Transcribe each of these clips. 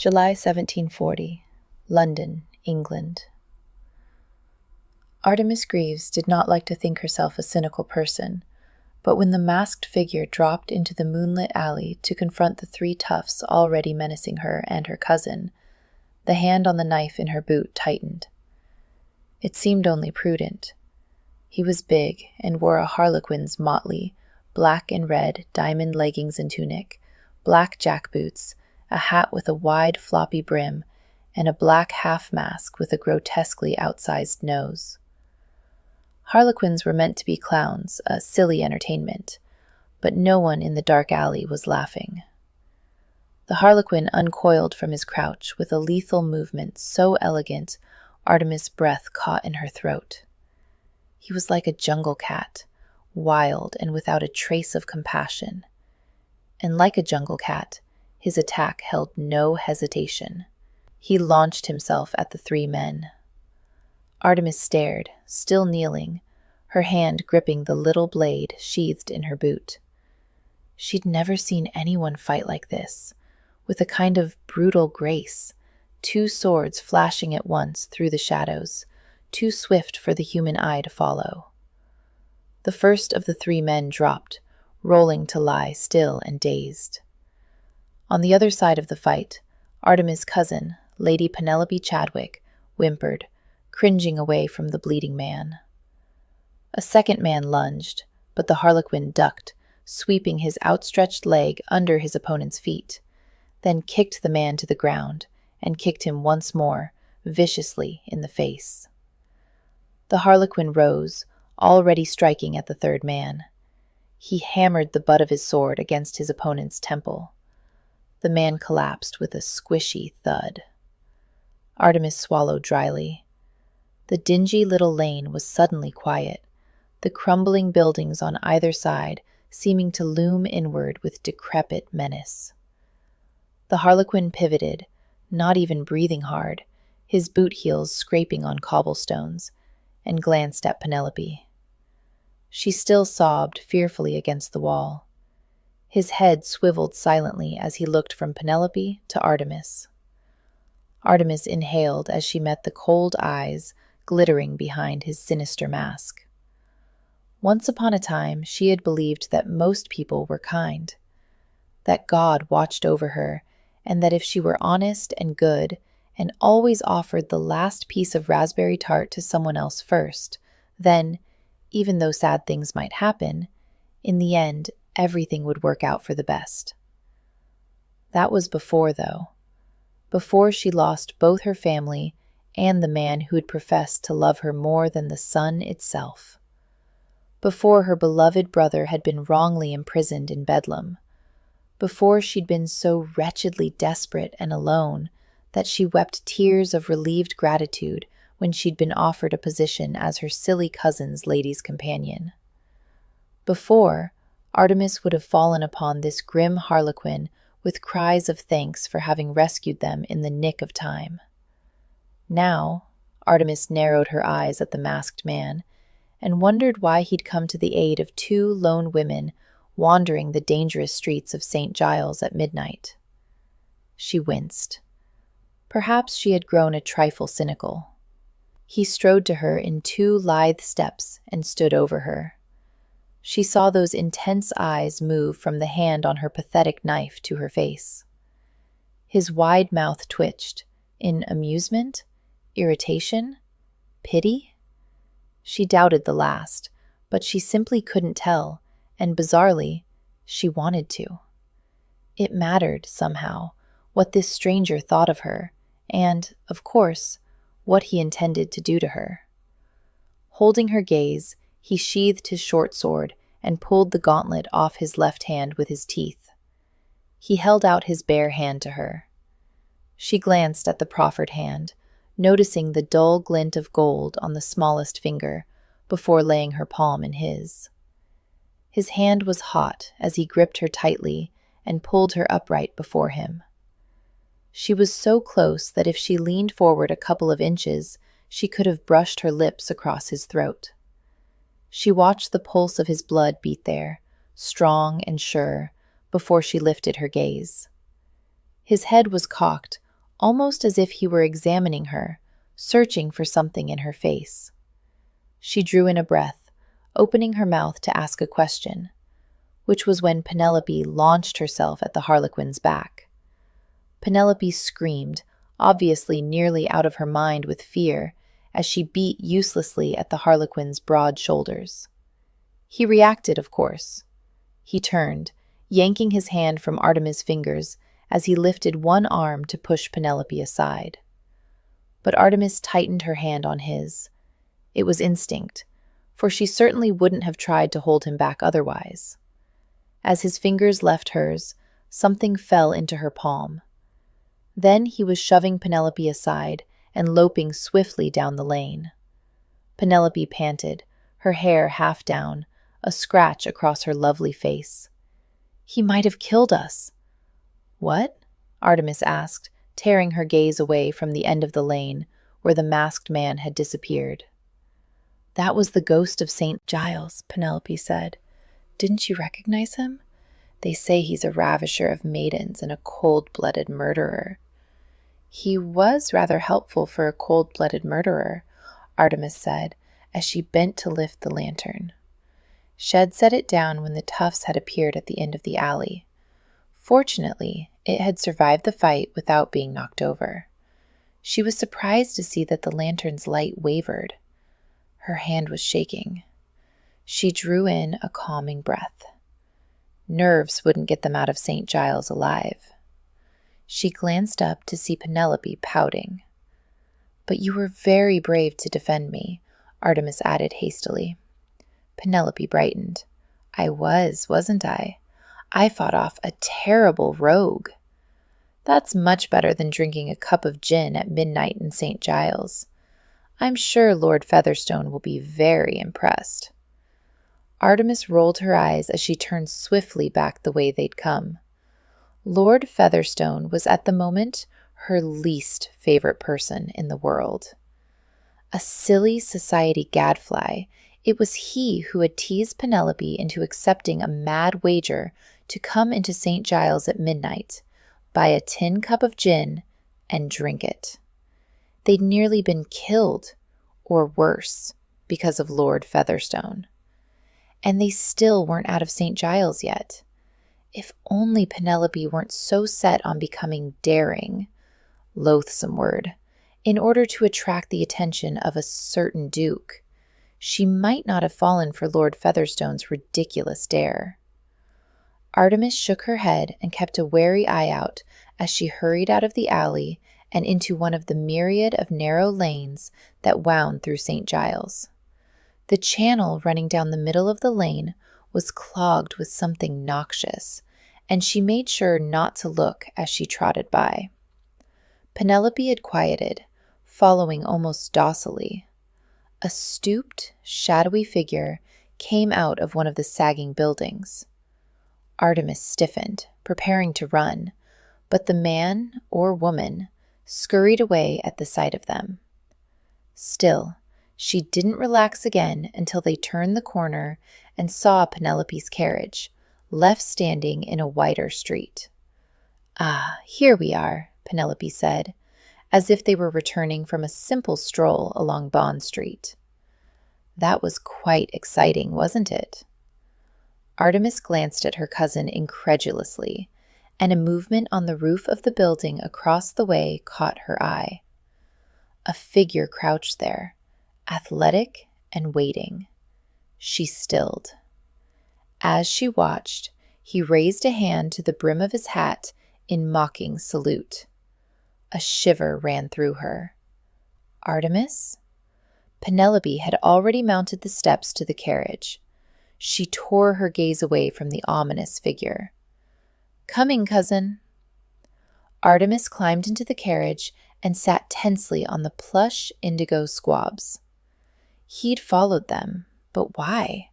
July 1740, London, England. Artemis Greaves did not like to think herself a cynical person, but when the masked figure dropped into the moonlit alley to confront the three toughs already menacing her and her cousin, the hand on the knife in her boot tightened. It seemed only prudent. He was big and wore a harlequin's motley, black and red diamond leggings and tunic, black jackboots, a hat with a wide floppy brim, and a black half-mask with a grotesquely outsized nose. Harlequins were meant to be clowns, a silly entertainment, but no one in the dark alley was laughing. The harlequin uncoiled from his crouch with a lethal movement so elegant Artemis' breath caught in her throat. He was like a jungle cat, wild and without a trace of compassion. And like a jungle cat, his attack held no hesitation. He launched himself at the three men. Artemis stared, still kneeling, her hand gripping the little blade sheathed in her boot. She'd never seen anyone fight like this, with a kind of brutal grace, two swords flashing at once through the shadows, too swift for the human eye to follow. The first of the three men dropped, rolling to lie still and dazed. On the other side of the fight, Artemis' cousin, Lady Penelope Chadwick, whimpered, cringing away from the bleeding man. A second man lunged, but the harlequin ducked, sweeping his outstretched leg under his opponent's feet, then kicked the man to the ground and kicked him once more, viciously in the face. The harlequin rose, already striking at the third man. He hammered the butt of his sword against his opponent's temple. The man collapsed with a squishy thud. Artemis swallowed dryly. The dingy little lane was suddenly quiet, the crumbling buildings on either side seeming to loom inward with decrepit menace. The harlequin pivoted, not even breathing hard, his boot heels scraping on cobblestones, and glanced at Penelope. She still sobbed fearfully against the wall. His head swiveled silently as he looked from Penelope to Artemis. Artemis inhaled as she met the cold eyes glittering behind his sinister mask. Once upon a time, she had believed that most people were kind, that God watched over her, and that if she were honest and good and always offered the last piece of raspberry tart to someone else first, then, even though sad things might happen, in the end, everything would work out for the best. That was before, though. Before she lost both her family and the man who had professed to love her more than the sun itself. Before her beloved brother had been wrongly imprisoned in Bedlam. Before she'd been so wretchedly desperate and alone that she wept tears of relieved gratitude when she'd been offered a position as her silly cousin's lady's companion. Before, Artemis would have fallen upon this grim harlequin with cries of thanks for having rescued them in the nick of time. Now, Artemis narrowed her eyes at the masked man and wondered why he'd come to the aid of two lone women wandering the dangerous streets of St. Giles at midnight. She winced. Perhaps she had grown a trifle cynical. He strode to her in two lithe steps and stood over her. She saw those intense eyes move from the hand on her pathetic knife to her face. His wide mouth twitched, in amusement, irritation, pity? She doubted the last, but she simply couldn't tell, and bizarrely, she wanted to. It mattered, somehow, what this stranger thought of her, and, of course, what he intended to do to her. Holding her gaze, he sheathed his short sword and pulled the gauntlet off his left hand with his teeth. He held out his bare hand to her. She glanced at the proffered hand, noticing the dull glint of gold on the smallest finger, before laying her palm in his. His hand was hot as he gripped her tightly and pulled her upright before him. She was so close that if she leaned forward a couple of inches, she could have brushed her lips across his throat. She watched the pulse of his blood beat there, strong and sure, before she lifted her gaze. His head was cocked, almost as if he were examining her, searching for something in her face. She drew in a breath, opening her mouth to ask a question, which was when Penelope launched herself at the Harlequin's back. Penelope screamed, obviously nearly out of her mind with fear, as she beat uselessly at the Harlequin's broad shoulders. He reacted, of course. He turned, yanking his hand from Artemis' fingers as he lifted one arm to push Penelope aside. But Artemis tightened her hand on his. It was instinct, for she certainly wouldn't have tried to hold him back otherwise. As his fingers left hers, something fell into her palm. Then he was shoving Penelope aside and loping swiftly down the lane. Penelope panted, her hair half down, a scratch across her lovely face. "He might have killed us." "What?" Artemis asked, tearing her gaze away from the end of the lane where the masked man had disappeared. "That was the ghost of St. Giles," Penelope said. "Didn't you recognize him? They say he's a ravisher of maidens and a cold-blooded murderer." "He was rather helpful for a cold-blooded murderer," Artemis said, as she bent to lift the lantern. Shed set it down when the Tufts had appeared at the end of the alley. Fortunately, it had survived the fight without being knocked over. She was surprised to see that the lantern's light wavered. Her hand was shaking. She drew in a calming breath. Nerves wouldn't get them out of St. Giles alive. She glanced up to see Penelope pouting. "But you were very brave to defend me," Artemis added hastily. Penelope brightened. "I wasn't I? I fought off a terrible rogue." "That's much better than drinking a cup of gin at midnight in St. Giles. I'm sure Lord Featherstone will be very impressed." Artemis rolled her eyes as she turned swiftly back the way they'd come. Lord Featherstone was at the moment her least favorite person in the world. A silly society gadfly, it was he who had teased Penelope into accepting a mad wager to come into St. Giles at midnight, buy a tin cup of gin, and drink it. They'd nearly been killed, or worse, because of Lord Featherstone. And they still weren't out of St. Giles yet. If only Penelope weren't so set on becoming daring, loathsome word, in order to attract the attention of a certain duke, she might not have fallen for Lord Featherstone's ridiculous dare. Artemis shook her head and kept a wary eye out as she hurried out of the alley and into one of the myriad of narrow lanes that wound through St. Giles. The channel running down the middle of the lane was clogged with something noxious, and she made sure not to look as she trotted by. Penelope had quieted, following almost docilely. A stooped, shadowy figure came out of one of the sagging buildings. Artemis stiffened, preparing to run, but the man, or woman, scurried away at the sight of them. Still, she didn't relax again until they turned the corner and saw Penelope's carriage, left standing in a wider street. "Ah, here we are," Penelope said, as if they were returning from a simple stroll along Bond Street. "That was quite exciting, wasn't it?" Artemis glanced at her cousin incredulously, and a movement on the roof of the building across the way caught her eye. A figure crouched there, athletic and waiting. She stilled. As she watched, he raised a hand to the brim of his hat in mocking salute. A shiver ran through her. Artemis? Penelope had already mounted the steps to the carriage. She tore her gaze away from the ominous figure. "Coming, cousin." Artemis climbed into the carriage and sat tensely on the plush indigo squabs. He'd followed them, but why?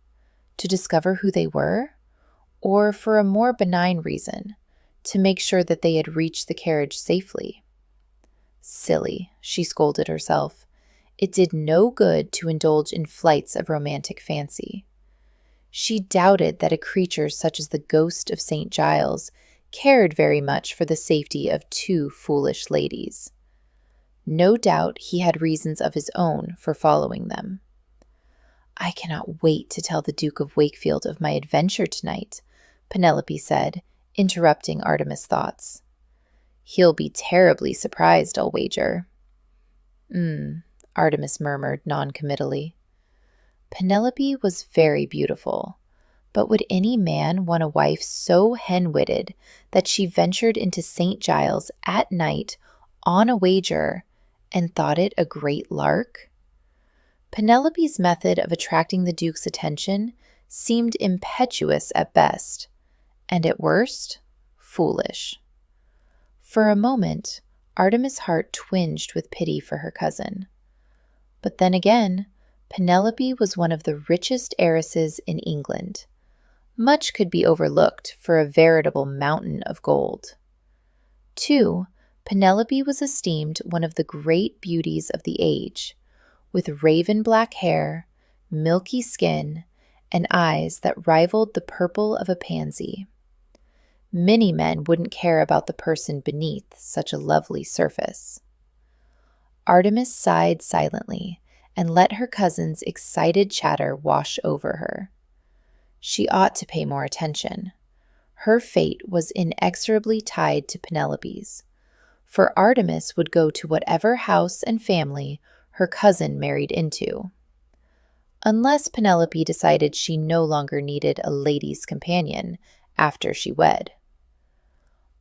To discover who they were? Or for a more benign reason, to make sure that they had reached the carriage safely? Silly, she scolded herself. It did no good to indulge in flights of romantic fancy. She doubted that a creature such as the ghost of St. Giles cared very much for the safety of two foolish ladies. No doubt he had reasons of his own for following them. "I cannot wait to tell the Duke of Wakefield of my adventure tonight," Penelope said, interrupting Artemis' thoughts. "He'll be terribly surprised, I'll wager." Artemis murmured noncommittally. Penelope was very beautiful, but would any man want a wife so hen-witted that she ventured into St. Giles at night on a wager and thought it a great lark? Penelope's method of attracting the Duke's attention seemed impetuous at best, and at worst, foolish. For a moment, Artemis' heart twinged with pity for her cousin. But then again, Penelope was one of the richest heiresses in England. Much could be overlooked for a veritable mountain of gold. 2. Penelope was esteemed one of the great beauties of the age, with raven black hair, milky skin, and eyes that rivaled the purple of a pansy. Many men wouldn't care about the person beneath such a lovely surface. Artemis sighed silently and let her cousin's excited chatter wash over her. She ought to pay more attention. Her fate was inexorably tied to Penelope's, for Artemis would go to whatever house and family her cousin married into. Unless Penelope decided she no longer needed a lady's companion after she wed.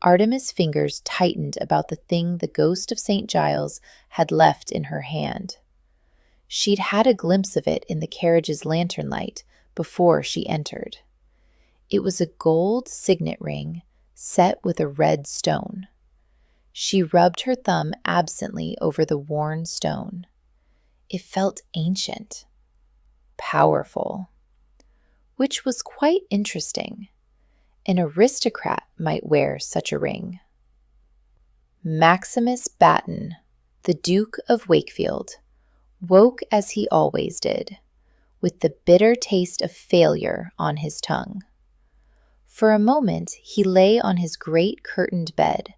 Artemis' fingers tightened about the thing the ghost of St. Giles had left in her hand. She'd had a glimpse of it in the carriage's lantern light before she entered. It was a gold signet ring set with a red stone. She rubbed her thumb absently over the worn stone. It felt ancient, powerful, which was quite interesting. An aristocrat might wear such a ring. Maximus Batten, the Duke of Wakefield, woke as he always did, with the bitter taste of failure on his tongue. For a moment he lay on his great curtained bed,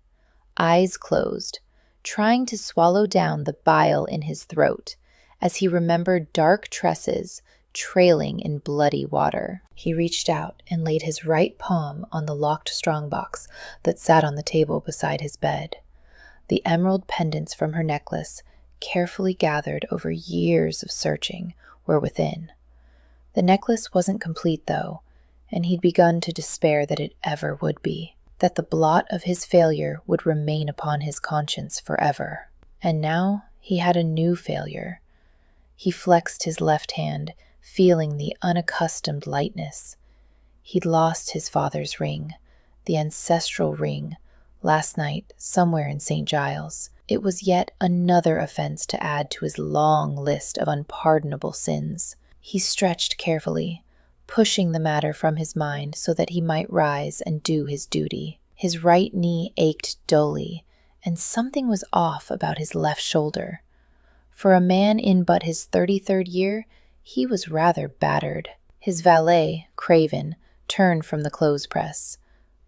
eyes closed, trying to swallow down the bile in his throat as he remembered dark tresses trailing in bloody water. He reached out and laid his right palm on the locked strongbox that sat on the table beside his bed. The emerald pendants from her necklace, carefully gathered over years of searching, were within. The necklace wasn't complete, though, and he'd begun to despair that it ever would be, that the blot of his failure would remain upon his conscience forever. And now he had a new failure. He flexed his left hand, feeling the unaccustomed lightness. He'd lost his father's ring, the ancestral ring, last night somewhere in St. Giles. It was yet another offense to add to his long list of unpardonable sins. He stretched carefully, pushing the matter from his mind so that he might rise and do his duty. His right knee ached dully, and something was off about his left shoulder. For a man in but his 33rd year, he was rather battered. His valet, Craven, turned from the clothes press.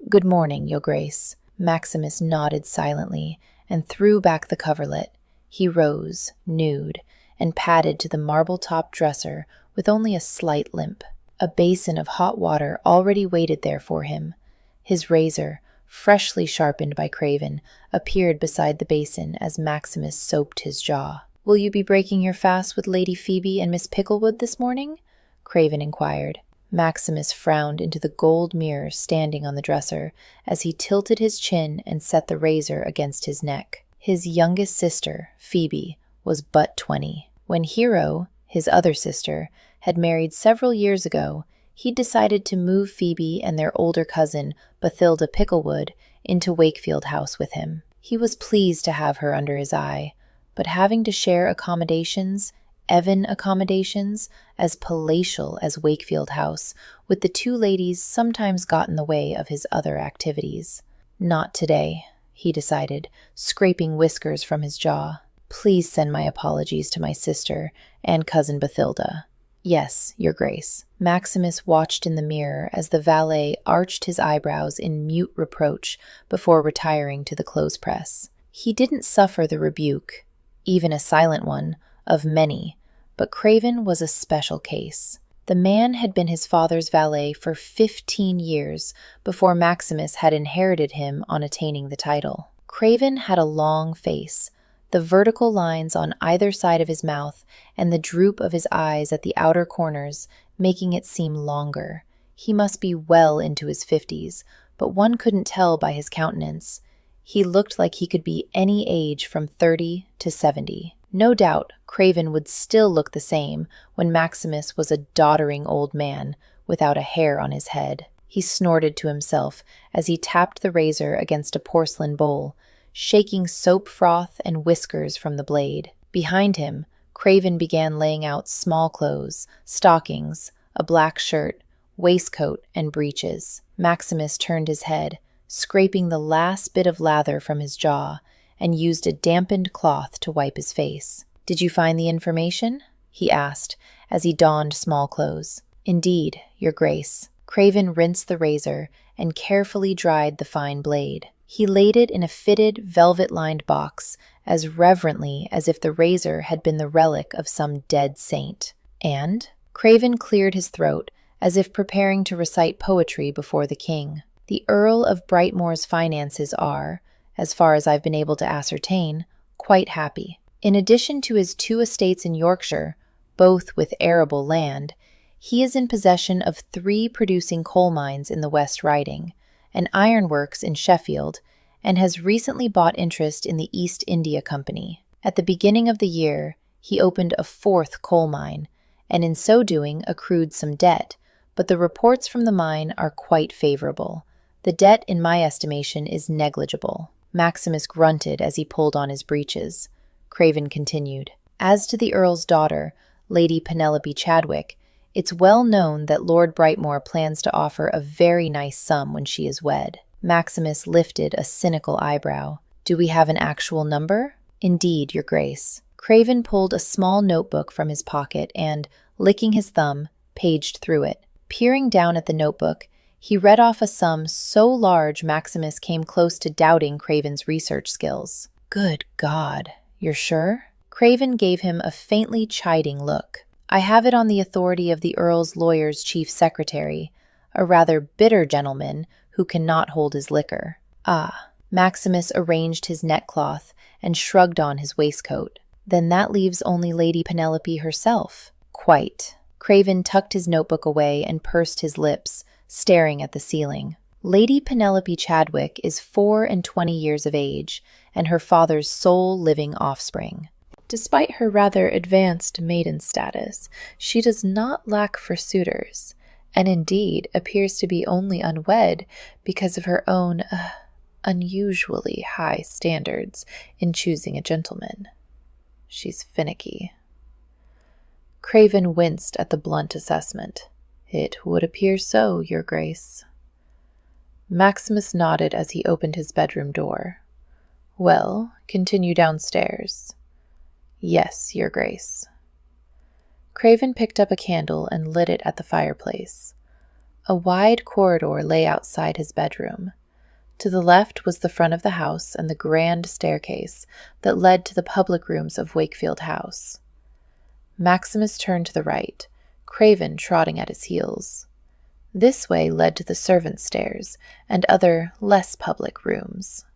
"Good morning, Your Grace." Maximus nodded silently and threw back the coverlet. He rose, nude, and padded to the marble-topped dresser with only a slight limp. A basin of hot water already waited there for him. His razor, freshly sharpened by Craven, appeared beside the basin as Maximus soaped his jaw. "Will you be breaking your fast with Lady Phoebe and Miss Picklewood this morning?" Craven inquired. Maximus frowned into the gold mirror standing on the dresser as he tilted his chin and set the razor against his neck. His youngest sister, Phoebe, was but 20. When Hero, his other sister, had married several years ago, he decided to move Phoebe and their older cousin, Bathilda Picklewood, into Wakefield House with him. He was pleased to have her under his eye, but having to share accommodations, Evan accommodations, as palatial as Wakefield House, with the two ladies sometimes got in the way of his other activities. Not today, he decided, scraping whiskers from his jaw. "Please send my apologies to my sister and cousin Bathilda. Yes, your grace. Maximus watched in the mirror as the valet arched his eyebrows in mute reproach before retiring to the clothes press. He didn't suffer the rebuke, even a silent one, of many, but Craven was a special case. The man had been his father's valet for 15 years before Maximus had inherited him on attaining the title. Craven had a long face, the vertical lines on either side of his mouth and the droop of his eyes at the outer corners making it seem longer. He must be well into his 50s, but one couldn't tell by his countenance. He looked like he could be any age from 30 to 70. No doubt, Craven would still look the same when Maximus was a doddering old man without a hair on his head. He snorted to himself as he tapped the razor against a porcelain bowl, shaking soap froth and whiskers from the blade. Behind him, Craven began laying out small clothes, stockings, a black shirt, waistcoat, and breeches. Maximus turned his head, scraping the last bit of lather from his jaw, and used a dampened cloth to wipe his face. "Did you find the information?" he asked, as he donned small clothes. "Indeed, your grace." Craven rinsed the razor and carefully dried the fine blade. He laid it in a fitted, velvet-lined box as reverently as if the razor had been the relic of some dead saint. And Craven cleared his throat as if preparing to recite poetry before the king. "The Earl of Brightmoor's finances are, as far as I've been able to ascertain, quite happy. In addition to his 2 estates in Yorkshire, both with arable land, he is in possession of 3 producing coal mines in the West Riding, an ironworks in Sheffield, and has recently bought interest in the East India Company. At the beginning of the year, he opened a 4th coal mine, and in so doing accrued some debt, but the reports from the mine are quite favorable. The debt, in my estimation, is negligible." Maximus grunted as he pulled on his breeches. Craven continued, "As to the Earl's daughter, Lady Penelope Chadwick, it's well known that Lord Brightmoor plans to offer a very nice sum when she is wed." Maximus lifted a cynical eyebrow. "Do we have an actual number?" "Indeed, your grace." Craven pulled a small notebook from his pocket and, licking his thumb, paged through it. Peering down at the notebook, he read off a sum so large Maximus came close to doubting Craven's research skills. "Good God, you're sure?" Craven gave him a faintly chiding look. "I have it on the authority of the Earl's lawyer's chief secretary, a rather bitter gentleman who cannot hold his liquor." "Ah." Maximus arranged his neckcloth and shrugged on his waistcoat. "Then that leaves only Lady Penelope herself." "Quite." Craven tucked his notebook away and pursed his lips, staring at the ceiling. "Lady Penelope Chadwick is 24 years of age, and her father's sole living offspring. Despite her rather advanced maiden status, she does not lack for suitors, and indeed appears to be only unwed because of her own unusually high standards in choosing a gentleman. She's finicky." Craven winced at the blunt assessment. "It would appear so, your grace." Maximus nodded as he opened his bedroom door. "Well, continue downstairs." "Yes, your grace." Craven picked up a candle and lit it at the fireplace. A wide corridor lay outside his bedroom. To the left was the front of the house and the grand staircase that led to the public rooms of Wakefield House. Maximus turned to the right, Craven trotting at his heels. This way led to the servants' stairs and other, less public rooms.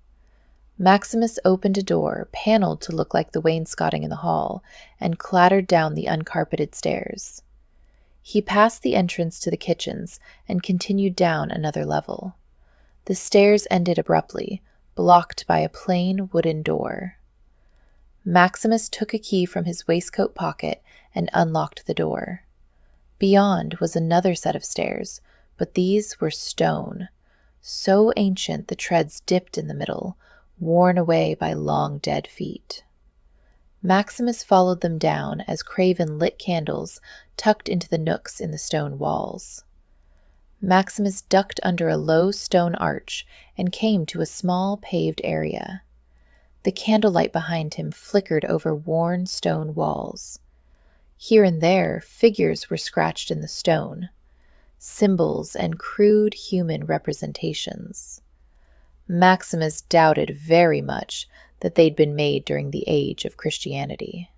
Maximus opened a door, paneled to look like the wainscoting in the hall, and clattered down the uncarpeted stairs. He passed the entrance to the kitchens and continued down another level. The stairs ended abruptly, blocked by a plain wooden door. Maximus took a key from his waistcoat pocket and unlocked the door. Beyond was another set of stairs, but these were stone, so ancient the treads dipped in the middle, worn away by long dead feet. Maximus followed them down as Craven lit candles tucked into the nooks in the stone walls. Maximus ducked under a low stone arch and came to a small paved area. The candlelight behind him flickered over worn stone walls. Here and there, figures were scratched in the stone, symbols and crude human representations. Maximus doubted very much that they'd been made during the age of Christianity.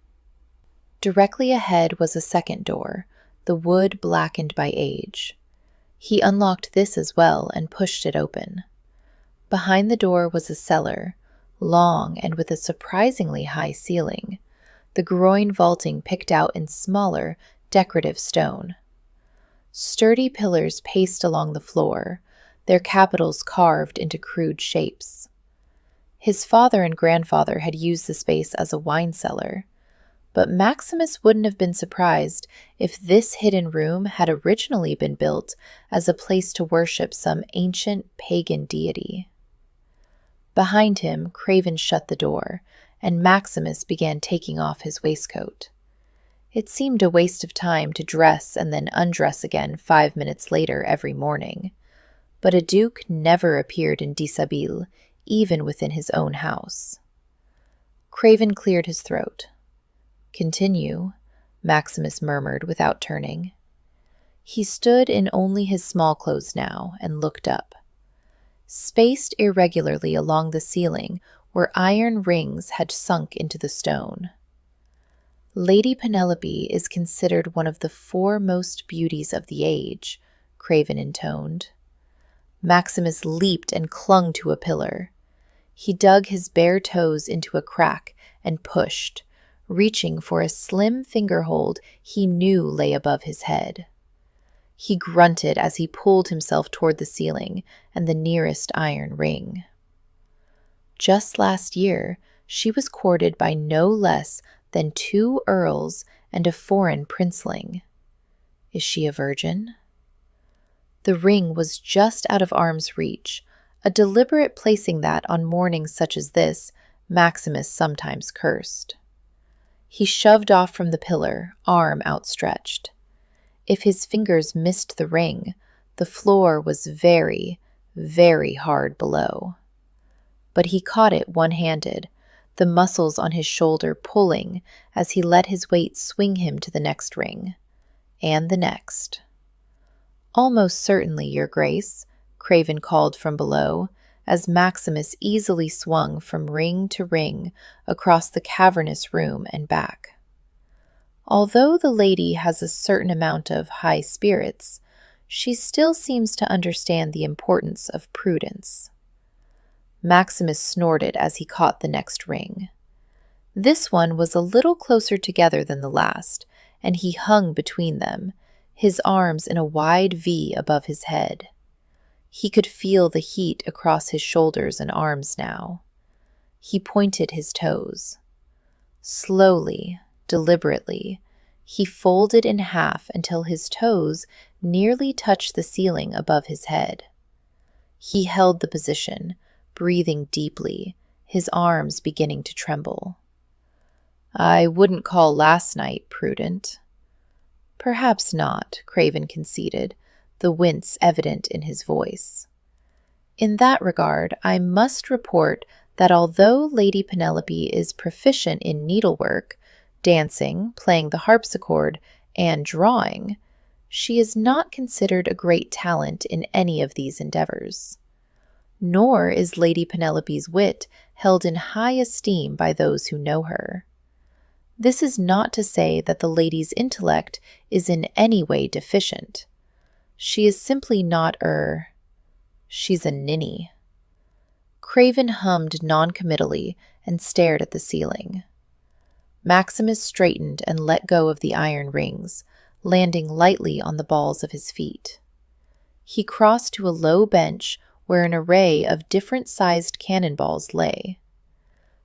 Directly ahead was a second door, the wood blackened by age. He unlocked this as well and pushed it open. Behind the door was a cellar, long and with a surprisingly high ceiling, the groin vaulting picked out in smaller, decorative stone. Sturdy pillars paced along the floor, their capitals carved into crude shapes. His father and grandfather had used the space as a wine cellar, but Maximus wouldn't have been surprised if this hidden room had originally been built as a place to worship some ancient pagan deity. Behind him, Craven shut the door, and Maximus began taking off his waistcoat. It seemed a waste of time to dress and then undress again 5 minutes later every morning, but a duke never appeared in dishabille, even within his own house. Craven cleared his throat. "Continue," Maximus murmured without turning. He stood in only his small clothes now and looked up. Spaced irregularly along the ceiling were iron rings had sunk into the stone. "Lady Penelope is considered one of the foremost beauties of the age," Craven intoned. Maximus leaped and clung to a pillar. He dug his bare toes into a crack and pushed, reaching for a slim fingerhold he knew lay above his head. He grunted as he pulled himself toward the ceiling and the nearest iron ring. Just last year, she was courted by no less than 2 earls and a foreign princeling. Is she a virgin? The ring was just out of arm's reach, a deliberate placing that on mornings such as this Maximus sometimes cursed. He shoved off from the pillar, arm outstretched. If his fingers missed the ring, the floor was very, very hard below. But he caught it one-handed, the muscles on his shoulder pulling as he let his weight swing him to the next ring, and the next. "Almost certainly, Your Grace," Craven called from below, as Maximus easily swung from ring to ring across the cavernous room and back. "Although the lady has a certain amount of high spirits, she still seems to understand the importance of prudence." Maximus snorted as he caught the next ring. This one was a little closer together than the last, and he hung between them, his arms in a wide V above his head. He could feel the heat across his shoulders and arms now. He pointed his toes. Slowly, deliberately, he folded in half until his toes nearly touched the ceiling above his head. He held the position, breathing deeply, his arms beginning to tremble. "I wouldn't call last night prudent." "Perhaps not," Craven conceded, the wince evident in his voice. "In that regard, I must report that although Lady Penelope is proficient in needlework, dancing, playing the harpsichord, and drawing, she is not considered a great talent in any of these endeavors. Nor is Lady Penelope's wit held in high esteem by those who know her. This is not to say that the lady's intellect is in any way deficient. She is simply not she's a ninny." Craven hummed noncommittally and stared at the ceiling. Maximus straightened and let go of the iron rings, landing lightly on the balls of his feet. He crossed to a low bench where an array of different-sized cannonballs lay.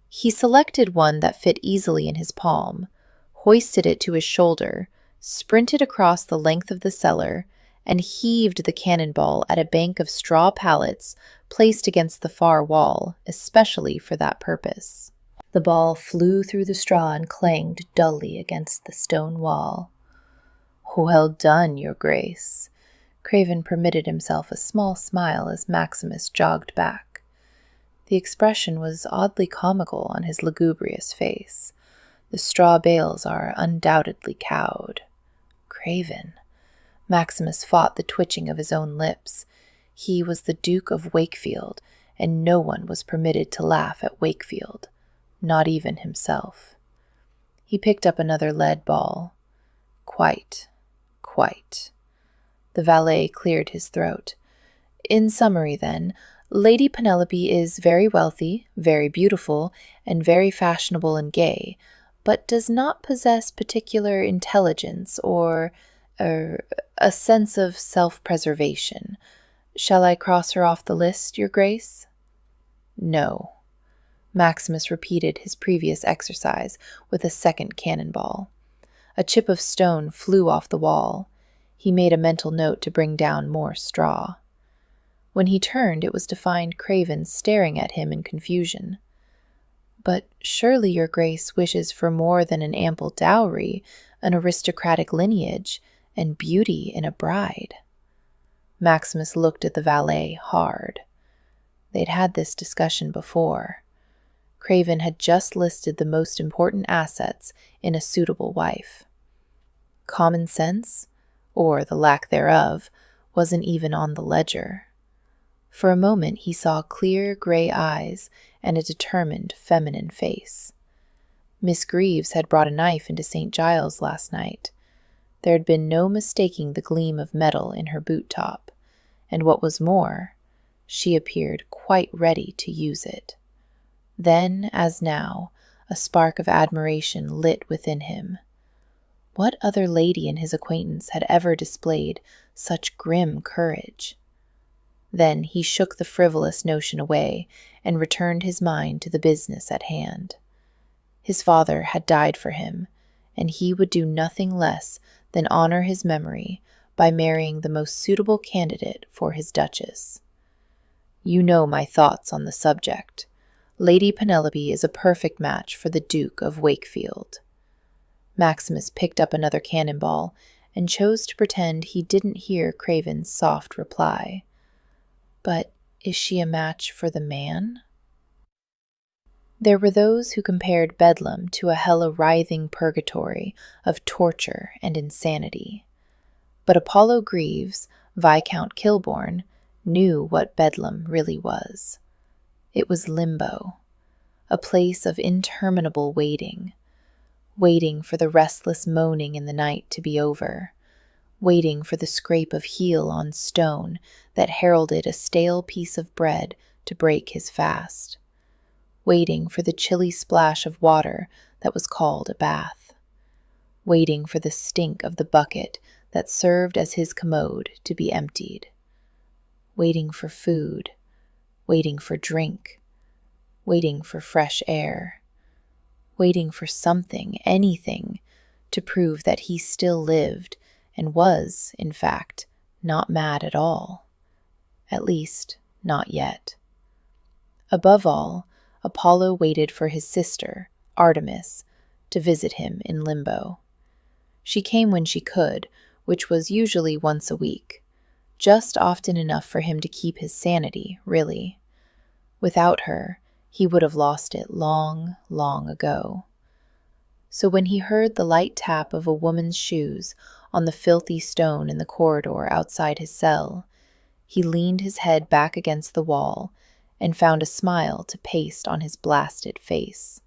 He selected one that fit easily in his palm, hoisted it to his shoulder, sprinted across the length of the cellar, and heaved the cannonball at a bank of straw pallets placed against the far wall, especially for that purpose. The ball flew through the straw and clanged dully against the stone wall. "Well done, Your Grace." Craven permitted himself a small smile as Maximus jogged back. The expression was oddly comical on his lugubrious face, The straw bales are undoubtedly cowed. Craven. Maximus fought the twitching of his own lips. He was the Duke of Wakefield, and no one was permitted to laugh at Wakefield, not even himself. He picked up another lead ball. Quite. The valet cleared his throat. In summary, then, Lady Penelope is very wealthy, very beautiful, and very fashionable and gay, but does not possess particular intelligence or a sense of self-preservation. Shall I cross her off the list, Your Grace? No. Maximus repeated his previous exercise with a second cannonball. A chip of stone flew off the wall. He made a mental note to bring down more straw. When he turned, it was to find Craven staring at him in confusion. But surely Your Grace wishes for more than an ample dowry, an aristocratic lineage, and beauty in a bride. Maximus looked at the valet hard. They'd had this discussion before. Craven had just listed the most important assets in a suitable wife. Common sense, or the lack thereof, wasn't even on the ledger. For a moment he saw clear gray eyes and a determined feminine face. Miss Greaves had brought a knife into St. Giles last night. There had been no mistaking the gleam of metal in her boot top, and what was more, she appeared quite ready to use it. Then, as now, a spark of admiration lit within him. What other lady in his acquaintance had ever displayed such grim courage? Then he shook the frivolous notion away and returned his mind to the business at hand. His father had died for him, and he would do nothing less than honor his memory by marrying the most suitable candidate for his duchess. You know my thoughts on the subject. Lady Penelope is a perfect match for the Duke of Wakefield. Maximus picked up another cannonball and chose to pretend he didn't hear Craven's soft reply. But is she a match for the man? There were those who compared Bedlam to a hell-writhing purgatory of torture and insanity. But Apollo Greaves, Viscount Kilbourne, knew what Bedlam really was. It was limbo, a place of interminable waiting for the restless moaning in the night to be over, waiting for the scrape of heel on stone that heralded a stale piece of bread to break his fast, waiting for the chilly splash of water that was called a bath, waiting for the stink of the bucket that served as his commode to be emptied, waiting for food, waiting for drink, waiting for fresh air, waiting for something, anything, to prove that he still lived and was, in fact, not mad at all. At least, not yet. Above all, Apollo waited for his sister, Artemis, to visit him in limbo. She came when she could, which was usually once a week, just often enough for him to keep his sanity, really. Without her, he would have lost it long, long ago. So when he heard the light tap of a woman's shoes on the filthy stone in the corridor outside his cell, he leaned his head back against the wall and found a smile to paste on his blasted face.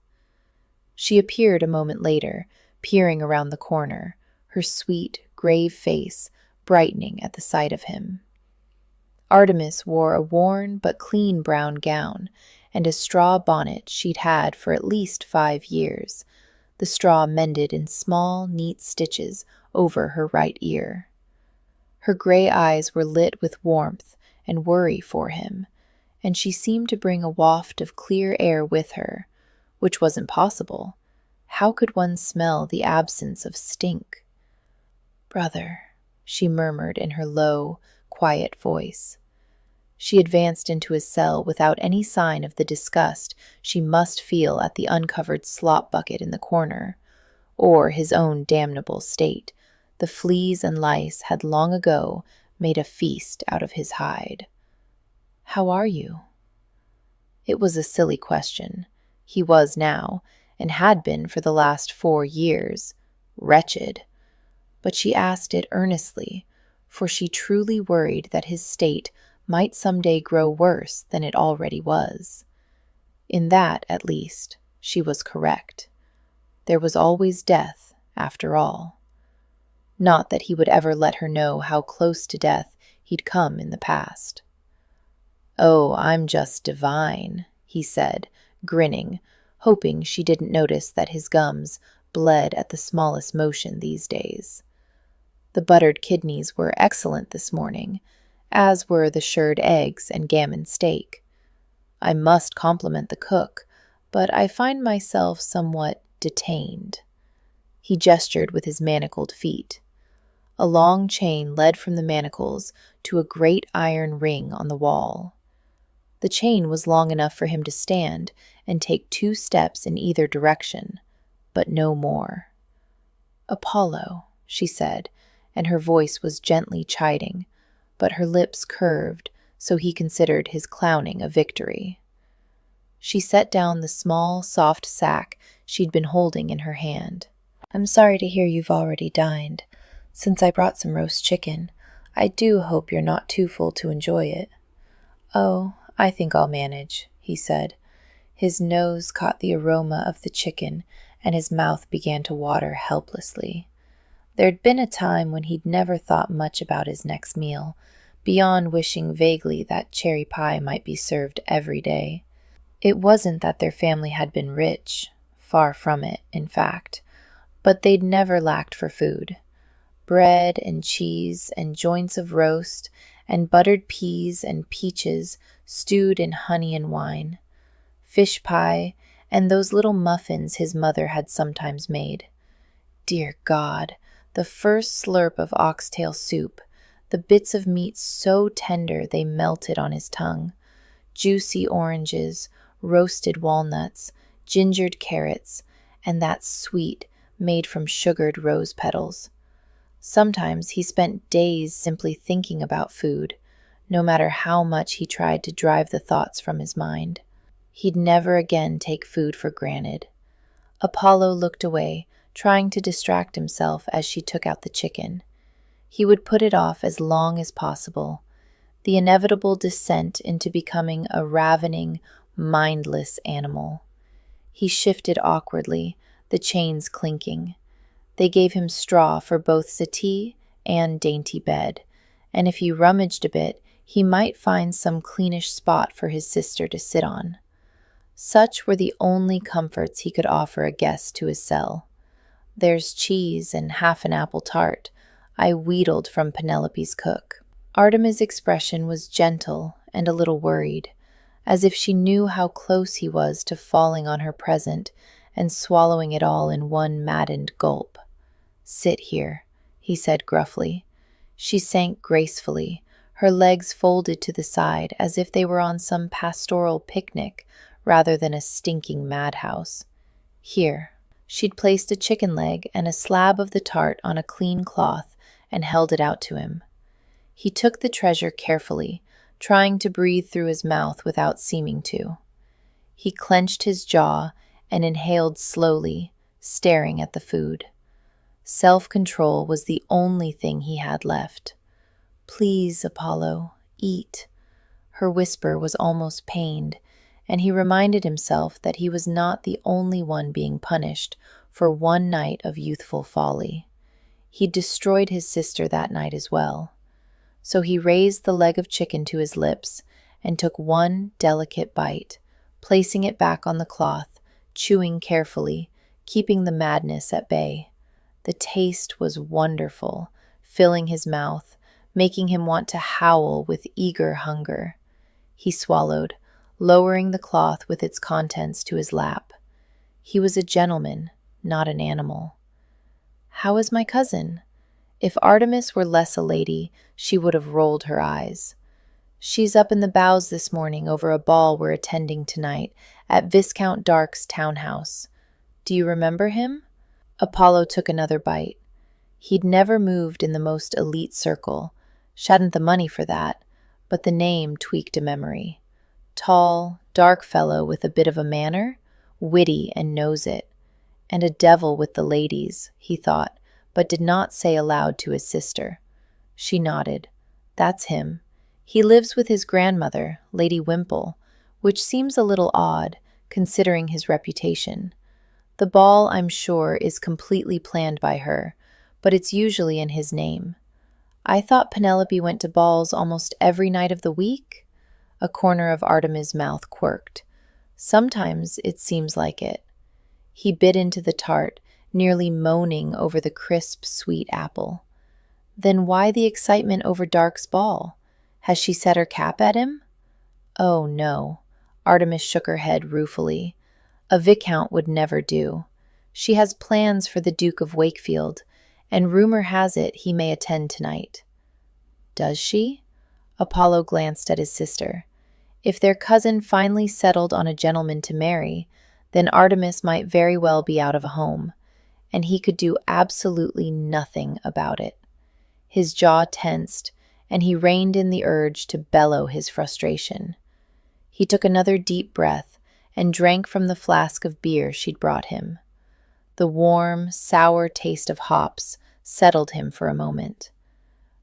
She appeared a moment later, peering around the corner, her sweet, grave face brightening at the sight of him. Artemis wore a worn but clean brown gown and a straw bonnet she'd had for at least 5 years, the straw mended in small, neat stitches over her right ear. Her gray eyes were lit with warmth and worry for him, and she seemed to bring a waft of clear air with her, which wasn't possible. How could one smell the absence of stink? "Brother," she murmured in her low, quiet voice. She advanced into his cell without any sign of the disgust she must feel at the uncovered slop bucket in the corner, or his own damnable state. The fleas and lice had long ago made a feast out of his hide. "How are you?" It was a silly question. He was now, and had been for the last 4 years. Wretched. But she asked it earnestly, for she truly worried that his state might someday grow worse than it already was. In that, at least, she was correct. There was always death, after all. Not that he would ever let her know how close to death he'd come in the past. "Oh, I'm just divine," he said, grinning, hoping she didn't notice that his gums bled at the smallest motion these days. The buttered kidneys were excellent this morning, as were the shirred eggs and gammon steak. I must compliment the cook, but I find myself somewhat detained. He gestured with his manacled feet. A long chain led from the manacles to a great iron ring on the wall. The chain was long enough for him to stand and take 2 steps in either direction, but no more. "Apollo," she said, and her voice was gently chiding, but her lips curved, so he considered his clowning a victory. She set down the small, soft sack she'd been holding in her hand. "I'm sorry to hear you've already dined. Since I brought some roast chicken, I do hope you're not too full to enjoy it." "Oh, I think I'll manage," he said. His nose caught the aroma of the chicken, and his mouth began to water helplessly. There'd been a time when he'd never thought much about his next meal, beyond wishing vaguely that cherry pie might be served every day. It wasn't that their family had been rich, far from it, in fact, but they'd never lacked for food. Bread and cheese and joints of roast and buttered peas and peaches stewed in honey and wine, fish pie, and those little muffins his mother had sometimes made. Dear God, the first slurp of oxtail soup, the bits of meat so tender they melted on his tongue, juicy oranges, roasted walnuts, gingered carrots, and that sweet made from sugared rose petals. Sometimes he spent days simply thinking about food, no matter how much he tried to drive the thoughts from his mind. He'd never again take food for granted. Apollo looked away, trying to distract himself as she took out the chicken. He would put it off as long as possible. The inevitable descent into becoming a ravening, mindless animal. He shifted awkwardly, the chains clinking. They gave him straw for both settee and dainty bed, and if he rummaged a bit, he might find some cleanish spot for his sister to sit on. Such were the only comforts he could offer a guest to his cell. "There's cheese and half an apple tart," I wheedled from Penelope's cook. Artemis' expression was gentle and a little worried, as if she knew how close he was to falling on her present and swallowing it all in one maddened gulp. "Sit here," he said gruffly. She sank gracefully, her legs folded to the side as if they were on some pastoral picnic rather than a stinking madhouse. "Here." She'd placed a chicken leg and a slab of the tart on a clean cloth and held it out to him. He took the treasure carefully, trying to breathe through his mouth without seeming to. He clenched his jaw and inhaled slowly, staring at the food. Self-control was the only thing he had left. "Please, Apollo, eat." Her whisper was almost pained, and he reminded himself that he was not the only one being punished for one night of youthful folly. He'd destroyed his sister that night as well. So he raised the leg of chicken to his lips and took one delicate bite, placing it back on the cloth, chewing carefully, keeping the madness at bay. The taste was wonderful, filling his mouth, making him want to howl with eager hunger. He swallowed, lowering the cloth with its contents to his lap. He was a gentleman, not an animal. "How is my cousin?" If Artemis were less a lady, she would have rolled her eyes. "She's up in the bows this morning over a ball we're attending tonight at Viscount Dark's townhouse. Do you remember him?" Apollo took another bite. He'd never moved in the most elite circle, hadn't the money for that, but the name tweaked a memory. Tall, dark fellow with a bit of a manner, witty and knows it. And a devil with the ladies, he thought, but did not say aloud to his sister. She nodded. That's him. He lives with his grandmother, Lady Wimple, which seems a little odd, considering his reputation. The ball, I'm sure, is completely planned by her, but it's usually in his name. I thought Penelope went to balls almost every night of the week? A corner of Artemis' mouth quirked. Sometimes it seems like it. He bit into the tart, nearly moaning over the crisp, sweet apple. Then why the excitement over Dark's ball? Has she set her cap at him? Oh, no. Artemis shook her head ruefully. A viscount would never do. She has plans for the Duke of Wakefield, and rumor has it he may attend tonight. Does she? Apollo glanced at his sister. If their cousin finally settled on a gentleman to marry, then Artemis might very well be out of a home, and he could do absolutely nothing about it. His jaw tensed, and he reined in the urge to bellow his frustration. He took another deep breath and drank from the flask of beer she'd brought him. The warm, sour taste of hops settled him for a moment.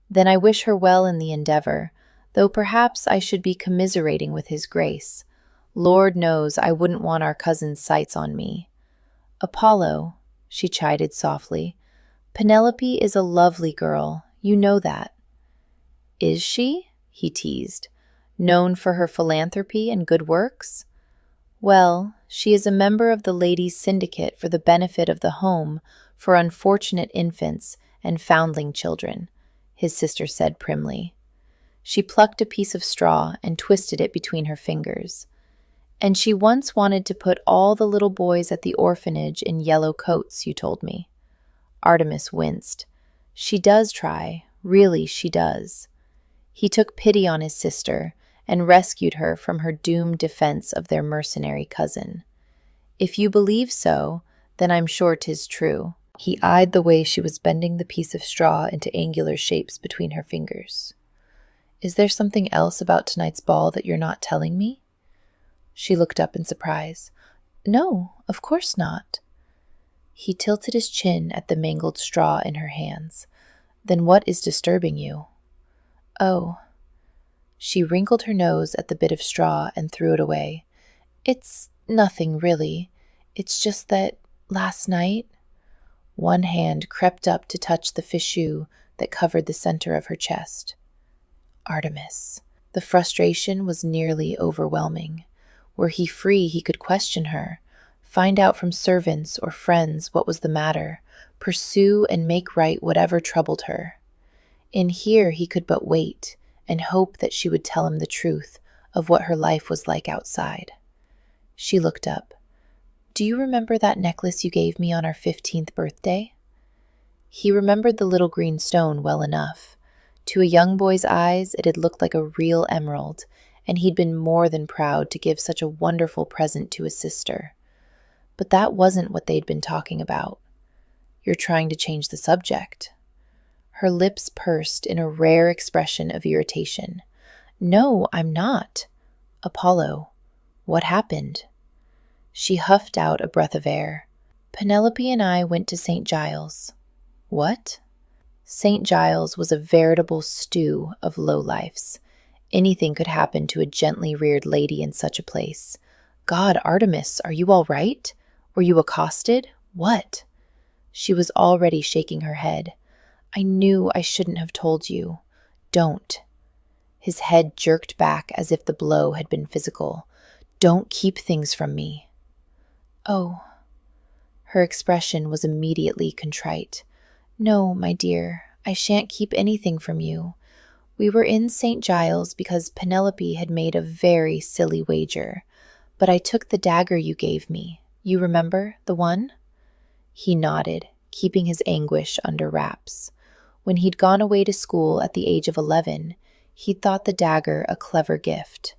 Then I wish her well in the endeavor, though perhaps I should be commiserating with his grace. Lord knows I wouldn't want our cousin's sights on me. Apollo, she chided softly, Penelope is a lovely girl, you know that. Is she? He teased. Known for her philanthropy and good works? Well, she is a member of the Ladies' Syndicate for the benefit of the Home for Unfortunate Infants and Foundling Children, his sister said primly. She plucked a piece of straw and twisted it between her fingers. And she once wanted to put all the little boys at the orphanage in yellow coats, you told me. Artemis winced. She does try, really she does. He took pity on his sister and rescued her from her doomed defense of their mercenary cousin. If you believe so, then I'm sure 'tis true. He eyed the way she was bending the piece of straw into angular shapes between her fingers. Is there something else about tonight's ball that you're not telling me? She looked up in surprise. No, of course not. He tilted his chin at the mangled straw in her hands. Then what is disturbing you? Oh. She wrinkled her nose at the bit of straw and threw it away. It's nothing, really. It's just that last night... One hand crept up to touch the fichu that covered the center of her chest. Artemis. The frustration was nearly overwhelming. Were he free, he could question her, find out from servants or friends what was the matter, pursue and make right whatever troubled her. In here he could but wait and hope that she would tell him the truth of what her life was like outside. She looked up. Do you remember that necklace you gave me on our 15th birthday? He remembered the little green stone well enough. To a young boy's eyes, it had looked like a real emerald, and he'd been more than proud to give such a wonderful present to his sister. But that wasn't what they'd been talking about. You're trying to change the subject. Her lips pursed in a rare expression of irritation. No, I'm not. Apollo, what happened? She huffed out a breath of air. Penelope and I went to St. Giles. What? St. Giles was a veritable stew of lowlifes. Anything could happen to a gently reared lady in such a place. God, Artemis, are you all right? Were you accosted? What? She was already shaking her head. I knew I shouldn't have told you. Don't. His head jerked back as if the blow had been physical. Don't keep things from me. Oh. Her expression was immediately contrite. No, my dear, I shan't keep anything from you. We were in St. Giles because Penelope had made a very silly wager, but I took the dagger you gave me. You remember, the one? He nodded, keeping his anguish under wraps. When he'd gone away to school at the age of 11, he'd thought the dagger a clever gift.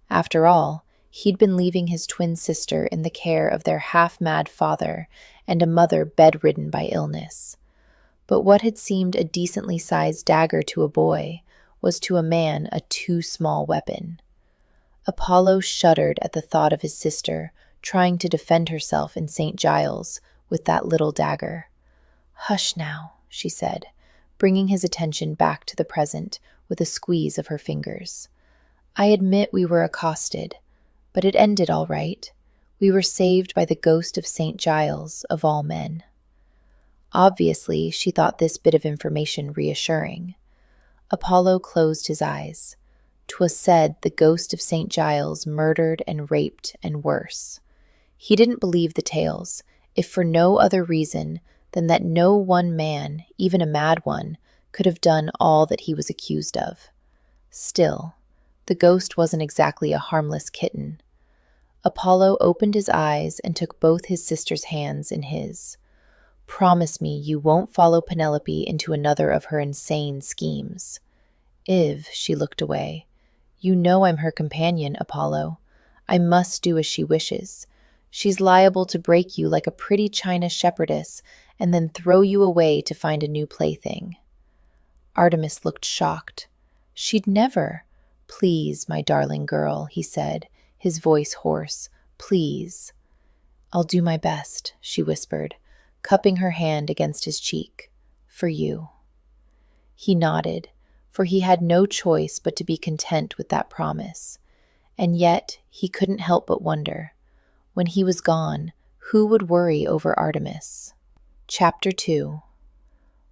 After all, he'd been leaving his twin sister in the care of their half-mad father and a mother bedridden by illness. But what had seemed a decently sized dagger to a boy was to a man a too small weapon. Apollo shuddered at the thought of his sister trying to defend herself in St. Giles with that little dagger. "Hush now," she said, bringing his attention back to the present with a squeeze of her fingers. "I admit we were accosted, but it ended all right. We were saved by the ghost of St. Giles, of all men." Obviously, she thought this bit of information reassuring. Apollo closed his eyes. 'Twas said the ghost of St. Giles murdered and raped and worse. He didn't believe the tales, if for no other reason than that no one man, even a mad one, could have done all that he was accused of. Still, the ghost wasn't exactly a harmless kitten. Apollo opened his eyes and took both his sister's hands in his. "Promise me you won't follow Penelope into another of her insane schemes." "If," she looked away. "You know I'm her companion, Apollo. I must do as she wishes. She's liable to break you like a pretty china shepherdess and then throw you away to find a new plaything." Artemis looked shocked. "She'd never." "Please, my darling girl," he said, his voice hoarse. "Please." "I'll do my best," she whispered, cupping her hand against his cheek. "For you." He nodded, for he had no choice but to be content with that promise. And yet he couldn't help but wonder, when he was gone, who would worry over Artemis? Chapter 2.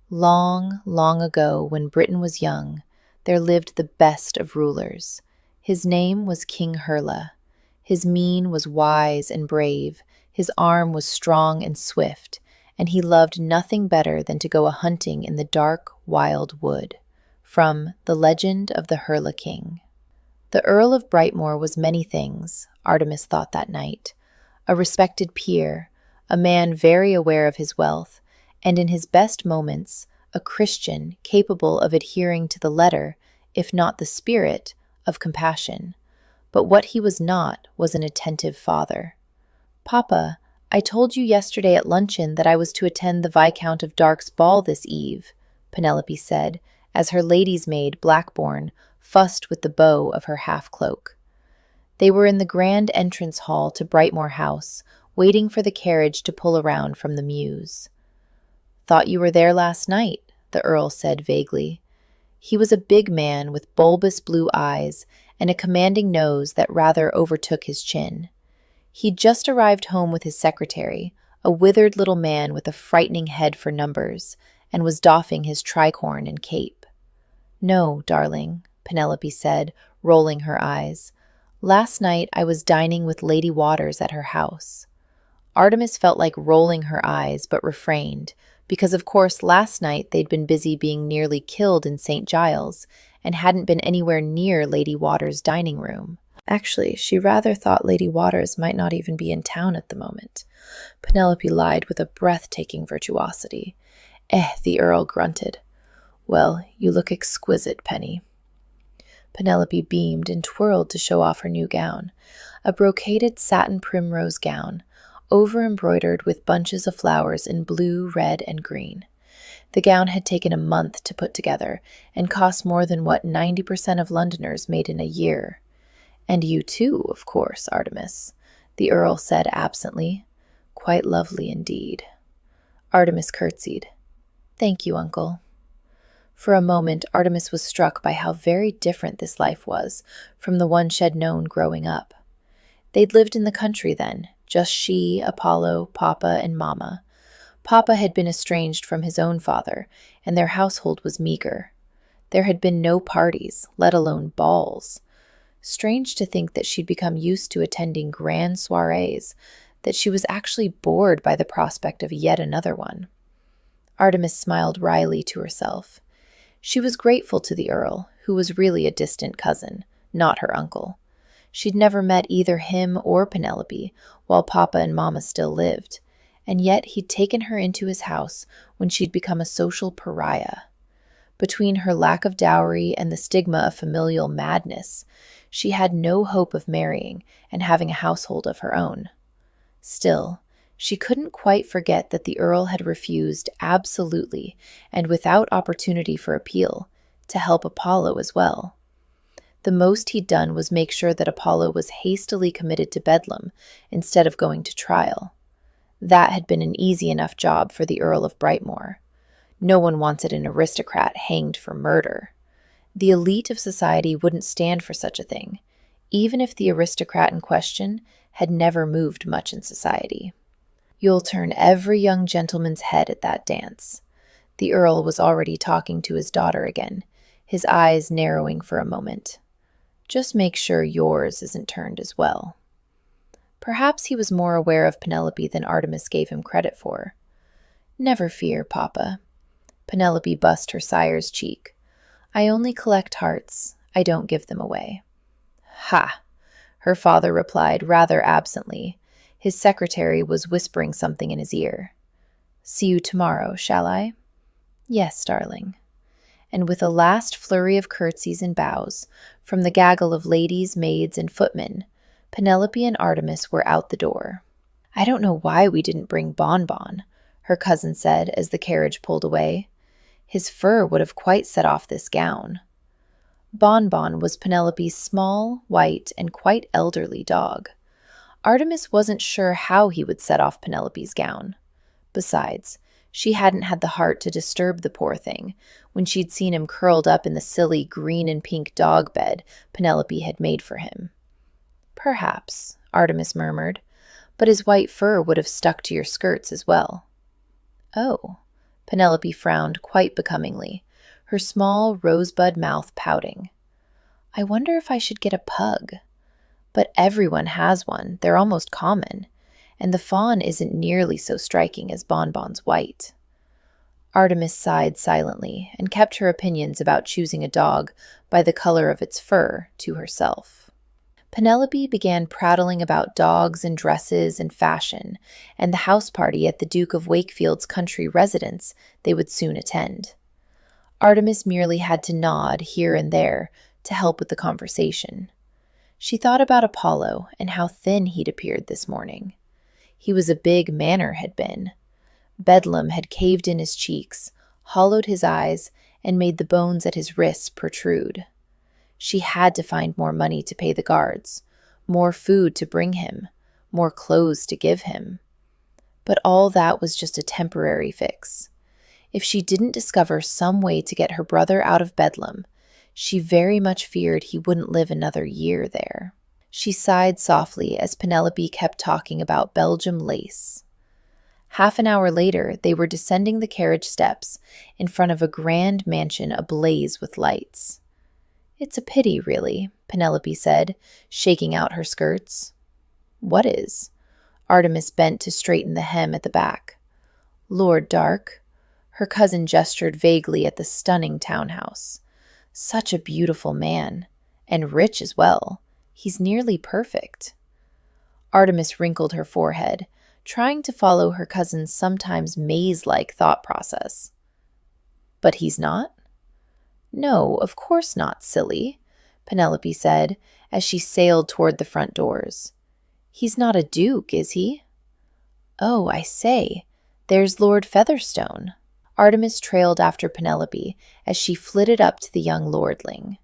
Long, long ago, when Britain was young, there lived the best of rulers. His name was King Hurla. His mien was wise and brave, his arm was strong and swift, and he loved nothing better than to go a-hunting in the dark, wild wood. From The Legend of the Hurla King. The Earl of Brightmoor was many things, Artemis thought that night. A respected peer, a man very aware of his wealth, and in his best moments, a Christian capable of adhering to the letter, if not the spirit, of compassion. But what he was not was an attentive father. "Papa, I told you yesterday at luncheon that I was to attend the Viscount of Dark's ball this eve," Penelope said, as her lady's maid, Blackbourne, fussed with the bow of her half-cloak. They were in the grand entrance hall to Brightmoor House, waiting for the carriage to pull around from the mews. "Thought you were there last night," the Earl said vaguely. He was a big man with bulbous blue eyes and a commanding nose that rather overtook his chin. He'd just arrived home with his secretary, a withered little man with a frightening head for numbers, and was doffing his tricorn and cape. "No, darling," Penelope said, rolling her eyes. "Last night I was dining with Lady Waters at her house." Artemis felt like rolling her eyes, but refrained, because of course last night they'd been busy being nearly killed in St. Giles, and hadn't been anywhere near Lady Waters' dining room. Actually, she rather thought Lady Waters might not even be in town at the moment. Penelope lied with a breathtaking virtuosity. The Earl grunted. "Well, you look exquisite, Penny." Penelope beamed and twirled to show off her new gown, a brocaded satin primrose gown, over-embroidered with bunches of flowers in blue, red, and green. The gown had taken a month to put together and cost more than what 90% of Londoners made in a year. "And you too, of course, Artemis," the Earl said absently. "Quite lovely indeed." Artemis curtsied. "Thank you, Uncle." For a moment, Artemis was struck by how very different this life was from the one she'd known growing up. They'd lived in the country then, just she, Apollo, Papa, and Mama. Papa had been estranged from his own father, and their household was meager. There had been no parties, let alone balls. Strange to think that she'd become used to attending grand soirees, that she was actually bored by the prospect of yet another one. Artemis smiled wryly to herself. She was grateful to the Earl, who was really a distant cousin, not her uncle. She'd never met either him or Penelope, while Papa and Mama still lived, and yet he'd taken her into his house when she'd become a social pariah. Between her lack of dowry and the stigma of familial madness, she had no hope of marrying and having a household of her own. Still, she couldn't quite forget that the Earl had refused absolutely, and without opportunity for appeal, to help Apollo as well. The most he'd done was make sure that Apollo was hastily committed to Bedlam instead of going to trial. That had been an easy enough job for the Earl of Brightmoor. No one wanted an aristocrat hanged for murder. The elite of society wouldn't stand for such a thing, even if the aristocrat in question had never moved much in society. You'll turn every young gentleman's head at that dance. The Earl was already talking to his daughter again, his eyes narrowing for a moment. Just make sure yours isn't turned as well. Perhaps he was more aware of Penelope than Artemis gave him credit for. Never fear, Papa. Penelope bussed her sire's cheek. I only collect hearts. I don't give them away. Ha! Her father replied rather absently. His secretary was whispering something in his ear. See you tomorrow, shall I? Yes, darling. And with a last flurry of curtsies and bows, from the gaggle of ladies, maids, and footmen, Penelope and Artemis were out the door. I don't know why we didn't bring Bonbon, her cousin said as the carriage pulled away. His fur would have quite set off this gown. Bonbon was Penelope's small, white, and quite elderly dog. Artemis wasn't sure how he would set off Penelope's gown. Besides, she hadn't had the heart to disturb the poor thing when she'd seen him curled up in the silly green and pink dog bed Penelope had made for him. Perhaps, Artemis murmured, but his white fur would have stuck to your skirts as well. Oh, Penelope frowned quite becomingly, her small rosebud mouth pouting. I wonder if I should get a pug. But everyone has one, they're almost common, and the fawn isn't nearly so striking as Bonbon's white. Artemis sighed silently and kept her opinions about choosing a dog by the color of its fur to herself. Penelope began prattling about dogs and dresses and fashion, and the house party at the Duke of Wakefield's country residence they would soon attend. Artemis merely had to nod here and there to help with the conversation. She thought about Apollo and how thin he'd appeared this morning. He was a big manor had been. Bedlam had caved in his cheeks, hollowed his eyes, and made the bones at his wrists protrude. She had to find more money to pay the guards, more food to bring him, more clothes to give him. But all that was just a temporary fix. If she didn't discover some way to get her brother out of Bedlam, she very much feared he wouldn't live another year there. She sighed softly as Penelope kept talking about Belgium lace. Half an hour later, they were descending the carriage steps in front of a grand mansion ablaze with lights. It's a pity, really, Penelope said, shaking out her skirts. What is? Artemis bent to straighten the hem at the back. Lord Dark. Her cousin gestured vaguely at the stunning townhouse. Such a beautiful man, and rich as well. He's nearly perfect. Artemis wrinkled her forehead, trying to follow her cousin's sometimes maze-like thought process. But he's not? No, of course not, silly, Penelope said as she sailed toward the front doors. He's not a duke, is he? Oh, I say, there's Lord Featherstone. Artemis trailed after Penelope as she flitted up to the young lordling.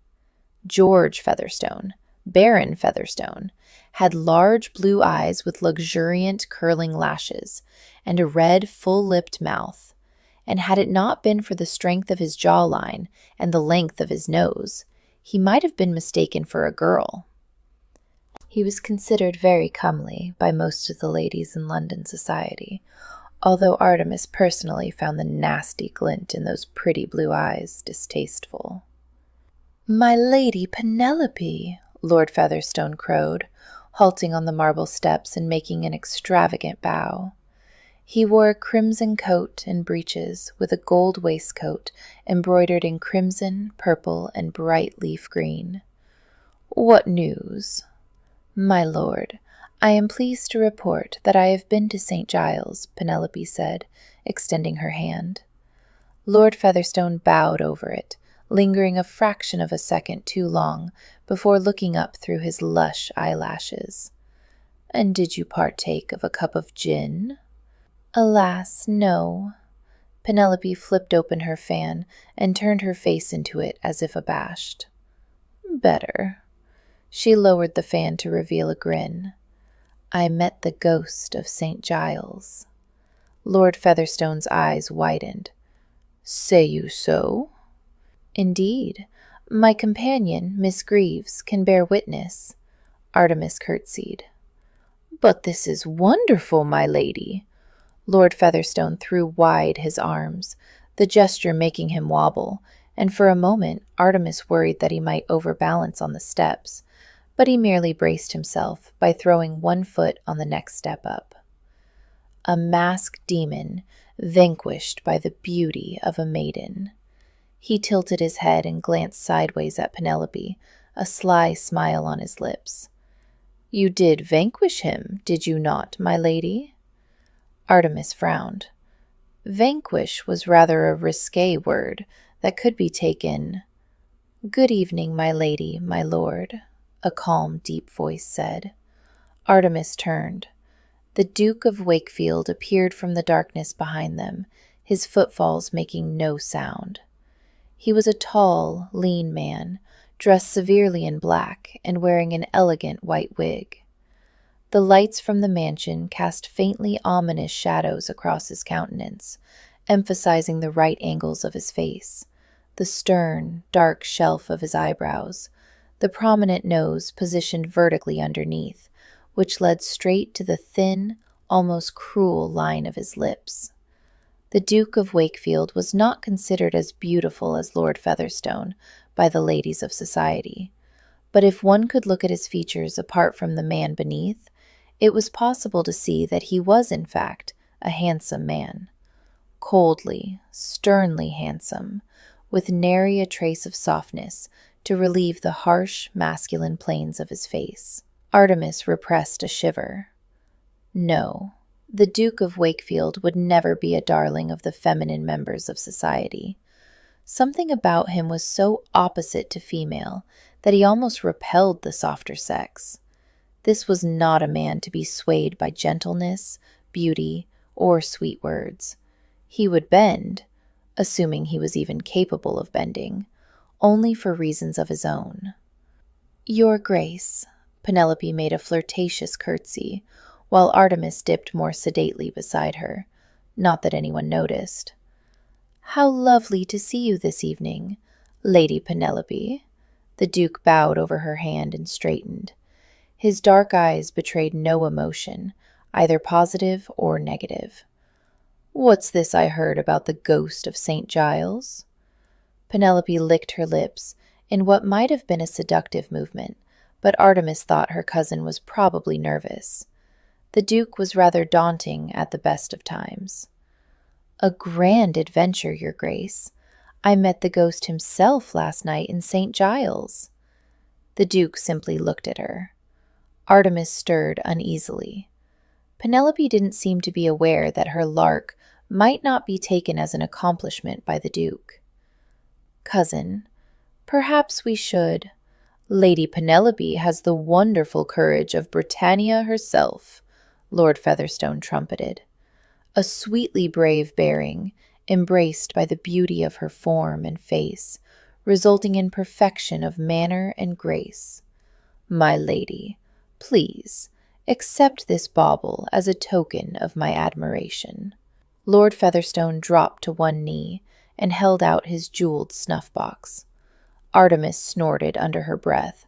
George Featherstone, Baron Featherstone, had large blue eyes with luxuriant curling lashes and a red, full-lipped mouth, and had it not been for the strength of his jawline and the length of his nose, he might have been mistaken for a girl. He was considered very comely by most of the ladies in London society, although Artemis personally found the nasty glint in those pretty blue eyes distasteful. "My Lady Penelope," Lord Featherstone crowed, halting on the marble steps and making an extravagant bow. He wore a crimson coat and breeches with a gold waistcoat embroidered in crimson, purple, and bright leaf green. "What news?" "My lord, I am pleased to report that I have been to St. Giles," Penelope said, extending her hand. Lord Featherstone bowed over it, lingering a fraction of a second too long before looking up through his lush eyelashes. "And did you partake of a cup of gin?" "Alas, no." Penelope flipped open her fan and turned her face into it as if abashed. "Better." She lowered the fan to reveal a grin. I met the ghost of St. Giles. Lord Featherstone's eyes widened. Say you so? Indeed. My companion, Miss Greaves, can bear witness. Artemis curtsied. But this is wonderful, my lady. Lord Featherstone threw wide his arms, the gesture making him wobble, and for a moment Artemis worried that he might overbalance on the steps, but he merely braced himself by throwing one foot on the next step up. A masked demon, vanquished by the beauty of a maiden. He tilted his head and glanced sideways at Penelope, a sly smile on his lips. You did vanquish him, did you not, my lady? Artemis frowned. Vanquish was rather a risque word that could be taken. Good evening, my lady, my lord, a calm, deep voice said. Artemis turned. The Duke of Wakefield appeared from the darkness behind them, his footfalls making no sound. He was a tall, lean man, dressed severely in black and wearing an elegant white wig. The lights from the mansion cast faintly ominous shadows across his countenance, emphasizing the right angles of his face, the stern, dark shelf of his eyebrows, the prominent nose positioned vertically underneath, which led straight to the thin, almost cruel line of his lips. The Duke of Wakefield was not considered as beautiful as Lord Featherstone by the ladies of society, but if one could look at his features apart from the man beneath, it was possible to see that he was, in fact, a handsome man. Coldly, sternly handsome, with nary a trace of softness to relieve the harsh, masculine planes of his face. Artemis repressed a shiver. No, the Duke of Wakefield would never be a darling of the feminine members of society. Something about him was so opposite to female that he almost repelled the softer sex. This was not a man to be swayed by gentleness, beauty, or sweet words. He would bend, assuming he was even capable of bending, only for reasons of his own. Your Grace, Penelope made a flirtatious curtsy, while Artemis dipped more sedately beside her, not that anyone noticed. How lovely to see you this evening, Lady Penelope. The Duke bowed over her hand and straightened. His dark eyes betrayed no emotion, either positive or negative. What's this I heard about the ghost of St. Giles? Penelope licked her lips in what might have been a seductive movement, but Artemis thought her cousin was probably nervous. The Duke was rather daunting at the best of times. A grand adventure, Your Grace. I met the ghost himself last night in St. Giles. The Duke simply looked at her. Artemis stirred uneasily. Penelope didn't seem to be aware that her lark might not be taken as an accomplishment by the Duke. Cousin, perhaps we should. Lady Penelope has the wonderful courage of Britannia herself, Lord Featherstone trumpeted. A sweetly brave bearing, embraced by the beauty of her form and face, resulting in perfection of manner and grace. My lady, please, accept this bauble as a token of my admiration. Lord Featherstone dropped to one knee and held out his jeweled snuff-box. Artemis snorted under her breath.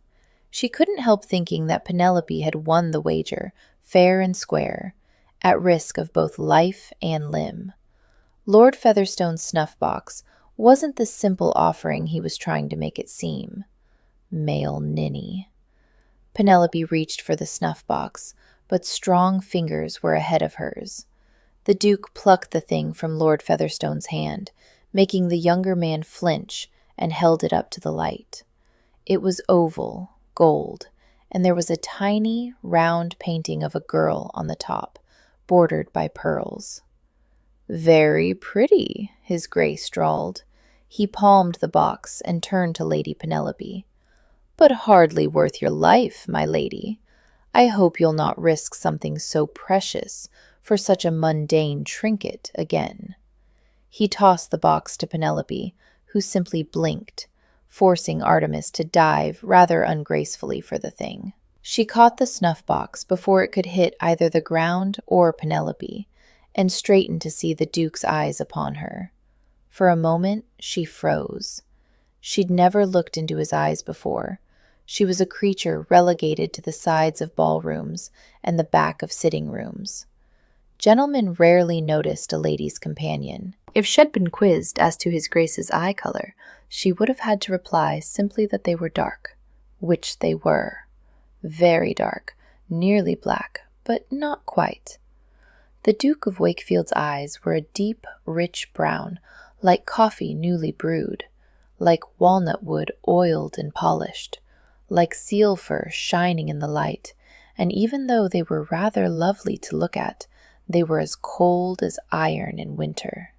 She couldn't help thinking that Penelope had won the wager, fair and square, at risk of both life and limb. Lord Featherstone's snuff-box wasn't the simple offering he was trying to make it seem. Male ninny. Penelope reached for the snuff-box, but strong fingers were ahead of hers. The Duke plucked the thing from Lord Featherstone's hand, making the younger man flinch, and held it up to the light. It was oval, gold, and there was a tiny, round painting of a girl on the top, bordered by pearls. Very pretty, his Grace drawled. He palmed the box and turned to Lady Penelope. But hardly worth your life, my lady. I hope you'll not risk something so precious for such a mundane trinket again. He tossed the box to Penelope, who simply blinked, forcing Artemis to dive rather ungracefully for the thing. She caught the snuff-box before it could hit either the ground or Penelope, and straightened to see the Duke's eyes upon her. For a moment, she froze. She'd never looked into his eyes before. She was a creature relegated to the sides of ballrooms and the back of sitting rooms. Gentlemen rarely noticed a lady's companion. If she'd been quizzed as to his Grace's eye color, she would have had to reply simply that they were dark, which they were. Very dark, nearly black, but not quite. The Duke of Wakefield's eyes were a deep, rich brown, like coffee newly brewed, like walnut wood oiled and polished, like seal fur shining in the light, and even though they were rather lovely to look at, they were as cold as iron in winter.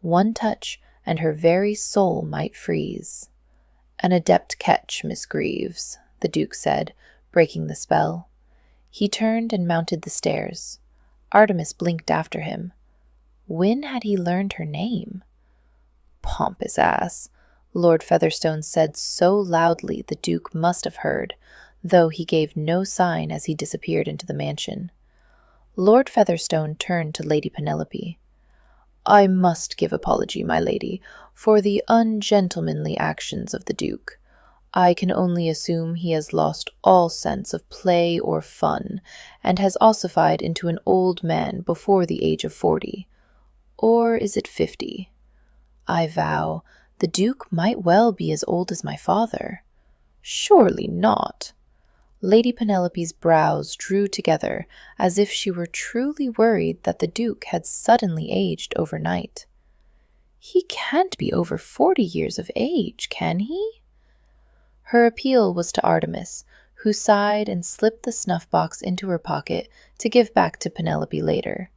One touch, and her very soul might freeze. "An adept catch, Miss Greaves," the Duke said, breaking the spell. He turned and mounted the stairs. Artemis blinked after him. When had he learned her name? "Pompous ass," Lord Featherstone said so loudly the Duke must have heard, though he gave no sign as he disappeared into the mansion. Lord Featherstone turned to Lady Penelope. "I must give apology, my lady, for the ungentlemanly actions of the Duke. I can only assume he has lost all sense of play or fun, and has ossified into an old man before the age of 40. Or is it 50? I vow, the Duke might well be as old as my father. Surely not." Lady Penelope's brows drew together as if she were truly worried that the Duke had suddenly aged overnight. "He can't be over 40 years of age, can he?" Her appeal was to Artemis, who sighed and slipped the snuff-box into her pocket to give back to Penelope later.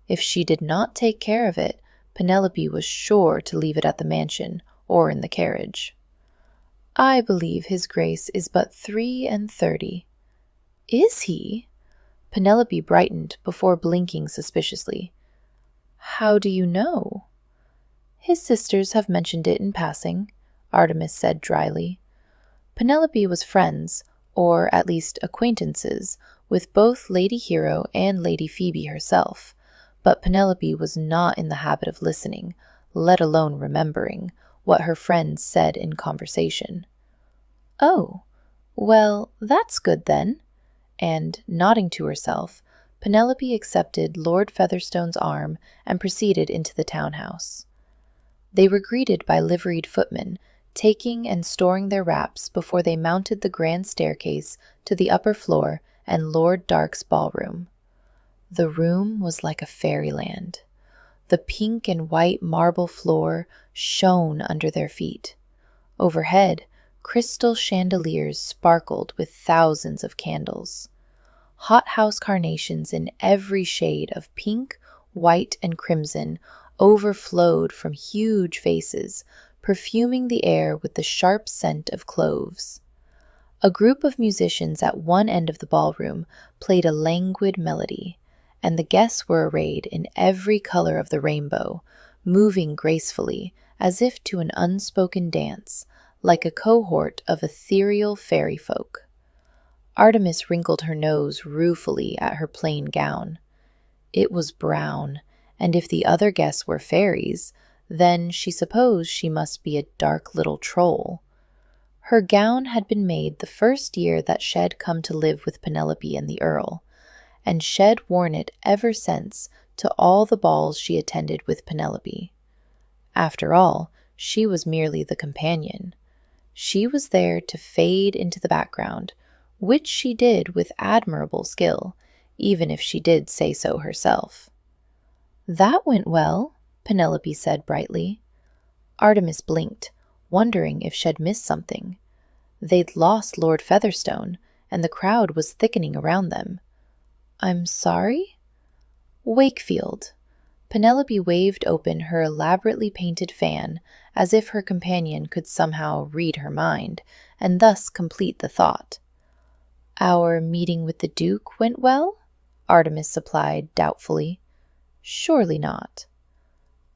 If she did not take care of it, Penelope was sure to leave it at the mansion or in the carriage. "I believe his Grace is but 33. "Is he?" Penelope brightened before blinking suspiciously. "How do you know?" "His sisters have mentioned it in passing," Artemis said dryly. Penelope was friends, or at least acquaintances, with both Lady Hero and Lady Phoebe herself, but Penelope was not in the habit of listening, let alone remembering, what her friends said in conversation. "Oh, well, that's good then," and, nodding to herself, Penelope accepted Lord Featherstone's arm and proceeded into the townhouse. They were greeted by liveried footmen, taking and storing their wraps before they mounted the grand staircase to the upper floor and Lord Dark's ballroom. The room was like a fairyland. The pink and white marble floor shone under their feet. Overhead, crystal chandeliers sparkled with thousands of candles. Hothouse carnations in every shade of pink, white, and crimson overflowed from huge vases, perfuming the air with the sharp scent of cloves. A group of musicians at one end of the ballroom played a languid melody, and the guests were arrayed in every color of the rainbow, moving gracefully as if to an unspoken dance, like a cohort of ethereal fairy folk. Artemis wrinkled her nose ruefully at her plain gown. It was brown, and if the other guests were fairies, then she supposed she must be a dark little troll. Her gown had been made the first year that Shed come to live with Penelope and the Earl, and Shed worn it ever since to all the balls she attended with Penelope. After all, she was merely the companion. She was there to fade into the background, which she did with admirable skill, even if she did say so herself. "That went well," Penelope said brightly. Artemis blinked, wondering if she'd missed something. They'd lost Lord Featherstone, and the crowd was thickening around them. "I'm sorry?" "Wakefield." Penelope waved open her elaborately painted fan, as if her companion could somehow read her mind, and thus complete the thought. "Our meeting with the Duke went well?" Artemis supplied doubtfully. "Surely not."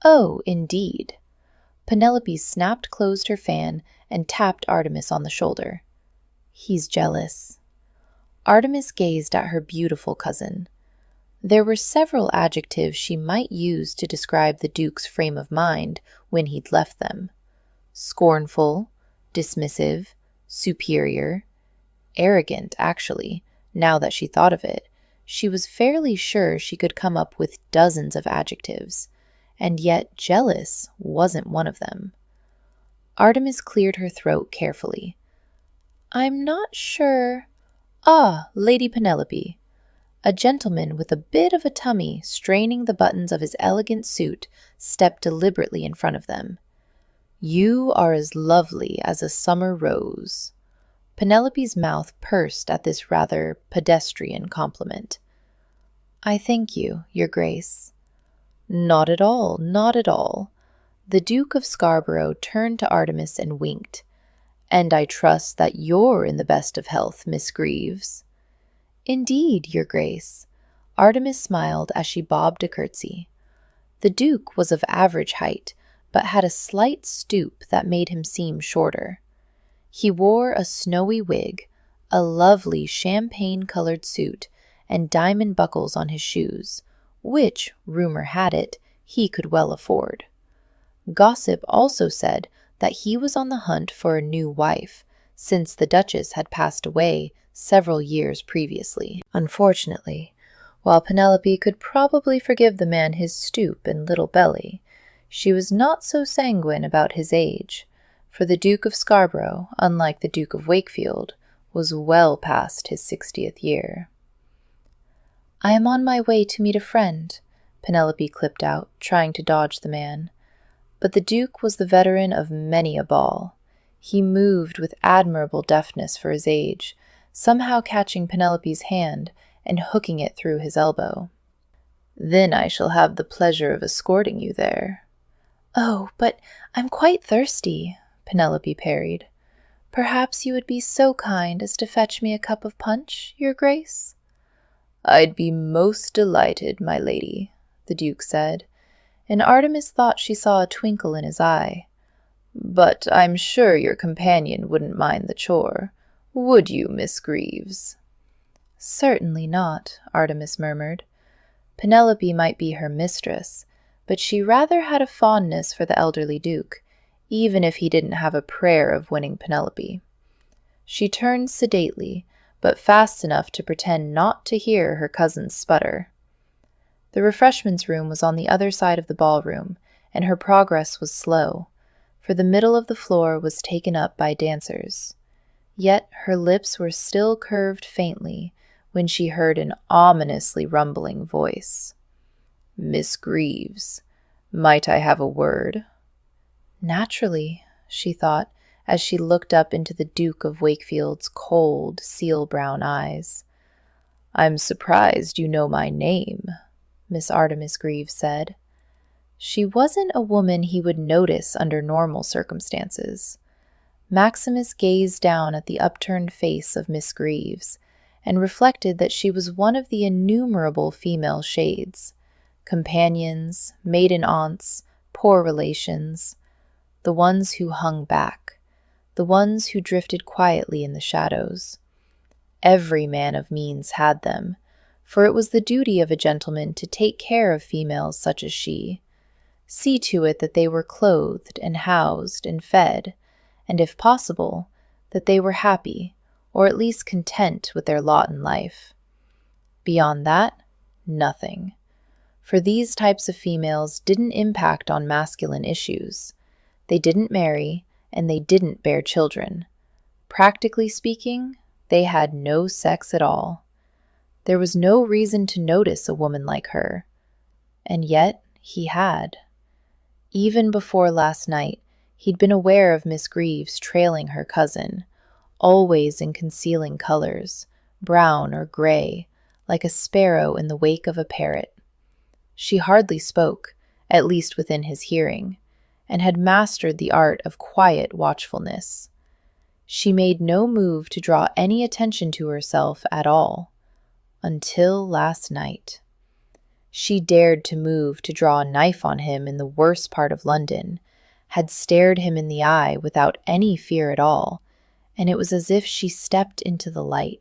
"Oh, indeed." Penelope snapped closed her fan and tapped Artemis on the shoulder. "He's jealous." Artemis gazed at her beautiful cousin. There were several adjectives she might use to describe the Duke's frame of mind when he'd left them. Scornful, dismissive, superior, arrogant, actually, now that she thought of it. She was fairly sure she could come up with dozens of adjectives, and yet jealous wasn't one of them. Artemis cleared her throat carefully. "I'm not sure." "Ah, Lady Penelope." A gentleman with a bit of a tummy straining the buttons of his elegant suit stepped deliberately in front of them. "You are as lovely as a summer rose." Penelope's mouth pursed at this rather pedestrian compliment. "I thank you, Your Grace." "Not at all, not at all." The Duke of Scarborough turned to Artemis and winked. "And I trust that you're in the best of health, Miss Greaves." "Indeed, Your Grace." Artemis smiled as she bobbed a curtsy. The Duke was of average height, but had a slight stoop that made him seem shorter. He wore a snowy wig, a lovely champagne-colored suit, and diamond buckles on his shoes, which, rumor had it, he could well afford. Gossip also said that he was on the hunt for a new wife, since the Duchess had passed away several years previously. Unfortunately, while Penelope could probably forgive the man his stoop and little belly, she was not so sanguine about his age, for the Duke of Scarborough, unlike the Duke of Wakefield, was well past his 60th year. "I am on my way to meet a friend," Penelope clipped out, trying to dodge the man. But the Duke was the veteran of many a ball. He moved with admirable deftness for his age, somehow catching Penelope's hand and hooking it through his elbow. "Then I shall have the pleasure of escorting you there." "Oh, but I'm quite thirsty," Penelope parried. "Perhaps you would be so kind as to fetch me a cup of punch, Your Grace?" "I'd be most delighted, my lady," the Duke said, and Artemis thought she saw a twinkle in his eye. "But I'm sure your companion wouldn't mind the chore. Would you, Miss Greaves?" "Certainly not," Artemis murmured. Penelope might be her mistress, but she rather had a fondness for the elderly Duke, even if he didn't have a prayer of winning Penelope. She turned sedately, but fast enough to pretend not to hear her cousin's sputter. The refreshments room was on the other side of the ballroom, and her progress was slow, for the middle of the floor was taken up by dancers. Yet her lips were still curved faintly when she heard an ominously rumbling voice. "Miss Greaves, might I have a word?" "Naturally," she thought, as she looked up into the Duke of Wakefield's cold, seal-brown eyes. "I'm surprised you know my name," Miss Artemis Greaves said. She wasn't a woman he would notice under normal circumstances. Maximus gazed down at the upturned face of Miss Greaves and reflected that she was one of the innumerable female shades, companions, maiden aunts, poor relations, the ones who hung back, the ones who drifted quietly in the shadows. Every man of means had them, for it was the duty of a gentleman to take care of females such as she, see to it that they were clothed and housed and fed, and if possible, that they were happy, or at least content with their lot in life. Beyond that, nothing. For these types of females didn't impact on masculine issues. They didn't marry, and they didn't bear children. Practically speaking, they had no sex at all. There was no reason to notice a woman like her. And yet he had. Even before last night, he'd been aware of Miss Greaves trailing her cousin, always in concealing colors, brown or gray, like a sparrow in the wake of a parrot. She hardly spoke, at least within his hearing, and had mastered the art of quiet watchfulness. She made no move to draw any attention to herself at all. Until last night. She dared to move to draw a knife on him in the worst part of London, had stared him in the eye without any fear at all, and it was as if she stepped into the light.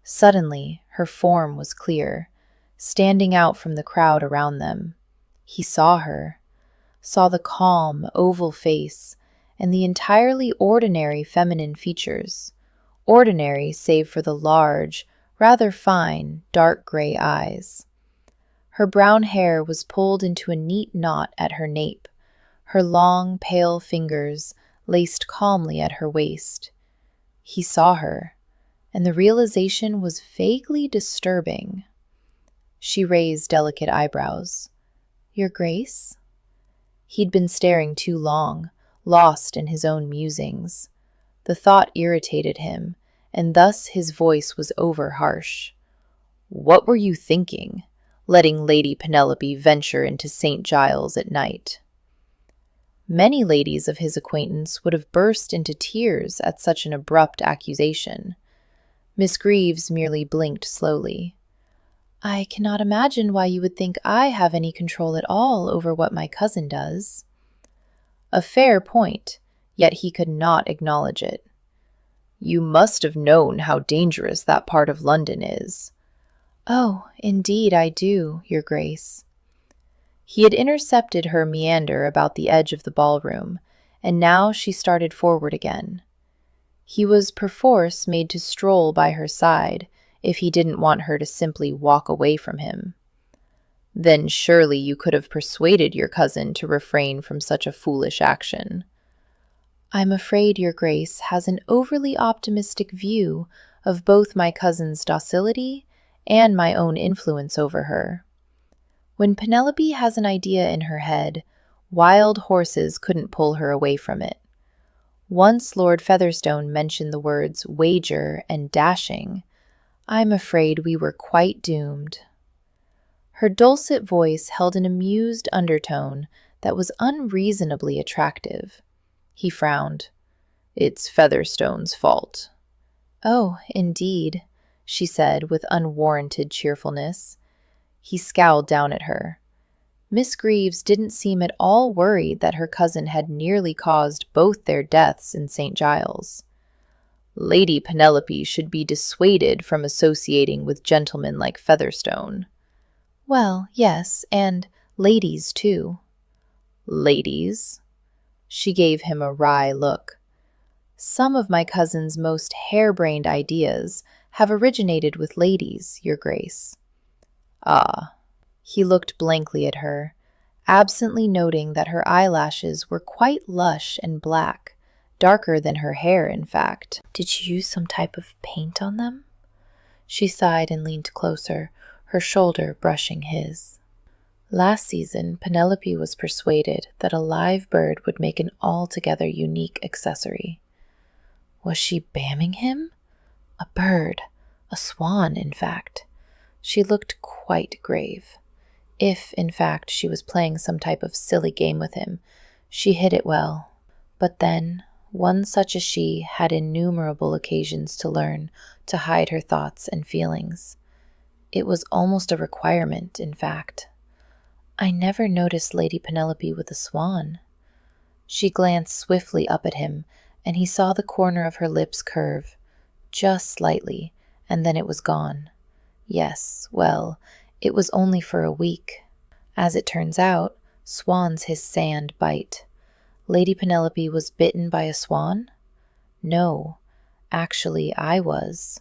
Suddenly, her form was clear, standing out from the crowd around them. He saw her, saw the calm, oval face, and the entirely ordinary feminine features. Ordinary save for the large, rather fine, dark gray eyes. Her brown hair was pulled into a neat knot at her nape, her long, pale fingers laced calmly at her waist. He saw her, and the realization was vaguely disturbing. She raised delicate eyebrows. "Your Grace?" He'd been staring too long, lost in his own musings. The thought irritated him, and thus his voice was over-harsh. "What were you thinking, letting Lady Penelope venture into St. Giles at night?" Many ladies of his acquaintance would have burst into tears at such an abrupt accusation. Miss Greaves merely blinked slowly. "I cannot imagine why you would think I have any control at all over what my cousin does." A fair point, yet he could not acknowledge it. "You must have known how dangerous that part of London is." "Oh, indeed I do, Your Grace." He had intercepted her meander about the edge of the ballroom, and now she started forward again. He was perforce made to stroll by her side, if he didn't want her to simply walk away from him. "Then surely you could have persuaded your cousin to refrain from such a foolish action." "I'm afraid Your Grace has an overly optimistic view of both my cousin's docility and my own influence over her. When Penelope has an idea in her head, wild horses couldn't pull her away from it. Once Lord Featherstone mentioned the words wager and dashing, I'm afraid we were quite doomed." Her dulcet voice held an amused undertone that was unreasonably attractive. He frowned. "It's Featherstone's fault." "Oh, indeed," she said with unwarranted cheerfulness. He scowled down at her. Miss Greaves didn't seem at all worried that her cousin had nearly caused both their deaths in St. Giles. "Lady Penelope should be dissuaded from associating with gentlemen like Featherstone." "Well, yes, and ladies, too." "Ladies?" She gave him a wry look. "Some of my cousin's most harebrained ideas have originated with ladies, Your Grace." "Ah." He looked blankly at her, absently noting that her eyelashes were quite lush and black, darker than her hair, in fact. "Did you use some type of paint on them?" She sighed and leaned closer, her shoulder brushing his. Last season, Penelope was persuaded that a live bird would make an altogether unique accessory. Was she bamming him? A bird, a swan, in fact. She looked quite grave. If, in fact, she was playing some type of silly game with him, she hid it well. But then, one such as she had innumerable occasions to learn to hide her thoughts and feelings. It was almost a requirement, in fact. "I never noticed Lady Penelope with a swan." She glanced swiftly up at him, and he saw the corner of her lips curve, just slightly, and then it was gone. Yes, well, it was only for a week. As it turns out, swans hiss sand bite. Lady Penelope was bitten by a swan? No, actually I was.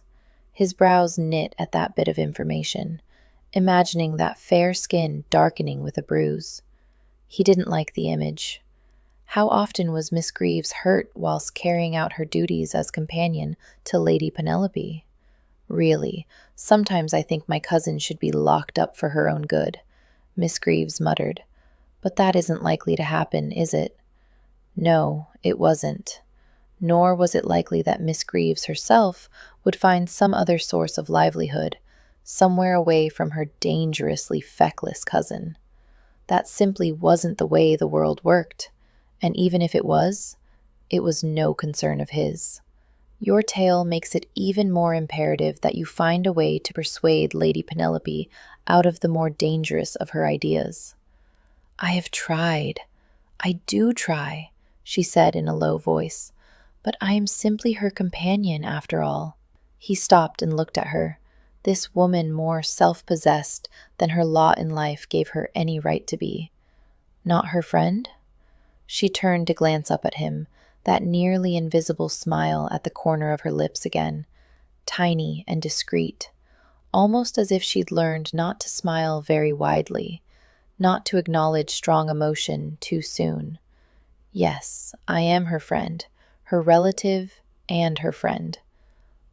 His brows knit at that bit of information, imagining that fair skin darkening with a bruise. He didn't like the image. How often was Miss Greaves hurt whilst carrying out her duties as companion to Lady Penelope? Really, sometimes I think my cousin should be locked up for her own good, Miss Greaves muttered. But that isn't likely to happen, is it? No, it wasn't. Nor was it likely that Miss Greaves herself would find some other source of livelihood, somewhere away from her dangerously feckless cousin. That simply wasn't the way the world worked, and even if it was no concern of his. Your tale makes it even more imperative that you find a way to persuade Lady Penelope out of the more dangerous of her ideas. "I have tried. I do try," she said in a low voice, "but I am simply her companion after all." He stopped and looked at her, this woman more self-possessed than her lot in life gave her any right to be. Not her friend? She turned to glance up at him, that nearly invisible smile at the corner of her lips again, tiny and discreet, almost as if she'd learned not to smile very widely, not to acknowledge strong emotion too soon. Yes, I am her friend, her relative and her friend.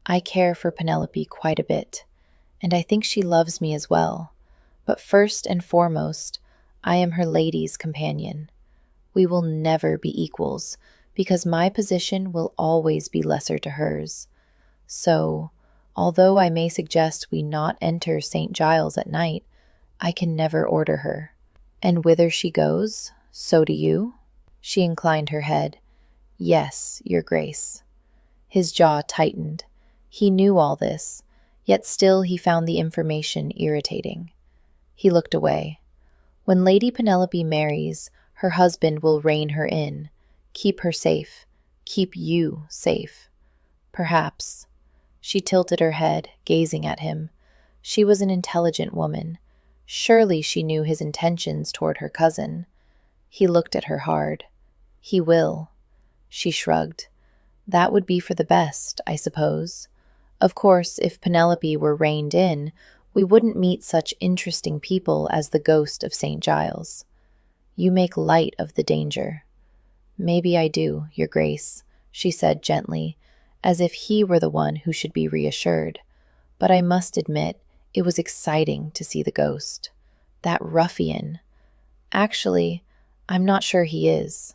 I care for Penelope quite a bit, and I think she loves me as well. But first and foremost, I am her lady's companion. We will never be equals, because my position will always be lesser to hers. So, although I may suggest we not enter St. Giles at night, I can never order her. And whither she goes, so do you? She inclined her head. Yes, your grace. His jaw tightened. He knew all this, yet still he found the information irritating. He looked away. When Lady Penelope marries, her husband will rein her in, keep her safe, keep you safe. Perhaps. She tilted her head, gazing at him. She was an intelligent woman. Surely she knew his intentions toward her cousin. He looked at her hard. He will. She shrugged. That would be for the best, I suppose. Of course, if Penelope were reined in, we wouldn't meet such interesting people as the ghost of St. Giles. You make light of the danger. Maybe I do, your grace, she said gently, as if he were the one who should be reassured. But I must admit, it was exciting to see the ghost. That ruffian. Actually, I'm not sure he is.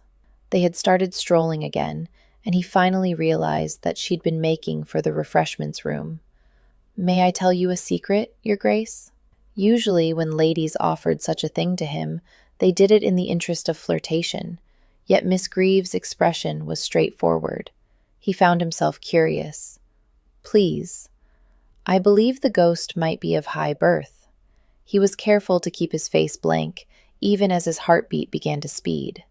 They had started strolling again, and he finally realized that she'd been making for the refreshments room. May I tell you a secret, your grace? Usually when ladies offered such a thing to him, they did it in the interest of flirtation, yet Miss Greaves' expression was straightforward. He found himself curious. Please. I believe the ghost might be of high birth. He was careful to keep his face blank, even as his heartbeat began to speed.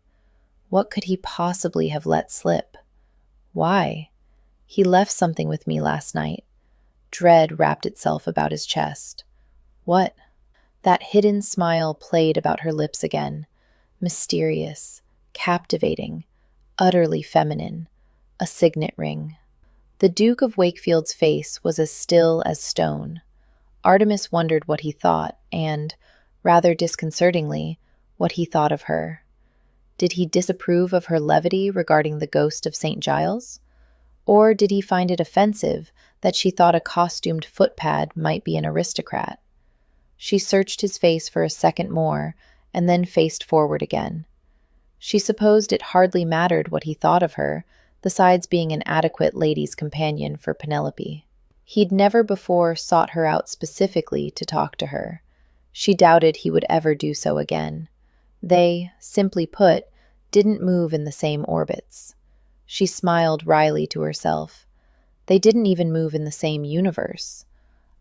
What could he possibly have let slip? Why? He left something with me last night. Dread wrapped itself about his chest. What? That hidden smile played about her lips again. Mysterious, captivating, utterly feminine. A signet ring. The Duke of Wakefield's face was as still as stone. Artemis wondered what he thought, and, rather disconcertingly, what he thought of her. Did he disapprove of her levity regarding the ghost of St. Giles? Or did he find it offensive that she thought a costumed footpad might be an aristocrat? She searched his face for a second more, and then faced forward again. She supposed it hardly mattered what he thought of her, besides being an adequate lady's companion for Penelope. He'd never before sought her out specifically to talk to her. She doubted he would ever do so again. They, simply put, didn't move in the same orbits. She smiled wryly to herself. They didn't even move in the same universe.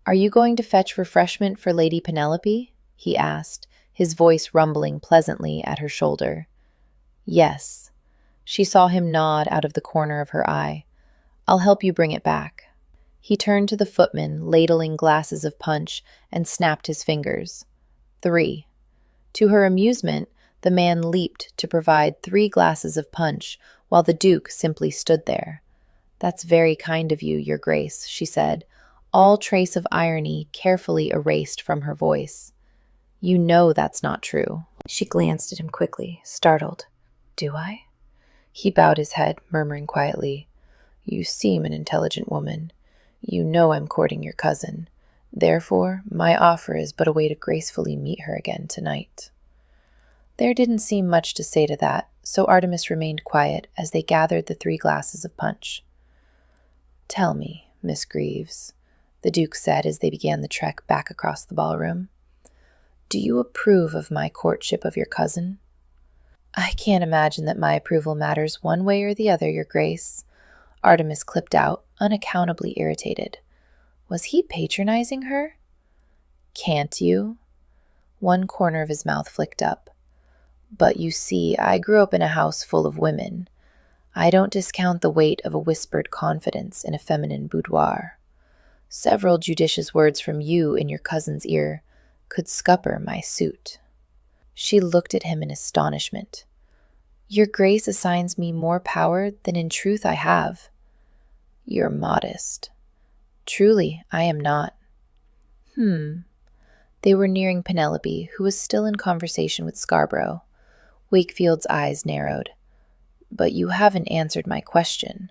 Are you going to fetch refreshment for Lady Penelope? He asked, his voice rumbling pleasantly at her shoulder. Yes. She saw him nod out of the corner of her eye. I'll help you bring it back. He turned to the footman, ladling glasses of punch, and snapped his fingers. 3. To her amusement, the man leaped to provide 3 glasses of punch, while the Duke simply stood there. That's very kind of you, your grace, she said, all trace of irony carefully erased from her voice. You know that's not true. She glanced at him quickly, startled. Do I? He bowed his head, murmuring quietly, You seem an intelligent woman. You know I'm courting your cousin. Therefore, my offer is but a way to gracefully meet her again tonight. There didn't seem much to say to that, so Artemis remained quiet as they gathered the 3 glasses of punch. Tell me, Miss Greaves, the Duke said as they began the trek back across the ballroom, do you approve of my courtship of your cousin? I can't imagine that my approval matters one way or the other, your grace, Artemis clipped out, unaccountably irritated. Was he patronizing her? Can't you? One corner of his mouth flicked up. But you see, I grew up in a house full of women. I don't discount the weight of a whispered confidence in a feminine boudoir. Several judicious words from you in your cousin's ear could scupper my suit." She looked at him in astonishment. "Your grace assigns me more power than in truth I have." "You're modest." "Truly, I am not." They were nearing Penelope, who was still in conversation with Scarborough. Wakefield's eyes narrowed. "But you haven't answered my question.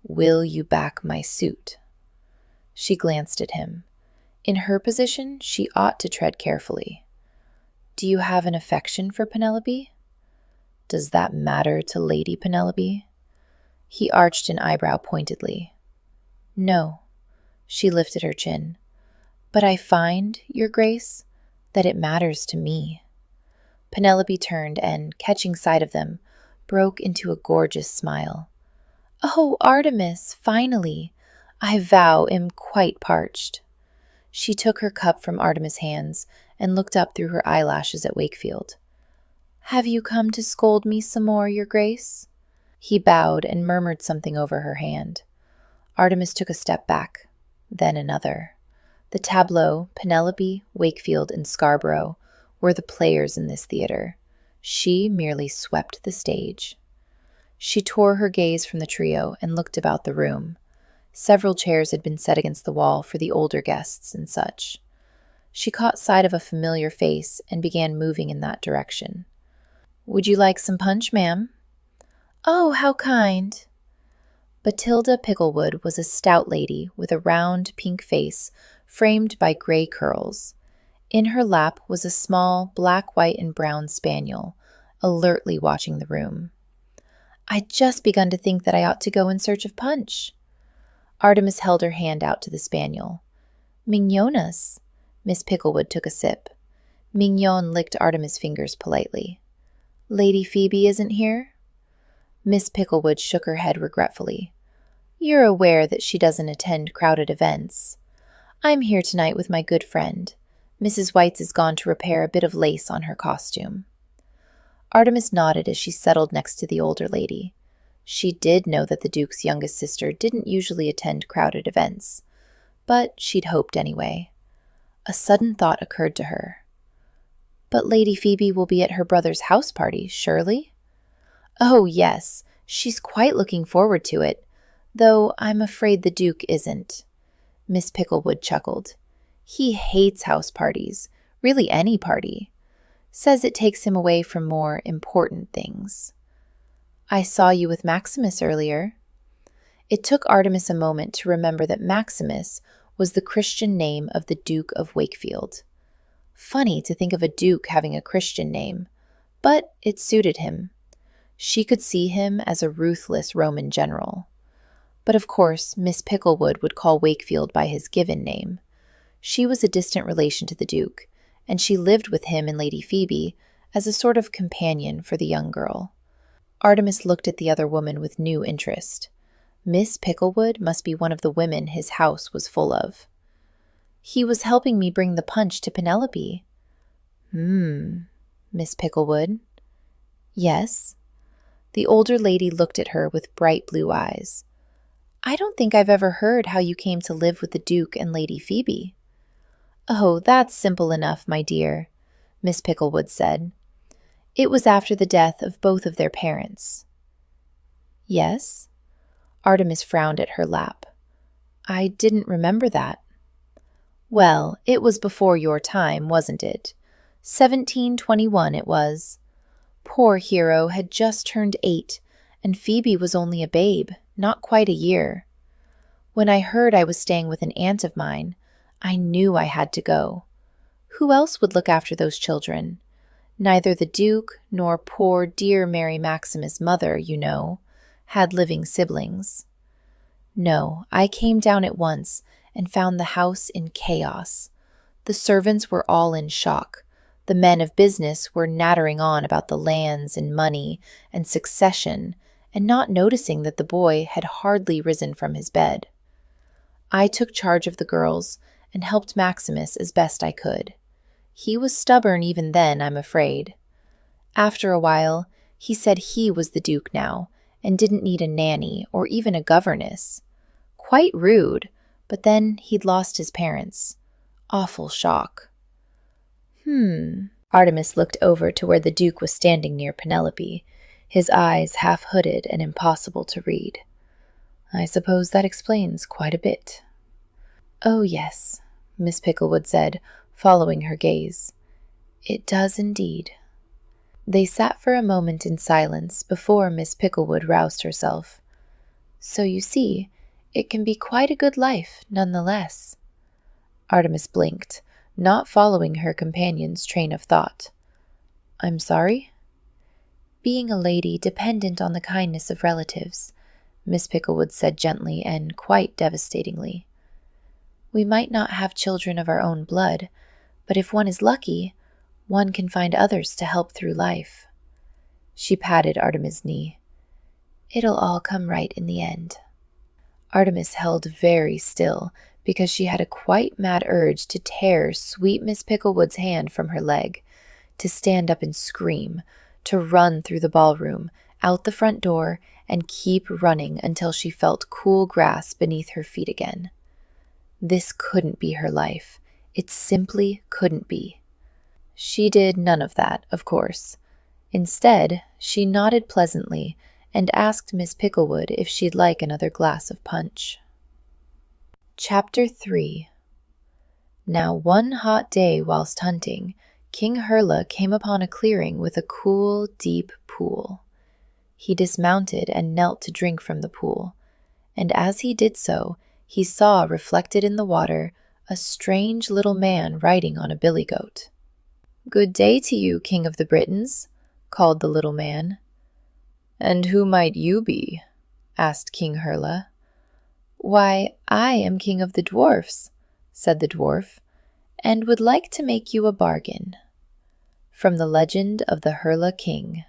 Will you back my suit?" She glanced at him. In her position, she ought to tread carefully. "Do you have an affection for Penelope?" "Does that matter to Lady Penelope?" He arched an eyebrow pointedly. "No." She lifted her chin. "But I find, Your Grace, that it matters to me." Penelope turned and, catching sight of them, broke into a gorgeous smile. "Oh, Artemis, finally! I vow am quite parched." She took her cup from Artemis' hands and looked up through her eyelashes at Wakefield. "Have you come to scold me some more, Your Grace?" He bowed and murmured something over her hand. Artemis took a step back, then another. The tableau, Penelope, Wakefield, and Scarborough, were the players in this theater. She merely swept the stage. She tore her gaze from the trio and looked about the room. Several chairs had been set against the wall for the older guests and such. She caught sight of a familiar face and began moving in that direction. "Would you like some punch, ma'am?" "Oh, how kind." Batilda Picklewood was a stout lady with a round pink face framed by gray curls. In her lap was a small black, white, and brown spaniel, alertly watching the room. "I'd just begun to think that I ought to go in search of Punch." Artemis held her hand out to the spaniel. "Mignonas." Miss Picklewood took a sip. Mignon licked Artemis' fingers politely. "Lady Phoebe isn't here?" Miss Picklewood shook her head regretfully. "You're aware that she doesn't attend crowded events. I'm here tonight with my good friend. Mrs. White's is gone to repair a bit of lace on her costume." Artemis nodded as she settled next to the older lady. She did know that the Duke's youngest sister didn't usually attend crowded events, but she'd hoped anyway. A sudden thought occurred to her. "But Lady Phoebe will be at her brother's house party, surely?" "Oh, yes, she's quite looking forward to it, though I'm afraid the Duke isn't." Miss Picklewood chuckled. "He hates house parties, really any party. Says it takes him away from more important things." "I saw you with Maximus earlier." It took Artemis a moment to remember that Maximus was the Christian name of the Duke of Wakefield. Funny to think of a duke having a Christian name, but it suited him. She could see him as a ruthless Roman general. But of course, Miss Picklewood would call Wakefield by his given name. She was a distant relation to the Duke, and she lived with him and Lady Phoebe as a sort of companion for the young girl. Artemis looked at the other woman with new interest. Miss Picklewood must be one of the women his house was full of. "He was helping me bring the punch to Penelope." Miss Picklewood?" "Yes." The older lady looked at her with bright blue eyes. "I don't think I've ever heard how you came to live with the Duke and Lady Phoebe." "Oh, that's simple enough, my dear," Miss Picklewood said. "It was after the death of both of their parents." "Yes?" Artemis frowned at her lap. "I didn't remember that." "Well, it was before your time, wasn't it? 1721 it was. Poor hero had just turned 8, and Phoebe was only a babe, not quite a year. When I heard I was staying with an aunt of mine, I knew I had to go. Who else would look after those children? Neither the Duke nor poor dear Mary Maximus' mother, you know, had living siblings. No, I came down at once and found the house in chaos. The servants were all in shock. The men of business were nattering on about the lands and money and succession, and not noticing that the boy had hardly risen from his bed. I took charge of the girls and helped Maximus as best I could. He was stubborn even then, I'm afraid. After a while, he said he was the Duke now and didn't need a nanny or even a governess. Quite rude, But then he'd lost his parents. Awful shock. Artemis looked over to where the Duke was standing near Penelope, his eyes half hooded and impossible to read. I suppose that explains quite a bit. Oh, yes, Miss Picklewood said, following her gaze. It does indeed. They sat for a moment in silence before Miss Picklewood roused herself. So you see, it can be quite a good life, nonetheless. Artemis blinked, not following her companion's train of thought. I'm sorry? Being a lady dependent on the kindness of relatives, Miss Picklewood said gently and quite devastatingly. We might not have children of our own blood, but if one is lucky, one can find others to help through life. She patted Artemis' knee. It'll all come right in the end. Artemis held very still because she had a quite mad urge to tear sweet Miss Picklewood's hand from her leg, to stand up and scream, to run through the ballroom, out the front door, and keep running until she felt cool grass beneath her feet again. This couldn't be her life. It simply couldn't be. She did none of that, of course. Instead, she nodded pleasantly and asked Miss Picklewood if she'd like another glass of punch. Chapter 3. Now one hot day whilst hunting, King Hurla came upon a clearing with a cool, deep pool. He dismounted and knelt to drink from the pool, and as he did so, he saw reflected in the water a strange little man riding on a billy goat. Good day to you, King of the Britons, called the little man. And who might you be? Asked King Hurla. Why, I am King of the Dwarfs, said the dwarf, and would like to make you a bargain. From the Legend of the Hurla King.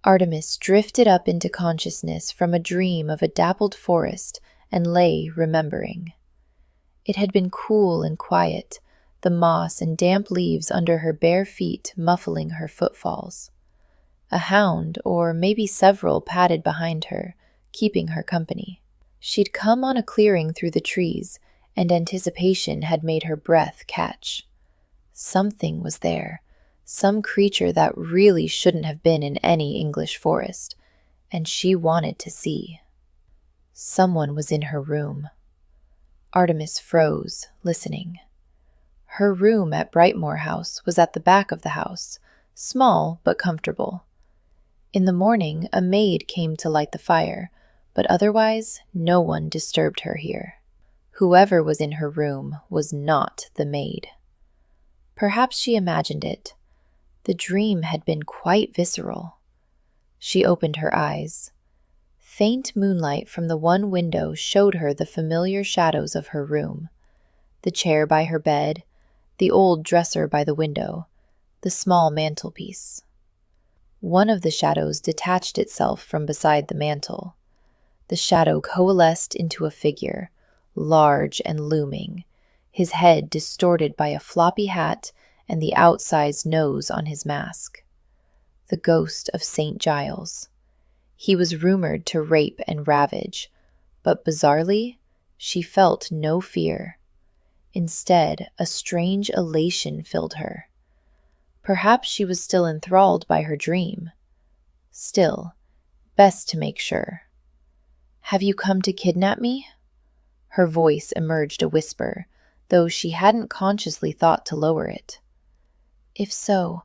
Artemis drifted up into consciousness from a dream of a dappled forest and lay remembering. It had been cool and quiet, the moss and damp leaves under her bare feet muffling her footfalls. A hound, or maybe several, padded behind her, keeping her company. She'd come on a clearing through the trees, and anticipation had made her breath catch. Something was there, some creature that really shouldn't have been in any English forest, and she wanted to see. Someone was in her room. Artemis froze, listening. Her room at Brightmoor House was at the back of the house, small but comfortable. In the morning, a maid came to light the fire, but otherwise no one disturbed her here. Whoever was in her room was not the maid. Perhaps she imagined it. The dream had been quite visceral. She opened her eyes. Faint moonlight from the one window showed her the familiar shadows of her room. The chair by her bed, the old dresser by the window, the small mantelpiece. One of the shadows detached itself from beside the mantel. The shadow coalesced into a figure, large and looming, his head distorted by a floppy hat and the outsized nose on his mask. The ghost of St. Giles. He was rumored to rape and ravage, but bizarrely, she felt no fear. Instead, a strange elation filled her. Perhaps she was still enthralled by her dream. Still, best to make sure. Have you come to kidnap me? Her voice emerged a whisper, though she hadn't consciously thought to lower it. If so,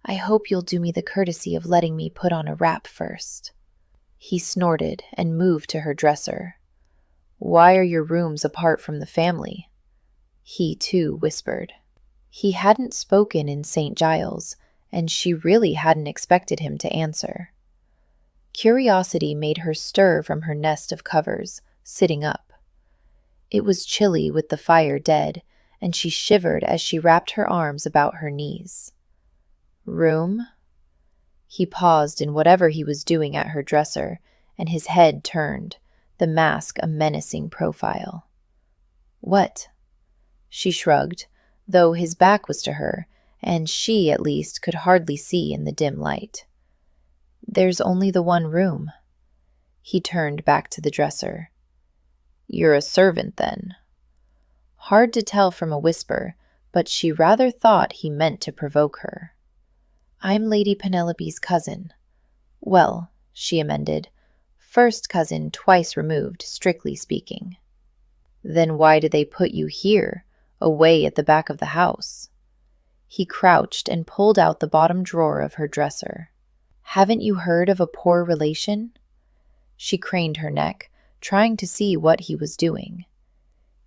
I hope you'll do me the courtesy of letting me put on a wrap first. He snorted and moved to her dresser. Why are your rooms apart from the family? He, too, whispered. He hadn't spoken in St. Giles, and she really hadn't expected him to answer. Curiosity made her stir from her nest of covers, sitting up. It was chilly with the fire dead, and she shivered as she wrapped her arms about her knees. Room? He paused in whatever he was doing at her dresser, and his head turned, the mask a menacing profile. What? She shrugged, though his back was to her, and she, at least, could hardly see in the dim light. There's only the one room. He turned back to the dresser. "You're a servant, then." Hard to tell from a whisper, but she rather thought he meant to provoke her. "I'm Lady Penelope's cousin. Well," she amended, "first cousin twice removed, strictly speaking." "Then why did they put you here, away at the back of the house?" He crouched and pulled out the bottom drawer of her dresser. "Haven't you heard of a poor relation?" She craned her neck, trying to see what he was doing.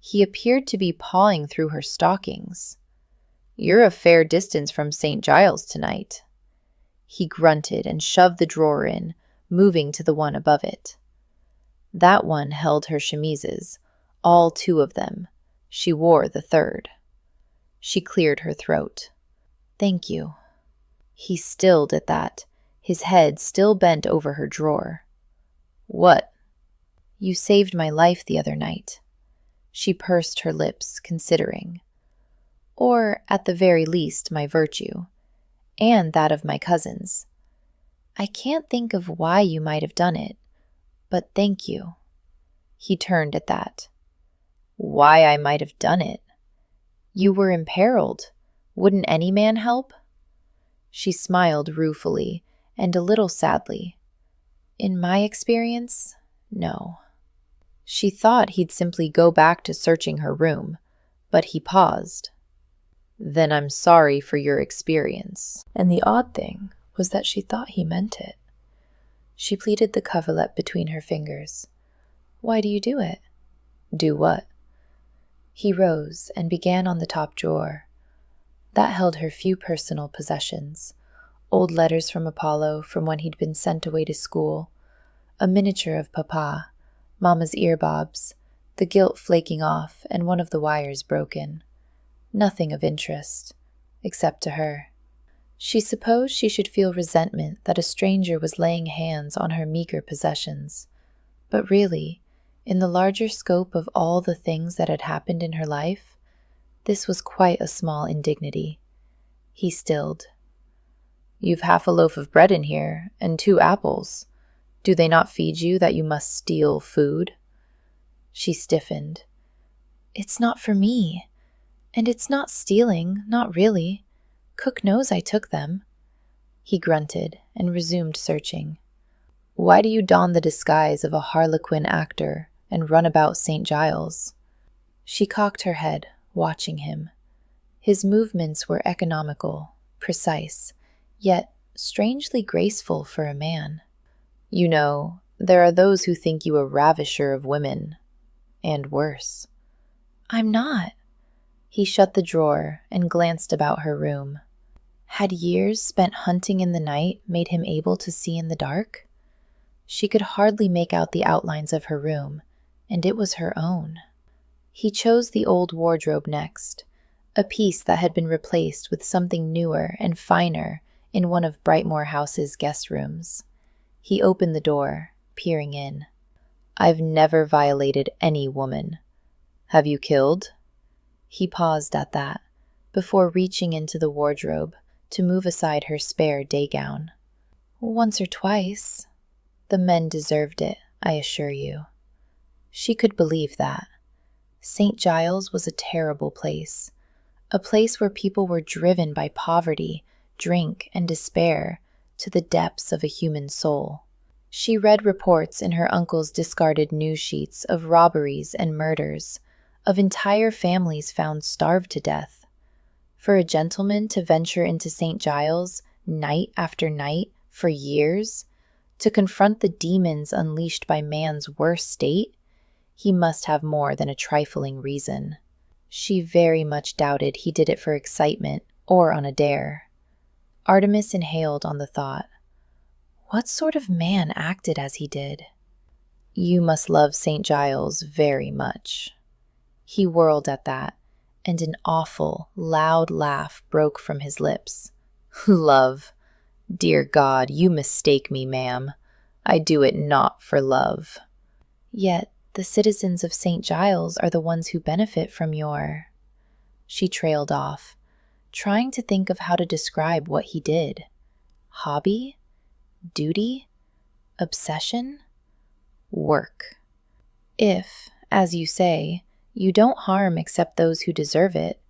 He appeared to be pawing through her stockings. "You're a fair distance from St. Giles tonight." He grunted and shoved the drawer in, moving to the one above it. That one held her chemises, all 2 of them. She wore the 3rd. She cleared her throat. "Thank you." He stilled at that, his head still bent over her drawer. "What?" "You saved my life the other night." She pursed her lips, considering. "Or, at the very least, my virtue. And that of my cousins. I can't think of why you might have done it, but thank you." He turned at that. "Why I might have done it?" "You were imperiled. Wouldn't any man help?" She smiled ruefully and a little sadly. "In my experience, no." She thought he'd simply go back to searching her room, but he paused. "Then I'm sorry for your experience." And the odd thing was that she thought he meant it. She pleated the coverlet between her fingers. "Why do you do it?" "Do what?" He rose and began on the top drawer. That held her few personal possessions. Old letters from Apollo from when he'd been sent away to school, a miniature of Papa, Mama's earbobs, the gilt flaking off and one of the wires broken. Nothing of interest, except to her. She supposed she should feel resentment that a stranger was laying hands on her meager possessions. But really, in the larger scope of all the things that had happened in her life, this was quite a small indignity. He stilled. "You've half a loaf of bread in here, and 2 apples. Do they not feed you that you must steal food?" She stiffened. "It's not for me. And it's not stealing, not really. Cook knows I took them." He grunted and resumed searching. "Why do you don the disguise of a harlequin actor and run about St. Giles?" She cocked her head, watching him. His movements were economical, precise, yet strangely graceful for a man. "You know, there are those who think you a ravisher of women, and worse." "I'm not." He shut the drawer and glanced about her room. Had years spent hunting in the night made him able to see in the dark? She could hardly make out the outlines of her room, and it was her own. He chose the old wardrobe next, a piece that had been replaced with something newer and finer in one of Brightmoor House's guest rooms. He opened the door, peering in. "I've never violated any woman. Have you killed?" He paused at that, before reaching into the wardrobe to move aside her spare day gown. "Once or twice. The men deserved it, I assure you." She could believe that. St. Giles was a terrible place, a place where people were driven by poverty, drink, and despair to the depths of a human soul. She read reports in her uncle's discarded news sheets of robberies and murders, of entire families found starved to death. For a gentleman to venture into St. Giles night after night for years, to confront the demons unleashed by man's worst state, he must have more than a trifling reason. She very much doubted he did it for excitement or on a dare. Artemis inhaled on the thought. What sort of man acted as he did? "You must love St. Giles very much." He whirled at that, and an awful, loud laugh broke from his lips. "Love? Dear God, you mistake me, ma'am. I do it not for love." "Yet the citizens of St. Giles are the ones who benefit from your—" She trailed off, trying to think of how to describe what he did. Hobby? Duty? Obsession? Work. If, As you say, you don't harm except those who deserve it.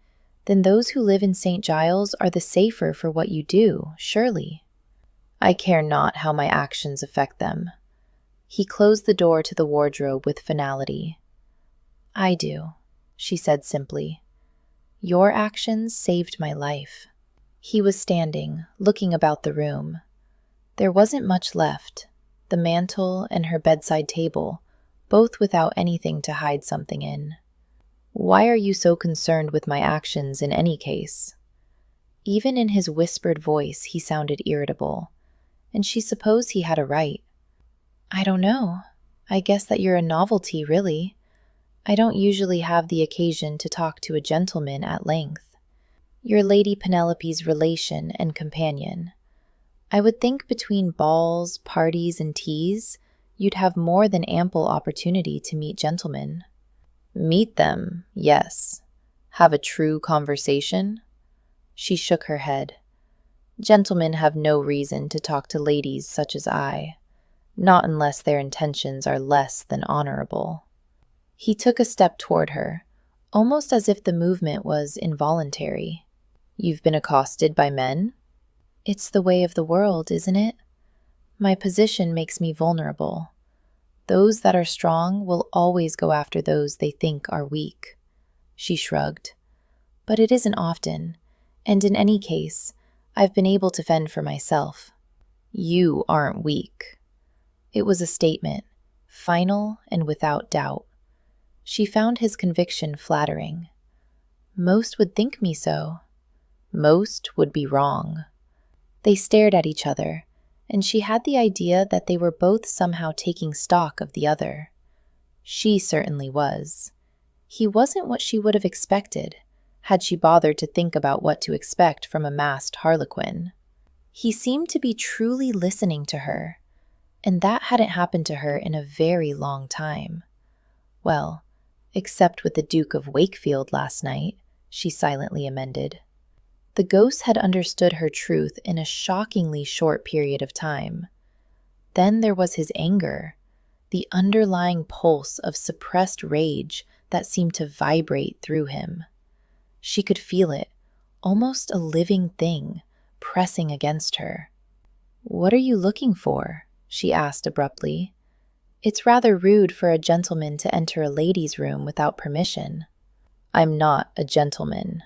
Then those who live in St. Giles are the safer for what you do, surely. I care not how my actions affect them. He closed the door to the wardrobe with finality. I do, she said simply. Your actions saved my life. He was standing, looking about the room. There wasn't much left. The mantel and her bedside table, both without anything to hide something in. Why are you so concerned with my actions in any case? Even in his whispered voice, he sounded irritable, and she supposed he had a right. I don't know. I guess that you're a novelty, really. I don't usually have the occasion to talk to a gentleman at length. You're Lady Penelope's relation and companion. I would think between balls, parties, and teas, you'd have more than ample opportunity to meet gentlemen. Meet them, yes. Have a true conversation? She shook her head. Gentlemen have no reason to talk to ladies such as I, not unless their intentions are less than honorable. He took a step toward her, almost as if the movement was involuntary. You've been accosted by men? It's the way of the world, isn't it? My position makes me vulnerable. Those that are strong will always go after those they think are weak. She shrugged. But it isn't often, and in any case, I've been able to fend for myself. You aren't weak. It was a statement, final and without doubt. She found his conviction flattering. Most would think me so. Most would be wrong. They stared at each other, and she had the idea that they were both somehow taking stock of the other. She certainly was. He wasn't what she would have expected, had she bothered to think about what to expect from a masked harlequin. He seemed to be truly listening to her, and that hadn't happened to her in a very long time. Well, except with the Duke of Wakefield last night, she silently amended. The ghost had understood her truth in a shockingly short period of time. Then there was his anger, the underlying pulse of suppressed rage that seemed to vibrate through him. She could feel it, almost a living thing, pressing against her. What are you looking for? She asked abruptly. It's rather rude for a gentleman to enter a lady's room without permission. I'm not a gentleman.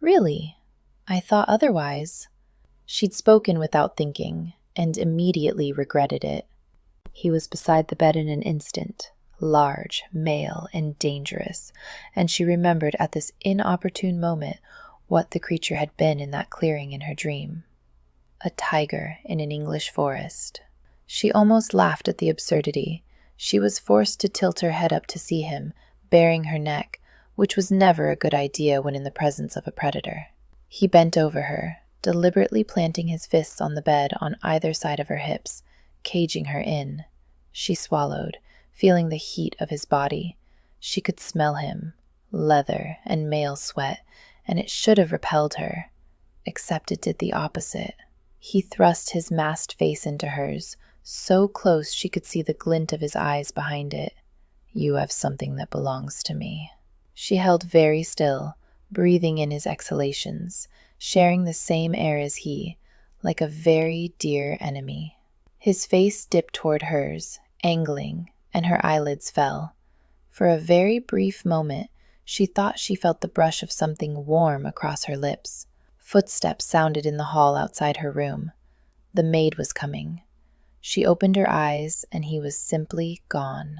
Really? I thought otherwise. She'd spoken without thinking, and immediately regretted it. He was beside the bed in an instant, large, male, and dangerous, and she remembered at this inopportune moment what the creature had been in that clearing in her dream. A tiger in an English forest. She almost laughed at the absurdity. She was forced to tilt her head up to see him, baring her neck, which was never a good idea when in the presence of a predator. He bent over her, deliberately planting his fists on the bed on either side of her hips, caging her in. She swallowed, feeling the heat of his body. She could smell him, leather and male sweat, and it should have repelled her, except it did the opposite. He thrust his masked face into hers, so close she could see the glint of his eyes behind it. You have something that belongs to me. She held very still, breathing in his exhalations, sharing the same air as he, like a very dear enemy. His face dipped toward hers, angling, and her eyelids fell. For a very brief moment, she thought she felt the brush of something warm across her lips. Footsteps sounded in the hall outside her room. The maid was coming. She opened her eyes, and he was simply gone.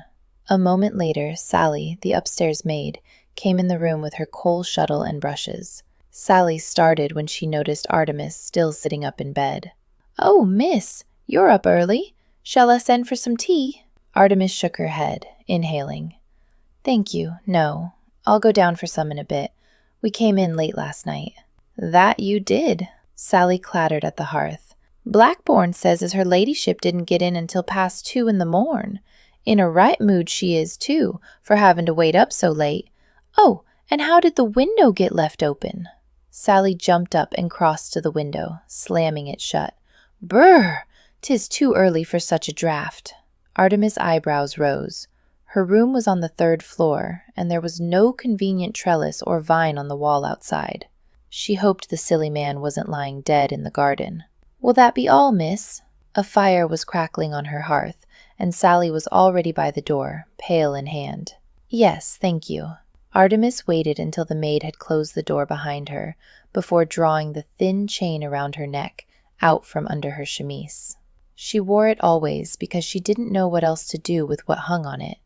A moment later, Sally, the upstairs maid, came in the room with her coal shuttle and brushes. Sally started when she noticed Artemis still sitting up in bed. "Oh, miss, you're up early. Shall I send for some tea?" Artemis shook her head, inhaling. "Thank you, no. I'll go down for some in a bit. We came in late last night." "That you did." Sally clattered at the hearth. "Blackbourne says as her ladyship didn't get in until past 2 in the morn. In a right mood she is, too, for having to wait up so late. Oh, and how did the window get left open?" Sally jumped up and crossed to the window, slamming it shut. "Brr! 'Tis too early for such a draught." Artemis' eyebrows rose. Her room was on the third floor, and there was no convenient trellis or vine on the wall outside. She hoped the silly man wasn't lying dead in the garden. "Will that be all, miss?" A fire was crackling on her hearth, and Sally was already by the door, pail in hand. "Yes, thank you." Artemis waited until the maid had closed the door behind her, before drawing the thin chain around her neck out from under her chemise. She wore it always because she didn't know what else to do with what hung on it,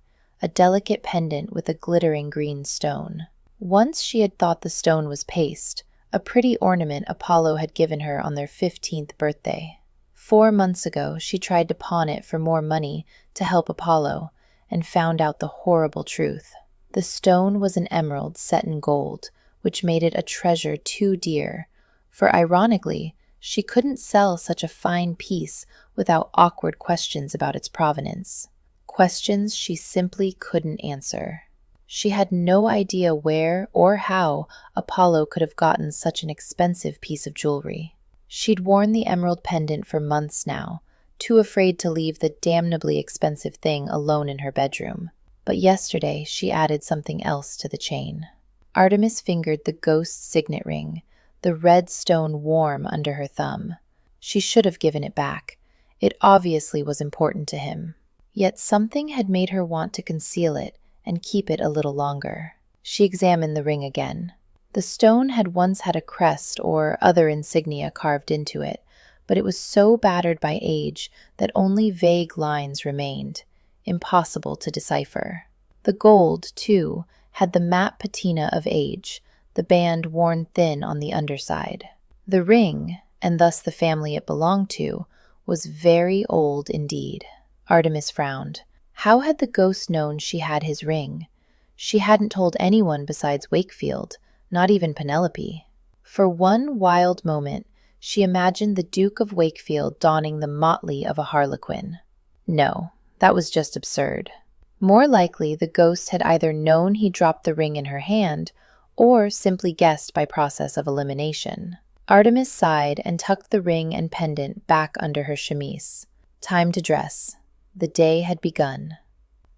a delicate pendant with a glittering green stone. Once she had thought the stone was paste, a pretty ornament Apollo had given her on their 15th birthday. 4 months ago, she tried to pawn it for more money to help Apollo, and found out the horrible truth. The stone was an emerald set in gold, which made it a treasure too dear, for ironically, she couldn't sell such a fine piece without awkward questions about its provenance. Questions she simply couldn't answer. She had no idea where or how Apollo could have gotten such an expensive piece of jewelry. She'd worn the emerald pendant for months now, too afraid to leave the damnably expensive thing alone in her bedroom. But yesterday she added something else to the chain. Artemis fingered the ghost's signet ring, the red stone warm under her thumb. She should have given it back. It obviously was important to him. Yet something had made her want to conceal it and keep it a little longer. She examined the ring again. The stone had once had a crest or other insignia carved into it, but it was so battered by age that only vague lines remained, impossible to decipher. The gold, too, had the matte patina of age, the band worn thin on the underside. The ring, and thus the family it belonged to, was very old indeed. Artemis frowned. How had the ghost known she had his ring? She hadn't told anyone besides Wakefield, not even Penelope. For one wild moment, she imagined the Duke of Wakefield donning the motley of a harlequin. No, that was just absurd. More likely, the ghost had either known he dropped the ring in her hand, or simply guessed by process of elimination. Artemis sighed and tucked the ring and pendant back under her chemise. Time to dress. The day had begun.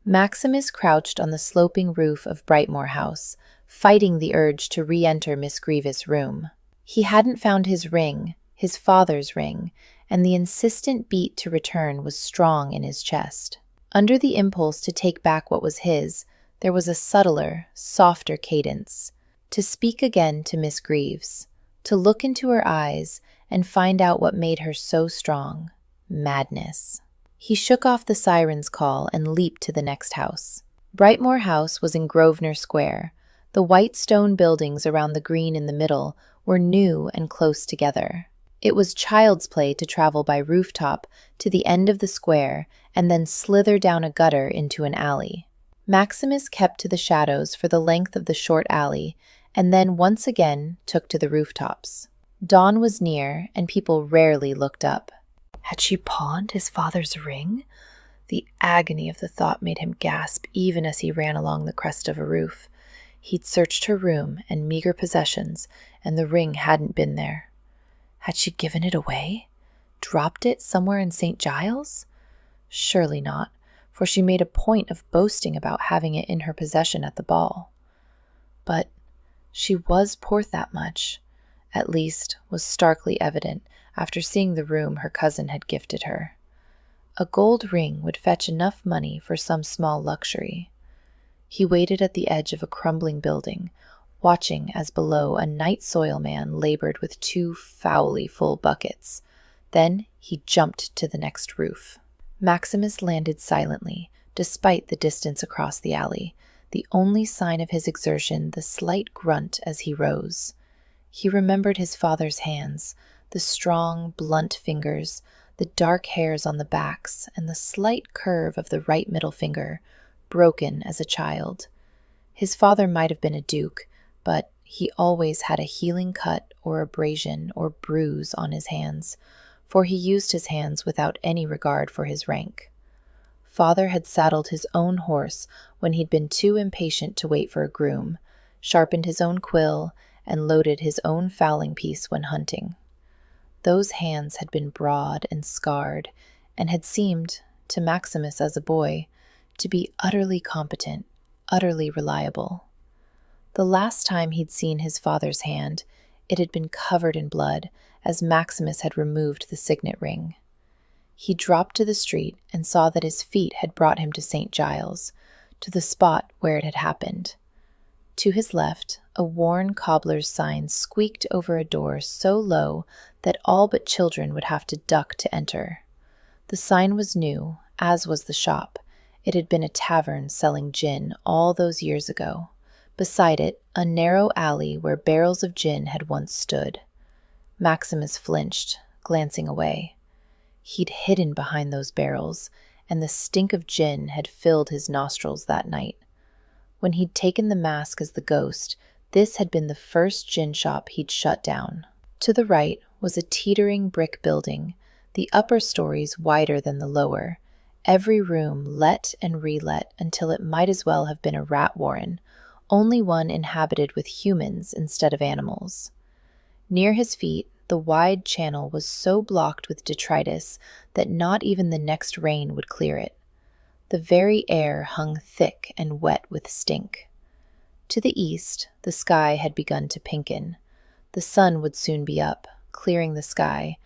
Maximus crouched on the sloping roof of Brightmoor House, fighting the urge to re-enter Miss Grievous' room. He hadn't found his ring, his father's ring, and the insistent beat to return was strong in his chest. Under the impulse to take back what was his, there was a subtler, softer cadence. To speak again to Miss Greaves, to look into her eyes and find out what made her so strong. Madness. He shook off the siren's call and leaped to the next house. Brightmoor House was in Grosvenor Square. The white stone buildings around the green in the middle were new and close together. It was child's play to travel by rooftop to the end of the square and then slither down a gutter into an alley. Maximus kept to the shadows for the length of the short alley and then once again took to the rooftops. Dawn was near and people rarely looked up. Had she pawned his father's ring? The agony of the thought made him gasp even as he ran along the crest of a roof. He'd searched her room and meager possessions, and the ring hadn't been there. Had she given it away? Dropped it somewhere in St. Giles? Surely not, for she made a point of boasting about having it in her possession at the ball. But she was poor that much, at least was starkly evident after seeing the room her cousin had gifted her. A gold ring would fetch enough money for some small luxury. He waited at the edge of a crumbling building, watching as below a night soil man labored with 2 foully full buckets. Then he jumped to the next roof. Maximus landed silently, despite the distance across the alley, the only sign of his exertion the slight grunt as he rose. He remembered his father's hands, the strong, blunt fingers, the dark hairs on the backs, and the slight curve of the right middle finger, broken as a child. His father might have been a duke, but he always had a healing cut or abrasion or bruise on his hands, for he used his hands without any regard for his rank. Father had saddled his own horse when he'd been too impatient to wait for a groom, sharpened his own quill, and loaded his own fowling piece when hunting. Those hands had been broad and scarred, and had seemed, to Maximus as a boy, to be utterly competent, utterly reliable. The last time he'd seen his father's hand, it had been covered in blood, as Maximus had removed the signet ring. He dropped to the street and saw that his feet had brought him to St. Giles, to the spot where it had happened. To his left, a worn cobbler's sign squeaked over a door so low that all but children would have to duck to enter. The sign was new, as was the shop. It had been a tavern selling gin all those years ago. Beside it, a narrow alley where barrels of gin had once stood. Maximus flinched, glancing away. He'd hidden behind those barrels, and the stink of gin had filled his nostrils that night. When he'd taken the mask as the ghost, this had been the first gin shop he'd shut down. To the right was a teetering brick building, the upper stories wider than the lower, every room let and relet until it might as well have been a rat warren, only one inhabited with humans instead of animals. Near his feet, the wide channel was so blocked with detritus that not even the next rain would clear it. The very air hung thick and wet with stink. To the east, the sky had begun to pinken. The sun would soon be up, clearing the sky,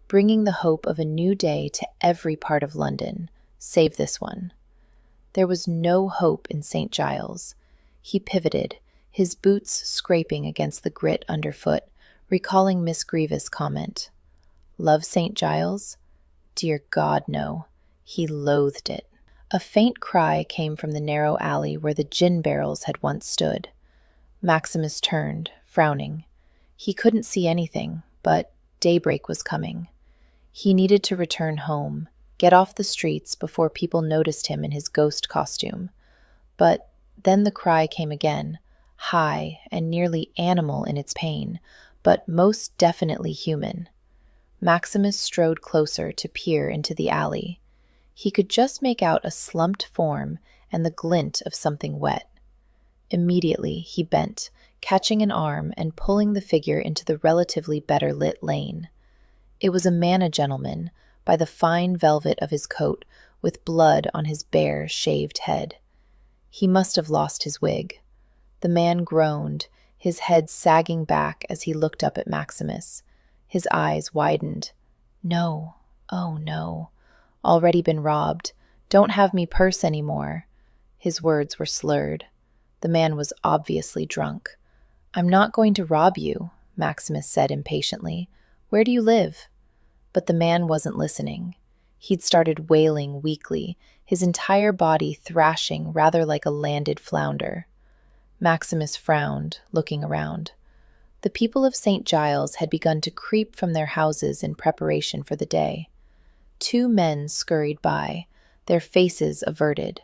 bringing the hope of a new day to every part of London, save this one. There was no hope in St. Giles. He pivoted, his boots scraping against the grit underfoot, recalling Miss Grievous' comment. Love St. Giles? Dear God, no. He loathed it. A faint cry came from the narrow alley where the gin barrels had once stood. Maximus turned, frowning. He couldn't see anything, but daybreak was coming. He needed to return home, get off the streets before people noticed him in his ghost costume. But then the cry came again, high and nearly animal in its pain, but most definitely human. Maximus strode closer to peer into the alley. He could just make out a slumped form and the glint of something wet. Immediately he bent, catching an arm and pulling the figure into the relatively better lit lane. It was a man-a-gentleman, by the fine velvet of his coat, with blood on his bare, shaved head. He must have lost his wig. The man groaned, his head sagging back as he looked up at Maximus. His eyes widened. No, oh no. Already been robbed. Don't have me purse anymore. His words were slurred. The man was obviously drunk. I'm not going to rob you, Maximus said impatiently. Where do you live? But the man wasn't listening. He'd started wailing weakly, his entire body thrashing rather like a landed flounder. Maximus frowned, looking around. The people of St. Giles had begun to creep from their houses in preparation for the day. 2 men scurried by, their faces averted.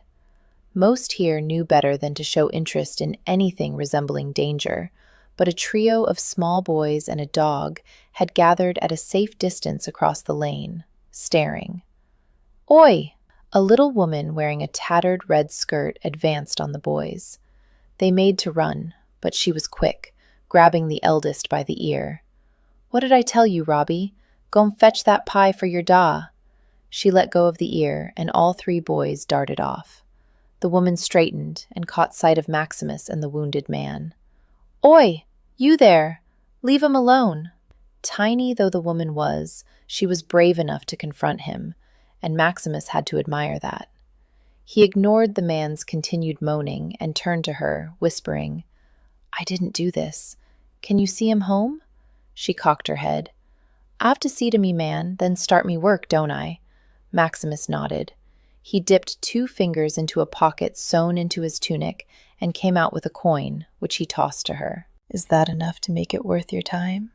Most here knew better than to show interest in anything resembling danger, but a trio of small boys and a dog had gathered at a safe distance across the lane, staring. Oi! A little woman wearing a tattered red skirt advanced on the boys. They made to run, but she was quick, grabbing the eldest by the ear. What did I tell you, Robbie? Go and fetch that pie for your da. She let go of the ear, and all 3 boys darted off. The woman straightened and caught sight of Maximus and the wounded man. Oi! You there! Leave him alone! Tiny though the woman was, she was brave enough to confront him, and Maximus had to admire that. He ignored the man's continued moaning and turned to her, whispering, I didn't do this. Can you see him home? She cocked her head. I have to see to me man, then start me work, don't I? Maximus nodded. He dipped 2 fingers into a pocket sewn into his tunic and came out with a coin, which he tossed to her. Is that enough to make it worth your time?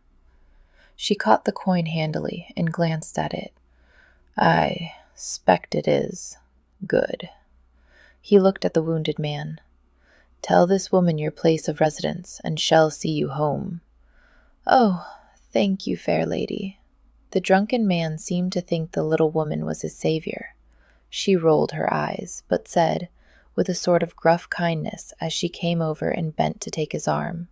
She caught the coin handily and glanced at it. I 'spect it is. Good. He looked at the wounded man. Tell this woman your place of residence, and shall see you home. Oh, thank you, fair lady. The drunken man seemed to think the little woman was his savior. She rolled her eyes, but said, with a sort of gruff kindness as she came over and bent to take his arm,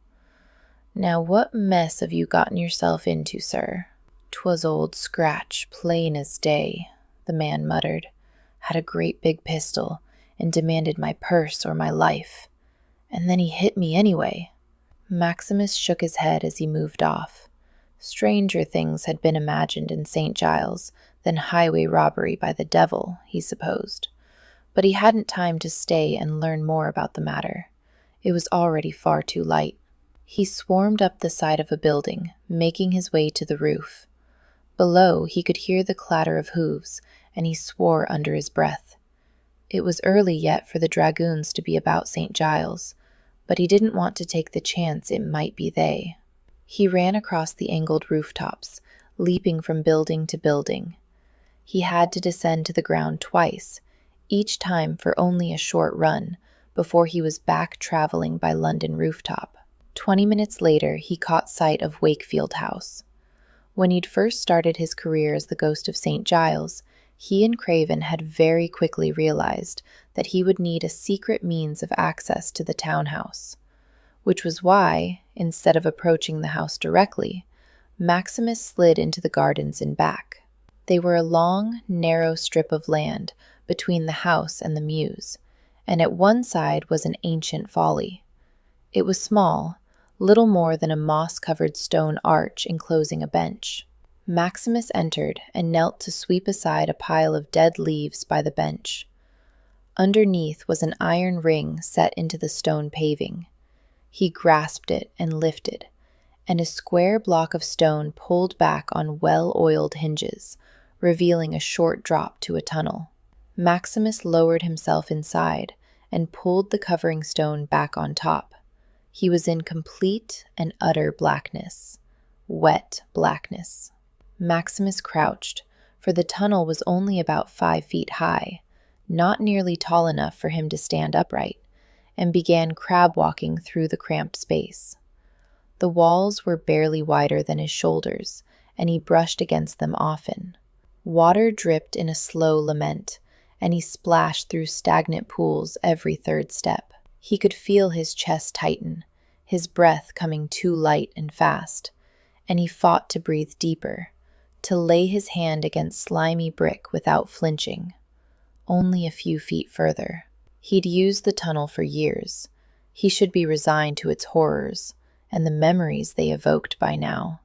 Now what mess have you gotten yourself into, sir? 'Twas old Scratch, plain as day, the man muttered. Had a great big pistol, and demanded my purse or my life. And then he hit me anyway." Maximus shook his head as he moved off. Stranger things had been imagined in St. Giles than highway robbery by the devil, he supposed. But he hadn't time to stay and learn more about the matter. It was already far too late. He swarmed up the side of a building, making his way to the roof. Below, he could hear the clatter of hooves, and he swore under his breath. It was early yet for the dragoons to be about St. Giles, but he didn't want to take the chance it might be they. He ran across the angled rooftops, leaping from building to building. He had to descend to the ground twice, each time for only a short run, before he was back traveling by London rooftop. 20 minutes later, he caught sight of Wakefield House. When he'd first started his career as the ghost of St. Giles, he and Craven had very quickly realized that he would need a secret means of access to the townhouse, which was why, instead of approaching the house directly, Maximus slid into the gardens in back. They were a long, narrow strip of land between the house and the mews, and at one side was an ancient folly. It was small, little more than a moss-covered stone arch enclosing a bench. Maximus entered and knelt to sweep aside a pile of dead leaves by the bench. Underneath was an iron ring set into the stone paving. He grasped it and lifted, and a square block of stone pulled back on well-oiled hinges, revealing a short drop to a tunnel. Maximus lowered himself inside and pulled the covering stone back on top. He was in complete and utter blackness. Wet blackness. Maximus crouched, for the tunnel was only about 5 feet high, not nearly tall enough for him to stand upright, and began crab-walking through the cramped space. The walls were barely wider than his shoulders, and he brushed against them often. Water dripped in a slow lament, and he splashed through stagnant pools every third step. He could feel his chest tighten, his breath coming too light and fast, and he fought to breathe deeper, to lay his hand against slimy brick without flinching. Only a few feet further. He'd used the tunnel for years. He should be resigned to its horrors and the memories they evoked by now.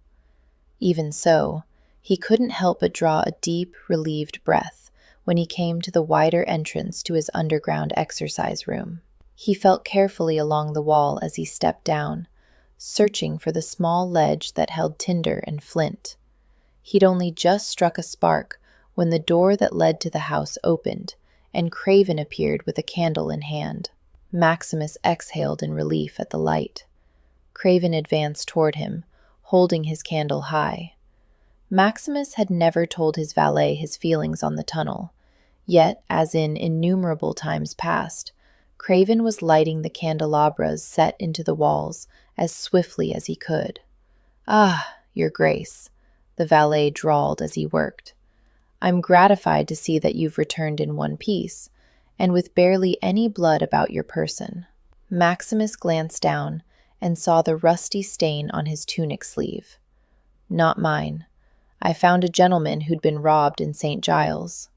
Even so, he couldn't help but draw a deep, relieved breath when he came to the wider entrance to his underground exercise room. He felt carefully along the wall as he stepped down, searching for the small ledge that held tinder and flint. He'd only just struck a spark when the door that led to the house opened, and Craven appeared with a candle in hand. Maximus exhaled in relief at the light. Craven advanced toward him, holding his candle high. Maximus had never told his valet his feelings on the tunnel, yet, as in innumerable times past, Craven was lighting the candelabras set into the walls as swiftly as he could. "Ah, Your Grace," the valet drawled as he worked. "I'm gratified to see that you've returned in one piece, and with barely any blood about your person." Maximus glanced down and saw the rusty stain on his tunic sleeve. "Not mine. I found a gentleman who'd been robbed in St. Giles."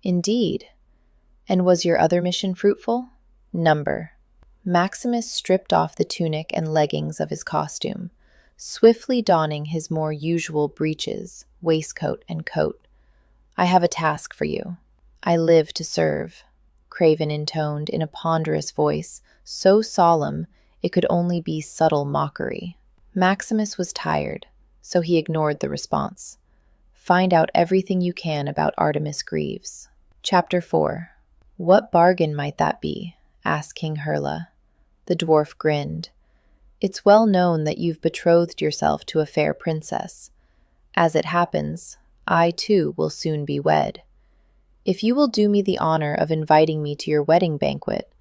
"Indeed. And was your other mission fruitful?" "Number." Maximus stripped off the tunic and leggings of his costume, swiftly donning his more usual breeches, waistcoat, and coat. "I have a task for you." "I live to serve," Craven intoned in a ponderous voice, so solemn it could only be subtle mockery. Maximus was tired, so he ignored the response. "Find out everything you can about Artemis Greaves." Chapter 4. "What bargain might that be?" asked King Hurla. The dwarf grinned. "It's well known that you've betrothed yourself to a fair princess. As it happens, I too will soon be wed. If you will do me the honor of inviting me to your wedding banquet,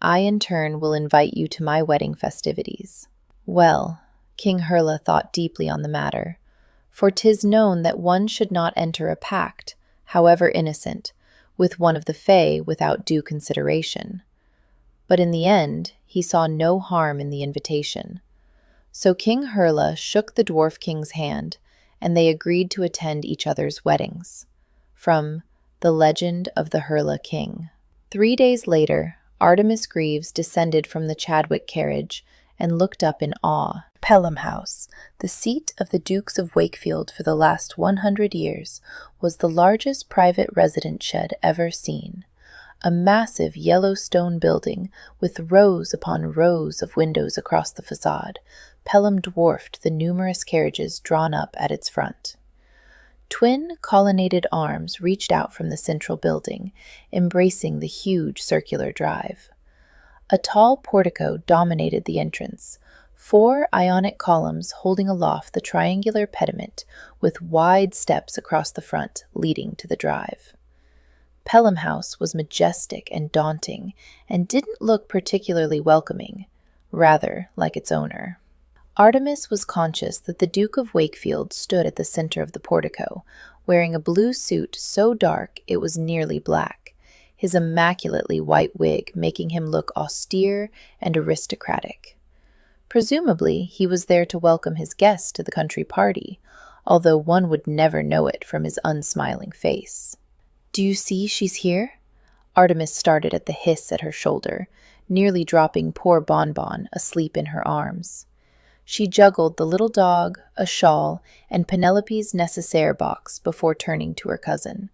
I in turn will invite you to my wedding festivities." Well, King Hurla thought deeply on the matter, for 'tis known that one should not enter a pact, however innocent, with one of the Fae without due consideration. But in the end, he saw no harm in the invitation. So King Hurla shook the Dwarf King's hand, and they agreed to attend each other's weddings. From The Legend of the Hurla King. 3 days later, Artemis Greaves descended from the Chadwick carriage and looked up in awe. Pelham House, the seat of the Dukes of Wakefield for the last 100 years, was the largest private residence shed ever seen. A massive yellow stone building with rows upon rows of windows across the facade, Pelham dwarfed the numerous carriages drawn up at its front. Twin colonnaded arms reached out from the central building, embracing the huge circular drive. A tall portico dominated the entrance, 4 Ionic columns holding aloft the triangular pediment with wide steps across the front leading to the drive. Pelham House was majestic and daunting and didn't look particularly welcoming, rather like its owner. Artemis was conscious that the Duke of Wakefield stood at the center of the portico, wearing a blue suit so dark it was nearly black, his immaculately white wig making him look austere and aristocratic. Presumably, he was there to welcome his guests to the country party, although one would never know it from his unsmiling face. "Do you see she's here?" Artemis started at the hiss at her shoulder, nearly dropping poor Bonbon asleep in her arms. She juggled the little dog, a shawl, and Penelope's nécessaire box before turning to her cousin.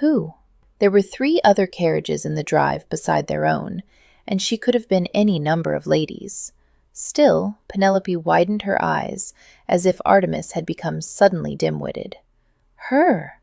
Who? There were 3 other carriages in the drive beside their own, and she could have been any number of ladies. Still, Penelope widened her eyes, as if Artemis had become suddenly dim-witted. Her!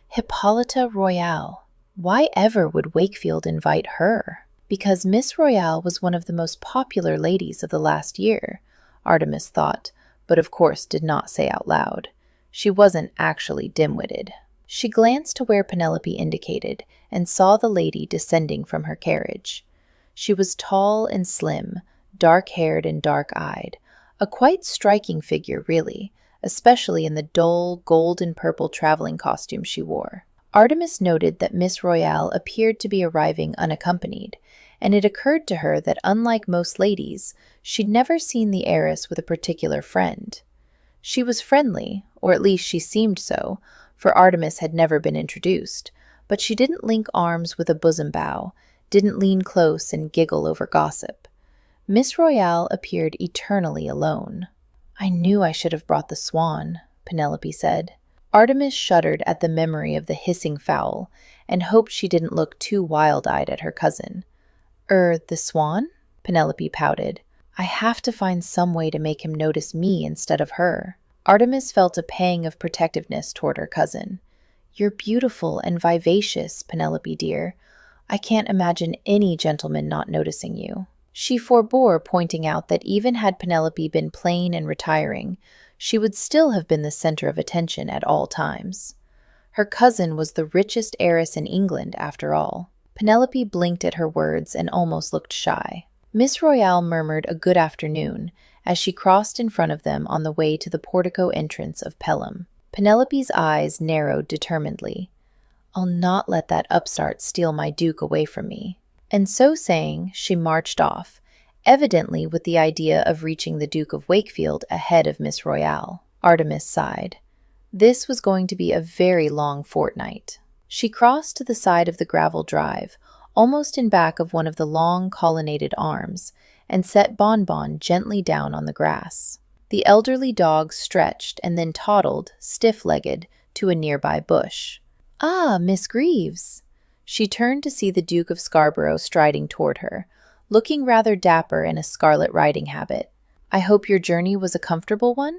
Hippolyta Royale. Why ever would Wakefield invite her? Because Miss Royale was one of the most popular ladies of the last year, Artemis thought, but of course did not say out loud. She wasn't actually dim-witted. She glanced to where Penelope indicated and saw the lady descending from her carriage. She was tall and slim, dark-haired and dark-eyed, a quite striking figure really, especially in the dull gold and purple traveling costume she wore. Artemis noted that Miss Royale appeared to be arriving unaccompanied, and it occurred to her that unlike most ladies, she'd never seen the heiress with a particular friend. She was friendly, or at least she seemed so, for Artemis had never been introduced, but she didn't link arms with a bosom bow, didn't lean close and giggle over gossip. Miss Royale appeared eternally alone. "I knew I should have brought the swan," Penelope said. Artemis shuddered at the memory of the hissing fowl, and hoped she didn't look too wild-eyed at her cousin. The swan?" Penelope pouted. "I have to find some way to make him notice me instead of her." Artemis felt a pang of protectiveness toward her cousin. "You're beautiful and vivacious, Penelope dear. I can't imagine any gentleman not noticing you." She forbore pointing out that even had Penelope been plain and retiring, she would still have been the center of attention at all times. Her cousin was the richest heiress in England, after all. Penelope blinked at her words and almost looked shy. Miss Royale murmured a good afternoon as she crossed in front of them on the way to the portico entrance of Pelham. Penelope's eyes narrowed determinedly. "I'll not let that upstart steal my Duke away from me." And so saying, she marched off, evidently with the idea of reaching the Duke of Wakefield ahead of Miss Royale. Artemis sighed. This was going to be a very long fortnight. She crossed to the side of the gravel drive, almost in back of one of the long colonnaded arms, and set Bonbon gently down on the grass. The elderly dog stretched and then toddled, stiff-legged, to a nearby bush. "Ah, Miss Greaves!" She turned to see the Duke of Scarborough striding toward her, looking rather dapper in a scarlet riding habit. "I hope your journey was a comfortable one?"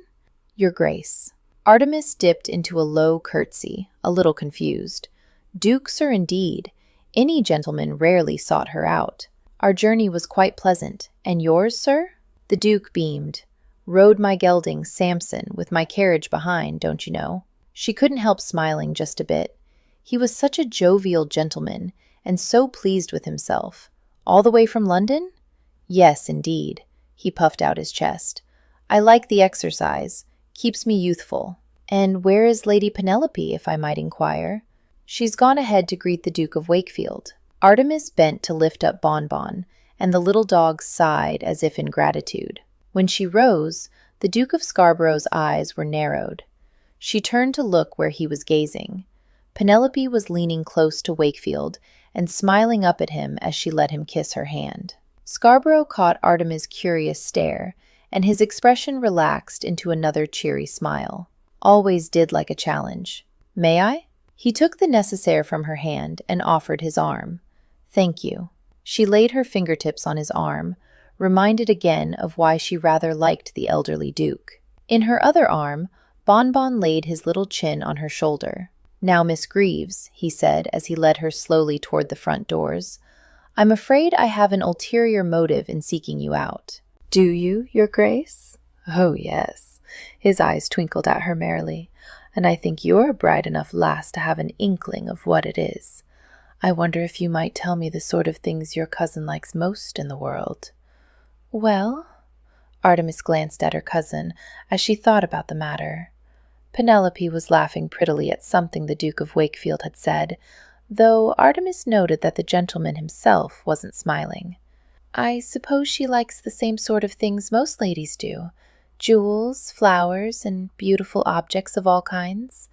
"Your Grace." Artemis dipped into a low curtsy, a little confused. Duke, sir, indeed. Any gentleman rarely sought her out. "Our journey was quite pleasant. And yours, sir?" The Duke beamed. "Rode my gelding, Samson, with my carriage behind, don't you know?" She couldn't help smiling just a bit. He was such a jovial gentleman, and so pleased with himself. "All the way from London?" "Yes, indeed." He puffed out his chest. "I like the exercise. Keeps me youthful." "And where is Lady Penelope, if I might inquire?" "She's gone ahead to greet the Duke of Wakefield." Artemis bent to lift up Bonbon, and the little dog sighed as if in gratitude. When she rose, the Duke of Scarborough's eyes were narrowed. She turned to look where he was gazing. Penelope was leaning close to Wakefield and smiling up at him as she let him kiss her hand. Scarborough caught Artemis' curious stare, and his expression relaxed into another cheery smile. Always did like a challenge. "May I?" He took the necessaire from her hand and offered his arm. "Thank you." She laid her fingertips on his arm, reminded again of why she rather liked the elderly Duke. In her other arm, Bonbon laid his little chin on her shoulder. "Now, Miss Greaves," he said as he led her slowly toward the front doors, "I'm afraid I have an ulterior motive in seeking you out." "Do you, Your Grace?" "Oh, yes." His eyes twinkled at her merrily. "And I think you're a bright enough lass to have an inkling of what it is. I wonder if you might tell me the sort of things your cousin likes most in the world." "Well," Artemis glanced at her cousin as she thought about the matter. Penelope was laughing prettily at something the Duke of Wakefield had said, though Artemis noted that the gentleman himself wasn't smiling. "I suppose she likes the same sort of things most ladies do. Jewels, flowers, and beautiful objects of all kinds."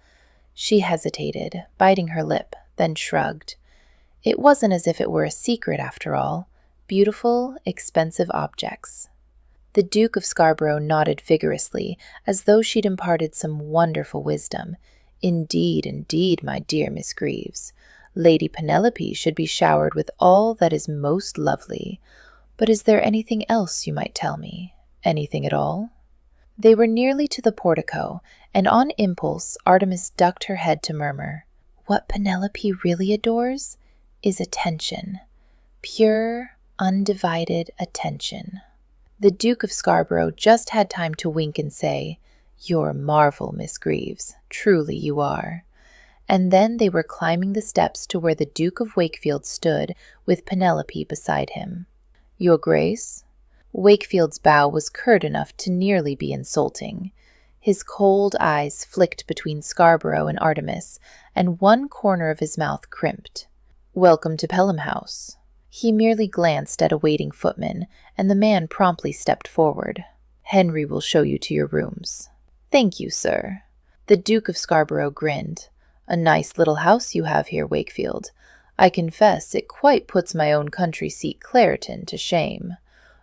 She hesitated, biting her lip, then shrugged. It wasn't as if it were a secret, after all. Beautiful, expensive objects. The Duke of Scarborough nodded vigorously, as though she'd imparted some wonderful wisdom. "Indeed, indeed, my dear Miss Greaves. Lady Penelope should be showered with all that is most lovely. But is there anything else you might tell me? Anything at all?" They were nearly to the portico, and on impulse Artemis ducked her head to murmur, "What Penelope really adores is attention. Pure, undivided attention." The Duke of Scarborough just had time to wink and say, "You're a marvel, Miss Greaves. Truly you are." And then they were climbing the steps to where the Duke of Wakefield stood with Penelope beside him. "Your Grace?" Wakefield's bow was curt enough to nearly be insulting. His cold eyes flicked between Scarborough and Artemis, and one corner of his mouth crimped. "Welcome to Pelham House." He merely glanced at a waiting footman, and the man promptly stepped forward. "Henry will show you to your rooms." "Thank you, sir." The Duke of Scarborough grinned. "A nice little house you have here, Wakefield. I confess it quite puts my own country seat, Clareton, to shame.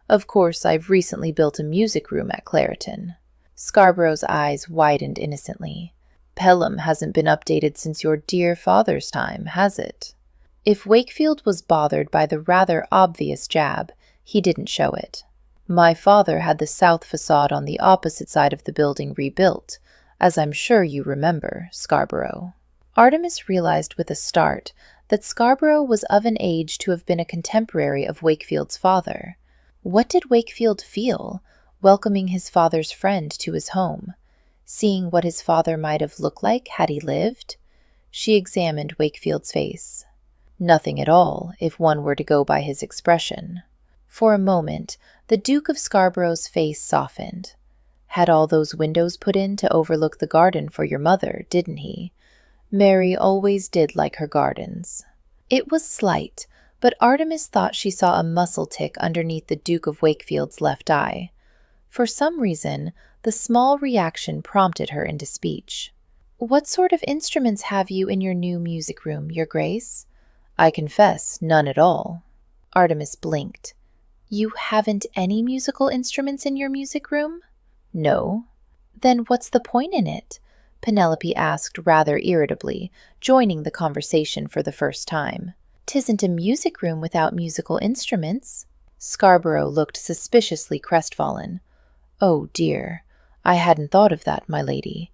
Of course, I've recently built a music room at Clareton." Scarborough's eyes widened innocently. "Pelham hasn't been updated since your dear father's time, has it?" If Wakefield was bothered by the rather obvious jab, he didn't show it. "My father had the south facade on the opposite side of the building rebuilt, as I'm sure you remember, Scarborough." Artemis realized with a start that Scarborough was of an age to have been a contemporary of Wakefield's father. What did Wakefield feel, welcoming his father's friend to his home, seeing what his father might have looked like had he lived? She examined Wakefield's face. Nothing at all, if one were to go by his expression. For a moment, the Duke of Scarborough's face softened. "Had all those windows put in to overlook the garden for your mother, didn't he? Mary always did like her gardens." It was slight, but Artemis thought she saw a muscle tick underneath the Duke of Wakefield's left eye. For some reason, the small reaction prompted her into speech. "What sort of instruments have you in your new music room, Your Grace?" "I confess, none at all." Artemis blinked. "You haven't any musical instruments in your music room?" "No." "Then what's the point in it?" Penelope asked rather irritably, joining the conversation for the first time. "'Tisn't a music room without musical instruments." Scarborough looked suspiciously crestfallen. "Oh dear, I hadn't thought of that, my lady.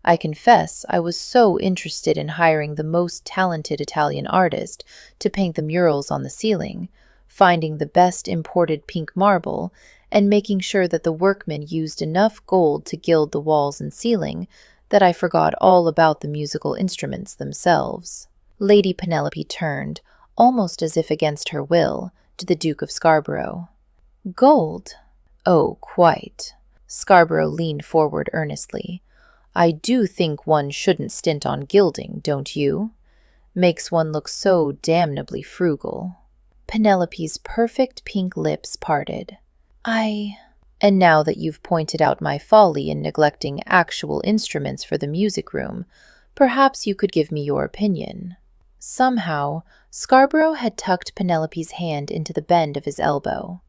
I confess I was so interested in hiring the most talented Italian artist to paint the murals on the ceiling, finding the best imported pink marble, and making sure that the workmen used enough gold to gild the walls and ceiling, that I forgot all about the musical instruments themselves." Lady Penelope turned, almost as if against her will, to the Duke of Scarborough. "Gold?" "Oh, quite." Scarborough leaned forward earnestly. "I do think one shouldn't stint on gilding, don't you? Makes one look so damnably frugal." Penelope's perfect pink lips parted. And now that you've pointed out my folly in neglecting actual instruments for the music room, Perhaps you could give me your opinion." Somehow, Scarborough had tucked Penelope's hand into the bend of his elbow.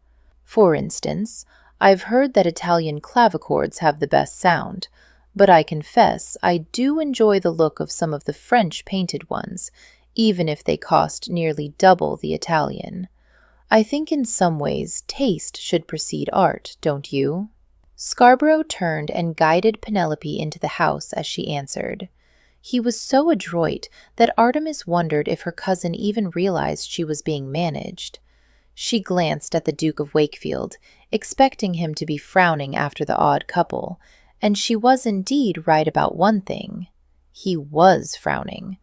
"For instance, I've heard that Italian clavichords have the best sound, but I confess I do enjoy the look of some of the French painted ones, even if they cost nearly double the Italian. I think in some ways taste should precede art, don't you?" Scarborough turned and guided Penelope into the house as she answered. He was so adroit that Artemis wondered if her cousin even realized she was being managed. She glanced at the Duke of Wakefield, expecting him to be frowning after the odd couple, and she was indeed right about one thing. He was frowning,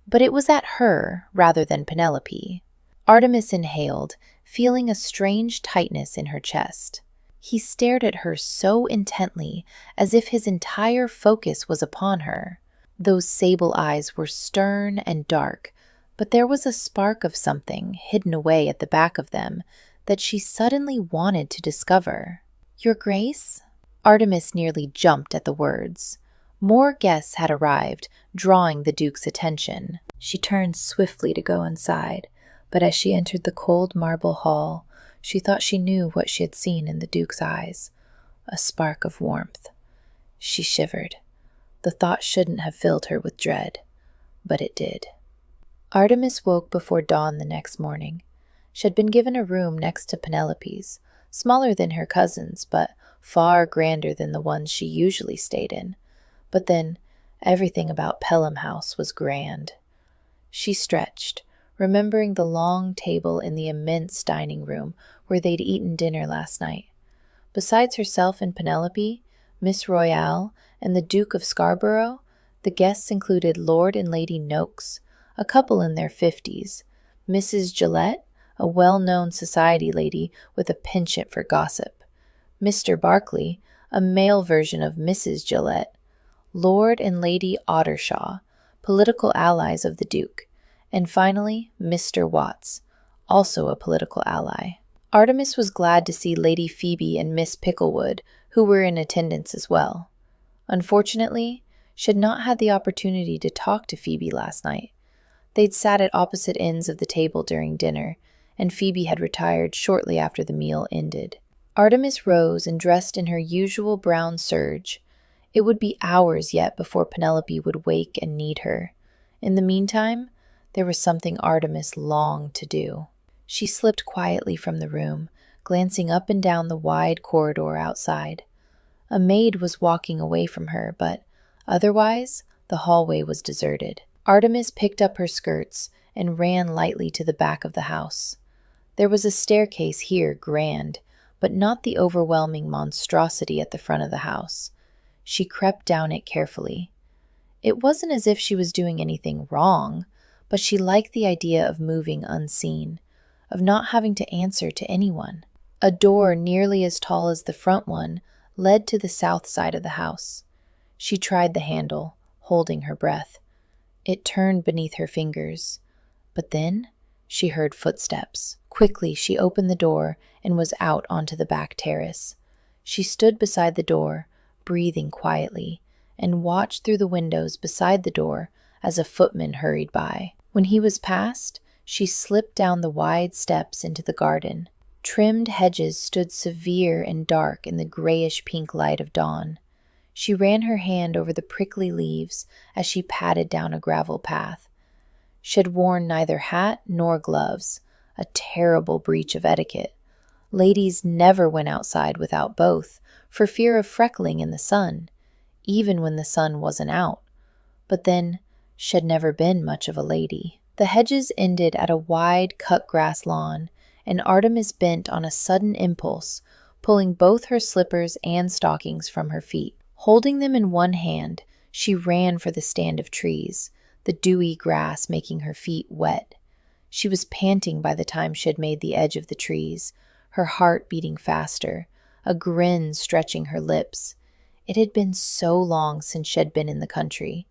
but it was at her rather than Penelope. Artemis inhaled, feeling a strange tightness in her chest. He stared at her so intently, as if his entire focus was upon her. Those sable eyes were stern and dark, but there was a spark of something hidden away at the back of them that she suddenly wanted to discover. "Your Grace?" Artemis nearly jumped at the words. More guests had arrived, drawing the Duke's attention. She turned swiftly to go inside, but as she entered the cold marble hall, she thought she knew what she had seen in the Duke's eyes, a spark of warmth. She shivered. The thought shouldn't have filled her with dread, but it did. Artemis woke before dawn the next morning. She had been given a room next to Penelope's, smaller than her cousin's, but far grander than the ones she usually stayed in. But then, everything about Pelham House was grand. She stretched, remembering the long table in the immense dining room where they'd eaten dinner last night. Besides herself and Penelope, Miss Royale, and the Duke of Scarborough, the guests included Lord and Lady Noakes, a couple in their 50s, Mrs. Gillette, a well-known society lady with a penchant for gossip, Mr. Barclay, a male version of Mrs. Gillette, Lord and Lady Ottershaw, political allies of the Duke, and finally Mr. Watts, also a political ally. Artemis was glad to see Lady Phoebe and Miss Picklewood, who were in attendance as well. Unfortunately, she had not had the opportunity to talk to Phoebe last night. They'd sat at opposite ends of the table during dinner, and Phoebe had retired shortly after the meal ended. Artemis rose and dressed in her usual brown serge. It would be hours yet before Penelope would wake and need her. In the meantime, there was something Artemis longed to do. She slipped quietly from the room, glancing up and down the wide corridor outside. A maid was walking away from her, but otherwise, the hallway was deserted. Artemis picked up her skirts and ran lightly to the back of the house. There was a staircase here, grand, but not the overwhelming monstrosity at the front of the house. She crept down it carefully. It wasn't as if she was doing anything wrong, but she liked the idea of moving unseen, of not having to answer to anyone. A door nearly as tall as the front one led to the south side of the house. She tried the handle, holding her breath. It turned beneath her fingers, but then she heard footsteps. Quickly, she opened the door and was out onto the back terrace. She stood beside the door, breathing quietly, and watched through the windows beside the door as a footman hurried by. When he was past, she slipped down the wide steps into the garden. Trimmed hedges stood severe and dark in the grayish-pink light of dawn. She ran her hand over the prickly leaves as she padded down a gravel path. She had worn neither hat nor gloves, a terrible breach of etiquette. Ladies never went outside without both, for fear of freckling in the sun, even when the sun wasn't out. But then, she had never been much of a lady. The hedges ended at a wide cut-grass lawn, and Artemis bent on a sudden impulse, pulling both her slippers and stockings from her feet. Holding them in one hand, she ran for the stand of trees, the dewy grass making her feet wet. She was panting by the time she had made the edge of the trees, her heart beating faster, a grin stretching her lips. It had been so long since she had been in the country,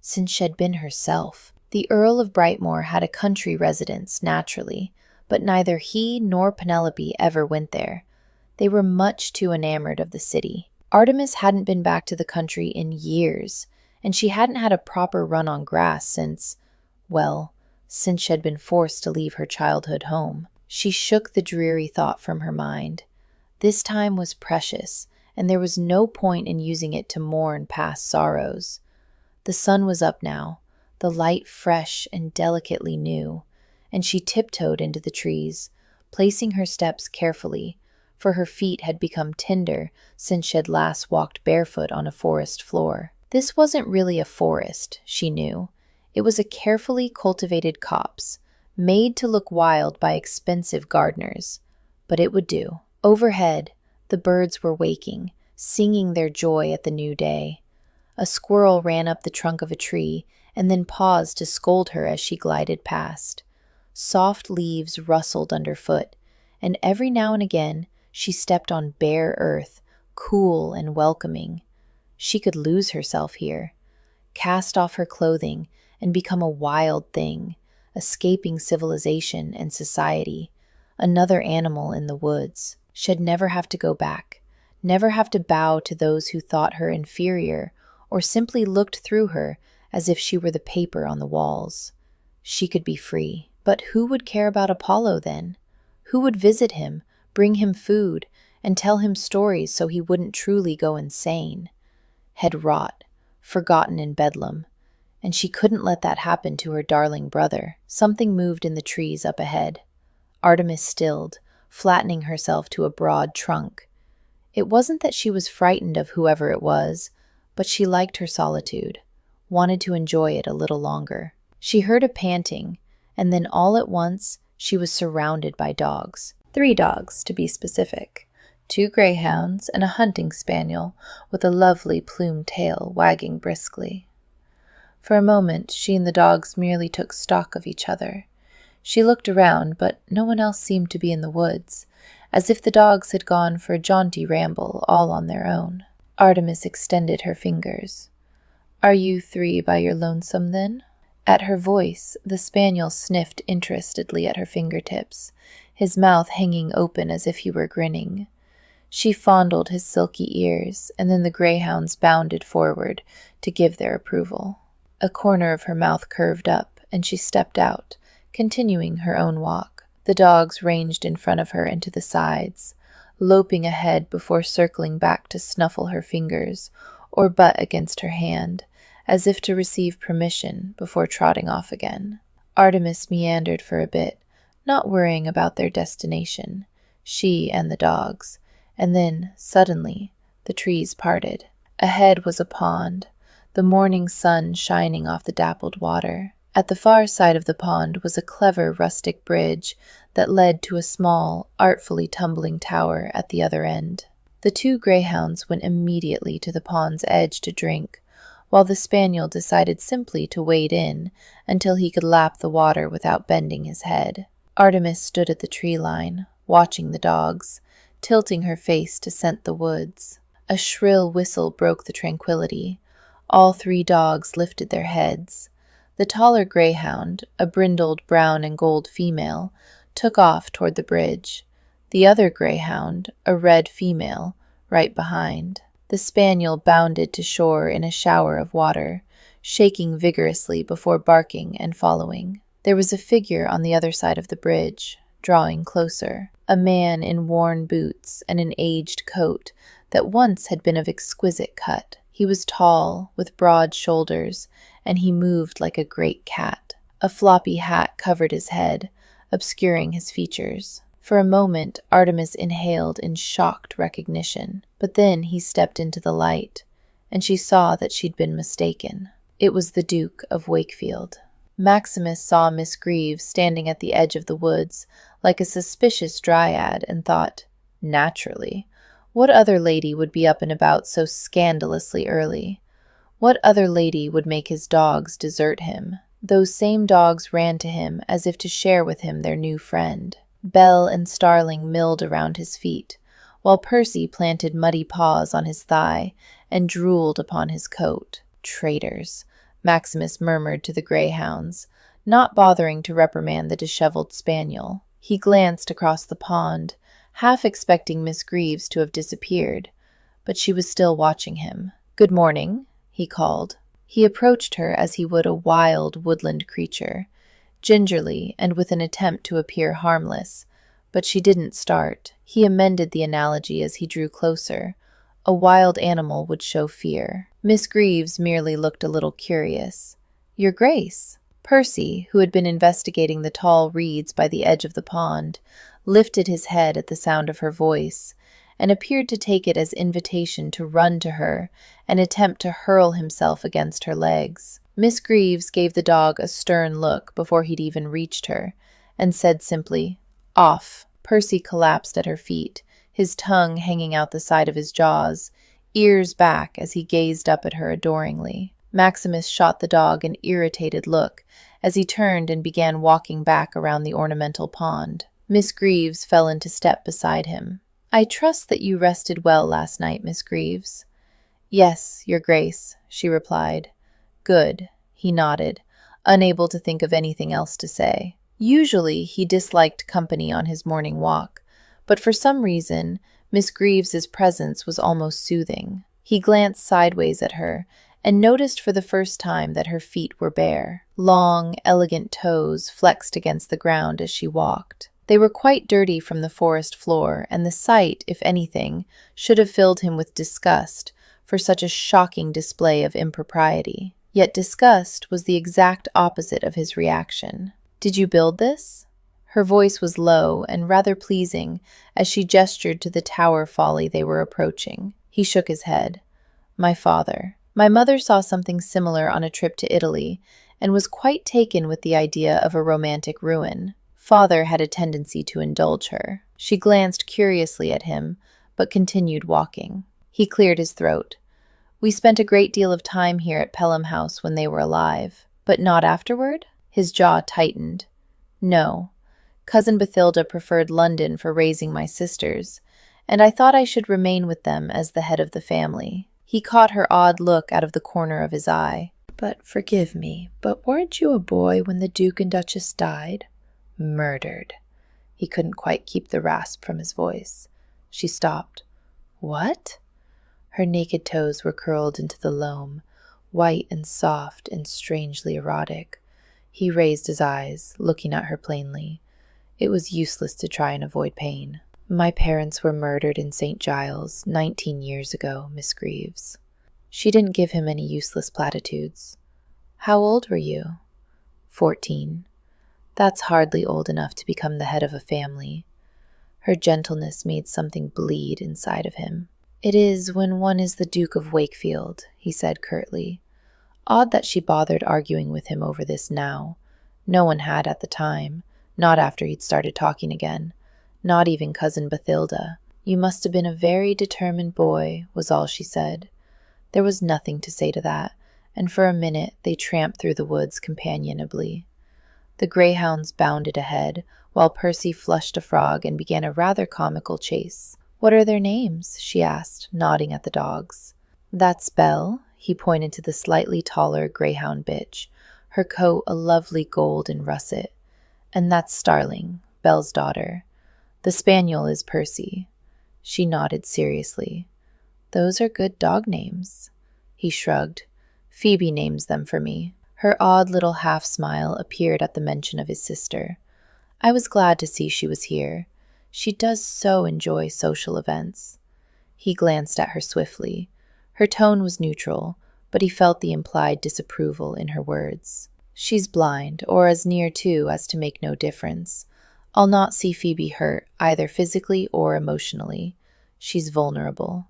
since she had been herself. The Earl of Brightmoor had a country residence, naturally, but neither he nor Penelope ever went there. They were much too enamored of the city. Artemis hadn't been back to the country in years, and she hadn't had a proper run on grass since she had been forced to leave her childhood home. She shook the dreary thought from her mind. This time was precious, and there was no point in using it to mourn past sorrows. The sun was up now, the light fresh and delicately new, and she tiptoed into the trees, placing her steps carefully, for her feet had become tender since she had last walked barefoot on a forest floor. This wasn't really a forest, she knew. It was a carefully cultivated copse, made to look wild by expensive gardeners. But it would do. Overhead, the birds were waking, singing their joy at the new day. A squirrel ran up the trunk of a tree and then paused to scold her as she glided past. Soft leaves rustled underfoot, and every now and again she stepped on bare earth, cool and welcoming. She could lose herself here, cast off her clothing, and become a wild thing, escaping civilization and society, another animal in the woods. She'd never have to go back, never have to bow to those who thought her inferior or simply looked through her as if she were the paper on the walls. She could be free. But who would care about Apollo then? Who would visit him, bring him food, and tell him stories so he wouldn't truly go insane? Head rot, forgotten in Bedlam. And she couldn't let that happen to her darling brother. Something moved in the trees up ahead. Artemis stilled, flattening herself to a broad trunk. It wasn't that she was frightened of whoever it was, but she liked her solitude, wanted to enjoy it a little longer. She heard a panting, and then all at once she was surrounded by dogs. 3 dogs, to be specific. 2 greyhounds and a hunting spaniel with a lovely plumed tail wagging briskly. For a moment she and the dogs merely took stock of each other. She looked around, but no one else seemed to be in the woods, as if the dogs had gone for a jaunty ramble all on their own. Artemis extended her fingers. "Are you 3 by your lonesome, then?" At her voice, the spaniel sniffed interestedly at her fingertips, his mouth hanging open as if he were grinning. She fondled his silky ears, and then the greyhounds bounded forward to give their approval. A corner of her mouth curved up, and she stepped out, continuing her own walk. The dogs ranged in front of her and to the sides, loping ahead before circling back to snuffle her fingers or butt against her hand, as if to receive permission before trotting off again. Artemis meandered for a bit, not worrying about their destination, she and the dogs, and then, suddenly, the trees parted. Ahead was a pond, the morning sun shining off the dappled water. At the far side of the pond was a clever rustic bridge that led to a small, artfully tumbling tower at the other end. The 2 greyhounds went immediately to the pond's edge to drink, while the spaniel decided simply to wade in until he could lap the water without bending his head. Artemis stood at the tree line, watching the dogs, tilting her face to scent the woods. A shrill whistle broke the tranquility. All 3 dogs lifted their heads. The taller greyhound, a brindled brown and gold female, took off toward the bridge. The other greyhound, a red female, right behind. The spaniel bounded to shore in a shower of water, shaking vigorously before barking and following. There was a figure on the other side of the bridge, drawing closer. A man in worn boots and an aged coat that once had been of exquisite cut. He was tall, with broad shoulders, and he moved like a great cat. A floppy hat covered his head, obscuring his features. For a moment, Artemis inhaled in shocked recognition, but then he stepped into the light, and she saw that she'd been mistaken. It was the Duke of Wakefield. Maximus saw Miss Greaves standing at the edge of the woods, like a suspicious dryad, and thought, naturally, what other lady would be up and about so scandalously early? What other lady would make his dogs desert him? Those same dogs ran to him as if to share with him their new friend. Belle and Starling milled around his feet, while Percy planted muddy paws on his thigh and drooled upon his coat. Traitors, Maximus murmured to the greyhounds, not bothering to reprimand the disheveled spaniel. He glanced across the pond, half expecting Miss Greaves to have disappeared, but she was still watching him. "Good morning," he called. He approached her as he would a wild woodland creature, gingerly and with an attempt to appear harmless, but she didn't start. He amended the analogy as he drew closer. A wild animal would show fear. Miss Greaves merely looked a little curious. "Your Grace." Percy, who had been investigating the tall reeds by the edge of the pond, lifted his head at the sound of her voice, and appeared to take it as invitation to run to her and attempt to hurl himself against her legs. Miss Greaves gave the dog a stern look before he'd even reached her, and said simply, "Off." Percy collapsed at her feet, his tongue hanging out the side of his jaws, ears back as he gazed up at her adoringly. Maximus shot the dog an irritated look as he turned and began walking back around the ornamental pond. Miss Greaves fell into step beside him. "I trust that you rested well last night, Miss Greaves." "Yes, Your Grace," she replied. "Good," he nodded, unable to think of anything else to say. Usually he disliked company on his morning walk, but for some reason Miss Greaves's presence was almost soothing. He glanced sideways at her and noticed for the first time that her feet were bare. Long, elegant toes flexed against the ground as she walked. They were quite dirty from the forest floor, and the sight, if anything, should have filled him with disgust for such a shocking display of impropriety. Yet disgust was the exact opposite of his reaction. "Did you build this?" Her voice was low and rather pleasing as she gestured to the tower folly they were approaching. He shook his head. "My father. My mother saw something similar on a trip to Italy and was quite taken with the idea of a romantic ruin. Father had a tendency to indulge her." She glanced curiously at him, but continued walking. He cleared his throat. "We spent a great deal of time here at Pelham House when they were alive." "But not afterward?" His jaw tightened. "No. Cousin Bathilda preferred London for raising my sisters, and I thought I should remain with them as the head of the family." He caught her odd look out of the corner of his eye. "But forgive me, but weren't you a boy when the Duke and Duchess died?" "Murdered." He couldn't quite keep the rasp from his voice. She stopped. "What?" Her naked toes were curled into the loam, white and soft and strangely erotic. He raised his eyes, looking at her plainly. It was useless to try and avoid pain. "My parents were murdered in St. Giles 19 years ago, Miss Greaves." She didn't give him any useless platitudes. "How old were you?" 14. "That's hardly old enough to become the head of a family." Her gentleness made something bleed inside of him. "It is when one is the Duke of Wakefield," he said curtly. Odd that she bothered arguing with him over this now. No one had at the time, not after he'd started talking again. Not even Cousin Bathilda. "You must have been a very determined boy," was all she said. There was nothing to say to that, and for a minute they tramped through the woods companionably. The greyhounds bounded ahead, while Percy flushed a frog and began a rather comical chase. "What are their names?" she asked, nodding at the dogs. "That's Belle." He pointed to the slightly taller greyhound bitch, her coat a lovely gold and russet. "And that's Starling, Belle's daughter. The spaniel is Percy." She nodded seriously. "Those are good dog names." He shrugged. "Phoebe names them for me." Her odd little half-smile appeared at the mention of his sister. "I was glad to see she was here. She does so enjoy social events." He glanced at her swiftly. Her tone was neutral, but he felt the implied disapproval in her words. "She's blind, or as near to as to make no difference. I'll not see Phoebe hurt, either physically or emotionally. She's vulnerable."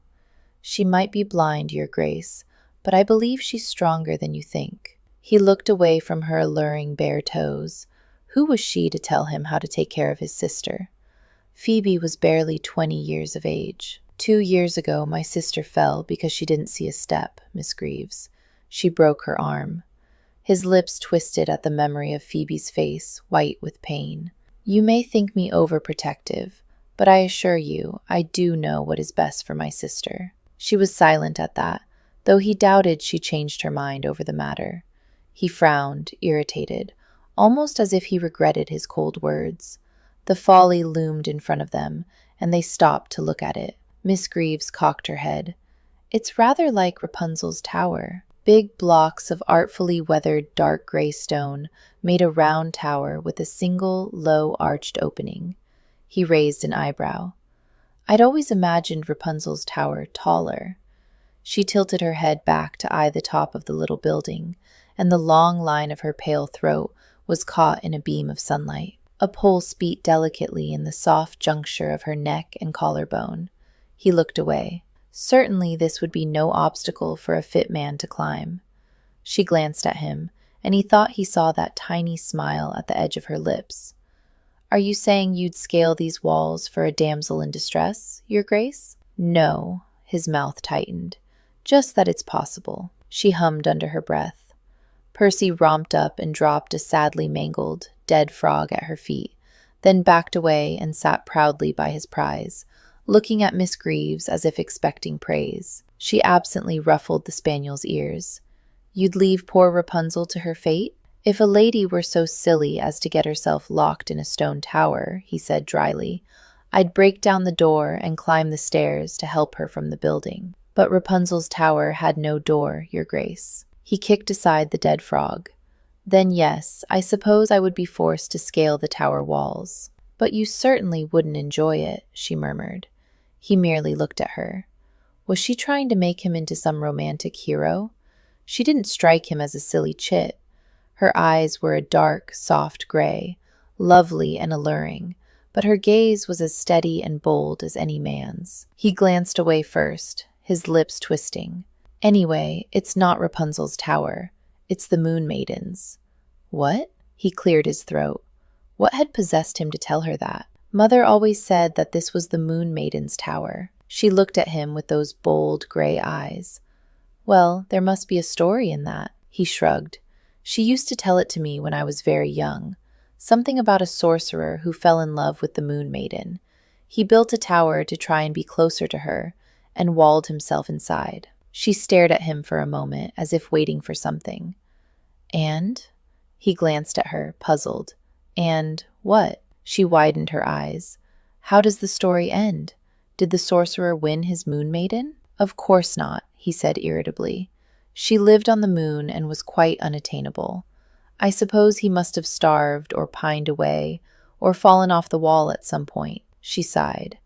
"She might be blind, Your Grace, but I believe she's stronger than you think." He looked away from her alluring bare toes. Who was she to tell him how to take care of his sister? Phoebe was barely 20 years of age. 2 years ago, my sister fell because she didn't see a step, Miss Greaves. She broke her arm. His lips twisted at the memory of Phoebe's face, white with pain. "You may think me overprotective, but I assure you I do know what is best for my sister." She was silent at that, though he doubted she changed her mind over the matter. He frowned, irritated, almost as if he regretted his cold words. The folly loomed in front of them, and they stopped to look at it. Miss Greaves cocked her head. "It's rather like Rapunzel's tower." Big blocks of artfully weathered dark gray stone made a round tower with a single, low-arched opening. He raised an eyebrow. I'd always imagined Rapunzel's tower taller. She tilted her head back to eye the top of the little building, and the long line of her pale throat was caught in a beam of sunlight. A pulse beat delicately in the soft juncture of her neck and collarbone. He looked away. Certainly this would be no obstacle for a fit man to climb. She glanced at him, and he thought he saw that tiny smile at the edge of her lips. "Are you saying you'd scale these walls for a damsel in distress, your grace?" "No," his mouth tightened. "Just that it's possible." She hummed under her breath. Percy romped up and dropped a sadly mangled, dead frog at her feet, then backed away and sat proudly by his prize, looking at Miss Greaves as if expecting praise. She absently ruffled the spaniel's ears. "You'd leave poor Rapunzel to her fate? If a lady were so silly as to get herself locked in a stone tower," he said dryly, "I'd break down the door and climb the stairs to help her from the building. But Rapunzel's tower had no door, your grace." He kicked aside the dead frog. "Then yes, I suppose I would be forced to scale the tower walls." "But you certainly wouldn't enjoy it," she murmured. He merely looked at her. Was she trying to make him into some romantic hero? She didn't strike him as a silly chit. Her eyes were a dark, soft gray, lovely and alluring, but her gaze was as steady and bold as any man's. He glanced away first, his lips twisting. "Anyway, it's not Rapunzel's tower. It's the Moon Maiden's." "What?" He cleared his throat. What had possessed him to tell her that? Mother always said that this was the Moon Maiden's tower. She looked at him with those bold, gray eyes. "Well, there must be a story in that." He shrugged. "She used to tell it to me when I was very young. Something about a sorcerer who fell in love with the Moon Maiden. He built a tower to try and be closer to her, and walled himself inside." She stared at him for a moment, as if waiting for something. "And?" He glanced at her, puzzled. "And what?" She widened her eyes. "How does the story end? Did the sorcerer win his Moon Maiden?" "Of course not," he said irritably. "She lived on the moon and was quite unattainable. I suppose he must have starved or pined away or fallen off the wall at some point." She sighed.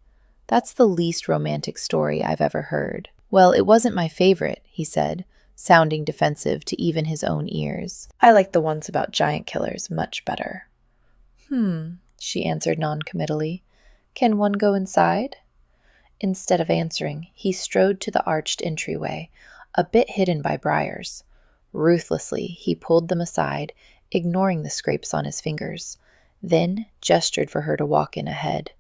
"That's the least romantic story I've ever heard." "Well, it wasn't my favorite," he said, sounding defensive to even his own ears. "I like the ones about giant killers much better." She answered noncommittally. "Can one go inside?" Instead of answering, he strode to the arched entryway, a bit hidden by briars. Ruthlessly, he pulled them aside, ignoring the scrapes on his fingers, then gestured for her to walk in ahead.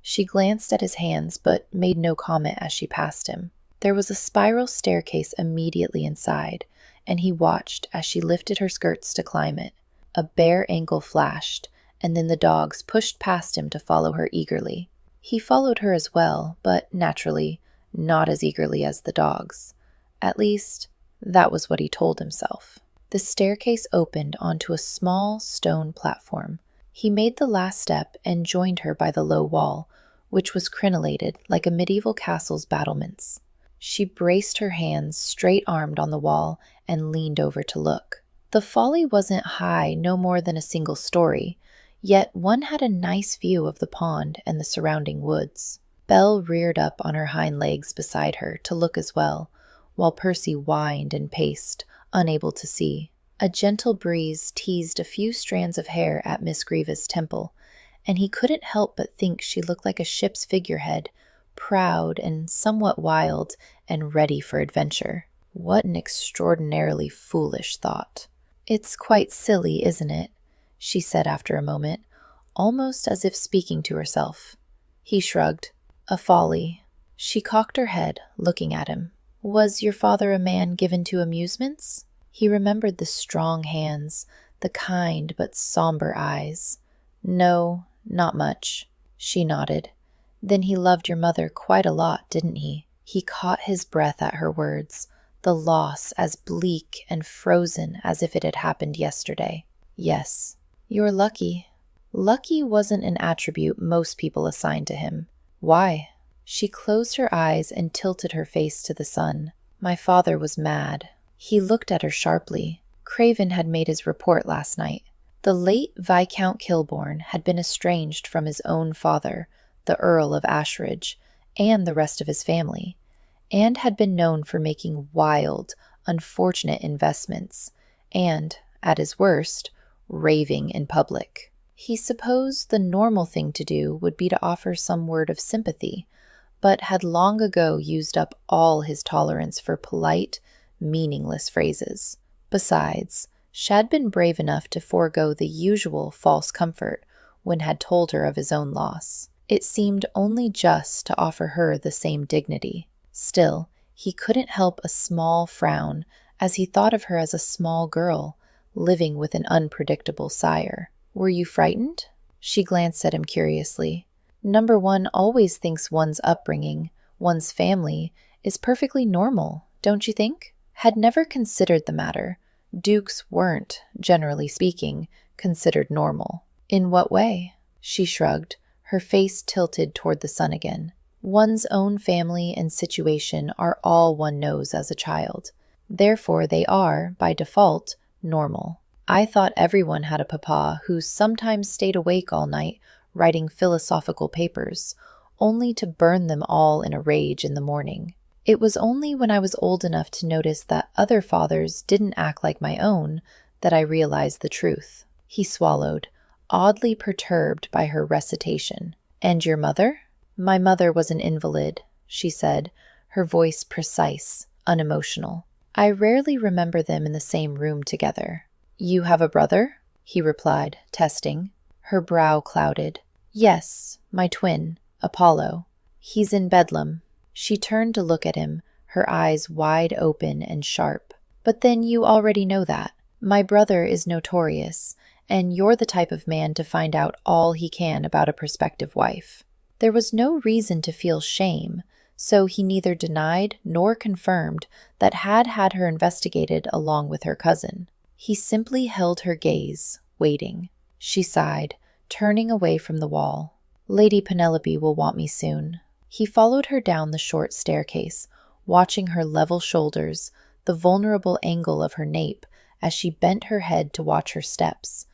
She glanced at his hands, but made no comment as she passed him. There was a spiral staircase immediately inside, and he watched as she lifted her skirts to climb it. A bare ankle flashed, and then the dogs pushed past him to follow her eagerly. He followed her as well, but naturally, not as eagerly as the dogs. At least, that was what he told himself. The staircase opened onto a small stone platform. He made the last step and joined her by the low wall, which was crenellated like a medieval castle's battlements. She braced her hands straight-armed on the wall and leaned over to look. The folly wasn't high, no more than a single story, yet one had a nice view of the pond and the surrounding woods. Belle reared up on her hind legs beside her to look as well, while Percy whined and paced, unable to see. A gentle breeze teased a few strands of hair at Miss Greaves' temple, and he couldn't help but think she looked like a ship's figurehead, proud and somewhat wild and ready for adventure. What an extraordinarily foolish thought. "It's quite silly, isn't it?" she said after a moment, almost as if speaking to herself. He shrugged. "A folly." She cocked her head, looking at him. "Was your father a man given to amusements?" He remembered the strong hands, the kind but somber eyes. "No, not much." She nodded. "Then he loved your mother quite a lot, didn't he?" He caught his breath at her words, the loss as bleak and frozen as if it had happened yesterday. "Yes." "You're lucky." Lucky wasn't an attribute most people assigned to him. "Why?" She closed her eyes and tilted her face to the sun. "My father was mad." He looked at her sharply. Craven had made his report last night. The late Viscount Kilbourne had been estranged from his own father, the Earl of Ashridge, and the rest of his family, and had been known for making wild, unfortunate investments, and, at his worst, raving in public. He supposed the normal thing to do would be to offer some word of sympathy, but had long ago used up all his tolerance for polite, meaningless phrases. Besides, Shad been brave enough to forego the usual false comfort when had told her of his own loss. It seemed only just to offer her the same dignity. Still, he couldn't help a small frown as he thought of her as a small girl, living with an unpredictable sire. "Were you frightened?" She glanced at him curiously. Number one always thinks one's upbringing, one's family, is perfectly normal, don't you think? Had never considered the matter. Dukes weren't, generally speaking, considered normal. In what way? She shrugged, her face tilted toward the sun again. One's own family and situation are all one knows as a child. Therefore they are, by default, normal. I thought everyone had a papa who sometimes stayed awake all night writing philosophical papers, only to burn them all in a rage in the morning. It was only when I was old enough to notice that other fathers didn't act like my own that I realized the truth. He swallowed, oddly perturbed by her recitation. "And your mother?" "My mother was an invalid," she said, her voice precise, unemotional. "I rarely remember them in the same room together." "You have a brother?" he replied, testing. Her brow clouded. "Yes, my twin, Apollo. He's in Bedlam." She turned to look at him, her eyes wide open and sharp. "But then you already know that. My brother is notorious, and you're the type of man to find out all he can about a prospective wife." There was no reason to feel shame, so he neither denied nor confirmed that had her investigated along with her cousin. He simply held her gaze, waiting. She sighed, turning away from the wall. "Lady Penelope will want me soon." He followed her down the short staircase, watching her level shoulders, the vulnerable angle of her nape as she bent her head to watch her steps,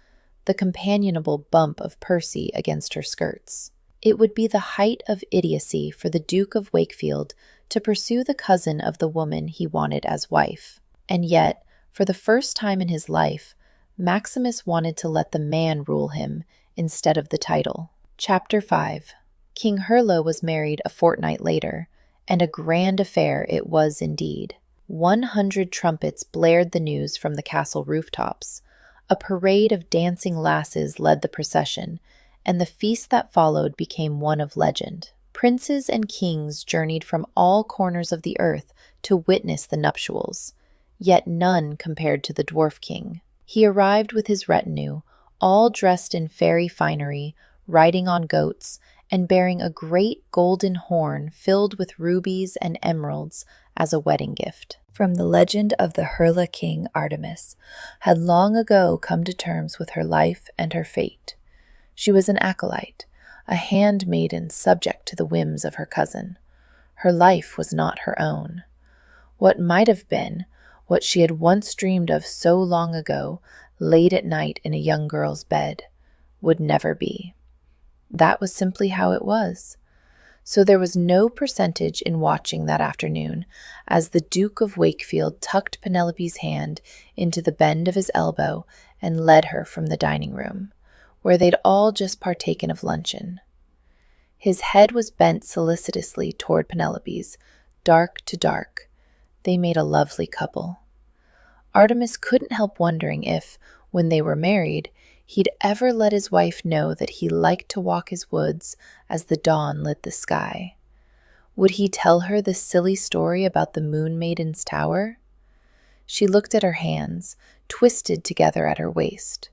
the companionable bump of Percy against her skirts. It would be the height of idiocy for the Duke of Wakefield to pursue the cousin of the woman he wanted as wife. And yet, for the first time in his life, Maximus wanted to let the man rule him instead of the title. Chapter 5. King Hurlo was married a fortnight later, and a grand affair it was indeed. 100 trumpets blared the news from the castle rooftops. A parade of dancing lasses led the procession, and the feast that followed became one of legend. Princes and kings journeyed from all corners of the earth to witness the nuptials, yet none compared to the dwarf king. He arrived with his retinue, all dressed in fairy finery, riding on goats, and bearing a great golden horn filled with rubies and emeralds as a wedding gift. From the legend of the Hurla king, Artemis had long ago come to terms with her life and her fate. She was an acolyte, a handmaiden subject to the whims of her cousin. Her life was not her own. What might have been, what she had once dreamed of so long ago, late at night in a young girl's bed, would never be. That was simply how it was. So there was no percentage in watching that afternoon as the Duke of Wakefield tucked Penelope's hand into the bend of his elbow and led her from the dining room, where they'd all just partaken of luncheon. His head was bent solicitously toward Penelope's, dark to dark. They made a lovely couple. Artemis couldn't help wondering if, when they were married, he'd ever let his wife know that he liked to walk his woods as the dawn lit the sky. Would he tell her the silly story about the Moon Maiden's tower? She looked at her hands, twisted together at her waist.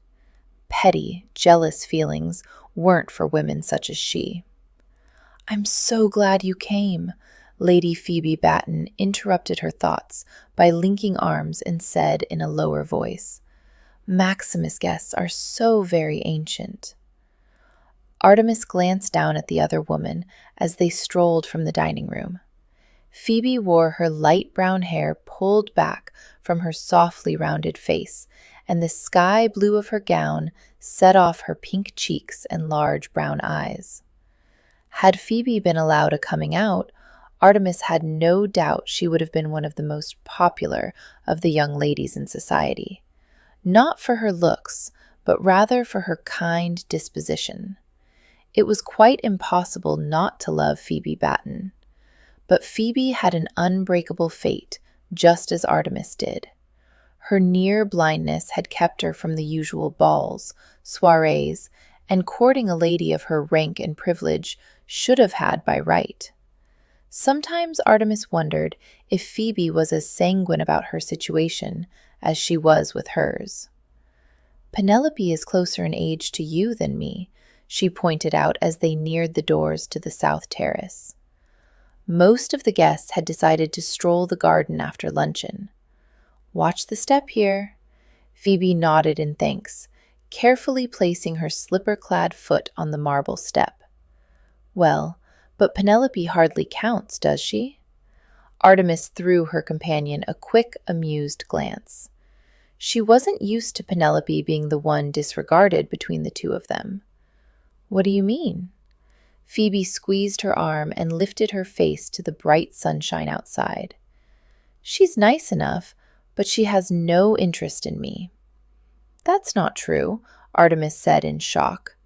Petty, jealous feelings weren't for women such as she. "I'm so glad you came," Lady Phoebe Batten interrupted her thoughts by linking arms and said in a lower voice, "Maximus guests are so very ancient." Artemis glanced down at the other woman as they strolled from the dining room. Phoebe wore her light brown hair pulled back from her softly rounded face, and the sky blue of her gown set off her pink cheeks and large brown eyes. Had Phoebe been allowed a coming out, Artemis had no doubt she would have been one of the most popular of the young ladies in society. Not for her looks, but rather for her kind disposition. It was quite impossible not to love Phoebe Batten. But Phoebe had an unbreakable fate, just as Artemis did. Her near blindness had kept her from the usual balls, soirees, and courting a lady of her rank and privilege should have had by right. Sometimes Artemis wondered if Phoebe was as sanguine about her situation as she was with hers. "Penelope is closer in age to you than me," she pointed out as they neared the doors to the south terrace. Most of the guests had decided to stroll the garden after luncheon. "Watch the step here." Phoebe nodded in thanks, carefully placing her slipper-clad foot on the marble step. "Well, but Penelope hardly counts, does she?" Artemis threw her companion a quick, amused glance. She wasn't used to Penelope being the one disregarded between the two of them. "What do you mean?" Phoebe squeezed her arm and lifted her face to the bright sunshine outside. "She's nice enough, but she has no interest in me." "That's not true," Artemis said in shock.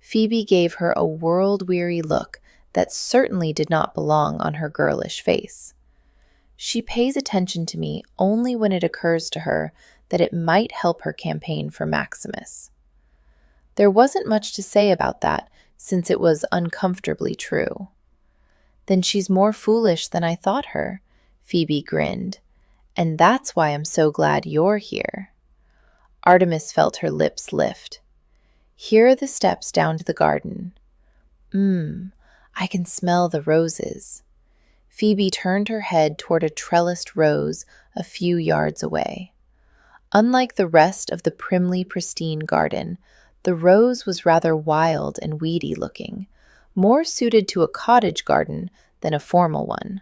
Phoebe gave her a world-weary look that certainly did not belong on her girlish face. "She pays attention to me only when it occurs to her that it might help her campaign for Maximus." There wasn't much to say about that, since it was uncomfortably true. "Then she's more foolish than I thought her," Phoebe grinned. "And that's why I'm so glad you're here." Artemis felt her lips lift. "Here are the steps down to the garden." I can smell the roses." Phoebe turned her head toward a trellised rose a few yards away. Unlike the rest of the primly pristine garden, the rose was rather wild and weedy looking, more suited to a cottage garden than a formal one.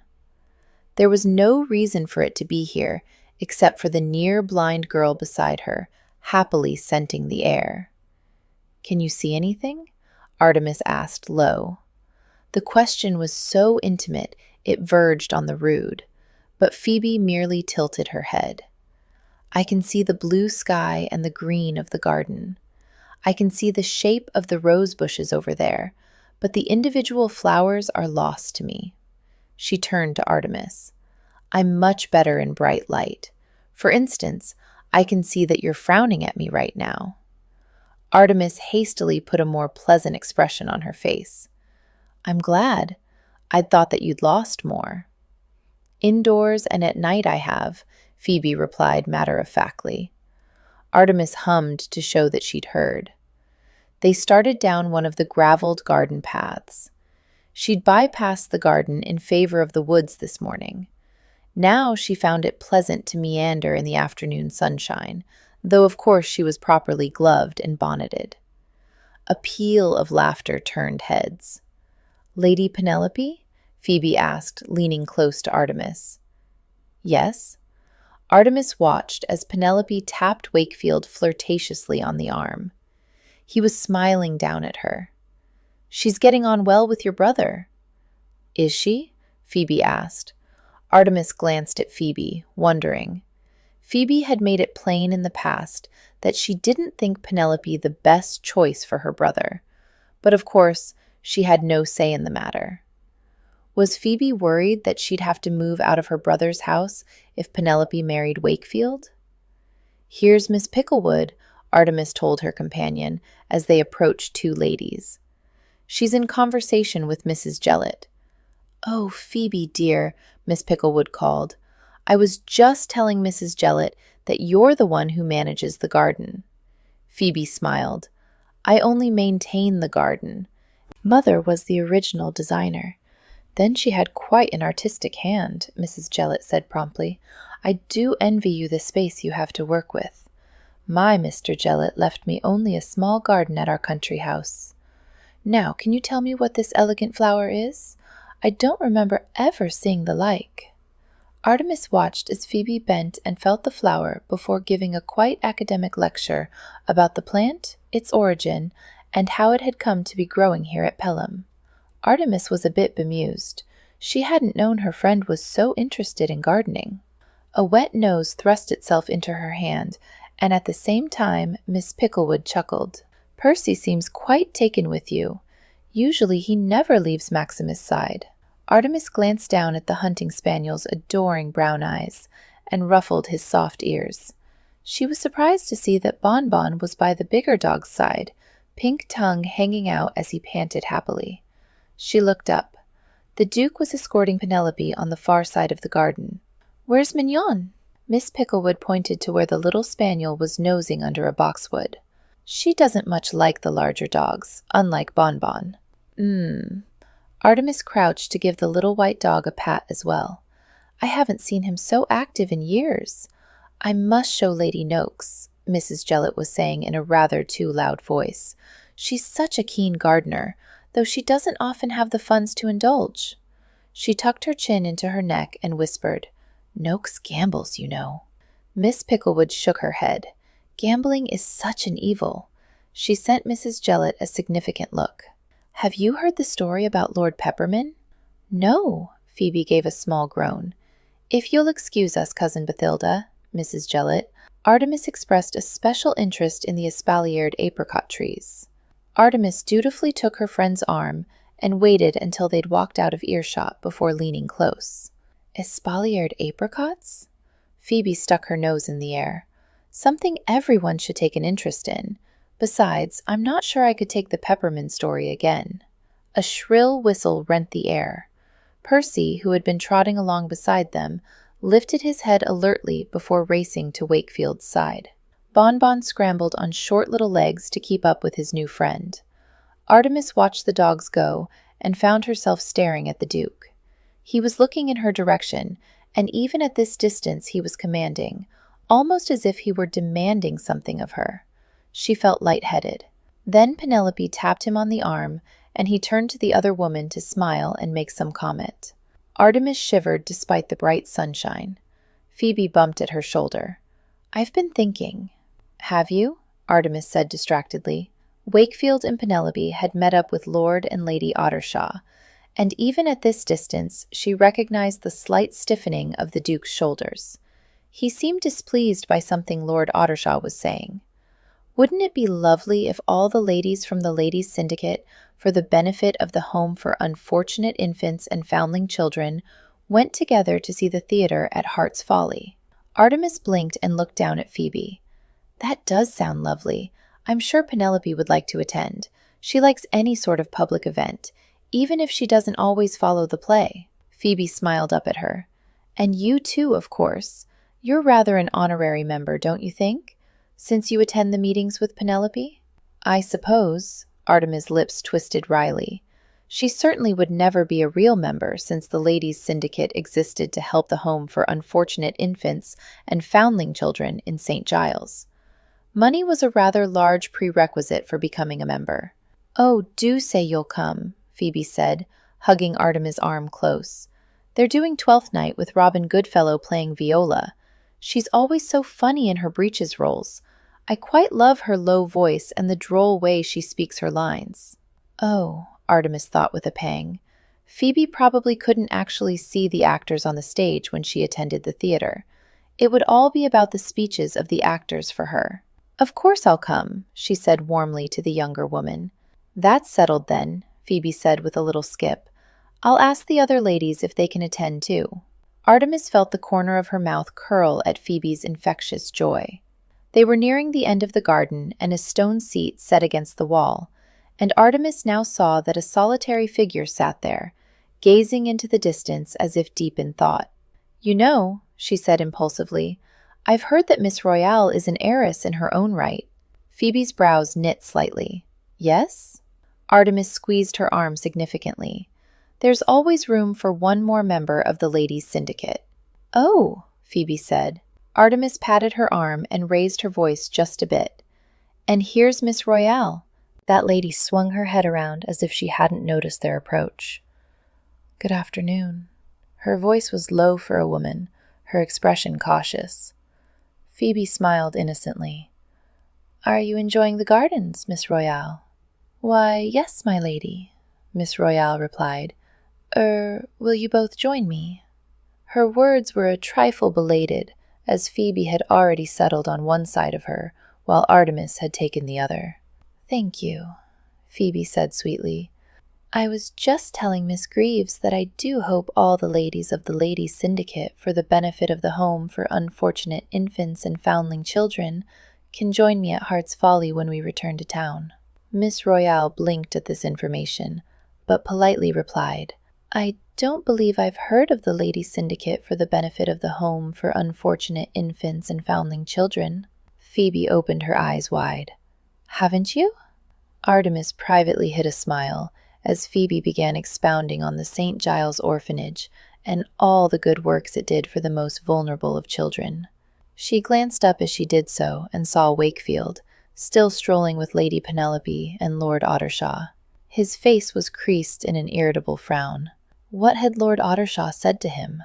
There was no reason for it to be here, except for the near-blind girl beside her, happily scenting the air. "Can you see anything?" Artemis asked low. The question was so intimate it verged on the rude, but Phoebe merely tilted her head. "I can see the blue sky and the green of the garden. I can see the shape of the rose bushes over there, but the individual flowers are lost to me." She turned to Artemis. "I'm much better in bright light. For instance, I can see that you're frowning at me right now." Artemis hastily put a more pleasant expression on her face. "I'm glad. I'd thought that you'd lost more." "Indoors and at night I have," Phoebe replied matter-of-factly. Artemis hummed to show that she'd heard. They started down one of the graveled garden paths. She'd bypassed the garden in favor of the woods this morning. Now she found it pleasant to meander in the afternoon sunshine, though of course she was properly gloved and bonneted. A peal of laughter turned heads. "Lady Penelope?" Phoebe asked, leaning close to Artemis. "Yes?" Artemis watched as Penelope tapped Wakefield flirtatiously on the arm. He was smiling down at her. "She's getting on well with your brother." "Is she?" Phoebe asked. Artemis glanced at Phoebe, wondering. Phoebe had made it plain in the past that she didn't think Penelope the best choice for her brother, but of course she had no say in the matter. Was Phoebe worried that she'd have to move out of her brother's house if Penelope married Wakefield? "Here's Miss Picklewood," Artemis told her companion as they approached two ladies. "She's in conversation with Mrs. Jellett." "Oh, Phoebe, dear," Miss Picklewood called. "I was just telling Mrs. Jellett that you're the one who manages the garden." Phoebe smiled. "I only maintain the garden. Mother was the original designer." "Then she had quite an artistic hand," Mrs. Jellett said promptly. "I do envy you the space you have to work with. My Mr. Jellett left me only a small garden at our country house. Now, can you tell me what this elegant flower is? I don't remember ever seeing the like." Artemis watched as Phoebe bent and felt the flower before giving a quite academic lecture about the plant, its origin, and how it had come to be growing here at Pelham. Artemis was a bit bemused. She hadn't known her friend was so interested in gardening. A wet nose thrust itself into her hand, and at the same time Miss Picklewood chuckled. "Percy seems quite taken with you. Usually he never leaves Maximus' side." Artemis glanced down at the hunting spaniel's adoring brown eyes and ruffled his soft ears. She was surprised to see that Bonbon was by the bigger dog's side, pink tongue hanging out as he panted happily. She looked up. The Duke was escorting Penelope on the far side of the garden. "Where's Mignon?" Miss Picklewood pointed to where the little spaniel was nosing under a boxwood. "She doesn't much like the larger dogs, unlike Bonbon." Artemis crouched to give the little white dog a pat as well. "I haven't seen him so active in years. I must show Lady Noakes," Mrs. Jellett was saying in a rather too loud voice. "She's such a keen gardener, though she doesn't often have the funds to indulge." She tucked her chin into her neck and whispered, "Noakes gambles, you know." Miss Picklewood shook her head. "Gambling is such an evil." She sent Mrs. Jellett a significant look. "Have you heard the story about Lord Pepperman?" "No," Phoebe gave a small groan. "If you'll excuse us, Cousin Bathilda," Mrs. Jellett, Artemis expressed a special interest in the espaliered apricot trees. Artemis dutifully took her friend's arm and waited until they'd walked out of earshot before leaning close. "Espaliered apricots?" Phoebe stuck her nose in the air. "Something everyone should take an interest in. Besides, I'm not sure I could take the Pepperman story again." A shrill whistle rent the air. Percy, who had been trotting along beside them, lifted his head alertly before racing to Wakefield's side. Bonbon scrambled on short little legs to keep up with his new friend. Artemis watched the dogs go and found herself staring at the Duke. He was looking in her direction, and even at this distance he was commanding, almost as if he were demanding something of her. She felt lightheaded. Then Penelope tapped him on the arm, and he turned to the other woman to smile and make some comment. Artemis shivered despite the bright sunshine. Phoebe bumped at her shoulder. "I've been thinking." "Have you?" Artemis said distractedly. Wakefield and Penelope had met up with Lord and Lady Ottershaw, and even at this distance she recognized the slight stiffening of the Duke's shoulders. He seemed displeased by something Lord Ottershaw was saying. Wouldn't it be lovely if all the ladies from the Ladies' Syndicate, for the benefit of the Home for Unfortunate Infants and Foundling Children, went together to see the theater at Hart's Folly? Artemis blinked and looked down at Phoebe. "That does sound lovely. I'm sure Penelope would like to attend. She likes any sort of public event, even if she doesn't always follow the play." Phoebe smiled up at her. "And you too, of course. You're rather an honorary member, don't you think? Since you attend the meetings with Penelope?" "I suppose." Artemis' lips twisted wryly. She certainly would never be a real member since the Ladies' Syndicate existed to help the Home for Unfortunate Infants and Foundling Children in St. Giles. Money was a rather large prerequisite for becoming a member. "Oh, do say you'll come," Phoebe said, hugging Artemis' arm close. "They're doing Twelfth Night with Robin Goodfellow playing viola. She's always so funny in her breeches roles. I quite love her low voice and the droll way she speaks her lines." Oh, Artemis thought with a pang. Phoebe probably couldn't actually see the actors on the stage when she attended the theater. It would all be about the speeches of the actors for her. "Of course I'll come," she said warmly to the younger woman. "That's settled then," Phoebe said with a little skip. "I'll ask the other ladies if they can attend too." Artemis felt the corner of her mouth curl at Phoebe's infectious joy. They were nearing the end of the garden and a stone seat set against the wall, and Artemis now saw that a solitary figure sat there, gazing into the distance as if deep in thought. "You know," she said impulsively, "I've heard that Miss Royale is an heiress in her own right." Phoebe's brows knit slightly. "Yes?" Artemis squeezed her arm significantly. "There's always room for one more member of the Ladies' Syndicate." "Oh," Phoebe said. Artemis patted her arm and raised her voice just a bit. "And here's Miss Royale." That lady swung her head around as if she hadn't noticed their approach. Good afternoon. Her voice was low for a woman, her expression cautious. Phoebe smiled innocently. Are you enjoying the gardens, Miss Royale? Why, yes, my lady, Miss Royale replied. Will you both join me? Her words were a trifle belated, as Phoebe had already settled on one side of her, while Artemis had taken the other. Thank you, Phoebe said sweetly. I was just telling Miss Greaves that I do hope all the ladies of the Ladies' Syndicate, for the benefit of the Home for Unfortunate Infants and Foundling Children, can join me at Heart's Folly when we return to town. Miss Royale blinked at this information, but politely replied, I don't believe I've heard of the Ladies' Syndicate for the benefit of the Home for Unfortunate Infants and Foundling Children. Phoebe opened her eyes wide. Haven't you? Artemis privately hid a smile as Phoebe began expounding on the St. Giles Orphanage and all the good works it did for the most vulnerable of children. She glanced up as she did so and saw Wakefield, still strolling with Lady Penelope and Lord Ottershaw. His face was creased in an irritable frown. What had Lord Ottershaw said to him?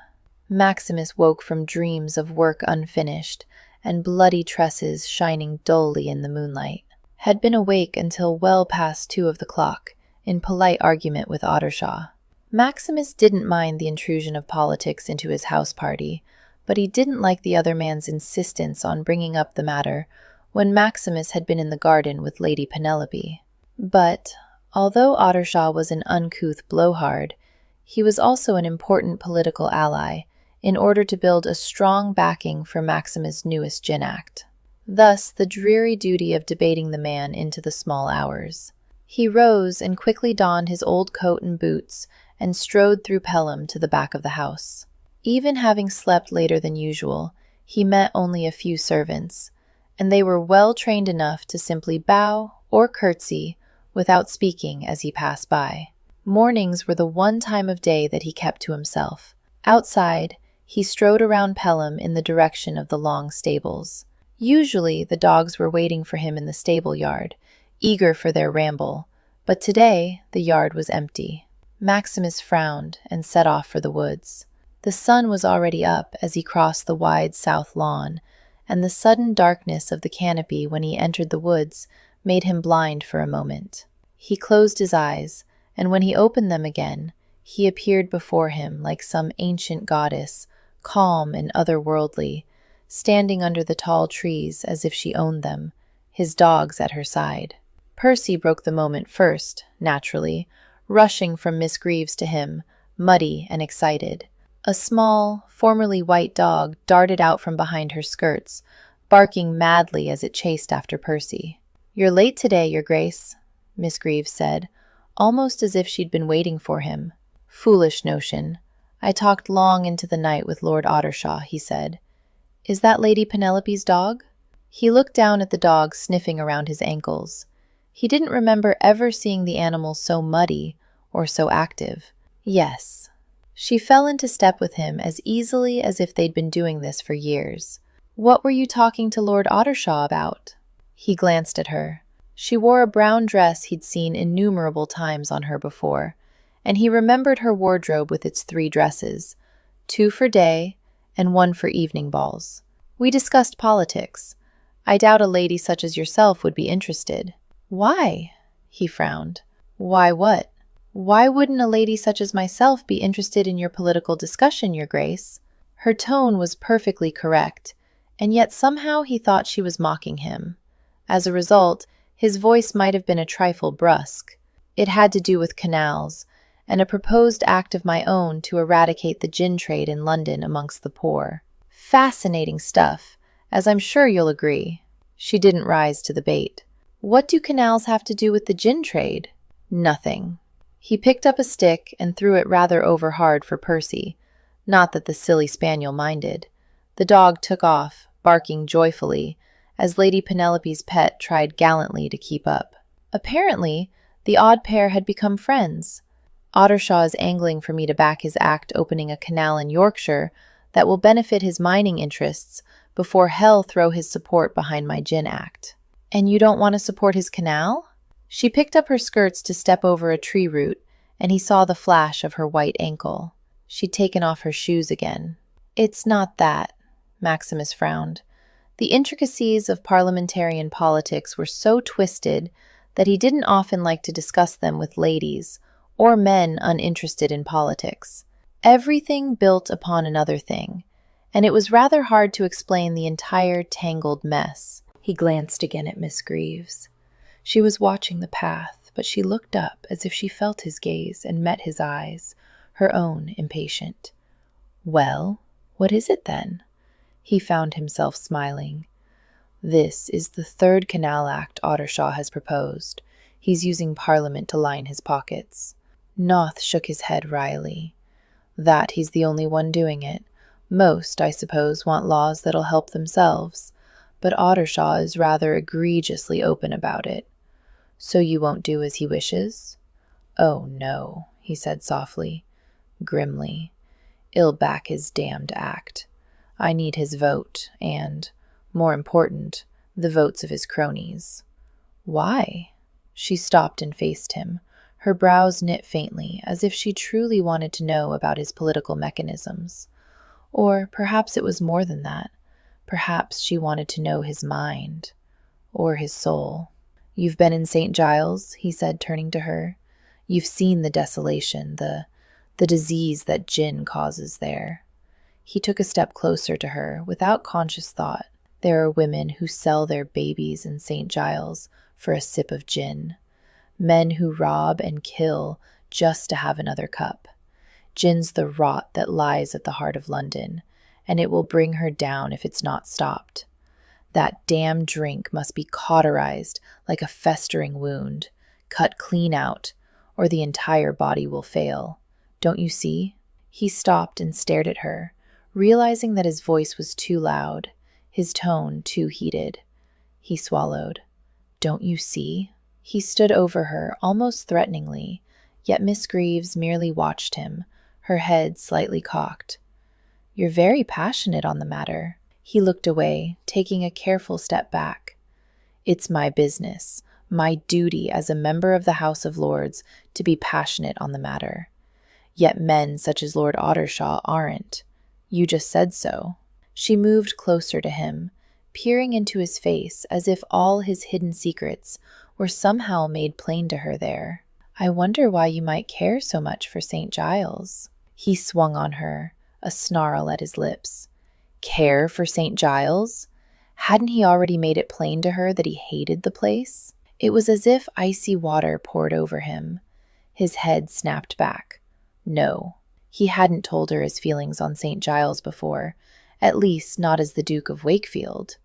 Maximus woke from dreams of work unfinished and bloody tresses shining dully in the moonlight. Had been awake until well past 2 of the clock, in polite argument with Ottershaw. Maximus didn't mind the intrusion of politics into his house party, but he didn't like the other man's insistence on bringing up the matter when Maximus had been in the garden with Lady Penelope. But, although Ottershaw was an uncouth blowhard, he was also an important political ally in order to build a strong backing for Maximus' newest gin act. Thus, the dreary duty of debating the man into the small hours. He rose and quickly donned his old coat and boots and strode through Pelham to the back of the house. Even having slept later than usual, he met only a few servants, and they were well trained enough to simply bow or curtsy without speaking as he passed by. Mornings were the one time of day that he kept to himself. Outside, he strode around Pelham in the direction of the long stables. Usually, the dogs were waiting for him in the stable yard, eager for their ramble, but today the yard was empty. Maximus frowned and set off for the woods. The sun was already up as he crossed the wide south lawn, and the sudden darkness of the canopy when he entered the woods made him blind for a moment. He closed his eyes, and when he opened them again, he appeared before him like some ancient goddess, calm and otherworldly, standing under the tall trees as if she owned them, his dogs at her side. Percy broke the moment first, naturally, rushing from Miss Greaves to him, muddy and excited. A small, formerly white dog darted out from behind her skirts, barking madly as it chased after Percy. "You're late today, Your Grace," Miss Greaves said, almost as if she'd been waiting for him. "Foolish notion. I talked long into the night with Lord Ottershaw," he said. "Is that Lady Penelope's dog?" He looked down at the dog sniffing around his ankles. He didn't remember ever seeing the animal so muddy or so active. Yes. She fell into step with him as easily as if they'd been doing this for years. "What were you talking to Lord Ottershaw about?" He glanced at her. She wore a brown dress he'd seen innumerable times on her before, and he remembered her wardrobe with its 3 dresses, 2 for day and 1 for evening balls. "We discussed politics. I doubt a lady such as yourself would be interested." "Why?" He frowned. "Why what?" "Why wouldn't a lady such as myself be interested in your political discussion, Your Grace?" Her tone was perfectly correct, and yet somehow he thought she was mocking him. As a result, his voice might have been a trifle brusque. "It had to do with canals, and a proposed act of my own to eradicate the gin trade in London amongst the poor." "Fascinating stuff, as I'm sure you'll agree." She didn't rise to the bait. "What do canals have to do with the gin trade?" "Nothing." He picked up a stick and threw it rather over hard for Percy. Not that the silly spaniel minded. The dog took off, barking joyfully, as Lady Penelope's pet tried gallantly to keep up. Apparently, the odd pair had become friends. "Ottershaw is angling for me to back his act opening a canal in Yorkshire that will benefit his mining interests before hell throw his support behind my gin act." "And you don't want to support his canal?" She picked up her skirts to step over a tree root, and he saw the flash of her white ankle. She'd taken off her shoes again. "It's not that," Maximus frowned. The intricacies of parliamentarian politics were so twisted that he didn't often like to discuss them with ladies or men uninterested in politics. Everything built upon another thing, and it was rather hard to explain the entire tangled mess. He glanced again at Miss Greaves. She was watching the path, but she looked up as if she felt his gaze and met his eyes, her own impatient. "Well, what is it then?" He found himself smiling. "This is the third Canal Act Ottershaw has proposed. He's using Parliament to line his pockets." Noth shook his head wryly. "That he's the only one doing it. Most, I suppose, want laws that'll help themselves, but Ottershaw is rather egregiously open about it. So you won't do as he wishes?" "Oh, no," he said softly, grimly. "He'll back his damned act. I need his vote, and, more important, the votes of his cronies." "Why?" She stopped and faced him, her brows knit faintly, as if she truly wanted to know about his political mechanisms. Or perhaps it was more than that. Perhaps she wanted to know his mind, or his soul. "You've been in St. Giles," he said, turning to her. "You've seen the desolation, the disease that gin causes there." He took a step closer to her, without conscious thought. "There are women who sell their babies in St. Giles for a sip of gin. Men who rob and kill just to have another cup. Gin's the rot that lies at the heart of London, and it will bring her down if it's not stopped. That damn drink must be cauterized like a festering wound, cut clean out, or the entire body will fail. Don't you see?" He stopped and stared at her, realizing that his voice was too loud, his tone too heated. He swallowed. "Don't you see?" He stood over her, almost threateningly, yet Miss Greaves merely watched him, her head slightly cocked. "You're very passionate on the matter." He looked away, taking a careful step back. "It's my business, my duty as a member of the House of Lords to be passionate on the matter. Yet men such as Lord Ottershaw aren't. You just said so." She moved closer to him, peering into his face as if all his hidden secrets were somehow made plain to her there. "I wonder why you might care so much for St. Giles." He swung on her, a snarl at his lips. Care for St. Giles? Hadn't he already made it plain to her that he hated the place? It was as if icy water poured over him. His head snapped back. No, he hadn't told her his feelings on St. Giles before, at least not as the Duke of Wakefield.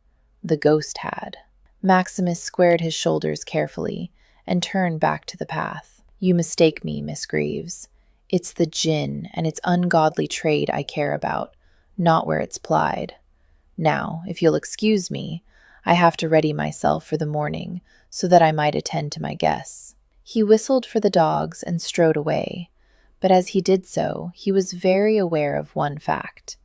The ghost had. Maximus squared his shoulders carefully and turned back to the path. "You mistake me, Miss Greaves. It's the gin and its ungodly trade I care about, not where it's plied. Now, if you'll excuse me, I have to ready myself for the morning so that I might attend to my guests." He whistled for the dogs and strode away, but as he did so, he was very aware of one fact.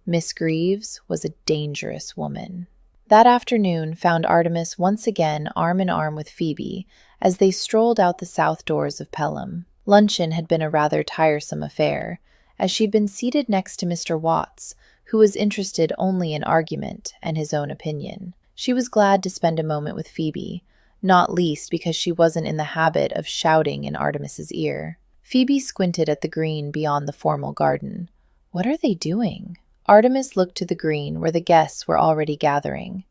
Miss Greaves was a dangerous woman. That afternoon found Artemis once again arm in arm with Phoebe as they strolled out the south doors of Pelham. Luncheon had been a rather tiresome affair, as she'd been seated next to Mr. Watts, who was interested only in argument and his own opinion. She was glad to spend a moment with Phoebe, not least because she wasn't in the habit of shouting in Artemis's ear. Phoebe squinted at the green beyond the formal garden. What are they doing? Artemis looked to the green where the guests were already gathering.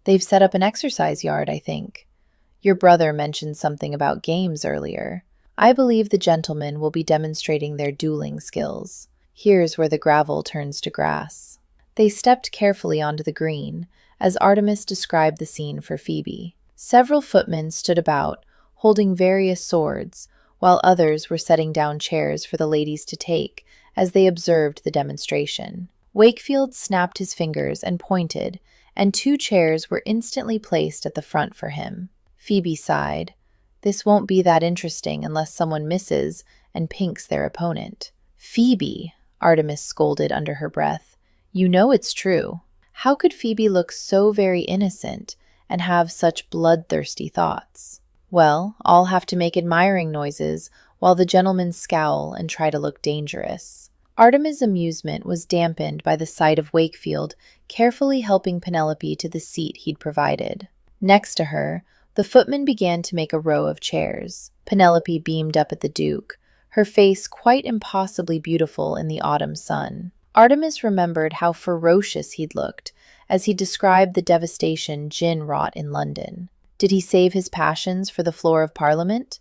They've set up an exercise yard, I think. Your brother mentioned something about games earlier. I believe the gentlemen will be demonstrating their dueling skills. Here's where the gravel turns to grass. They stepped carefully onto the green, as Artemis described the scene for Phoebe. Several footmen stood about, holding various swords, while others were setting down chairs for the ladies to take as they observed the demonstration. Wakefield snapped his fingers and pointed, and 2 chairs were instantly placed at the front for him. Phoebe sighed. This won't be that interesting unless someone misses and pinks their opponent. Phoebe, Artemis scolded under her breath. You know it's true. How could Phoebe look so very innocent and have such bloodthirsty thoughts? Well, I'll have to make admiring noises while the gentlemen scowl and try to look dangerous. Artemis' amusement was dampened by the sight of Wakefield carefully helping Penelope to the seat he'd provided. Next to her, the footman began to make a row of chairs. Penelope beamed up at the Duke, her face quite impossibly beautiful in the autumn sun. Artemis remembered how ferocious he'd looked as he described the devastation gin wrought in London. Did he save his passions for the floor of Parliament?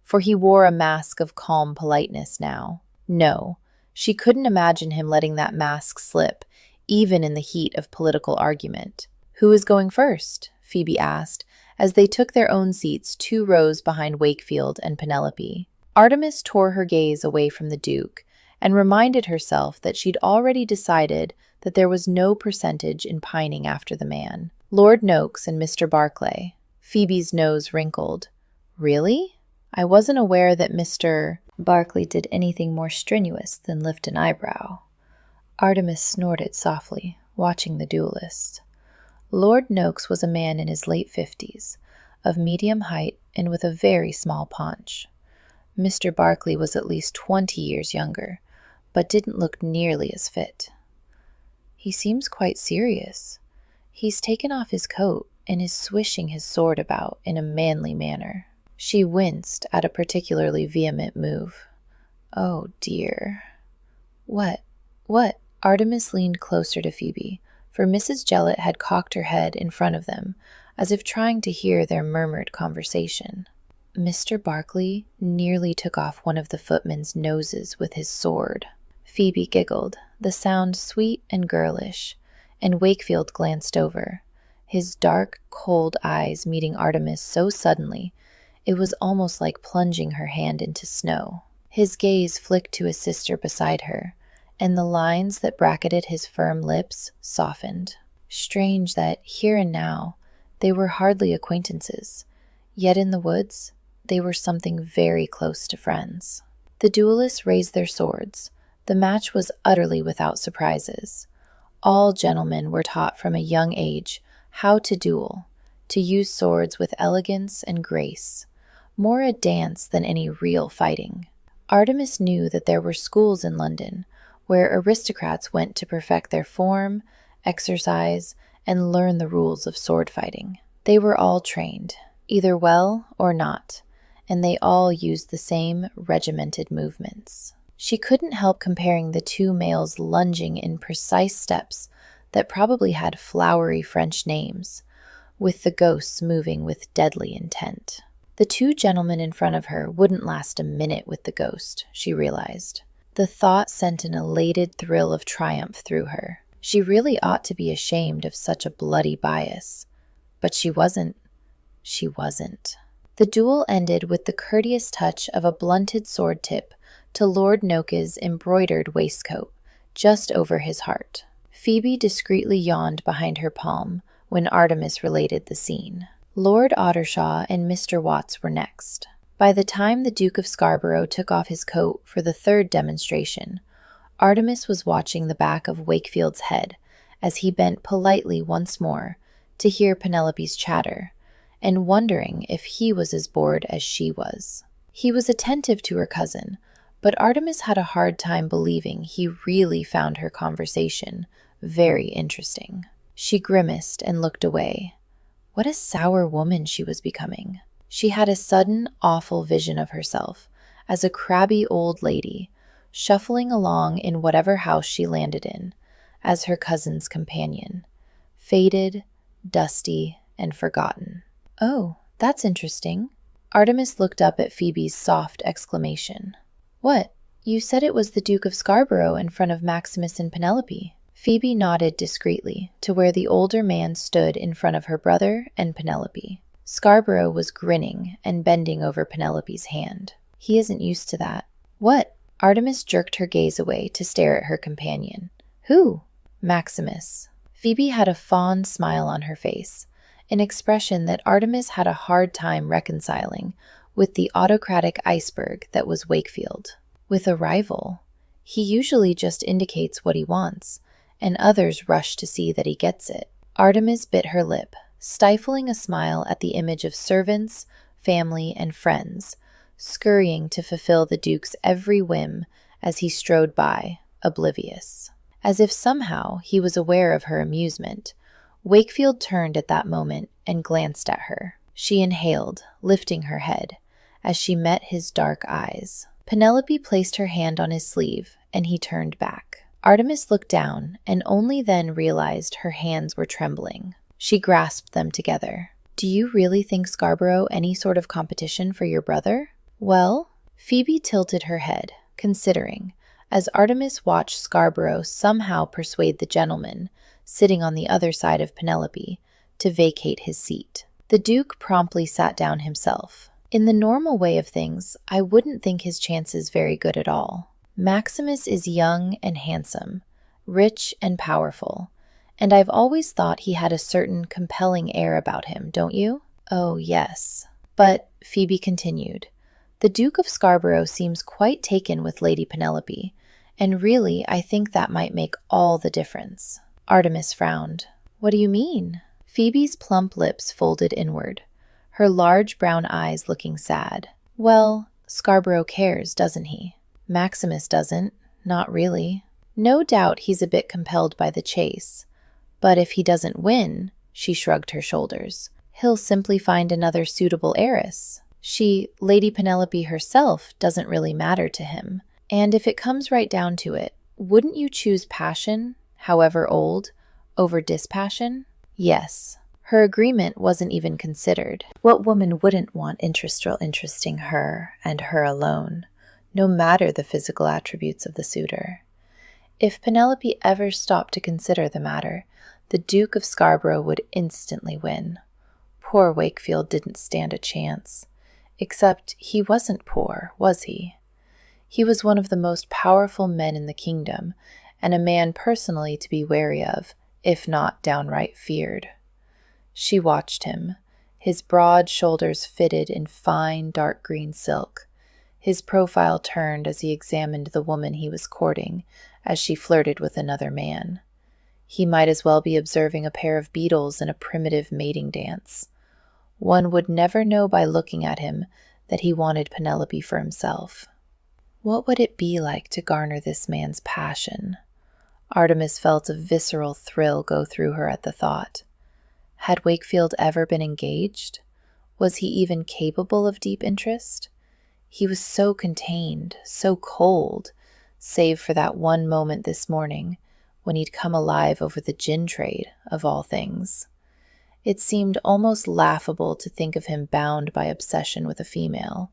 For he wore a mask of calm politeness now. No, she couldn't imagine him letting that mask slip, even in the heat of political argument. "Who is going first?" Phoebe asked, as they took their own seats 2 rows behind Wakefield and Penelope. Artemis tore her gaze away from the Duke and reminded herself that she'd already decided that there was no percentage in pining after the man. Lord Noakes and Mr. Barclay. Phoebe's nose wrinkled. "Really? I wasn't aware that Mr. Barclay did anything more strenuous than lift an eyebrow." Artemis snorted softly, watching the duelist. Lord Noakes was a man in his late 50s, of medium height and with a very small paunch. Mr. Barclay was at least 20 years younger, but didn't look nearly as fit. "He seems quite serious. He's taken off his coat and is swishing his sword about in a manly manner." She winced at a particularly vehement move. "Oh, dear." What? Artemis leaned closer to Phoebe, for Mrs. Jellett had cocked her head in front of them, as if trying to hear their murmured conversation. "Mr. Barclay nearly took off one of the footmen's noses with his sword." Phoebe giggled, the sound sweet and girlish, and Wakefield glanced over, his dark, cold eyes meeting Artemis so suddenly it was almost like plunging her hand into snow. His gaze flicked to his sister beside her, and the lines that bracketed his firm lips softened. Strange that, here and now, they were hardly acquaintances, yet in the woods, they were something very close to friends. The duelists raised their swords. The match was utterly without surprises. All gentlemen were taught from a young age how to duel, to use swords with elegance and grace, more a dance than any real fighting. Artemis knew that there were schools in London where aristocrats went to perfect their form, exercise, and learn the rules of sword fighting. They were all trained, either well or not, and they all used the same regimented movements. She couldn't help comparing the 2 males lunging in precise steps that probably had flowery French names, with the ghosts moving with deadly intent. The 2 gentlemen in front of her wouldn't last a minute with the ghost, she realized. The thought sent an elated thrill of triumph through her. She really ought to be ashamed of such a bloody bias. But she wasn't. She wasn't. The duel ended with the courteous touch of a blunted sword tip to Lord Noakes' embroidered waistcoat, just over his heart. Phoebe discreetly yawned behind her palm when Artemis related the scene. Lord Ottershaw and Mr. Watts were next. By the time the Duke of Scarborough took off his coat for the 3rd demonstration, Artemis was watching the back of Wakefield's head as he bent politely once more to hear Penelope's chatter, and wondering if he was as bored as she was. He was attentive to her cousin, but Artemis had a hard time believing he really found her conversation very interesting. She grimaced and looked away. What a sour woman she was becoming. She had a sudden, awful vision of herself as a crabby old lady, shuffling along in whatever house she landed in, as her cousin's companion, faded, dusty, and forgotten. "Oh, that's interesting." Artemis looked up at Phoebe's soft exclamation. "What? You said it was the Duke of Scarborough in front of Maximus and Penelope." Phoebe nodded discreetly to where the older man stood in front of her brother and Penelope. Scarborough was grinning and bending over Penelope's hand. "He isn't used to that." "What?" Artemis jerked her gaze away to stare at her companion. "Who?" "Maximus." Phoebe had a fond smile on her face, an expression that Artemis had a hard time reconciling with the autocratic iceberg that was Wakefield. With a rival, he usually just indicates what he wants, and others rush to see that he gets it. Artemis bit her lip, stifling a smile at the image of servants, family, and friends, scurrying to fulfill the Duke's every whim as he strode by, oblivious. As if somehow he was aware of her amusement, Wakefield turned at that moment and glanced at her. She inhaled, lifting her head, as she met his dark eyes. Penelope placed her hand on his sleeve, and he turned back. Artemis looked down and only then realized her hands were trembling. She grasped them together. "Do you really think Scarborough any sort of competition for your brother?" "Well," Phoebe tilted her head, considering, as Artemis watched Scarborough somehow persuade the gentleman, sitting on the other side of Penelope, to vacate his seat. The Duke promptly sat down himself. "In the normal way of things, I wouldn't think his chances very good at all. Maximus is young and handsome, rich and powerful, and I've always thought he had a certain compelling air about him, don't you?" "Oh, yes." "But," Phoebe continued, "the Duke of Scarborough seems quite taken with Lady Penelope, and really I think that might make all the difference." Artemis frowned. "What do you mean?" Phoebe's plump lips folded inward, her large brown eyes looking sad. "Well, Scarborough cares, doesn't he? Maximus doesn't, not really. No doubt he's a bit compelled by the chase, but if he doesn't win," she shrugged her shoulders, "he'll simply find another suitable heiress. Lady Penelope herself, doesn't really matter to him. And if it comes right down to it, wouldn't you choose passion, however old, over dispassion?" Yes. Her agreement wasn't even considered. What woman wouldn't want interesting her and her alone, no matter the physical attributes of the suitor? If Penelope ever stopped to consider the matter, the Duke of Scarborough would instantly win. Poor Wakefield didn't stand a chance. Except he wasn't poor, was he? He was one of the most powerful men in the kingdom, and a man personally to be wary of, if not downright feared. She watched him, his broad shoulders fitted in fine dark green silk, his profile turned as he examined the woman he was courting as she flirted with another man. He might as well be observing a pair of beetles in a primitive mating dance. One would never know by looking at him that he wanted Penelope for himself. What would it be like to garner this man's passion? Artemis felt a visceral thrill go through her at the thought. Had Wakefield ever been engaged? Was he even capable of deep interest? He was so contained, so cold, save for that one moment this morning when he'd come alive over the gin trade, of all things. It seemed almost laughable to think of him bound by obsession with a female.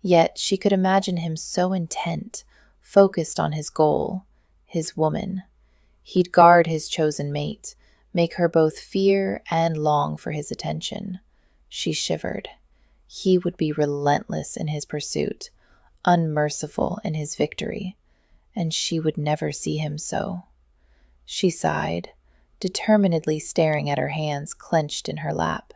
Yet she could imagine him so intent, focused on his goal, his woman. He'd guard his chosen mate, make her both fear and long for his attention. She shivered. He would be relentless in his pursuit, unmerciful in his victory, and she would never see him so. She sighed, determinedly staring at her hands clenched in her lap.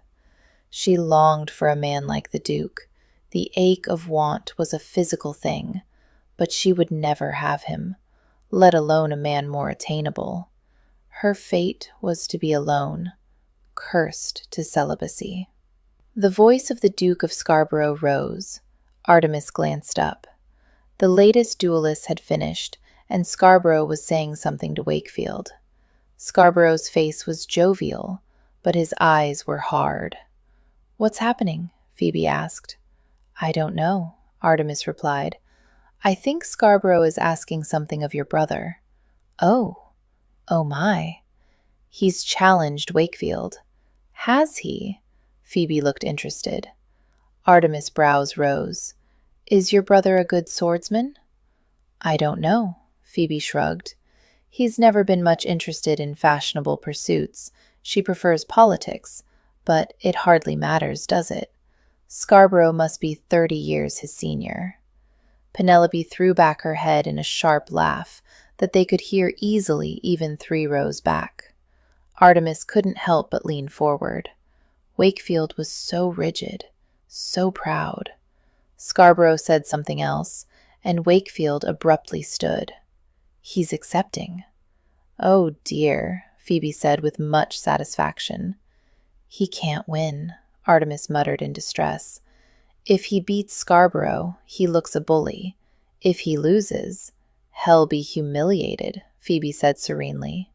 She longed for a man like the Duke. The ache of want was a physical thing, but she would never have him, let alone a man more attainable. Her fate was to be alone, cursed to celibacy. The voice of the Duke of Scarborough rose. Artemis glanced up. The latest duelist had finished, and Scarborough was saying something to Wakefield. Scarborough's face was jovial, but his eyes were hard. "What's happening?" Phoebe asked. "I don't know," Artemis replied. "I think Scarborough is asking something of your brother." "Oh my. He's challenged Wakefield." "Has he?" Phoebe looked interested. Artemis' brows rose. "Is your brother a good swordsman?" "I don't know," Phoebe shrugged. "He's never been much interested in fashionable pursuits. She prefers politics, but it hardly matters, does it? Scarborough must be 30 years his senior." Penelope threw back her head in a sharp laugh that they could hear easily even 3 rows back. Artemis couldn't help but lean forward. Wakefield was so rigid, so proud. Scarborough said something else, and Wakefield abruptly stood. "He's accepting." "Oh dear," Phoebe said with much satisfaction. "He can't win," Artemis muttered in distress. If he beats Scarborough, he looks a bully. If he loses, hell be humiliated, Phoebe said serenely.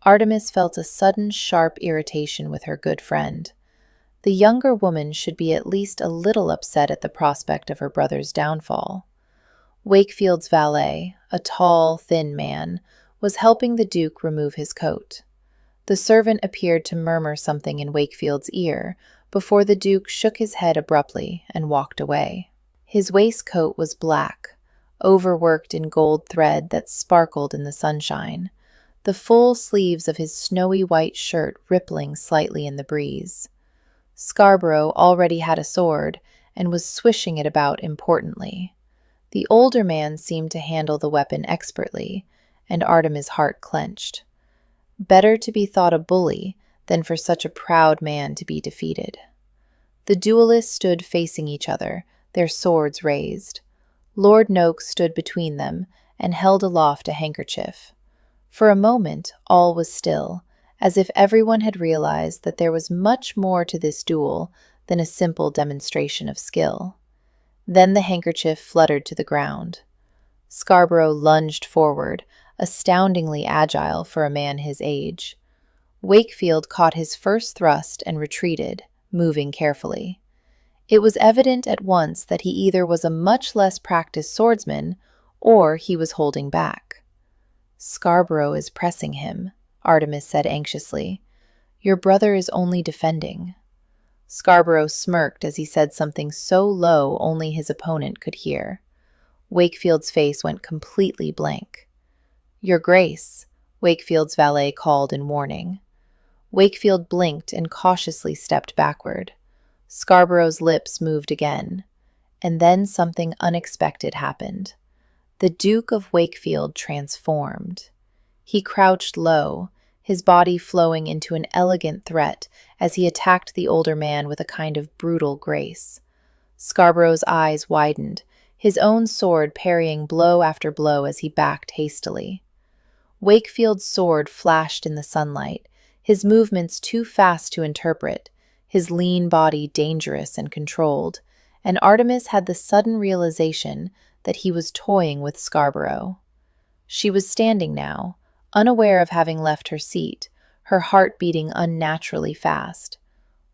Artemis felt a sudden sharp irritation with her good friend. The younger woman should be at least a little upset at the prospect of her brother's downfall. Wakefield's valet, a tall, thin man, was helping the Duke remove his coat. The servant appeared to murmur something in Wakefield's ear before the Duke shook his head abruptly and walked away. His waistcoat was black, overworked in gold thread that sparkled in the sunshine, the full sleeves of his snowy white shirt rippling slightly in the breeze. Scarborough already had a sword and was swishing it about importantly. The older man seemed to handle the weapon expertly, and Artemis' heart clenched. Better to be thought a bully than for such a proud man to be defeated. The duelists stood facing each other, their swords raised. Lord Noakes stood between them and held aloft a handkerchief. For a moment all was still, as if everyone had realized that there was much more to this duel than a simple demonstration of skill. Then the handkerchief fluttered to the ground. Scarborough lunged forward, astoundingly agile for a man his age. Wakefield caught his first thrust and retreated, moving carefully. It was evident at once that he either was a much less practiced swordsman or he was holding back. "Scarborough is pressing him," Artemis said anxiously. "Your brother is only defending." Scarborough smirked as he said something so low only his opponent could hear. Wakefield's face went completely blank. "Your Grace," Wakefield's valet called in warning. Wakefield blinked and cautiously stepped backward. Scarborough's lips moved again. And then something unexpected happened. The Duke of Wakefield transformed. He crouched low, his body flowing into an elegant threat as he attacked the older man with a kind of brutal grace. Scarborough's eyes widened, his own sword parrying blow after blow as he backed hastily. Wakefield's sword flashed in the sunlight, his movements too fast to interpret, his lean body dangerous and controlled, and Artemis had the sudden realization that he was toying with Scarborough. She was standing now, unaware of having left her seat, her heart beating unnaturally fast.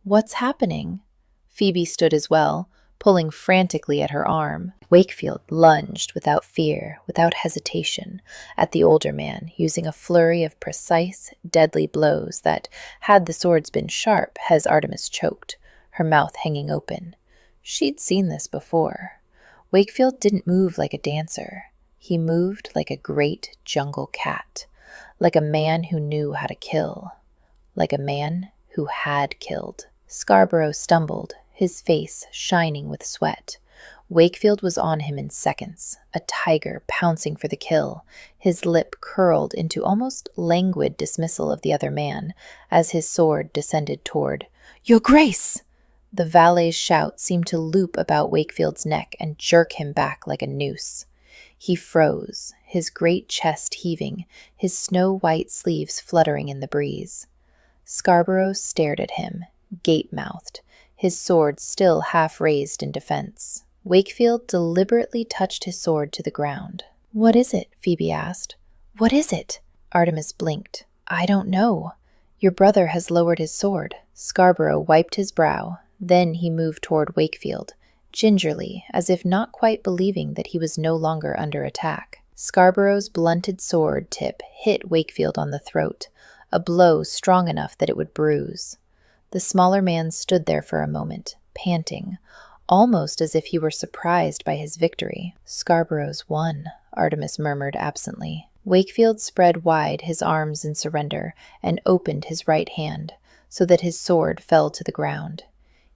"What's happening?" Phoebe stood as well, pulling frantically at her arm. Wakefield lunged without fear, without hesitation, at the older man, using a flurry of precise, deadly blows that, had the swords been sharp, as Artemis choked, her mouth hanging open. She'd seen this before. Wakefield didn't move like a dancer. He moved like a great jungle cat, like a man who knew how to kill, like a man who had killed. Scarborough stumbled, his face shining with sweat. Wakefield was on him in seconds, a tiger pouncing for the kill, his lip curled into almost languid dismissal of the other man as his sword descended toward. "Your Grace!" The valet's shout seemed to loop about Wakefield's neck and jerk him back like a noose. He froze, his great chest heaving, his snow-white sleeves fluttering in the breeze. Scarborough stared at him, gape-mouthed, his sword still half raised in defense. Wakefield deliberately touched his sword to the ground. "What is it?" Phoebe asked. "What is it?" Artemis blinked. "I don't know. Your brother has lowered his sword." Scarborough wiped his brow. Then he moved toward Wakefield, gingerly, as if not quite believing that he was no longer under attack. Scarborough's blunted sword tip hit Wakefield on the throat, a blow strong enough that it would bruise. The smaller man stood there for a moment, panting, almost as if he were surprised by his victory. "Scarborough's won," Artemis murmured absently. Wakefield spread wide his arms in surrender and opened his right hand, so that his sword fell to the ground.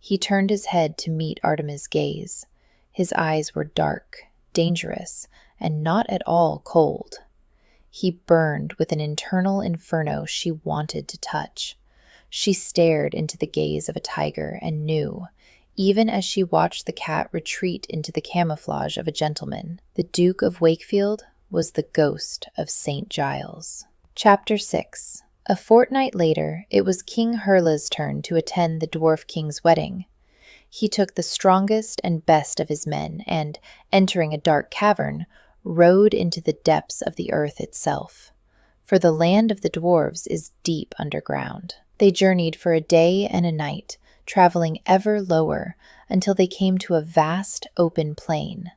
He turned his head to meet Artemis' gaze. His eyes were dark, dangerous, and not at all cold. He burned with an internal inferno she wanted to touch. She stared into the gaze of a tiger and knew, even as she watched the cat retreat into the camouflage of a gentleman, the Duke of Wakefield was the ghost of St. Giles. Chapter 6. A fortnight later, it was King Herla's turn to attend the Dwarf King's wedding. He took the strongest and best of his men and, entering a dark cavern, rode into the depths of the earth itself. For the land of the dwarves is deep underground. They journeyed for a day and a night, traveling ever lower until they came to a vast open plain.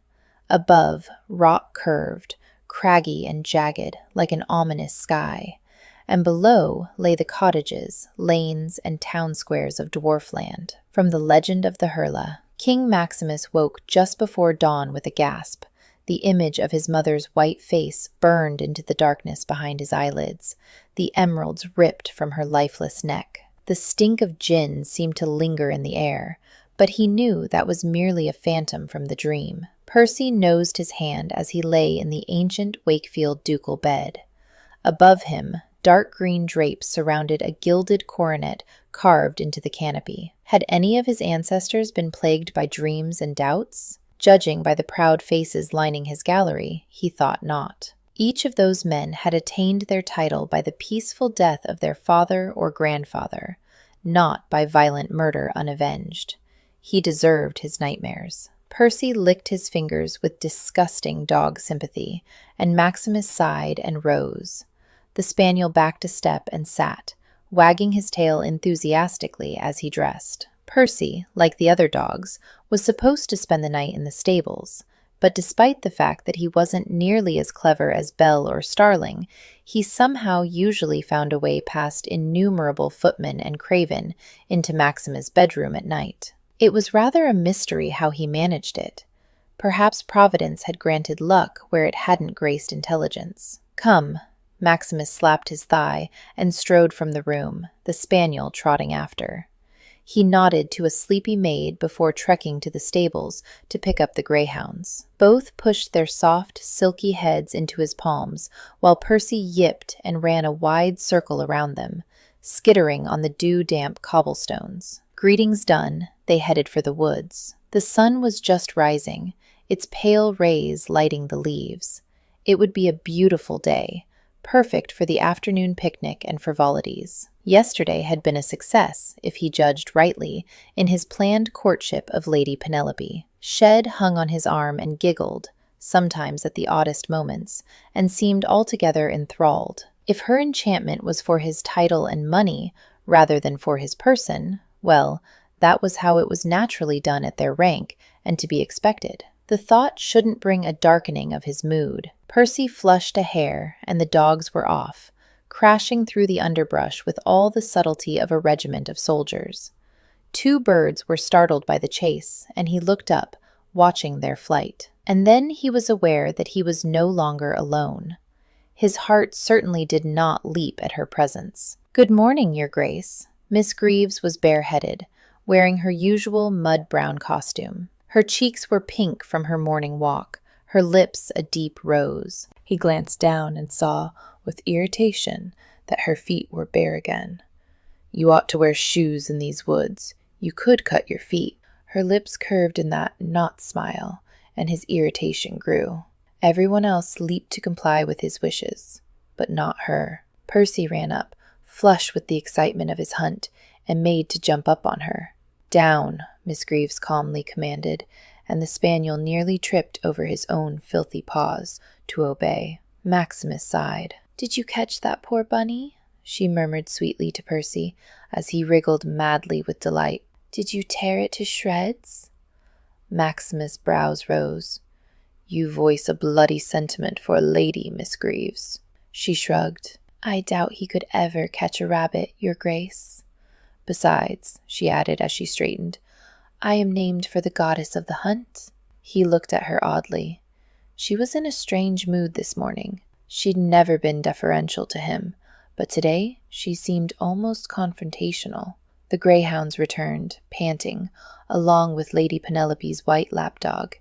Above, rock curved, craggy and jagged like an ominous sky, and below lay the cottages, lanes, and town squares of Dwarfland. From the legend of the Hurla, King Maximus woke just before dawn with a gasp. The image of his mother's white face burned into the darkness behind his eyelids, the emeralds ripped from her lifeless neck. The stink of gin seemed to linger in the air, but he knew that was merely a phantom from the dream. Percy nosed his hand as he lay in the ancient Wakefield ducal bed. Above him, dark green drapes surrounded a gilded coronet carved into the canopy. Had any of his ancestors been plagued by dreams and doubts? Judging by the proud faces lining his gallery, he thought not. Each of those men had attained their title by the peaceful death of their father or grandfather, not by violent murder unavenged. He deserved his nightmares. Percy licked his fingers with disgusting dog sympathy, and Maximus sighed and rose. The spaniel backed a step and sat, wagging his tail enthusiastically as he dressed. Percy, like the other dogs, was supposed to spend the night in the stables, but despite the fact that he wasn't nearly as clever as Belle or Starling, he somehow usually found a way past innumerable footmen and craven into Maximus' bedroom at night. It was rather a mystery how he managed it. Perhaps Providence had granted luck where it hadn't graced intelligence. "Come." Maximus slapped his thigh and strode from the room, the spaniel trotting after. He nodded to a sleepy maid before trekking to the stables to pick up the greyhounds. Both pushed their soft, silky heads into his palms, while Percy yipped and ran a wide circle around them, skittering on the dew-damp cobblestones. Greetings done, they headed for the woods. The sun was just rising, its pale rays lighting the leaves. It would be a beautiful day, perfect for the afternoon picnic and frivolities. Yesterday had been a success, if he judged rightly, in his planned courtship of Lady Penelope. Shed hung on his arm and giggled, sometimes at the oddest moments, and seemed altogether enthralled. If her enchantment was for his title and money, rather than for his person, well, that was how it was naturally done at their rank, and to be expected. The thought shouldn't bring a darkening of his mood. Percy flushed a hair, and the dogs were off, crashing through the underbrush with all the subtlety of a regiment of soldiers. 2 birds were startled by the chase, and he looked up, watching their flight. And then he was aware that he was no longer alone. His heart certainly did not leap at her presence. "Good morning, Your Grace." Miss Greaves was bareheaded, wearing her usual mud-brown costume. Her cheeks were pink from her morning walk, her lips a deep rose. He glanced down and saw, with irritation, that her feet were bare again. "You ought to wear shoes in these woods. You could cut your feet." Her lips curved in that not smile, and his irritation grew. Everyone else leaped to comply with his wishes, but not her. Percy ran up, flush with the excitement of his hunt, and made to jump up on her. "Down," Miss Greaves calmly commanded, and the spaniel nearly tripped over his own filthy paws to obey. Maximus sighed. "Did you catch that poor bunny?" she murmured sweetly to Percy, as he wriggled madly with delight. "Did you tear it to shreds?" Maximus' brows rose. "You voice a bloody sentiment for a lady, Miss Greaves." She shrugged. "I doubt he could ever catch a rabbit, Your Grace. Besides," she added as she straightened, "I am named for the goddess of the hunt." He looked at her oddly. She was in a strange mood this morning. She'd never been deferential to him, but today she seemed almost confrontational. The greyhounds returned, panting, along with Lady Penelope's white lapdog,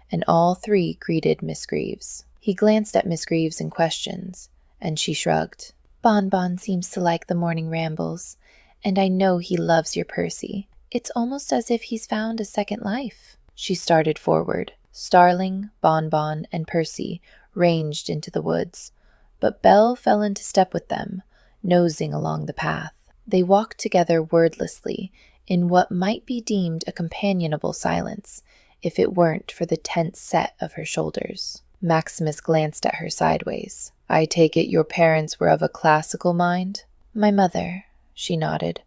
and all 3 greeted Miss Greaves. He glanced at Miss Greaves in questions, and she shrugged. "Bon Bon seems to like the morning rambles, and I know he loves your Percy. It's almost as if he's found a second life." She started forward. Starling, Bon Bon, and Percy ranged into the woods, but Belle fell into step with them, nosing along the path. They walked together wordlessly, in what might be deemed a companionable silence if it weren't for the tense set of her shoulders. Maximus glanced at her sideways. "I take it your parents were of a classical mind?" "My mother," she nodded.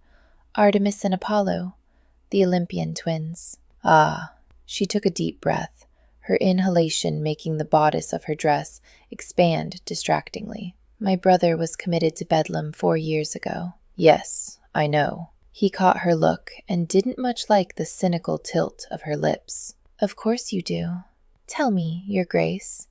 "Artemis and Apollo, the Olympian twins." "Ah." She took a deep breath, her inhalation making the bodice of her dress expand distractingly. "My brother was committed to Bedlam 4 years ago." "Yes, I know." He caught her look and didn't much like the cynical tilt of her lips. "Of course you do. Tell me, Your Grace,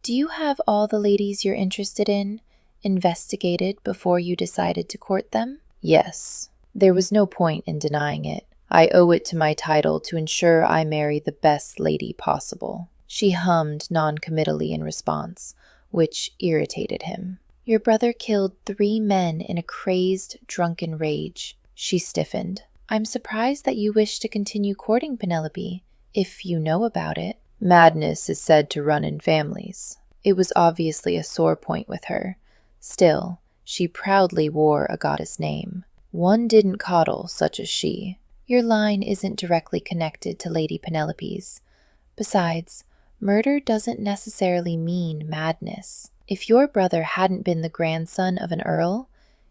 do you have all the ladies you're interested in investigated before you decided to court them?" "Yes." There was no point in denying it. "I owe it to my title to ensure I marry the best lady possible." She hummed non-committally in response, which irritated him. "Your brother killed 3 men in a crazed, drunken rage." She stiffened. "I'm surprised that you wish to continue courting Penelope, if you know about it." "Madness is said to run in families." It was obviously a sore point with her. Still, she proudly wore a goddess name. One didn't coddle such as she. "Your line isn't directly connected to Lady Penelope's. Besides, murder doesn't necessarily mean madness. If your brother hadn't been the grandson of an earl,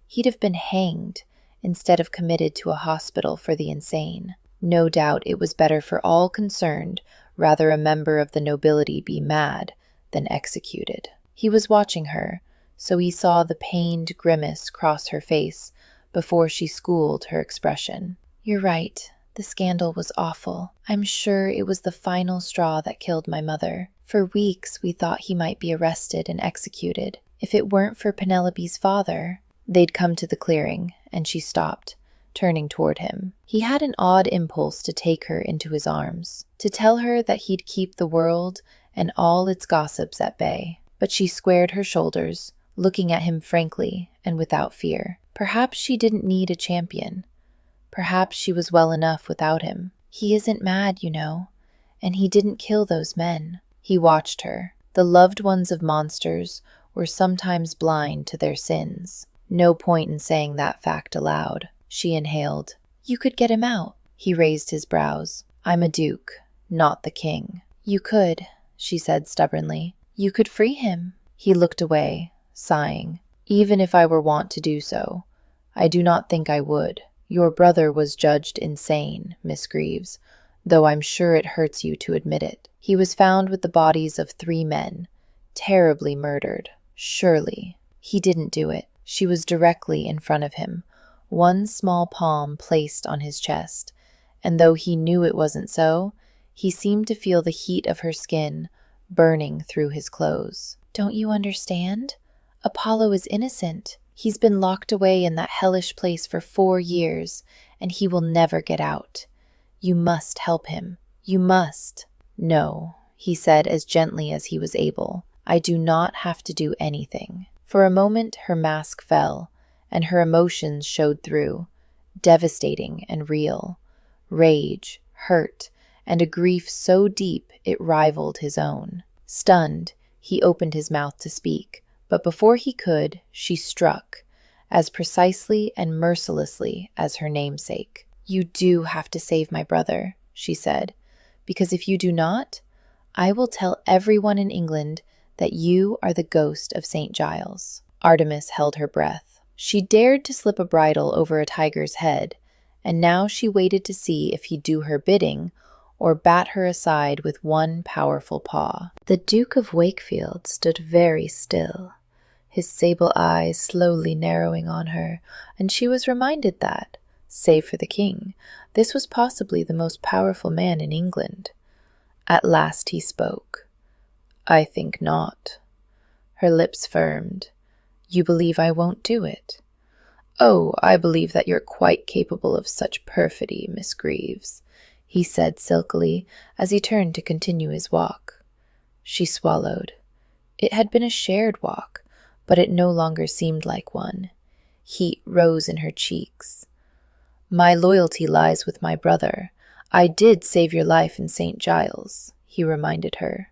he'd have been hanged instead of committed to a hospital for the insane. No doubt it was better for all concerned rather a member of the nobility be mad than executed." He was watching her, so he saw the pained grimace cross her face before she schooled her expression. "You're right. The scandal was awful. I'm sure it was the final straw that killed my mother. For weeks we thought he might be arrested and executed. If it weren't for Penelope's father—" They'd come to the clearing, and she stopped, turning toward him. He had an odd impulse to take her into his arms, to tell her that he'd keep the world and all its gossips at bay. But she squared her shoulders, looking at him frankly and without fear. Perhaps she didn't need a champion. Perhaps she was well enough without him. "He isn't mad, you know, and he didn't kill those men." He watched her. The loved ones of monsters were sometimes blind to their sins. No point in saying that fact aloud. She inhaled. "You could get him out." He raised his brows. "I'm a duke, not the king." "You could," she said stubbornly. "You could free him." He looked away, sighing. "Even if I were wont to do so, I do not think I would. Your brother was judged insane, Miss Greaves, though I'm sure it hurts you to admit it. He was found with the bodies of 3 men, terribly murdered. Surely he didn't do it." She was directly in front of him, one small palm placed on his chest, and though he knew it wasn't so, he seemed to feel the heat of her skin burning through his clothes. "Don't you understand? Apollo is innocent. He's been locked away in that hellish place for 4 years, and he will never get out. You must help him. You must." "No," he said as gently as he was able. "I do not have to do anything." For a moment her mask fell, and her emotions showed through, devastating and real. Rage, hurt, and a grief so deep it rivaled his own. Stunned, he opened his mouth to speak, but before he could, she struck, as precisely and mercilessly as her namesake. "You do have to save my brother," she said, "because if you do not, I will tell everyone in England that you are the ghost of St. Giles." Artemis held her breath. She dared to slip a bridle over a tiger's head, and now she waited to see if he'd do her bidding or bat her aside with one powerful paw. The Duke of Wakefield stood very still, his sable eyes slowly narrowing on her, and she was reminded that, save for the king, this was possibly the most powerful man in England. At last he spoke. "I think not." Her lips firmed. "You believe I won't do it?" "Oh, I believe that you're quite capable of such perfidy, Miss Greaves," he said silkily as he turned to continue his walk. She swallowed. It had been a shared walk, but it no longer seemed like one. Heat rose in her cheeks. "My loyalty lies with my brother. I did save your life in St. Giles," he reminded her.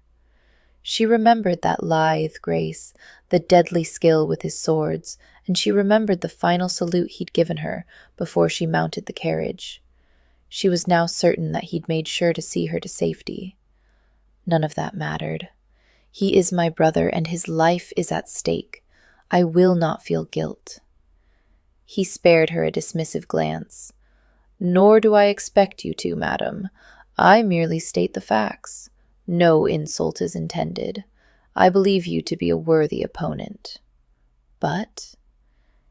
She remembered that lithe grace, the deadly skill with his swords, and she remembered the final salute he'd given her before she mounted the carriage. She was now certain that he'd made sure to see her to safety. None of that mattered. He is my brother, and his life is at stake. I will not feel guilt. He spared her a dismissive glance. Nor do I expect you to, madam. I merely state the facts. No insult is intended. I believe you to be a worthy opponent. But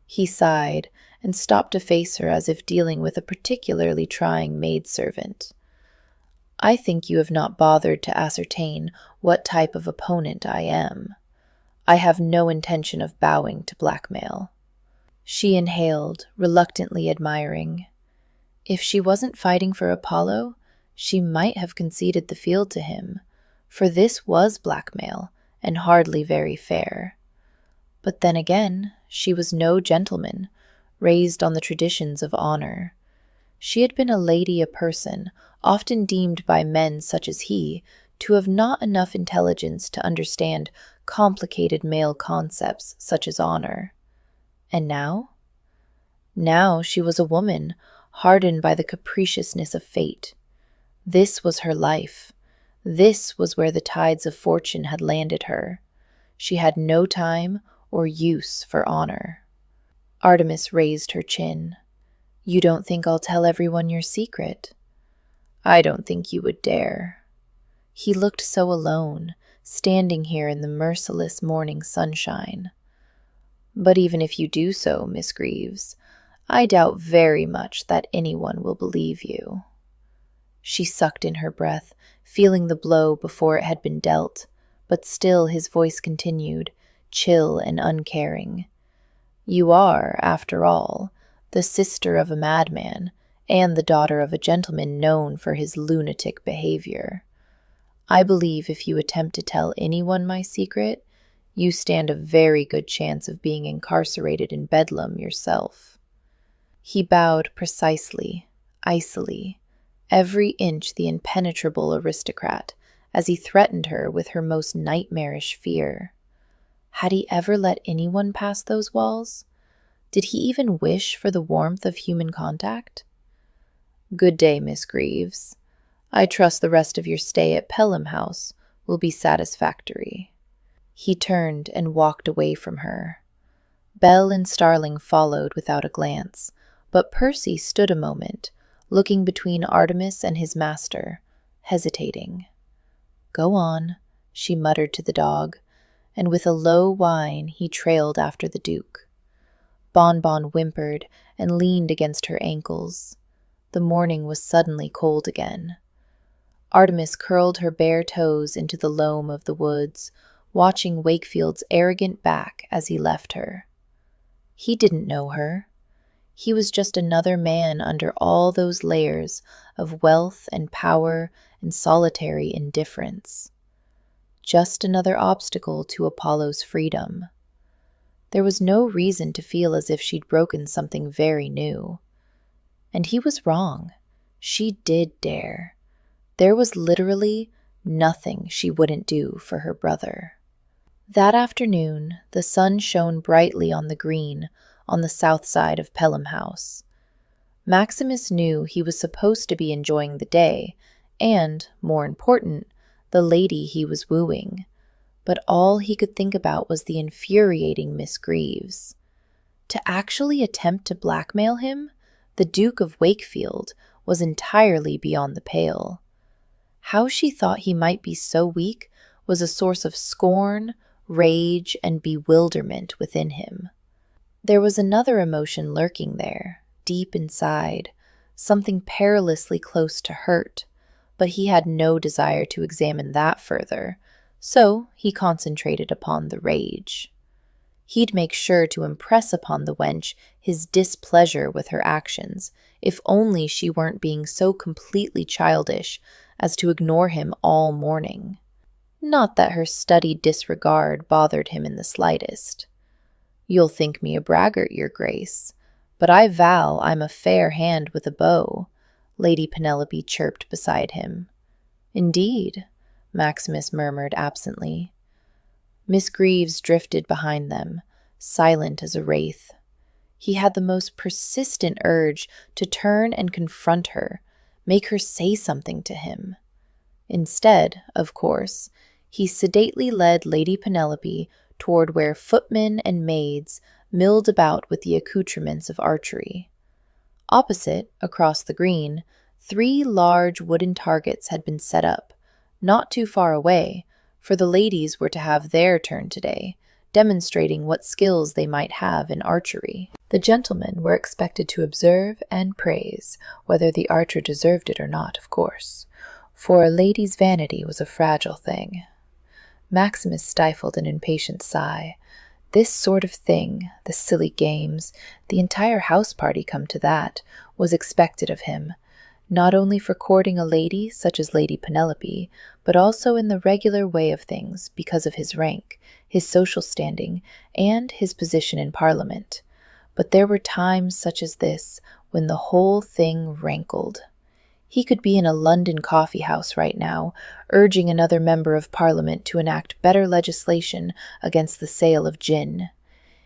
he sighed and stopped to face her as if dealing with a particularly trying maidservant. I think you have not bothered to ascertain what type of opponent I am. I have no intention of bowing to blackmail. She inhaled, reluctantly admiring. If she wasn't fighting for Apollo, she might have conceded the field to him, for this was blackmail, and hardly very fair. But then again, she was no gentleman, raised on the traditions of honor. She had been a lady, a person, often deemed by men such as he to have not enough intelligence to understand complicated male concepts such as honor. And now? Now she was a woman, hardened by the capriciousness of fate. This was her life. This was where the tides of fortune had landed her. She had no time or use for honor. Artemis raised her chin. You don't think I'll tell everyone your secret? I don't think you would dare. He looked so alone, standing here in the merciless morning sunshine. But even if you do so, Miss Greaves, I doubt very much that anyone will believe you. She sucked in her breath, feeling the blow before it had been dealt, but still his voice continued, chill and uncaring. You are, after all, the sister of a madman, and the daughter of a gentleman known for his lunatic behavior. I believe if you attempt to tell anyone my secret, you stand a very good chance of being incarcerated in Bedlam yourself. He bowed precisely, icily, every inch the impenetrable aristocrat, as he threatened her with her most nightmarish fear. Had he ever let anyone pass those walls? Did he even wish for the warmth of human contact? Good day, Miss Greaves. I trust the rest of your stay at Pelham House will be satisfactory. He turned and walked away from her. Belle and Starling followed without a glance, but Percy stood a moment, looking between Artemis and his master, hesitating. Go on, she muttered to the dog, and with a low whine he trailed after the Duke. Bonbon whimpered and leaned against her ankles. The morning was suddenly cold again. Artemis curled her bare toes into the loam of the woods, watching Wakefield's arrogant back as he left her. He didn't know her. He was just another man under all those layers of wealth and power and solitary indifference. Just another obstacle to Apollo's freedom. There was no reason to feel as if she'd broken something very new. And he was wrong. She did dare. There was literally nothing she wouldn't do for her brother. That afternoon, the sun shone brightly on the green on the south side of Pelham House. Maximus knew he was supposed to be enjoying the day, and, more important, the lady he was wooing. But all he could think about was the infuriating Miss Greaves. To actually attempt to blackmail him, the Duke of Wakefield, was entirely beyond the pale. How she thought he might be so weak was a source of scorn, rage, and bewilderment within him. There was another emotion lurking there, deep inside, something perilously close to hurt, but he had no desire to examine that further, so he concentrated upon the rage. He'd make sure to impress upon the wench his displeasure with her actions, if only she weren't being so completely childish as to ignore him all morning. Not that her studied disregard bothered him in the slightest. You'll think me a braggart, your grace, but I vow I'm a fair hand with a bow, Lady Penelope chirped beside him. Indeed, Maximus murmured absently. Miss Greaves drifted behind them, silent as a wraith. He had the most persistent urge to turn and confront her, make her say something to him. Instead, of course, he sedately led Lady Penelope toward where footmen and maids milled about with the accoutrements of archery. Opposite, across the green, 3 large wooden targets had been set up, not too far away, for the ladies were to have their turn today, demonstrating what skills they might have in archery. The gentlemen were expected to observe and praise, whether the archer deserved it or not, of course, for a lady's vanity was a fragile thing. Maximus stifled an impatient sigh. This sort of thing, the silly games, the entire house party come to that, was expected of him, not only for courting a lady such as Lady Penelope, but also in the regular way of things because of his rank, his social standing, and his position in Parliament. But there were times such as this when the whole thing rankled. He could be in a London coffee house right now, urging another member of Parliament to enact better legislation against the sale of gin.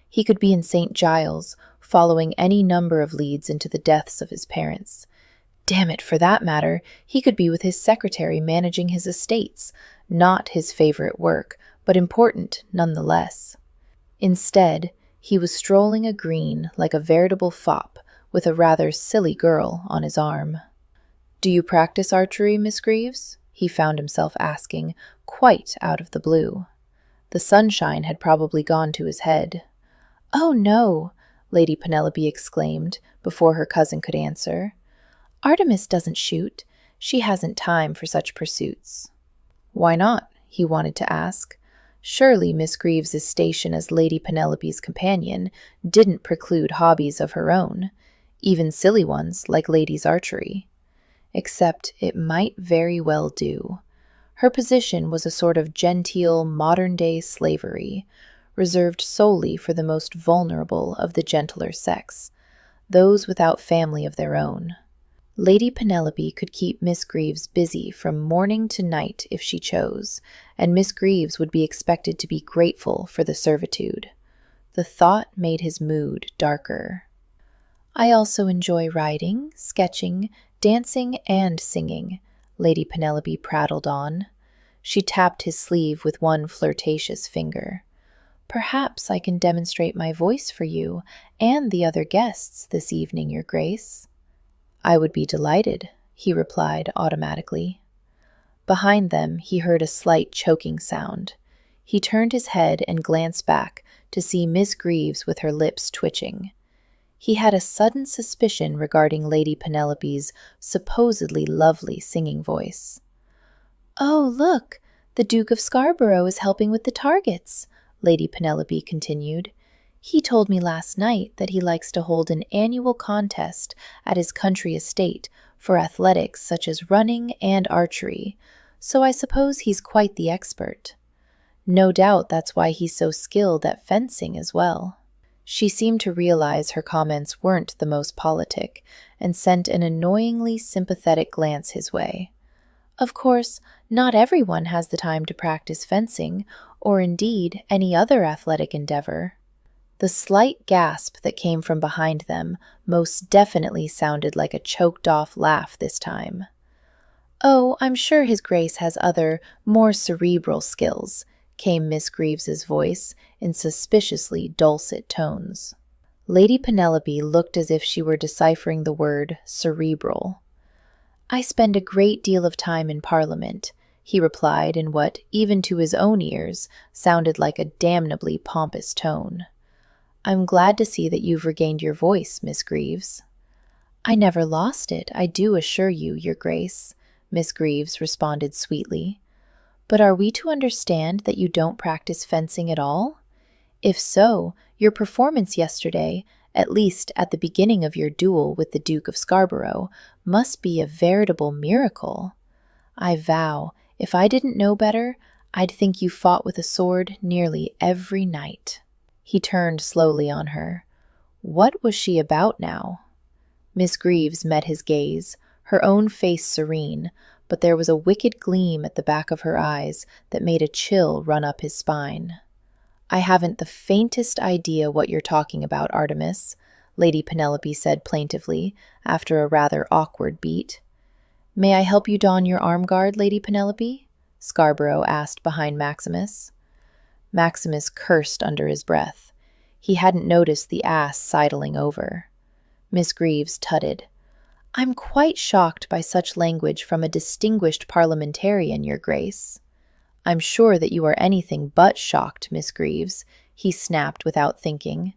He could be in St. Giles, following any number of leads into the deaths of his parents. Damn it, for that matter, he could be with his secretary managing his estates, not his favorite work, but important nonetheless. Instead, he was strolling a green like a veritable fop, with a rather silly girl on his arm. "Do you practice archery, Miss Greaves?" he found himself asking, quite out of the blue. The sunshine had probably gone to his head. "Oh, no," Lady Penelope exclaimed, before her cousin could answer. "Artemis doesn't shoot. She hasn't time for such pursuits." "Why not?" he wanted to ask. Surely Miss Greaves's station as Lady Penelope's companion didn't preclude hobbies of her own, even silly ones like ladies' archery. Except it might very well do. Her position was a sort of genteel modern-day slavery, reserved solely for the most vulnerable of the gentler sex, those without family of their own. Lady Penelope could keep Miss Greaves busy from morning to night if she chose, and Miss Greaves would be expected to be grateful for the servitude. The thought made his mood darker. "I also enjoy riding, sketching, dancing, and singing," Lady Penelope prattled on. She tapped his sleeve with one flirtatious finger. "Perhaps I can demonstrate my voice for you and the other guests this evening, Your Grace." "I would be delighted," he replied automatically. Behind them, he heard a slight choking sound. He turned his head and glanced back to see Miss Greaves with her lips twitching. He had a sudden suspicion regarding Lady Penelope's supposedly lovely singing voice. "Oh, look, the Duke of Scarborough is helping with the targets," Lady Penelope continued. "He told me last night that he likes to hold an annual contest at his country estate for athletics such as running and archery, so I suppose he's quite the expert. No doubt that's why he's so skilled at fencing as well." She seemed to realize her comments weren't the most politic, and sent an annoyingly sympathetic glance his way. Of course, not everyone has the time to practice fencing, or indeed any other athletic endeavor. The slight gasp that came from behind them most definitely sounded like a choked-off laugh this time. "Oh, I'm sure His Grace has other, more cerebral skills," came Miss Greaves's voice in suspiciously dulcet tones. Lady Penelope looked as if she were deciphering the word cerebral. "I spend a great deal of time in Parliament," he replied in what, even to his own ears, sounded like a damnably pompous tone. "I'm glad to see that you've regained your voice, Miss Greaves." "I never lost it, I do assure you, Your Grace," Miss Greaves responded sweetly. "But are we to understand that you don't practice fencing at all? If so, your performance yesterday, at least at the beginning of your duel with the Duke of Scarborough, must be a veritable miracle. I vow, if I didn't know better, I'd think you fought with a sword nearly every night." He turned slowly on her. What was she about now? Miss Greaves met his gaze, her own face serene, but there was a wicked gleam at the back of her eyes that made a chill run up his spine. "I haven't the faintest idea what you're talking about, Artemis," Lady Penelope said plaintively, after a rather awkward beat. "May I help you don your arm guard, Lady Penelope?" Scarborough asked behind Maximus. Maximus cursed under his breath. He hadn't noticed the ass sidling over. Miss Greaves tutted. "I'm quite shocked by such language from a distinguished parliamentarian, Your Grace." "I'm sure that you are anything but shocked, Miss Greaves," he snapped without thinking.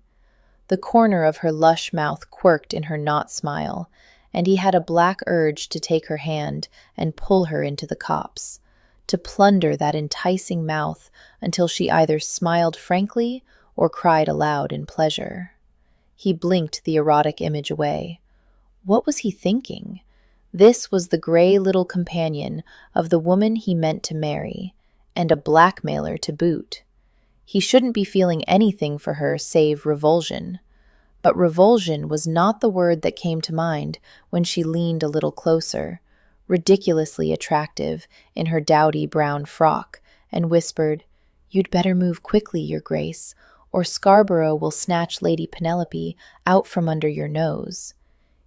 The corner of her lush mouth quirked in her knot smile, and he had a black urge to take her hand and pull her into the copse, to plunder that enticing mouth until she either smiled frankly or cried aloud in pleasure. He blinked the erotic image away. What was he thinking? This was the gray little companion of the woman he meant to marry, and a blackmailer to boot. He shouldn't be feeling anything for her save revulsion. But revulsion was not the word that came to mind when she leaned a little closer, ridiculously attractive in her dowdy brown frock, and whispered, "You'd better move quickly, Your Grace, or Scarborough will snatch Lady Penelope out from under your nose.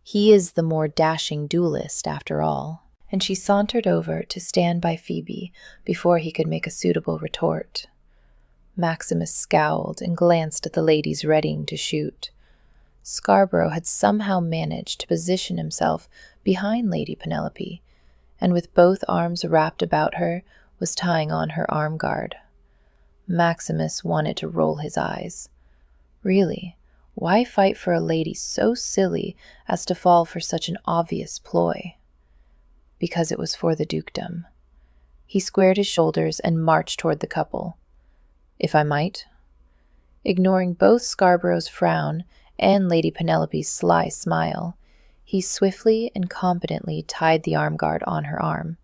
He is the more dashing duelist, after all." And she sauntered over to stand by Phoebe before he could make a suitable retort. Maximus scowled and glanced at the ladies readying to shoot. Scarborough had somehow managed to position himself behind Lady Penelope, and with both arms wrapped about her, was tying on her arm guard. Maximus wanted to roll his eyes. Really, why fight for a lady so silly as to fall for such an obvious ploy? Because it was for the dukedom. He squared his shoulders and marched toward the couple. "If I might?" Ignoring both Scarborough's frown and Lady Penelope's sly smile, he swiftly and competently tied the arm guard on her arm.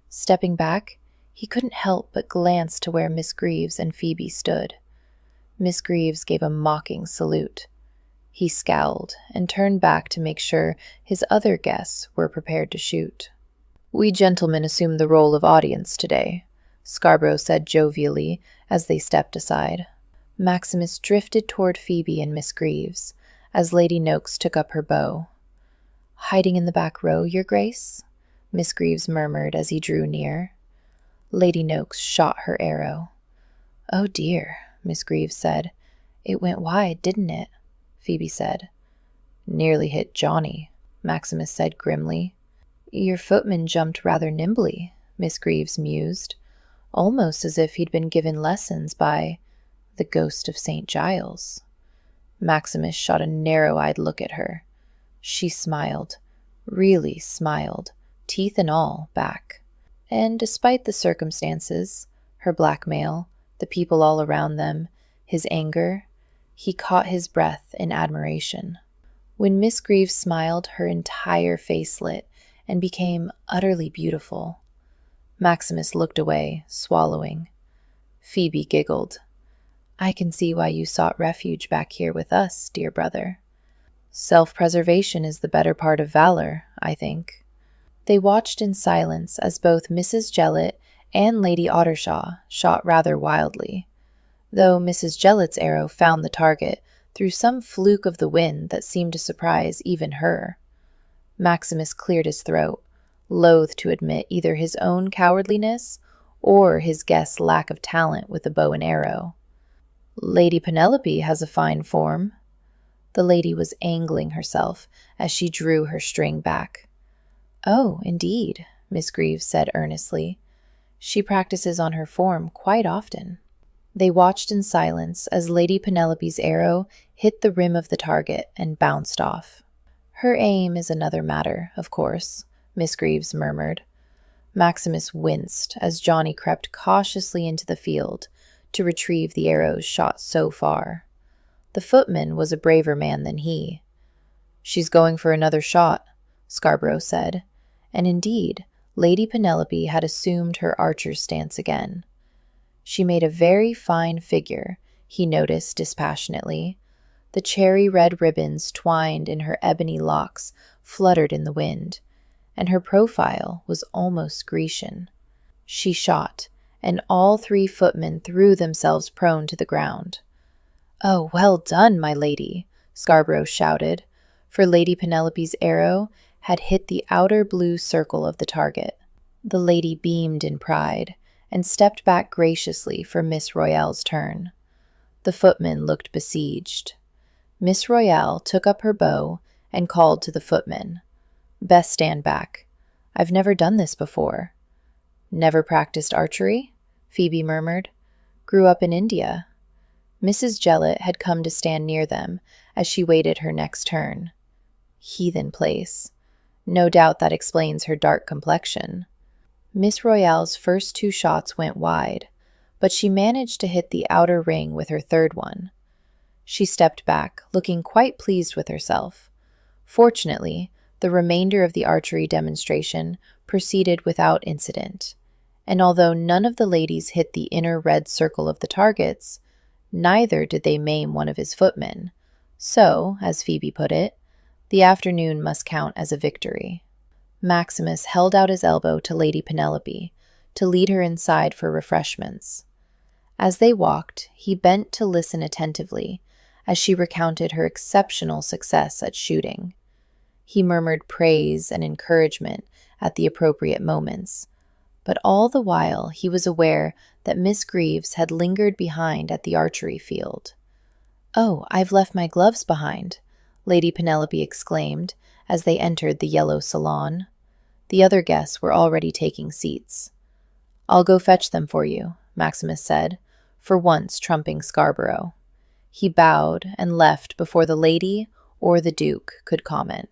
Stepping back, he couldn't help but glance to where Miss Greaves and Phoebe stood. Miss Greaves gave a mocking salute. He scowled and turned back to make sure his other guests were prepared to shoot. "We gentlemen assume the role of audience today," Scarborough said jovially as they stepped aside. Maximus drifted toward Phoebe and Miss Greaves as Lady Noakes took up her bow. "Hiding in the back row, Your Grace?" Miss Greaves murmured as he drew near. Lady Noakes shot her arrow. "Oh dear," Miss Greaves said. "It went wide, didn't it?" Phoebe said. "Nearly hit Johnny," Maximus said grimly. "Your footman jumped rather nimbly," Miss Greaves mused, "almost as if he'd been given lessons by the ghost of St. Giles." Maximus shot a narrow-eyed look at her. She smiled, really smiled, teeth and all, back. And despite the circumstances, her blackmail, the people all around them, his anger, he caught his breath in admiration. When Miss Greaves smiled, her entire face lit and became utterly beautiful. Maximus looked away, swallowing. Phoebe giggled. "I can see why you sought refuge back here with us, dear brother. Self-preservation is the better part of valor, I think." They watched in silence as both Mrs. Jellett and Lady Ottershaw shot rather wildly, though Mrs. Jellett's arrow found the target through some fluke of the wind that seemed to surprise even her. Maximus cleared his throat, loath to admit either his own cowardliness or his guest's lack of talent with a bow and arrow. "Lady Penelope has a fine form." The lady was angling herself as she drew her string back. "Oh, indeed," Miss Greaves said earnestly. "She practices on her form quite often." They watched in silence as Lady Penelope's arrow hit the rim of the target and bounced off. "Her aim is another matter, of course," Miss Greaves murmured. Maximus winced as Johnny crept cautiously into the field to retrieve the arrows shot so far. The footman was a braver man than he. "She's going for another shot," Scarborough said, and indeed, Lady Penelope had assumed her archer's stance again. She made a very fine figure, he noticed dispassionately. The cherry-red ribbons twined in her ebony locks fluttered in the wind, and her profile was almost Grecian. She shot, and all three footmen threw themselves prone to the ground. "Oh, well done, my lady," Scarborough shouted, for Lady Penelope's arrow had hit the outer blue circle of the target. The lady beamed in pride and stepped back graciously for Miss Royale's turn. The footman looked besieged. Miss Royale took up her bow and called to the footman, "Best stand back. I've never done this before." "Never practiced archery?" Phoebe murmured. "Grew up in India." Mrs. Jellett had come to stand near them as she waited her next turn. Heathen place. No doubt that explains her dark complexion. Miss Royale's first 2 shots went wide, but she managed to hit the outer ring with her third one. She stepped back, looking quite pleased with herself. Fortunately, the remainder of the archery demonstration proceeded without incident, and although none of the ladies hit the inner red circle of the targets, neither did they maim one of his footmen. So, as Phoebe put it, the afternoon must count as a victory. Maximus held out his elbow to Lady Penelope to lead her inside for refreshments. As they walked, he bent to listen attentively as she recounted her exceptional success at shooting. He murmured praise and encouragement at the appropriate moments, but all the while he was aware that Miss Greaves had lingered behind at the archery field. "Oh, I've left my gloves behind," Lady Penelope exclaimed as they entered the yellow salon. The other guests were already taking seats. "I'll go fetch them for you," Maximus said, for once trumping Scarborough. He bowed and left before the lady or the Duke could comment.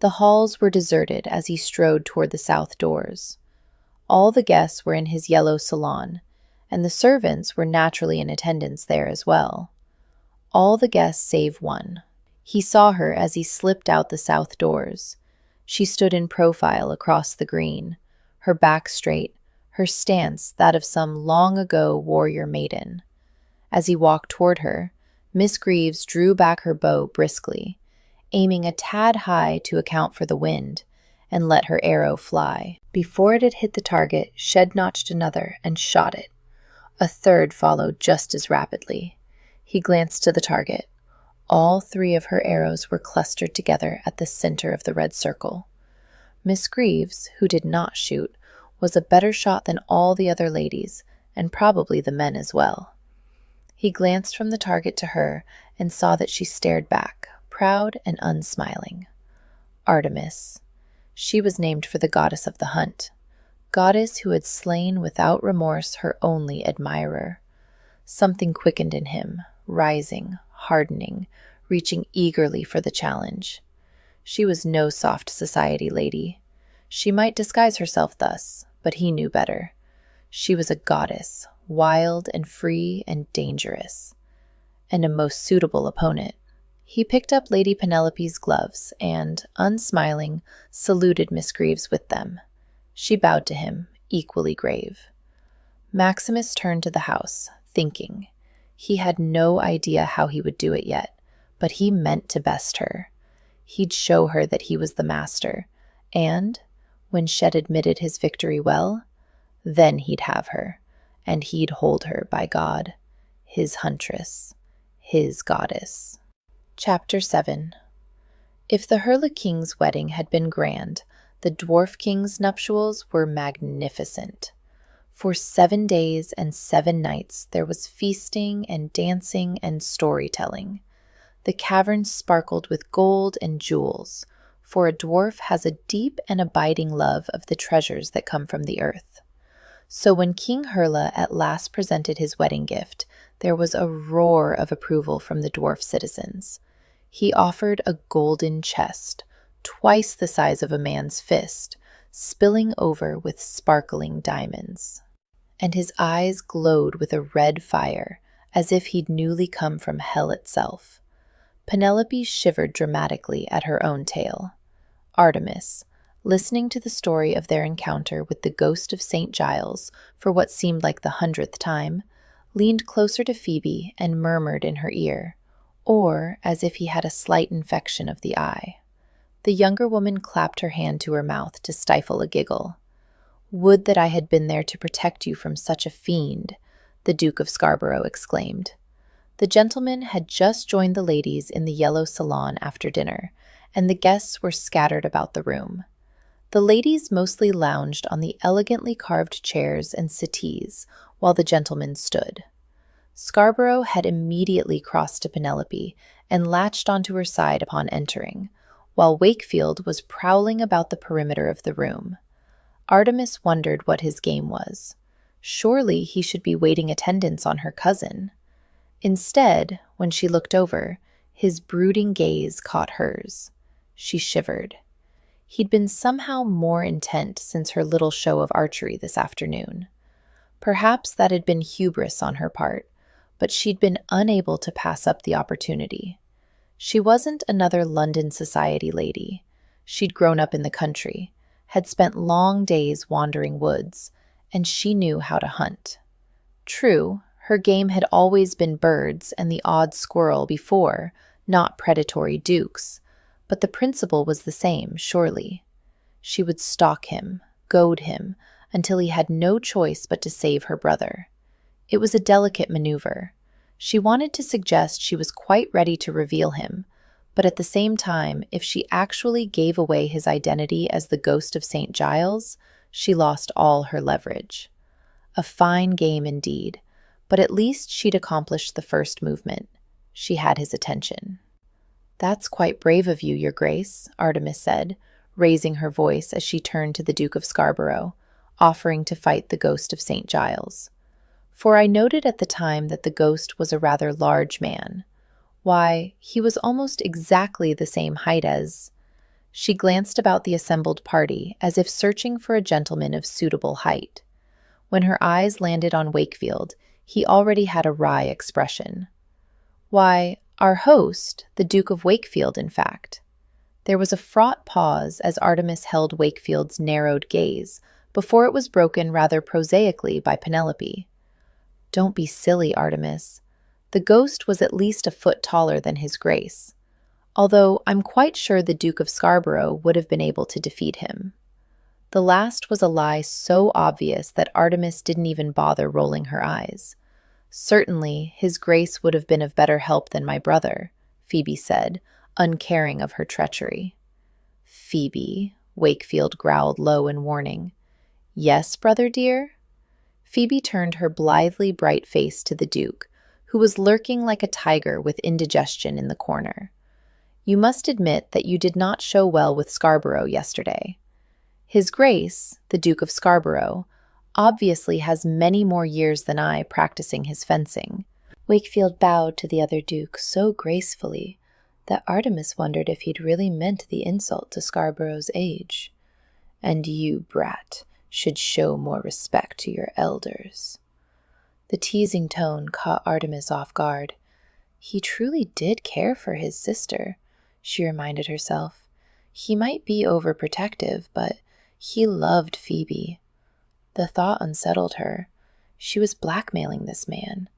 The halls were deserted as he strode toward the south doors. All the guests were in his yellow salon, and the servants were naturally in attendance there as well. All the guests save one. He saw her as he slipped out the south doors. She stood in profile across the green, her back straight, her stance that of some long-ago warrior maiden. As he walked toward her, Miss Greaves drew back her bow briskly, aiming a tad high to account for the wind, and let her arrow fly. Before it had hit the target, Shed notched another and shot it. A third followed just as rapidly. He glanced to the target. All 3 of her arrows were clustered together at the center of the red circle. Miss Greaves, who did not shoot, was a better shot than all the other ladies, and probably the men as well. He glanced from the target to her and saw that she stared back, proud and unsmiling. Artemis. She was named for the goddess of the hunt, goddess who had slain without remorse her only admirer. Something quickened in him, rising, hardening, reaching eagerly for the challenge. She was no soft society lady. She might disguise herself thus, but he knew better. She was a goddess, wild and free and dangerous, and a most suitable opponent. He picked up Lady Penelope's gloves and, unsmiling, saluted Miss Greaves with them. She bowed to him, equally grave. Maximus turned to the house, thinking. He had no idea how he would do it yet, but he meant to best her. He'd show her that he was the master, and, when Shed admitted his victory well, then he'd have her, and he'd hold her, by God, his huntress, his goddess. Chapter 7. If the Harleking's wedding had been grand, the Dwarf King's nuptials were magnificent. For 7 days and 7 nights there was feasting and dancing and storytelling. The caverns sparkled with gold and jewels, for a dwarf has a deep and abiding love of the treasures that come from the earth. So when King Hurla at last presented his wedding gift, there was a roar of approval from the dwarf citizens. He offered a golden chest, twice the size of a man's fist, spilling over with sparkling diamonds. And his eyes glowed with a red fire, as if he'd newly come from hell itself. Penelope shivered dramatically at her own tale. Artemis, listening to the story of their encounter with the ghost of St. Giles for what seemed like the 100th time, leaned closer to Phoebe and murmured in her ear, or as if he had a slight infection of the eye. The younger woman clapped her hand to her mouth to stifle a giggle. "Would that I had been there to protect you from such a fiend," the Duke of Scarborough exclaimed. The gentleman had just joined the ladies in the yellow salon after dinner, and the guests were scattered about the room. The ladies mostly lounged on the elegantly carved chairs and settees, while the gentlemen stood. Scarborough had immediately crossed to Penelope and latched onto her side upon entering, while Wakefield was prowling about the perimeter of the room. Artemis wondered what his game was. Surely he should be waiting attendance on her cousin. Instead, when she looked over, his brooding gaze caught hers. She shivered. He'd been somehow more intent since her little show of archery this afternoon. Perhaps that had been hubris on her part, but she'd been unable to pass up the opportunity. She wasn't another London society lady. She'd grown up in the country, had spent long days wandering woods, and she knew how to hunt. True, her game had always been birds and the odd squirrel before, not predatory dukes, but the principle was the same, surely. She would stalk him, goad him, until he had no choice but to save her brother. It was a delicate maneuver. She wanted to suggest she was quite ready to reveal him, but at the same time, if she actually gave away his identity as the ghost of St. Giles, she lost all her leverage. A fine game indeed, but at least she'd accomplished the first movement. She had his attention. "That's quite brave of you, Your Grace," Artemis said, raising her voice as she turned to the Duke of Scarborough, offering to fight the ghost of St. Giles. For I noted at the time that the ghost was a rather large man. Why, he was almost exactly the same height as— She glanced about the assembled party as if searching for a gentleman of suitable height. When her eyes landed on Wakefield, he already had a wry expression. "Why, our host, the Duke of Wakefield, in fact." There was a fraught pause as Artemis held Wakefield's narrowed gaze, before it was broken rather prosaically by Penelope. "Don't be silly, Artemis. The ghost was at least a foot taller than his grace, although I'm quite sure the Duke of Scarborough would have been able to defeat him." The last was a lie so obvious that Artemis didn't even bother rolling her eyes. "Certainly, his grace would have been of better help than my brother," Phoebe said, uncaring of her treachery. "Phoebe," Wakefield growled low in warning. "Yes, brother dear?" Phoebe turned her blithely bright face to the Duke, who was lurking like a tiger with indigestion in the corner. "You must admit that you did not show well with Scarborough yesterday. His Grace, the Duke of Scarborough, obviously has many more years than I practicing his fencing." Wakefield bowed to the other Duke so gracefully that Artemis wondered if he'd really meant the insult to Scarborough's age. "And you, brat, should show more respect to your elders." The teasing tone caught Artemis off guard. He truly did care for his sister, she reminded herself. He might be overprotective, but he loved Phoebe. The thought unsettled her. She was blackmailing this man.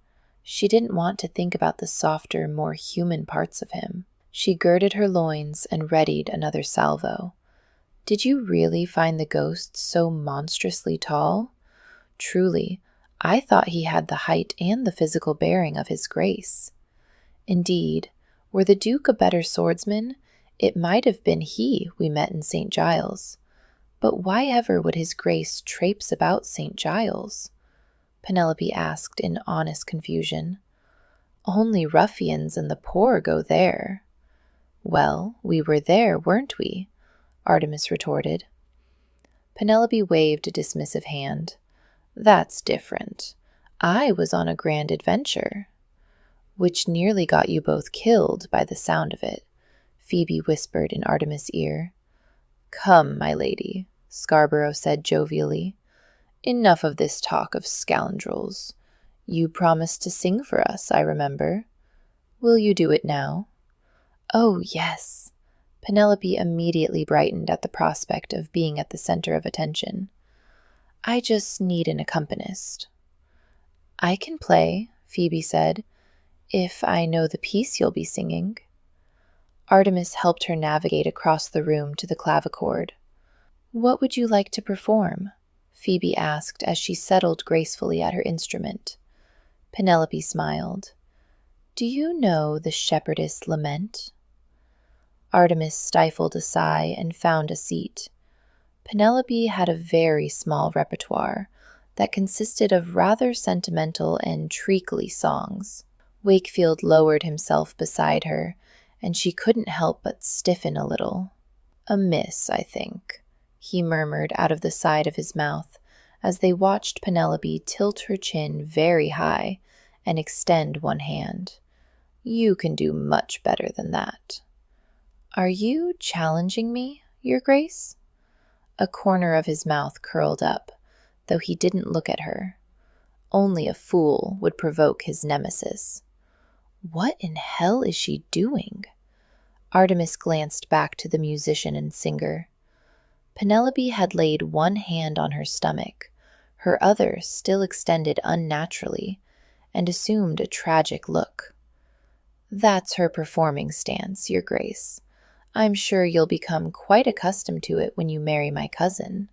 She didn't want to think about the softer, more human parts of him. She girded her loins and readied another salvo. "Did you really find the ghost so monstrously tall? Truly, I thought he had the height and the physical bearing of his grace. Indeed, were the Duke a better swordsman, it might have been he we met in St. Giles. But why ever would his grace traipse about St. Giles?" Penelope asked in honest confusion. "Only ruffians and the poor go there." "Well, we were there, weren't we?" Artemis retorted. Penelope waved a dismissive hand. "That's different. I was on a grand adventure." "Which nearly got you both killed by the sound of it," Phoebe whispered in Artemis' ear. "Come, my lady," Scarborough said jovially. "Enough of this talk of scoundrels. You promised to sing for us, I remember. Will you do it now?" "Oh, yes." Penelope immediately brightened at the prospect of being at the center of attention. "I just need an accompanist." "I can play," Phoebe said, "if I know the piece you'll be singing." Artemis helped her navigate across the room to the clavichord. "What would you like to perform?" Phoebe asked as she settled gracefully at her instrument. Penelope smiled. "Do you know the Shepherdess Lament?" Artemis stifled a sigh and found a seat. Penelope had a very small repertoire that consisted of rather sentimental and treacly songs. Wakefield lowered himself beside her, and she couldn't help but stiffen a little. "A miss, I think," he murmured out of the side of his mouth, as they watched Penelope tilt her chin very high and extend one hand. "You can do much better than that." "Are you challenging me, Your Grace?" A corner of his mouth curled up, though he didn't look at her. Only a fool would provoke his nemesis. What in hell is she doing? Artemis glanced back to the musician and singer. Penelope had laid one hand on her stomach, her other still extended unnaturally, and assumed a tragic look. "That's her performing stance, Your Grace. I'm sure you'll become quite accustomed to it when you marry my cousin."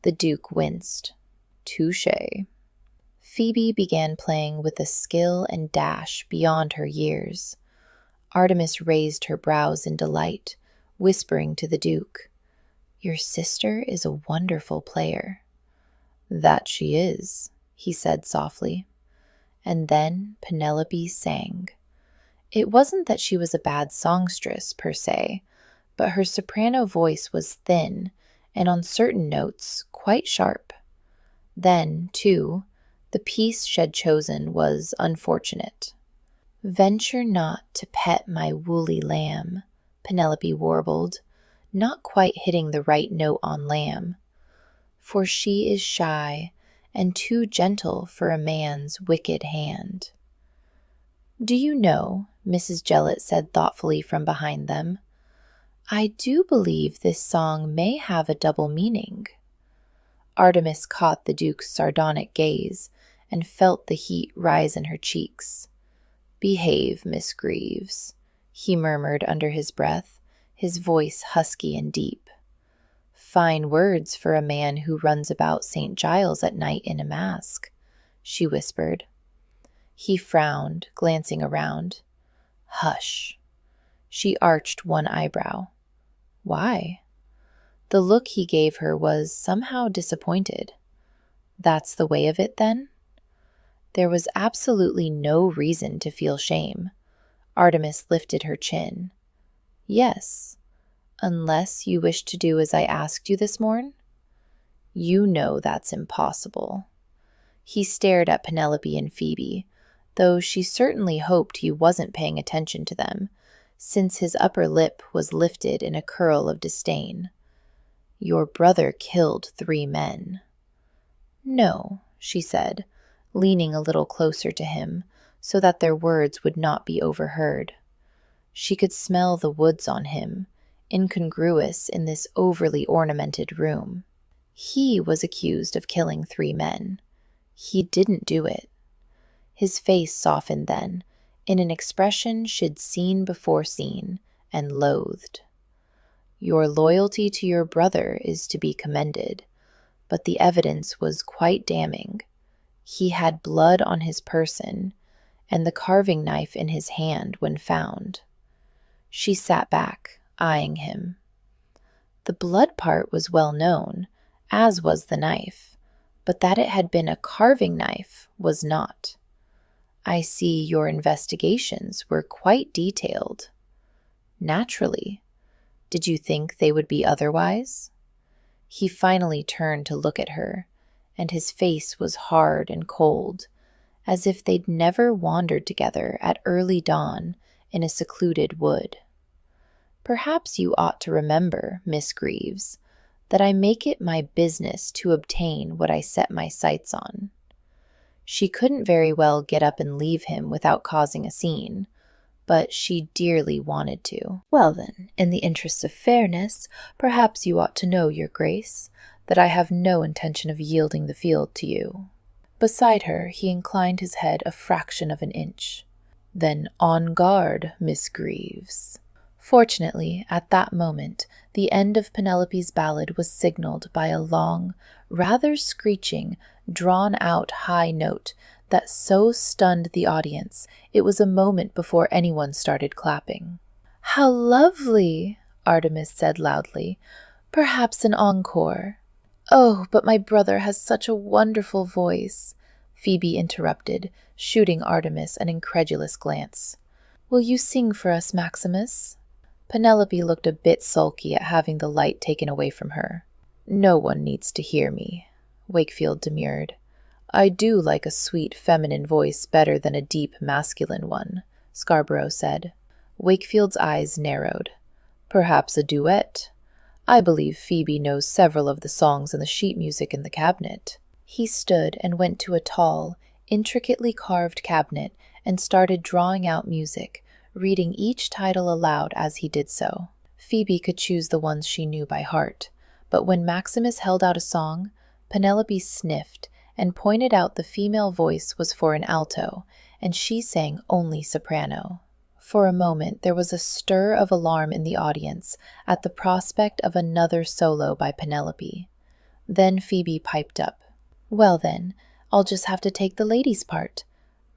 The Duke winced. "Touché." Phoebe began playing with a skill and dash beyond her years. Artemis raised her brows in delight, whispering to the Duke, "Your sister is a wonderful player." "That she is," he said softly. And then Penelope sang. It wasn't that she was a bad songstress, per se, but her soprano voice was thin and on certain notes quite sharp. Then, too, the piece she had chosen was unfortunate. "Venture not to pet my woolly lamb," Penelope warbled, not quite hitting the right note on lamb. "For she is shy and too gentle for a man's wicked hand." "Do you know," Mrs. Jellett said thoughtfully from behind them, "I do believe this song may have a double meaning." Artemis caught the Duke's sardonic gaze and felt the heat rise in her cheeks. "Behave, Miss Greaves," he murmured under his breath, his voice husky and deep. "Fine words for a man who runs about St. Giles at night in a mask," she whispered. He frowned, glancing around. "Hush." She arched one eyebrow. "Why?" The look he gave her was somehow disappointed. "That's the way of it, then?" There was absolutely no reason to feel shame. Artemis lifted her chin. "Yes, unless you wish to do as I asked you this morn." "You know that's impossible." He stared at Penelope and Phoebe, though she certainly hoped he wasn't paying attention to them, since his upper lip was lifted in a curl of disdain. "Your brother killed 3 men." "No," she said, leaning a little closer to him, so that their words would not be overheard. She could smell the woods on him, incongruous in this overly ornamented room. He was accused of killing 3 men. He didn't do it. His face softened then, in an expression she'd seen before seen, and loathed. "Your loyalty to your brother is to be commended, but the evidence was quite damning. He had blood on his person, and the carving knife in his hand when found." She sat back, eyeing him. The blood part was well known, as was the knife, but that it had been a carving knife was not. "I see your investigations were quite detailed." "Naturally. Did you think they would be otherwise?" He finally turned to look at her, and his face was hard and cold, as if they'd never wandered together at early dawn in a secluded wood. "Perhaps you ought to remember, Miss Greaves, that I make it my business to obtain what I set my sights on." She couldn't very well get up and leave him without causing a scene, but she dearly wanted to. "Well then, in the interest of fairness, perhaps you ought to know, Your Grace, that I have no intention of yielding the field to you." Beside her, he inclined his head a fraction of an inch. "Then on guard, Miss Greaves." Fortunately, at that moment, the end of Penelope's ballad was signaled by a long, rather screeching, drawn-out high note that so stunned the audience it was a moment before anyone started clapping. How lovely, Artemis said loudly. Perhaps an encore. Oh, but my brother has such a wonderful voice, Phoebe interrupted, shooting Artemis an incredulous glance. Will you sing for us, Maximus? Penelope looked a bit sulky at having the light taken away from her. No one needs to hear me, Wakefield demurred. I do like a sweet feminine voice better than a deep masculine one, Scarborough said. Wakefield's eyes narrowed. Perhaps a duet? I believe Phoebe knows several of the songs and the sheet music in the cabinet. He stood and went to a tall, intricately carved cabinet and started drawing out music, reading each title aloud as he did so. Phoebe could choose the ones she knew by heart, but when Maximus held out a song, Penelope sniffed and pointed out the female voice was for an alto, and she sang only soprano. For a moment there was a stir of alarm in the audience at the prospect of another solo by Penelope. Then Phoebe piped up. Well then, I'll just have to take the lady's part.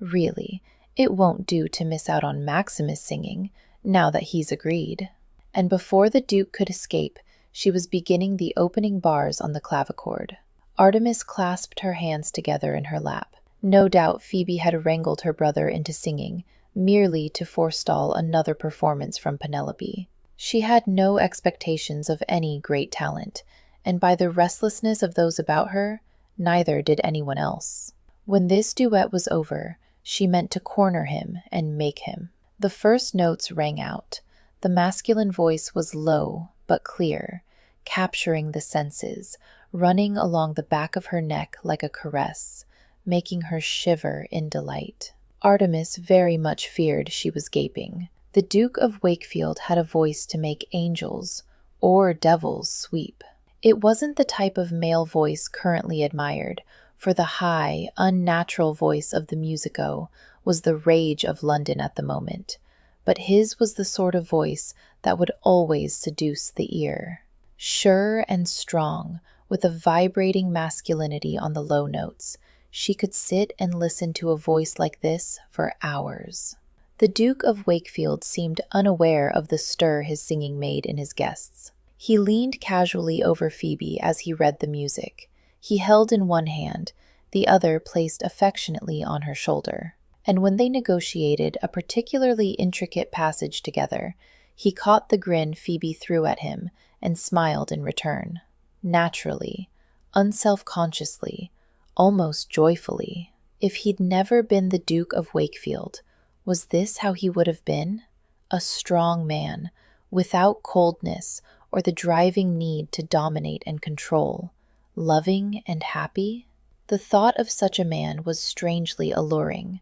Really, it won't do to miss out on Maximus singing, now that he's agreed. And before the Duke could escape, she was beginning the opening bars on the clavichord. Artemis clasped her hands together in her lap. No doubt Phoebe had wrangled her brother into singing, merely to forestall another performance from Penelope. She had no expectations of any great talent, and by the restlessness of those about her, neither did anyone else. When this duet was over, she meant to corner him and make him. The first notes rang out. The masculine voice was low but clear, capturing the senses, running along the back of her neck like a caress, making her shiver in delight. Artemis very much feared she was gaping. The Duke of Wakefield had a voice to make angels or devils sweep. It wasn't the type of male voice currently admired, for the high, unnatural voice of the musico was the rage of London at the moment, but his was the sort of voice that would always seduce the ear. Sure and strong, with a vibrating masculinity on the low notes, she could sit and listen to a voice like this for hours. The Duke of Wakefield seemed unaware of the stir his singing made in his guests. He leaned casually over Phoebe as he read the music. He held in one hand, the other placed affectionately on her shoulder. And when they negotiated a particularly intricate passage together, he caught the grin Phoebe threw at him and smiled in return. Naturally, unself-consciously, almost joyfully. If he'd never been the Duke of Wakefield, was this how he would have been? A strong man, without coldness or the driving need to dominate and control, loving and happy? The thought of such a man was strangely alluring,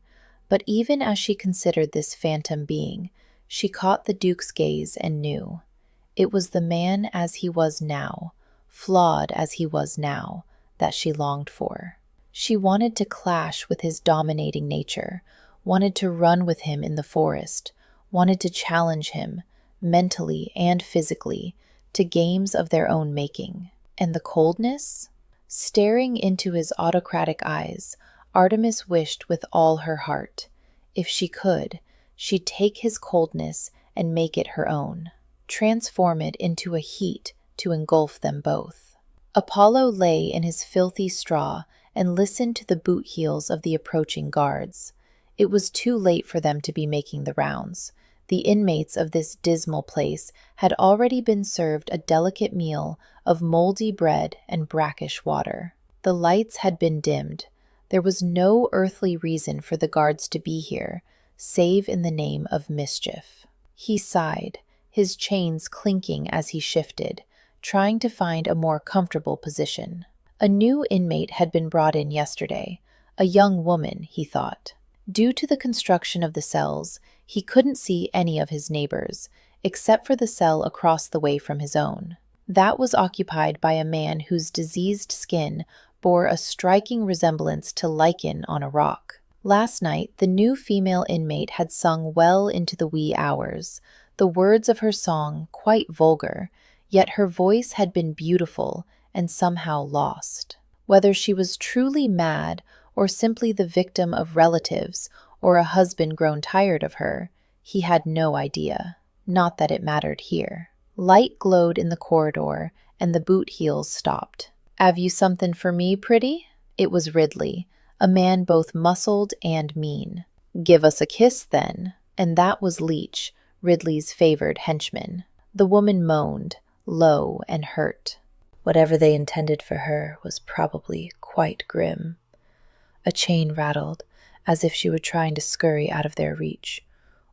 but even as she considered this phantom being, she caught the Duke's gaze and knew. It was the man as he was now, flawed as he was now, that she longed for. She wanted to clash with his dominating nature, wanted to run with him in the forest, wanted to challenge him, mentally and physically, to games of their own making. And the coldness? Staring into his autocratic eyes, Artemis wished with all her heart, if she could, she'd take his coldness and make it her own, transform it into a heat to engulf them both. Apollo lay in his filthy straw and listened to the boot heels of the approaching guards. It was too late for them to be making the rounds. The inmates of this dismal place had already been served a delicate meal of moldy bread and brackish water. The lights had been dimmed. There was no earthly reason for the guards to be here, save in the name of mischief. He sighed, his chains clinking as he shifted, trying to find a more comfortable position. A new inmate had been brought in yesterday, a young woman, he thought. Due to the construction of the cells, he couldn't see any of his neighbors, except for the cell across the way from his own. That was occupied by a man whose diseased skin bore a striking resemblance to lichen on a rock. Last night, the new female inmate had sung well into the wee hours, the words of her song quite vulgar, yet her voice had been beautiful and somehow lost. Whether she was truly mad or simply the victim of relatives or a husband grown tired of her, he had no idea. Not that it mattered here. Light glowed in the corridor, and the boot heels stopped. "'Ave you something for me, pretty?" It was Ridley, a man both muscled and mean. "Give us a kiss, then." And that was Leech, Ridley's favored henchman. The woman moaned, low and hurt. Whatever they intended for her was probably quite grim. A chain rattled, as if she were trying to scurry out of their reach.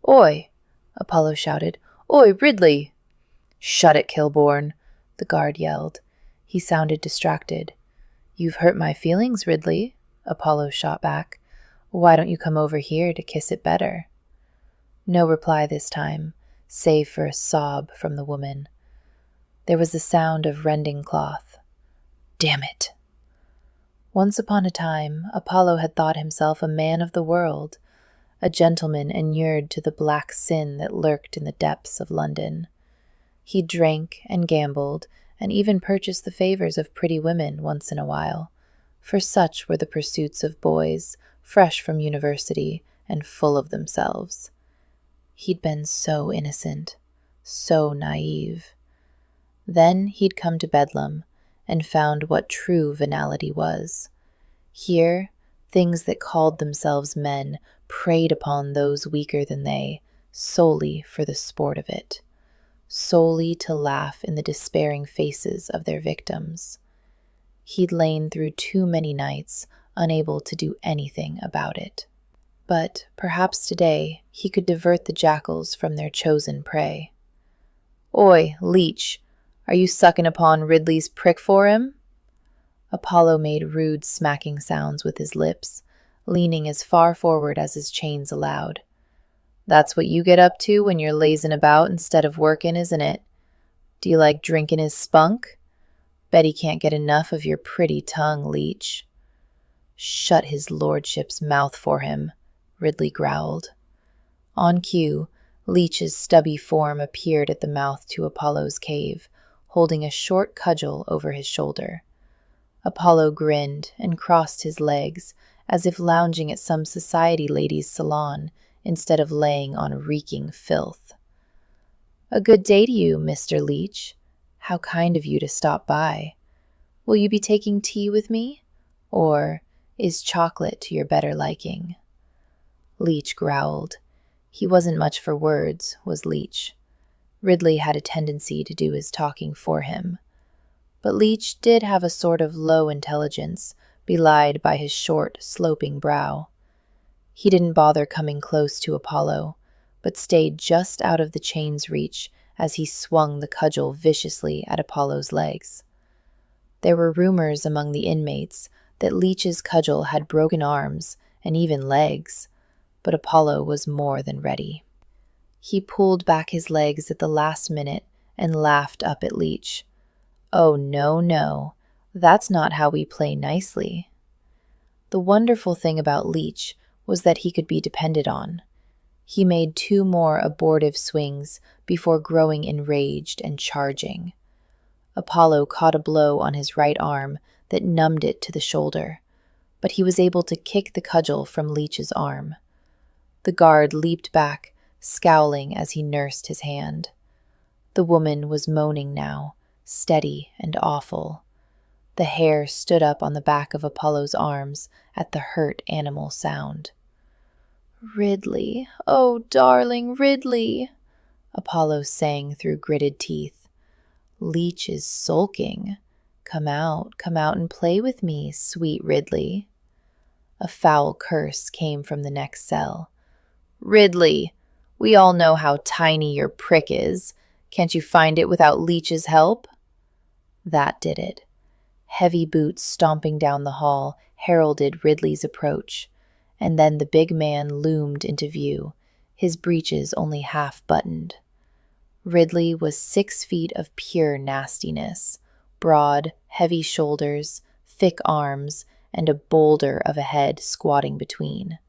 "Oi!" Apollo shouted. "Oi, Ridley!" "Shut it, Kilbourne!" the guard yelled. He sounded distracted. "You've hurt my feelings, Ridley," Apollo shot back. "Why don't you come over here to kiss it better?" No reply this time, save for a sob from the woman. There was the sound of rending cloth. Damn it! Once upon a time, Apollo had thought himself a man of the world, a gentleman inured to the black sin that lurked in the depths of London. He drank and gambled, and even purchased the favors of pretty women once in a while, for such were the pursuits of boys fresh from university and full of themselves. He'd been so innocent, so naive. Then he'd come to Bedlam and found what true venality was. Here, things that called themselves men preyed upon those weaker than they, solely for the sport of it, solely to laugh in the despairing faces of their victims. He'd lain through too many nights, unable to do anything about it. But perhaps today he could divert the jackals from their chosen prey. "Oi, Leech, are you sucking upon Ridley's prick for him?" Apollo made rude smacking sounds with his lips, leaning as far forward as his chains allowed. "That's what you get up to when you're lazing about instead of working, isn't it? Do you like drinking his spunk? Bet he can't get enough of your pretty tongue, Leech." "Shut his lordship's mouth for him," Ridley growled. On cue, Leech's stubby form appeared at the mouth to Apollo's cave, holding a short cudgel over his shoulder. Apollo grinned and crossed his legs, as if lounging at some society lady's salon instead of laying on reeking filth. "A good day to you, Mr. Leech. How kind of you to stop by. Will you be taking tea with me? Or is chocolate to your better liking?" Leech growled. He wasn't much for words, was Leech. Ridley had a tendency to do his talking for him. But Leech did have a sort of low intelligence, belied by his short, sloping brow. He didn't bother coming close to Apollo, but stayed just out of the chain's reach as he swung the cudgel viciously at Apollo's legs. There were rumors among the inmates that Leech's cudgel had broken arms and even legs, but Apollo was more than ready. He pulled back his legs at the last minute and laughed up at Leech. "Oh, no, no, that's not how we play nicely." The wonderful thing about Leech was that he could be depended on. He made 2 more abortive swings before growing enraged and charging. Apollo caught a blow on his right arm that numbed it to the shoulder, but he was able to kick the cudgel from Leech's arm. The guard leaped back, scowling as he nursed his hand. The woman was moaning now, steady and awful. The hair stood up on the back of Apollo's arms at the hurt animal sound. "Ridley, oh darling Ridley," Apollo sang through gritted teeth. "Leech is sulking. Come out and play with me, sweet Ridley." A foul curse came from the next cell. "Ridley, we all know how tiny your prick is. Can't you find it without Leech's help?" That did it. Heavy boots stomping down the hall heralded Ridley's approach, and then the big man loomed into view, his breeches only half buttoned. Ridley was 6 feet of pure nastiness, broad, heavy shoulders, thick arms, and a boulder of a head squatting between.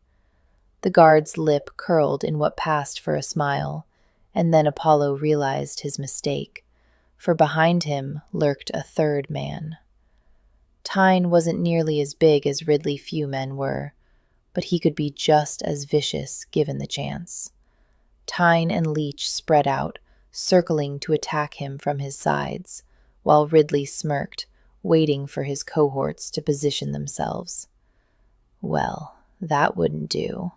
The guard's lip curled in what passed for a smile, and then Apollo realized his mistake, for behind him lurked a third man. Tyne wasn't nearly as big as Ridley few men were, but he could be just as vicious given the chance. Tyne and Leech spread out, circling to attack him from his sides, while Ridley smirked, waiting for his cohorts to position themselves. Well, that wouldn't do.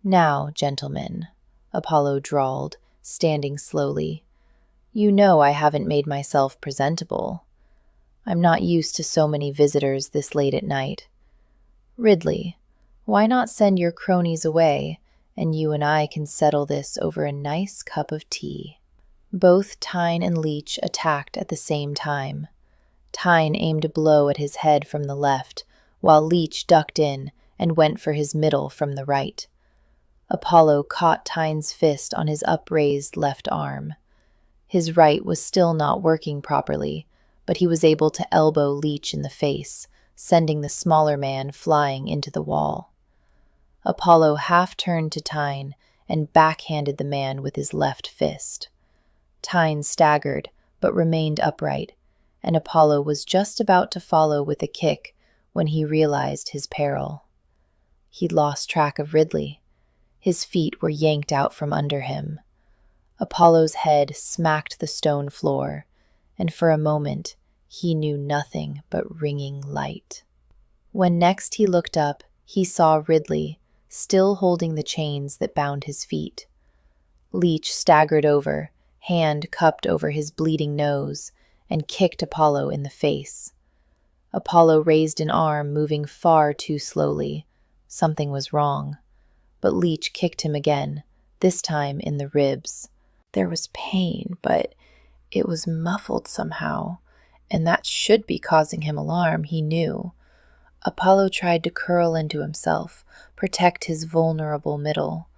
Now, gentlemen, Apollo drawled, standing slowly, you know I haven't made myself presentable. I'm not used to so many visitors this late at night. Ridley, why not send your cronies away, and you and I can settle this over a nice cup of tea? Both Tyne and Leech attacked at the same time. Tyne aimed a blow at his head from the left, while Leech ducked in and went for his middle from the right. Apollo caught Tyne's fist on his upraised left arm. His right was still not working properly, but he was able to elbow Leech in the face, sending the smaller man flying into the wall. Apollo half turned to Tyne and backhanded the man with his left fist. Tyne staggered, but remained upright, and Apollo was just about to follow with a kick when he realized his peril. He'd lost track of Ridley. His feet were yanked out from under him. Apollo's head smacked the stone floor, and for a moment he knew nothing but ringing light. When next he looked up, he saw Ridley, still holding the chains that bound his feet. Leech staggered over, hand cupped over his bleeding nose, and kicked Apollo in the face. Apollo raised an arm, moving far too slowly. Something was wrong. But Leech kicked him again, this time in the ribs. There was pain, but it was muffled somehow, and that should be causing him alarm, he knew. Apollo tried to curl into himself, protect his vulnerable middle,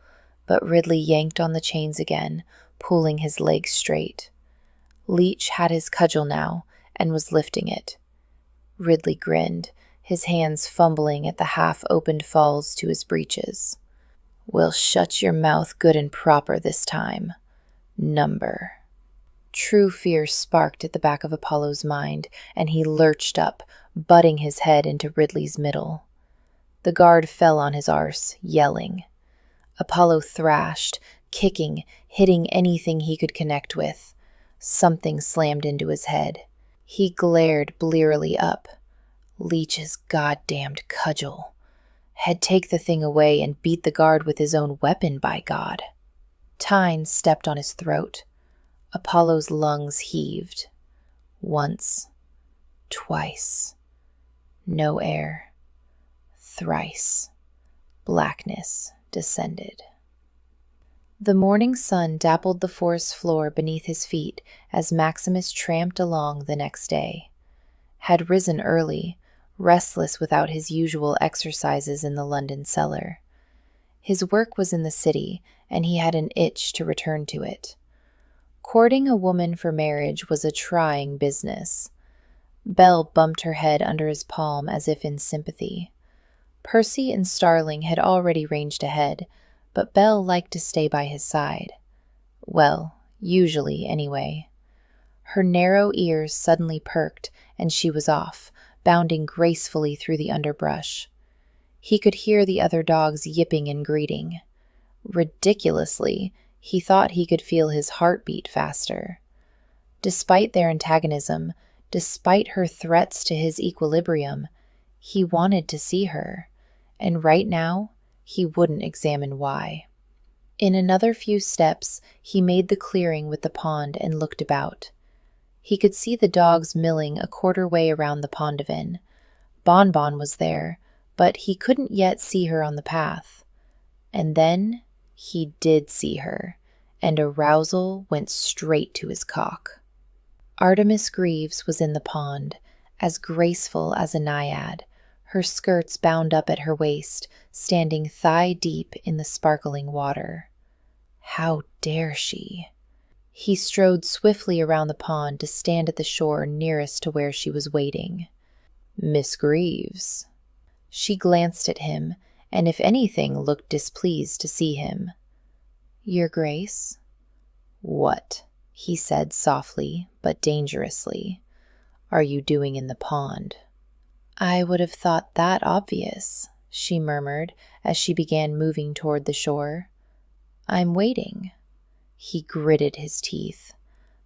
but Ridley yanked on the chains again, pulling his legs straight. Leech had his cudgel now, and was lifting it. Ridley grinned, his hands fumbling at the half-opened falls to his breeches. We'll shut your mouth good and proper this time. Number. True fear sparked at the back of Apollo's mind, and he lurched up, butting his head into Ridley's middle. The guard fell on his arse, yelling. Apollo thrashed, kicking, hitting anything he could connect with. Something slammed into his head. He glared blearily up. Leech's goddamned cudgel. Had take the thing away and beat the guard with his own weapon, by God. Tyne stepped on his throat. Apollo's lungs heaved. Once. Twice. No air. Thrice. Blackness descended. The morning sun dappled the forest floor beneath his feet as Maximus tramped along the next day. Had risen early, restless without his usual exercises in the London cellar. His work was in the city, and he had an itch to return to it. Courting a woman for marriage was a trying business. Belle bumped her head under his palm as if in sympathy. Percy and Starling had already ranged ahead, but Belle liked to stay by his side. Well, usually anyway. Her narrow ears suddenly perked, and she was off, bounding gracefully through the underbrush. He could hear the other dogs yipping and greeting. Ridiculously, he thought he could feel his heart beat faster. Despite their antagonism, despite her threats to his equilibrium, he wanted to see her, and right now, he wouldn't examine why. In another few steps, he made the clearing with the pond and looked about. He could see the dogs milling a quarter way around the pondavin. Bonbon was there, but he couldn't yet see her on the path. And then he did see her, and arousal went straight to his cock. Artemis Greaves was in the pond, as graceful as a naiad, her skirts bound up at her waist, standing thigh-deep in the sparkling water. How dare she? He strode swiftly around the pond to stand at the shore nearest to where she was waiting. Miss Greaves. She glanced at him, and if anything looked displeased to see him. Your Grace? What? He said softly, but dangerously. Are you doing in the pond? I would have thought that obvious, she murmured as she began moving toward the shore. I'm waiting. He gritted his teeth.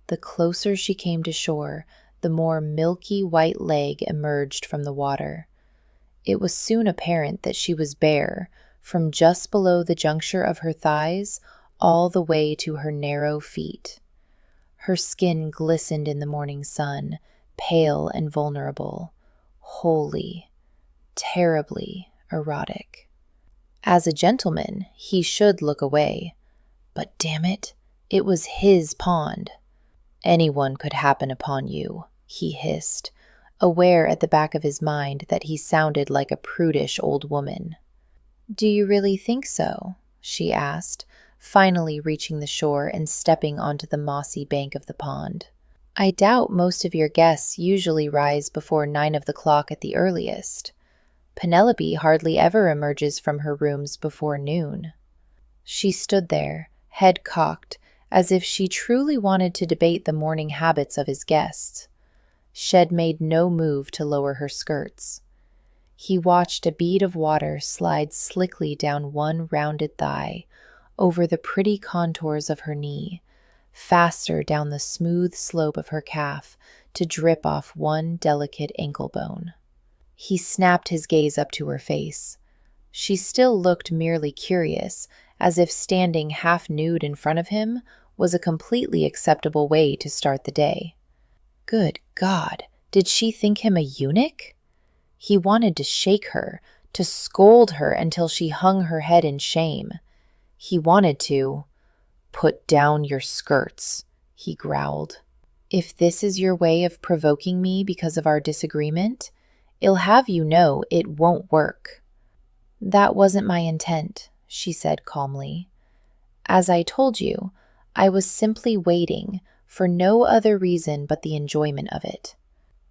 The closer she came to shore, the more milky white leg emerged from the water. It was soon apparent that she was bare, from just below the juncture of her thighs all the way to her narrow feet. Her skin glistened in the morning sun, pale and vulnerable, wholly, terribly erotic. As a gentleman, he should look away, but damn it, it was his pond. Anyone could happen upon you, he hissed, aware at the back of his mind that he sounded like a prudish old woman. Do you really think so? She asked, finally reaching the shore and stepping onto the mossy bank of the pond. I doubt most of your guests usually rise before 9 of the clock at the earliest. Penelope hardly ever emerges from her rooms before noon. She stood there, head cocked, as if she truly wanted to debate the morning habits of his guests. Shed made no move to lower her skirts. He watched a bead of water slide slickly down one rounded thigh, over the pretty contours of her knee, faster down the smooth slope of her calf to drip off one delicate ankle bone. He snapped his gaze up to her face. She still looked merely curious, as if standing half nude in front of him was a completely acceptable way to start the day. Good God, did she think him a eunuch? He wanted to shake her, to scold her until she hung her head in shame. He wanted to "Put down your skirts," he growled. If this is your way of provoking me because of our disagreement, I'll have you know it won't work. That wasn't my intent, she said calmly. As I told you, I was simply waiting for no other reason but the enjoyment of it.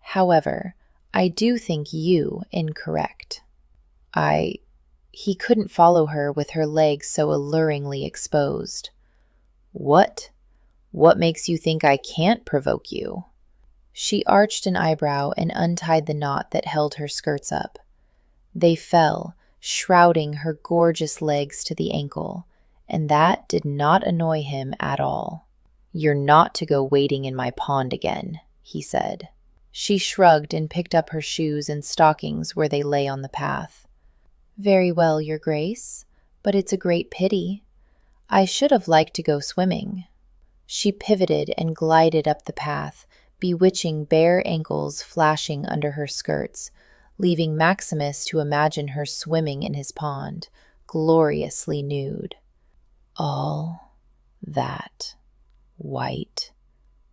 However, I do think you incorrect. He couldn't follow her with her legs so alluringly exposed. What? What makes you think I can't provoke you? She arched an eyebrow and untied the knot that held her skirts up. They fell, shrouding her gorgeous legs to the ankle, and that did not annoy him at all. You're not to go wading in my pond again, he said. She shrugged and picked up her shoes and stockings where they lay on the path. Very well, Your Grace, but it's a great pity. I should have liked to go swimming. She pivoted and glided up the path, bewitching bare ankles flashing under her skirts, leaving Maximus to imagine her swimming in his pond, gloriously nude. All that white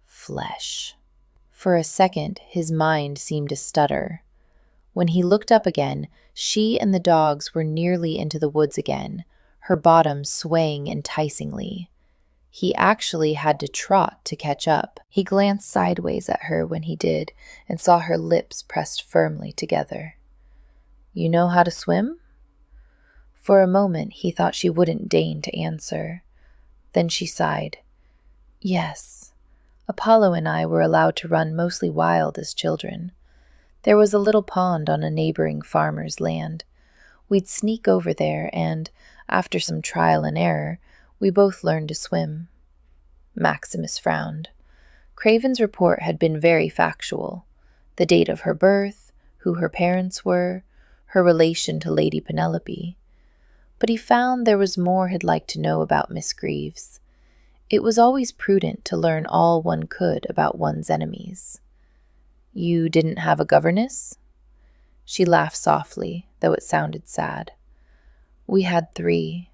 flesh. For a second, his mind seemed to stutter. When he looked up again, she and the dogs were nearly into the woods again, her bottom swaying enticingly. He actually had to trot to catch up. He glanced sideways at her when he did and saw her lips pressed firmly together. You know how to swim? For a moment he thought she wouldn't deign to answer. Then she sighed. Yes. Apollo and I were allowed to run mostly wild as children. There was a little pond on a neighboring farmer's land. We'd sneak over there and, after some trial and error, we both learned to swim. Maximus frowned. Craven's report had been very factual. The date of her birth, who her parents were, her relation to Lady Penelope. But he found there was more he'd like to know about Miss Greaves. It was always prudent to learn all one could about one's enemies. You didn't have a governess? She laughed softly, though it sounded sad. We had 3.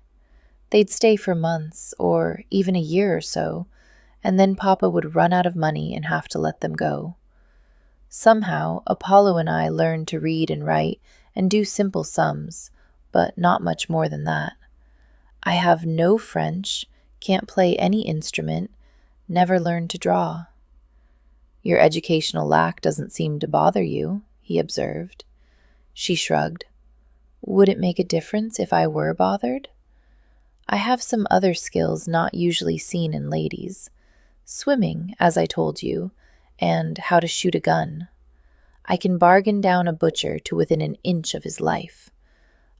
They'd stay for months, or even a year or so, and then Papa would run out of money and have to let them go. Somehow, Apollo and I learned to read and write and do simple sums, but not much more than that. I have no French, can't play any instrument, never learned to draw. Your educational lack doesn't seem to bother you, he observed. She shrugged. Would it make a difference if I were bothered? I have some other skills not usually seen in ladies. Swimming, as I told you, and how to shoot a gun. I can bargain down a butcher to within an inch of his life.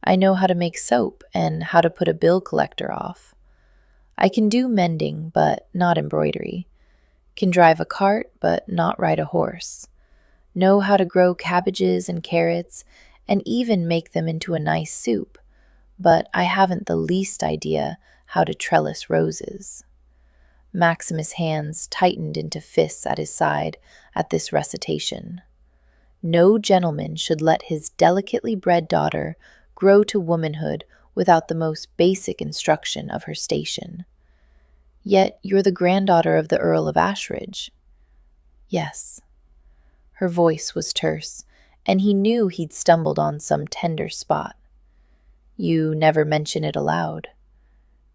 I know how to make soap and how to put a bill collector off. I can do mending, but not embroidery. Can drive a cart, but not ride a horse. Know how to grow cabbages and carrots, and even make them into a nice soup, but I haven't the least idea how to trellis roses. Maximus' hands tightened into fists at his side at this recitation. No gentleman should let his delicately bred daughter grow to womanhood without the most basic instruction of her station. Yet you're the granddaughter of the Earl of Ashridge. Yes. Her voice was terse, and he knew he'd stumbled on some tender spot. You never mention it aloud.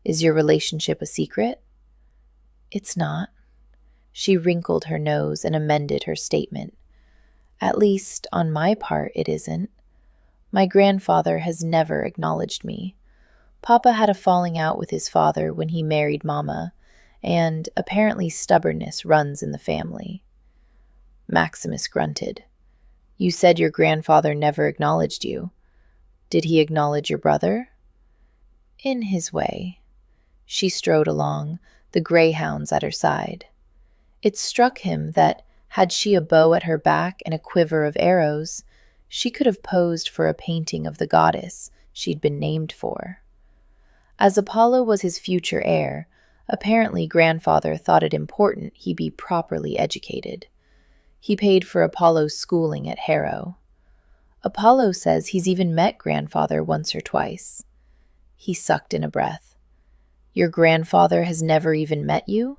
Is your relationship a secret? It's not. She wrinkled her nose and amended her statement. At least, on my part, it isn't. My grandfather has never acknowledged me. Papa had a falling out with his father when he married Mama, and apparently stubbornness runs in the family. Maximus grunted. You said your grandfather never acknowledged you. Did he acknowledge your brother? In his way. She strode along, the greyhounds at her side. It struck him that, had she a bow at her back and a quiver of arrows, she could have posed for a painting of the goddess she'd been named for. As Apollo was his future heir, apparently grandfather thought it important he be properly educated. He paid for Apollo's schooling at Harrow. Apollo says he's even met grandfather once or twice. He sucked in a breath. Your grandfather has never even met you?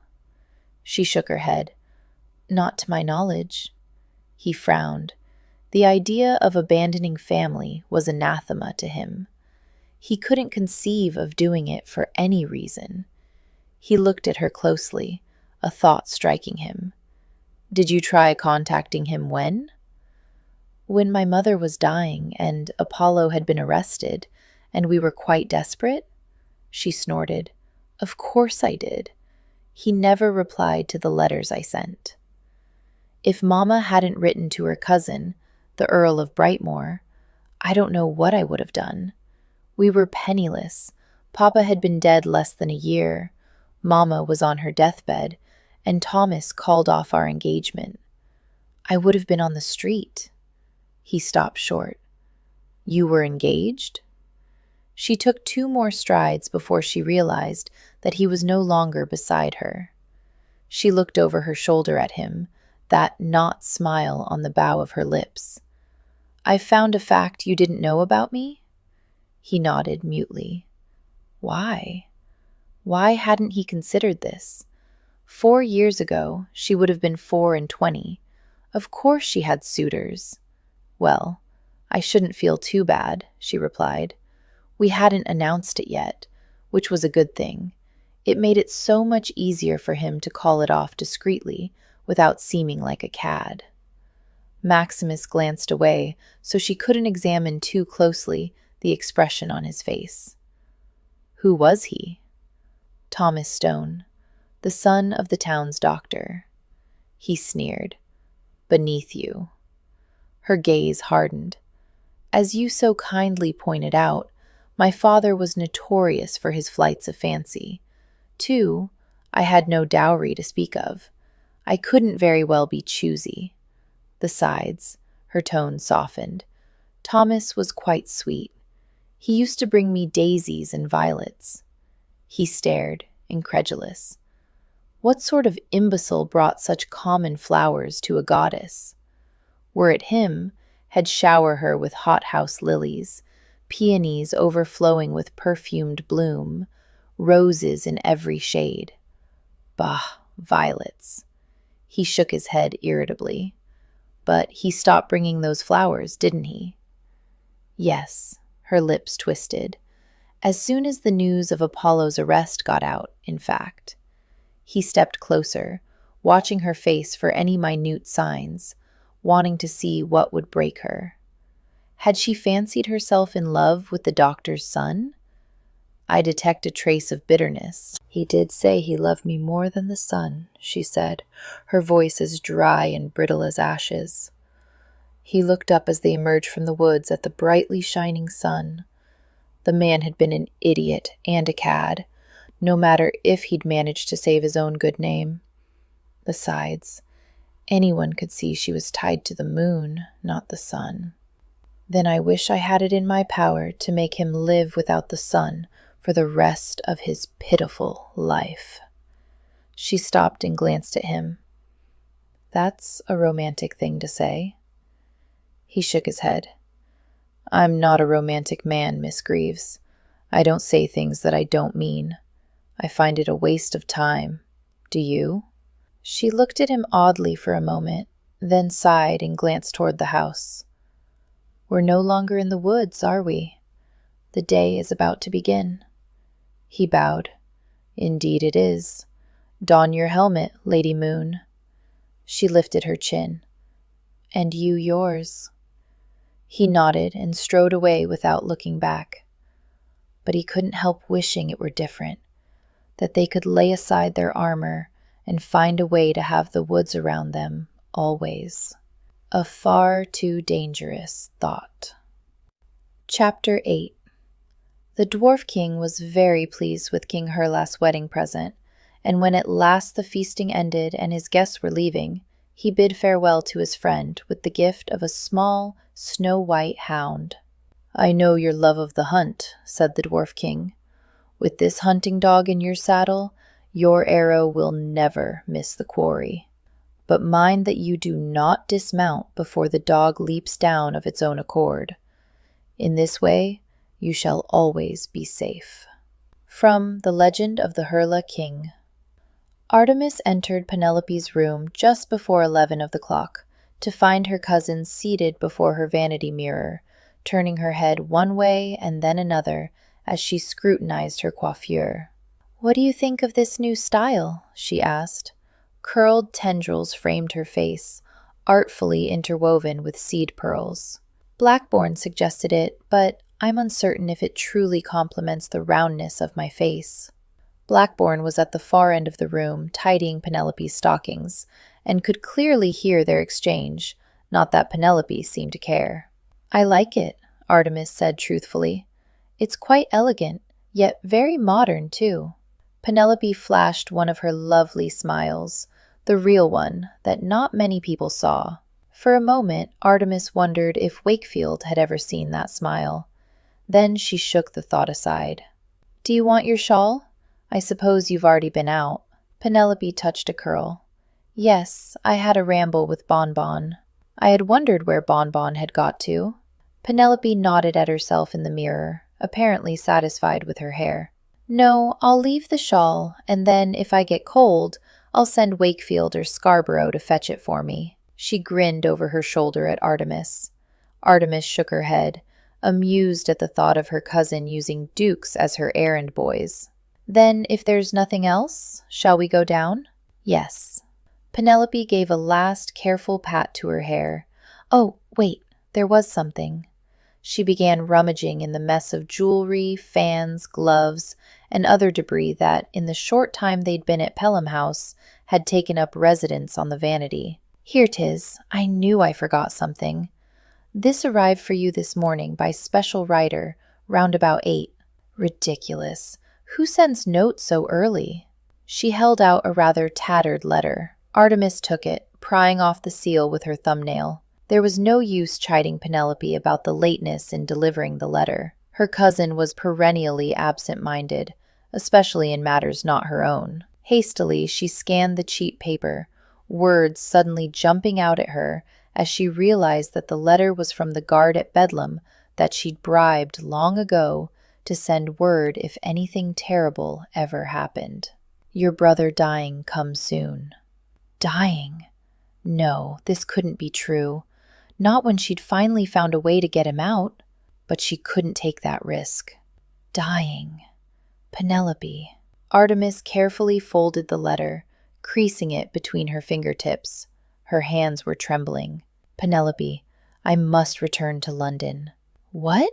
She shook her head. Not to my knowledge. He frowned. The idea of abandoning family was anathema to him. He couldn't conceive of doing it for any reason. He looked at her closely, a thought striking him. Did you try contacting him when? When my mother was dying and Apollo had been arrested, and we were quite desperate? She snorted. Of course I did. He never replied to the letters I sent. If Mama hadn't written to her cousin, the Earl of Brightmoor, I don't know what I would have done. We were penniless. Papa had been dead less than a year. Mama was on her deathbed, and Thomas called off our engagement. I would have been on the street. He stopped short. You were engaged? She took 2 more strides before she realized that he was no longer beside her. She looked over her shoulder at him, that not smile on the bow of her lips. I've found a fact you didn't know about me? He nodded mutely. Why? Why hadn't he considered this? 4 years ago, she would have been 24. Of course she had suitors. Well, I shouldn't feel too bad, she replied. We hadn't announced it yet, which was a good thing. It made it so much easier for him to call it off discreetly without seeming like a cad. Maximus glanced away so she couldn't examine too closely the expression on his face. Who was he? Thomas Stone, the son of the town's doctor. He sneered. Beneath you. Her gaze hardened. As you so kindly pointed out, my father was notorious for his flights of fancy. 2, I had no dowry to speak of. I couldn't very well be choosy. Besides, her tone softened. Thomas was quite sweet. He used to bring me daisies and violets. He stared, incredulous. What sort of imbecile brought such common flowers to a goddess? Were it him, had shower her with hothouse lilies, peonies overflowing with perfumed bloom, roses in every shade. Bah, violets. He shook his head irritably. But he stopped bringing those flowers, didn't he? Yes, her lips twisted. As soon as the news of Apollo's arrest got out, in fact. He stepped closer, watching her face for any minute signs, wanting to see what would break her. Had she fancied herself in love with the doctor's son? I detect a trace of bitterness. He did say he loved me more than the sun, she said, her voice as dry and brittle as ashes. He looked up as they emerged from the woods at the brightly shining sun. The man had been an idiot and a cad. no matter if he'd managed to save his own good name. Besides, anyone could see she was tied to the moon, not the sun. Then I wish I had it in my power to make him live without the sun for the rest of his pitiful life. She stopped and glanced at him. That's a romantic thing to say. He shook his head. I'm not a romantic man, Miss Greaves. I don't say things that I don't mean. I find it a waste of time. Do you? She looked at him oddly for a moment, then sighed and glanced toward the house. We're no longer in the woods, are we? The day is about to begin. He bowed. Indeed it is. Don your helmet, Lady Moon. She lifted her chin. And you yours. He nodded and strode away without looking back. But he couldn't help wishing it were different, that they could lay aside their armor and find a way to have the woods around them, always. A far too dangerous thought. Chapter 8. The Dwarf King was very pleased with King Herlast's wedding present, and when at last the feasting ended and his guests were leaving, he bid farewell to his friend with the gift of a small, snow-white hound. I know your love of the hunt, said the Dwarf King. With this hunting dog in your saddle, your arrow will never miss the quarry. But mind that you do not dismount before the dog leaps down of its own accord. In this way, you shall always be safe. From The Legend of the Herla King. Artemis entered Penelope's room just before 11 of the clock, to find her cousin seated before her vanity mirror, turning her head one way and then another as she scrutinized her coiffure. What do you think of this new style? She asked. Curled tendrils framed her face, artfully interwoven with seed pearls. Blackbourne suggested it, but I'm uncertain if it truly complements the roundness of my face. Blackbourne was at the far end of the room, tidying Penelope's stockings, and could clearly hear their exchange, not that Penelope seemed to care. I like it, Artemis said truthfully. It's quite elegant, yet very modern, too. Penelope flashed one of her lovely smiles, the real one that not many people saw. For a moment, Artemis wondered if Wakefield had ever seen that smile. Then she shook the thought aside. Do you want your shawl? I suppose you've already been out. Penelope touched a curl. Yes, I had a ramble with Bonbon. I had wondered where Bonbon had got to. Penelope nodded at herself in the mirror, apparently satisfied with her hair. No, I'll leave the shawl, and then, if I get cold, I'll send Wakefield or Scarborough to fetch it for me. She grinned over her shoulder at Artemis. Artemis shook her head, amused at the thought of her cousin using dukes as her errand boys. Then, if there's nothing else, shall we go down? Yes. Penelope gave a last careful pat to her hair. Oh, wait, there was something. She began rummaging in the mess of jewelry, fans, gloves, and other debris that, in the short time they'd been at Pelham House, had taken up residence on the vanity. Here 'tis. I knew I forgot something. This arrived for you this morning by special rider, round about 8. Ridiculous. Who sends notes so early? She held out a rather tattered letter. Artemis took it, prying off the seal with her thumbnail. There was no use chiding Penelope about the lateness in delivering the letter. Her cousin was perennially absent-minded, especially in matters not her own. Hastily, she scanned the cheap paper, words suddenly jumping out at her as she realized that the letter was from the guard at Bedlam that she'd bribed long ago to send word if anything terrible ever happened. Your brother dying come soon. Dying? No, this couldn't be true. Not when she'd finally found a way to get him out. But she couldn't take that risk. Dying. Penelope. Artemis carefully folded the letter, creasing it between her fingertips. Her hands were trembling. Penelope, I must return to London. What?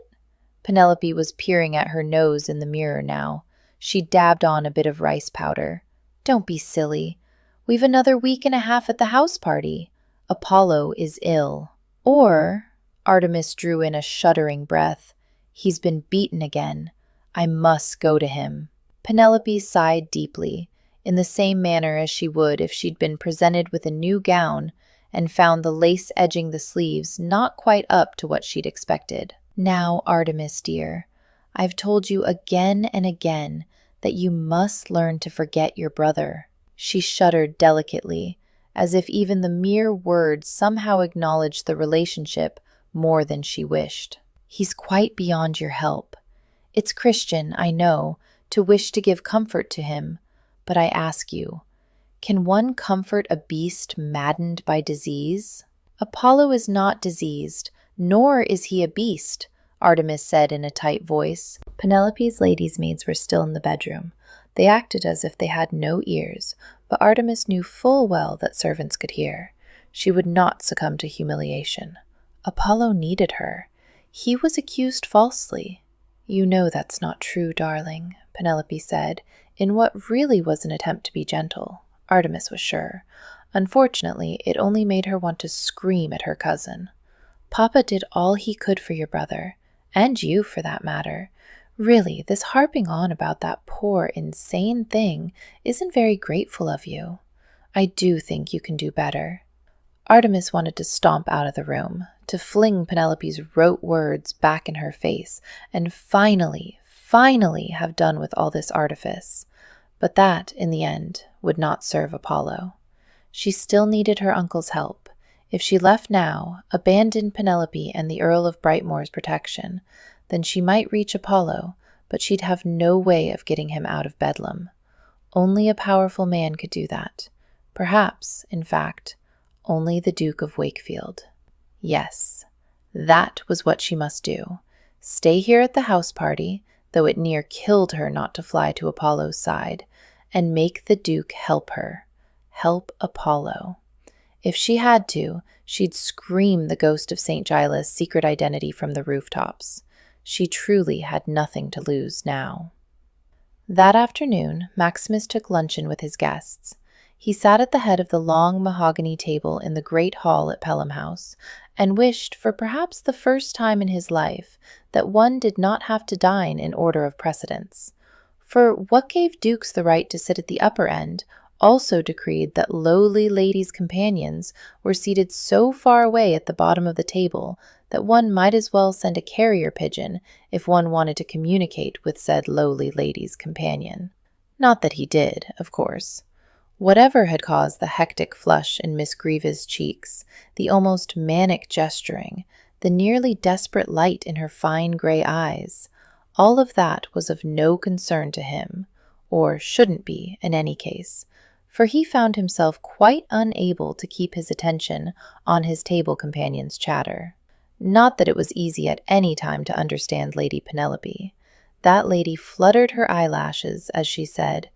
Penelope was peering at her nose in the mirror now. She dabbed on a bit of rice powder. Don't be silly. We've another week and a half at the house party. Apollo is ill. Or, Artemis drew in a shuddering breath, he's been beaten again. I must go to him. Penelope sighed deeply, in the same manner as she would if she'd been presented with a new gown and found the lace edging the sleeves not quite up to what she'd expected. Now, Artemis, dear, I've told you again and again that you must learn to forget your brother. She shuddered delicately, as if even the mere words somehow acknowledged the relationship more than she wished. He's quite beyond your help. It's Christian, I know, to wish to give comfort to him, but I ask you, can one comfort a beast maddened by disease? Apollo is not diseased, nor is he a beast, Artemis said in a tight voice. Penelope's ladies' maids were still in the bedroom. They acted as if they had no ears, but Artemis knew full well that servants could hear. She would not succumb to humiliation. Apollo needed her. He was accused falsely. You know that's not true, darling, Penelope said, in what really was an attempt to be gentle. Artemis was sure. Unfortunately, it only made her want to scream at her cousin. Papa did all he could for your brother, and you for that matter. Really, this harping on about that poor, insane thing isn't very grateful of you. I do think you can do better. Artemis wanted to stomp out of the room, to fling Penelope's rote words back in her face, and finally have done with all this artifice. But that, in the end, would not serve Apollo. She still needed her uncle's help. If she left now, abandoned Penelope and the Earl of Brightmoor's protection, then she might reach Apollo, but she'd have no way of getting him out of Bedlam. Only a powerful man could do that. Perhaps, in fact, only the Duke of Wakefield. Yes, that was what she must do. Stay here at the house party, though it near killed her not to fly to Apollo's side, and make the Duke help her. Help Apollo. If she had to, she'd scream the ghost of St. Giles' secret identity from the rooftops. She truly had nothing to lose now. That afternoon, Maximus took luncheon with his guests. He sat at the head of the long mahogany table in the great hall at Pelham House, and wished, for perhaps the first time in his life, that one did not have to dine in order of precedence. For what gave dukes the right to sit at the upper end also decreed that lowly ladies' companions were seated so far away at the bottom of the table that one might as well send a carrier pigeon if one wanted to communicate with said lowly lady's companion. Not that he did, of course. Whatever had caused the hectic flush in Miss Grieve's cheeks, the almost manic gesturing, the nearly desperate light in her fine gray eyes, all of that was of no concern to him, or shouldn't be in any case, for he found himself quite unable to keep his attention on his table companion's chatter. Not that it was easy at any time to understand Lady Penelope. That lady fluttered her eyelashes as she said,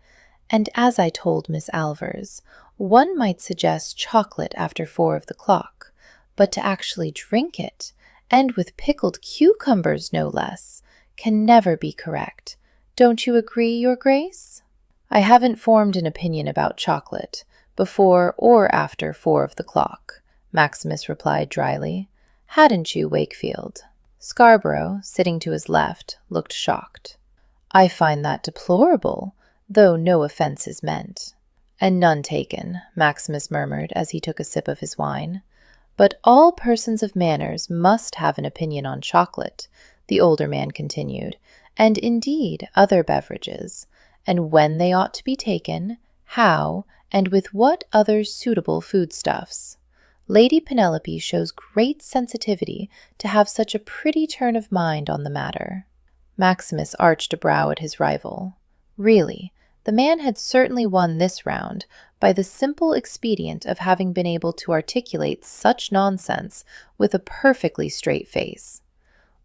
"And as I told Miss Alvers, one might suggest chocolate after 4 of the clock, but to actually drink it, and with pickled cucumbers no less, can never be correct. Don't you agree, Your Grace?" "I haven't formed an opinion about chocolate, before or after 4 of the clock," Maximus replied dryly. "Hadn't you, Wakefield?" Scarborough, sitting to his left, looked shocked. "I find that deplorable, though no offense is meant." "And none taken," Maximus murmured as he took a sip of his wine. "But all persons of manners must have an opinion on chocolate," the older man continued, "and indeed other beverages, and when they ought to be taken, how, and with what other suitable foodstuffs. Lady Penelope shows great sensitivity to have such a pretty turn of mind on the matter." Maximus arched a brow at his rival. Really, the man had certainly won this round by the simple expedient of having been able to articulate such nonsense with a perfectly straight face.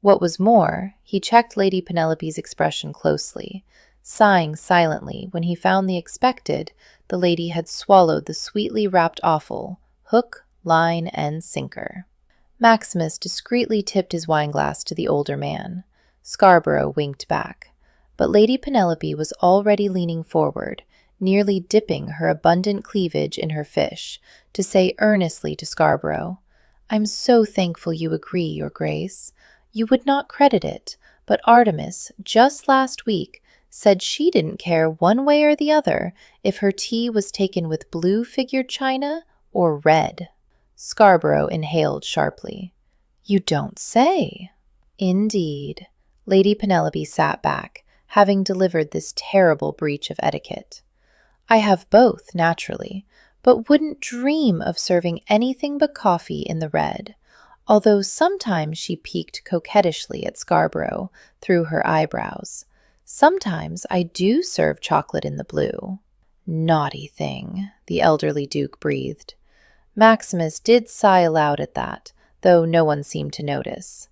What was more, he checked Lady Penelope's expression closely, sighing silently when he found the lady had swallowed the sweetly wrapped offal, hook, line, and sinker. Maximus discreetly tipped his wineglass to the older man. Scarborough winked back, but Lady Penelope was already leaning forward, nearly dipping her abundant cleavage in her fish, to say earnestly to Scarborough, "I'm so thankful you agree, Your Grace. You would not credit it, but Artemis, just last week, said she didn't care one way or the other if her tea was taken with blue figured china or red. Scarborough inhaled sharply. You don't say. Indeed. Lady Penelope sat back, having delivered this terrible breach of etiquette. I have both, naturally, but wouldn't dream of serving anything but coffee in the red, although sometimes she peeked coquettishly at Scarborough through her eyebrows. Sometimes I do serve chocolate in the blue. Naughty thing, the elderly Duke breathed. Maximus did sigh aloud at that, though no one seemed to notice.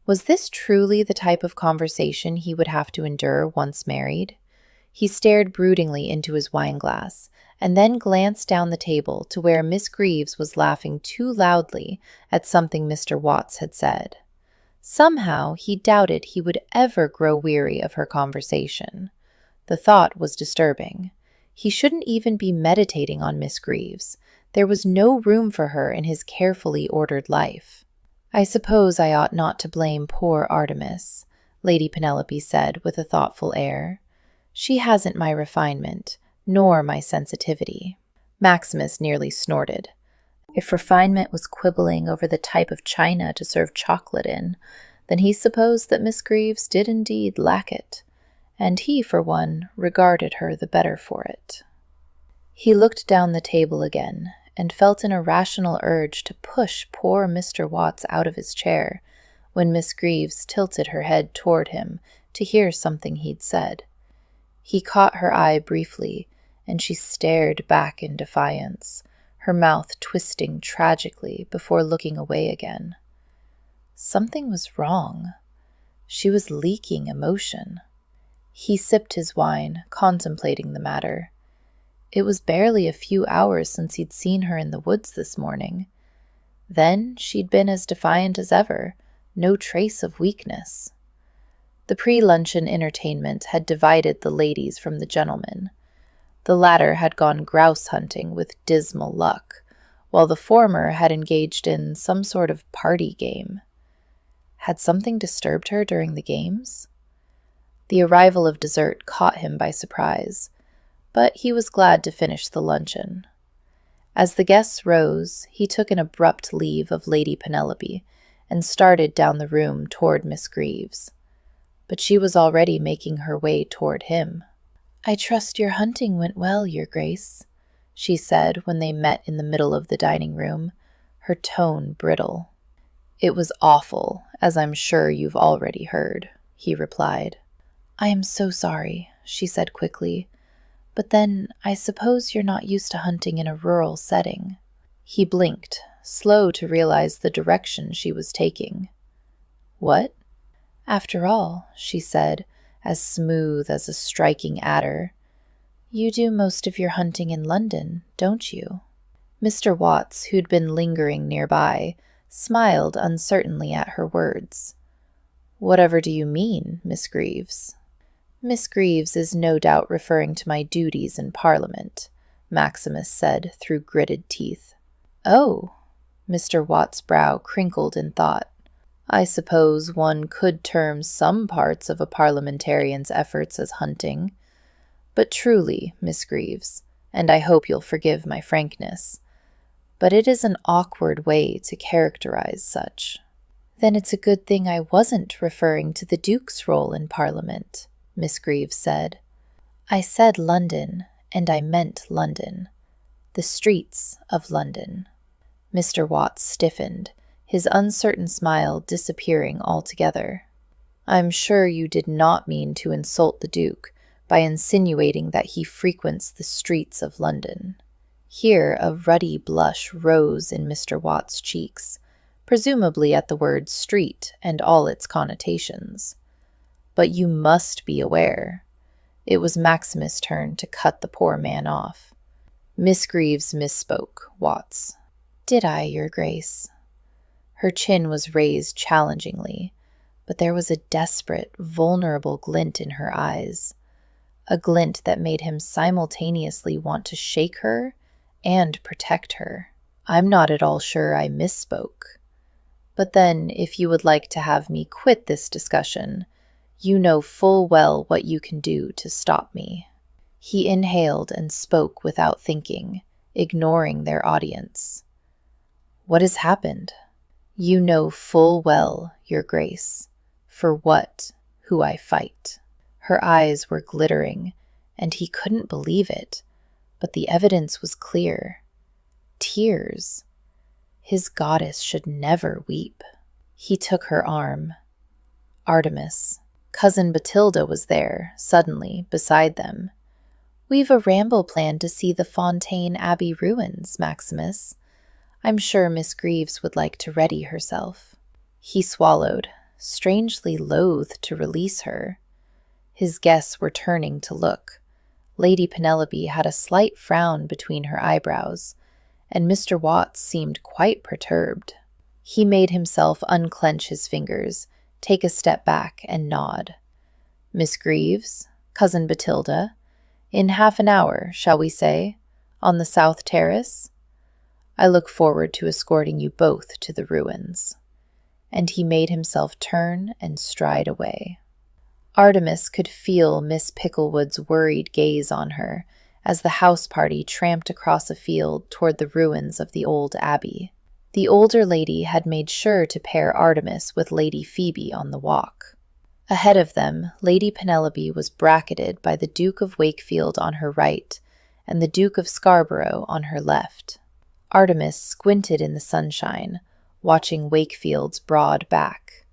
Was this truly the type of conversation he would have to endure once married? He stared broodingly into his wineglass, and then glanced down the table to where Miss Greaves was laughing too loudly at something Mr. Watts had said. Somehow he doubted he would ever grow weary of her conversation. The thought was disturbing. He shouldn't even be meditating on Miss Greaves. There was no room for her in his carefully ordered life. I suppose I ought not to blame poor Artemis, Lady Penelope said with a thoughtful air. She hasn't my refinement, nor my sensitivity. Maximus nearly snorted. If refinement was quibbling over the type of china to serve chocolate in, then he supposed that Miss Greaves did indeed lack it, and he, for one, regarded her the better for it. He looked down the table again, and felt an irrational urge to push poor Mr. Watts out of his chair, when Miss Greaves tilted her head toward him to hear something he'd said. He caught her eye briefly, and she stared back in defiance, her mouth twisting tragically before looking away again. Something was wrong. She was leaking emotion. He sipped his wine, contemplating the matter. It was barely a few hours since he'd seen her in the woods this morning. Then she'd been as defiant as ever, no trace of weakness. The pre-luncheon entertainment had divided the ladies from the gentlemen. The latter had gone grouse hunting with dismal luck, while the former had engaged in some sort of party game. Had something disturbed her during the games? The arrival of dessert caught him by surprise, but he was glad to finish the luncheon. As the guests rose, he took an abrupt leave of Lady Penelope and started down the room toward Miss Greaves. But she was already making her way toward him. I trust your hunting went well, Your Grace, she said when they met in the middle of the dining room, her tone brittle. It was awful, as I'm sure you've already heard, he replied. I am so sorry, she said quickly. But then I suppose you're not used to hunting in a rural setting. He blinked, slow to realize the direction she was taking. What? After all, she said, as smooth as a striking adder, you do most of your hunting in London, don't you? Mr. Watts, who'd been lingering nearby, smiled uncertainly at her words. Whatever do you mean, Miss Greaves? Miss Greaves is no doubt referring to my duties in Parliament, Maximus said through gritted teeth. Oh, Mr. Watts' brow crinkled in thought. I suppose one could term some parts of a parliamentarian's efforts as hunting. But truly, Miss Greaves, and I hope you'll forgive my frankness, but it is an awkward way to characterize such. Then it's a good thing I wasn't referring to the Duke's role in Parliament, Miss Greaves said. I said London, and I meant London. The streets of London. Mr. Watts stiffened, his uncertain smile disappearing altogether. I'm sure you did not mean to insult the Duke by insinuating that he frequents the streets of London. Here a ruddy blush rose in Mr. Watts' cheeks, presumably at the word street and all its connotations. But you must be aware. It was Maximus' turn to cut the poor man off. Miss Greaves misspoke, Watts. Did I, Your Grace? Her chin was raised challengingly, but there was a desperate, vulnerable glint in her eyes, a glint that made him simultaneously want to shake her and protect her. I'm not at all sure I misspoke. But then, if you would like to have me quit this discussion, You know full well what you can do to stop me." He inhaled and spoke without thinking, ignoring their audience. "What has happened?" "You know full well, Your Grace, for what, who I fight." Her eyes were glittering, and he couldn't believe it, but the evidence was clear. Tears. His goddess should never weep. He took her arm. Artemis. Cousin Batilda was there, suddenly, beside them. "We've a ramble planned to see the Fontaine Abbey ruins, Maximus. I'm sure Miss Greaves would like to ready herself." He swallowed, strangely loath to release her. His guests were turning to look. Lady Penelope had a slight frown between her eyebrows, and Mr. Watts seemed quite perturbed. He made himself unclench his fingers, take a step back, and nod. "Miss Greaves, Cousin Batilda, in half an hour, shall we say, on the South Terrace? I look forward to escorting you both to the ruins." And he made himself turn and stride away. Artemis could feel Miss Picklewood's worried gaze on her as the house party tramped across a field toward the ruins of the old abbey. The older lady had made sure to pair Artemis with Lady Phoebe on the walk. Ahead of them, Lady Penelope was bracketed by the Duke of Wakefield on her right and the Duke of Scarborough on her left. Artemis squinted in the sunshine, watching Wakefield's broad back.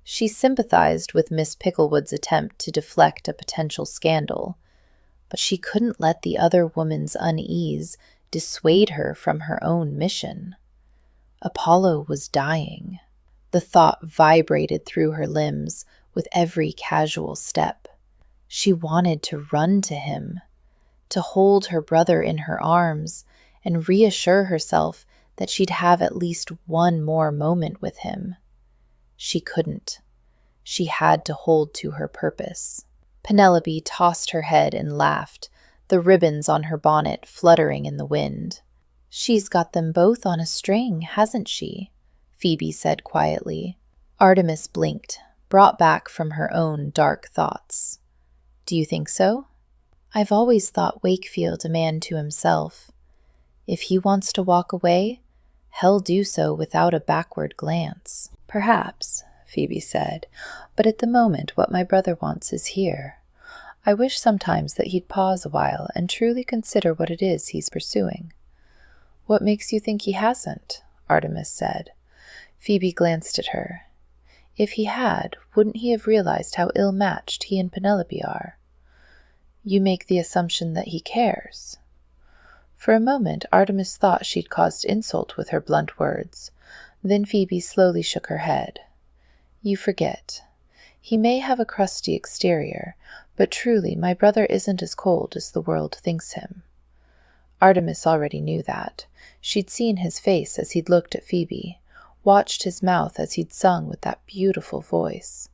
She sympathized with Miss Picklewood's attempt to deflect a potential scandal, but she couldn't let the other woman's unease dissuade her from her own mission. Apollo was dying. The thought vibrated through her limbs with every casual step. She wanted to run to him, to hold her brother in her arms and reassure herself that she'd have at least one more moment with him. She couldn't. She had to hold to her purpose. Penelope tossed her head and laughed, the ribbons on her bonnet fluttering in the wind. "She's got them both on a string, hasn't she?" Phoebe said quietly. Artemis blinked, brought back from her own dark thoughts. "Do you think so?" "I've always thought Wakefield a man to himself. If he wants to walk away, he'll do so without a backward glance." "Perhaps," Phoebe said, "but at the moment what my brother wants is here. I wish sometimes that he'd pause a while and truly consider what it is he's pursuing." "What makes you think he hasn't?" Artemis said. Phoebe glanced at her. "If he had, wouldn't he have realized how ill-matched he and Penelope are?" "You make the assumption that he cares." For a moment Artemis thought she'd caused insult with her blunt words. Then Phoebe slowly shook her head. "You forget. He may have a crusty exterior, but truly my brother isn't as cold as the world thinks him." Artemis already knew that. She'd seen his face as he'd looked at Phoebe, watched his mouth as he'd sung with that beautiful voice.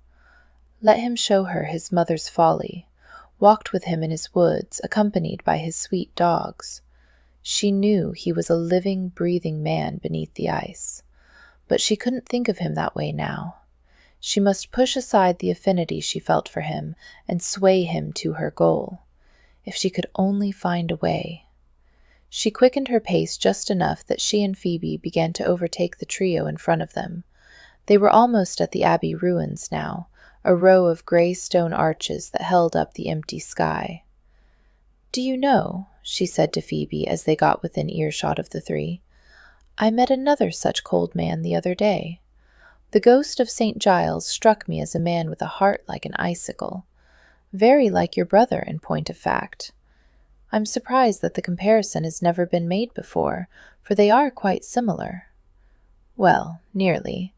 Let him show her his mother's folly, walked with him in his woods, accompanied by his sweet dogs. She knew he was a living, breathing man beneath the ice, but she couldn't think of him that way now. She must push aside the affinity she felt for him and sway him to her goal. If she could only find a way. She quickened her pace just enough that she and Phoebe began to overtake the trio in front of them. They were almost at the abbey ruins now, a row of gray stone arches that held up the empty sky. "Do you know," she said to Phoebe as they got within earshot of the three, "I met another such cold man the other day. The ghost of St. Giles struck me as a man with a heart like an icicle. Very like your brother, in point of fact. I'm surprised that the comparison has never been made before, for they are quite similar. Well, nearly.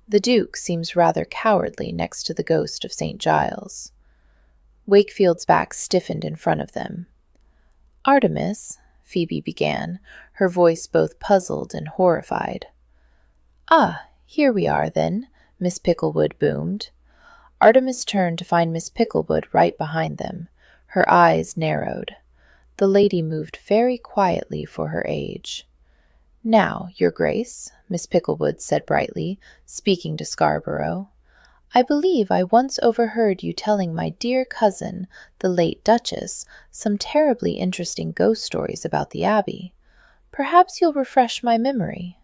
The Duke seems rather cowardly next to the ghost of St. Giles." Wakefield's back stiffened in front of them. "Artemis," Phoebe began, her voice both puzzled and horrified. "Ah, here we are, then," Miss Picklewood boomed. Artemis turned to find Miss Picklewood right behind them. Her eyes narrowed. The lady moved very quietly for her age. "Now, Your Grace," Miss Picklewood said brightly, speaking to Scarborough, I believe I once overheard you telling my dear cousin, the late Duchess, some terribly interesting ghost stories about the Abbey. Perhaps you'll refresh my memory."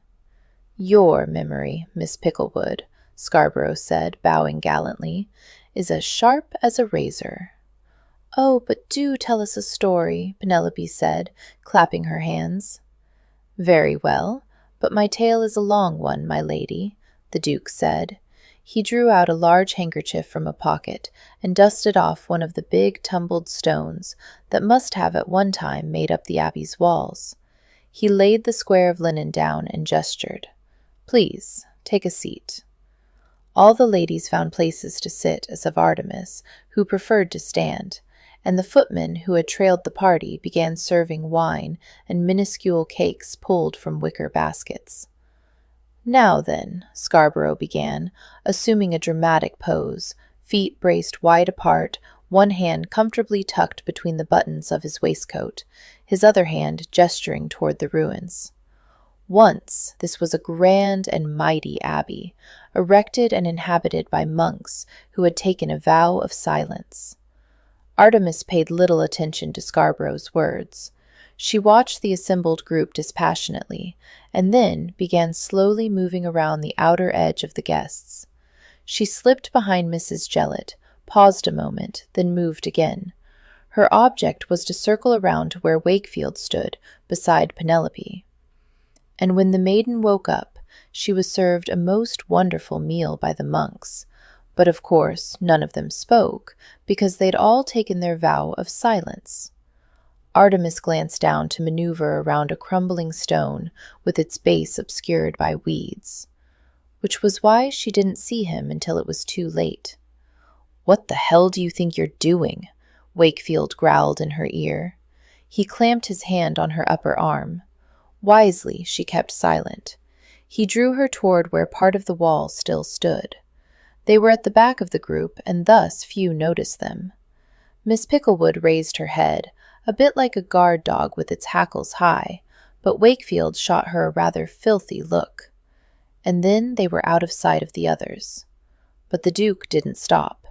"Your memory, Miss Picklewood," Scarborough said, bowing gallantly, "is as sharp as a razor." "Oh, but do tell us a story," Penelope said, clapping her hands. "Very well, but my tale is a long one, my lady," the Duke said. He drew out a large handkerchief from a pocket and dusted off one of the big tumbled stones that must have at one time made up the Abbey's walls. He laid the square of linen down and gestured. "Please, take a seat." All the ladies found places to sit as of Artemis, who preferred to stand, and the footman who had trailed the party began serving wine and minuscule cakes pulled from wicker baskets. "Now then," Scarborough began, assuming a dramatic pose, feet braced wide apart, one hand comfortably tucked between the buttons of his waistcoat, his other hand gesturing toward the ruins. "Once this was a grand and mighty abbey, erected and inhabited by monks who had taken a vow of silence." Artemis paid little attention to Scarborough's words. She watched the assembled group dispassionately, and then began slowly moving around the outer edge of the guests. She slipped behind Mrs. Jellett, paused a moment, then moved again. Her object was to circle around to where Wakefield stood, beside Penelope. And when the maiden woke up, she was served a most wonderful meal by the monks. But of course none of them spoke, because they'd all taken their vow of silence. Artemis glanced down to maneuver around a crumbling stone with its base obscured by weeds, which was why she didn't see him until it was too late. "What the hell do you think you're doing?" Wakefield growled in her ear. He clamped his hand on her upper arm. Wisely, she kept silent. He drew her toward where part of the wall still stood. They were at the back of the group, and thus few noticed them. Miss Picklewood raised her head, a bit like a guard dog with its hackles high, but Wakefield shot her a rather filthy look. And then they were out of sight of the others. But the Duke didn't stop.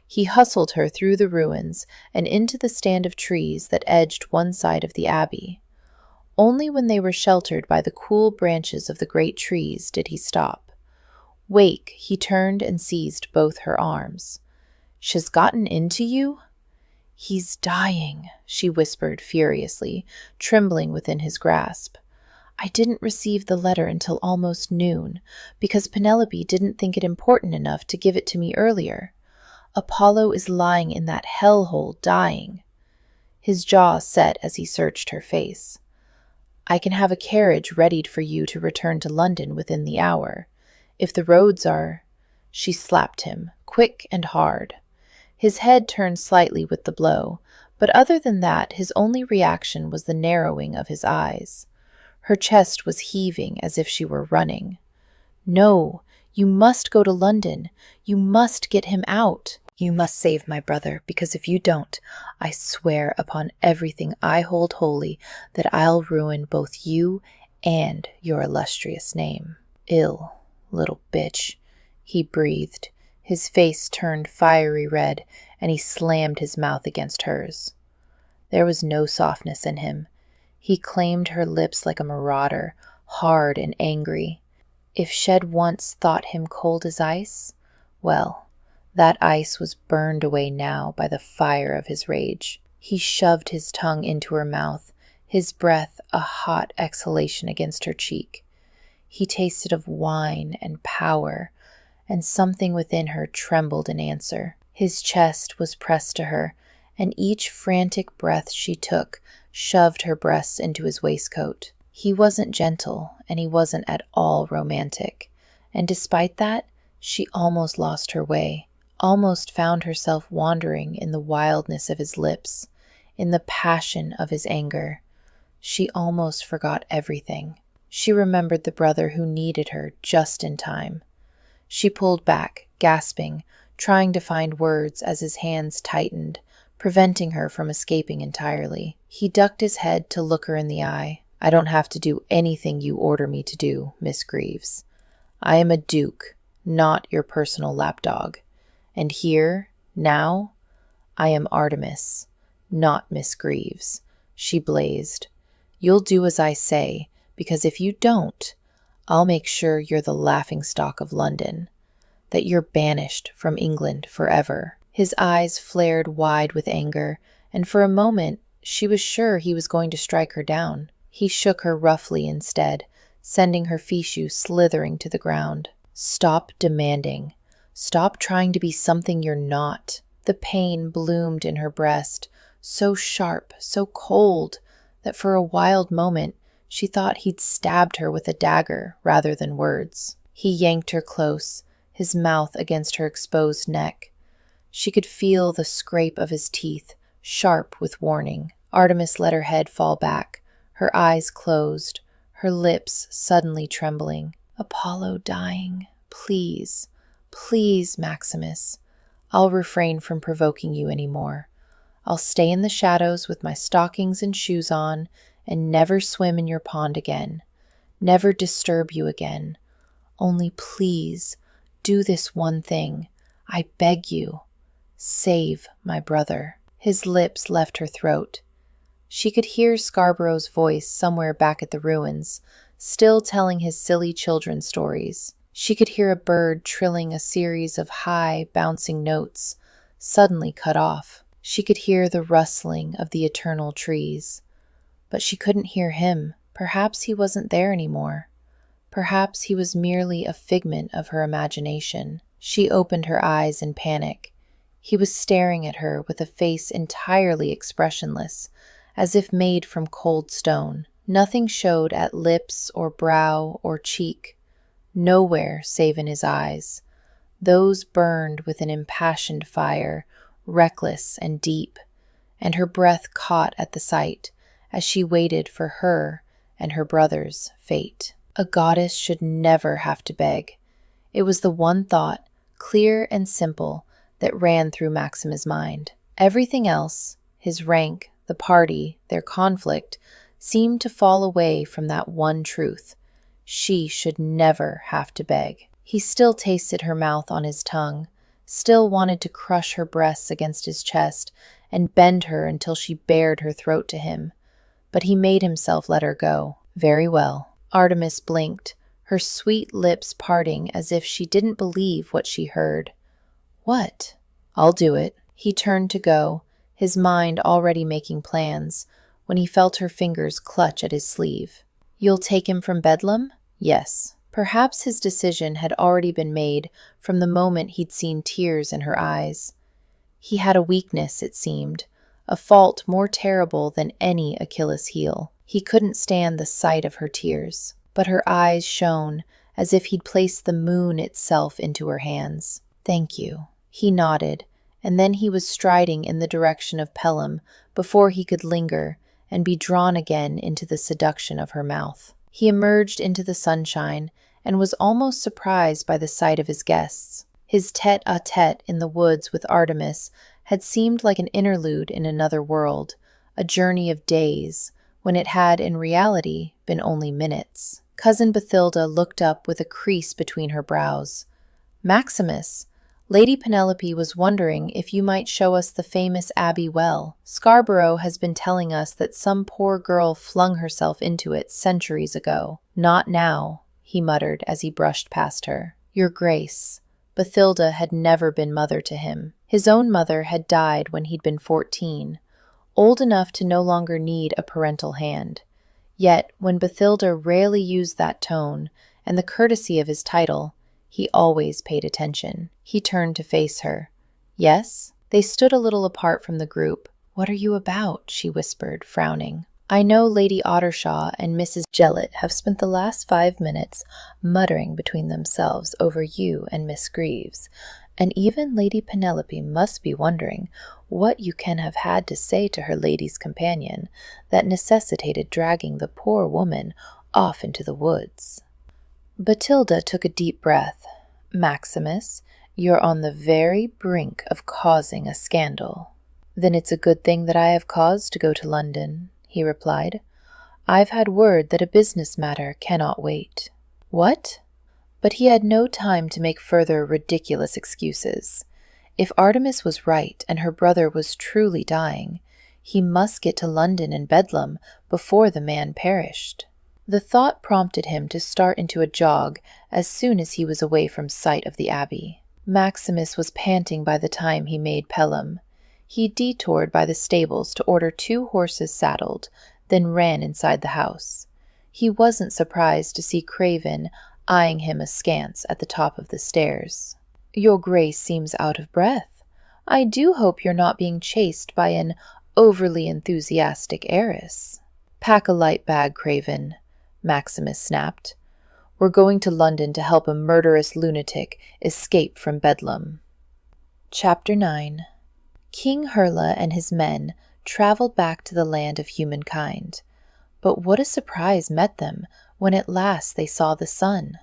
He hustled her through the ruins and into the stand of trees that edged one side of the abbey. Only when they were sheltered by the cool branches of the great trees did he stop. "Wake," he turned and seized both her arms. "She's gotten into you?" "He's dying," she whispered furiously, trembling within his grasp. "I didn't receive the letter until almost noon, because Penelope didn't think it important enough to give it to me earlier. Apollo is lying in that hellhole dying." His jaw set as he searched her face. "I can have a carriage readied for you to return to London within the hour. If the roads are—" She slapped him, quick and hard. His head turned slightly with the blow, but other than that his only reaction was the narrowing of his eyes. Her chest was heaving as if she were running. "No, you must go to London. You must get him out. You must save my brother, because if you don't, I swear upon everything I hold holy that I'll ruin both you and your illustrious name." "Ill, little bitch," he breathed. His face turned fiery red, and he slammed his mouth against hers. There was no softness in him. He claimed her lips like a marauder, hard and angry. If Shed once thought him cold as ice, well, that ice was burned away now by the fire of his rage. He shoved his tongue into her mouth, his breath a hot exhalation against her cheek. He tasted of wine and power, and something within her trembled in answer. His chest was pressed to her, and each frantic breath she took shoved her breasts into his waistcoat. He wasn't gentle, and he wasn't at all romantic, and despite that, she almost lost her way, almost found herself wandering in the wildness of his lips, in the passion of his anger. She almost forgot everything. She remembered the brother who needed her just in time. She pulled back, gasping, trying to find words as his hands tightened, preventing her from escaping entirely. He ducked his head to look her in the eye. "I don't have to do anything you order me to do, Miss Greaves. I am a duke, not your personal lapdog. And here, now, I am Artemis, not Miss Greaves, she blazed. You'll do as I say, because if you don't, I'll make sure you're the laughingstock of London, that you're banished from England forever. His eyes flared wide with anger, and for a moment she was sure he was going to strike her down. He shook her roughly instead, sending her fichu slithering to the ground. Stop demanding. Stop trying to be something you're not. The pain bloomed in her breast, so sharp, so cold, that for a wild moment she thought he'd stabbed her with a dagger rather than words. He yanked her close, his mouth against her exposed neck. She could feel the scrape of his teeth, sharp with warning. Artemis let her head fall back, her eyes closed, her lips suddenly trembling. Apollo dying. Please, please, Maximus. I'll refrain from provoking you any more. I'll stay in the shadows with my stockings and shoes on and never swim in your pond again. Never disturb you again. Only please, do this one thing. I beg you. Save my brother. His lips left her throat. She could hear Scarborough's voice somewhere back at the ruins, still telling his silly children's stories. She could hear a bird trilling a series of high, bouncing notes, suddenly cut off. She could hear the rustling of the eternal trees. But she couldn't hear him. Perhaps he wasn't there anymore. Perhaps he was merely a figment of her imagination. She opened her eyes in panic. He was staring at her with a face entirely expressionless, as if made from cold stone. Nothing showed at lips or brow or cheek. Nowhere save in his eyes. Those burned with an impassioned fire, reckless and deep, and her breath caught at the sight as she waited for her and her brother's fate. A goddess should never have to beg. It was the one thought, clear and simple, that ran through Maximus' mind. Everything else, his rank, the party, their conflict, seemed to fall away from that one truth. She should never have to beg. He still tasted her mouth on his tongue, still wanted to crush her breasts against his chest and bend her until she bared her throat to him. But he made himself let her go. Very well. Artemis blinked, her sweet lips parting as if she didn't believe what she heard. What? I'll do it. He turned to go, his mind already making plans, when he felt her fingers clutch at his sleeve. You'll take him from Bedlam? Yes. Perhaps his decision had already been made from the moment he'd seen tears in her eyes. He had a weakness, it seemed, a fault more terrible than any Achilles' heel. He couldn't stand the sight of her tears, but her eyes shone as if he'd placed the moon itself into her hands. Thank you. He nodded, and then he was striding in the direction of Pelham before he could linger and be drawn again into the seduction of her mouth. He emerged into the sunshine and was almost surprised by the sight of his guests. His tête-à-tête in the woods with Artemis had seemed like an interlude in another world, a journey of days, when it had in reality been only minutes. Cousin Bathilda looked up with a crease between her brows. Maximus, Lady Penelope was wondering if you might show us the famous Abbey well. Scarborough has been telling us that some poor girl flung herself into it centuries ago. Not now, he muttered as he brushed past her. Your Grace. Bathilda had never been mother to him. His own mother had died when he'd been 14, old enough to no longer need a parental hand. Yet, when Bathilda rarely used that tone and the courtesy of his title, he always paid attention. He turned to face her. Yes? They stood a little apart from the group. What are you about? She whispered, frowning. I know Lady Ottershaw and Mrs. Jellett have spent the last 5 minutes muttering between themselves over you and Miss Greaves, and even Lady Penelope must be wondering what you can have had to say to her lady's companion that necessitated dragging the poor woman off into the woods. Bathilda took a deep breath. Maximus, you're on the very brink of causing a scandal. Then it's a good thing that I have cause to go to London, he replied. I've had word that a business matter cannot wait. What? But he had no time to make further ridiculous excuses. If Artemis was right and her brother was truly dying, he must get to London and Bedlam before the man perished. The thought prompted him to start into a jog as soon as he was away from sight of the abbey. Maximus was panting by the time he made Pelham. He detoured by the stables to order 2 horses saddled, then ran inside the house. He wasn't surprised to see Craven eyeing him askance at the top of the stairs. "Your Grace seems out of breath. I do hope you're not being chased by an overly enthusiastic heiress." "Pack a light bag, Craven," Maximus snapped. "We're going to London to help a murderous lunatic escape from Bedlam." Chapter 9. King Hurla and his men traveled back to the land of humankind. But what a surprise met them when at last they saw the sun.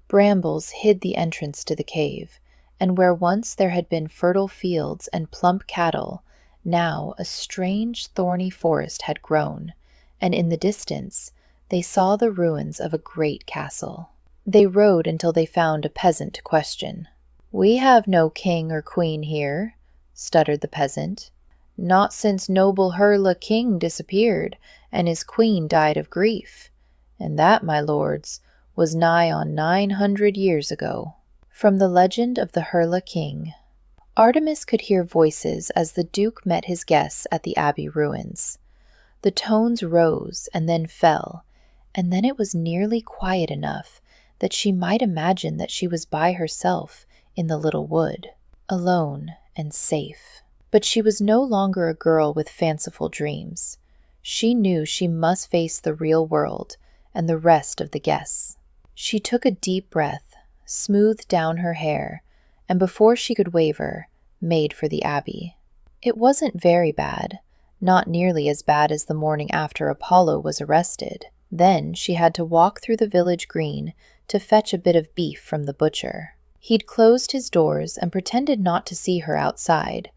Brambles hid the entrance to the cave, and where once there had been fertile fields and plump cattle, now a strange thorny forest had grown, and in the distance they saw the ruins of a great castle. They rode until they found a peasant to question. "We have no king or queen here," stuttered the peasant. "Not since noble Hurla king disappeared and his queen died of grief. And that, my lords, was nigh on 900 years ago." From the legend of the Hurla king. Artemis could hear voices as the Duke met his guests at the abbey ruins. The tones rose and then fell, and then it was nearly quiet enough that she might imagine that she was by herself in the little wood, alone and safe. But she was no longer a girl with fanciful dreams. She knew she must face the real world and the rest of the guests. She took a deep breath, smoothed down her hair, and before she could waver, made for the abbey. It wasn't very bad, not nearly as bad as the morning after Apollo was arrested. Then she had to walk through the village green to fetch a bit of beef from the butcher. He'd closed his doors and pretended not to see her outside,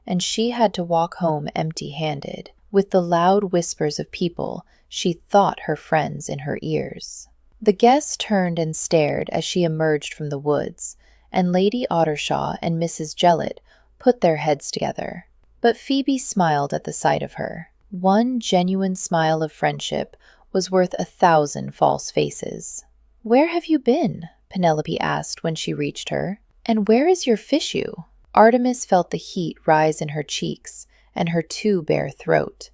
and she had to walk home empty-handed, with the loud whispers of people she thought her friends in her ears. The guests turned and stared as she emerged from the woods, and Lady Ottershaw and Mrs. Jellett put their heads together. But Phoebe smiled at the sight of her. One genuine smile of friendship was worth 1,000 false faces. "Where have you been?" Penelope asked when she reached her. "And where is your fichu?" Artemis felt the heat rise in her cheeks and her too bare throat,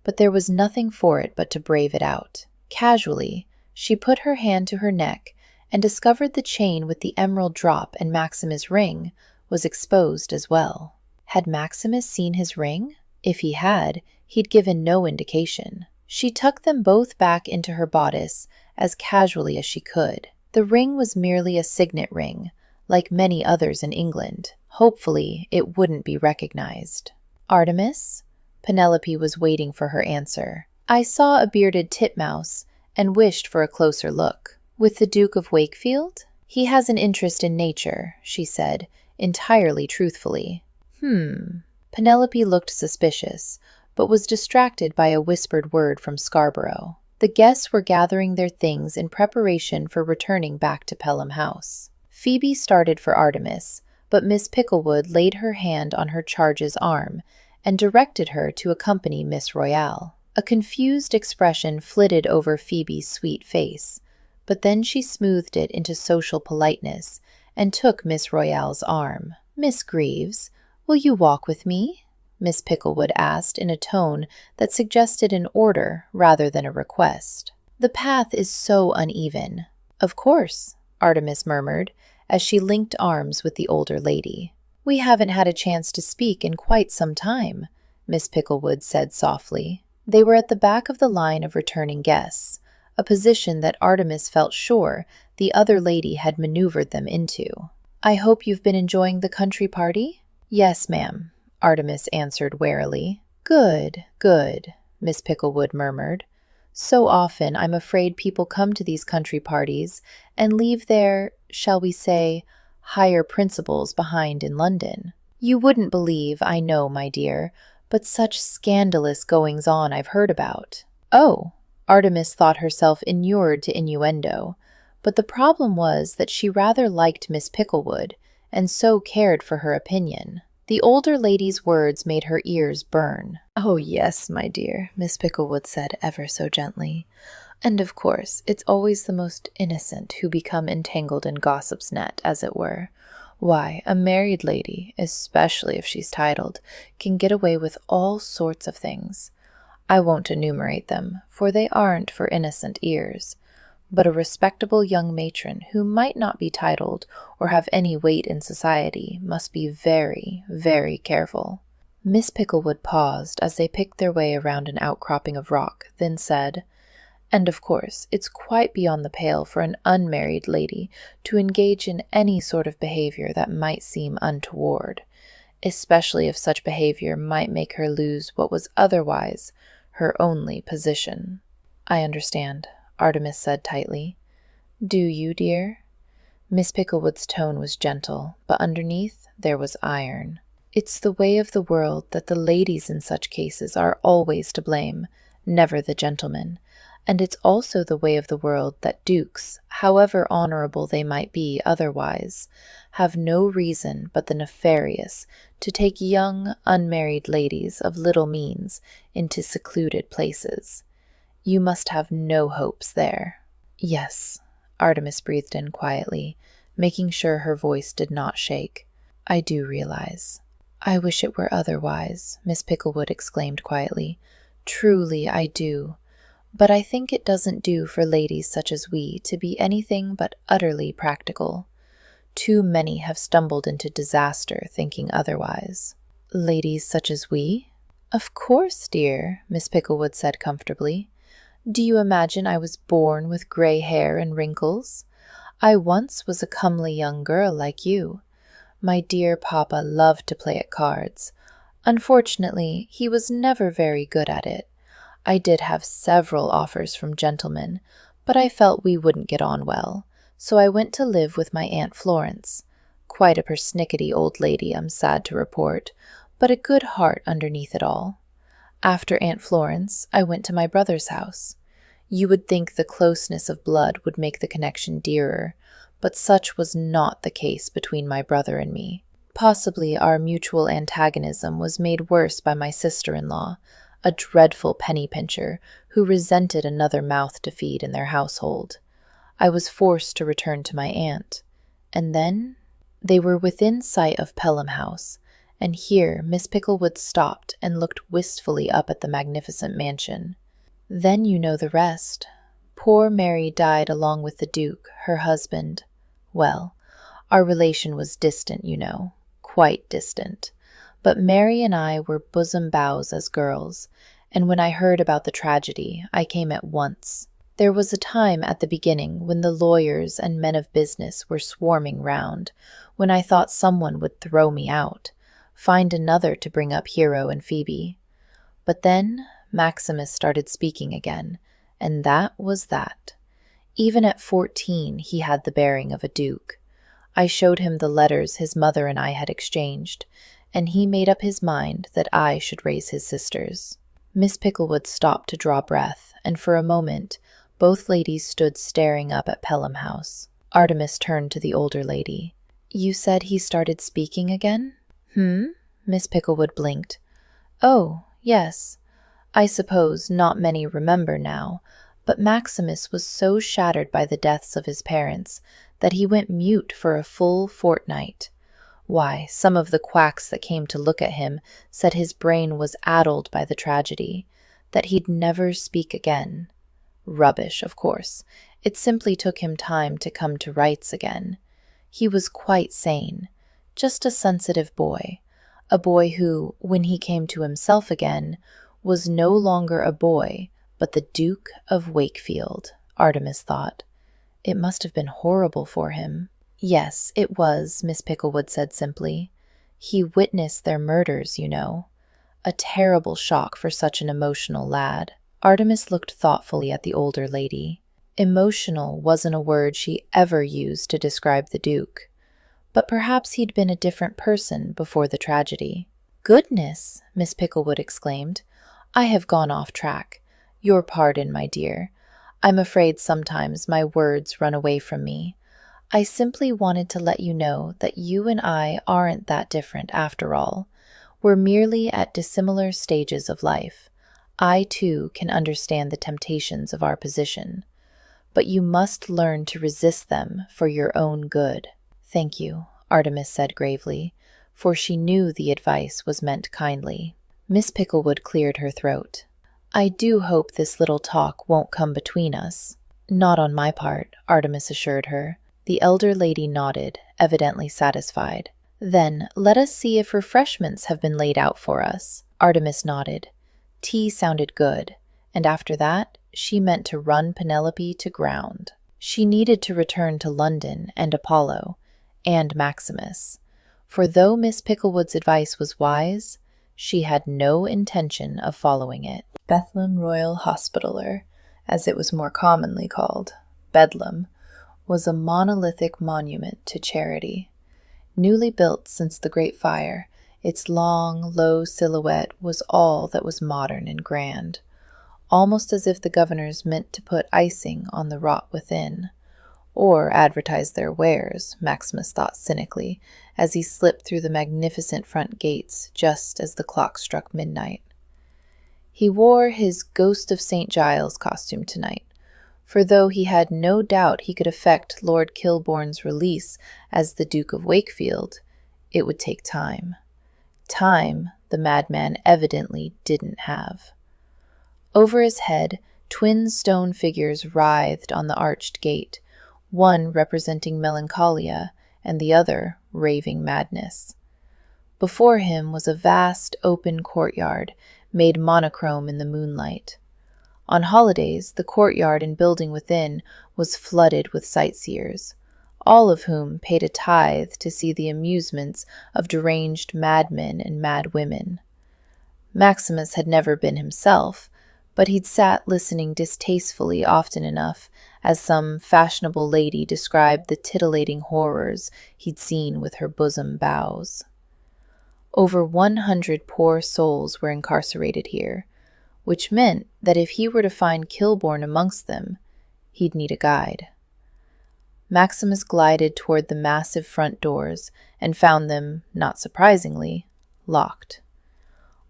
but there was nothing for it but to brave it out. Casually, she put her hand to her neck and discovered the chain with the emerald drop and Maximus' ring was exposed as well. Had Maximus seen his ring? If he had, he'd given no indication. She tucked them both back into her bodice as casually as she could. The ring was merely a signet ring, like many others in England. Hopefully, it wouldn't be recognized. "Artemis?" Penelope was waiting for her answer. "I saw a bearded titmouse and wished for a closer look." "With the Duke of Wakefield?" "He has an interest in nature," she said, entirely truthfully. Penelope looked suspicious, but was distracted by a whispered word from Scarborough. The guests were gathering their things in preparation for returning back to Pelham House. Phoebe started for Artemis, but Miss Picklewood laid her hand on her charge's arm and directed her to accompany Miss Royale. A confused expression flitted over Phoebe's sweet face, but then she smoothed it into social politeness and took Miss Royale's arm. "Miss Greaves, will you walk with me?" Miss Picklewood asked in a tone that suggested an order rather than a request. "The path is so uneven." "Of course," Artemis murmured, as she linked arms with the older lady. "We haven't had a chance to speak in quite some time," Miss Picklewood said softly. They were at the back of the line of returning guests, a position that Artemis felt sure the other lady had maneuvered them into. "I hope you've been enjoying the country party?" "Yes, ma'am," Artemis answered warily. "Good, good," Miss Picklewood murmured. "So often I'm afraid people come to these country parties and leave their, shall we say, higher principles behind in London. You wouldn't believe, I know, my dear, but such scandalous goings-on I've heard about." "Oh," Artemis thought herself inured to innuendo, But the problem was that she rather liked Miss Picklewood, and so cared for her opinion. The older lady's words made her ears burn. "Oh, yes, my dear," Miss Picklewood said ever so gently. "And of course, it's always the most innocent who become entangled in gossip's net, as it were. Why, a married lady, especially if she's titled, can get away with all sorts of things. I won't enumerate them, for they aren't for innocent ears. But a respectable young matron who might not be titled or have any weight in society must be very, very careful." Miss Picklewood paused as they picked their way around an outcropping of rock, then said, "And of course, it's quite beyond the pale for an unmarried lady to engage in any sort of behavior that might seem untoward, especially if such behavior might make her lose what was otherwise her only position." "I understand," Artemis said tightly. "Do you, dear?" Miss Picklewood's tone was gentle, but underneath there was iron. "It's the way of the world that the ladies in such cases are always to blame, never the gentlemen. And it's also the way of the world that dukes, however honorable they might be otherwise, have no reason but the nefarious to take young, unmarried ladies of little means into secluded places. You must have no hopes there." "Yes," Artemis breathed in quietly, making sure her voice did not shake. "I do realize." "I wish it were otherwise," Miss Picklewood exclaimed quietly. "Truly I do. But I think it doesn't do for ladies such as we to be anything but utterly practical. Too many have stumbled into disaster thinking otherwise." "Ladies such as we?" "Of course, dear," Miss Picklewood said comfortably. "Do you imagine I was born with gray hair and wrinkles? I once was a comely young girl like you. My dear papa loved to play at cards. Unfortunately, he was never very good at it. I did have several offers from gentlemen, but I felt we wouldn't get on well, so I went to live with my Aunt Florence. Quite a persnickety old lady, I'm sad to report, but a good heart underneath it all. After Aunt Florence, I went to my brother's house. You would think the closeness of blood would make the connection dearer, but such was not the case between my brother and me. Possibly our mutual antagonism was made worse by my sister-in-law, a dreadful penny-pincher who resented another mouth to feed in their household. I was forced to return to my aunt. And then they were within sight of Pelham House, and here Miss Picklewood stopped and looked wistfully up at the magnificent mansion. "Then you know the rest. Poor Mary died along with the Duke, her husband. Well, our relation was distant, you know, quite distant. But Mary and I were bosom bows as girls, and when I heard about the tragedy, I came at once. There was a time at the beginning when the lawyers and men of business were swarming round, when I thought someone would throw me out, find another to bring up Hero and Phoebe. But then Maximus started speaking again, and that was that. Even at 14, he had the bearing of a duke. I showed him the letters his mother and I had exchanged, and he made up his mind that I should raise his sisters." Miss Picklewood stopped to draw breath, and for a moment both ladies stood staring up at Pelham House. Artemis turned to the older lady. "You said he started speaking again?" Miss Picklewood blinked. "Oh, yes. I suppose not many remember now, but Maximus was so shattered by the deaths of his parents that he went mute for a full fortnight. Why, some of the quacks that came to look at him said his brain was addled by the tragedy, that he'd never speak again. Rubbish, of course. It simply took him time to come to rights again. He was quite sane, just a sensitive boy, a boy who, when he came to himself again, was no longer a boy, but the Duke of Wakefield, Artemis thought. It must have been horrible for him. "Yes, it was," Miss Picklewood said simply. "He witnessed their murders, you know. A terrible shock for such an emotional lad." Artemis looked thoughtfully at the older lady. Emotional wasn't a word she ever used to describe the Duke. But perhaps he'd been a different person before the tragedy. "Goodness!" Miss Picklewood exclaimed. "I have gone off track. Your pardon, my dear. I'm afraid sometimes my words run away from me. I simply wanted to let you know that you and I aren't that different after all. We're merely at dissimilar stages of life. I too can understand the temptations of our position, but you must learn to resist them for your own good. Thank you, Artemis said gravely, for she knew the advice was meant kindly. Miss Picklewood cleared her throat. I do hope this little talk won't come between us. Not on my part, Artemis assured her. The elder lady nodded, evidently satisfied. Then let us see if refreshments have been laid out for us. Artemis nodded. Tea sounded good, and after that, she meant to run Penelope to ground. She needed to return to London and Apollo, and Maximus, for though Miss Picklewood's advice was wise, she had no intention of following it. Bethlem Royal Hospitaller, as it was more commonly called, Bedlam, was a monolithic monument to charity. Newly built since the Great Fire, its long, low silhouette was all that was modern and grand, almost as if the governors meant to put icing on the rot within, or advertise their wares, Maximus thought cynically, as he slipped through the magnificent front gates just as the clock struck midnight. He wore his Ghost of St. Giles costume tonight, for though he had no doubt he could effect Lord Kilbourne's release as the Duke of Wakefield, it would take time. Time the madman evidently didn't have. Over his head, twin stone figures writhed on the arched gate, one representing melancholia and the other raving madness. Before him was a vast open courtyard made monochrome in the moonlight. On holidays, the courtyard and building within was flooded with sightseers, all of whom paid a tithe to see the amusements of deranged madmen and mad women. Maximus had never been himself, but he'd sat listening distastefully often enough as some fashionable lady described the titillating horrors he'd seen with her bosom bows. Over 100 poor souls were incarcerated here, which meant that if he were to find Kilbourne amongst them, he'd need a guide. Maximus glided toward the massive front doors and found them, not surprisingly, locked.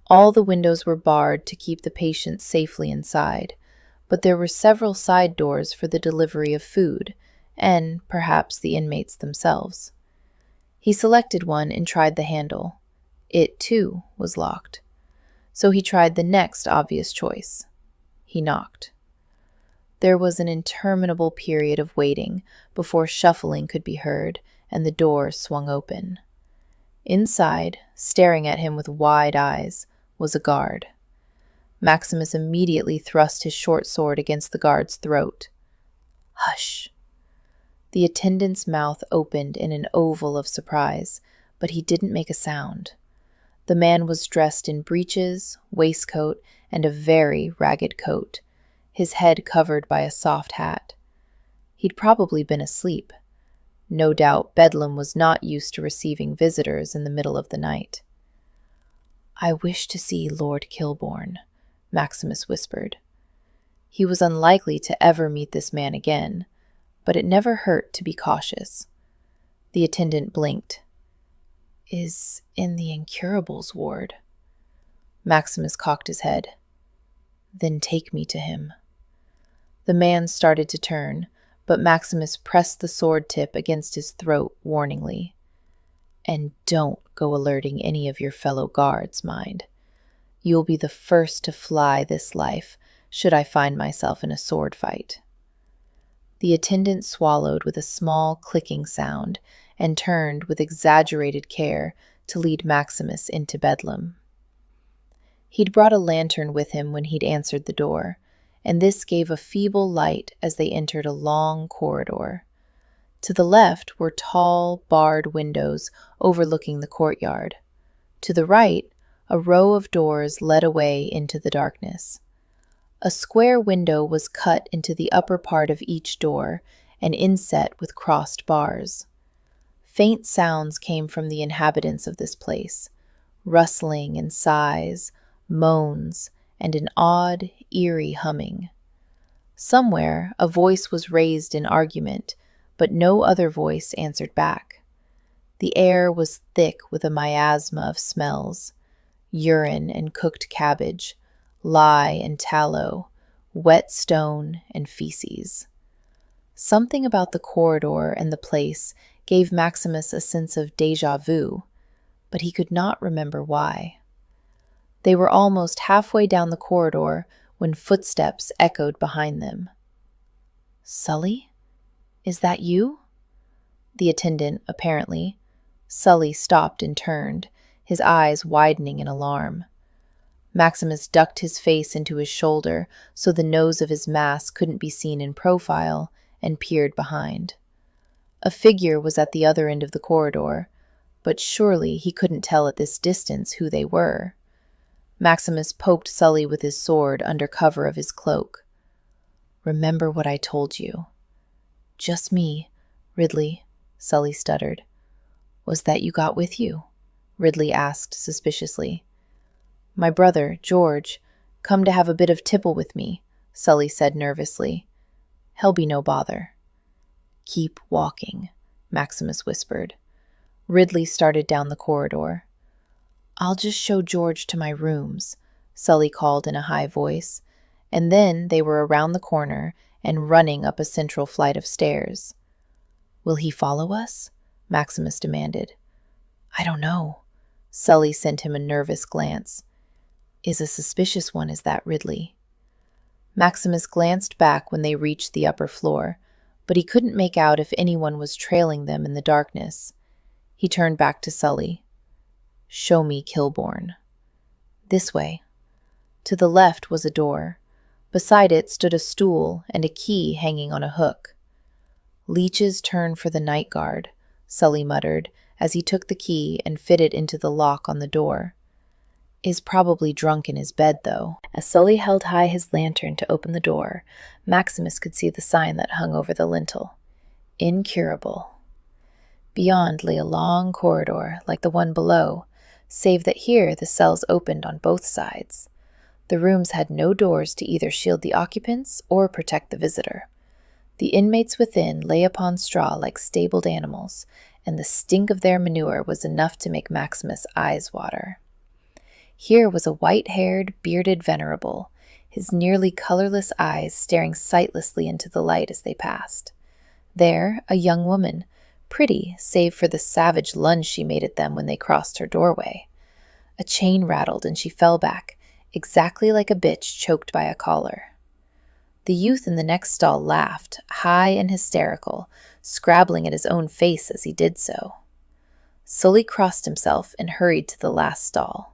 All the windows were barred to keep the patients safely inside, but there were several side doors for the delivery of food, and perhaps the inmates themselves. He selected one and tried the handle. It, too, was locked. So he tried the next obvious choice. He knocked. There was an interminable period of waiting before shuffling could be heard and the door swung open. Inside, staring at him with wide eyes, was a guard. Maximus immediately thrust his short sword against the guard's throat. Hush! The attendant's mouth opened in an oval of surprise, but he didn't make a sound. The man was dressed in breeches, waistcoat, and a very ragged coat, his head covered by a soft hat. He'd probably been asleep. No doubt Bedlam was not used to receiving visitors in the middle of the night. I wish to see Lord Kilbourne, Maximus whispered. He was unlikely to ever meet this man again, but it never hurt to be cautious. The attendant blinked. Is in the incurables ward. Maximus cocked his head. Then take me to him. The man started to turn, but Maximus pressed the sword tip against his throat warningly. And don't go alerting any of your fellow guards, mind. You'll be the first to fly this life, should I find myself in a sword fight. The attendant swallowed with a small clicking sound and turned with exaggerated care to lead Maximus into Bedlam. He'd brought a lantern with him when he'd answered the door, and this gave a feeble light as they entered a long corridor. To the left were tall, barred windows overlooking the courtyard. To the right, a row of doors led away into the darkness. A square window was cut into the upper part of each door and inset with crossed bars. Faint sounds came from the inhabitants of this place, rustling and sighs, moans, and an odd, eerie humming. Somewhere, a voice was raised in argument, but no other voice answered back. The air was thick with a miasma of smells: urine and cooked cabbage, lye and tallow, wet stone and feces. Something about the corridor and the place gave Maximus a sense of déjà vu, but he could not remember why. They were almost halfway down the corridor when footsteps echoed behind them. "Sully? Is that you?" The attendant, apparently. Sully stopped and turned, his eyes widening in alarm. Maximus ducked his face into his shoulder so the nose of his mask couldn't be seen in profile, and peered behind. A figure was at the other end of the corridor, but surely he couldn't tell at this distance who they were. Maximus poked Sully with his sword under cover of his cloak. "Remember what I told you." "Just me, Ridley," Sully stuttered. "Was that you got with you?" Ridley asked suspiciously. "My brother, George, come to have a bit of tipple with me," Sully said nervously. "He'll be no bother." "Keep walking," Maximus whispered. Ridley started down the corridor. "I'll just show George to my rooms," Sully called in a high voice, and then they were around the corner and running up a central flight of stairs. "Will he follow us?" Maximus demanded. "I don't know." Sully sent him a nervous glance. "Is a suspicious one, is that, Ridley?" Maximus glanced back when they reached the upper floor, but he couldn't make out if anyone was trailing them in the darkness. He turned back to Sully. "Show me Kilbourne." "This way." To the left was a door. Beside it stood a stool and a key hanging on a hook. "Leeches turn for the night guard," Sully muttered as he took the key and fit it into the lock on the door. "Is probably drunk in his bed, though." As Sully held high his lantern to open the door, Maximus could see the sign that hung over the lintel: "Incurable." Beyond lay a long corridor like the one below, save that here the cells opened on both sides. The rooms had no doors to either shield the occupants or protect the visitor. The inmates within lay upon straw like stabled animals, and the stink of their manure was enough to make Maximus' eyes water. Here was a white-haired, bearded venerable, his nearly colorless eyes staring sightlessly into the light as they passed. There, a young woman, pretty save for the savage lunge she made at them when they crossed her doorway. A chain rattled and she fell back, exactly like a bitch choked by a collar. The youth in the next stall laughed, high and hysterical, scrabbling at his own face as he did so. Sully crossed himself and hurried to the last stall.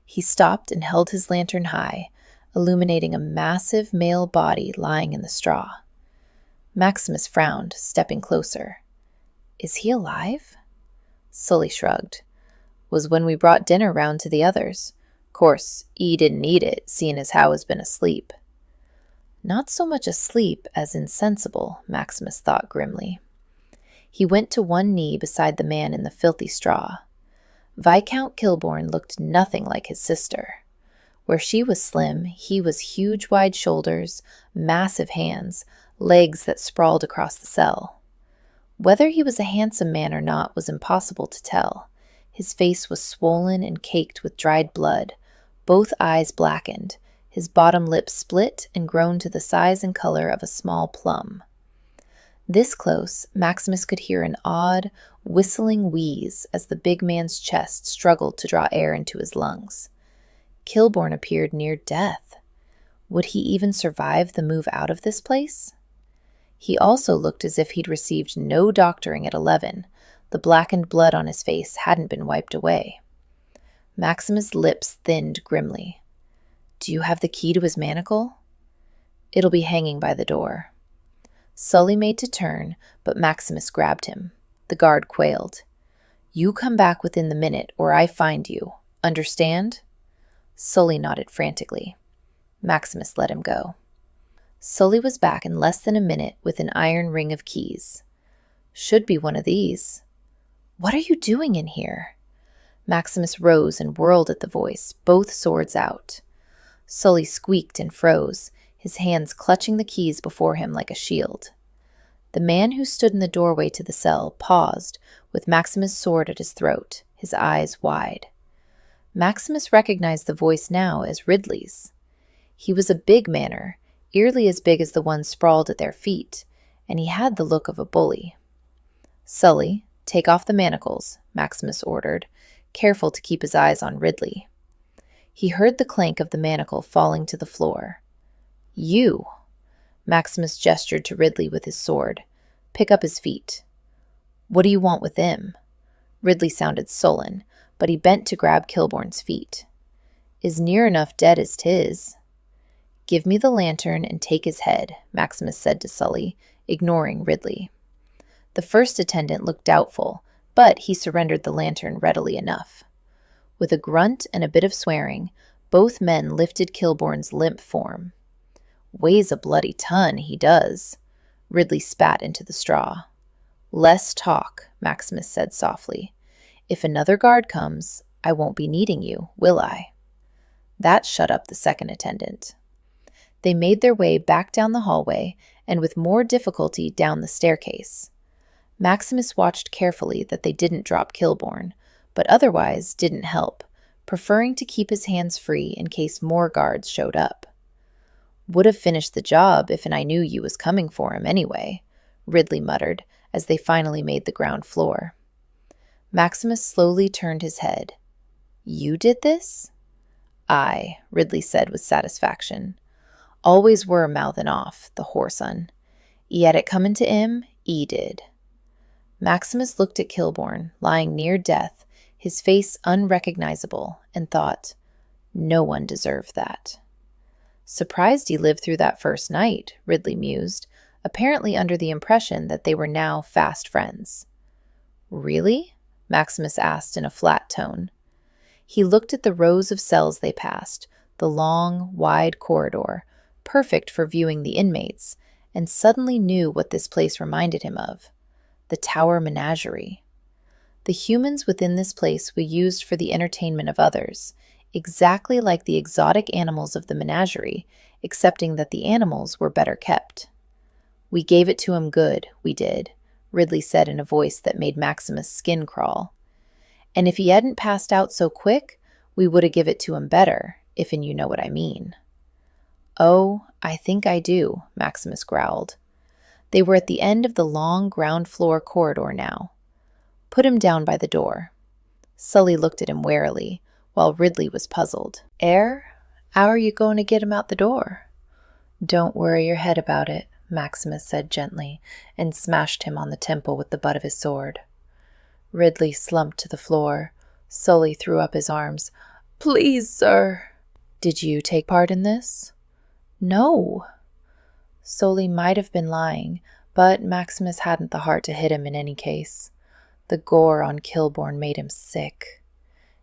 He stopped and held his lantern high, illuminating a massive male body lying in the straw. Maximus frowned, stepping closer. "Is he alive?" Sully shrugged. "Was when we brought dinner round to the others. Course, he didn't eat it, seeing as how has been asleep." Not so much asleep as insensible, Maximus thought grimly. He went to one knee beside the man in the filthy straw. Viscount Kilbourne looked nothing like his sister. Where she was slim, he was huge wide shoulders, massive hands, legs that sprawled across the cell. Whether he was a handsome man or not was impossible to tell. His face was swollen and caked with dried blood, both eyes blackened, his bottom lip split and grown to the size and color of a small plum. This close, Maximus could hear an odd, whistling wheeze as the big man's chest struggled to draw air into his lungs. Kilbourne appeared near death. Would he even survive the move out of this place? He also looked as if he'd received no doctoring at 11. The blackened blood on his face hadn't been wiped away. Maximus' lips thinned grimly. "Do you have the key to his manacle?" "It'll be hanging by the door." Sully made to turn, but Maximus grabbed him. The guard quailed. "You come back within the minute, or I find you. Understand?" Sully nodded frantically. Maximus let him go. Sully was back in less than a minute with an iron ring of keys. "Should be one of these." "What are you doing in here?" Maximus rose and whirled at the voice, both swords out. Sully squeaked and froze, his hands clutching the keys before him like a shield. The man who stood in the doorway to the cell paused, with Maximus' sword at his throat, his eyes wide. Maximus recognized the voice now as Ridley's. He was a big manner, eerily as big as the one sprawled at their feet, and he had the look of a bully. "Sully, take off the manacles," Maximus ordered, careful to keep his eyes on Ridley. He heard the clank of the manacle falling to the floor. "You!" Maximus gestured to Ridley with his sword. "Pick up his feet." "What do you want with him?" Ridley sounded sullen, but he bent to grab Kilbourne's feet. "Is near enough dead as 'tis." "Give me the lantern and take his head," Maximus said to Sully, ignoring Ridley. The first attendant looked doubtful, but he surrendered the lantern readily enough. With a grunt and a bit of swearing, both men lifted Kilbourne's limp form. "Weighs a bloody ton, he does." Ridley spat into the straw. "Less talk," Maximus said softly. "If another guard comes, I won't be needing you, will I?" That shut up the second attendant. They made their way back down the hallway and with more difficulty down the staircase. Maximus watched carefully that they didn't drop Kilbourne, but otherwise didn't help, preferring to keep his hands free in case more guards showed up. "Would have finished the job if I knew you was coming for him anyway," Ridley muttered as they finally made the ground floor. Maximus slowly turned his head. "You did this?" "Aye," Ridley said with satisfaction. "Always were mouthin' off, the whoreson. E had it comin' to him, E did." Maximus looked at Kilbourne, lying near death, his face unrecognizable, and thought, "No one deserved that." "Surprised he lived through that first night," Ridley mused, apparently under the impression that they were now fast friends. "Really?" Maximus asked in a flat tone. He looked at the rows of cells they passed, the long, wide corridor, perfect for viewing the inmates, and suddenly knew what this place reminded him of: the Tower Menagerie. The humans within this place were used for the entertainment of others, exactly like the exotic animals of the menagerie, excepting that the animals were better kept. "We gave it to him good, we did," Ridley said in a voice that made Maximus' skin crawl. "And if he hadn't passed out so quick, we would have give it to him better, if'n you know what I mean." "Oh, I think I do," Maximus growled. They were at the end of the long ground-floor corridor now. "Put him down by the door." Sully looked at him warily, while Ridley was puzzled. How are you going to get him out the door?" "Don't worry your head about it," Maximus said gently, and smashed him on the temple with the butt of his sword. Ridley slumped to the floor. Sully threw up his arms. "Please, sir." "Did you take part in this?" "No." Sully might have been lying, but Maximus hadn't the heart to hit him in any case. The gore on Kilbourne made him sick.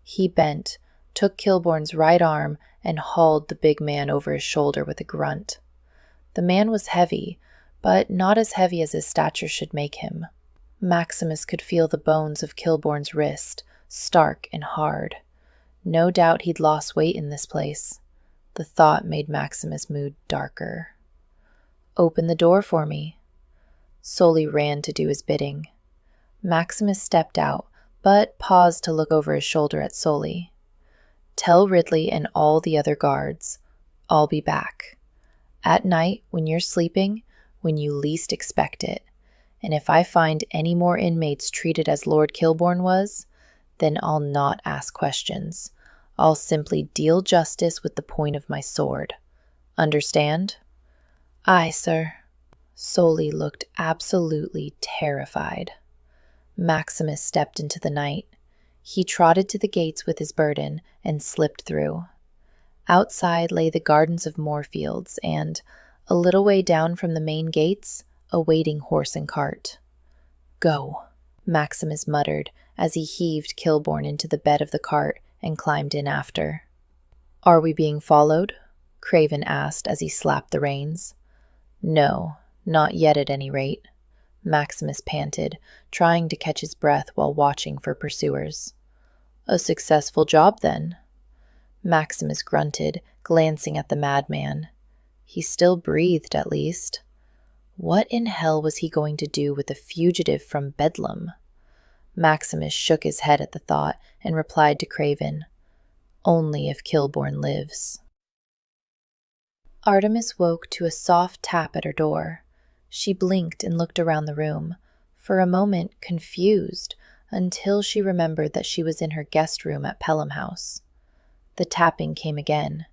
He bent, took Kilbourne's right arm, and hauled the big man over his shoulder with a grunt. The man was heavy, but not as heavy as his stature should make him. Maximus could feel the bones of Kilbourne's wrist, stark and hard. No doubt he'd lost weight in this place. The thought made Maximus' mood darker. "Open the door for me." Sully ran to do his bidding. Maximus stepped out, but paused to look over his shoulder at Sully. "Tell Ridley and all the other guards. I'll be back. At night, when you're sleeping, when you least expect it. And if I find any more inmates treated as Lord Kilbourne was, then I'll not ask questions. I'll simply deal justice with the point of my sword. Understand?" "Aye, sir." Sully looked absolutely terrified. Maximus stepped into the night. He trotted to the gates with his burden and slipped through. Outside lay the gardens of Moorfields and, a little way down from the main gates, a waiting horse and cart. "Go," Maximus muttered as he heaved Kilbourne into the bed of the cart and climbed in after. "Are we being followed?" Craven asked as he slapped the reins. "No, not yet at any rate," Maximus panted, trying to catch his breath while watching for pursuers. "A successful job, then." Maximus grunted, glancing at the madman. He still breathed, at least. What in hell was he going to do with a fugitive from Bedlam? Maximus shook his head at the thought and replied to Craven, "Only if Kilbourne lives." Artemis woke to a soft tap at her door. She blinked and looked around the room, for a moment confused, until she remembered that she was in her guest room at Pelham House. The tapping came again.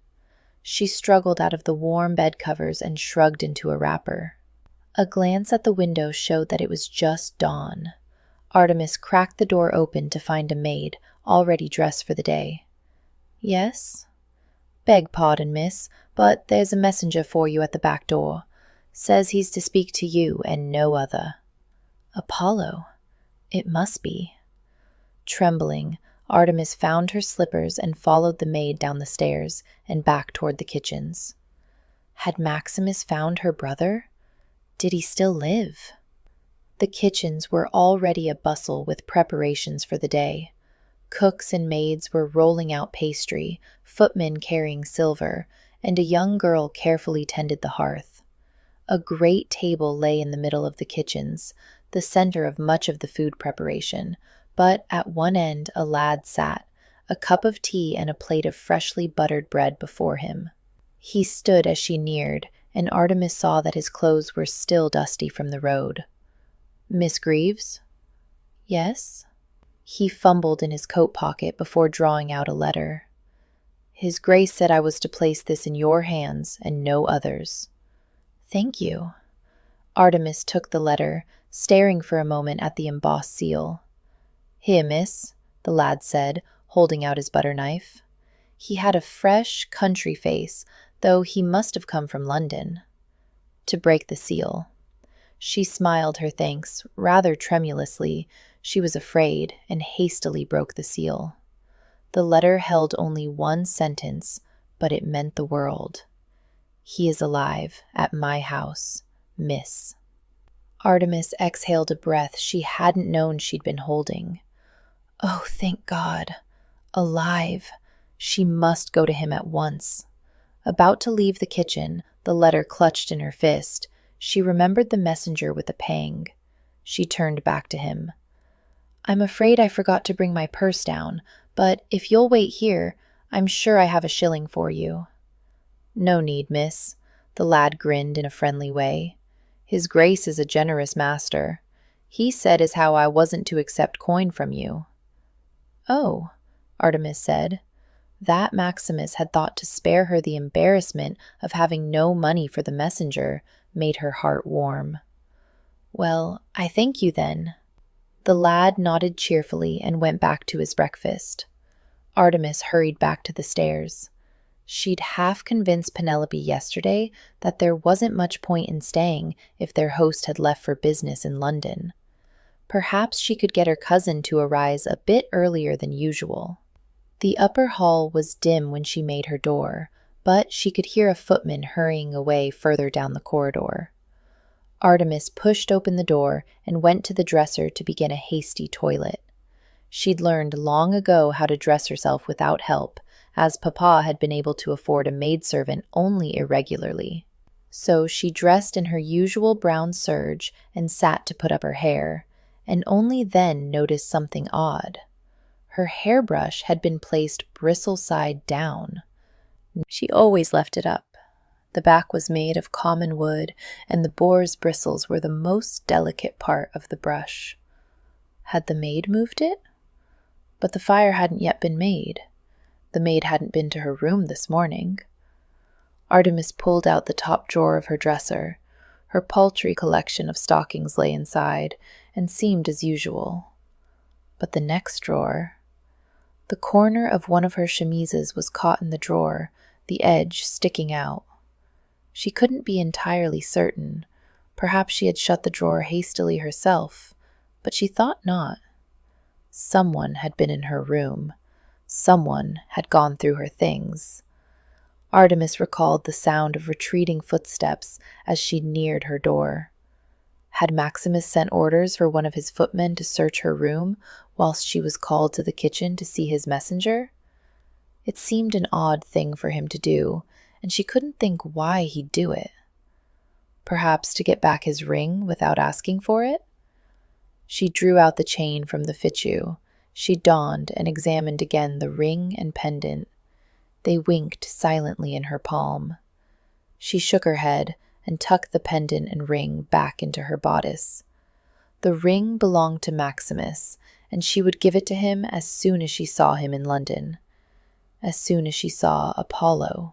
She struggled out of the warm bed covers and shrugged into a wrapper. A glance at the window showed that it was just dawn. Artemis cracked the door open to find a maid, already dressed for the day. "Yes?" "Beg pardon, miss, but there's a messenger for you at the back door. Says he's to speak to you and no other." Apollo. It must be. Trembling, Artemis found her slippers and followed the maid down the stairs and back toward the kitchens. Had Maximus found her brother? Did he still live? The kitchens were already abustle with preparations for the day. Cooks and maids were rolling out pastry, footmen carrying silver, and a young girl carefully tended the hearth. A great table lay in the middle of the kitchens, the center of much of the food preparation, but at one end a lad sat, a cup of tea and a plate of freshly buttered bread before him. He stood as she neared, and Artemis saw that his clothes were still dusty from the road. "Miss Greaves?" "Yes?" He fumbled in his coat pocket before drawing out a letter. "His Grace said I was to place this in your hands and no others." "Thank you." Artemis took the letter, staring for a moment at the embossed seal. "Here, miss," the lad said, holding out his butter knife. He had a fresh, country face, though he must have come from London. "To break the seal." She smiled her thanks, rather tremulously. She was afraid, and hastily broke the seal. The letter held only one sentence, but it meant the world. "He is alive, at my house, miss." Artemis exhaled a breath she hadn't known she'd been holding. Oh, thank God. Alive. She must go to him at once. About to leave the kitchen, the letter clutched in her fist. She remembered the messenger with a pang. She turned back to him. "I'm afraid I forgot to bring my purse down, but if you'll wait here, I'm sure I have a shilling for you." "No need, miss." The lad grinned in a friendly way. "His Grace is a generous master. He said as how I wasn't to accept coin from you." "Oh," Artemis said. That Maximus had thought to spare her the embarrassment of having no money for the messenger made her heart warm. "Well, I thank you then." The lad nodded cheerfully and went back to his breakfast. Artemis hurried back to the stairs. She'd half convinced Penelope yesterday that there wasn't much point in staying if their host had left for business in London. Perhaps she could get her cousin to arise a bit earlier than usual. The upper hall was dim when she made her door, but she could hear a footman hurrying away further down the corridor. Artemis pushed open the door and went to the dresser to begin a hasty toilet. She'd learned long ago how to dress herself without help, as Papa had been able to afford a maidservant only irregularly. So she dressed in her usual brown serge and sat to put up her hair, and only then noticed something odd. Her hairbrush had been placed bristle-side down. She always left it up. The back was made of common wood, and the boar's bristles were the most delicate part of the brush. Had the maid moved it? But the fire hadn't yet been made. The maid hadn't been to her room this morning. Artemis pulled out the top drawer of her dresser. Her paltry collection of stockings lay inside, and seemed as usual. But the next drawer... The corner of one of her chemises was caught in the drawer, the edge sticking out. She couldn't be entirely certain. Perhaps she had shut the drawer hastily herself, but she thought not. Someone had been in her room. Someone had gone through her things. Artemis recalled the sound of retreating footsteps as she neared her door. Had Maximus sent orders for one of his footmen to search her room whilst she was called to the kitchen to see his messenger? It seemed an odd thing for him to do, and she couldn't think why he'd do it. Perhaps to get back his ring without asking for it? She drew out the chain from the fichu. She donned and examined again the ring and pendant. They winked silently in her palm. She shook her head and tucked the pendant and ring back into her bodice. The ring belonged to Maximus, and she would give it to him as soon as she saw him in London, as soon as she saw Apollo.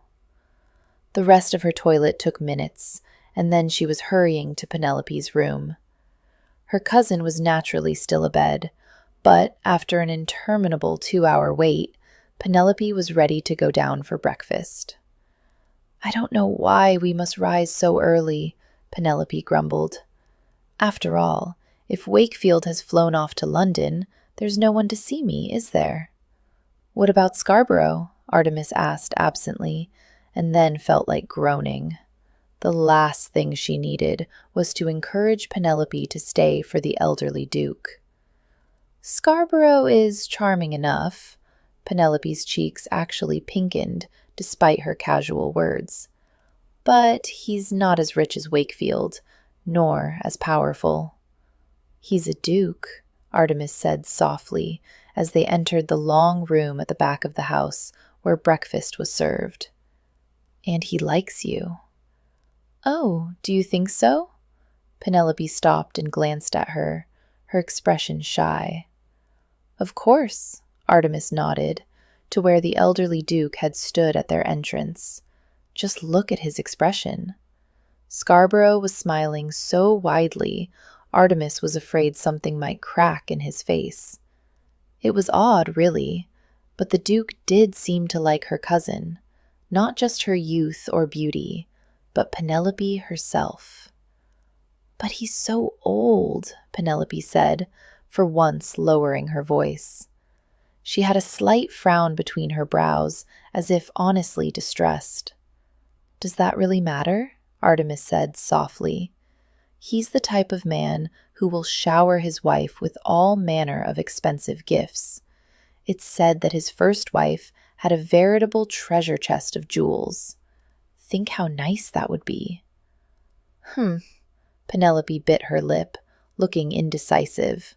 The rest of her toilet took minutes, and then she was hurrying to Penelope's room. Her cousin was naturally still abed, but after an interminable 2-hour wait, Penelope was ready to go down for breakfast. "I don't know why we must rise so early," Penelope grumbled. "After all, if Wakefield has flown off to London, there's no one to see me, is there?" "What about Scarborough?" Artemis asked absently, and then felt like groaning. The last thing she needed was to encourage Penelope to stay for the elderly Duke. "Scarborough is charming enough." Penelope's cheeks actually pinkened, despite her casual words. "But he's not as rich as Wakefield, nor as powerful." "He's a duke," Artemis said softly, as they entered the long room at the back of the house where breakfast was served. "And he likes you." "Oh, do you think so?" Penelope stopped and glanced at her, her expression shy. "Of course," Artemis nodded, to where the elderly Duke had stood at their entrance. Just look at his expression. Scarborough was smiling so widely, Artemis was afraid something might crack in his face. It was odd, really, but the Duke did seem to like her cousin, not just her youth or beauty, but Penelope herself. "But he's so old," Penelope said, for once lowering her voice. She had a slight frown between her brows, as if honestly distressed. "Does that really matter?" Artemis said softly. "He's the type of man who will shower his wife with all manner of expensive gifts. It's said that his first wife had a veritable treasure chest of jewels. Think how nice that would be." Penelope bit her lip, looking indecisive.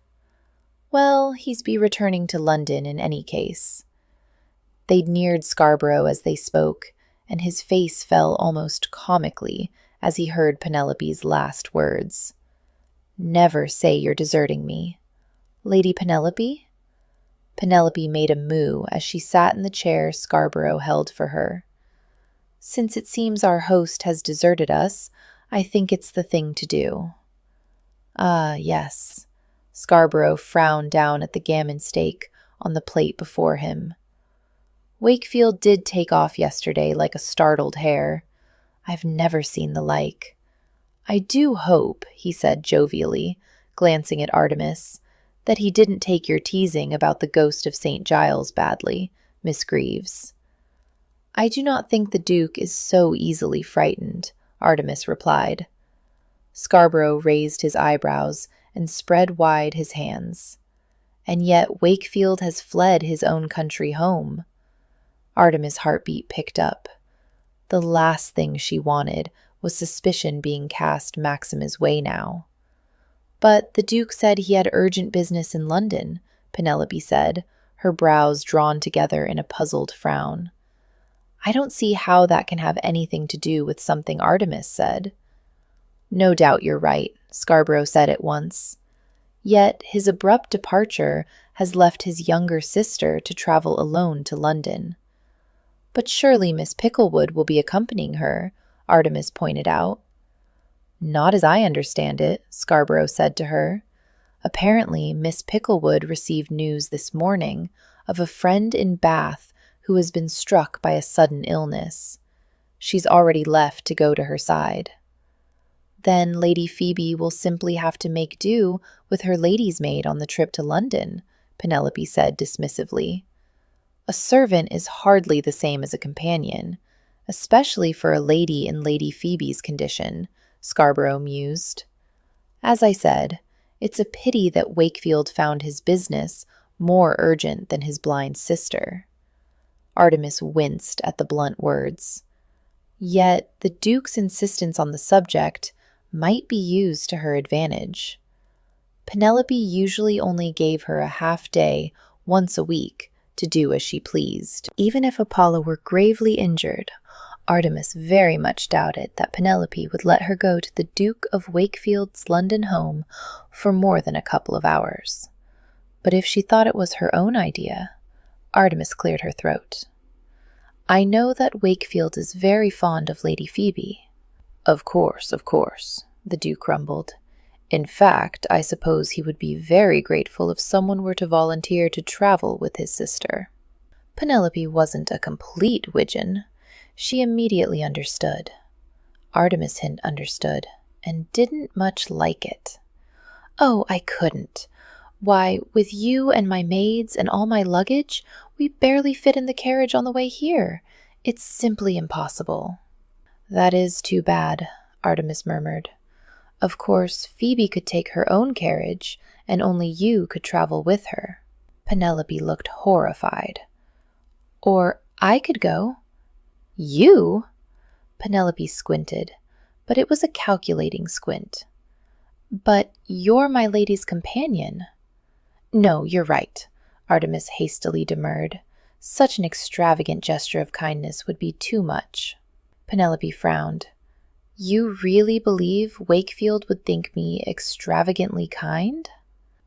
"Well, he's be returning to London in any case." They neared Scarborough as they spoke, and his face fell almost comically as he heard Penelope's last words. "Never say you're deserting me." "Lady Penelope?" Penelope made a moo as she sat in the chair Scarborough held for her. "Since it seems our host has deserted us, I think it's the thing to do." "Ah, yes." Scarborough frowned down at the gammon steak on the plate before him. "Wakefield did take off yesterday like a startled hare. I've never seen the like. I do hope," he said jovially, glancing at Artemis, "that he didn't take your teasing about the ghost of St. Giles badly, Miss Greaves." "I do not think the Duke is so easily frightened," Artemis replied. Scarborough raised his eyebrows and spread wide his hands. "And yet Wakefield has fled his own country home." Artemis' heartbeat picked up. The last thing she wanted was suspicion being cast Maximus' way now. "But the Duke said he had urgent business in London," Penelope said, her brows drawn together in a puzzled frown. "I don't see how that can have anything to do with something Artemis said." "No doubt you're right," Scarborough said at once. "Yet his abrupt departure has left his younger sister to travel alone to London." "But surely Miss Picklewood will be accompanying her," Artemis pointed out. "Not as I understand it," Scarborough said to her. "Apparently Miss Picklewood received news this morning of a friend in Bath who has been struck by a sudden illness. She's already left to go to her side." "Then Lady Phoebe will simply have to make do with her lady's maid on the trip to London," Penelope said dismissively. "A servant is hardly the same as a companion, especially for a lady in Lady Phoebe's condition," Scarborough mused. "As I said, it's a pity that Wakefield found his business more urgent than his blind sister." Artemis winced at the blunt words. Yet the Duke's insistence on the subject might be used to her advantage. Penelope usually only gave her a half day once a week to do as she pleased. Even if Apollo were gravely injured, Artemis very much doubted that Penelope would let her go to the Duke of Wakefield's London home for more than a couple of hours. But if she thought it was her own idea, Artemis cleared her throat. "I know that Wakefield is very fond of Lady Phoebe." Of course, the Duke grumbled. "In fact, I suppose he would be very grateful if someone were to volunteer to travel with his sister." Penelope wasn't a complete widgeon. She immediately understood. Artemis understood, and didn't much like it. "Oh, I couldn't. Why, with you and my maids and all my luggage, we barely fit in the carriage on the way here. It's simply impossible." "That is too bad," Artemis murmured. "Of course, Phoebe could take her own carriage, and only you could travel with her." Penelope looked horrified. "Or I could go." "You?" Penelope squinted, but it was a calculating squint. "But you're my lady's companion." "No, you're right," Artemis hastily demurred. Such an extravagant gesture of kindness would be too much. Penelope frowned. "You really believe Wakefield would think me extravagantly kind?"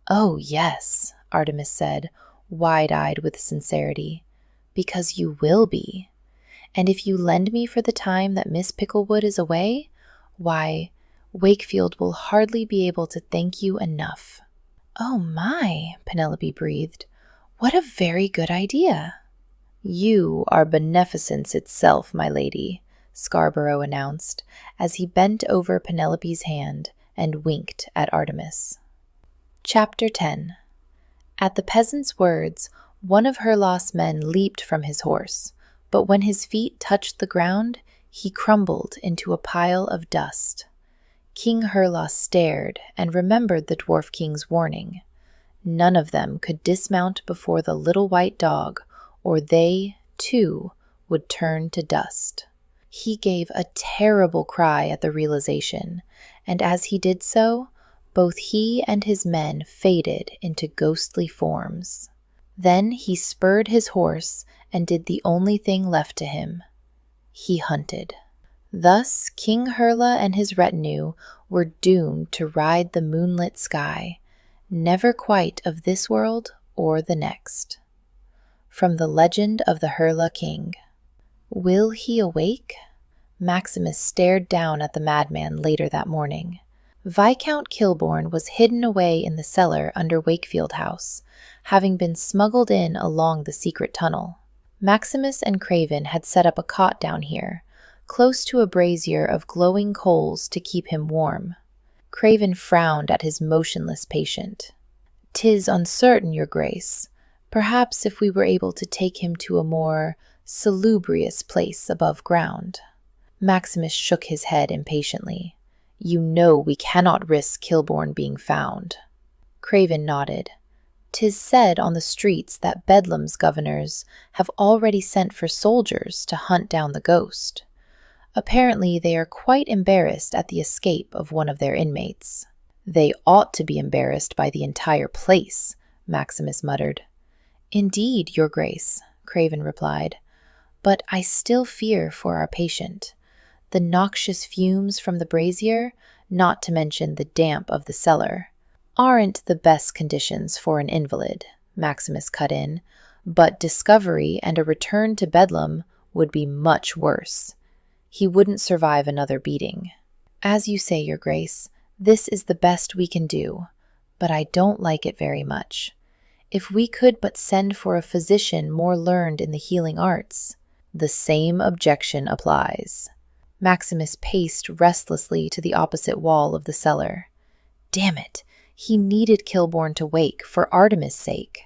"Oh, yes," Artemis said, wide-eyed with sincerity. "Because you will be. And if you lend me for the time that Miss Picklewood is away, why, Wakefield will hardly be able to thank you enough." "Oh my," Penelope breathed. "What a very good idea." "You are beneficence itself, my lady," Scarborough announced, as he bent over Penelope's hand and winked at Artemis. Chapter 10. At the peasant's words, one of Herlaw's men leaped from his horse, but when his feet touched the ground, he crumbled into a pile of dust. King Herlaw stared and remembered the Dwarf King's warning. None of them could dismount before the little white dog, or they, too, would turn to dust. He gave a terrible cry at the realization, and as he did so, both he and his men faded into ghostly forms. Then he spurred his horse and did the only thing left to him. He hunted. Thus King Herla and his retinue were doomed to ride the moonlit sky, never quite of this world or the next. From the legend of the Herla King. Will he awake? Maximus stared down at the madman later that morning. Viscount Kilbourne was hidden away in the cellar under Wakefield House, having been smuggled in along the secret tunnel. Maximus and Craven had set up a cot down here, close to a brazier of glowing coals to keep him warm. Craven frowned at his motionless patient. "'Tis uncertain, your grace. Perhaps if we were able to take him to a more salubrious place above ground." Maximus shook his head impatiently. "You know we cannot risk Kilbourne being found." Craven nodded. "'Tis said on the streets that Bedlam's governors have already sent for soldiers to hunt down the ghost. Apparently they are quite embarrassed at the escape of one of their inmates." "They ought to be embarrassed by the entire place," Maximus muttered. "Indeed, your grace," Craven replied, "but I still fear for our patient. The noxious fumes from the brazier, not to mention the damp of the cellar, aren't the best conditions for an invalid," Maximus cut in, "but discovery and a return to Bedlam would be much worse. He wouldn't survive another beating. As you say, your grace, this is the best we can do, but I don't like it very much. If we could but send for a physician more learned in the healing arts." "The same objection applies." Maximus paced restlessly to the opposite wall of the cellar. Damn it! He needed Kilbourne to wake for Artemis' sake.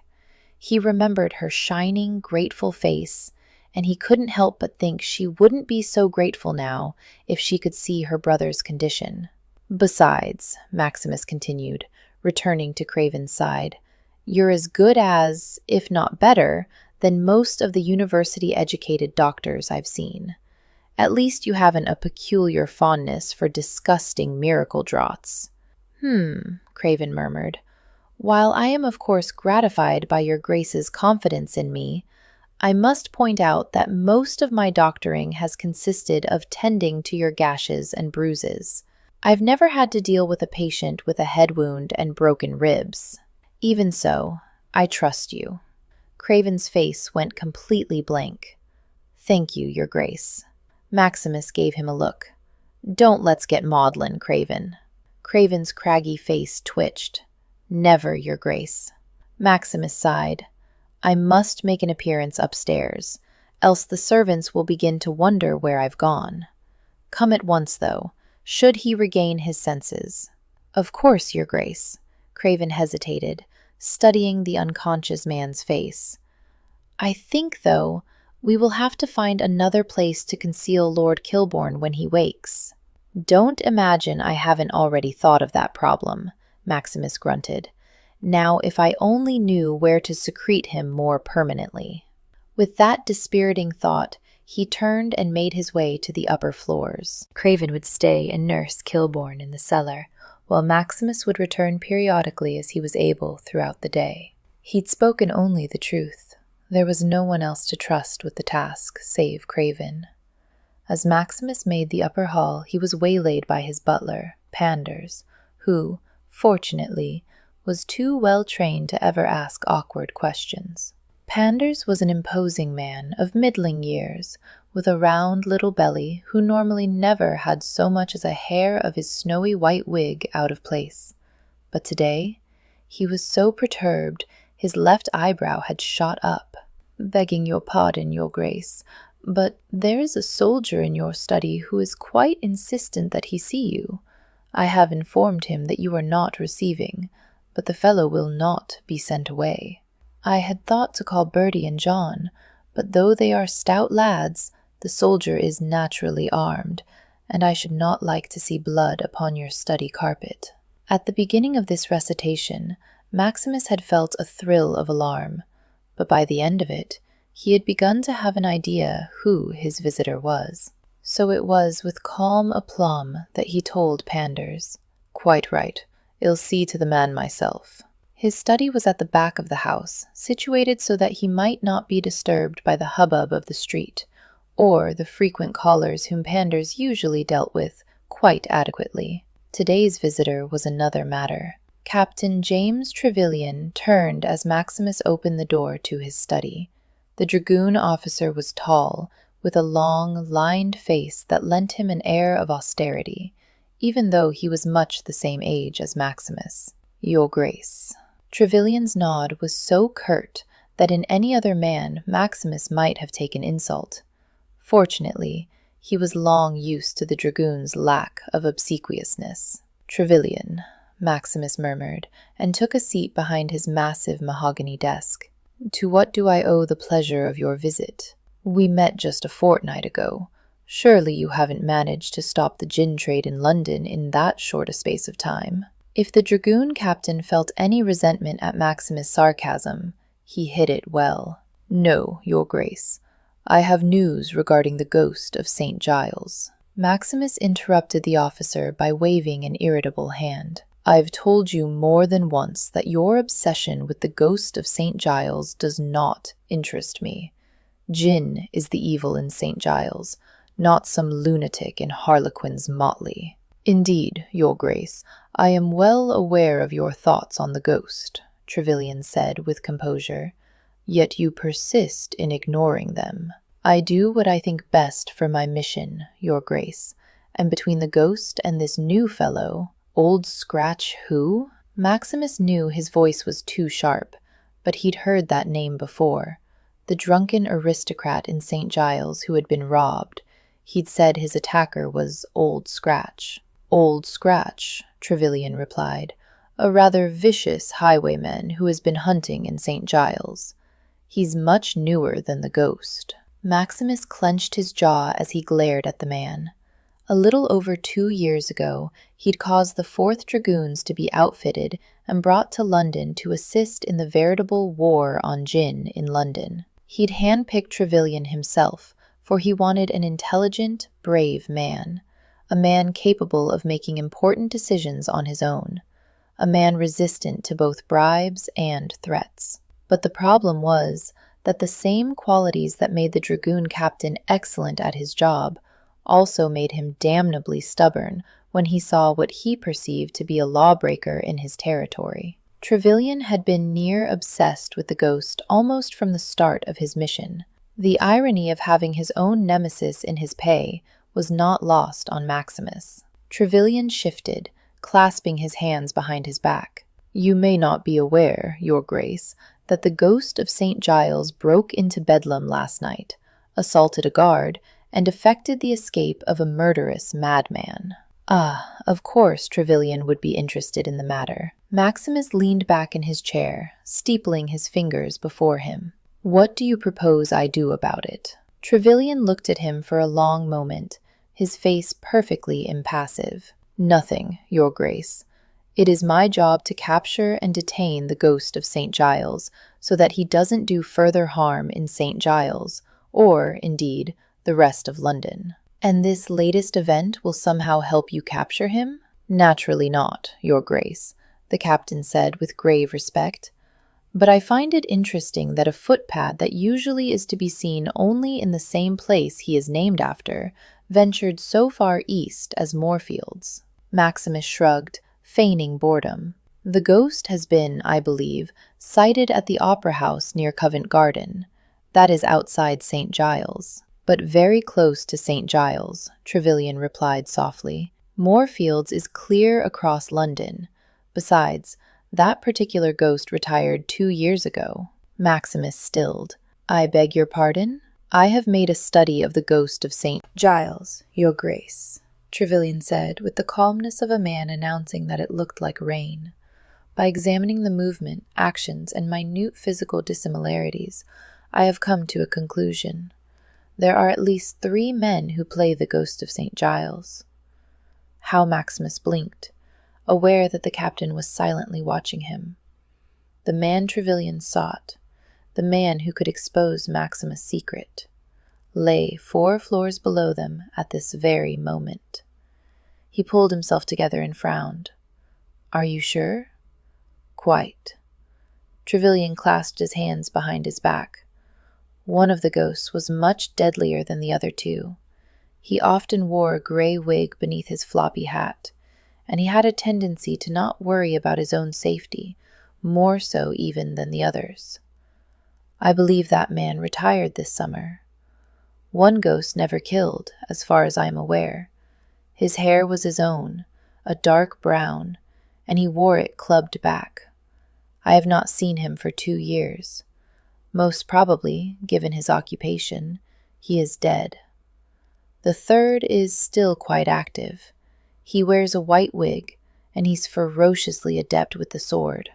He remembered her shining, grateful face, and he couldn't help but think she wouldn't be so grateful now if she could see her brother's condition. "Besides," Maximus continued, returning to Craven's side, "you're as good as, if not better, than most of the university-educated doctors I've seen. At least you haven't a peculiar fondness for disgusting miracle draughts." Craven murmured. "While I am of course gratified by your Grace's confidence in me, I must point out that most of my doctoring has consisted of tending to your gashes and bruises. I've never had to deal with a patient with a head wound and broken ribs. Even so, I trust you." Craven's face went completely blank. "Thank you, Your Grace." Maximus gave him a look. "Don't let's get maudlin, Craven." Craven's craggy face twitched. "Never, Your Grace." Maximus sighed. "I must make an appearance upstairs, else the servants will begin to wonder where I've gone. Come at once, though, should he regain his senses." "Of course, Your Grace." Craven hesitated, studying the unconscious man's face. "I think, though, we will have to find another place to conceal Lord Kilbourne when he wakes." "Don't imagine I haven't already thought of that problem," Maximus grunted. "Now, if I only knew where to secrete him more permanently." With that dispiriting thought, he turned and made his way to the upper floors. Craven would stay and nurse Kilbourne in the cellar, while Maximus would return periodically as he was able throughout the day. He'd spoken only the truth. There was no one else to trust with the task, save Craven. As Maximus made the upper hall, he was waylaid by his butler, Panders, who, fortunately, was too well trained to ever ask awkward questions. Panders was an imposing man of middling years, with a round little belly, who normally never had so much as a hair of his snowy white wig out of place. But today, he was so perturbed, his left eyebrow had shot up. "Begging your pardon, Your Grace, but there is a soldier in your study who is quite insistent that he see you. I have informed him that you are not receiving, but the fellow will not be sent away. I had thought to call Bertie and John, but though they are stout lads, the soldier is naturally armed, and I should not like to see blood upon your study carpet." At the beginning of this recitation, Maximus had felt a thrill of alarm, but by the end of it, he had begun to have an idea who his visitor was. So it was with calm aplomb that he told Panders, "Quite right. I'll see to the man myself." His study was at the back of the house, situated so that he might not be disturbed by the hubbub of the street, or the frequent callers whom Panders usually dealt with quite adequately. Today's visitor was another matter. Captain James Trevelyan turned as Maximus opened the door to his study. The dragoon officer was tall, with a long, lined face that lent him an air of austerity, even though he was much the same age as Maximus. "Your Grace." Trevelyan's nod was so curt that in any other man Maximus might have taken insult. Fortunately, he was long used to the dragoon's lack of obsequiousness. "Trevelyan," Maximus murmured, and took a seat behind his massive mahogany desk. "To what do I owe the pleasure of your visit? We met just a fortnight ago. Surely you haven't managed to stop the gin trade in London in that short a space of time?" If the dragoon captain felt any resentment at Maximus' sarcasm, he hid it well. "No, Your Grace. I have news regarding the ghost of St. Giles." Maximus interrupted the officer by waving an irritable hand. "I've told you more than once that your obsession with the ghost of St. Giles does not interest me. Gin is the evil in St. Giles, not some lunatic in Harlequin's motley." "Indeed, Your Grace, I am well aware of your thoughts on the ghost," Trevelyan said with composure, "yet you persist in ignoring them." "I do what I think best for my mission, Your Grace, and between the ghost and this new fellow, Old Scratch who?" Maximus knew his voice was too sharp, but he'd heard that name before. The drunken aristocrat in St. Giles who had been robbed. He'd said his attacker was Old Scratch. "Old Scratch," Trevelyan replied, "a rather vicious highwayman who has been hunting in St. Giles. He's much newer than the ghost." Maximus clenched his jaw as he glared at the man. A little over 2 years ago, he'd caused the 4th Dragoons to be outfitted and brought to London to assist in the veritable war on gin in London. He'd handpicked Trevelyan himself for he wanted an intelligent, brave man, a man capable of making important decisions on his own, a man resistant to both bribes and threats. But the problem was that the same qualities that made the dragoon captain excellent at his job also made him damnably stubborn when he saw what he perceived to be a lawbreaker in his territory. Trevelyan had been near obsessed with the ghost almost from the start of his mission. The irony of having his own nemesis in his pay was not lost on Maximus. Trevelyan shifted, clasping his hands behind his back. "You may not be aware, Your Grace, that the ghost of St. Giles broke into Bedlam last night, assaulted a guard, and effected the escape of a murderous madman." Ah, of course Trevelyan would be interested in the matter. Maximus leaned back in his chair, steepling his fingers before him. "What do you propose I do about it?" Trevelyan looked at him for a long moment, his face perfectly impassive. "Nothing, Your Grace. It is my job to capture and detain the ghost of St. Giles so that he doesn't do further harm in St. Giles, or, indeed, the rest of London." "And this latest event will somehow help you capture him?" "Naturally not, Your Grace," the captain said with grave respect. "But I find it interesting that a footpad that usually is to be seen only in the same place he is named after ventured so far east as Moorfields." Maximus shrugged, feigning boredom. "The ghost has been, I believe, sighted at the Opera House near Covent Garden. That is outside St. Giles." "But very close to St. Giles," Trevelyan replied softly. "Moorfields is clear across London. Besides, that particular ghost retired 2 years ago." Maximus stilled. "I beg your pardon? I have made a study of the ghost of St. Giles, Your Grace," Trevelyan said, with the calmness of a man announcing that it looked like rain. "By examining the movement, actions, and minute physical dissimilarities, I have come to a conclusion. There are at least 3 men who play the ghost of St. Giles." How Maximus blinked, aware that the captain was silently watching him. The man Trevelyan sought, the man who could expose Maximus' secret, lay 4 floors below them at this very moment. He pulled himself together and frowned. "Are you sure?" "Quite." Trevelyan clasped his hands behind his back. One of the ghosts was much deadlier than the other 2. He often wore a gray wig beneath his floppy hat, and he had a tendency to not worry about his own safety, more so even than the others. "I believe that man retired this summer. One ghost never killed, as far as I am aware. His hair was his own, a dark brown, and he wore it clubbed back. I have not seen him for 2 years. Most probably, given his occupation, he is dead. The third is still quite active. He wears a white wig, and he's ferociously adept with the sword.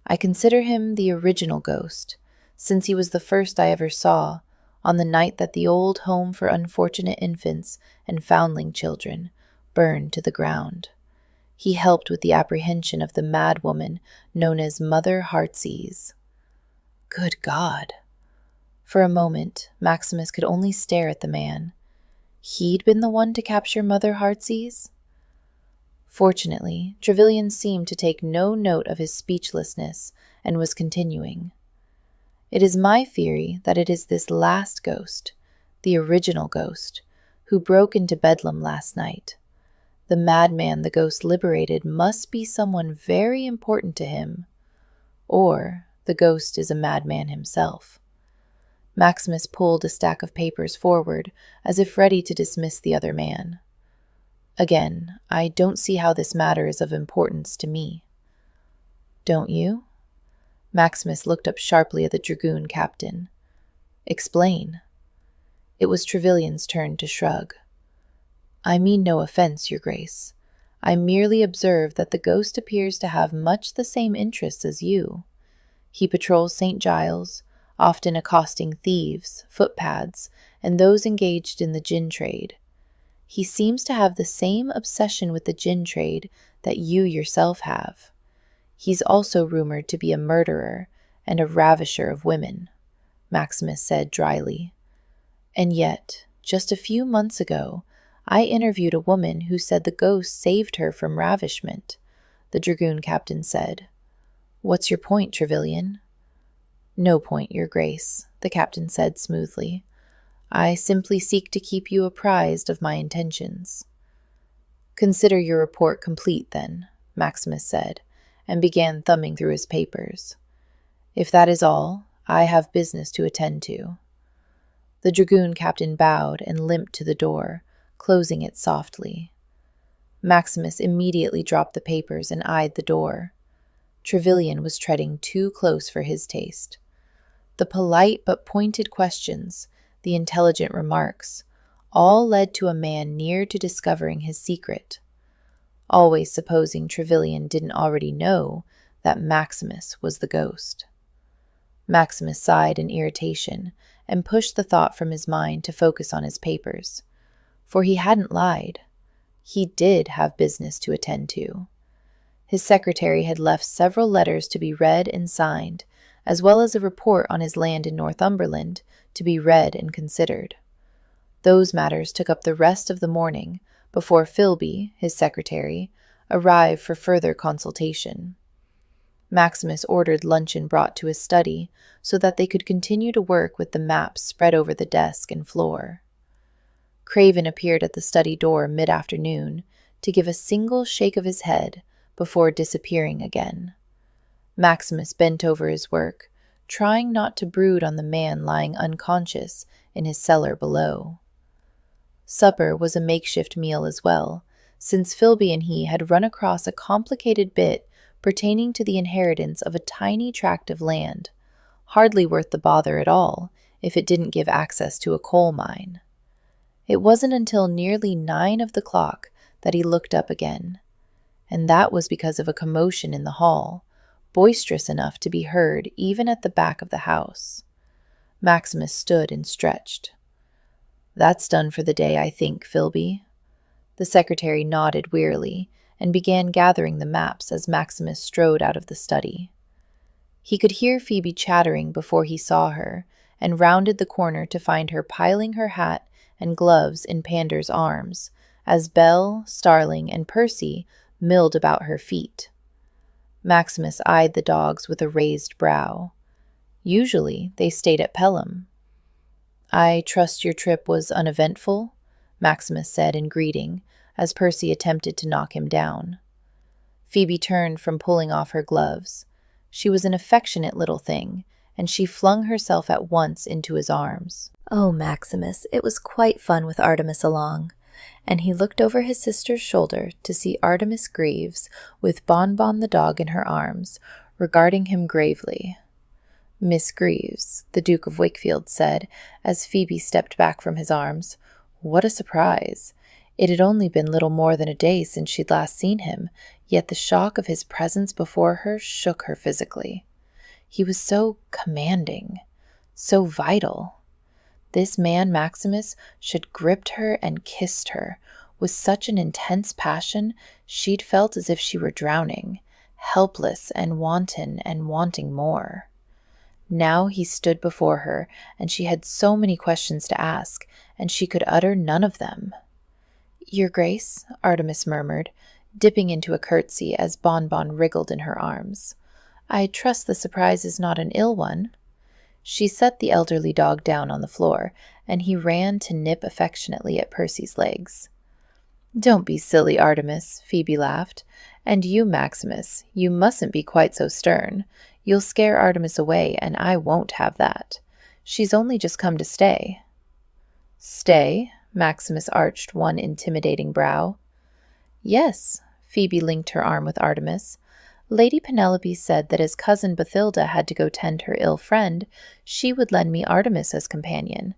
I consider him the original ghost, since he was the first I ever saw, on the night that the old home for unfortunate infants and foundling children burned to the ground. He helped with the apprehension of the mad woman known as Mother Heartsease." Good God! For a moment, Maximus could only stare at the man. He'd been the one to capture Mother Heartsease? Fortunately, Trevelyan seemed to take no note of his speechlessness and was continuing. "It is my theory that it is this last ghost, the original ghost, who broke into Bedlam last night. The madman the ghost liberated must be someone very important to him. Or the ghost is a madman himself." Maximus pulled a stack of papers forward, as if ready to dismiss the other man. "Again, I don't see how this matter is of importance to me." "Don't you?" Maximus looked up sharply at the dragoon captain. "Explain." It was Trevelyan's turn to shrug. "I mean no offense, Your Grace. I merely observe that the ghost appears to have much the same interests as you. He patrols St. Giles, often accosting thieves, footpads, and those engaged in the gin trade. He seems to have the same obsession with the gin trade that you yourself have. He's also rumored to be a murderer and a ravisher of women," Maximus said dryly. And yet, just a few months ago, I interviewed a woman who said the ghost saved her from ravishment, the dragoon captain said. What's your point, Trevelyan? No point, Your Grace, the captain said smoothly. I simply seek to keep you apprised of my intentions. Consider your report complete, then, Maximus said, and began thumbing through his papers. If that is all, I have business to attend to. The dragoon captain bowed and limped to the door, closing it softly. Maximus immediately dropped the papers and eyed the door. Trevelyan was treading too close for his taste. The polite but pointed questions, the intelligent remarks, all led to a man near to discovering his secret. Always supposing Trevelyan didn't already know that Maximus was the ghost. Maximus sighed in irritation and pushed the thought from his mind to focus on his papers. For he hadn't lied. He did have business to attend to. His secretary had left several letters to be read and signed, as well as a report on his land in Northumberland to be read and considered. Those matters took up the rest of the morning before Philby, his secretary, arrived for further consultation. Maximus ordered luncheon brought to his study so that they could continue to work with the maps spread over the desk and floor. Craven appeared at the study door mid-afternoon to give a single shake of his head before disappearing again. Maximus bent over his work, trying not to brood on the man lying unconscious in his cellar below. Supper was a makeshift meal as well, since Philby and he had run across a complicated bit pertaining to the inheritance of a tiny tract of land, hardly worth the bother at all if it didn't give access to a coal mine. It wasn't until nearly 9 of the clock that he looked up again, and that was because of a commotion in the hall, boisterous enough to be heard even at the back of the house. Maximus stood and stretched. That's done for the day, I think, Philby. The secretary nodded wearily and began gathering the maps as Maximus strode out of the study. He could hear Phoebe chattering before he saw her, and rounded the corner to find her piling her hat and gloves in Pander's arms, as Belle, Starling, and Percy milled about her feet. Maximus eyed the dogs with a raised brow. Usually they stayed at Pelham. I trust your trip was uneventful, Maximus said in greeting, as Percy attempted to knock him down. Phoebe turned from pulling off her gloves. She was an affectionate little thing, and she flung herself at once into his arms. Oh, Maximus, it was quite fun with Artemis along. And he looked over his sister's shoulder to see Artemis Greaves, with Bonbon the dog in her arms, regarding him gravely. Miss Greaves, the Duke of Wakefield said, as Phoebe stepped back from his arms. What a surprise! It had only been little more than a day since she'd last seen him, yet the shock of his presence before her shook her physically. He was so commanding, so vital. This man, Maximus, should gripped her and kissed her, with such an intense passion she'd felt as if she were drowning, helpless and wanting more. Now he stood before her, and she had so many questions to ask, and she could utter none of them. Your Grace, Artemis murmured, dipping into a curtsy as Bonbon wriggled in her arms. I trust the surprise is not an ill one. She set the elderly dog down on the floor, and he ran to nip affectionately at Percy's legs. Don't be silly, Artemis, Phoebe laughed. And you, Maximus, you mustn't be quite so stern. You'll scare Artemis away, and I won't have that. She's only just come to stay. Stay? Maximus arched one intimidating brow. Yes, Phoebe linked her arm with Artemis. Lady Penelope said that as cousin Bathilda had to go tend her ill friend, she would lend me Artemis as companion.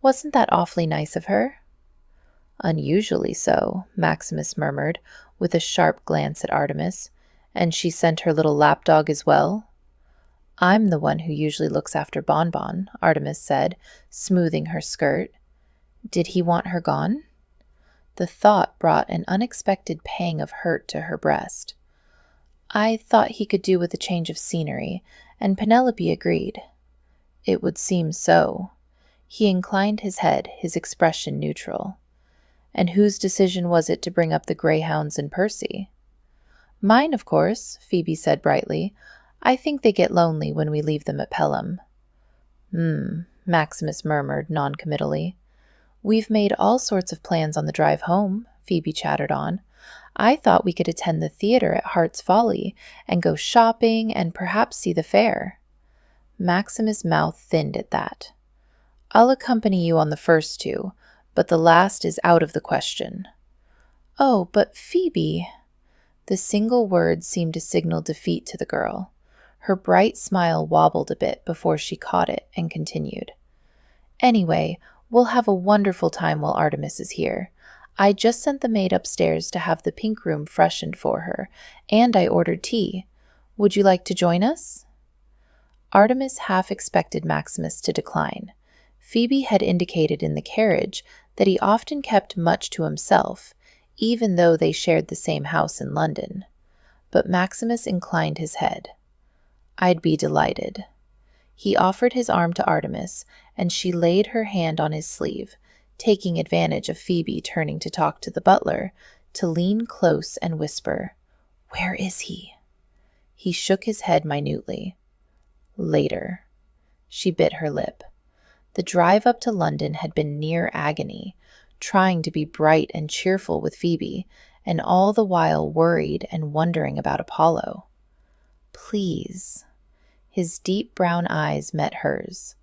Wasn't that awfully nice of her? Unusually so, Maximus murmured, with a sharp glance at Artemis. And she sent her little lapdog as well? I'm the one who usually looks after Bonbon, Artemis said, smoothing her skirt. Did he want her gone? The thought brought an unexpected pang of hurt to her breast. I thought he could do with a change of scenery, and Penelope agreed. It would seem so. He inclined his head, his expression neutral. And whose decision was it to bring up the greyhounds and Percy? Mine, of course, Phoebe said brightly. I think they get lonely when we leave them at Pelham. Maximus murmured noncommittally. We've made all sorts of plans on the drive home, Phoebe chattered on. I thought we could attend the theater at Hart's Folly and go shopping and perhaps see the fair. Maximus' mouth thinned at that. I'll accompany you on the first two, but the last is out of the question. Oh, but Phoebe... The single word seemed to signal defeat to the girl. Her bright smile wobbled a bit before she caught it and continued. Anyway, we'll have a wonderful time while Artemis is here. I just sent the maid upstairs to have the pink room freshened for her, and I ordered tea. Would you like to join us? Artemis half expected Maximus to decline. Phoebe had indicated in the carriage that he often kept much to himself, even though they shared the same house in London. But Maximus inclined his head. I'd be delighted. He offered his arm to Artemis, and she laid her hand on his sleeve, taking advantage of Phoebe turning to talk to the butler, to lean close and whisper, Where is he? He shook his head minutely. Later. She bit her lip. The drive up to London had been near agony, trying to be bright and cheerful with Phoebe, and all the while worried and wondering about Apollo. Please. His deep brown eyes met hers.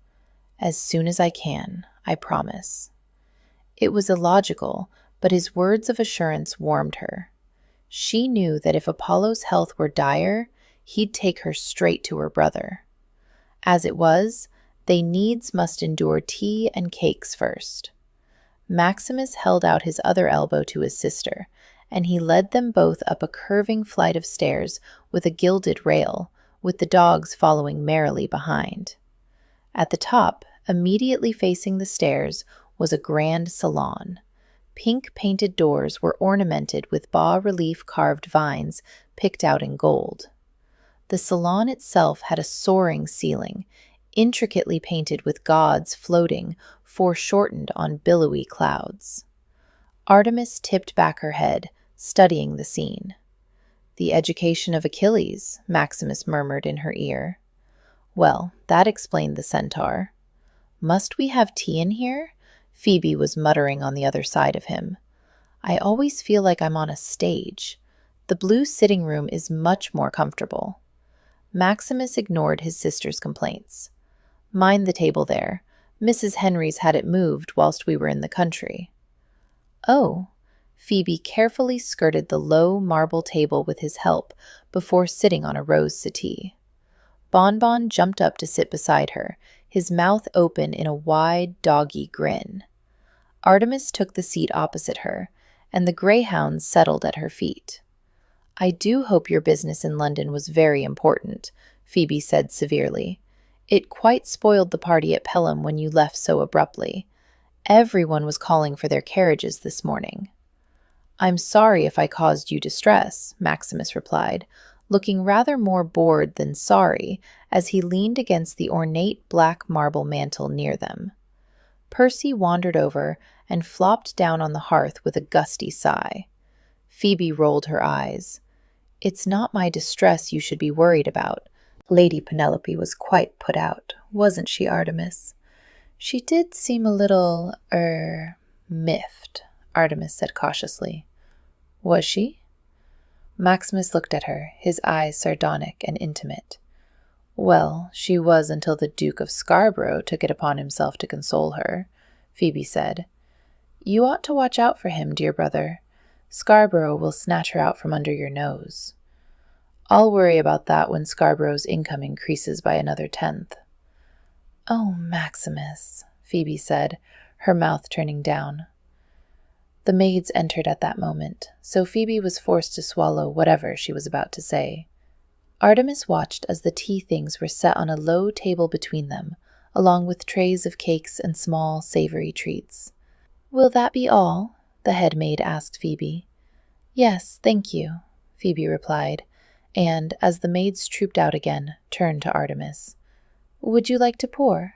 As soon as I can, I promise. It was illogical, but his words of assurance warmed her. She knew that if Apollo's health were dire, he'd take her straight to her brother. As it was, they needs must endure tea and cakes first. Maximus held out his other elbow to his sister, and he led them both up a curving flight of stairs with a gilded rail, with the dogs following merrily behind. At the top, immediately facing the stairs, was a grand salon. Pink-painted doors were ornamented with bas-relief carved vines picked out in gold. The salon itself had a soaring ceiling, intricately painted with gods floating, foreshortened on billowy clouds. Artemis tipped back her head, studying the scene. The education of Achilles, Maximus murmured in her ear. Well, that explained the centaur. Must we have tea in here? Phoebe was muttering on the other side of him. I always feel like I'm on a stage. The blue sitting room is much more comfortable. Maximus ignored his sister's complaints. Mind the table there. Mrs. Henry's had it moved whilst we were in the country. Oh. Phoebe carefully skirted the low marble table with his help before sitting on a rose settee. Bonbon jumped up to sit beside her, his mouth open in a wide, doggy grin. Artemis took the seat opposite her, and the greyhounds settled at her feet. I do hope your business in London was very important, Phoebe said severely. It quite spoiled the party at Pelham when you left so abruptly. Everyone was calling for their carriages this morning. I'm sorry if I caused you distress, Maximus replied, looking rather more bored than sorry as he leaned against the ornate black marble mantel near them. Percy wandered over and flopped down on the hearth with a gusty sigh. Phoebe rolled her eyes. It's not my distress you should be worried about. Lady Penelope was quite put out, wasn't she, Artemis? She did seem a little, miffed, Artemis said cautiously. Was she? Maximus looked at her, his eyes sardonic and intimate. Well, she was until the Duke of Scarborough took it upon himself to console her, Phoebe said. You ought to watch out for him, dear brother. Scarborough will snatch her out from under your nose. I'll worry about that when Scarborough's income increases by another 10th. Oh, Maximus, Phoebe said, her mouth turning down. The maids entered at that moment, so Phoebe was forced to swallow whatever she was about to say. Artemis watched as the tea things were set on a low table between them, along with trays of cakes and small, savory treats. Will that be all? The head maid asked Phoebe. Yes, thank you, Phoebe replied, and, as the maids trooped out again, turned to Artemis. Would you like to pour?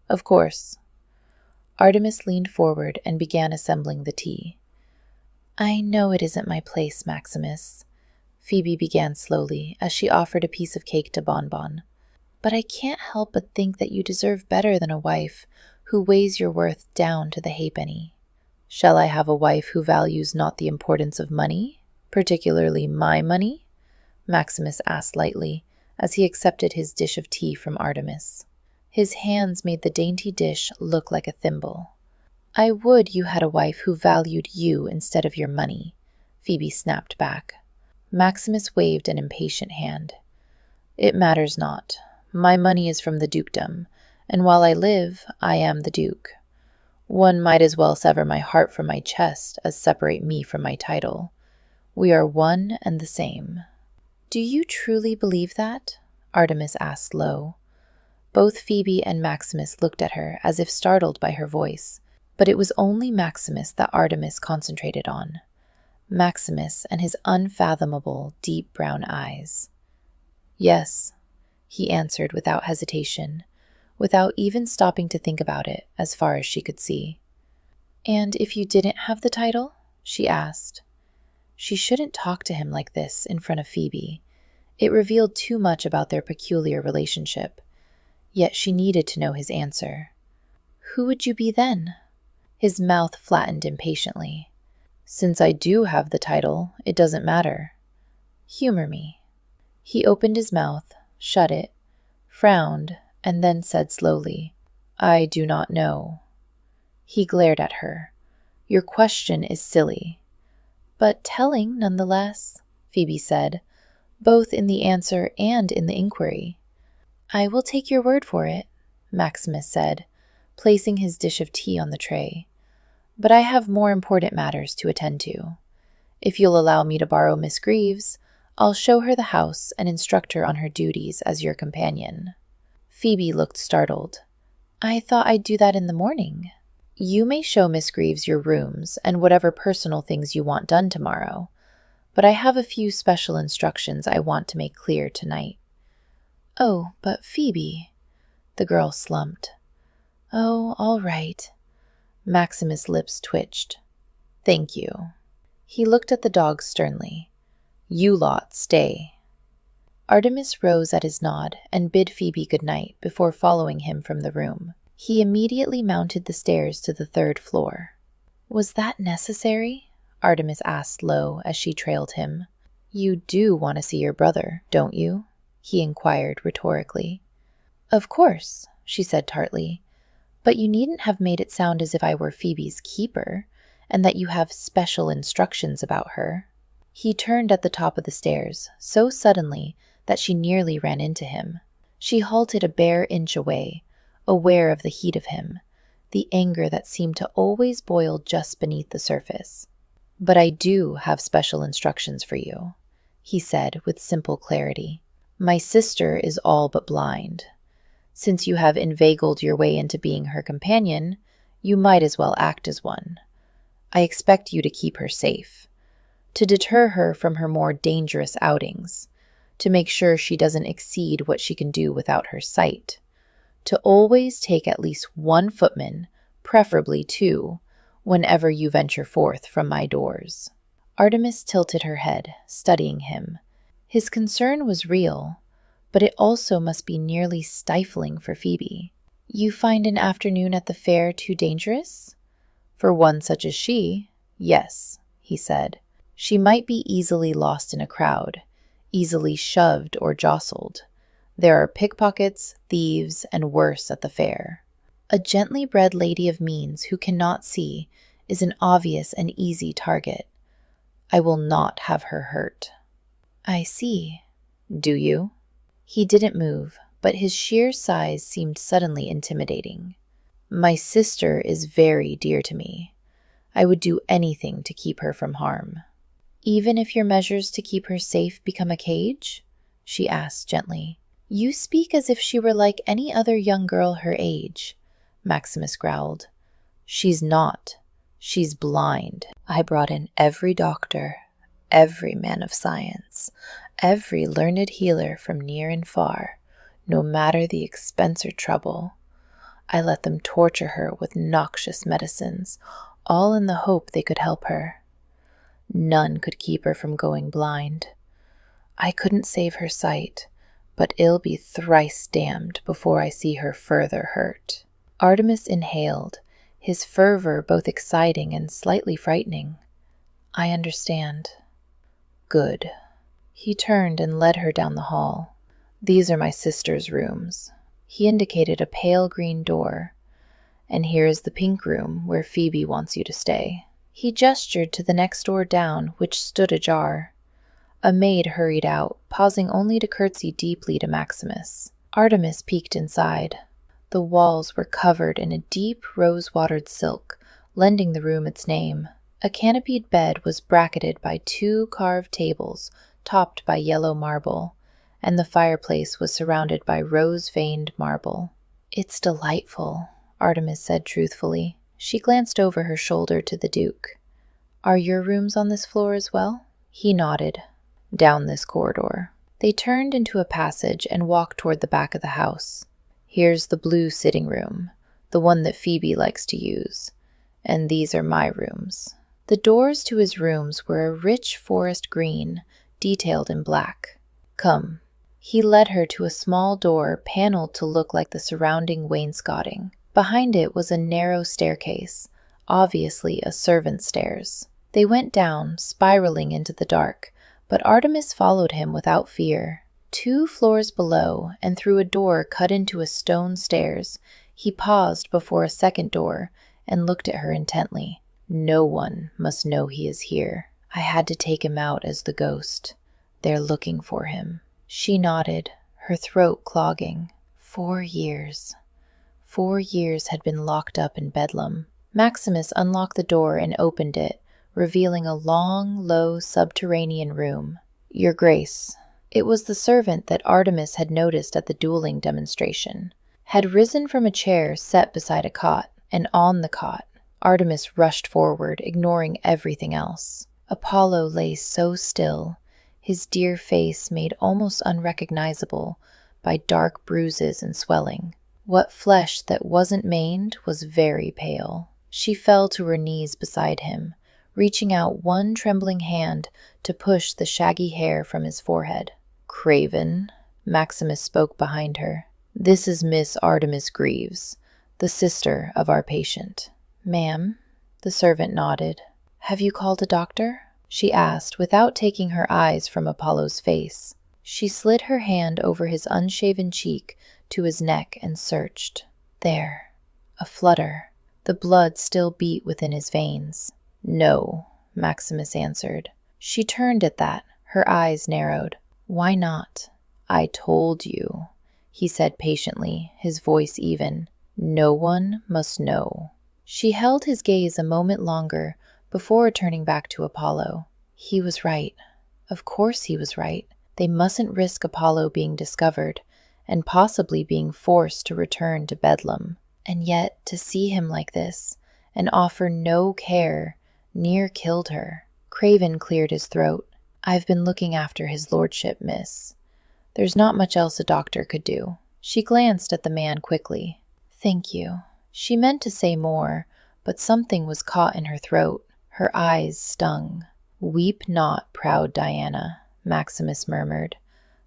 Of course. Artemis leaned forward and began assembling the tea. "I know it isn't my place, Maximus," Phoebe began slowly as she offered a piece of cake to Bonbon. "But I can't help but think that you deserve better than a wife who weighs your worth down to the halfpenny." "Shall I have a wife who values not the importance of money, particularly my money?" Maximus asked lightly, as he accepted his dish of tea from Artemis. His hands made the dainty dish look like a thimble. "I would you had a wife who valued you instead of your money," Phoebe snapped back. Maximus waved an impatient hand. "It matters not. My money is from the dukedom, and while I live, I am the duke. One might as well sever my heart from my chest as separate me from my title. We are one and the same." "Do you truly believe that?" Artemis asked low. Both Phoebe and Maximus looked at her as if startled by her voice, but it was only Maximus that Artemis concentrated on. Maximus and his unfathomable, deep brown eyes. "Yes," he answered without hesitation, without even stopping to think about it, as far as she could see. "And if you didn't have the title?" she asked. She shouldn't talk to him like this in front of Phoebe. It revealed too much about their peculiar relationship. Yet she needed to know his answer. "Who would you be then?" His mouth flattened impatiently. "Since I do have the title, it doesn't matter. Humor me." He opened his mouth, shut it, frowned, and then said slowly, "I do not know." He glared at her. "Your question is silly." "But telling, nonetheless," Phoebe said, both in the answer and in the inquiry. "I will take your word for it," Maximus said, placing his dish of tea on the tray. "But I have more important matters to attend to. If you'll allow me to borrow Miss Greaves, I'll show her the house and instruct her on her duties as your companion." Phoebe looked startled. "I thought I'd do that in the morning." "You may show Miss Greaves your rooms and whatever personal things you want done tomorrow, but I have a few special instructions I want to make clear tonight." "Oh, but Phoebe," the girl slumped. "Oh, all right." Maximus' lips twitched. "Thank you." He looked at the dogs sternly. "You lot stay." Artemis rose at his nod and bid Phoebe good night before following him from the room. He immediately mounted the stairs to the 3rd floor. "Was that necessary?" Artemis asked low as she trailed him. "You do want to see your brother, don't you?" he inquired rhetorically. "Of course," she said tartly, "but you needn't have made it sound as if I were Phoebe's keeper, and that you have special instructions about her." He turned at the top of the stairs, so suddenly that she nearly ran into him. She halted a bare inch away, aware of the heat of him, the anger that seemed to always boil just beneath the surface. "But I do have special instructions for you," he said with simple clarity. "My sister is all but blind. Since you have inveigled your way into being her companion, you might as well act as one. I expect you to keep her safe, to deter her from her more dangerous outings, to make sure she doesn't exceed what she can do without her sight, to always take at least one footman, preferably 2, whenever you venture forth from my doors." Artemis tilted her head, studying him. His concern was real, but it also must be nearly stifling for Phoebe. "You find an afternoon at the fair too dangerous?" "For one such as she, yes," he said. "She might be easily lost in a crowd, easily shoved or jostled. There are pickpockets, thieves, and worse at the fair. A gently bred lady of means who cannot see is an obvious and easy target. I will not have her hurt." "I see." "Do you?" He didn't move, but his sheer size seemed suddenly intimidating. "My sister is very dear to me. I would do anything to keep her from harm." "Even if your measures to keep her safe become a cage?" she asked gently. "You speak as if she were like any other young girl her age," Maximus growled. "She's not. She's blind. I brought in every doctor, every man of science, every learned healer from near and far, no matter the expense or trouble. I let them torture her with noxious medicines, all in the hope they could help her. None could keep her from going blind. I couldn't save her sight, but I'll be thrice damned before I see her further hurt." Artemis inhaled, his fervor both exciting and slightly frightening. "I understand." "Good." He turned and led her down the hall. "These are my sister's rooms." He indicated a pale green door. "And here is the pink room where Phoebe wants you to stay." He gestured to the next door down, which stood ajar. A maid hurried out, pausing only to curtsy deeply to Maximus. Artemis peeked inside. The walls were covered in a deep rose-watered silk, lending the room its name. A canopied bed was bracketed by 2 carved tables, topped by yellow marble, and the fireplace was surrounded by rose-veined marble. "It's delightful," Artemis said truthfully. She glanced over her shoulder to the Duke. "Are your rooms on this floor as well?" He nodded. "Down this corridor." They turned into a passage and walked toward the back of the house. "Here's the blue sitting room, the one that Phoebe likes to use, and these are my rooms." The doors to his rooms were a rich forest green, detailed in black. "Come." He led her to a small door paneled to look like the surrounding wainscoting. Behind it was a narrow staircase, obviously a servant's stairs. They went down, spiraling into the dark, but Artemis followed him without fear. 2 floors below, and through a door cut into a stone stairs, he paused before a second door and looked at her intently. "No one must know he is here. I had to take him out as the ghost. They're looking for him." She nodded, her throat clogging. 4 years. 4 years had been locked up in Bedlam. Maximus unlocked the door and opened it, revealing a long, low subterranean room. "Your Grace." It was the servant that Artemis had noticed at the dueling demonstration. Had risen from a chair set beside a cot, and on the cot, Artemis rushed forward, ignoring everything else. Apollo lay so still, his dear face made almost unrecognizable by dark bruises and swelling. What flesh that wasn't maned was very pale. She fell to her knees beside him, reaching out one trembling hand to push the shaggy hair from his forehead. "Craven," Maximus spoke behind her. "This is Miss Artemis Greaves, the sister of our patient." "Ma'am?" The servant nodded. "Have you called a doctor?" she asked, without taking her eyes from Apollo's face. She slid her hand over his unshaven cheek to his neck and searched. There, a flutter. The blood still beat within his veins. "No," Maximus answered. She turned at that, her eyes narrowed. "Why not?" "I told you," he said patiently, his voice even. "No one must know." She held his gaze a moment longer before turning back to Apollo. He was right. Of course he was right. They mustn't risk Apollo being discovered, and possibly being forced to return to Bedlam. And yet, to see him like this, and offer no care, near killed her. Craven cleared his throat. "I've been looking after his lordship, miss. There's not much else a doctor could do." She glanced at the man quickly. "Thank you." She meant to say more, but something was caught in her throat. Her eyes stung. "Weep not, proud Diana," Maximus murmured.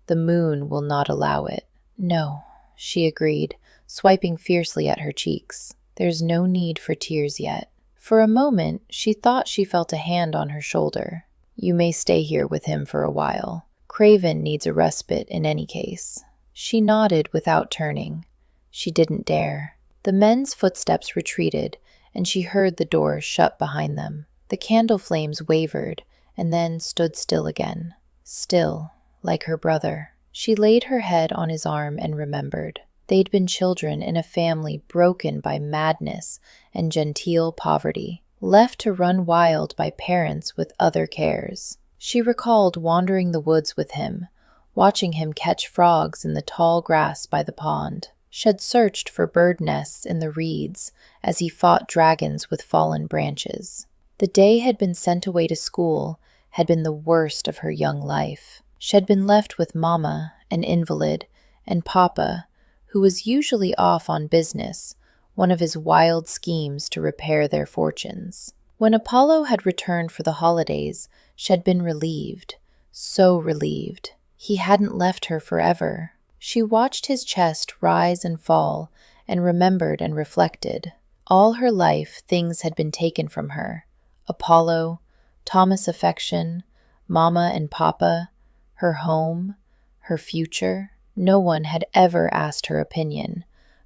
"The moon will not allow it." "No," she agreed, swiping fiercely at her cheeks. "There's no need for tears yet." For a moment, she thought she felt a hand on her shoulder. "You may stay here with him for a while. Craven needs a respite in any case." She nodded without turning. She didn't dare. The men's footsteps retreated, and she heard the door shut behind them. The candle flames wavered, and then stood still again. Still, like her brother. She laid her head on his arm and remembered. They'd been children in a family broken by madness and genteel poverty, left to run wild by parents with other cares. She recalled wandering the woods with him, watching him catch frogs in the tall grass by the pond. She'd searched for bird nests in the reeds as he fought dragons with fallen branches. The day had been sent away to school had been the worst of her young life. She'd been left with Mama, an invalid, and Papa, who was usually off on business, one of his wild schemes to repair their fortunes. When Apollo had returned for the holidays, she had been relieved, so relieved. He hadn't left her forever. She watched his chest rise and fall, and remembered and reflected. All her life, things had been taken from her. Apollo, Thomas' affection, Mama and Papa, her home, her future. No one had ever asked her opinion,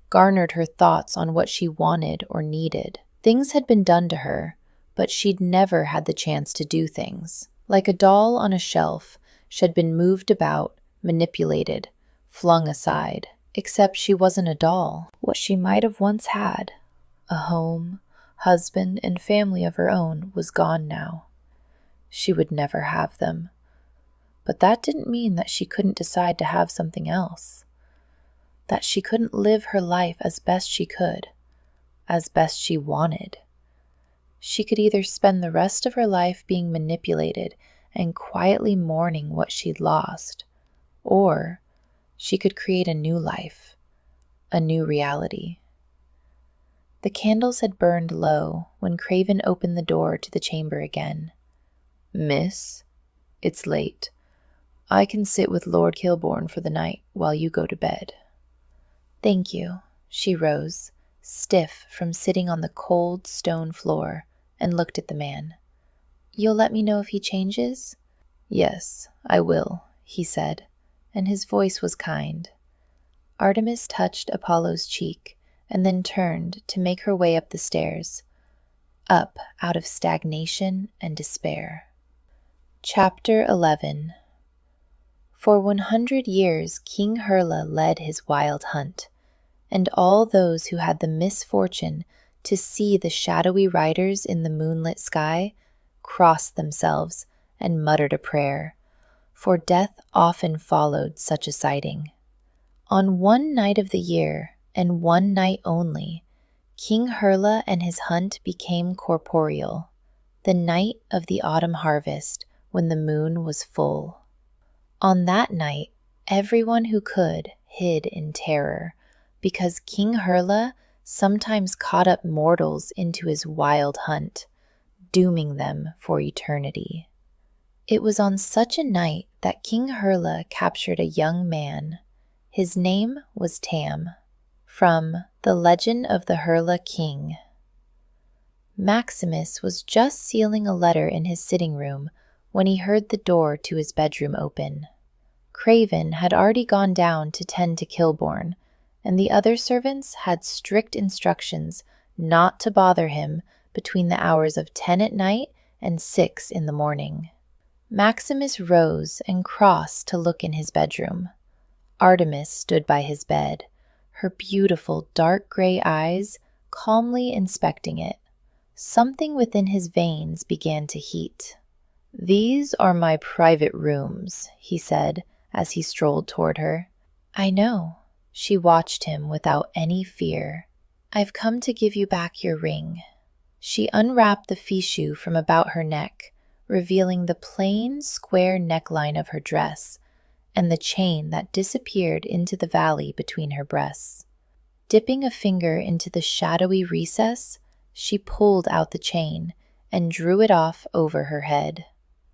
garnered her thoughts on what she wanted or needed. Things had been done to her, but she'd never had the chance to do things. Like a doll on a shelf, she had been moved about, manipulated, flung aside. Except she wasn't a doll. What she might have once had, a home, husband, and family of her own, was gone now. She would never have them. But that didn't mean that she couldn't decide to have something else. That she couldn't live her life as best she could, as best she wanted. She could either spend the rest of her life being manipulated and quietly mourning what she'd lost, or she could create a new life, a new reality. The candles had burned low when Craven opened the door to the chamber again. "Miss, it's late. I can sit with Lord Kilbourne for the night while you go to bed." "Thank you." She rose, stiff from sitting on the cold stone floor, and looked at the man. "You'll let me know if he changes?" "Yes, I will," he said, and his voice was kind. Artemis touched Apollo's cheek and then turned to make her way up the stairs, up out of stagnation and despair. Chapter 11. For 100 years King Hurla led his wild hunt, and all those who had the misfortune to see the shadowy riders in the moonlit sky crossed themselves and muttered a prayer, for death often followed such a sighting. On one night of the year, and one night only, King Hurla and his hunt became corporeal, the night of the autumn harvest when the moon was full. On that night, everyone who could hid in terror, because King Hurla sometimes caught up mortals into his wild hunt, dooming them for eternity. It was on such a night that King Hurla captured a young man. His name was Tam. From The Legend of the Hurla King. Maximus was just sealing a letter in his sitting room when he heard the door to his bedroom open. Craven had already gone down to tend to Kilbourne, and the other servants had strict instructions not to bother him between the hours of 10 at night and 6 in the morning. Maximus rose and crossed to look in his bedroom. Artemis stood by his bed, her beautiful dark gray eyes calmly inspecting it. Something within his veins began to heat. "These are my private rooms," he said as he strolled toward her. "I know." She watched him without any fear. "I've come to give you back your ring." She unwrapped the fichu from about her neck, revealing the plain, square neckline of her dress and the chain that disappeared into the valley between her breasts. Dipping a finger into the shadowy recess, she pulled out the chain and drew it off over her head.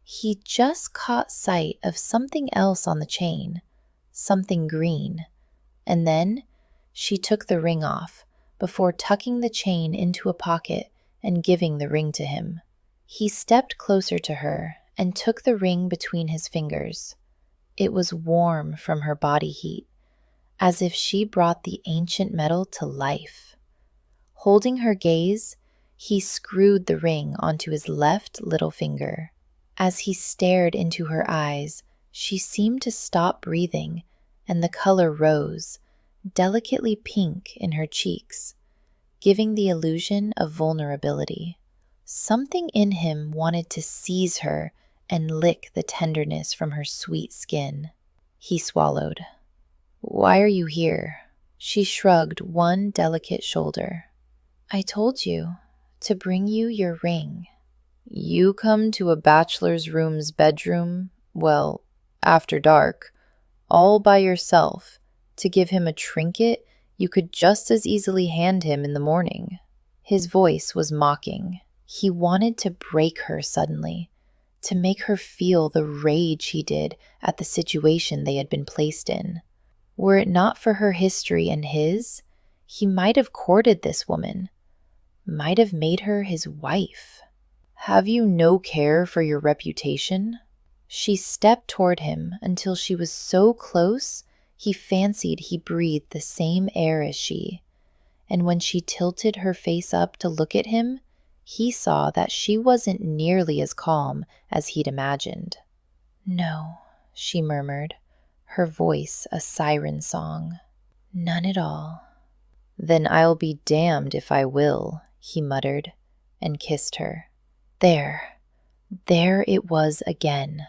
He just caught sight of something else on the chain, something green, and then she took the ring off before tucking the chain into a pocket and giving the ring to him. He stepped closer to her and took the ring between his fingers. It was warm from her body heat, as if she brought the ancient metal to life. Holding her gaze, he screwed the ring onto his left little finger. As he stared into her eyes, she seemed to stop breathing, and the color rose, delicately pink in her cheeks, giving the illusion of vulnerability. Something in him wanted to seize her and lick the tenderness from her sweet skin. He swallowed. "Why are you here?" She shrugged one delicate shoulder. "I told you to bring you your ring." "You come to a bachelor's room's bedroom, after dark, all by yourself, to give him a trinket You could just as easily hand him in the morning." His voice was mocking. He wanted to break her suddenly, to make her feel the rage he did at the situation they had been placed in. Were it not for her history and his, he might have courted this woman, might have made her his wife. "Have you no care for your reputation?" She stepped toward him until she was so close he fancied he breathed the same air as she, and when she tilted her face up to look at him, he saw that she wasn't nearly as calm as he'd imagined. "No," she murmured, her voice a siren song. "None at all." "Then I'll be damned if I will," he muttered, and kissed her. There it was again,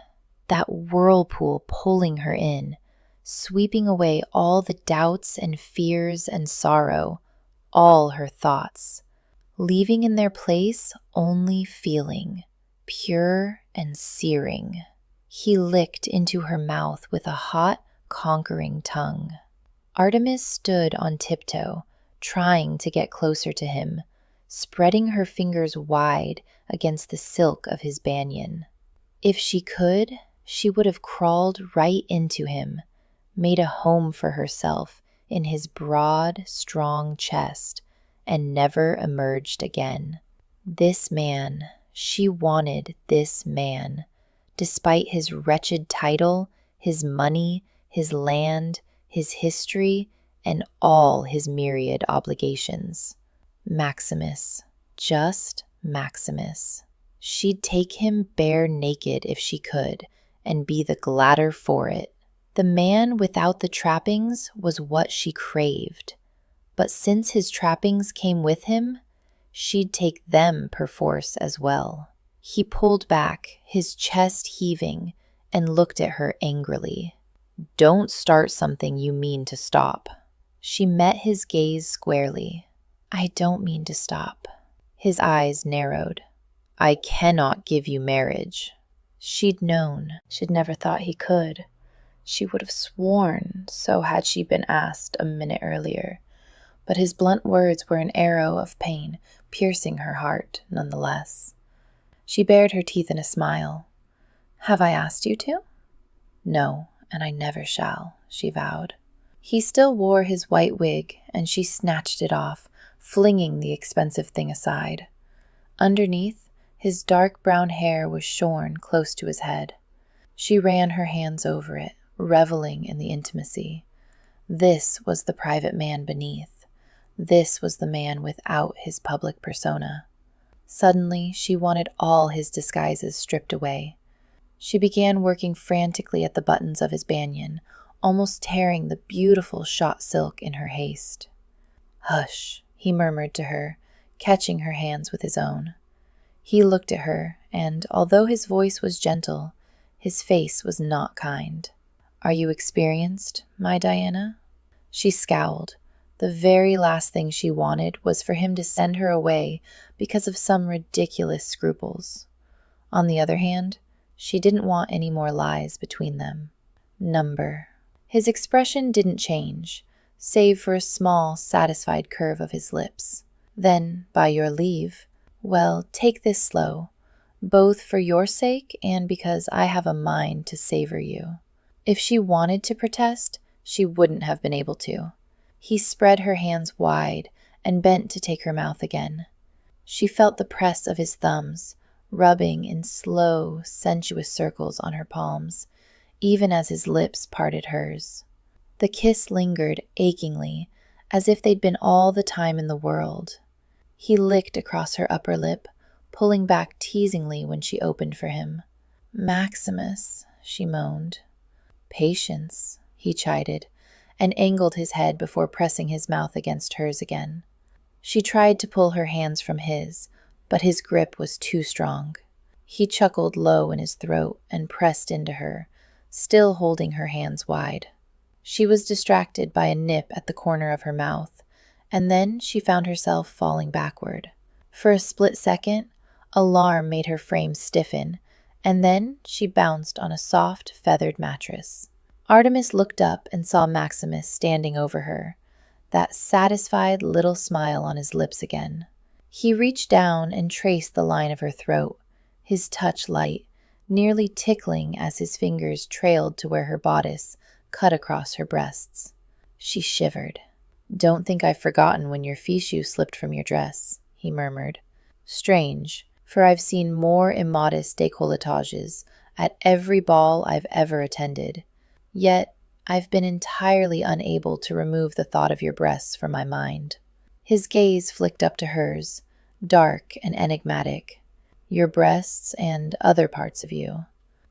that whirlpool pulling her in, sweeping away all the doubts and fears and sorrow, all her thoughts, leaving in their place only feeling, pure and searing. He licked into her mouth with a hot, conquering tongue. Artemis stood on tiptoe, trying to get closer to him, spreading her fingers wide against the silk of his banyan. If she could, she would have crawled right into him, made a home for herself in his broad, strong chest, and never emerged again. This man, she wanted this man, despite his wretched title, his money, his land, his history, and all his myriad obligations. Maximus, just Maximus. She'd take him bare naked if she could, and be the gladder for it. The man without the trappings was what she craved, but since his trappings came with him, she'd take them perforce as well. He pulled back, his chest heaving, and looked at her angrily. "Don't start something you mean to stop." She met his gaze squarely. "I don't mean to stop." His eyes narrowed. "I cannot give you marriage." She'd known. She'd never thought he could. She would have sworn so had she been asked a minute earlier. But his blunt words were an arrow of pain, piercing her heart nonetheless. She bared her teeth in a smile. "Have I asked you to?" "No, and I never shall," she vowed. He still wore his white wig, and she snatched it off, flinging the expensive thing aside. Underneath, his dark brown hair was shorn close to his head. She ran her hands over it, reveling in the intimacy. This was the private man beneath. This was the man without his public persona. Suddenly, she wanted all his disguises stripped away. She began working frantically at the buttons of his banyan, almost tearing the beautiful shot silk in her haste. "Hush," he murmured to her, catching her hands with his own. He looked at her, and although his voice was gentle, his face was not kind. "Are you experienced, my Diana?" She scowled. The very last thing she wanted was for him to send her away because of some ridiculous scruples. On the other hand, she didn't want any more lies between them. Number. His expression didn't change, save for a small, satisfied curve of his lips. Then, by your leave, well, take this slow, both for your sake and because I have a mind to savor you. If she wanted to protest, she wouldn't have been able to. He spread her hands wide and bent to take her mouth again. She felt the press of his thumbs, rubbing in slow, sensuous circles on her palms, even as his lips parted hers. The kiss lingered achingly, as if they'd been all the time in the world. He licked across her upper lip, pulling back teasingly when she opened for him. "Maximus," she moaned. "Patience," he chided, and angled his head before pressing his mouth against hers again. She tried to pull her hands from his, but his grip was too strong. He chuckled low in his throat and pressed into her, still holding her hands wide. She was distracted by a nip at the corner of her mouth, and then she found herself falling backward. For a split second, alarm made her frame stiffen, and then she bounced on a soft, feathered mattress. Artemis looked up and saw Maximus standing over her. that satisfied little smile on his lips again. He reached down and traced the line of her throat, his touch light, nearly tickling as his fingers trailed to where her bodice cut across her breasts. She shivered. "Don't think I've forgotten when your fichu slipped from your dress," he murmured. "Strange, for I've seen more immodest décolletages at every ball I've ever attended. Yet I've been entirely unable to remove the thought of your breasts from my mind." His gaze flicked up to hers, dark and enigmatic. "Your breasts and other parts of you.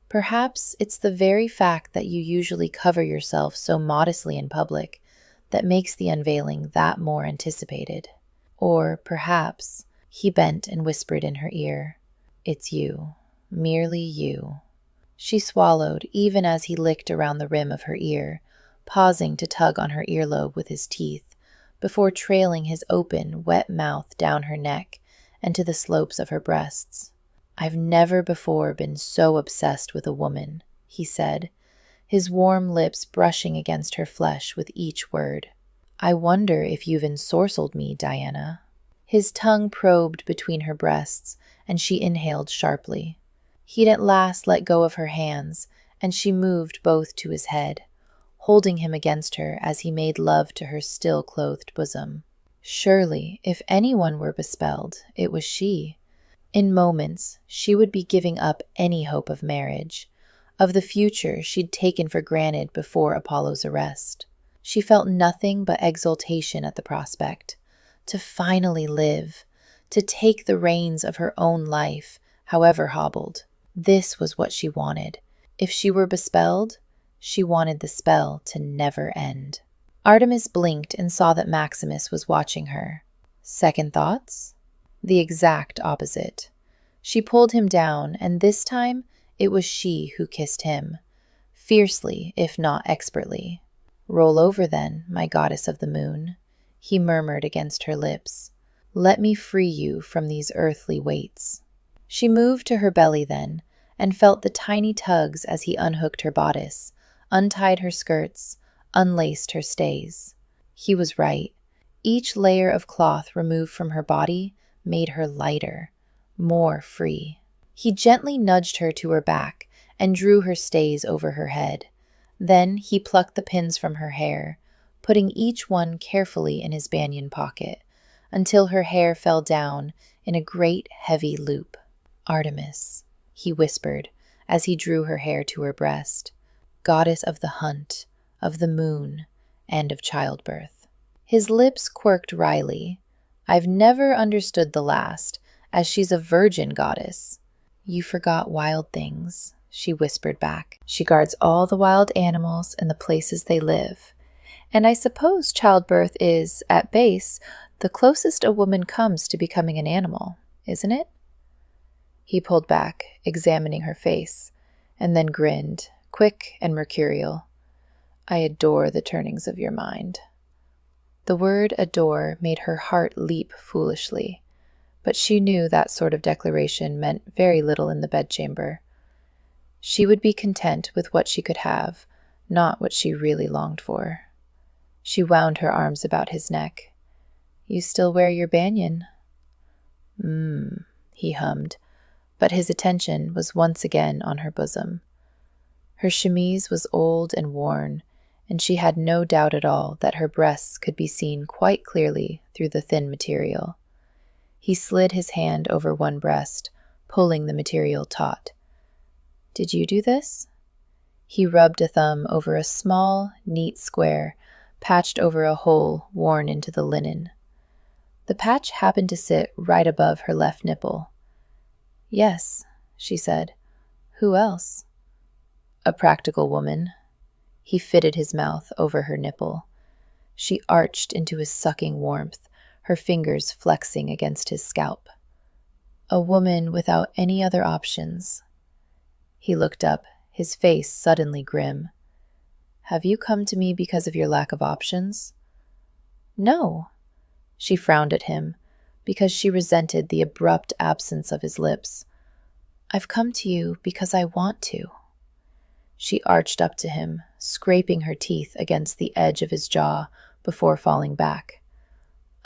Perhaps it's the very fact that you usually cover yourself so modestly in public that makes the unveiling that more anticipated. Or perhaps," he bent and whispered in her ear, "it's you, merely you." She swallowed even as he licked around the rim of her ear, pausing to tug on her earlobe with his teeth, before trailing his open, wet mouth down her neck and to the slopes of her breasts. "I've never before been so obsessed with a woman," he said, his warm lips brushing against her flesh with each word. "I wonder if you've ensorcelled me, Diana." His tongue probed between her breasts, and she inhaled sharply. He'd at last let go of her hands, and she moved both to his head, holding him against her as he made love to her still-clothed bosom. Surely, if anyone were bespelled, it was she. In moments, she would be giving up any hope of marriage, of the future she'd taken for granted before Apollo's arrest. She felt nothing but exultation at the prospect. To finally live, to take the reins of her own life, however hobbled. This was what she wanted. If she were bespelled, she wanted the spell to never end. Artemis blinked and saw that Maximus was watching her. Second thoughts? The exact opposite. She pulled him down, and this time it was she who kissed him, fiercely if not expertly. "Roll over then, my goddess of the moon," he murmured against her lips. "Let me free you from these earthly weights." She moved to her belly then, and felt the tiny tugs as he unhooked her bodice, untied her skirts, unlaced her stays. He was right. Each layer of cloth removed from her body made her lighter, more free. He gently nudged her to her back and drew her stays over her head. Then he plucked the pins from her hair, putting each one carefully in his banyan pocket, until her hair fell down in a great heavy loop. "Artemis," he whispered as he drew her hair to her breast, "goddess of the hunt, of the moon, and of childbirth." His lips quirked wryly. "I've never understood the last, as she's a virgin goddess." "You forgot wild things," she whispered back. "She guards all the wild animals and the places they live. And I suppose childbirth is, at base, the closest a woman comes to becoming an animal, isn't it?" He pulled back, examining her face, and then grinned, quick and mercurial. "I adore the turnings of your mind." The word adore made her heart leap foolishly, but she knew that sort of declaration meant very little in the bedchamber. She would be content with what she could have, not what she really longed for. She wound her arms about his neck. "You still wear your banyan?" He hummed, but his attention was once again on her bosom. Her chemise was old and worn, and she had no doubt at all that her breasts could be seen quite clearly through the thin material. He slid his hand over one breast, pulling the material taut. "Did you do this?" He rubbed a thumb over a small, neat square, patched over a hole worn into the linen. The patch happened to sit right above her left nipple. "Yes," she said. "Who else?" "A practical woman." He fitted his mouth over her nipple. She arched into his sucking warmth, her fingers flexing against his scalp. "A woman without any other options." He looked up, his face suddenly grim. "Have you come to me because of your lack of options?" "No." She frowned at him, because she resented the abrupt absence of his lips. "I've come to you because I want to." She arched up to him, scraping her teeth against the edge of his jaw before falling back.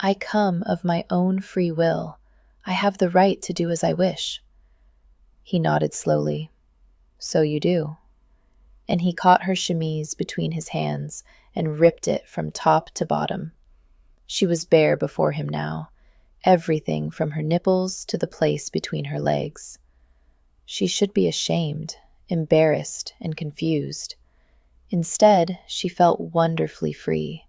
"I come of my own free will. I have the right to do as I wish." He nodded slowly. "So you do." And he caught her chemise between his hands and ripped it from top to bottom. She was bare before him now, everything from her nipples to the place between her legs. She should be ashamed, embarrassed, and confused. Instead, she felt wonderfully free.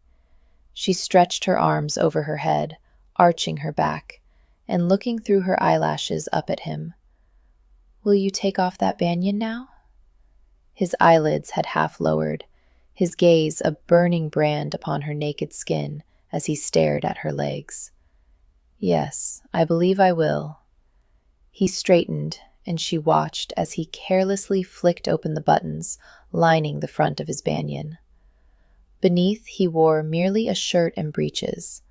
She stretched her arms over her head, arching her back, and looking through her eyelashes up at him. "Will you take off that banyan now?" His eyelids had half lowered, his gaze a burning brand upon her naked skin as he stared at her legs. "Yes, I believe I will." He straightened, and she watched as he carelessly flicked open the buttons lining the front of his banyan. Beneath, he wore merely a shirt and breeches.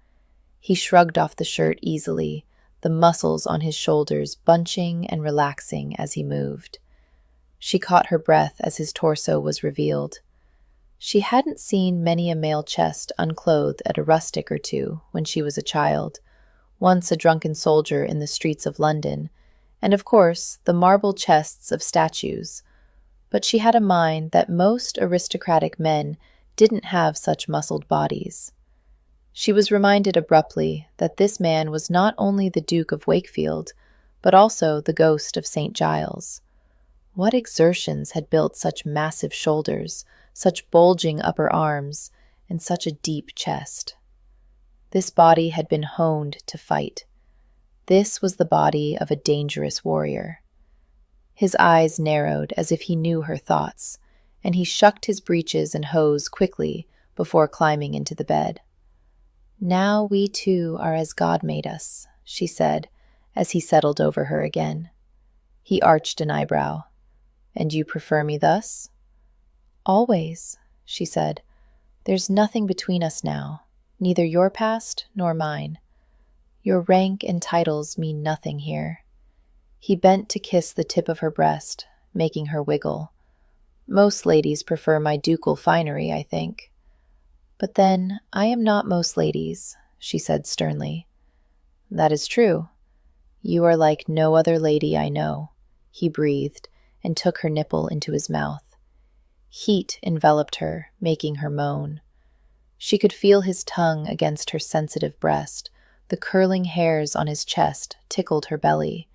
He shrugged off the shirt easily, the muscles on his shoulders bunching and relaxing as he moved. She caught her breath as his torso was revealed. She hadn't seen many a male chest unclothed at a rustic or two when she was a child, once a drunken soldier in the streets of London, and of course the marble chests of statues. But she had a mind that most aristocratic men didn't have such muscled bodies. She was reminded abruptly that this man was not only the Duke of Wakefield, but also the ghost of St. Giles. What exertions had built such massive shoulders, such bulging upper arms, and such a deep chest? This body had been honed to fight. This was the body of a dangerous warrior. His eyes narrowed as if he knew her thoughts, and he shucked his breeches and hose quickly before climbing into the bed. "Now we two are as God made us," she said, as he settled over her again. He arched an eyebrow. "And you prefer me thus?" "Always," she said. "There's nothing between us now, neither your past nor mine. Your rank and titles mean nothing here." He bent to kiss the tip of her breast, making her wiggle. "Most ladies prefer my ducal finery, I think." "But then, I am not most ladies," she said sternly. "That is true. You are like no other lady I know," he breathed, and took her nipple into his mouth. Heat enveloped her, making her moan. She could feel his tongue against her sensitive breast, the curling hairs on his chest tickled her belly,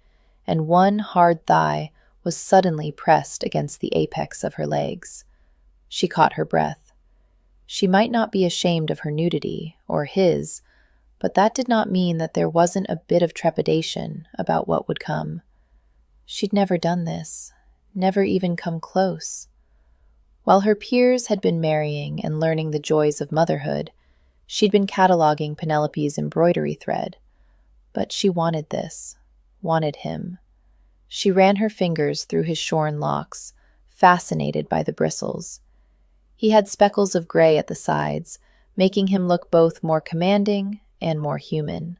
and one hard thigh was suddenly pressed against the apex of her legs. She caught her breath. She might not be ashamed of her nudity, or his, but that did not mean that there wasn't a bit of trepidation about what would come. She'd never done this, never even come close. While her peers had been marrying and learning the joys of motherhood, she'd been cataloging Penelope's embroidery thread. But she wanted this, wanted him. She ran her fingers through his shorn locks, fascinated by the bristles. He had speckles of gray at the sides, making him look both more commanding and more human.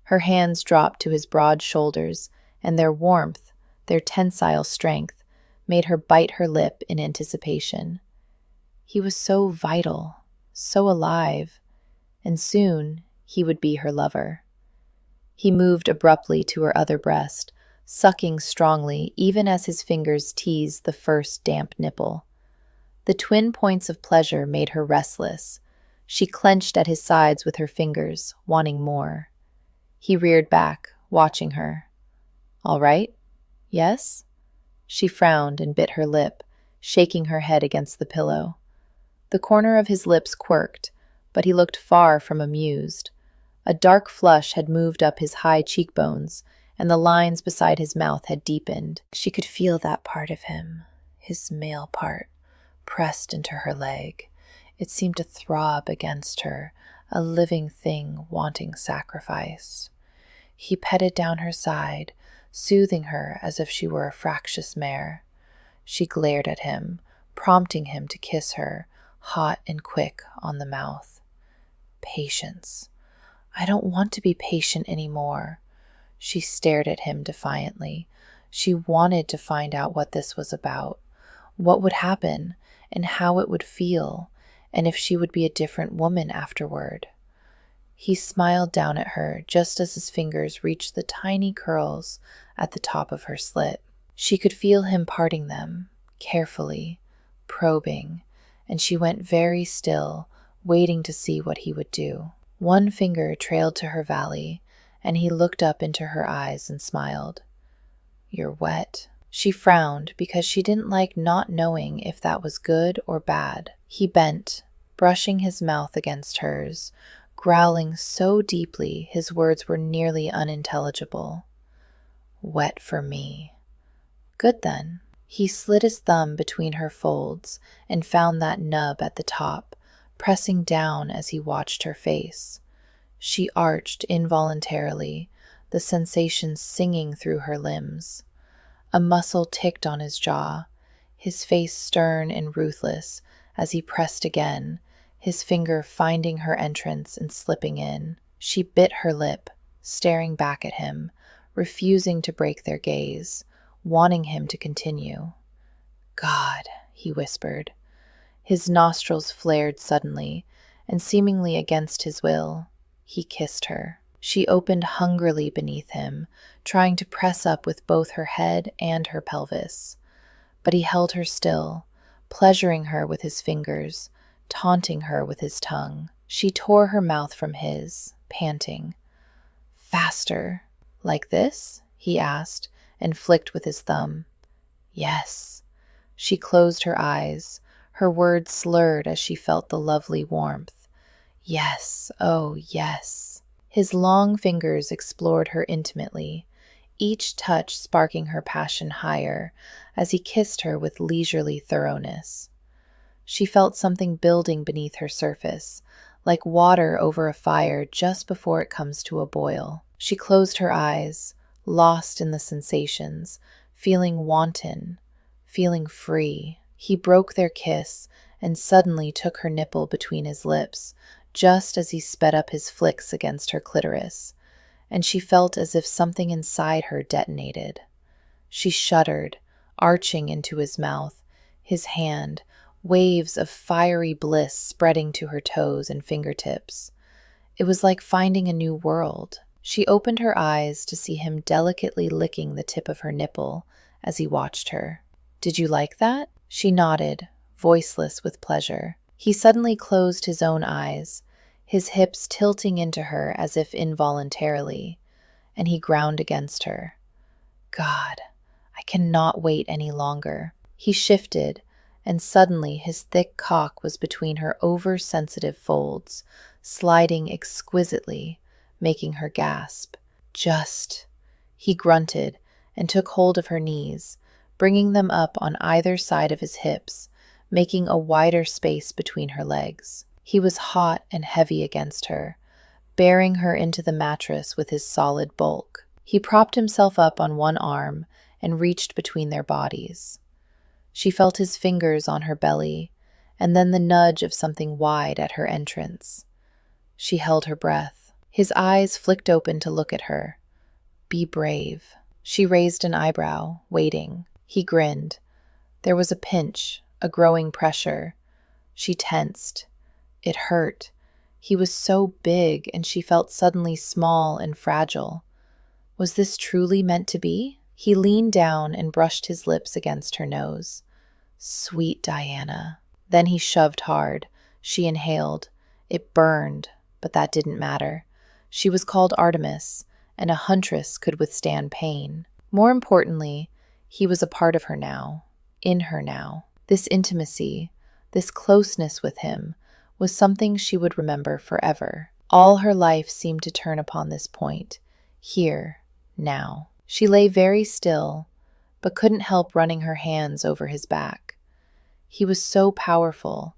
Her hands dropped to his broad shoulders, and their warmth, their tensile strength, made her bite her lip in anticipation. He was so vital, so alive, and soon he would be her lover. He moved abruptly to her other breast, sucking strongly even as his fingers teased the first damp nipple. The twin points of pleasure made her restless. She clenched at his sides with her fingers, wanting more. He reared back, watching her. "All right? Yes?" She frowned and bit her lip, shaking her head against the pillow. The corner of his lips quirked, but he looked far from amused. A dark flush had moved up his high cheekbones, and the lines beside his mouth had deepened. She could feel that part of him, his male part, pressed into her leg. It seemed to throb against her, a living thing wanting sacrifice. He petted down her side, soothing her as if she were a fractious mare. She glared at him, prompting him to kiss her, hot and quick on the mouth. Patience. I don't want to be patient anymore. She stared at him defiantly. She wanted to find out what this was about, what would happen, and how it would feel, and if she would be a different woman afterward. He smiled down at her just as his fingers reached the tiny curls at the top of her slit. She could feel him parting them, carefully, probing, and she went very still, waiting to see what he would do. One finger trailed to her valley, and he looked up into her eyes and smiled. "You're wet." She frowned because she didn't like not knowing if that was good or bad. He bent, brushing his mouth against hers, growling so deeply his words were nearly unintelligible. "Wet for me." "Good then." He slid his thumb between her folds and found that nub at the top, pressing down as he watched her face. She arched involuntarily, the sensation singing through her limbs. A muscle ticked on his jaw, his face stern and ruthless as he pressed again, his finger finding her entrance and slipping in. She bit her lip, staring back at him, refusing to break their gaze, wanting him to continue. "God," he whispered. His nostrils flared suddenly, and seemingly against his will, he kissed her. She opened hungrily beneath him, trying to press up with both her head and her pelvis. But he held her still, pleasuring her with his fingers, taunting her with his tongue. She tore her mouth from his, panting. "Faster." "Like this?" he asked, and flicked with his thumb. "Yes." She closed her eyes, her words slurred as she felt the lovely warmth. "Yes, oh yes." His long fingers explored her intimately, each touch sparking her passion higher as he kissed her with leisurely thoroughness. She felt something building beneath her surface, like water over a fire just before it comes to a boil. She closed her eyes, lost in the sensations, feeling wanton, feeling free. He broke their kiss and suddenly took her nipple between his lips, just as he sped up his flicks against her clitoris, and she felt as if something inside her detonated. She shuddered, arching into his mouth, his hand, waves of fiery bliss spreading to her toes and fingertips. It was like finding a new world. She opened her eyes to see him delicately licking the tip of her nipple as he watched her. "Did you like that?" She nodded, voiceless with pleasure. He suddenly closed his own eyes, his hips tilting into her as if involuntarily, and he ground against her. "God, I cannot wait any longer." He shifted, and suddenly his thick cock was between her oversensitive folds, sliding exquisitely, making her gasp. "Just." He grunted and took hold of her knees, bringing them up on either side of his hips, making a wider space between her legs. He was hot and heavy against her, bearing her into the mattress with his solid bulk. He propped himself up on one arm and reached between their bodies. She felt his fingers on her belly, and then the nudge of something wide at her entrance. She held her breath. His eyes flicked open to look at her. "Be brave." She raised an eyebrow, waiting. He grinned. There was a pinch, a growing pressure. She tensed. It hurt. He was so big, and she felt suddenly small and fragile. Was this truly meant to be? He leaned down and brushed his lips against her nose. "Sweet Diana." Then he shoved hard. She inhaled. It burned, but that didn't matter. She was called Artemis, and a huntress could withstand pain. More importantly, he was a part of her now, in her now. This intimacy, this closeness with him, was something she would remember forever. All her life seemed to turn upon this point, here, now. She lay very still, but couldn't help running her hands over his back. He was so powerful,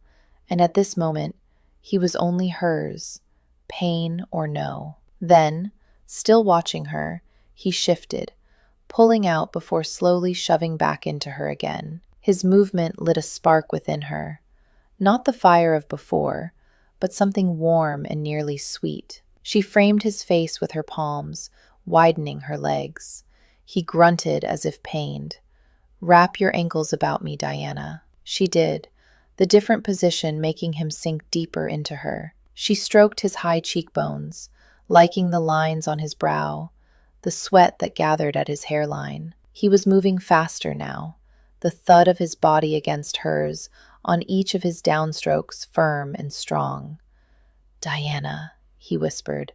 and at this moment, he was only hers, pain or no. Then, still watching her, he shifted, pulling out before slowly shoving back into her again. His movement lit a spark within her. Not the fire of before, but something warm and nearly sweet. She framed his face with her palms, widening her legs. He grunted as if pained. "Wrap your ankles about me, Diana." She did, the different position making him sink deeper into her. She stroked his high cheekbones, liking the lines on his brow, the sweat that gathered at his hairline. He was moving faster now, the thud of his body against hers, on each of his downstrokes firm and strong. "Diana," he whispered,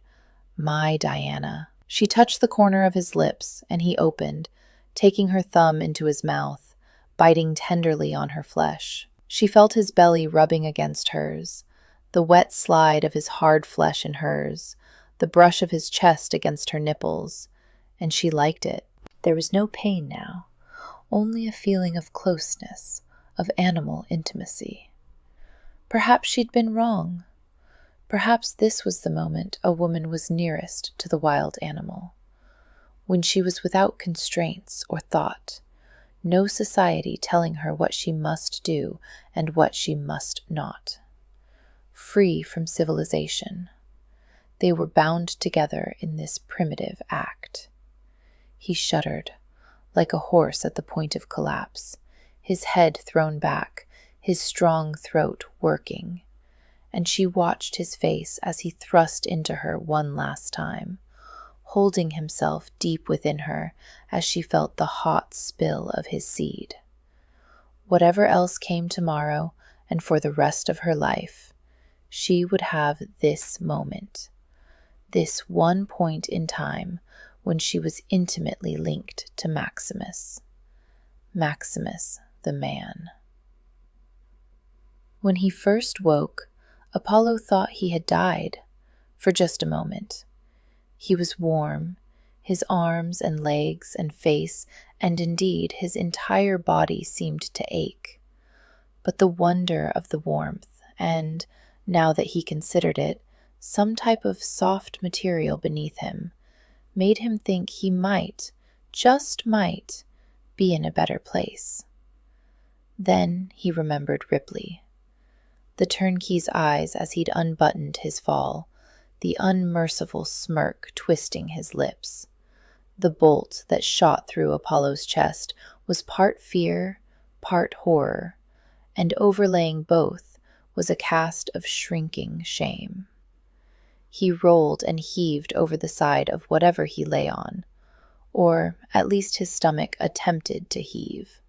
"my Diana." She touched the corner of his lips, and he opened, taking her thumb into his mouth, biting tenderly on her flesh. She felt his belly rubbing against hers, the wet slide of his hard flesh in hers, the brush of his chest against her nipples, and she liked it. There was no pain now, only a feeling of closeness, of animal intimacy. Perhaps she'd been wrong. Perhaps this was the moment a woman was nearest to the wild animal, when she was without constraints or thought, no society telling her what she must do and what she must not. Free from civilization, they were bound together in this primitive act. He shuddered, like a horse at the point of collapse, his head thrown back, his strong throat working, and she watched his face as he thrust into her one last time, holding himself deep within her as she felt the hot spill of his seed. Whatever else came tomorrow and for the rest of her life, she would have this moment, this one point in time when she was intimately linked to Maximus. Maximus, the man. When he first woke, Apollo thought he had died, for just a moment. He was warm, his arms and legs and face, and indeed his entire body seemed to ache. But the wonder of the warmth, and, now that he considered it, some type of soft material beneath him, made him think he might, just might, be in a better place. Then he remembered Ripley. The turnkey's eyes as he'd unbuttoned his fall, the unmerciful smirk twisting his lips. The bolt that shot through Apollo's chest was part fear, part horror, and overlaying both was a cast of shrinking shame. He rolled and heaved over the side of whatever he lay on, or at least his stomach attempted to heave.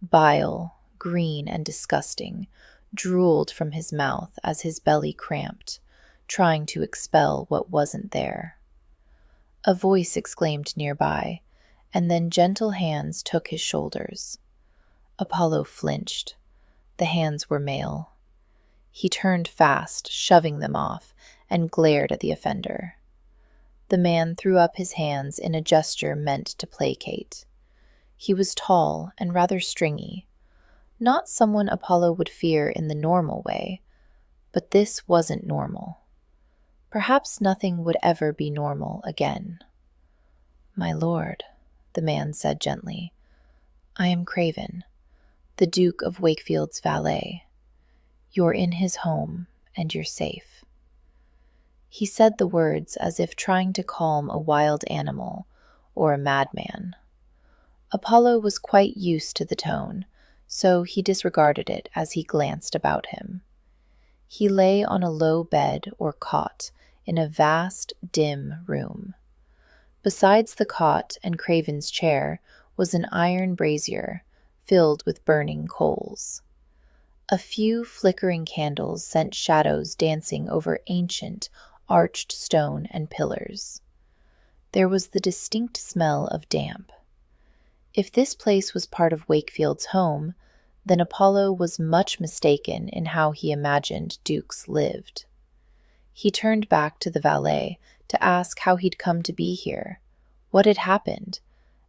Bile, green and disgusting, drooled from his mouth as his belly cramped, trying to expel what wasn't there. A voice exclaimed nearby, and then gentle hands took his shoulders. Apollo flinched. The hands were male. He turned fast, shoving them off, and glared at the offender. The man threw up his hands in a gesture meant to placate. He was tall and rather stringy, not someone Apollo would fear in the normal way, but this wasn't normal. Perhaps nothing would ever be normal again. "My lord," the man said gently, "I am Craven, the Duke of Wakefield's valet. You're in his home, and you're safe." He said the words as if trying to calm a wild animal or a madman. Apollo was quite used to the tone, so he disregarded it as he glanced about him. He lay on a low bed or cot in a vast, dim room. Besides the cot and Craven's chair was an iron brazier filled with burning coals. A few flickering candles sent shadows dancing over ancient, arched stone and pillars. There was the distinct smell of damp. If this place was part of Wakefield's home, then Apollo was much mistaken in how he imagined dukes lived. He turned back to the valet to ask how he'd come to be here, what had happened,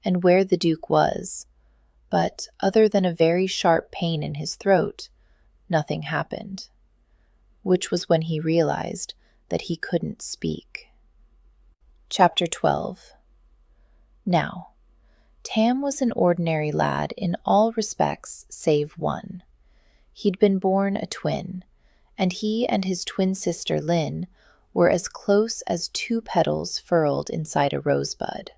and where the duke was. But other than a very sharp pain in his throat, nothing happened. Which was when he realized that he couldn't speak. Chapter 12. Now, Tam was an ordinary lad in all respects save one. He'd been born a twin, and he and his twin sister Lynn were as close as two petals furled inside a rosebud.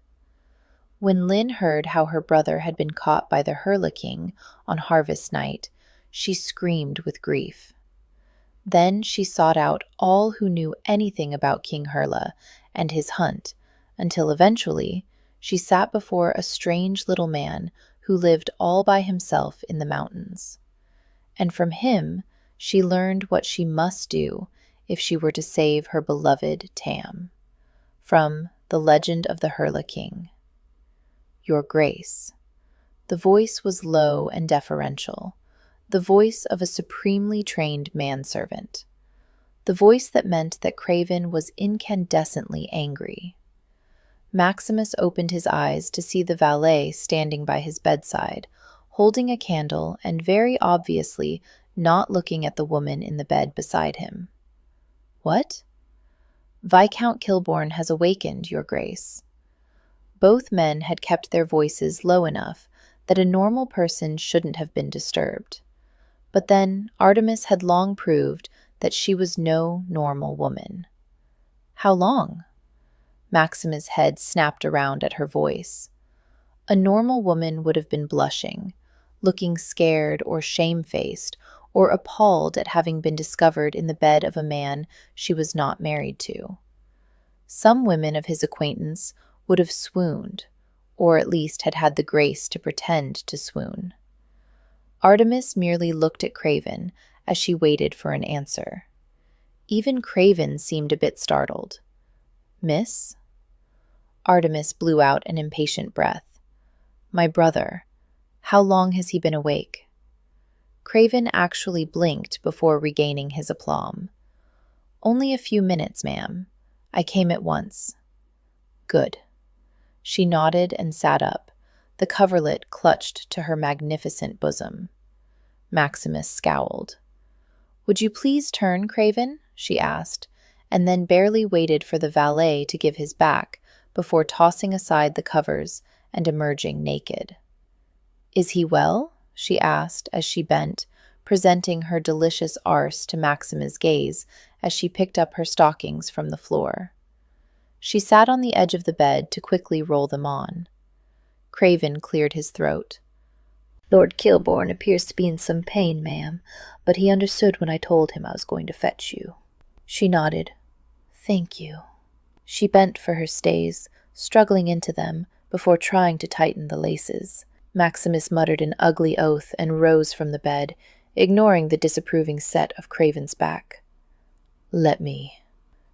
When Lynn heard how her brother had been caught by the Hurliking on harvest night, She screamed with grief. Then she sought out all who knew anything about King Hurla and his hunt, until eventually she sat before a strange little man who lived all by himself in the mountains. And from him she learned what she must do if she were to save her beloved Tam. From The Legend of the Hurla King. Your Grace. The voice was low and deferential, the voice of a supremely trained manservant, the voice that meant that Craven was incandescently angry. Maximus opened his eyes to see the valet standing by his bedside, holding a candle and very obviously not looking at the woman in the bed beside him. What? Viscount Kilbourne has awakened, Your Grace. Both men had kept their voices low enough that a normal person shouldn't have been disturbed. But then Artemis had long proved that she was no normal woman. How long? Maximus' head snapped around at her voice. A normal woman would have been blushing, looking scared or shamefaced, or appalled at having been discovered in the bed of a man she was not married to. Some women of his acquaintance would have swooned, or at least had had the grace to pretend to swoon. Artemis merely looked at Craven as she waited for an answer. Even Craven seemed a bit startled. Miss? Artemis blew out an impatient breath. My brother. How long has he been awake? Craven actually blinked before regaining his aplomb. Only a few minutes, ma'am. I came at once. Good. She nodded and sat up, the coverlet clutched to her magnificent bosom. Maximus scowled. Would you please turn, Craven? She asked, and then barely waited for the valet to give his back before tossing aside the covers and emerging naked. Is he well? She asked as she bent, presenting her delicious arse to Maximus' gaze as she picked up her stockings from the floor. She sat on the edge of the bed to quickly roll them on. Craven cleared his throat. Lord Kilbourne appears to be in some pain, ma'am, but he understood when I told him I was going to fetch you. She nodded. Thank you. She bent for her stays, struggling into them before trying to tighten the laces. Maximus muttered an ugly oath and rose from the bed, ignoring the disapproving set of Craven's back. Let me.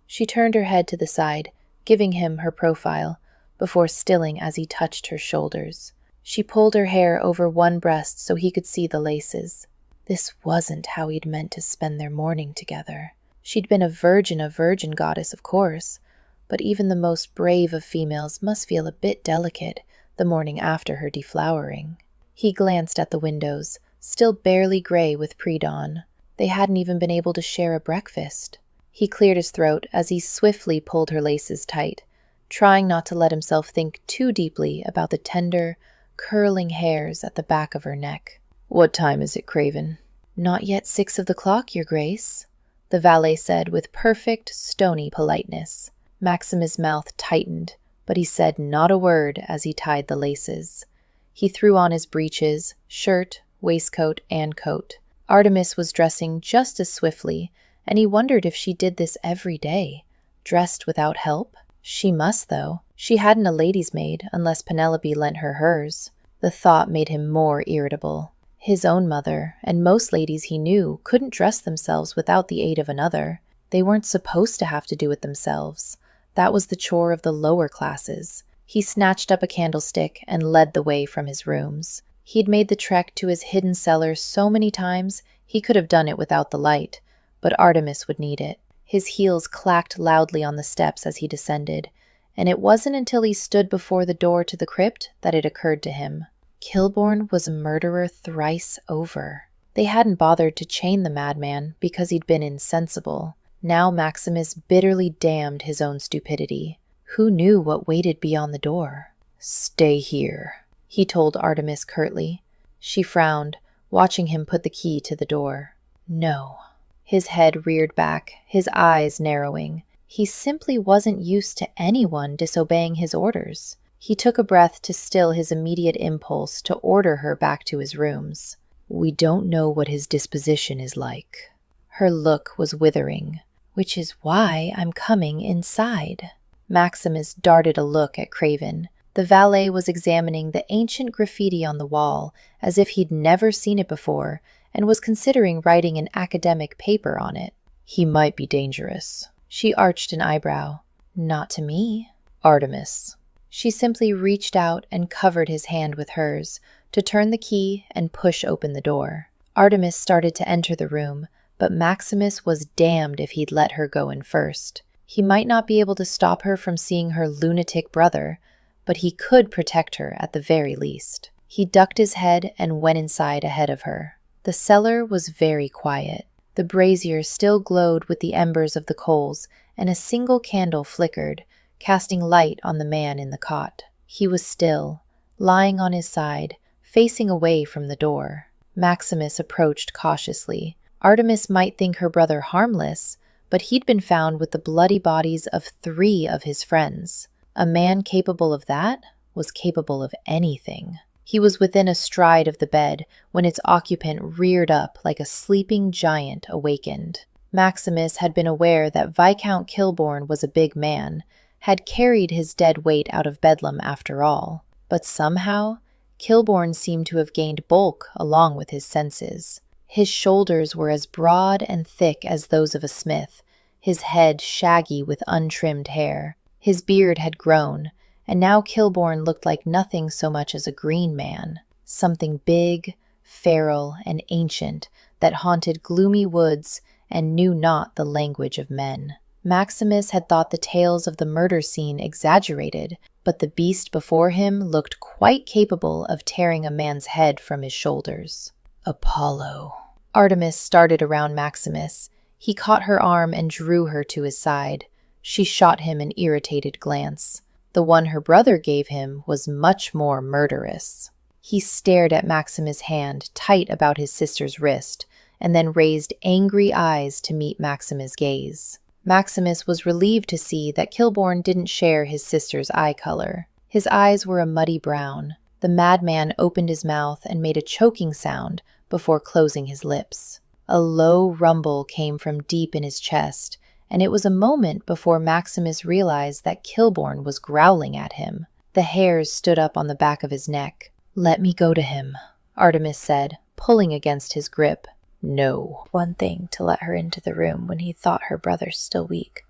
She turned her head to the side, giving him her profile, before stilling as he touched her shoulders. She pulled her hair over one breast so he could see the laces. This wasn't how he'd meant to spend their morning together. She'd been a virgin goddess, of course, but even the most brave of females must feel a bit delicate the morning after her deflowering. He glanced at the windows, still barely gray with pre-dawn. They hadn't even been able to share a breakfast. He cleared his throat as he swiftly pulled her laces tight, trying not to let himself think too deeply about the tender, curling hairs at the back of her neck. What time is it, Craven? Not yet 6 of the clock, Your Grace, the valet said with perfect, stony politeness. Maximus' mouth tightened, but he said not a word as he tied the laces. He threw on his breeches, shirt, waistcoat, and coat. Artemis was dressing just as swiftly, and he wondered if she did this every day, dressed without help. She must, though. She hadn't a lady's maid unless Penelope lent her hers. The thought made him more irritable. His own mother, and most ladies he knew, couldn't dress themselves without the aid of another. They weren't supposed to have to do it themselves. That was the chore of the lower classes. He snatched up a candlestick and led the way from his rooms. He'd made the trek to his hidden cellar so many times he could have done it without the light, but Artemis would need it. His heels clacked loudly on the steps as he descended, and it wasn't until he stood before the door to the crypt that it occurred to him. Kilbourne was a murderer thrice over. They hadn't bothered to chain the madman because he'd been insensible. Now Maximus bitterly damned his own stupidity. Who knew what waited beyond the door? Stay here, he told Artemis curtly. She frowned, watching him put the key to the door. No. His head reared back, his eyes narrowing. He simply wasn't used to anyone disobeying his orders. He took a breath to still his immediate impulse to order her back to his rooms. We don't know what his disposition is like. Her look was withering. Which is why I'm coming inside. Maximus darted a look at Craven. The valet was examining the ancient graffiti on the wall as if he'd never seen it before and was considering writing an academic paper on it. He might be dangerous. She arched an eyebrow. Not to me. Artemis. She simply reached out and covered his hand with hers to turn the key and push open the door. Artemis started to enter the room, but Maximus was damned if he'd let her go in first. He might not be able to stop her from seeing her lunatic brother, but he could protect her at the very least. He ducked his head and went inside ahead of her. The cellar was very quiet. The brazier still glowed with the embers of the coals, and a single candle flickered, casting light on the man in the cot. He was still, lying on his side, facing away from the door. Maximus approached cautiously. Artemis might think her brother harmless, but he'd been found with the bloody bodies of 3 of his friends. A man capable of that was capable of anything. He was within a stride of the bed when its occupant reared up like a sleeping giant awakened. Maximus had been aware that Viscount Kilbourne was a big man, had carried his dead weight out of Bedlam after all, but somehow Kilbourne seemed to have gained bulk along with his senses. His shoulders were as broad and thick as those of a smith, his head shaggy with untrimmed hair. His beard had grown, and now Kilbourne looked like nothing so much as a green man, something big, feral, and ancient that haunted gloomy woods and knew not the language of men. Maximus had thought the tales of the murder scene exaggerated, but the beast before him looked quite capable of tearing a man's head from his shoulders. Apollo. Artemis started around Maximus. He caught her arm and drew her to his side. She shot him an irritated glance. The one her brother gave him was much more murderous. He stared at Maximus' hand tight about his sister's wrist, and then raised angry eyes to meet Maximus' gaze. Maximus was relieved to see that Kilbourne didn't share his sister's eye color. His eyes were a muddy brown. The madman opened his mouth and made a choking sound before closing his lips. A low rumble came from deep in his chest, and it was a moment before Maximus realized that Kilbourne was growling at him. The hairs stood up on the back of his neck. "Let me go to him," Artemis said, pulling against his grip. No. One thing to let her into the room when he thought her brother still weak,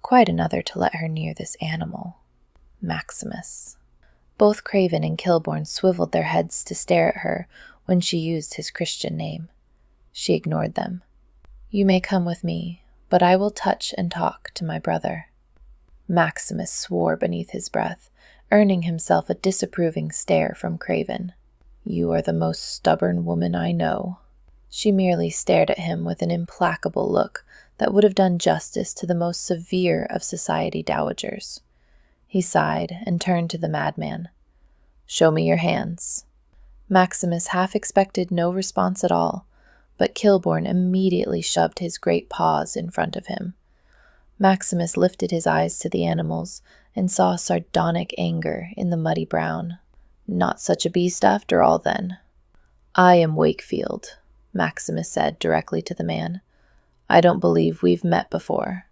quite another to let her near this animal. Maximus. Both Craven and Kilbourne swiveled their heads to stare at her when she used his Christian name. She ignored them. "You may come with me, but I will touch and talk to my brother." Maximus swore beneath his breath, earning himself a disapproving stare from Craven. "You are the most stubborn woman I know." She merely stared at him with an implacable look that would have done justice to the most severe of society dowagers. He sighed and turned to the madman. "Show me your hands." Maximus half expected no response at all, but Kilbourne immediately shoved his great paws in front of him. Maximus lifted his eyes to the animals and saw sardonic anger in the muddy brown. "Not such a beast after all, then." "I am Wakefield," Maximus said directly to the man. "I don't believe we've met before.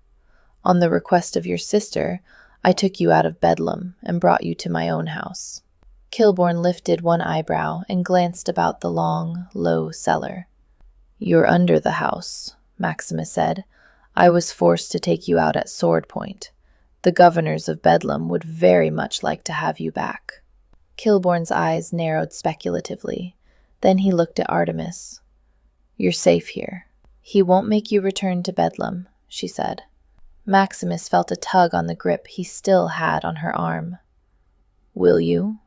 On the request of your sister, I took you out of Bedlam and brought you to my own house." Kilbourne lifted one eyebrow and glanced about the long, low cellar. "You're under the house," Maximus said. "I was forced to take you out at sword point. The governors of Bedlam would very much like to have you back." Kilbourne's eyes narrowed speculatively. Then he looked at Artemis. "You're safe here. He won't make you return to Bedlam," she said. Maximus felt a tug on the grip he still had on her arm. "Will you?"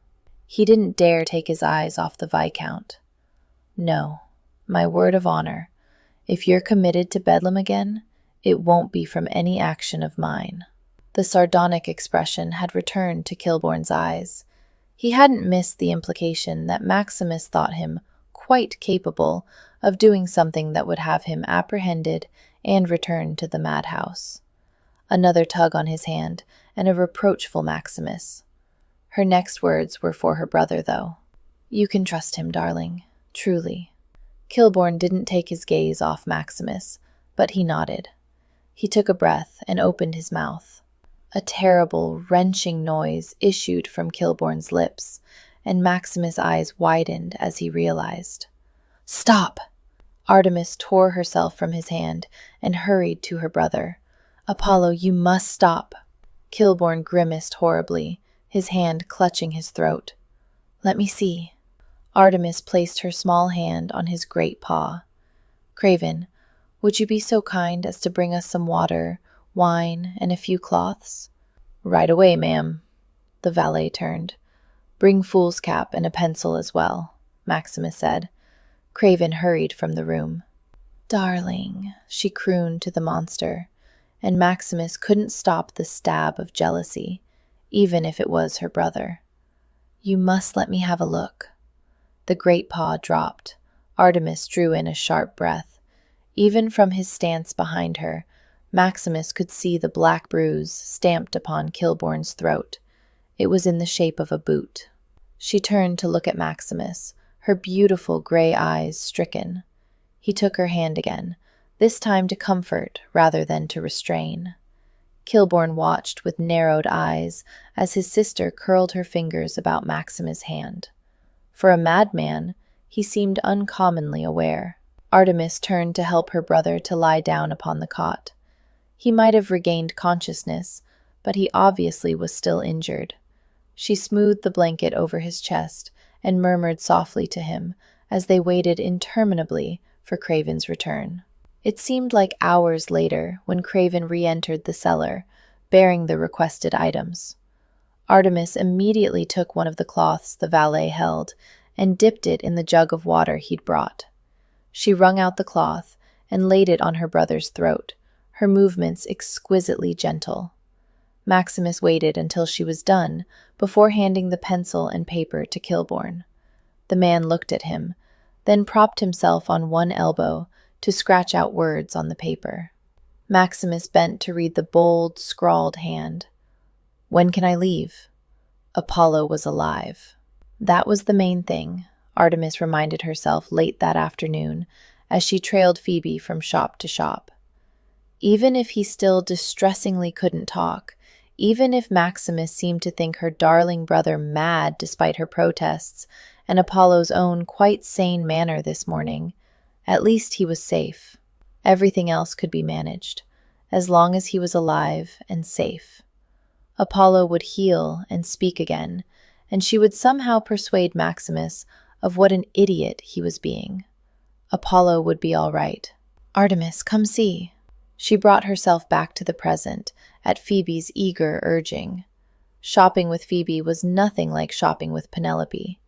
He didn't dare take his eyes off the Viscount. "No, my word of honor. If you're committed to Bedlam again, it won't be from any action of mine." The sardonic expression had returned to Kilbourne's eyes. He hadn't missed the implication that Maximus thought him quite capable of doing something that would have him apprehended and returned to the madhouse. Another tug on his hand, and a reproachful Maximus. Her next words were for her brother, though. "You can trust him, darling, truly." Kilbourne didn't take his gaze off Maximus, but he nodded. He took a breath and opened his mouth. A terrible, wrenching noise issued from Kilbourne's lips, and Maximus' eyes widened as he realized. "Stop!" Artemis tore herself from his hand and hurried to her brother. "Apollo, you must stop!" Kilbourne grimaced horribly, his hand clutching his throat. "Let me see." Artemis placed her small hand on his great paw. "Craven, would you be so kind as to bring us some water, wine, and a few cloths?" "Right away, ma'am." The valet turned. "Bring foolscap and a pencil as well," Maximus said. Craven hurried from the room. "Darling," she crooned to the monster, and Maximus couldn't stop the stab of jealousy, even if it was her brother. "You must let me have a look." The great paw dropped. Artemis drew in a sharp breath. Even from his stance behind her, Maximus could see the black bruise stamped upon Kilbourne's throat. It was in the shape of a boot. She turned to look at Maximus, her beautiful gray eyes stricken. He took her hand again, this time to comfort rather than to restrain. Kilbourne watched with narrowed eyes as his sister curled her fingers about Maximus' hand. For a madman, he seemed uncommonly aware. Artemis turned to help her brother to lie down upon the cot. He might have regained consciousness, but he obviously was still injured. She smoothed the blanket over his chest and murmured softly to him as they waited interminably for Craven's return. It seemed like hours later when Craven re-entered the cellar, bearing the requested items. Artemis immediately took one of the cloths the valet held and dipped it in the jug of water he'd brought. She wrung out the cloth and laid it on her brother's throat, her movements exquisitely gentle. Maximus waited until she was done before handing the pencil and paper to Kilbourne. The man looked at him, then propped himself on one elbow to scratch out words on the paper. Maximus bent to read the bold, scrawled hand. "When can I leave?" Apollo was alive. That was the main thing, Artemis reminded herself late that afternoon as she trailed Phoebe from shop to shop. Even if he still distressingly couldn't talk, even if Maximus seemed to think her darling brother mad despite her protests and Apollo's own quite sane manner this morning, at least he was safe. Everything else could be managed, as long as he was alive and safe. Apollo would heal and speak again, and she would somehow persuade Maximus of what an idiot he was being. Apollo would be all right. "Artemis, come see." She brought herself back to the present at Phoebe's eager urging. Shopping with Phoebe was nothing like shopping with Penelope.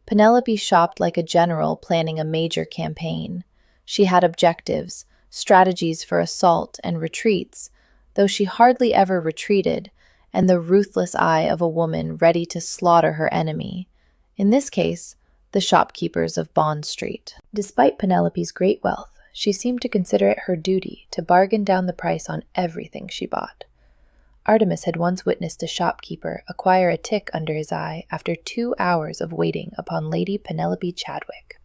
Penelope shopped like a general planning a major campaign. She had objectives, strategies for assault and retreats, though she hardly ever retreated, and the ruthless eye of a woman ready to slaughter her enemy, in this case, the shopkeepers of Bond Street. Despite Penelope's great wealth, she seemed to consider it her duty to bargain down the price on everything she bought. Artemis had once witnessed a shopkeeper acquire a tick under his eye after 2 hours of waiting upon Lady Penelope Chadwick.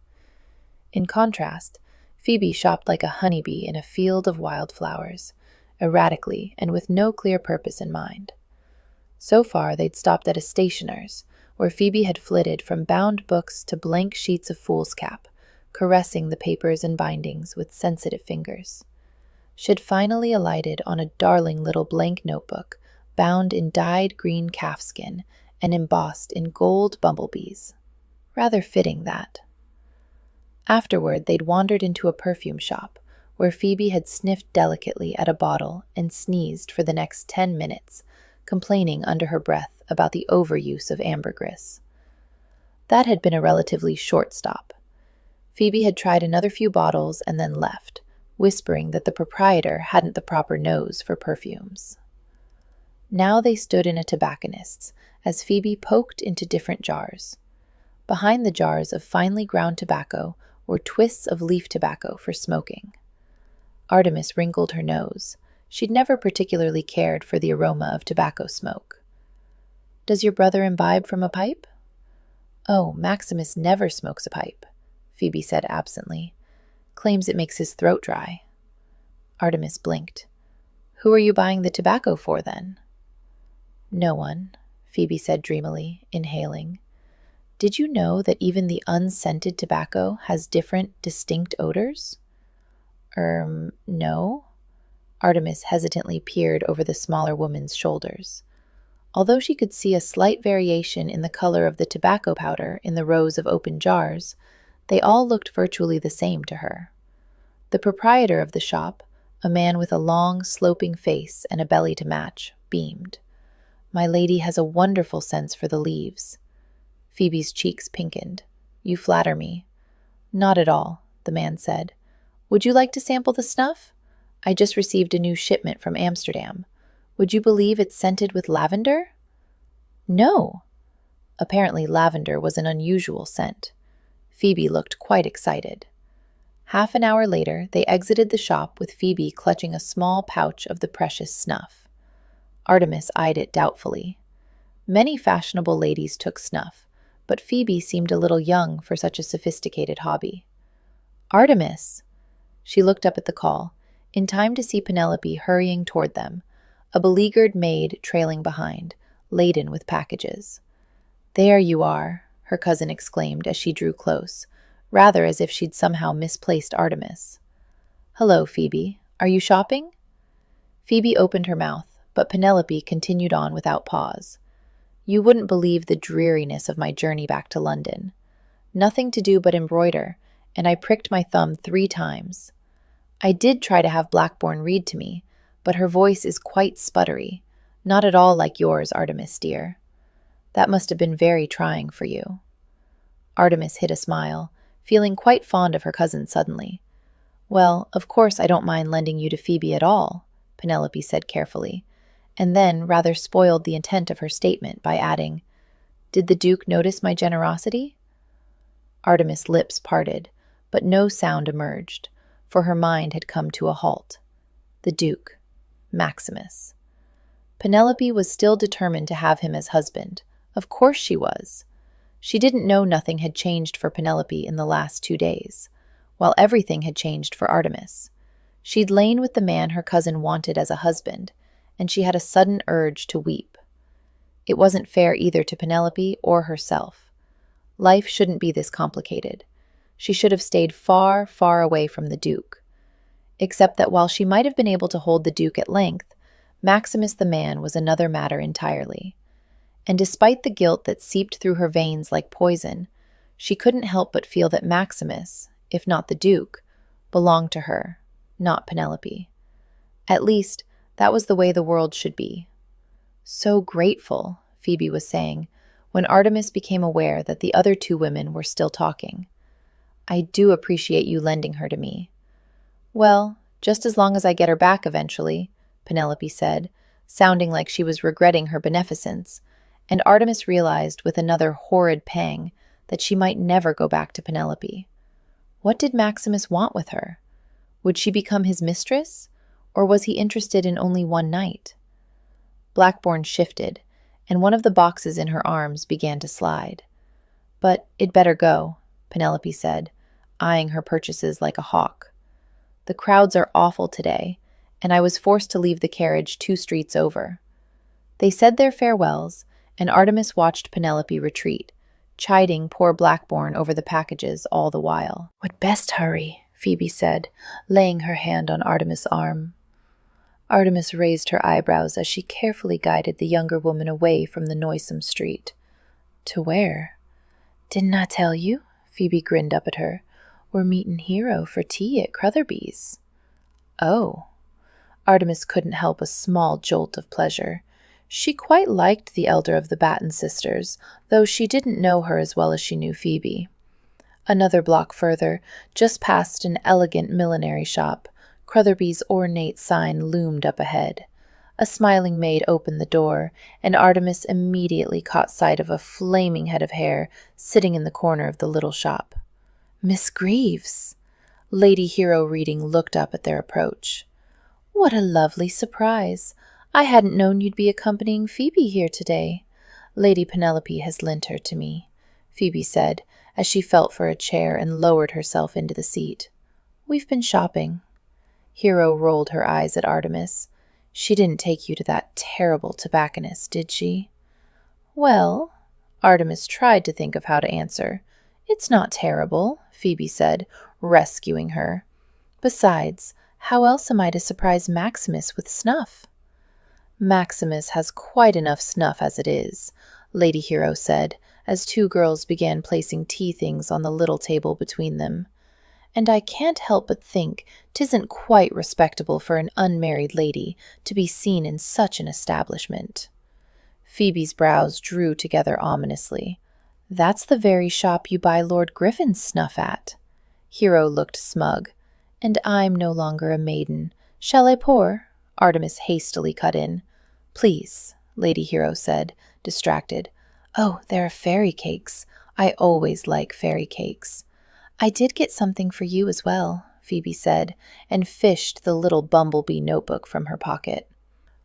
In contrast, Phoebe shopped like a honeybee in a field of wildflowers, erratically and with no clear purpose in mind. So far, they'd stopped at a stationer's, where Phoebe had flitted from bound books to blank sheets of foolscap, caressing the papers and bindings with sensitive fingers. She'd finally alighted on a darling little blank notebook, bound in dyed green calfskin and embossed in gold bumblebees. Rather fitting, that. Afterward, they'd wandered into a perfume shop, where Phoebe had sniffed delicately at a bottle and sneezed for the next 10 minutes, complaining under her breath about the overuse of ambergris. That had been a relatively short stop. Phoebe had tried another few bottles and then left, whispering that the proprietor hadn't the proper nose for perfumes. Now they stood in a tobacconist's, as Phoebe poked into different jars. Behind the jars of finely ground tobacco were twists of leaf tobacco for smoking. Artemis wrinkled her nose. She'd never particularly cared for the aroma of tobacco smoke. "Does your brother imbibe from a pipe?" "Oh, Maximus never smokes a pipe," Phoebe said absently. Claims it makes his throat dry. Artemis blinked. Who are you buying the tobacco for, then? No one, Phoebe said dreamily, inhaling. Did you know that even the unscented tobacco has different, distinct odors? No. Artemis hesitantly peered over the smaller woman's shoulders. Although she could see a slight variation in the color of the tobacco powder in the rows of open jars, they all looked virtually the same to her. The proprietor of the shop, a man with a long, sloping face and a belly to match, beamed. My lady has a wonderful sense for the leaves. Phoebe's cheeks pinkened. You flatter me. Not at all, the man said. Would you like to sample the snuff? I just received a new shipment from Amsterdam. Would you believe it's scented with lavender? No. Apparently lavender was an unusual scent. Phoebe looked quite excited. Half an hour later, they exited the shop with Phoebe clutching a small pouch of the precious snuff. Artemis eyed it doubtfully. Many fashionable ladies took snuff, but Phoebe seemed a little young for such a sophisticated hobby. Artemis! She looked up at the call, in time to see Penelope hurrying toward them, a beleaguered maid trailing behind, laden with packages. There you are, her cousin exclaimed as she drew close, rather as if she'd somehow misplaced Artemis. Hello, Phoebe. Are you shopping? Phoebe opened her mouth, but Penelope continued on without pause. You wouldn't believe the dreariness of my journey back to London. Nothing to do but embroider, and I pricked my thumb 3 times. I did try to have Blackbourne read to me, but her voice is quite sputtery, not at all like yours, Artemis, dear. That must have been very trying for you. Artemis hid a smile, feeling quite fond of her cousin suddenly. Well, of course I don't mind lending you to Phoebe at all, Penelope said carefully, and then rather spoiled the intent of her statement by adding, Did the Duke notice my generosity? Artemis' lips parted, but no sound emerged, for her mind had come to a halt. The Duke. Maximus. Penelope was still determined to have him as husband. Of course she was. She didn't know nothing had changed for Penelope in the last 2 days, while everything had changed for Artemis. She'd lain with the man her cousin wanted as a husband, and she had a sudden urge to weep. It wasn't fair either to Penelope or herself. Life shouldn't be this complicated. She should have stayed far, far away from the Duke. Except that while she might have been able to hold the Duke at length, Maximus the man was another matter entirely. And despite the guilt that seeped through her veins like poison, she couldn't help but feel that Maximus, if not the Duke, belonged to her, not Penelope. At least, that was the way the world should be. So grateful, Phoebe was saying, when Artemis became aware that the other 2 women were still talking. I do appreciate you lending her to me. Well, just as long as I get her back eventually, Penelope said, sounding like she was regretting her beneficence, and Artemis realized with another horrid pang that she might never go back to Penelope. What did Maximus want with her? Would she become his mistress, or was he interested in only one night? Blackbourne shifted, and one of the boxes in her arms began to slide. But it'd better go, Penelope said, eyeing her purchases like a hawk. The crowds are awful today, and I was forced to leave the carriage 2 streets over. They said their farewells, and Artemis watched Penelope retreat, chiding poor Blackbourne over the packages all the while. Would best hurry, Phoebe said, laying her hand on Artemis' arm. Artemis raised her eyebrows as she carefully guided the younger woman away from the noisome street. To where? Didn't I tell you? Phoebe grinned up at her. We're meeting Hero for tea at Crotherby's. Oh. Artemis couldn't help a small jolt of pleasure. She quite liked the elder of the Batten sisters, though she didn't know her as well as she knew Phoebe. Another block further, just past an elegant millinery shop, Crotherby's ornate sign loomed up ahead. A smiling maid opened the door, and Artemis immediately caught sight of a flaming head of hair sitting in the corner of the little shop. Miss Greaves! Lady Hero Reading looked up at their approach. What a lovely surprise! I hadn't known you'd be accompanying Phoebe here today. Lady Penelope has lent her to me, Phoebe said, as she felt for a chair and lowered herself into the seat. "We've been shopping." Hero rolled her eyes at Artemis. "She didn't take you to that terrible tobacconist, did she?" "Well," Artemis tried to think of how to answer. "It's not terrible," Phoebe said, rescuing her. "Besides, how else am I to surprise Maximus with snuff?" "Maximus has quite enough snuff as it is," Lady Hero said, as two girls began placing tea things on the little table between them. "And I can't help but think 'tisn't quite respectable for an unmarried lady to be seen in such an establishment." Phoebe's brows drew together ominously. "That's the very shop you buy Lord Griffin's snuff at." Hero looked smug. "And I'm no longer a maiden. Shall I pour?" Artemis hastily cut in. "Please," Lady Hero said, distracted. "Oh, there are fairy cakes. I always like fairy cakes." "I did get something for you as well," Phoebe said, and fished the little bumblebee notebook from her pocket.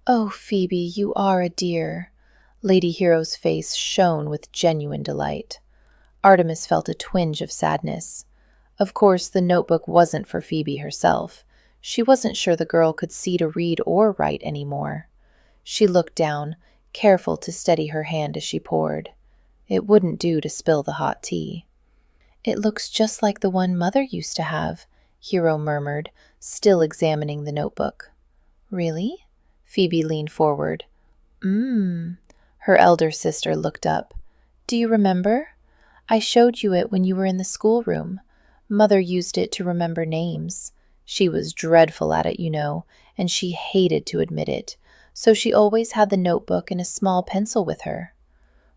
"Oh, Phoebe, you are a dear." Lady Hero's face shone with genuine delight. Artemis felt a twinge of sadness. Of course, the notebook wasn't for Phoebe herself. She wasn't sure the girl could see to read or write anymore. She looked down, careful to steady her hand as she poured. It wouldn't do to spill the hot tea. "It looks just like the one Mother used to have," Hero murmured, still examining the notebook. "Really?" Phoebe leaned forward. Her elder sister looked up. "Do you remember? I showed you it when you were in the schoolroom. Mother used it to remember names. She was dreadful at it, you know, and she hated to admit it, so she always had the notebook and a small pencil with her."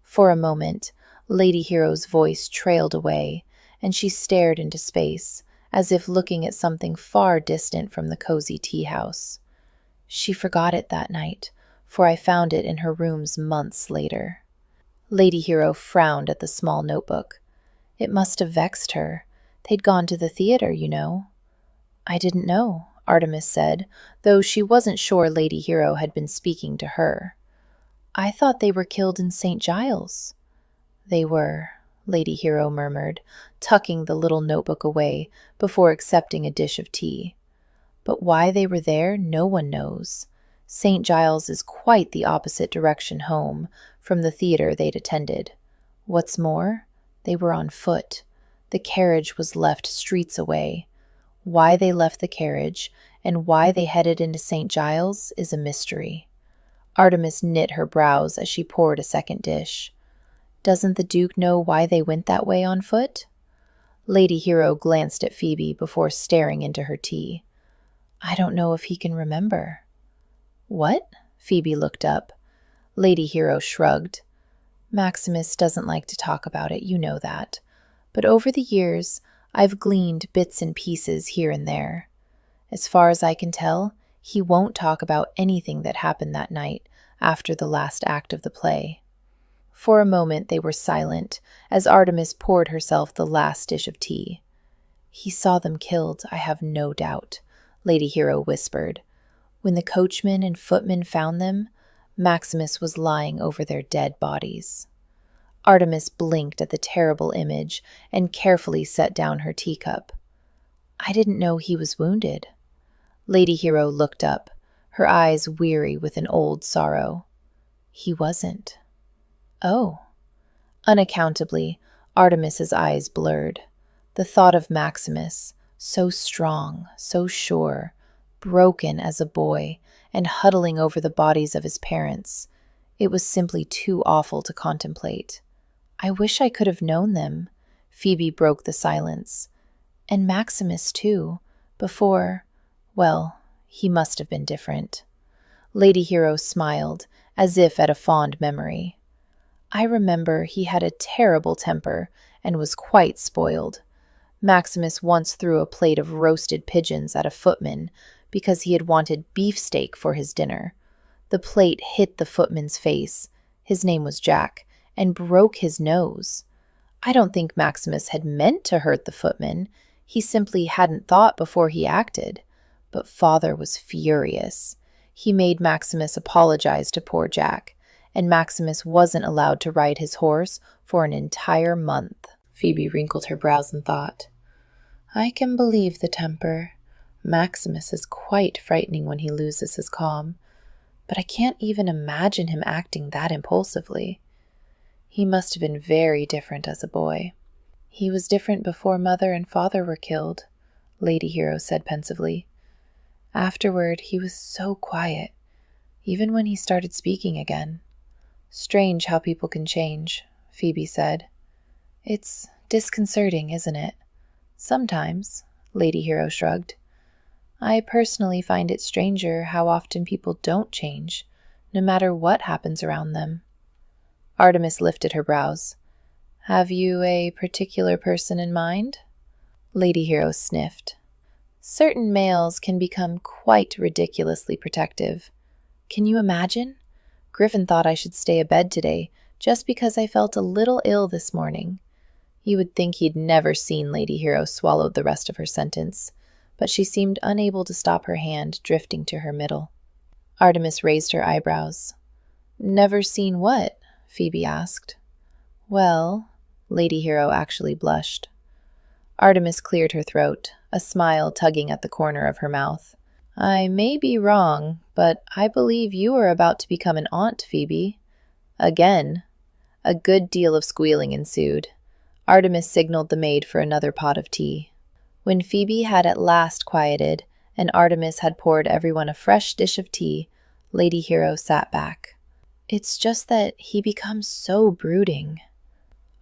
For a moment, Lady Hero's voice trailed away, and she stared into space, as if looking at something far distant from the cozy tea house. "She forgot it that night, for I found it in her rooms months later." Lady Hero frowned at the small notebook. "It must have vexed her. They'd gone to the theater, you know." "I didn't know," Artemis said, though she wasn't sure Lady Hero had been speaking to her. "I thought they were killed in St. Giles." "They were," Lady Hero murmured, tucking the little notebook away before accepting a dish of tea. "But why they were there, no one knows. St. Giles is quite the opposite direction home from the theater they'd attended. What's more, they were on foot. The carriage was left streets away. Why they left the carriage and why they headed into St. Giles is a mystery." Artemis knit her brows as she poured a second dish. "Doesn't the Duke know why they went that way on foot?" Lady Hero glanced at Phoebe before staring into her tea. "I don't know if he can remember." "What?" Phoebe looked up. Lady Hero shrugged. "Maximus doesn't like to talk about it, you know that. But over the years, I've gleaned bits and pieces here and there. As far as I can tell, he won't talk about anything that happened that night after the last act of the play." For a moment they were silent as Artemis poured herself the last dish of tea. "He saw them killed, I have no doubt," Lady Hero whispered. "When the coachman and footman found them, Maximus was lying over their dead bodies." Artemis blinked at the terrible image and carefully set down her teacup. "I didn't know he was wounded." Lady Hero looked up, her eyes weary with an old sorrow. "He wasn't." "Oh." Unaccountably, Artemis's eyes blurred. The thought of Maximus, so strong, so sure, broken as a boy, and huddling over the bodies of his parents. It was simply too awful to contemplate. "I wish I could have known them." Phoebe broke the silence. "And Maximus, too, before, well, he must have been different." Lady Hero smiled, as if at a fond memory. "I remember he had a terrible temper and was quite spoiled. Maximus once threw a plate of roasted pigeons at a footman because he had wanted beefsteak for his dinner. The plate hit the footman's face, his name was Jack, and broke his nose. I don't think Maximus had meant to hurt the footman. He simply hadn't thought before he acted. But father was furious. He made Maximus apologize to poor Jack, and Maximus wasn't allowed to ride his horse for an entire month." Phoebe wrinkled her brows in thought. I can believe the temper. Maximus is quite frightening when he loses his calm, but I can't even imagine him acting that impulsively. He must have been very different as a boy. He was different before mother and father were killed, Lady Hero said pensively. Afterward, he was so quiet, even when he started speaking again. Strange how people can change, Phoebe said. It's disconcerting, isn't it? Sometimes, Lady Hero shrugged. I personally find it stranger how often people don't change, no matter what happens around them. Artemis lifted her brows. Have you a particular person in mind? Lady Hero sniffed. Certain males can become quite ridiculously protective. Can you imagine? Griffin thought I should stay abed today, just because I felt a little ill this morning. You would think he'd never seen Lady Hero swallow the rest of her sentence, but she seemed unable to stop her hand drifting to her middle. Artemis raised her eyebrows. Never seen what? Phoebe asked. Well, Lady Hero actually blushed. Artemis cleared her throat, a smile tugging at the corner of her mouth. I may be wrong, but I believe you are about to become an aunt, Phoebe. Again. A good deal of squealing ensued. Artemis signaled the maid for another pot of tea. When Phoebe had at last quieted, and Artemis had poured everyone a fresh dish of tea, Lady Hero sat back. It's just that he becomes so brooding.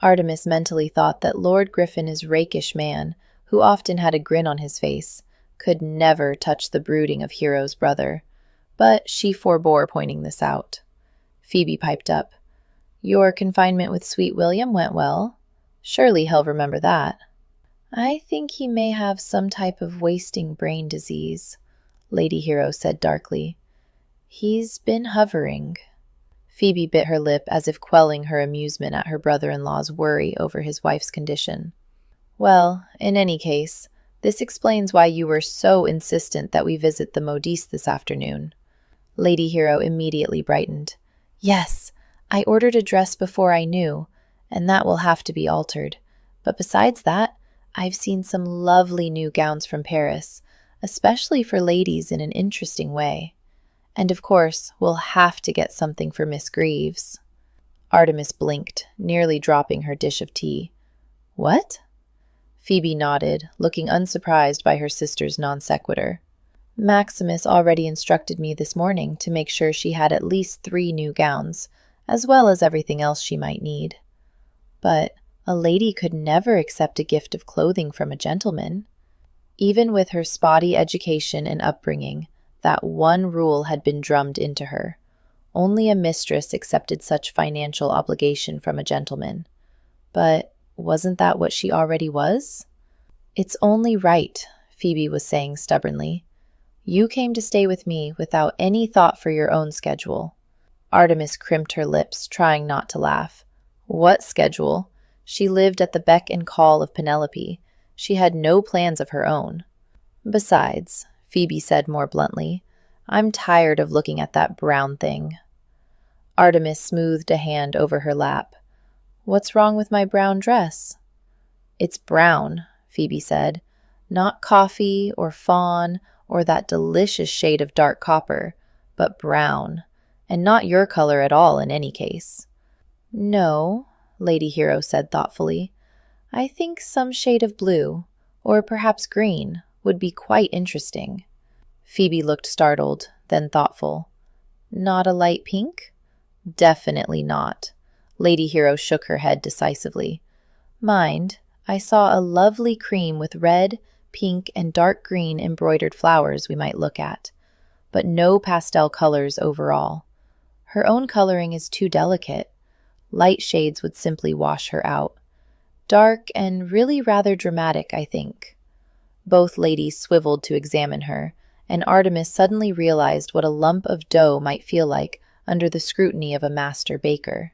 Artemis mentally thought that Lord Griffin's rakish man, who often had a grin on his face, could never touch the brooding of Hero's brother, but she forbore pointing this out. Phoebe piped up. Your confinement with Sweet William went well. Surely he'll remember that. I think he may have some type of wasting brain disease, Lady Hero said darkly. He's been hovering. Phoebe bit her lip as if quelling her amusement at her brother-in-law's worry over his wife's condition. Well, in any case, this explains why you were so insistent that we visit the modiste this afternoon. Lady Hero immediately brightened. Yes, I ordered a dress before I knew, and that will have to be altered. But besides that, I've seen some lovely new gowns from Paris, especially for ladies in an interesting way. And of course, we'll have to get something for Miss Greaves. Artemis blinked, nearly dropping her dish of tea. What? Phoebe nodded, looking unsurprised by her sister's non sequitur. Maximus already instructed me this morning to make sure she had at least 3 new gowns, as well as everything else she might need. But a lady could never accept a gift of clothing from a gentleman. Even with her spotty education and upbringing, that one rule had been drummed into her. Only a mistress accepted such financial obligation from a gentleman. But wasn't that what she already was? It's only right, Phoebe was saying stubbornly. You came to stay with me without any thought for your own schedule. Artemis crimped her lips, trying not to laugh. What schedule? She lived at the beck and call of Penelope. She had no plans of her own. Besides, Phoebe said more bluntly, I'm tired of looking at that brown thing. Artemis smoothed a hand over her lap. What's wrong with my brown dress? It's brown, Phoebe said. Not coffee or fawn or that delicious shade of dark copper, but brown, and not your color at all in any case. No, Lady Hero said thoughtfully. I think some shade of blue, or perhaps green, would be quite interesting. Phoebe looked startled, then thoughtful. Not a light pink? Definitely not. Lady Hero shook her head decisively. Mind, I saw a lovely cream with red, pink, and dark green embroidered flowers we might look at, but no pastel colors overall. Her own coloring is too delicate. Light shades would simply wash her out. Dark and really rather dramatic, I think. Both ladies swiveled to examine her, and Artemis suddenly realized what a lump of dough might feel like under the scrutiny of a master baker.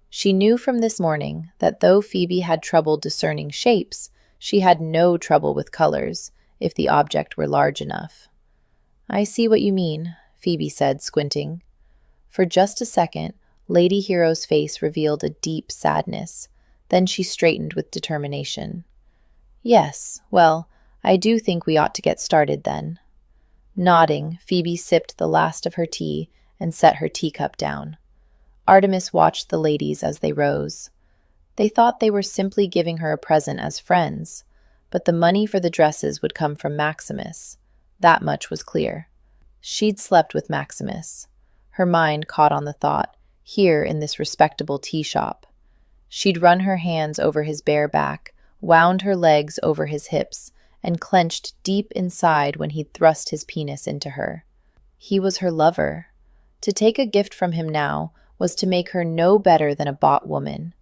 She knew from this morning that though Phoebe had trouble discerning shapes, she had no trouble with colors, if the object were large enough. I see what you mean, Phoebe said, squinting. For just a second, Lady Hero's face revealed a deep sadness. Then she straightened with determination. Yes, well, I do think we ought to get started then." Nodding, Phoebe sipped the last of her tea and set her teacup down. Artemis watched the ladies as they rose. They thought they were simply giving her a present as friends, but the money for the dresses would come from Maximus. That much was clear. She'd slept with Maximus. Her mind caught on the thought, here in this respectable tea shop. She'd run her hands over his bare back, wound her legs over his hips, and clenched deep inside when he'd thrust his penis into her. He was her lover. To take a gift from him now was to make her no better than a bought woman.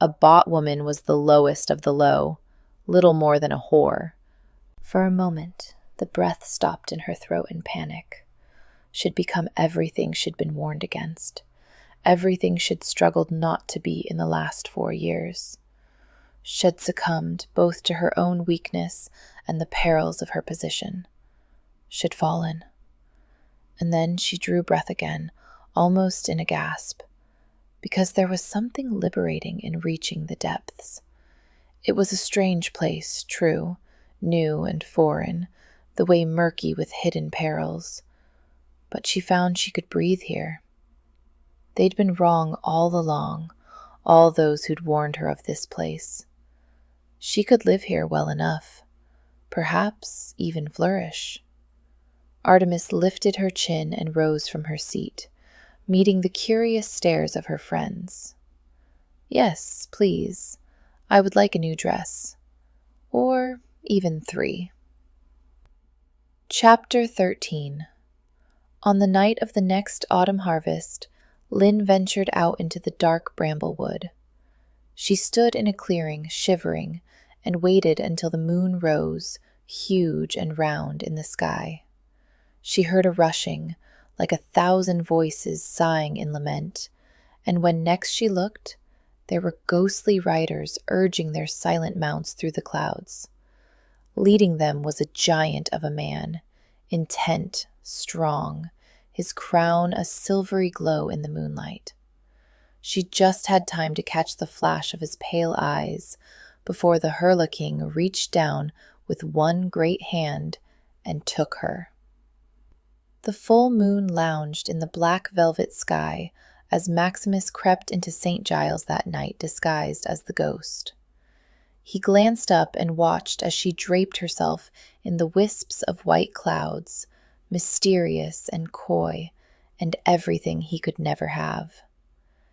A bought woman was the lowest of the low, little more than a whore. For a moment, the breath stopped in her throat in panic. She'd become everything she'd been warned against, everything she'd struggled not to be in the last 4 years. She'd succumbed both to her own weakness and the perils of her position. She'd fallen. And then she drew breath again, almost in a gasp, because there was something liberating in reaching the depths. It was a strange place, true, new and foreign, the way murky with hidden perils. But she found she could breathe here. They'd been wrong all along, all those who'd warned her of this place. She could live here well enough, perhaps even flourish. Artemis lifted her chin and rose from her seat, meeting the curious stares of her friends. "Yes, please. I would like a new dress. Or even 3. Chapter 13. On the night of the next autumn harvest, Lynn ventured out into the dark bramblewood. She stood in a clearing, shivering, and waited until the moon rose, huge and round in the sky. She heard a rushing, like 1,000 voices sighing in lament, and when next she looked, there were ghostly riders urging their silent mounts through the clouds. Leading them was a giant of a man, intent, strong, his crown a silvery glow in the moonlight. She just had time to catch the flash of his pale eyes before the Hurla-King reached down with one great hand and took her. The full moon lounged in the black velvet sky as Maximus crept into St. Giles that night disguised as the ghost. He glanced up and watched as she draped herself in the wisps of white clouds, mysterious and coy, and everything he could never have.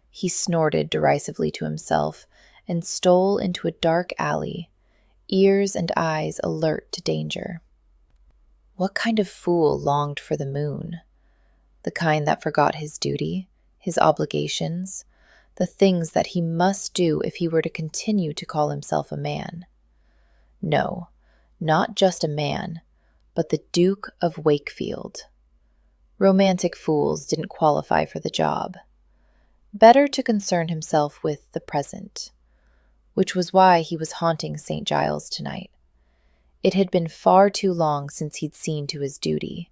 He snorted derisively to himself and stole into a dark alley, ears and eyes alert to danger. What kind of fool longed for the moon? The kind that forgot his duty, his obligations, the things that he must do if he were to continue to call himself a man. No, not just a man, but the Duke of Wakefield. Romantic fools didn't qualify for the job. Better to concern himself with the present, which was why he was haunting St. Giles tonight. It had been far too long since he'd seen to his duty,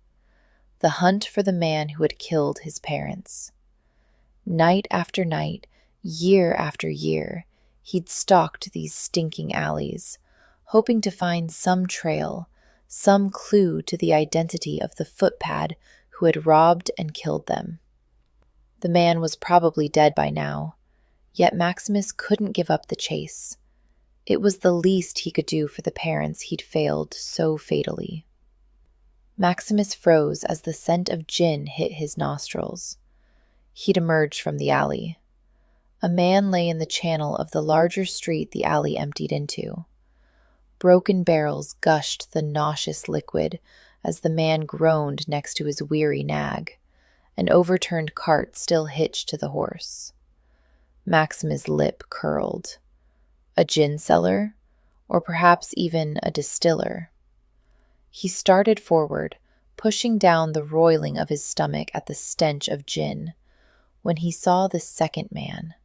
the hunt for the man who had killed his parents. Night after night, year after year, he'd stalked these stinking alleys, hoping to find some trail, some clue to the identity of the footpad who had robbed and killed them. The man was probably dead by now, yet Maximus couldn't give up the chase. It was the least he could do for the parents he'd failed so fatally. Maximus froze as the scent of gin hit his nostrils. He'd emerged from the alley. A man lay in the channel of the larger street the alley emptied into. Broken barrels gushed the nauseous liquid as the man groaned next to his weary nag, an overturned cart still hitched to the horse. Maximus' lip curled. A gin seller, or perhaps even a distiller. He started forward, pushing down the roiling of his stomach at the stench of gin, when he saw the second man.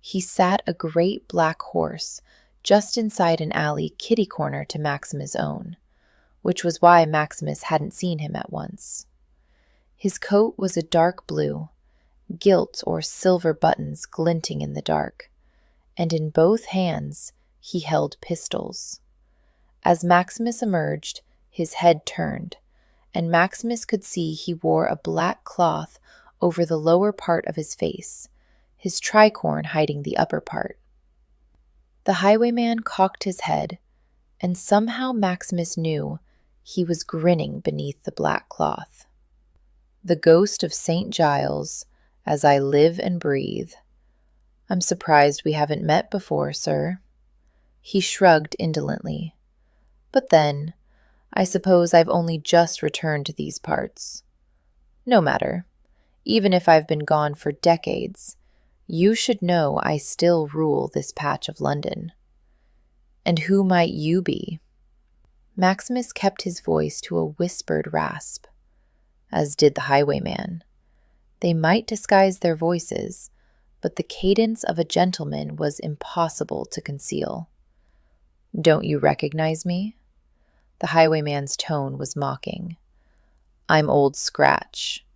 He sat a great black horse just inside an alley kitty-corner to Maximus' own, which was why Maximus hadn't seen him at once. His coat was a dark blue, gilt or silver buttons glinting in the dark, and in both hands he held pistols. As Maximus emerged, his head turned, and Maximus could see he wore a black cloth over the lower part of his face, his tricorn hiding the upper part. The highwayman cocked his head, and somehow Maximus knew he was grinning beneath the black cloth. "The ghost of St. Giles, as I live and breathe. I'm surprised we haven't met before, sir." He shrugged indolently. "But then, I suppose I've only just returned to these parts. No matter. Even if I've been gone for decades, you should know I still rule this patch of London. And who might you be?" Maximus kept his voice to a whispered rasp, as did the highwayman. They might disguise their voices, but the cadence of a gentleman was impossible to conceal. "Don't you recognize me?" The highwayman's tone was mocking. "I'm Old Scratch,"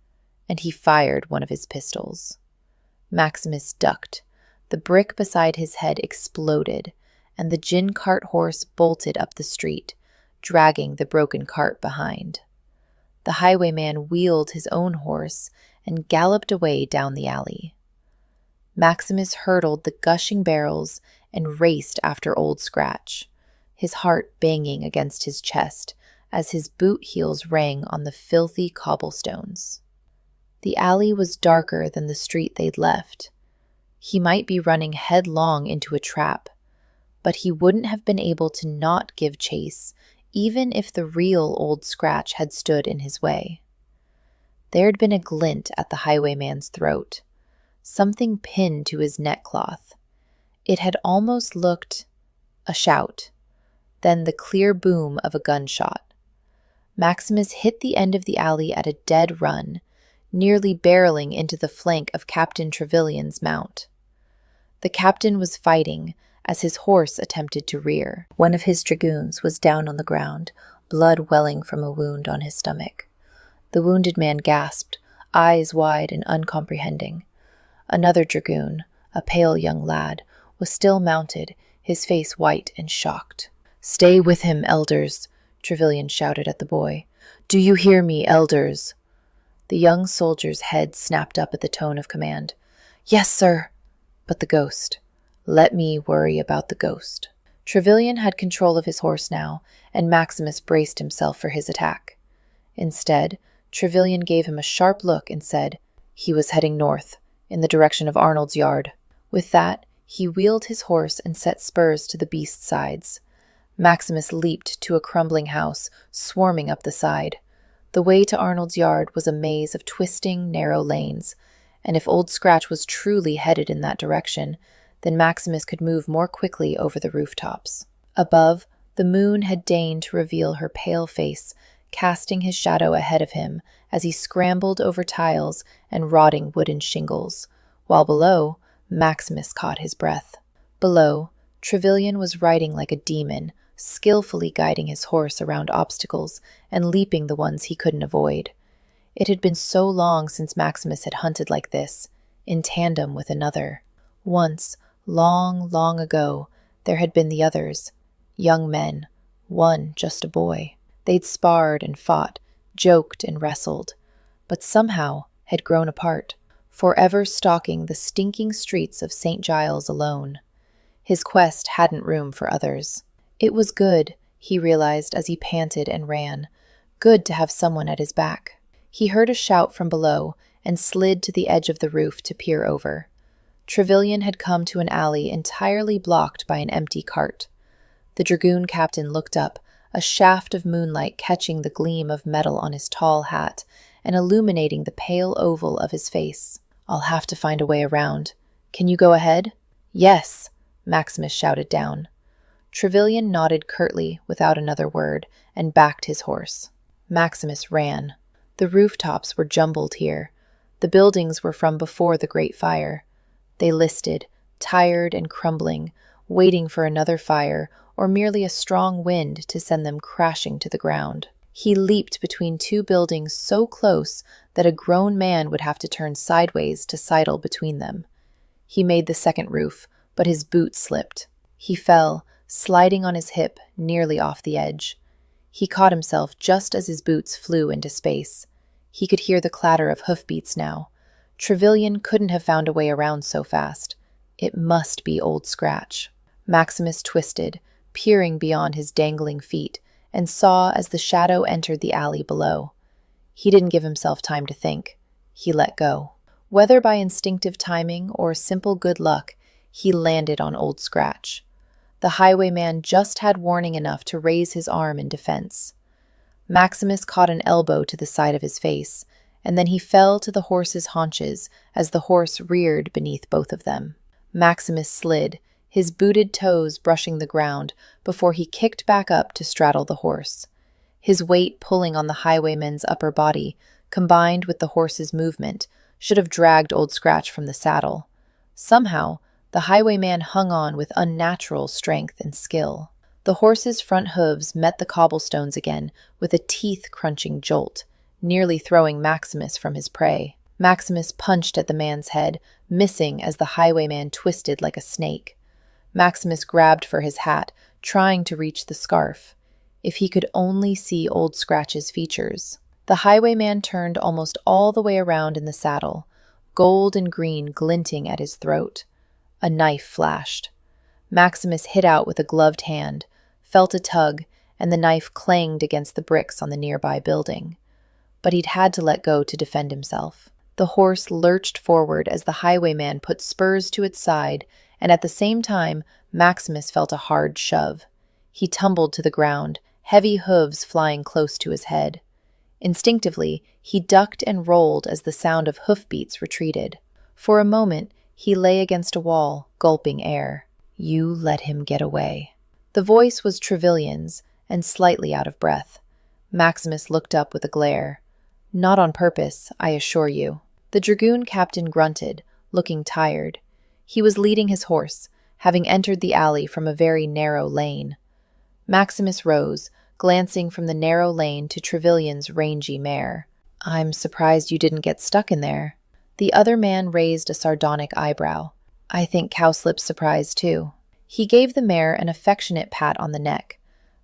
and he fired one of his pistols. Maximus ducked. The brick beside his head exploded, and the gin cart horse bolted up the street, dragging the broken cart behind. The highwayman wheeled his own horse and galloped away down the alley. Maximus hurdled the gushing barrels and raced after Old Scratch, his heart banging against his chest as his boot heels rang on the filthy cobblestones. The alley was darker than the street they'd left. He might be running headlong into a trap, but he wouldn't have been able to not give chase even if the real Old Scratch had stood in his way. There'd been a glint at the highwayman's throat, something pinned to his neckcloth. It had almost looked a shout, then the clear boom of a gunshot. Maximus hit the end of the alley at a dead run, nearly barreling into the flank of Captain Trevilian's mount. The captain was fighting as his horse attempted to rear. One of his dragoons was down on the ground, blood welling from a wound on his stomach. The wounded man gasped, eyes wide and uncomprehending. Another dragoon, a pale young lad, was still mounted, his face white and shocked. "Stay with him, elders," Trevilian shouted at the boy. "Do you hear me, elders?" The young soldier's head snapped up at the tone of command. "Yes, sir." But the ghost. Let me worry about the ghost. Trevilian had control of his horse now, and Maximus braced himself for his attack. Instead, Trevilian gave him a sharp look and said he was heading north, in the direction of Arnold's yard. With that, he wheeled his horse and set spurs to the beast's sides. Maximus leaped to a crumbling house, swarming up the side. The way to Arnold's yard was a maze of twisting, narrow lanes, and if Old Scratch was truly headed in that direction, then Maximus could move more quickly over the rooftops. Above, the moon had deigned to reveal her pale face, casting his shadow ahead of him as he scrambled over tiles and rotting wooden shingles, while below, Maximus caught his breath. Below, Trevilian was riding like a demon, skillfully guiding his horse around obstacles and leaping the ones he couldn't avoid. It had been so long since Maximus had hunted like this, in tandem with another. Once, long, long ago, there had been the others, young men, one just a boy. They'd sparred and fought, joked and wrestled, but somehow had grown apart, forever stalking the stinking streets of St. Giles alone. His quest hadn't room for others. It was good, he realized as he panted and ran, good to have someone at his back. He heard a shout from below and slid to the edge of the roof to peer over. Trevilian had come to an alley entirely blocked by an empty cart. The dragoon captain looked up, a shaft of moonlight catching the gleam of metal on his tall hat and illuminating the pale oval of his face. "I'll have to find a way around. Can you go ahead?" "Yes," Maximus shouted down. Trevilian nodded curtly without another word and backed his horse. Maximus ran. The rooftops were jumbled here. The buildings were from before the Great Fire. They listed, tired and crumbling, waiting for another fire or merely a strong wind to send them crashing to the ground. He leaped between two buildings so close that a grown man would have to turn sideways to sidle between them. He made the second roof, but his boot slipped. He fell, sliding on his hip, nearly off the edge. He caught himself just as his boots flew into space. He could hear the clatter of hoofbeats now. Trevelyan couldn't have found a way around so fast. It must be Old Scratch. Maximus twisted, peering beyond his dangling feet, and saw as the shadow entered the alley below. He didn't give himself time to think. He let go. Whether by instinctive timing or simple good luck, he landed on Old Scratch. The highwayman just had warning enough to raise his arm in defense. Maximus caught an elbow to the side of his face, and then he fell to the horse's haunches as the horse reared beneath both of them. Maximus slid, his booted toes brushing the ground, before he kicked back up to straddle the horse. His weight pulling on the highwayman's upper body, combined with the horse's movement, should have dragged Old Scratch from the saddle. Somehow, the highwayman hung on with unnatural strength and skill. The horse's front hooves met the cobblestones again with a teeth-crunching jolt, nearly throwing Maximus from his prey. Maximus punched at the man's head, missing as the highwayman twisted like a snake. Maximus grabbed for his hat, trying to reach the scarf. If he could only see Old Scratch's features. The highwayman turned almost all the way around in the saddle, gold and green glinting at his throat. A knife flashed. Maximus hit out with a gloved hand, felt a tug, and the knife clanged against the bricks on the nearby building. But he'd had to let go to defend himself. The horse lurched forward as the highwayman put spurs to its side, and at the same time, Maximus felt a hard shove. He tumbled to the ground, heavy hooves flying close to his head. Instinctively, he ducked and rolled as the sound of hoofbeats retreated. For a moment, he lay against a wall, gulping air. You let him get away. The voice was Trevelyan's, and slightly out of breath. Maximus looked up with a glare. Not on purpose, I assure you. The dragoon captain grunted, looking tired. He was leading his horse, having entered the alley from a very narrow lane. Maximus rose, glancing from the narrow lane to Trevelyan's rangy mare. I'm surprised you didn't get stuck in there. The other man raised a sardonic eyebrow. I think Cowslip's surprised too. He gave the mare an affectionate pat on the neck.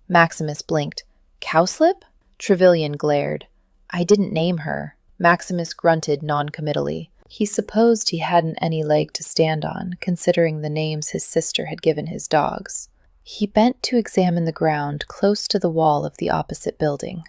Maximus blinked. Cowslip? Trevelyan glared. I didn't name her. Maximus grunted non-committally. He supposed he hadn't any leg to stand on, considering the names his sister had given his dogs. He bent to examine the ground close to the wall of the opposite building.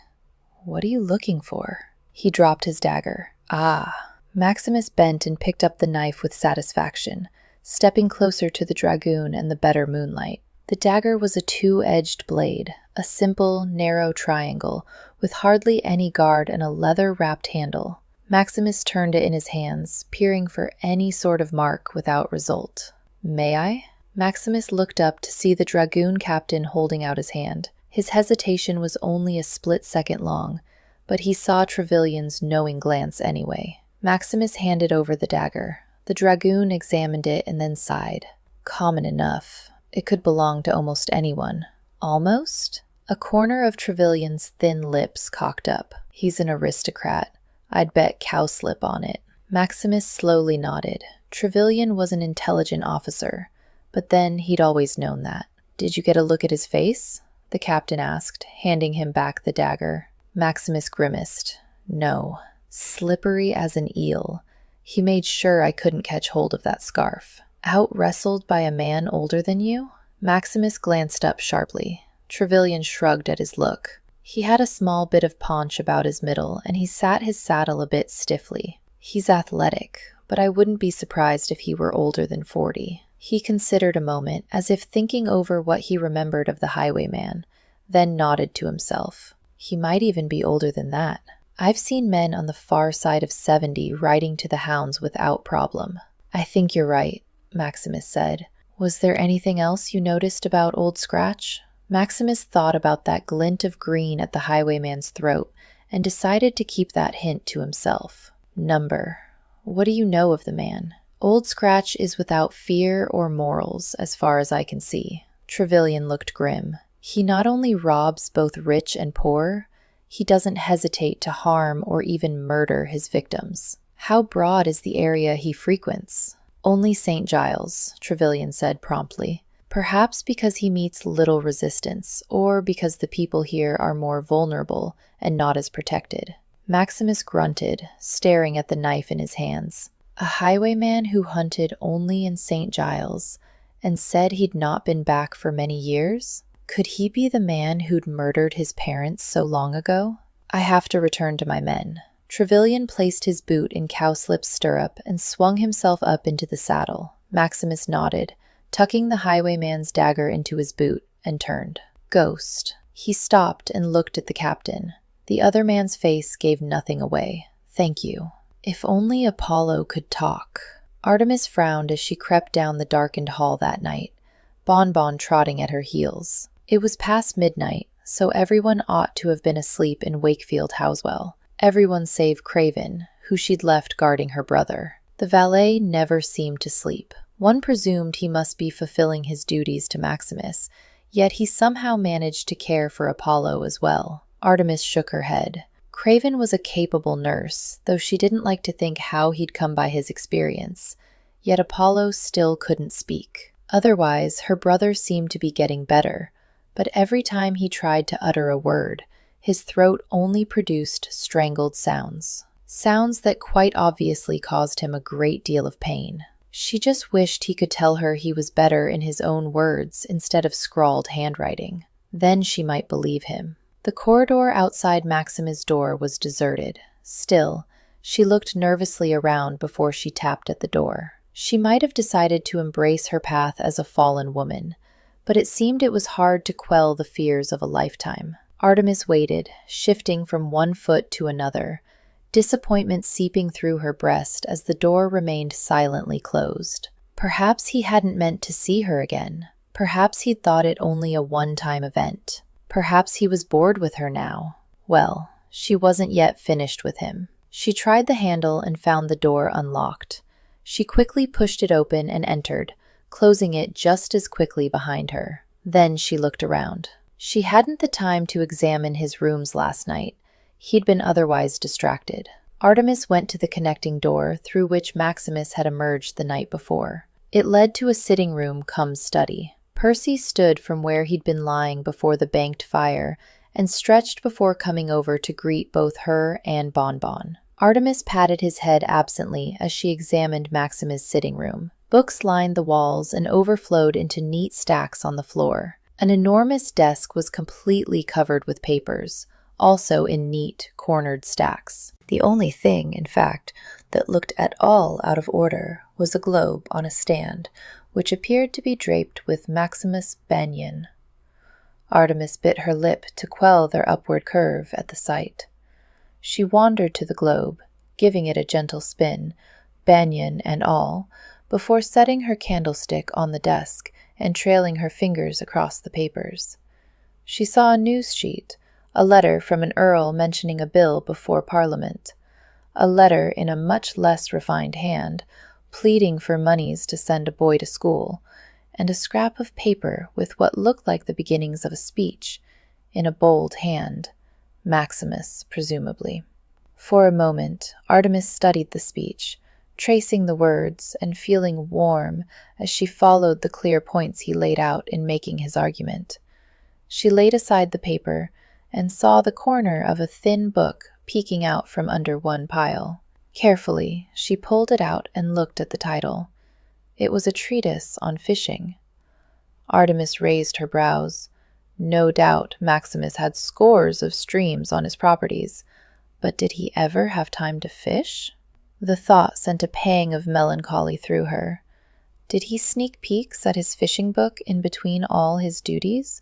What are you looking for? He dropped his dagger. Ah. Maximus bent and picked up the knife with satisfaction, stepping closer to the dragoon and the better moonlight. The dagger was a two-edged blade, a simple, narrow triangle, with hardly any guard and a leather-wrapped handle. Maximus turned it in his hands, peering for any sort of mark without result. May I? Maximus looked up to see the dragoon captain holding out his hand. His hesitation was only a split second long, but he saw Trevelyan's knowing glance anyway. Maximus handed over the dagger. The dragoon examined it and then sighed. Common enough. It could belong to almost anyone. Almost? A corner of Trevelyan's thin lips cocked up. He's an aristocrat. I'd bet Cowslip on it. Maximus slowly nodded. Trevelyan was an intelligent officer, but then he'd always known that. Did you get a look at his face? The captain asked, handing him back the dagger. Maximus grimaced. No. Slippery as an eel. He made sure I couldn't catch hold of that scarf. Out-wrestled by a man older than you? Maximus glanced up sharply. Trevelyan shrugged at his look. He had a small bit of paunch about his middle, and he sat his saddle a bit stiffly. He's athletic, but I wouldn't be surprised if he were older than 40. He considered a moment, as if thinking over what he remembered of the highwayman, then nodded to himself. He might even be older than that. I've seen men on the far side of 70 riding to the hounds without problem. I think you're right, Maximus said. Was there anything else you noticed about Old Scratch? Maximus thought about that glint of green at the highwayman's throat and decided to keep that hint to himself. Number. What do you know of the man? Old Scratch is without fear or morals, as far as I can see. Trevelyan looked grim. He not only robs both rich and poor, he doesn't hesitate to harm or even murder his victims. How broad is the area he frequents? Only St. Giles, Trevelyan said promptly. Perhaps because he meets little resistance, or because the people here are more vulnerable and not as protected. Maximus grunted, staring at the knife in his hands. A highwayman who hunted only in St. Giles and said he'd not been back for many years? Could he be the man who'd murdered his parents so long ago? I have to return to my men. Trevelyan placed his boot in Cowslip's stirrup and swung himself up into the saddle. Maximus nodded, tucking the highwayman's dagger into his boot, and turned. Ghost. He stopped and looked at the captain. The other man's face gave nothing away. Thank you. If only Apollo could talk. Artemis frowned as she crept down the darkened hall that night, Bonbon trotting at her heels. It was past midnight, so everyone ought to have been asleep in Wakefield Housewell. Everyone save Craven, who she'd left guarding her brother. The valet never seemed to sleep. One presumed he must be fulfilling his duties to Maximus, yet he somehow managed to care for Apollo as well. Artemis shook her head. Craven was a capable nurse, though she didn't like to think how he'd come by his experience. Yet Apollo still couldn't speak. Otherwise, her brother seemed to be getting better, but every time he tried to utter a word, his throat only produced strangled sounds. Sounds that quite obviously caused him a great deal of pain. She just wished he could tell her he was better in his own words instead of scrawled handwriting. Then she might believe him. The corridor outside Maximus' door was deserted. Still, she looked nervously around before she tapped at the door. She might have decided to embrace her path as a fallen woman, but it seemed it was hard to quell the fears of a lifetime. Artemis waited, shifting from one foot to another, disappointment seeping through her breast as the door remained silently closed. Perhaps he hadn't meant to see her again. Perhaps he'd thought it only a one-time event. Perhaps he was bored with her now. Well, she wasn't yet finished with him. She tried the handle and found the door unlocked. She quickly pushed it open and entered, closing it just as quickly behind her. Then she looked around. She hadn't the time to examine his rooms last night. He'd been otherwise distracted. Artemis went to the connecting door through which Maximus had emerged the night before. It led to a sitting room cum study. Percy stood from where he'd been lying before the banked fire and stretched before coming over to greet both her and Bonbon. Artemis patted his head absently as she examined Maximus' sitting room. Books lined the walls and overflowed into neat stacks on the floor. An enormous desk was completely covered with papers, also in neat, cornered stacks. The only thing, in fact, that looked at all out of order was a globe on a stand, which appeared to be draped with Maximus banyan. Artemis bit her lip to quell their upward curve at the sight. She wandered to the globe, giving it a gentle spin, banyan and all, before setting her candlestick on the desk and trailing her fingers across the papers. She saw a news sheet, a letter from an earl mentioning a bill before Parliament, a letter in a much less refined hand, pleading for moneys to send a boy to school, and a scrap of paper with what looked like the beginnings of a speech, in a bold hand, Maximus, presumably. For a moment, Artemis studied the speech, tracing the words and feeling warm as she followed the clear points he laid out in making his argument. She laid aside the paper and saw the corner of a thin book peeking out from under one pile. Carefully, she pulled it out and looked at the title. It was a treatise on fishing. Artemis raised her brows. No doubt Maximus had scores of streams on his properties, but did he ever have time to fish? The thought sent a pang of melancholy through her. Did he sneak peeks at his fishing book in between all his duties?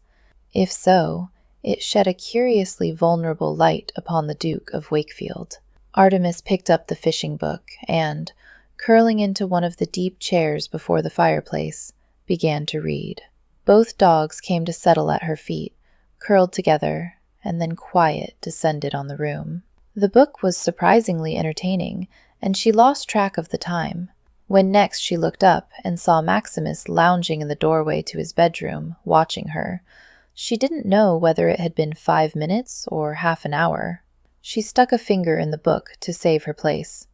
If so, it shed a curiously vulnerable light upon the Duke of Wakefield. Artemis picked up the fishing book and, curling into one of the deep chairs before the fireplace, began to read. Both dogs came to settle at her feet, curled together, and then quiet descended on the room. The book was surprisingly entertaining, and she lost track of the time. When next she looked up and saw Maximus lounging in the doorway to his bedroom, watching her, she didn't know whether it had been 5 minutes or half an hour. She stuck a finger in the book to save her place.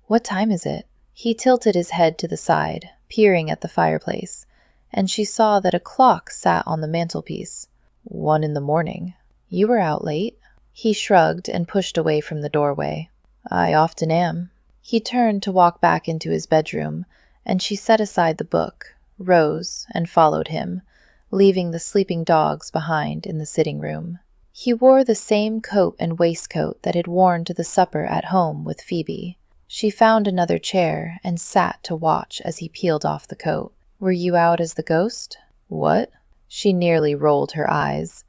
"What time is it?" He tilted his head to the side, peering at the fireplace, and she saw that a clock sat on the mantelpiece. 1 in the morning. You were out late. He shrugged and pushed away from the doorway. I often am. He turned to walk back into his bedroom, and she set aside the book, rose, and followed him, leaving the sleeping dogs behind in the sitting room. He wore the same coat and waistcoat that had worn to the supper at home with Phoebe. She found another chair and sat to watch as he peeled off the coat. Were you out as the ghost? What? She nearly rolled her eyes,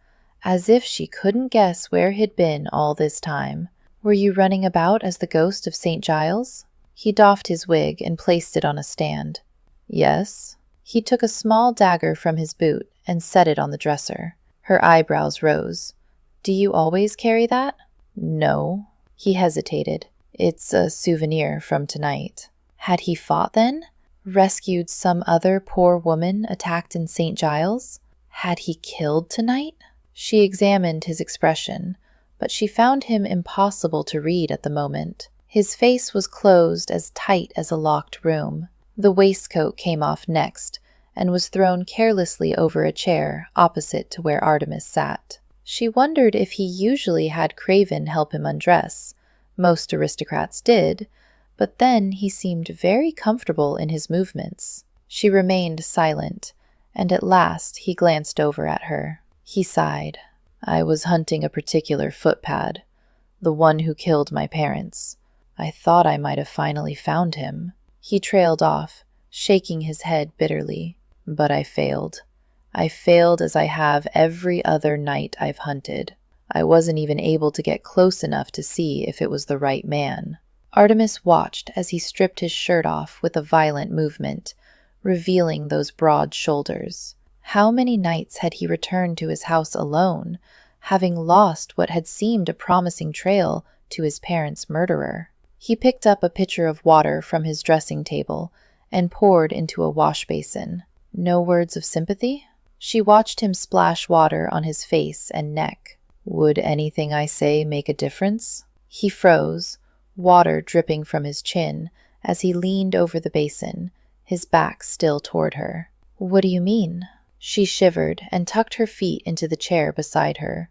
as if she couldn't guess where he'd been all this time. Were you running about as the ghost of St. Giles? He doffed his wig and placed it on a stand. Yes. He took a small dagger from his boot and set it on the dresser. Her eyebrows rose. Do you always carry that? No. He hesitated. It's a souvenir from tonight. Had he fought then? Rescued some other poor woman attacked in St. Giles? Had he killed tonight? She examined his expression, but she found him impossible to read at the moment. His face was closed as tight as a locked room. The waistcoat came off next, and was thrown carelessly over a chair opposite to where Artemis sat. She wondered if he usually had Craven help him undress. Most aristocrats did, but then he seemed very comfortable in his movements. She remained silent, and at last he glanced over at her. He sighed. I was hunting a particular footpad, the one who killed my parents. I thought I might have finally found him. He trailed off, shaking his head bitterly. But I failed. I failed as I have every other night I've hunted. I wasn't even able to get close enough to see if it was the right man. Artemis watched as he stripped his shirt off with a violent movement, revealing those broad shoulders. How many nights had he returned to his house alone, having lost what had seemed a promising trail to his parents' murderer? He picked up a pitcher of water from his dressing table and poured into a wash basin. No words of sympathy? She watched him splash water on his face and neck. Would anything I say make a difference? He froze, water dripping from his chin, as he leaned over the basin, his back still toward her. What do you mean? She shivered and tucked her feet into the chair beside her,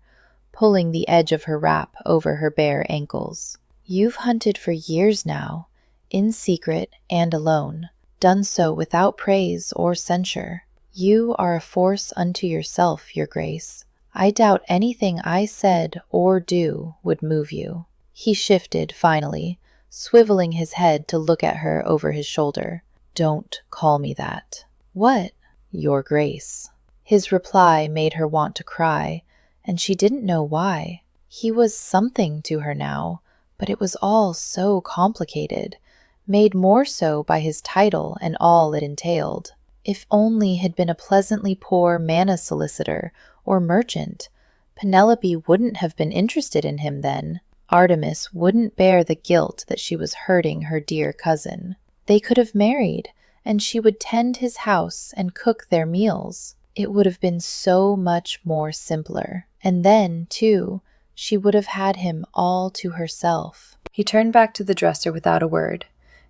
pulling the edge of her wrap over her bare ankles. You've hunted for years now, in secret and alone, done so without praise or censure. You are a force unto yourself, Your Grace. I doubt anything I said or do would move you. He shifted, finally, swiveling his head to look at her over his shoulder. Don't call me that. What? Your Grace. His reply made her want to cry, and she didn't know why. He was something to her now, but it was all so complicated, made more so by his title and all it entailed. If only he'd been a pleasantly poor manna solicitor or merchant, Penelope wouldn't have been interested in him then. Artemis wouldn't bear the guilt that she was hurting her dear cousin. They could have married, and she would tend his house and cook their meals. It would have been so much more simpler. And then, too, she would have had him all to herself. He turned back to the dresser without a word,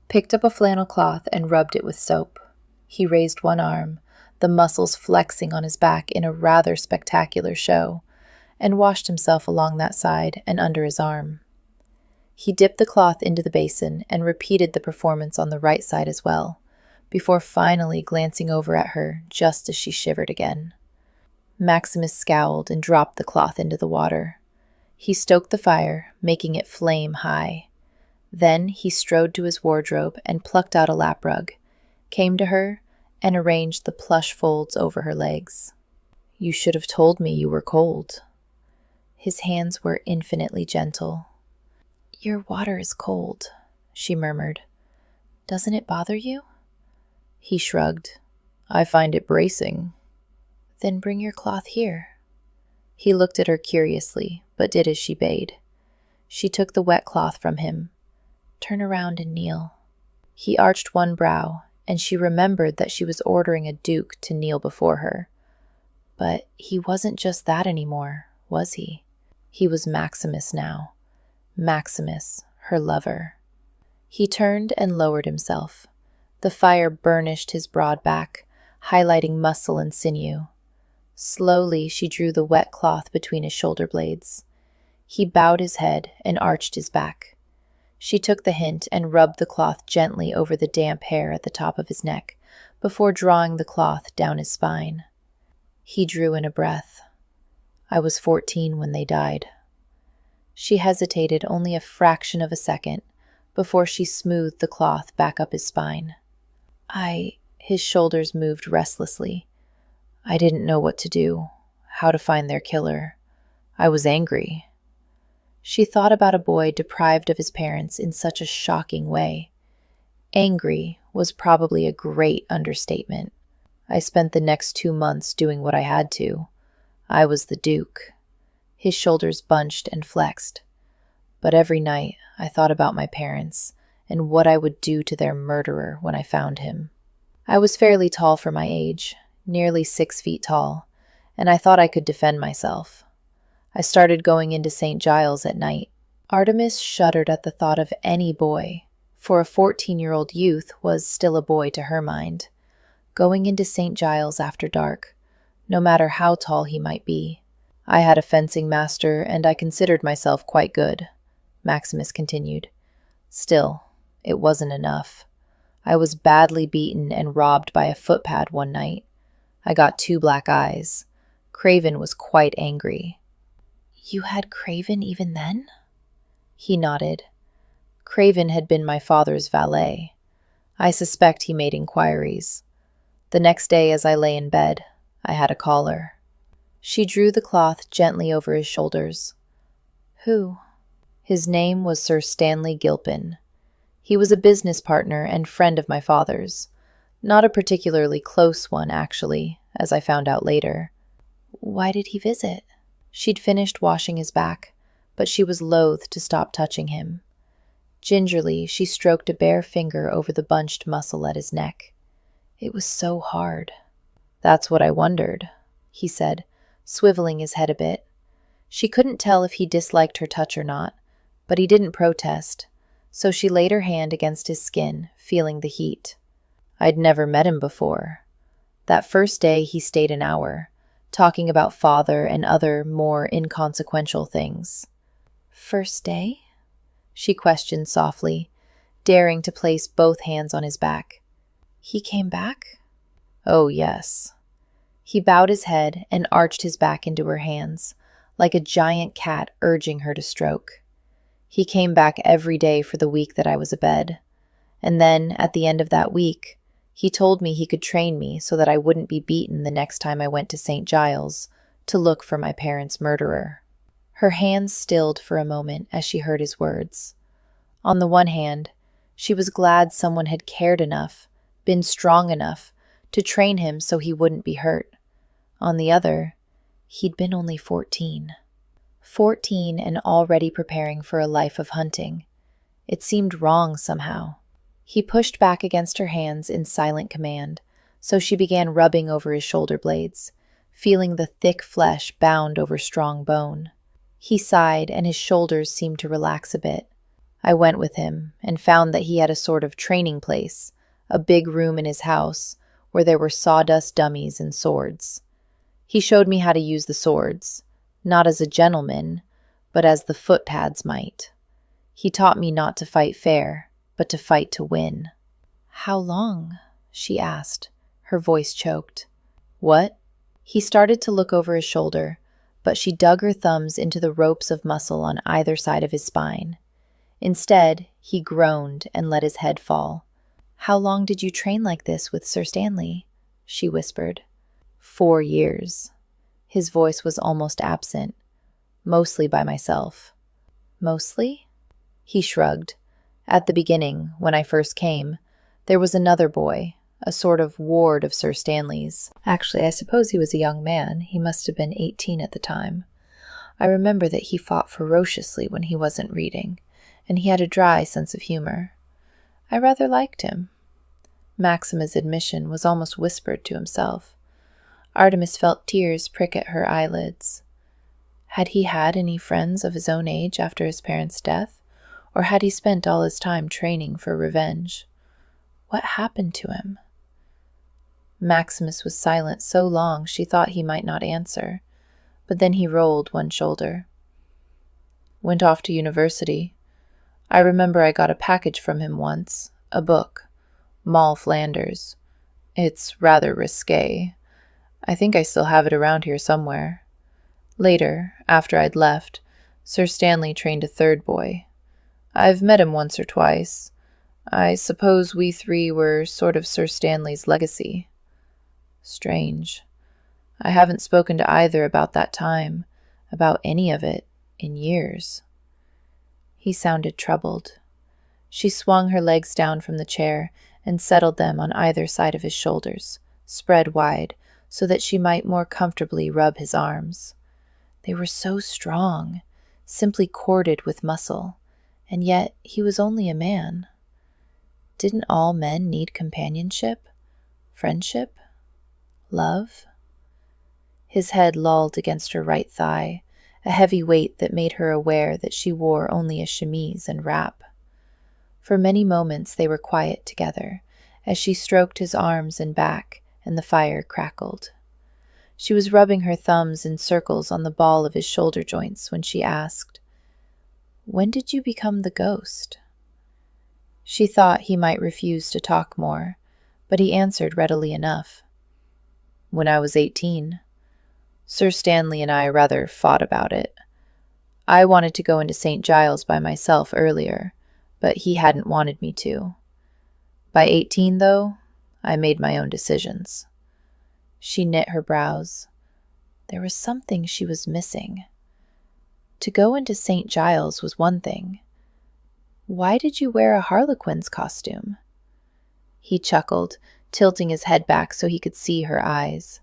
picked up a flannel cloth and rubbed it with soap. He raised one arm, the muscles flexing on his back in a rather spectacular show, and washed himself along that side and under his arm. He dipped the cloth into the basin and repeated the performance on the right side as well, before finally glancing over at her just as she shivered again. Maximus scowled and dropped the cloth into the water. He stoked the fire, making it flame high. Then he strode to his wardrobe and plucked out a lap rug, came to her, and arranged the plush folds over her legs. You should have told me you were cold. His hands were infinitely gentle. Your water is cold, she murmured. Doesn't it bother you? He shrugged. I find it bracing. Then bring your cloth here. He looked at her curiously, but did as she bade. She took the wet cloth from him. Turn around and kneel. He arched one brow, and she remembered that she was ordering a duke to kneel before her. But he wasn't just that anymore, was he? He was Maximus now. Maximus, her lover. He turned and lowered himself. The fire burnished his broad back, highlighting muscle and sinew. Slowly, she drew the wet cloth between his shoulder blades. He bowed his head and arched his back. She took the hint and rubbed the cloth gently over the damp hair at the top of his neck before drawing the cloth down his spine. He drew in a breath. I was 14 when they died. She hesitated only a fraction of a second before she smoothed the cloth back up his spine. His shoulders moved restlessly. I didn't know what to do, how to find their killer. I was angry. She thought about a boy deprived of his parents in such a shocking way. Angry was probably a great understatement. I spent the next 2 months doing what I had to. I was the Duke. His shoulders bunched and flexed. But every night I thought about my parents and what I would do to their murderer when I found him. I was fairly tall for my age, nearly 6 feet tall, and I thought I could defend myself. I started going into St. Giles at night. Artemis shuddered at the thought of any boy, for a 14-year-old youth was still a boy to her mind, going into St. Giles after dark, no matter how tall he might be. I had a fencing master, and I considered myself quite good, Maximus continued. Still, it wasn't enough. I was badly beaten and robbed by a footpad one night. I got 2 black eyes. Craven was quite angry. You had Craven even then? He nodded. Craven had been my father's valet. I suspect he made inquiries. The next day as I lay in bed, I had a caller. She drew the cloth gently over his shoulders. Who? His name was Sir Stanley Gilpin. He was a business partner and friend of my father's. Not a particularly close one, actually, as I found out later. Why did he visit? She'd finished washing his back, but she was loath to stop touching him. Gingerly, she stroked a bare finger over the bunched muscle at his neck. It was so hard. That's what I wondered, he said, swiveling his head a bit. She couldn't tell if he disliked her touch or not, but he didn't protest, so she laid her hand against his skin, feeling the heat. I'd never met him before. That first day he stayed an hour, talking about father and other more inconsequential things. First day? She questioned softly, daring to place both hands on his back. He came back? Oh, yes. He bowed his head and arched his back into her hands, like a giant cat urging her to stroke. He came back every day for the week that I was abed, and then, at the end of that week, he told me he could train me so that I wouldn't be beaten the next time I went to St. Giles to look for my parents' murderer. Her hands stilled for a moment as she heard his words. On the one hand, she was glad someone had cared enough, been strong enough, to train him so he wouldn't be hurt. On the other, he'd been only 14. 14 and already preparing for a life of hunting. It seemed wrong somehow. He pushed back against her hands in silent command, so she began rubbing over his shoulder blades, feeling the thick flesh bound over strong bone. He sighed, and his shoulders seemed to relax a bit. I went with him and found that he had a sort of training place, a big room in his house where there were sawdust dummies and swords. He showed me how to use the swords, not as a gentleman, but as the footpads might. He taught me not to fight fair, but to fight to win. How long? She asked, her voice choked. What? He started to look over his shoulder, but she dug her thumbs into the ropes of muscle on either side of his spine. Instead, he groaned and let his head fall. How long did you train like this with Sir Stanley? She whispered. 4 years. His voice was almost absent. Mostly by myself. Mostly? He shrugged. At the beginning, when I first came, there was another boy, a sort of ward of Sir Stanley's. Actually, I suppose he was a young man. He must have been 18 at the time. I remember that he fought ferociously when he wasn't reading, and he had a dry sense of humor. I rather liked him. Maximus' admission was almost whispered to himself. Artemis felt tears prick at her eyelids. Had he had any friends of his own age after his parents' death? Or had he spent all his time training for revenge? What happened to him? Maximus was silent so long she thought he might not answer, but then he rolled one shoulder. Went off to university. I remember I got a package from him once, a book, Moll Flanders. It's rather risque. I think I still have it around here somewhere. Later, after I'd left, Sir Stanley trained a third boy. I've met him once or twice. I suppose we three were sort of Sir Stanley's legacy. Strange. I haven't spoken to either about that time, about any of it, in years. He sounded troubled. She swung her legs down from the chair and settled them on either side of his shoulders, spread wide, so that she might more comfortably rub his arms. They were so strong, simply corded with muscle, and yet he was only a man. Didn't all men need companionship, friendship, love? His head lolled against her right thigh, a heavy weight that made her aware that she wore only a chemise and wrap. For many moments they were quiet together, as she stroked his arms and back, and the fire crackled. She was rubbing her thumbs in circles on the ball of his shoulder joints when she asked, "When did you become the ghost?" She thought he might refuse to talk more, but he answered readily enough. "When I was 18. Sir Stanley and I rather fought about it. I wanted to go into St. Giles by myself earlier, but he hadn't wanted me to. By 18, though, I made my own decisions." She knit her brows. There was something she was missing. To go into St. Giles was one thing. Why did you wear a harlequin's costume? He chuckled, tilting his head back so he could see her eyes.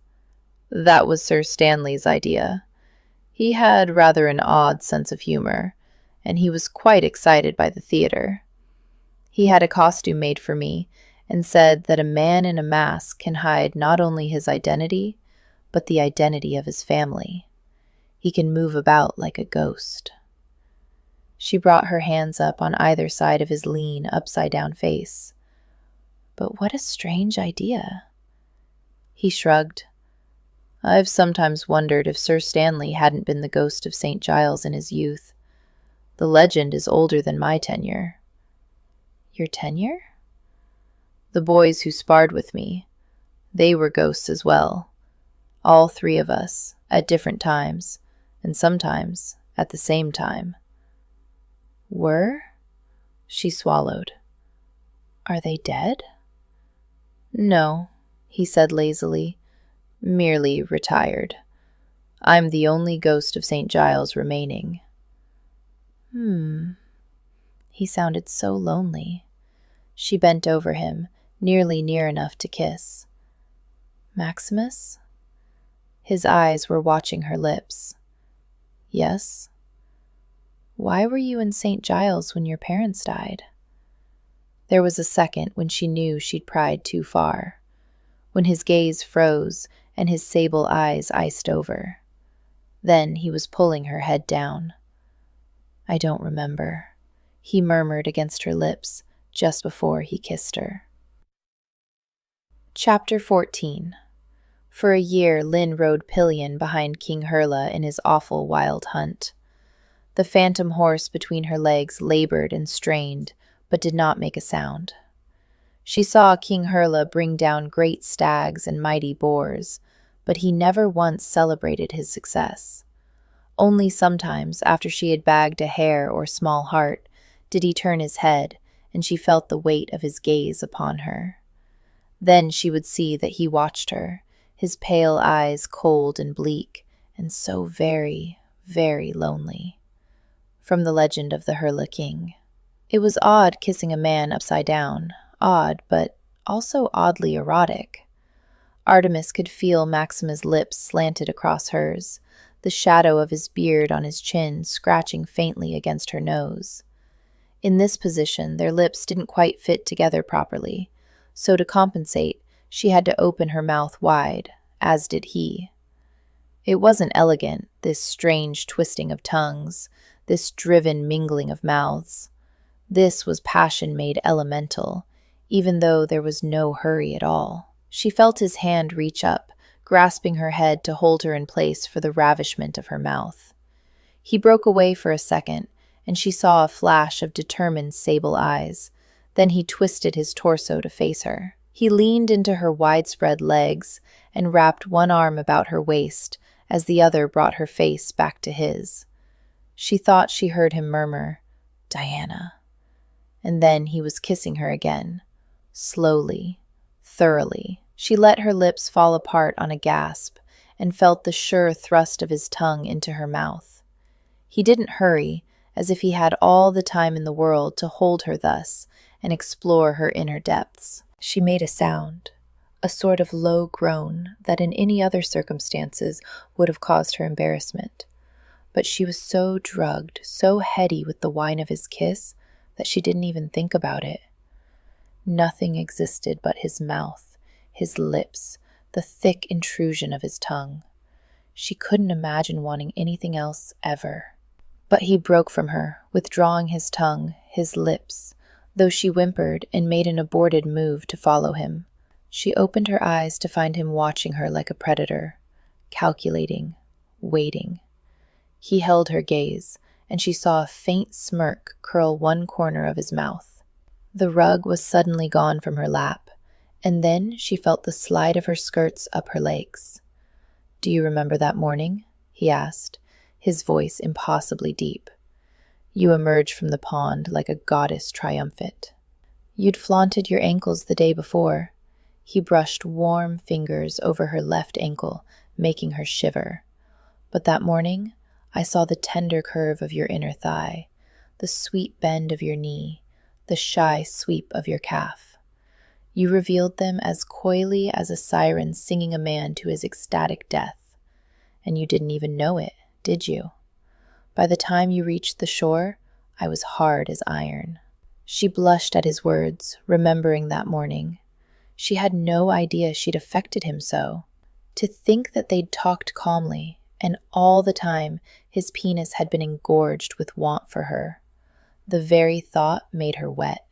That was Sir Stanley's idea. He had rather an odd sense of humor, and he was quite excited by the theater. He had a costume made for me and said that a man in a mask can hide not only his identity, but the identity of his family. He can move about like a ghost. She brought her hands up on either side of his lean, upside-down face. But what a strange idea. He shrugged. I've sometimes wondered if Sir Stanley hadn't been the ghost of St. Giles in his youth. The legend is older than my tenure. Your tenure? The boys who sparred with me, they were ghosts as well. All three of us, at different times, and sometimes at the same time. Were? She swallowed. Are they dead? No, he said lazily. Merely retired. I'm the only ghost of St. Giles remaining. He sounded so lonely. She bent over him, nearly near enough to kiss. Maximus? His eyes were watching her lips. Yes? Why were you in St. Giles when your parents died? There was a second when she knew she'd pried too far, when his gaze froze and his sable eyes iced over. Then he was pulling her head down. I don't remember, he murmured against her lips just before he kissed her. Chapter 14. For a year Lynn rode pillion behind King Herla in his awful wild hunt. The phantom horse between her legs labored and strained, but did not make a sound. She saw King Herla bring down great stags and mighty boars, but he never once celebrated his success. Only sometimes, after she had bagged a hare or small hart, did he turn his head, and she felt the weight of his gaze upon her. Then she would see that he watched her, his pale eyes cold and bleak, and so very, very lonely. From the legend of the Herla King. It was odd kissing a man upside down, odd, but also oddly erotic. Artemis could feel Maximus' lips slanted across hers, the shadow of his beard on his chin scratching faintly against her nose. In this position, their lips didn't quite fit together properly, so to compensate, she had to open her mouth wide, as did he. It wasn't elegant, this strange twisting of tongues, this driven mingling of mouths. This was passion made elemental, even though there was no hurry at all. She felt his hand reach up, grasping her head to hold her in place for the ravishment of her mouth. He broke away for a second, and she saw a flash of determined sable eyes. Then he twisted his torso to face her. He leaned into her widespread legs and wrapped one arm about her waist as the other brought her face back to his. She thought she heard him murmur, "Diana." And then he was kissing her again, slowly, thoroughly. She let her lips fall apart on a gasp and felt the sure thrust of his tongue into her mouth. He didn't hurry, as if he had all the time in the world to hold her thus and explore her inner depths. She made a sound, a sort of low groan that in any other circumstances would have caused her embarrassment. But she was so drugged, so heady with the wine of his kiss, that she didn't even think about it. Nothing existed but his mouth, his lips, the thick intrusion of his tongue. She couldn't imagine wanting anything else ever. But he broke from her, withdrawing his tongue, his lips, though she whimpered and made an aborted move to follow him. She opened her eyes to find him watching her like a predator, calculating, waiting. He held her gaze, and she saw a faint smirk curl one corner of his mouth. The rug was suddenly gone from her lap, and then she felt the slide of her skirts up her legs. "Do you remember that morning?" he asked, his voice impossibly deep. "You emerged from the pond like a goddess triumphant. You'd flaunted your ankles the day before." He brushed warm fingers over her left ankle, making her shiver. "But that morning, I saw the tender curve of your inner thigh, the sweet bend of your knee, the shy sweep of your calf. You revealed them as coyly as a siren singing a man to his ecstatic death. And you didn't even know it, did you? By the time you reached the shore, I was hard as iron." She blushed at his words, remembering that morning. She had no idea she'd affected him so. To think that they'd talked calmly, and all the time his penis had been engorged with want for her. The very thought made her wet.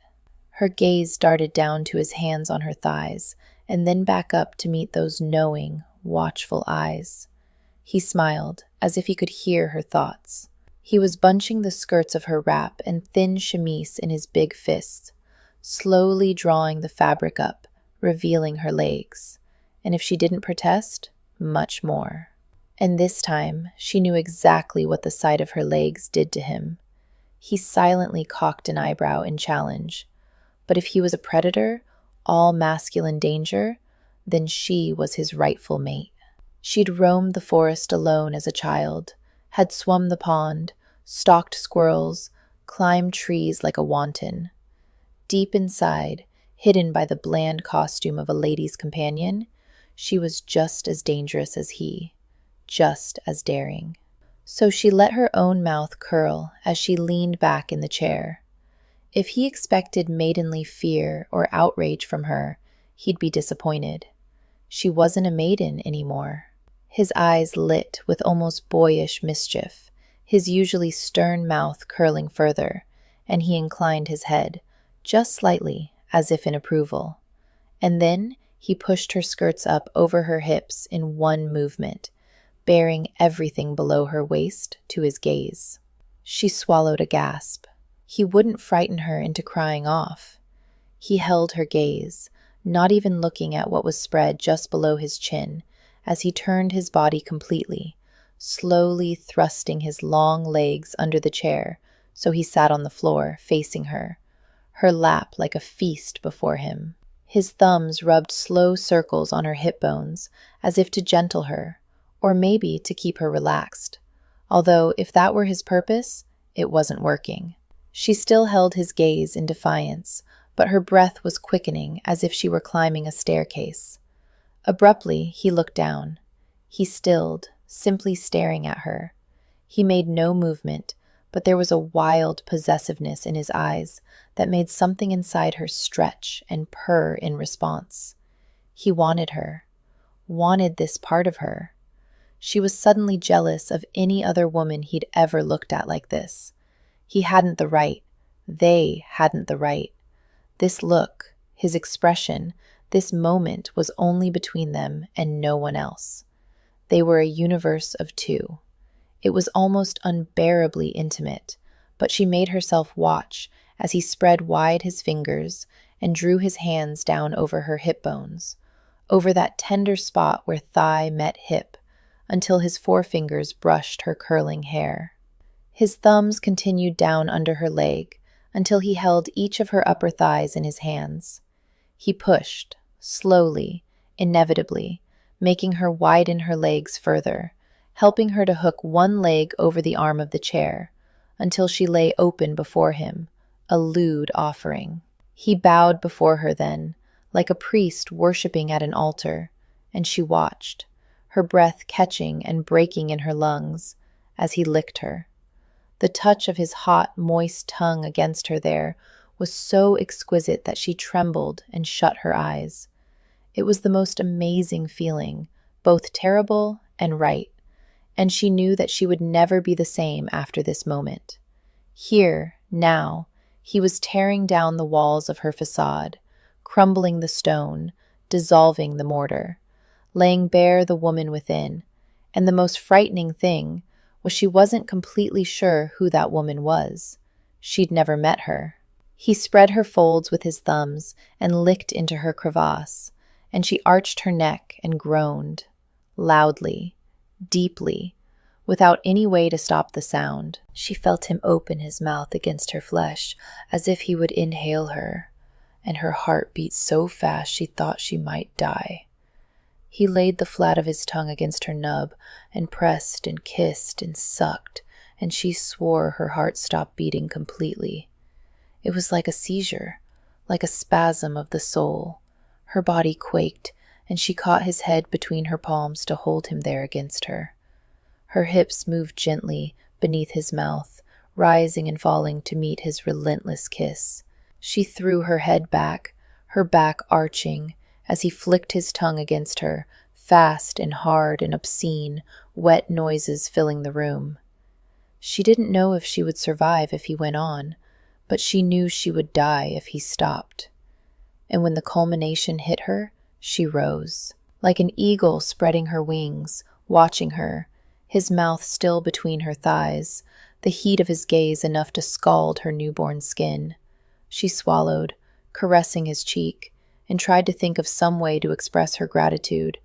Her gaze darted down to his hands on her thighs, and then back up to meet those knowing, watchful eyes. He smiled, as if he could hear her thoughts. He was bunching the skirts of her wrap and thin chemise in his big fists, slowly drawing the fabric up, revealing her legs. And if she didn't protest, much more. And this time, she knew exactly what the sight of her legs did to him. He silently cocked an eyebrow in challenge. But if he was a predator, all masculine danger, then she was his rightful mate. She'd roamed the forest alone as a child, had swum the pond, stalked squirrels, climbed trees like a wanton. Deep inside, hidden by the bland costume of a lady's companion, she was just as dangerous as he, just as daring. So she let her own mouth curl as she leaned back in the chair. If he expected maidenly fear or outrage from her, he'd be disappointed. She wasn't a maiden anymore. His eyes lit with almost boyish mischief, his usually stern mouth curling further, and he inclined his head, just slightly, as if in approval. And then he pushed her skirts up over her hips in one movement, bearing everything below her waist to his gaze. She swallowed a gasp. He wouldn't frighten her into crying off. He held her gaze, not even looking at what was spread just below his chin, as he turned his body completely, slowly thrusting his long legs under the chair so he sat on the floor, facing her, her lap like a feast before him. His thumbs rubbed slow circles on her hip bones, as if to gentle her, or maybe to keep her relaxed. Although, if that were his purpose, it wasn't working. She still held his gaze in defiance, but her breath was quickening as if she were climbing a staircase. Abruptly, he looked down. He stilled, simply staring at her. He made no movement, but there was a wild possessiveness in his eyes that made something inside her stretch and purr in response. He wanted her, wanted this part of her. She was suddenly jealous of any other woman he'd ever looked at like this. He hadn't the right. They hadn't the right. This look, his expression, This moment was only between them and no one else. They were a universe of two. It was almost unbearably intimate, but she made herself watch as he spread wide his fingers and drew his hands down over her hip bones, over that tender spot where thigh met hip, until his forefingers brushed her curling hair. His thumbs continued down under her leg until he held each of her upper thighs in his hands. He pushed, slowly, inevitably, making her widen her legs further, helping her to hook one leg over the arm of the chair, until she lay open before him, a lewd offering. He bowed before her then, like a priest worshipping at an altar, and she watched, her breath catching and breaking in her lungs, as he licked her. The touch of his hot, moist tongue against her there was so exquisite that she trembled and shut her eyes. It was the most amazing feeling, both terrible and right, and she knew that she would never be the same after this moment. Here, now, he was tearing down the walls of her facade, crumbling the stone, dissolving the mortar, laying bare the woman within, and the most frightening thing was she wasn't completely sure who that woman was. She'd never met her. He spread her folds with his thumbs and licked into her crevasse, and she arched her neck and groaned, loudly, deeply, without any way to stop the sound. She felt him open his mouth against her flesh, as if he would inhale her, and her heart beat so fast she thought she might die. He laid the flat of his tongue against her nub, and pressed and kissed and sucked, and she swore her heart stopped beating completely. It was like a seizure, like a spasm of the soul. Her body quaked, and she caught his head between her palms to hold him there against her. Her hips moved gently beneath his mouth, rising and falling to meet his relentless kiss. She threw her head back, her back arching, as he flicked his tongue against her, fast and hard and obscene, wet noises filling the room. She didn't know if she would survive if he went on, but she knew she would die if he stopped. And when the culmination hit her, she rose, like an eagle spreading her wings, watching her, his mouth still between her thighs, the heat of his gaze enough to scald her newborn skin. She swallowed, caressing his cheek, and tried to think of some way to express her gratitude,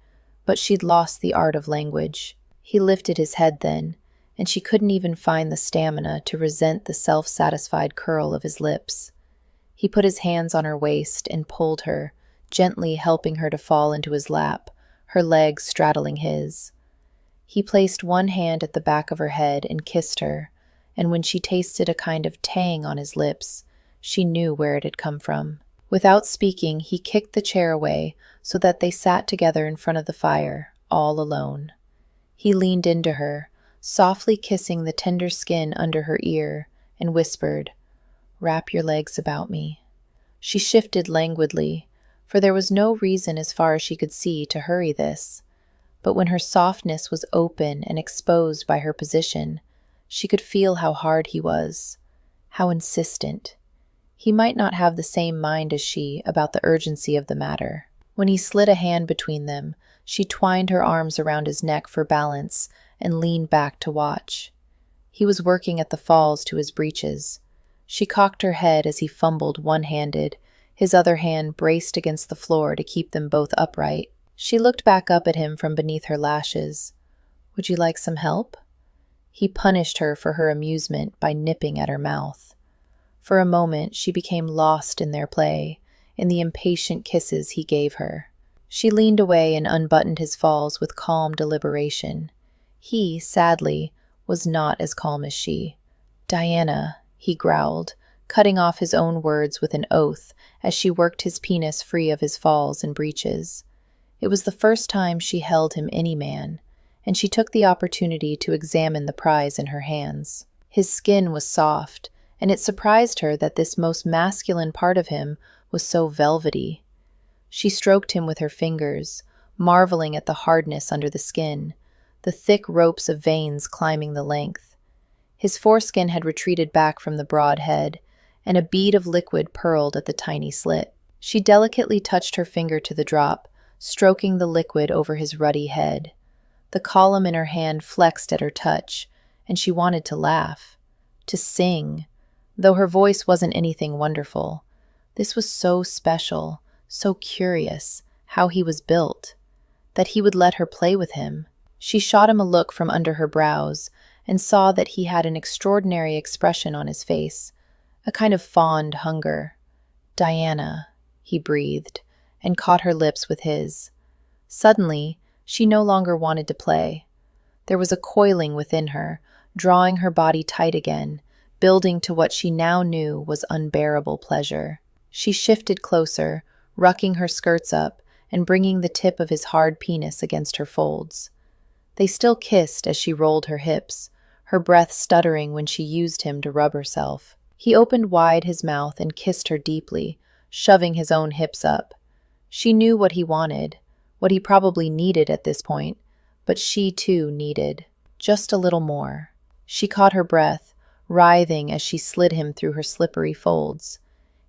but she'd lost the art of language. He lifted his head then, and she couldn't even find the stamina to resent the self-satisfied curl of his lips. He put his hands on her waist and pulled her, gently helping her to fall into his lap, her legs straddling his. He placed one hand at the back of her head and kissed her, and when she tasted a kind of tang on his lips, she knew where it had come from. Without speaking, he kicked the chair away so that they sat together in front of the fire, all alone. He leaned into her, softly kissing the tender skin under her ear, and whispered, "Wrap your legs about me." She shifted languidly, for there was no reason as far as she could see to hurry this. But when her softness was open and exposed by her position, she could feel how hard he was, how insistent. He might not have the same mind as she about the urgency of the matter. When he slid a hand between them, she twined her arms around his neck for balance and leaned back to watch. He was working at the falls to his breeches. She cocked her head as he fumbled one-handed, his other hand braced against the floor to keep them both upright. She looked back up at him from beneath her lashes. "Would you like some help?" He punished her for her amusement by nipping at her mouth. For a moment, she became lost in their play, in the impatient kisses he gave her. She leaned away and unbuttoned his falls with calm deliberation. He, sadly, was not as calm as she. "Diana," he growled, cutting off his own words with an oath as she worked his penis free of his falls and breeches. It was the first time she held him any man, and she took the opportunity to examine the prize in her hands. His skin was soft, and it surprised her that this most masculine part of him was so velvety. She stroked him with her fingers, marveling at the hardness under the skin, the thick ropes of veins climbing the length. His foreskin had retreated back from the broad head, and a bead of liquid purled at the tiny slit. She delicately touched her finger to the drop, stroking the liquid over his ruddy head. The column in her hand flexed at her touch, and she wanted to laugh, to sing, though her voice wasn't anything wonderful. This was so special, so curious, how he was built, that he would let her play with him. She shot him a look from under her brows and saw that he had an extraordinary expression on his face, a kind of fond hunger. "Diana," he breathed, and caught her lips with his. Suddenly, she no longer wanted to play. There was a coiling within her, drawing her body tight again, building to what she now knew was unbearable pleasure. She shifted closer, rucking her skirts up and bringing the tip of his hard penis against her folds. They still kissed as she rolled her hips, her breath stuttering when she used him to rub herself. He opened wide his mouth and kissed her deeply, shoving his own hips up. She knew what he wanted, what he probably needed at this point, but she too needed just a little more. She caught her breath, writhing as she slid him through her slippery folds.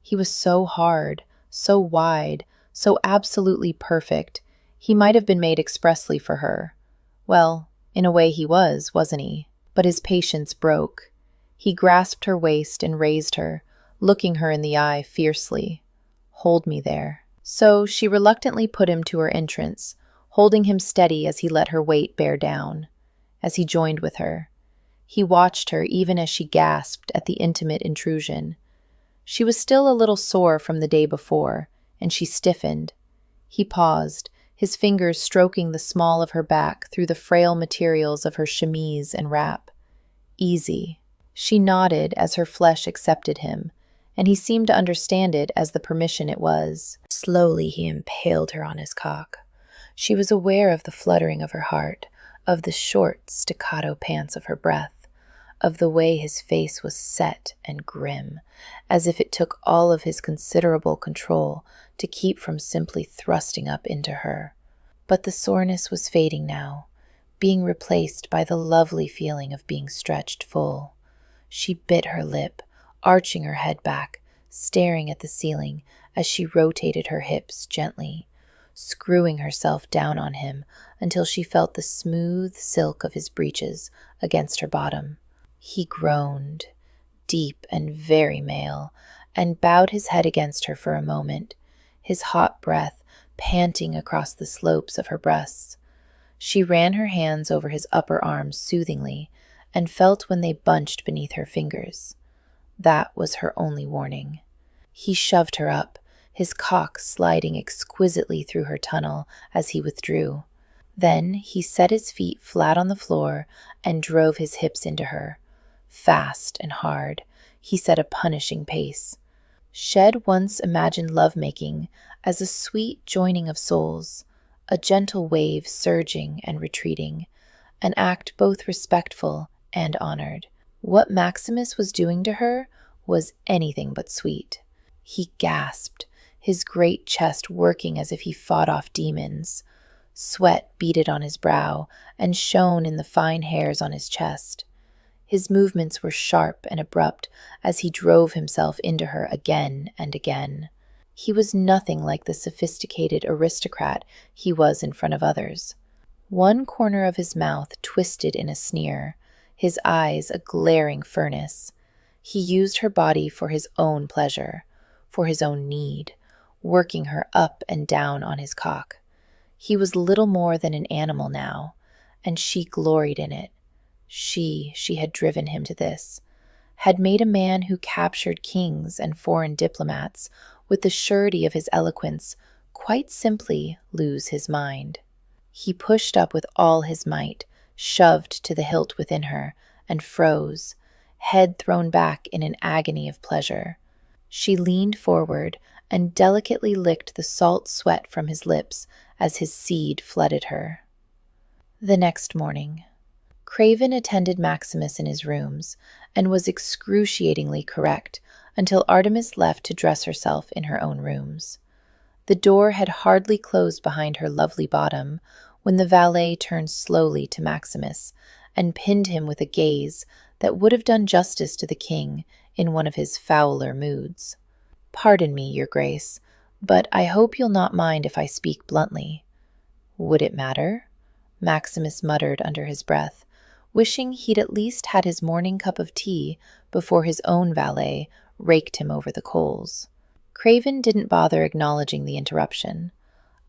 He was so hard, so wide, so absolutely perfect. He might have been made expressly for her. Well, in a way he was, wasn't he? But his patience broke. He grasped her waist and raised her, looking her in the eye fiercely. "Hold me there." So she reluctantly put him to her entrance, holding him steady as he let her weight bear down. As he joined with her, he watched her even as she gasped at the intimate intrusion. She was still a little sore from the day before, and she stiffened. He paused, his fingers stroking the small of her back through the frail materials of her chemise and wrap. "Easy." She nodded as her flesh accepted him, and he seemed to understand it as the permission it was. Slowly he impaled her on his cock. She was aware of the fluttering of her heart, of the short, staccato pants of her breath, of the way his face was set and grim, as if it took all of his considerable control to keep from simply thrusting up into her. But the soreness was fading now, being replaced by the lovely feeling of being stretched full. She bit her lip, arching her head back, staring at the ceiling as she rotated her hips gently, screwing herself down on him until she felt the smooth silk of his breeches against her bottom. He groaned, deep and very male, and bowed his head against her for a moment, his hot breath panting across the slopes of her breasts. She ran her hands over his upper arms soothingly and felt when they bunched beneath her fingers. That was her only warning. He shoved her up, his cock sliding exquisitely through her tunnel as he withdrew. Then he set his feet flat on the floor and drove his hips into her. Fast and hard, he set a punishing pace. Shed once imagined lovemaking as a sweet joining of souls, a gentle wave surging and retreating, an act both respectful and honored. What Maximus was doing to her was anything but sweet. He gasped, his great chest working as if he fought off demons. Sweat beaded on his brow and shone in the fine hairs on his chest. His movements were sharp and abrupt as he drove himself into her again and again. He was nothing like the sophisticated aristocrat he was in front of others. One corner of his mouth twisted in a sneer, his eyes a glaring furnace. He used her body for his own pleasure, for his own need, working her up and down on his cock. He was little more than an animal now, and she gloried in it. She had driven him to this, had made a man who captured kings and foreign diplomats with the surety of his eloquence quite simply lose his mind. He pushed up with all his might, shoved to the hilt within her, and froze, head thrown back in an agony of pleasure. She leaned forward and delicately licked the salt sweat from his lips as his seed flooded her. The next morning, Craven attended Maximus in his rooms and was excruciatingly correct until Artemis left to dress herself in her own rooms. The door had hardly closed behind her lovely bottom when the valet turned slowly to Maximus and pinned him with a gaze that would have done justice to the king in one of his fouler moods. "Pardon me, your grace, But I hope you'll not mind if I speak bluntly. Would it matter? Maximus muttered under his breath, wishing he'd at least had his morning cup of tea before his own valet raked him over the coals. Craven didn't bother acknowledging the interruption.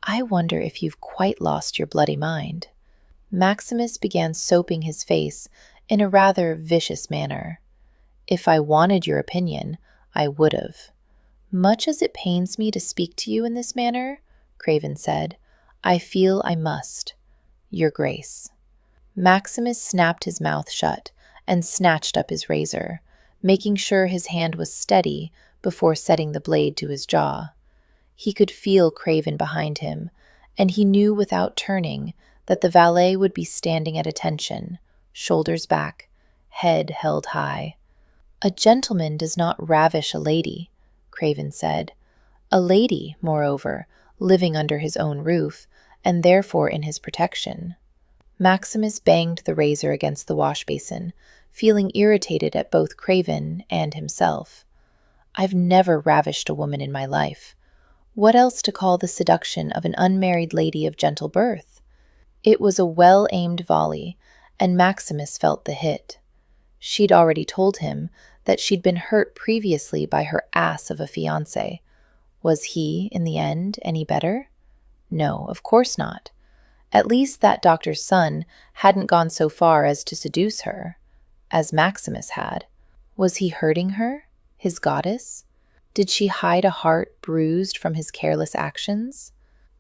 I wonder if you've quite lost your bloody mind. Maximus began soaping his face in a rather vicious manner. If I wanted your opinion, I would have. Much as it pains me to speak to you in this manner, Craven said, I feel I must. Your Grace. Maximus snapped his mouth shut and snatched up his razor, making sure his hand was steady before setting the blade to his jaw. He could feel Craven behind him, and he knew without turning that the valet would be standing at attention, shoulders back, head held high. A gentleman does not ravish a lady, Craven said. A lady, moreover, living under his own roof, and therefore in his protection. Maximus banged the razor against the wash basin, feeling irritated at both Craven and himself. I've never ravished a woman in my life. What else to call the seduction of an unmarried lady of gentle birth? It was a well-aimed volley, and Maximus felt the hit. She'd already told him that she'd been hurt previously by her ass of a fiancé. Was he, in the end, any better? No, of course not. At least that doctor's son hadn't gone so far as to seduce her, as Maximus had. Was he hurting her, his goddess? Did she hide a heart bruised from his careless actions?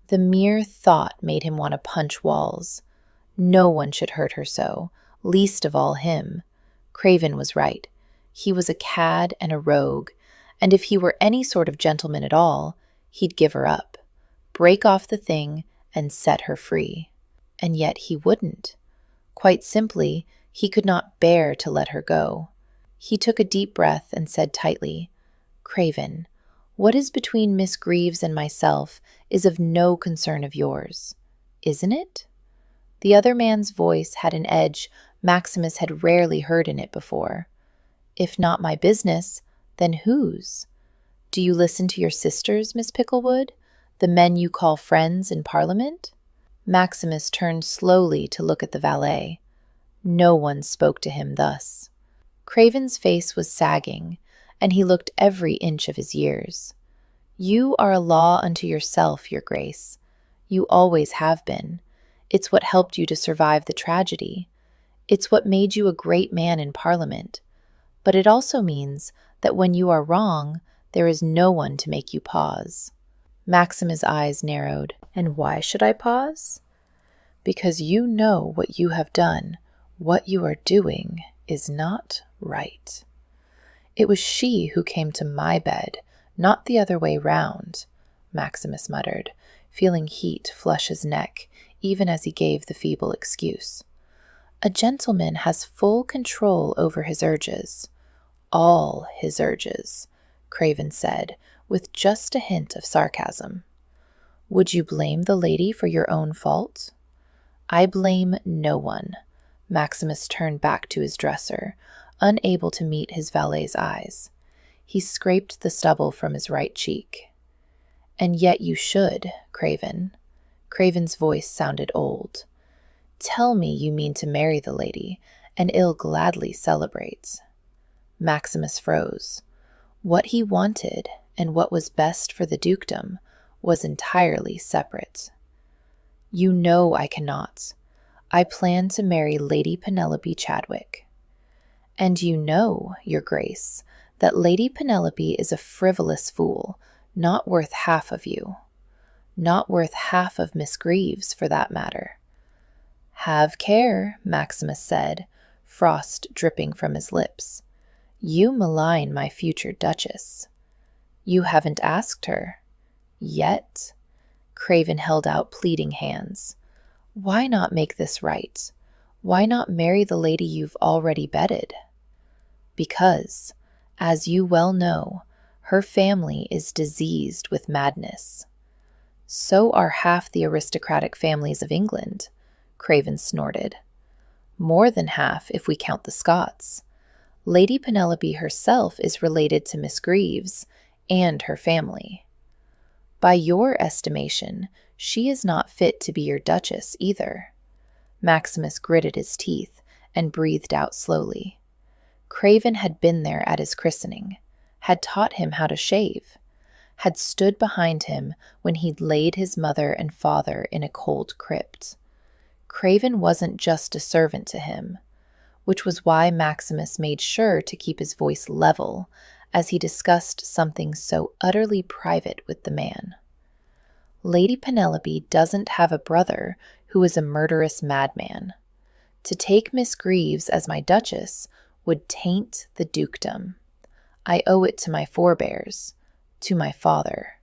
The mere thought made him want to punch walls. No one should hurt her so, least of all him. Craven was right. He was a cad and a rogue, and if he were any sort of gentleman at all, he'd give her up, break off the thing, and set her free. And yet he wouldn't. Quite simply, he could not bear to let her go. He took a deep breath and said tightly, Craven, what is between Miss Greaves and myself is of no concern of yours, isn't it? The other man's voice had an edge Maximus had rarely heard in it before. If not my business, then whose? Do you listen to your sisters, Miss Picklewood, the men you call friends in Parliament? Maximus turned slowly to look at the valet. No one spoke to him thus. Craven's face was sagging, and he looked every inch of his years. You are a law unto yourself, your Grace. You always have been. It's what helped you to survive the tragedy. It's what made you a great man in Parliament. But it also means that when you are wrong, there is no one to make you pause. Maximus' eyes narrowed. And why should I pause? Because you know what you have done, what you are doing, is not right. It was she who came to my bed, not the other way round, Maximus muttered, feeling heat flush his neck, even as he gave the feeble excuse. A gentleman has full control over his urges. All his urges, Craven said, with just a hint of sarcasm. Would you blame the lady for your own fault? I blame no one. Maximus turned back to his dresser, unable to meet his valet's eyes. He scraped the stubble from his right cheek. And yet you should, Craven. Craven's voice sounded old. Tell me you mean to marry the lady, and I'll gladly celebrate. Maximus froze. What he wanted, and what was best for the dukedom, was entirely separate. You know I cannot. I plan to marry Lady Penelope Chadwick. And you know, your Grace, that Lady Penelope is a frivolous fool, not worth half of you. Not worth half of Miss Greaves, for that matter. Have care, Maximus said, frost dripping from his lips. You malign my future duchess. You haven't asked her. Yet? Craven held out pleading hands. Why not make this right? Why not marry the lady you've already bedded? Because, as you well know, her family is diseased with madness. So are half the aristocratic families of England, Craven snorted. More than half if we count the Scots. Lady Penelope herself is related to Miss Greaves and her family. By your estimation, she is not fit to be your duchess either." Maximus gritted his teeth and breathed out slowly. Craven had been there at his christening, had taught him how to shave, had stood behind him when he'd laid his mother and father in a cold crypt. Craven wasn't just a servant to him, which was why Maximus made sure to keep his voice level as he discussed something so utterly private with the man. "Lady Penelope doesn't have a brother who is a murderous madman. To take Miss Greaves as my duchess would taint the dukedom. I owe it to my forebears, to my father."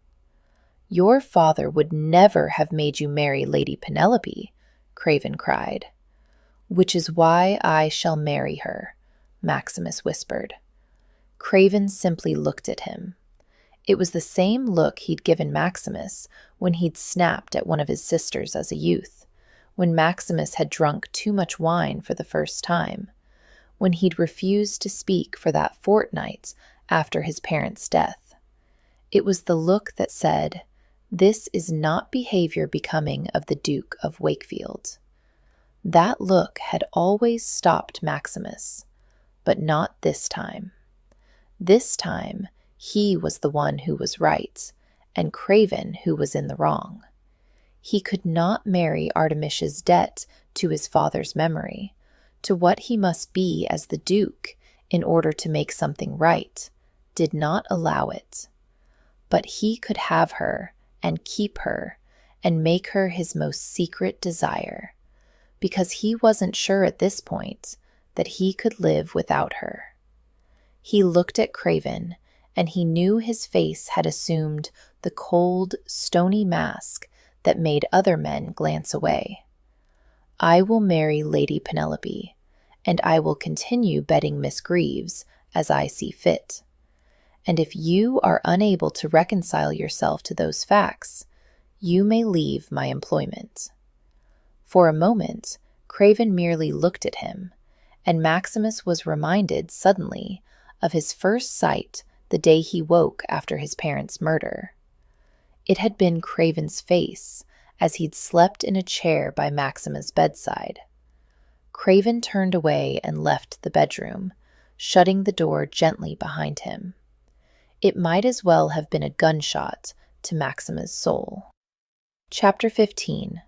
"Your father would never have made you marry Lady Penelope," Craven cried. "Which is why I shall marry her," Maximus whispered. Craven simply looked at him. It was the same look he'd given Maximus when he'd snapped at one of his sisters as a youth, when Maximus had drunk too much wine for the first time, when he'd refused to speak for that fortnight after his parents' death. It was the look that said, "This is not behavior becoming of the Duke of Wakefield." That look had always stopped Maximus, but not this time. This time, he was the one who was right, and Craven who was in the wrong. He could not marry Artemisia's debt to his father's memory, to what he must be as the Duke in order to make something right, did not allow it. But he could have her and keep her and make her his most secret desire, because he wasn't sure at this point that he could live without her. He looked at Craven, and he knew his face had assumed the cold, stony mask that made other men glance away. "I will marry Lady Penelope, and I will continue bedding Miss Greaves as I see fit. And if you are unable to reconcile yourself to those facts, you may leave my employment." For a moment, Craven merely looked at him, and Maximus was reminded suddenly of his first sight the day he woke after his parents' murder. It had been Craven's face as he'd slept in a chair by Maximus' bedside. Craven turned away and left the bedroom, shutting the door gently behind him. It might as well have been a gunshot to Maximus' soul. Chapter 15.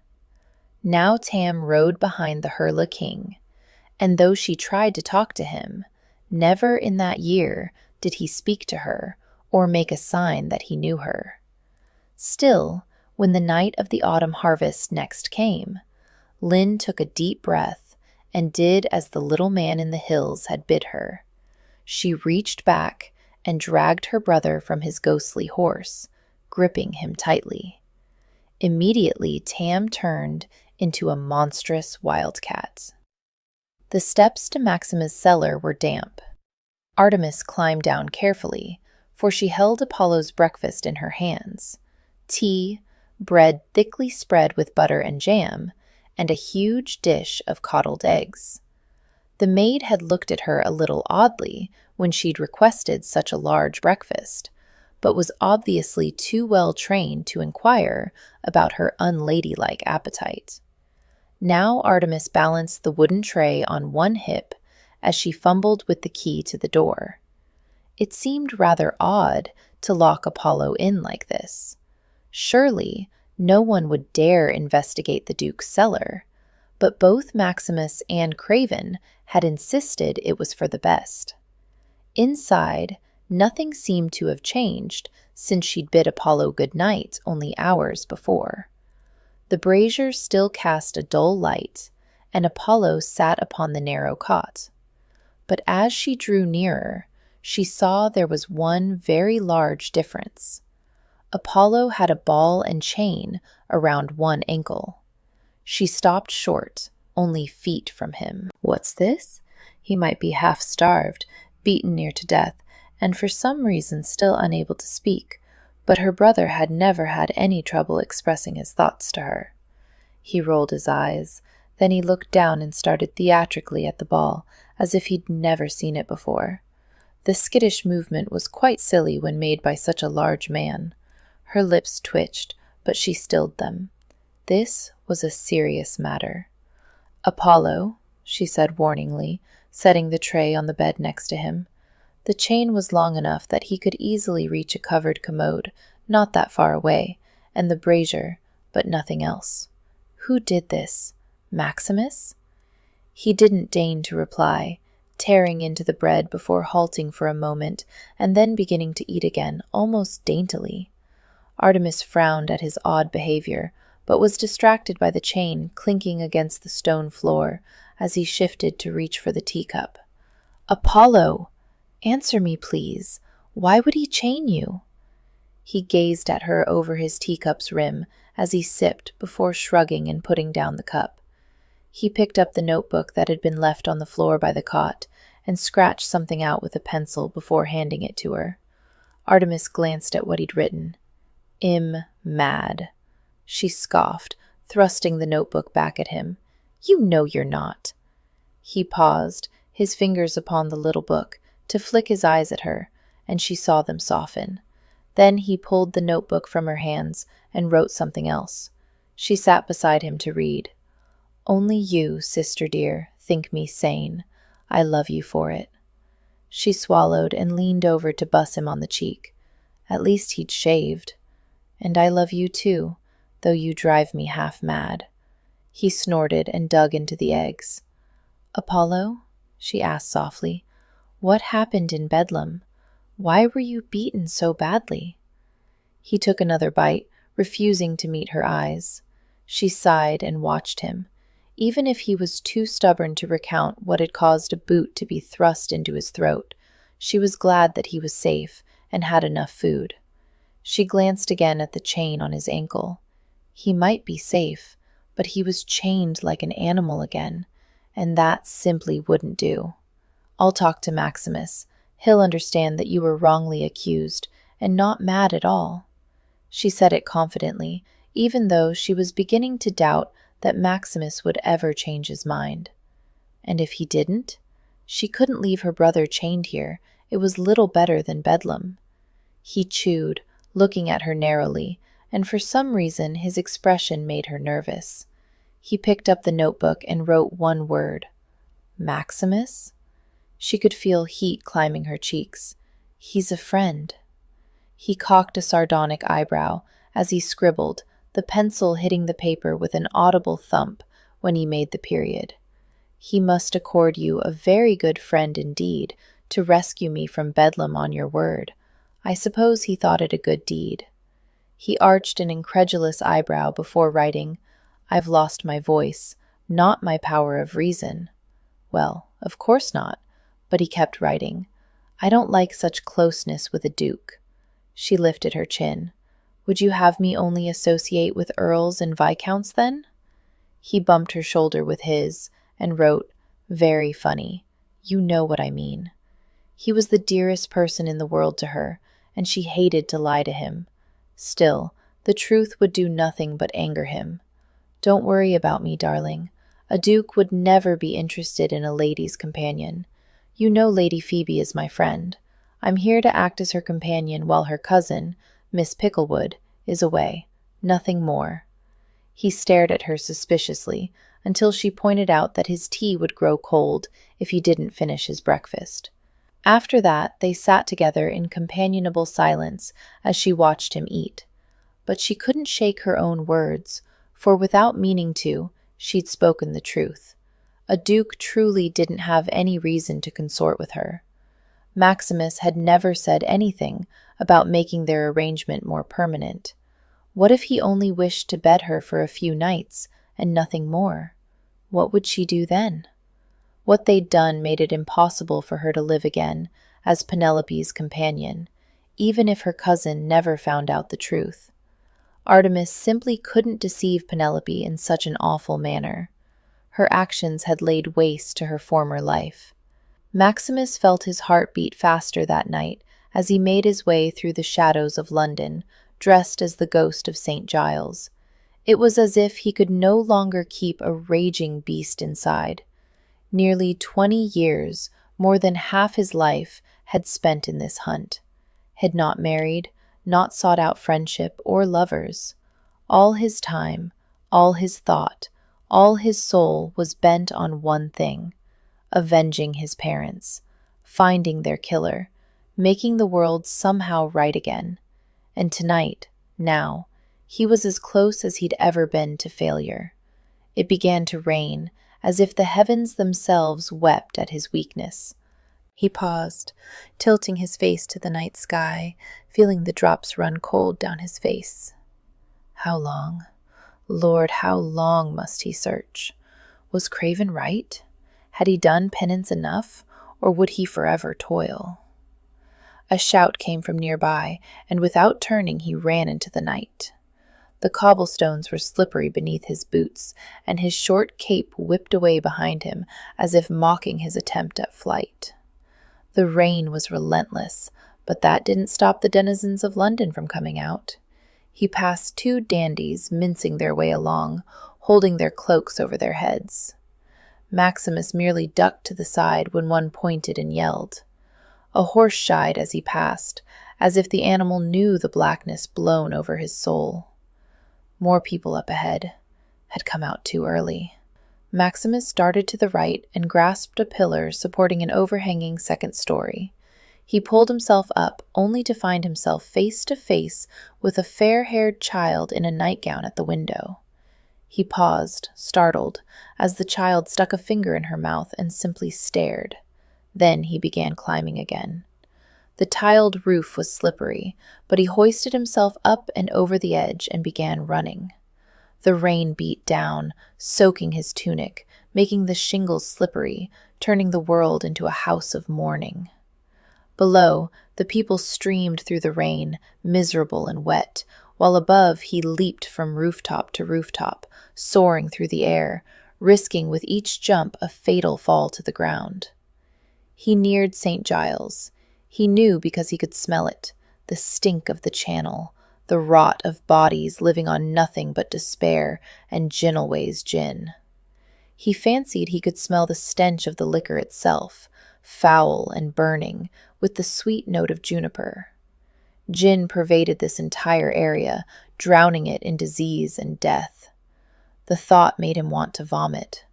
Now Tam rode behind the Hurla king, and though she tried to talk to him, never in that year did he speak to her or make a sign that he knew her. Still, when the night of the autumn harvest next came, Lynn took a deep breath and did as the little man in the hills had bid her. She reached back and dragged her brother from his ghostly horse, gripping him tightly. Immediately, Tam turned into a monstrous wildcat. The steps to Maximus' cellar were damp. Artemis climbed down carefully, for she held Apollo's breakfast in her hands: tea, bread thickly spread with butter and jam, and a huge dish of coddled eggs. The maid had looked at her a little oddly when she'd requested such a large breakfast, but was obviously too well trained to inquire about her unladylike appetite. Now Artemis balanced the wooden tray on one hip as she fumbled with the key to the door. It seemed rather odd to lock Apollo in like this. Surely no one would dare investigate the Duke's cellar, but both Maximus and Craven had insisted it was for the best. Inside, nothing seemed to have changed since she'd bid Apollo good night only hours before. The brazier still cast a dull light, and Apollo sat upon the narrow cot. But as she drew nearer, she saw there was one very large difference. Apollo had a ball and chain around one ankle. She stopped short, only feet from him. "What's this?" He might be half starved, beaten near to death, and for some reason still unable to speak, but her brother had never had any trouble expressing his thoughts to her. He rolled his eyes, then he looked down and started theatrically at the ball, as if he'd never seen it before. The skittish movement was quite silly when made by such a large man. Her lips twitched, but she stilled them. This was a serious matter. "Apollo," she said warningly, setting the tray on the bed next to him. The chain was long enough that he could easily reach a covered commode, not that far away, and the brazier, but nothing else. Who did this? Maximus? He didn't deign to reply, tearing into the bread before halting for a moment and then beginning to eat again, almost daintily. Artemis frowned at his odd behavior, but was distracted by the chain clinking against the stone floor as he shifted to reach for the teacup. "Apollo! Answer me, please. Why would he chain you?" He gazed at her over his teacup's rim as he sipped before shrugging and putting down the cup. He picked up the notebook that had been left on the floor by the cot and scratched something out with a pencil before handing it to her. Artemis glanced at what he'd written. "Mad." She scoffed, thrusting the notebook back at him. "You know you're not." He paused, his fingers upon the little book, to flick his eyes at her, and she saw them soften. Then he pulled the notebook from her hands and wrote something else. She sat beside him to read. "Only you, sister dear, think me sane. I love you for it." She swallowed and leaned over to buss him on the cheek. At least he'd shaved. "And I love you too, though you drive me half mad." He snorted and dug into the eggs. "Apollo?" she asked softly. "What happened in Bedlam? Why were you beaten so badly?" He took another bite, refusing to meet her eyes. She sighed and watched him. Even if he was too stubborn to recount what had caused a boot to be thrust into his throat, she was glad that he was safe and had enough food. She glanced again at the chain on his ankle. He might be safe, but he was chained like an animal again, and that simply wouldn't do. "I'll talk to Maximus. He'll understand that you were wrongly accused, and not mad at all." She said it confidently, even though she was beginning to doubt that Maximus would ever change his mind. And if he didn't? She couldn't leave her brother chained here. It was little better than Bedlam. He chewed, looking at her narrowly, and for some reason his expression made her nervous. He picked up the notebook and wrote one word. "Maximus?" She could feel heat climbing her cheeks. "He's a friend." He cocked a sardonic eyebrow as he scribbled, the pencil hitting the paper with an audible thump when he made the period. "He must accord you a very good friend indeed to rescue me from Bedlam on your word. I suppose he thought it a good deed." He arched an incredulous eyebrow before writing, "I've lost my voice, not my power of reason." Well, of course not, but he kept writing. "I don't like such closeness with a duke." She lifted her chin. "Would you have me only associate with earls and viscounts then?" He bumped her shoulder with his and wrote, "Very funny. You know what I mean." He was the dearest person in the world to her, and she hated to lie to him. Still, the truth would do nothing but anger him. "Don't worry about me, darling. A duke would never be interested in a lady's companion. You know Lady Phoebe is my friend. I'm here to act as her companion while her cousin, Miss Picklewood, is away. Nothing more." He stared at her suspiciously until she pointed out that his tea would grow cold if he didn't finish his breakfast. After that, they sat together in companionable silence as she watched him eat. But she couldn't shake her own words, for without meaning to, she'd spoken the truth. A duke truly didn't have any reason to consort with her. Maximus had never said anything about making their arrangement more permanent. What if he only wished to bed her for a few nights and nothing more? What would she do then? What they'd done made it impossible for her to live again as Penelope's companion, even if her cousin never found out the truth. Artemis simply couldn't deceive Penelope in such an awful manner. Her actions had laid waste to her former life. Maximus felt his heart beat faster that night as he made his way through the shadows of London, dressed as the ghost of St. Giles. It was as if he could no longer keep a raging beast inside. Nearly 20 years, more than half his life, had spent in this hunt. Had not married, not sought out friendship or lovers. All his time, all his thought, all his soul was bent on one thing: avenging his parents, finding their killer, making the world somehow right again. And tonight, now, he was as close as he'd ever been to failure. It began to rain, as if the heavens themselves wept at his weakness. He paused, tilting his face to the night sky, feeling the drops run cold down his face. How long, Lord, how long must he search? Was Craven right? Had he done penance enough, or would he forever toil? A shout came from nearby, and without turning he ran into the night. The cobblestones were slippery beneath his boots, and his short cape whipped away behind him as if mocking his attempt at flight. The rain was relentless, but that didn't stop the denizens of London from coming out. He passed two dandies mincing their way along, holding their cloaks over their heads. Maximus merely ducked to the side when one pointed and yelled. A horse shied as he passed, as if the animal knew the blackness blown over his soul. More people up ahead had come out too early. Maximus darted to the right and grasped a pillar supporting an overhanging second story. He pulled himself up, only to find himself face to face with a fair-haired child in a nightgown at the window. He paused, startled, as the child stuck a finger in her mouth and simply stared. Then he began climbing again. The tiled roof was slippery, but he hoisted himself up and over the edge and began running. The rain beat down, soaking his tunic, making the shingles slippery, turning the world into a house of mourning. Below, the people streamed through the rain, miserable and wet, while above he leaped from rooftop to rooftop, soaring through the air, risking with each jump a fatal fall to the ground. He neared St. Giles. He knew because he could smell it, the stink of the channel, the rot of bodies living on nothing but despair and Ginnelway's gin. He fancied he could smell the stench of the liquor itself, foul and burning, with the sweet note of juniper. Gin pervaded this entire area, drowning it in disease and death. The thought made him want to vomit.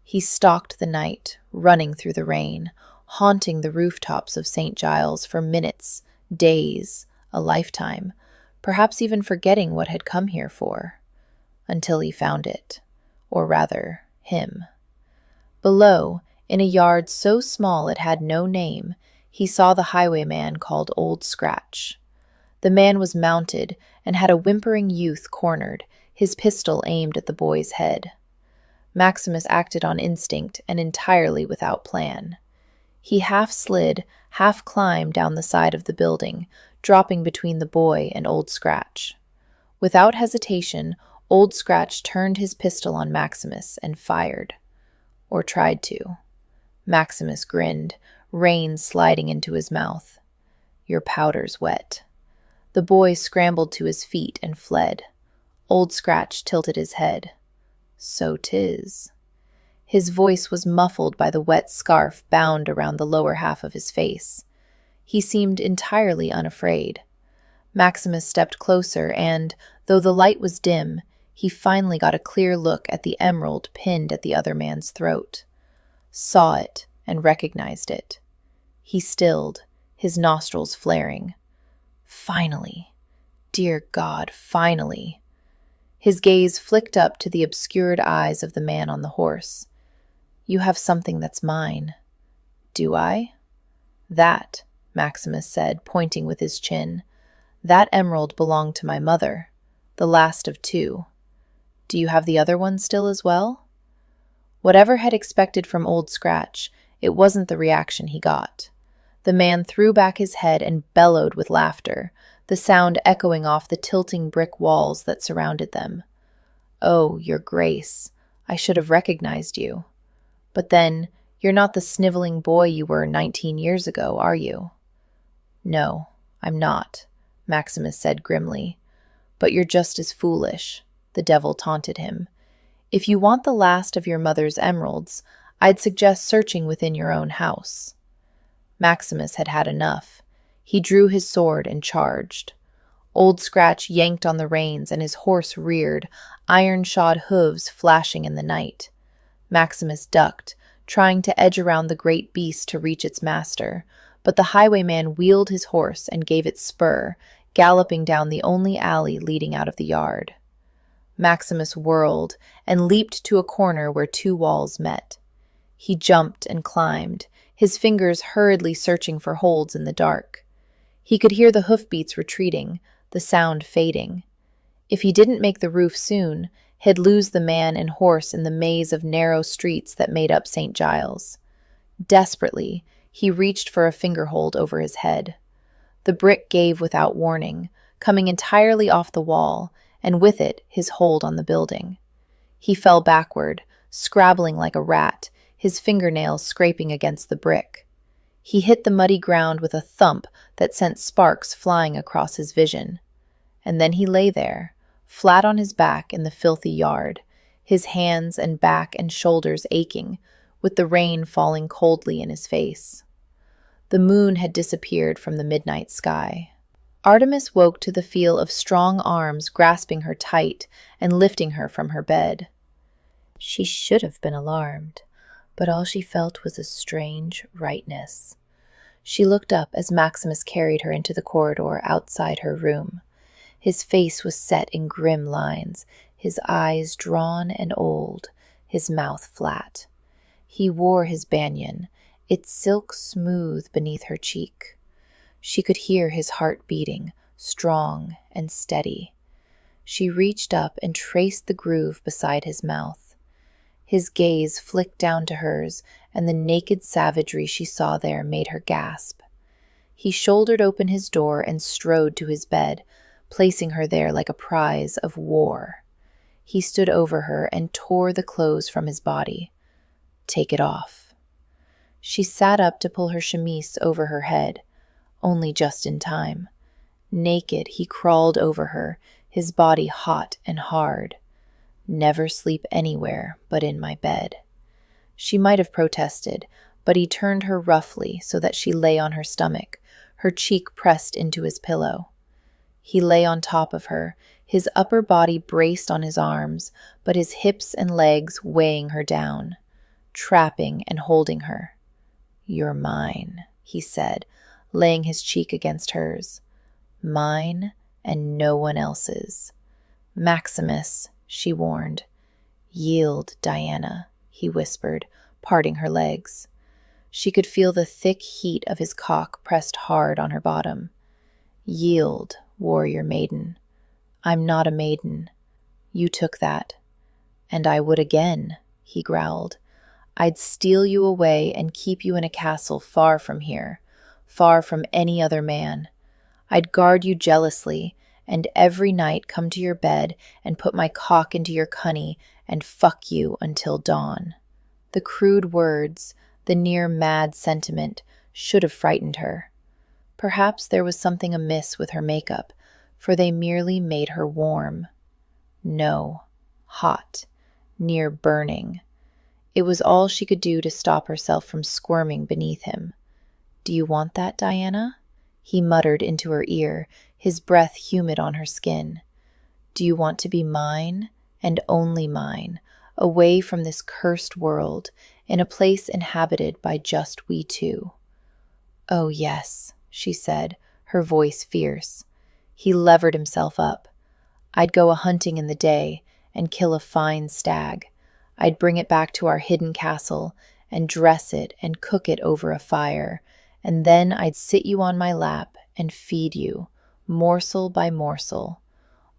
He stalked the night, running through the rain, haunting the rooftops of St. Giles for minutes, days, a lifetime, perhaps even forgetting what had come here for, until he found it, or rather, him. Below, in a yard so small it had no name, he saw the highwayman called Old Scratch. The man was mounted and had a whimpering youth cornered, his pistol aimed at the boy's head. Maximus acted on instinct and entirely without plan. He half slid, half climbed down the side of the building, dropping between the boy and Old Scratch. Without hesitation, Old Scratch turned his pistol on Maximus and fired. Or tried to. Maximus grinned, rain sliding into his mouth. "Your powder's wet." The boy scrambled to his feet and fled. Old Scratch tilted his head. "So 'tis." His voice was muffled by the wet scarf bound around the lower half of his face. He seemed entirely unafraid. Maximus stepped closer and, though the light was dim, he finally got a clear look at the emerald pinned at the other man's throat. Saw it and recognized it. He stilled, his nostrils flaring. Finally! Dear God, finally! His gaze flicked up to the obscured eyes of the man on the horse. "You have something that's mine." "Do I?" "That," Maximus said, pointing with his chin. "That emerald belonged to my mother, the last of two. Do you have the other one still as well?" Whatever had expected from Old Scratch, it wasn't the reaction he got. The man threw back his head and bellowed with laughter, the sound echoing off the tilting brick walls that surrounded them. "Oh, your Grace, I should have recognized you. But then, you're not the sniveling boy you were 19 years ago, are you?" "No, I'm not," Maximus said grimly. "But you're just as foolish," the devil taunted him. "If you want the last of your mother's emeralds, I'd suggest searching within your own house." Maximus had had enough. He drew his sword and charged. Old Scratch yanked on the reins, and his horse reared, iron-shod hooves flashing in the night. Maximus ducked, trying to edge around the great beast to reach its master, but the highwayman wheeled his horse and gave it spur, galloping down the only alley leading out of the yard. Maximus whirled and leaped to a corner where two walls met. He jumped and climbed, his fingers hurriedly searching for holds in the dark. He could hear the hoofbeats retreating, the sound fading. If he didn't make the roof soon, he'd lose the man and horse in the maze of narrow streets that made up St. Giles. Desperately, he reached for a fingerhold over his head. The brick gave without warning, coming entirely off the wall, and with it his hold on the building. He fell backward, scrabbling like a rat, his fingernails scraping against the brick. He hit the muddy ground with a thump that sent sparks flying across his vision. And then he lay there, flat on his back in the filthy yard, his hands and back and shoulders aching, with the rain falling coldly in his face. The moon had disappeared from the midnight sky. Artemis woke to the feel of strong arms grasping her tight and lifting her from her bed. She should have been alarmed, but all she felt was a strange rightness. She looked up as Maximus carried her into the corridor outside her room. His face was set in grim lines, his eyes drawn and old, his mouth flat. He wore his banyan, its silk smooth beneath her cheek. She could hear his heart beating, strong and steady. She reached up and traced the groove beside his mouth. His gaze flicked down to hers, and the naked savagery she saw there made her gasp. He shouldered open his door and strode to his bed, placing her there like a prize of war. He stood over her and tore the clothes from his body. "Take it off." She sat up to pull her chemise over her head, only just in time. Naked, he crawled over her, his body hot and hard. "Never sleep anywhere but in my bed." She might have protested, but he turned her roughly so that she lay on her stomach, her cheek pressed into his pillow. He lay on top of her, his upper body braced on his arms, but his hips and legs weighing her down, trapping and holding her. "You're mine," he said, laying his cheek against hers. "Mine and no one else's." "Maximus," she warned. "Yield, Diana," he whispered, parting her legs. She could feel the thick heat of his cock pressed hard on her bottom. "Yield, warrior maiden." "I'm not a maiden. You took that." "And I would again," he growled. "I'd steal you away and keep you in a castle far from here, far from any other man. I'd guard you jealously, and every night come to your bed and put my cock into your cunny and fuck you until dawn." The crude words, the near mad sentiment, should have frightened her. Perhaps there was something amiss with her makeup, for they merely made her warm. No, hot, near burning. It was all she could do to stop herself from squirming beneath him. "Do you want that, Diana?" he muttered into her ear, his breath humid on her skin. "Do you want to be mine, and only mine, away from this cursed world, in a place inhabited by just we two?" "Oh, yes," she said, her voice fierce. He levered himself up. "I'd go a-hunting in the day, and kill a fine stag. I'd bring it back to our hidden castle, and dress it and cook it over a fire, and then I'd sit you on my lap and feed you, morsel by morsel.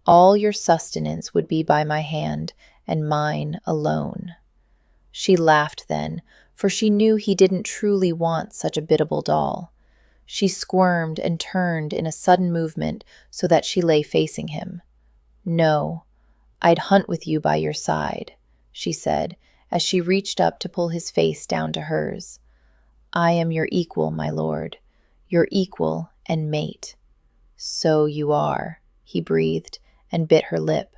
All your sustenance would be by my hand, and mine alone." She laughed then, for she knew he didn't truly want such a biddable doll. She squirmed and turned in a sudden movement so that she lay facing him. "No, I'd hunt with you by your side," she said, as she reached up to pull his face down to hers. "I am your equal, my lord, your equal and mate." "So you are," he breathed, and bit her lip.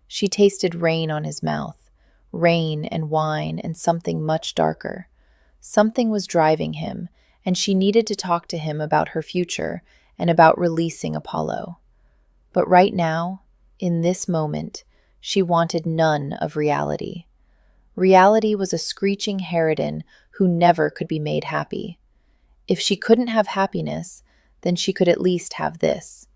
She tasted rain on his mouth, rain and wine and something much darker. Something was driving him, and she needed to talk to him about her future and about releasing Apollo. But right now, in this moment, she wanted none of reality. Reality was a screeching harridan who never could be made happy. If she couldn't have happiness, then she could at least have this.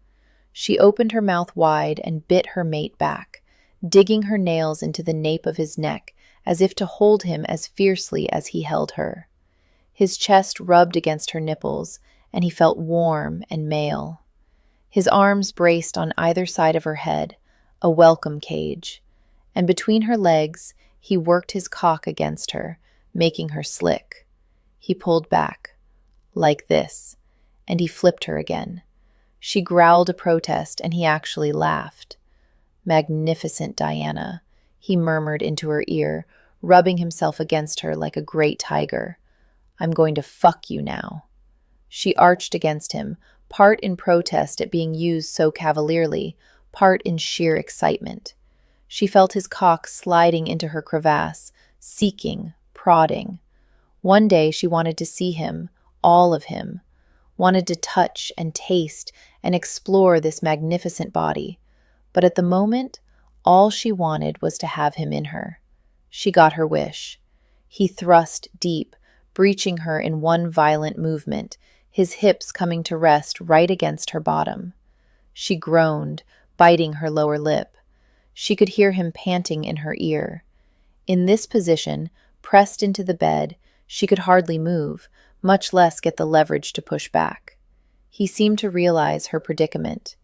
She opened her mouth wide and bit her mate back, digging her nails into the nape of his neck as if to hold him as fiercely as he held her. His chest rubbed against her nipples, and he felt warm and male. His arms braced on either side of her head, a welcome cage, and between her legs he worked his cock against her, making her slick. He pulled back, like this, and he flipped her again. She growled a protest, and he actually laughed. "Magnificent Diana," he murmured into her ear, rubbing himself against her like a great tiger. "I'm going to fuck you now." She arched against him, part in protest at being used so cavalierly, part in sheer excitement. She felt his cock sliding into her crevasse, seeking, prodding. One day she wanted to see him, all of him, wanted to touch and taste and explore this magnificent body. But at the moment, all she wanted was to have him in her. She got her wish. He thrust deep, breaching her in one violent movement, his hips coming to rest right against her bottom. She groaned, biting her lower lip. She could hear him panting in her ear. In this position, pressed into the bed, she could hardly move, much less get the leverage to push back. He seemed to realize her predicament.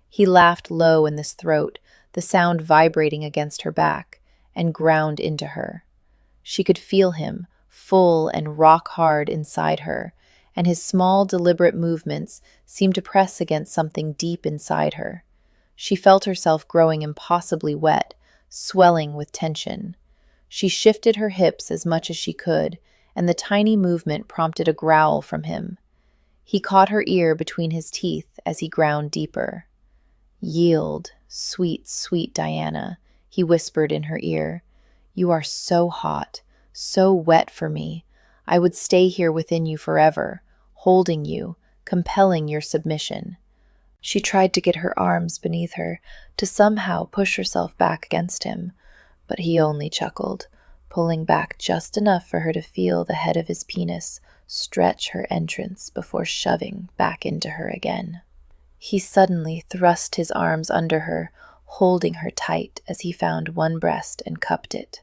He laughed low in this throat, the sound vibrating against her back, and ground into her. She could feel him, full and rock-hard inside her, and his small, deliberate movements seemed to press against something deep inside her. She felt herself growing impossibly wet, swelling with tension. She shifted her hips as much as she could, and the tiny movement prompted a growl from him. He caught her ear between his teeth as he ground deeper. "Yield, sweet, sweet Diana," he whispered in her ear. "You are so hot, so wet for me. I would stay here within you forever, holding you, compelling your submission." She tried to get her arms beneath her, to somehow push herself back against him, but he only chuckled, pulling back just enough for her to feel the head of his penis stretch her entrance before shoving back into her again. He suddenly thrust his arms under her, holding her tight as he found one breast and cupped it.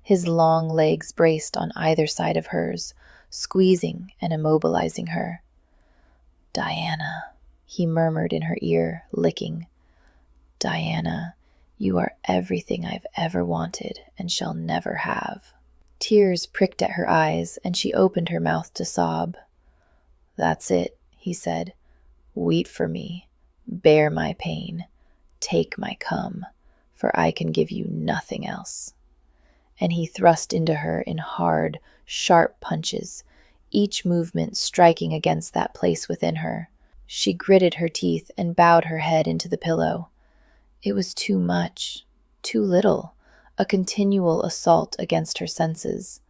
His long legs braced on either side of hers, squeezing and immobilizing her. "Diana," he murmured in her ear, licking. "Diana, you are everything I've ever wanted and shall never have." Tears pricked at her eyes, and she opened her mouth to sob. "That's it," he said. "Weep for me, bear my pain, take my cum, for I can give you nothing else." And he thrust into her in hard, sharp punches, each movement striking against that place within her. She gritted her teeth and bowed her head into the pillow. It was too much, too little, a continual assault against her senses.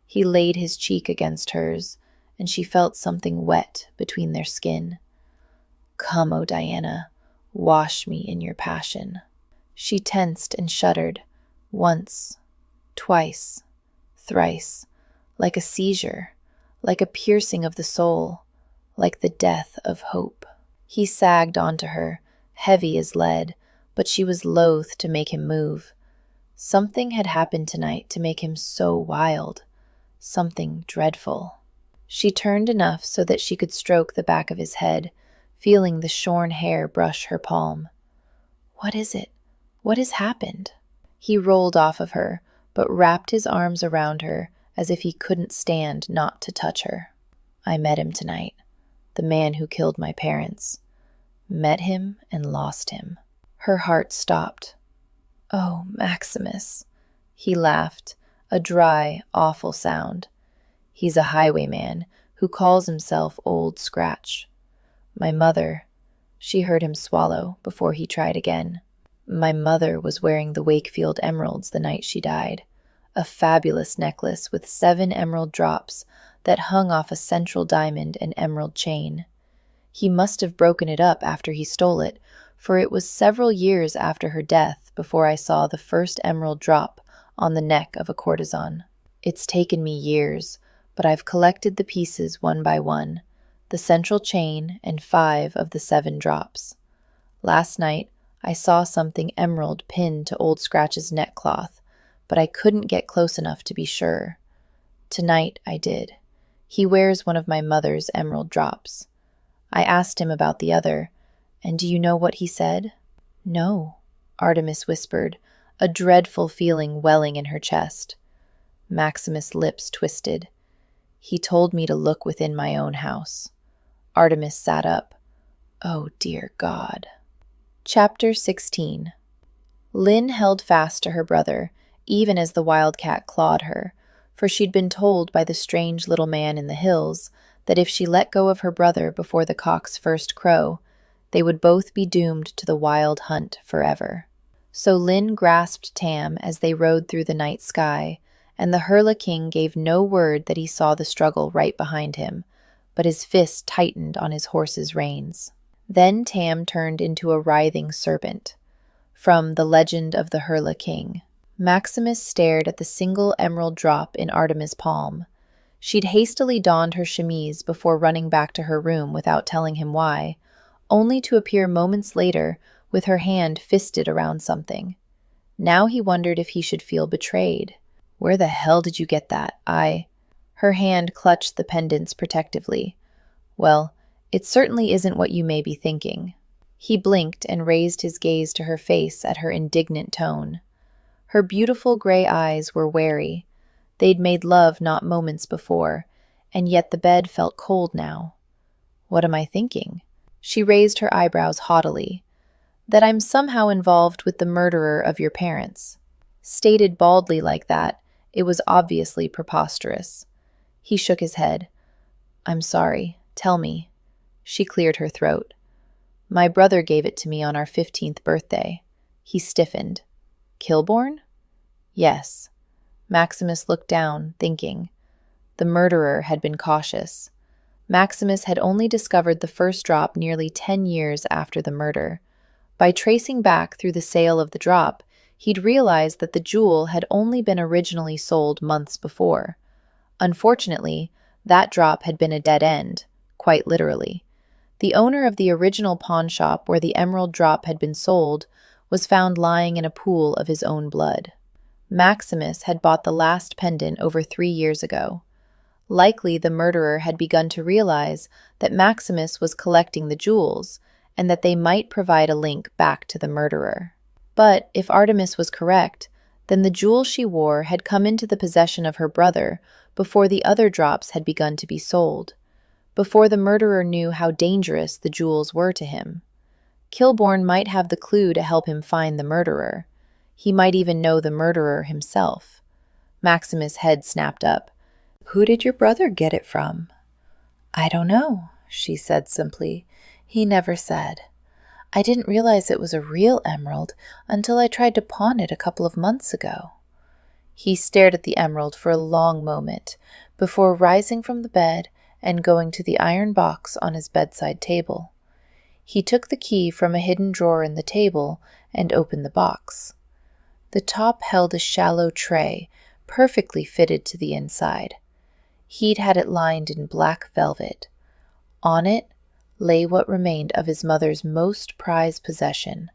He laid his cheek against hers, and she felt something wet between their skin. "Come, O Diana, wash me in your passion." She tensed and shuddered, once, twice, thrice, like a seizure, like a piercing of the soul, like the death of hope. He sagged onto her, heavy as lead, but she was loath to make him move. Something had happened tonight to make him so wild, something dreadful. She turned enough so that she could stroke the back of his head, feeling the shorn hair brush her palm. "What is it? What has happened?" He rolled off of her, but wrapped his arms around her as if he couldn't stand not to touch her. "I met him tonight, the man who killed my parents. Met him and lost him." Her heart stopped. "Oh, Maximus," he laughed, a dry, awful sound. "He's a highwayman who calls himself Old Scratch. My mother," she heard him swallow before he tried again. "My mother was wearing the Wakefield emeralds the night she died, a fabulous necklace with 7 emerald drops that hung off a central diamond and emerald chain. He must have broken it up after he stole it, for it was several years after her death before I saw the first emerald drop on the neck of a courtesan. It's taken me years, but I've collected the pieces one by one, the central chain and 5 of the 7 drops. Last night, I saw something emerald pinned to Old Scratch's neckcloth, but I couldn't get close enough to be sure. Tonight, I did. He wears one of my mother's emerald drops. I asked him about the other, and do you know what he said? No, Artemis whispered, a dreadful feeling welling in her chest. Maximus' lips twisted. He told me to look within my own house. Artemis sat up. Oh, dear God. Chapter 16. Lynn held fast to her brother, even as the wildcat clawed her, for she'd been told by the strange little man in the hills that if she let go of her brother before the cock's first crow, they would both be doomed to the wild hunt forever. So Lynn grasped Tam as they rode through the night sky, and the King gave no word that he saw the struggle right behind him, but his fist tightened on his horse's reins. Then Tam turned into a writhing serpent. From The Legend of the King. Maximus stared at the single emerald drop in Artemis' palm. She'd hastily donned her chemise before running back to her room without telling him why, only to appear moments later with her hand fisted around something. Now he wondered if he should feel betrayed. Where the hell did you get that? Her hand clutched the pendants protectively. Well, it certainly isn't what you may be thinking. He blinked and raised his gaze to her face at her indignant tone. Her beautiful gray eyes were wary. They'd made love not moments before, and yet the bed felt cold now. What am I thinking? She raised her eyebrows haughtily. That I'm somehow involved with the murderer of your parents. Stated baldly like that, it was obviously preposterous. He shook his head. I'm sorry. Tell me. She cleared her throat. My brother gave it to me on our 15th birthday. He stiffened. Kilbourne? Yes. Maximus looked down, thinking. The murderer had been cautious. Maximus had only discovered the first drop nearly 10 years after the murder. By tracing back through the sale of the drop, he'd realized that the jewel had only been originally sold months before. Unfortunately, that drop had been a dead end, quite literally. The owner of the original pawn shop where the emerald drop had been sold was found lying in a pool of his own blood. Maximus had bought the last pendant over 3 years ago. Likely the murderer had begun to realize that Maximus was collecting the jewels, and that they might provide a link back to the murderer. But if Artemis was correct, then the jewel she wore had come into the possession of her brother before the other drops had begun to be sold, before the murderer knew how dangerous the jewels were to him. Kilbourne might have the clue to help him find the murderer. He might even know the murderer himself. Maximus' head snapped up. Who did your brother get it from? I don't know, she said simply. He never said. I didn't realize it was a real emerald until I tried to pawn it a couple of months ago. He stared at the emerald for a long moment before rising from the bed and going to the iron box on his bedside table. He took the key from a hidden drawer in the table and opened the box. The top held a shallow tray, perfectly fitted to the inside. He'd had it lined in black velvet. On it lay what remained of his mother's most prized possession,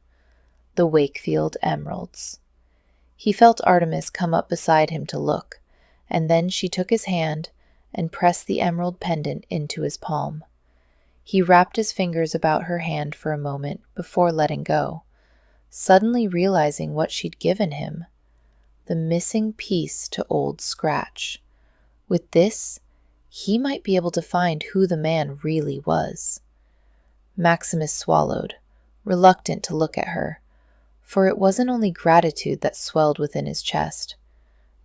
the Wakefield emeralds. He felt Artemis come up beside him to look, and then she took his hand and pressed the emerald pendant into his palm. He wrapped his fingers about her hand for a moment before letting go, suddenly realizing what she'd given him, the missing piece to Old Scratch. With this, he might be able to find who the man really was. Maximus swallowed, reluctant to look at her, for it wasn't only gratitude that swelled within his chest.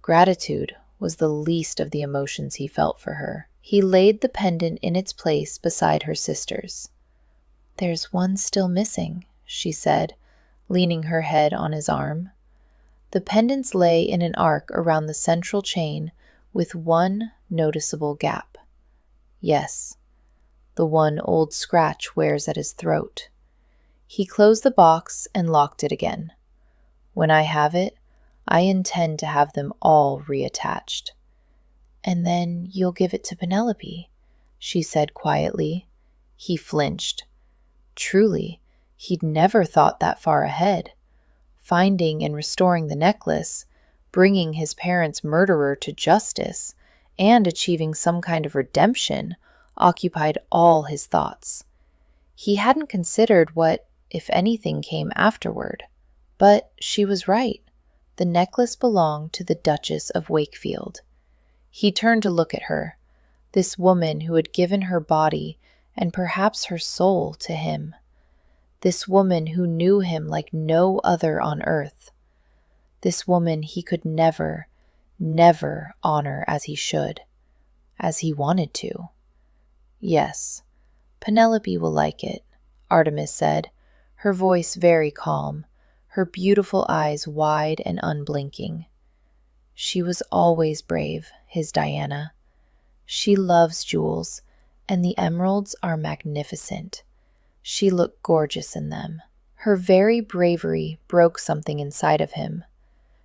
Gratitude was the least of the emotions he felt for her. He laid the pendant in its place beside her sister's. There's one still missing, she said, leaning her head on his arm. The pendants lay in an arc around the central chain with one noticeable gap. Yes, the one Old Scratch wears at his throat. He closed the box and locked it again. When I have it, I intend to have them all reattached. And then you'll give it to Penelope, she said quietly. He flinched. Truly, he'd never thought that far ahead. Finding and restoring the necklace, bringing his parents' murderer to justice, and achieving some kind of redemption occupied all his thoughts. He hadn't considered what, if anything, came afterward. But she was right. The necklace belonged to the Duchess of Wakefield. He turned to look at her, this woman who had given her body and perhaps her soul to him. This woman who knew him like no other on earth. This woman he could never, never honor as he should, as he wanted to. Yes, Penelope will like it, Artemis said, her voice very calm, her beautiful eyes wide and unblinking. She was always brave, his Diana. She loves jewels, and the emeralds are magnificent. She looked gorgeous in them. Her very bravery broke something inside of him.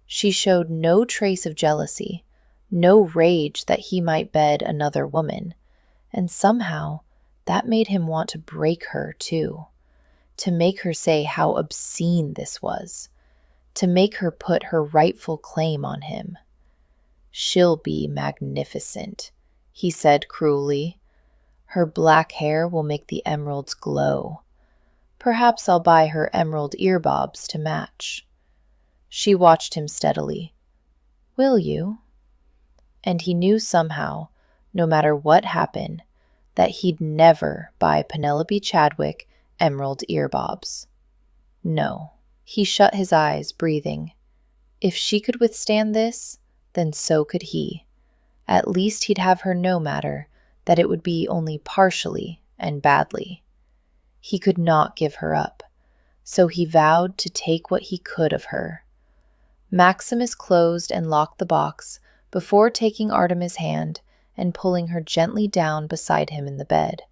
She showed no trace of jealousy, no rage that he might bed another woman, and somehow that made him want to break her too, to make her say how obscene this was, to make her put her rightful claim on him. She'll be magnificent, he said cruelly. Her black hair will make the emeralds glow. Perhaps I'll buy her emerald earbobs to match. She watched him steadily. Will you? And he knew somehow, no matter what happened, that he'd never buy Penelope Chadwick emerald earbobs. No. He shut his eyes, breathing. If she could withstand this, then so could he. At least he'd have her no matter that it would be only partially and badly. He could not give her up, so he vowed to take what he could of her. Maximus closed and locked the box before taking Artemis' hand and pulling her gently down beside him in the bed.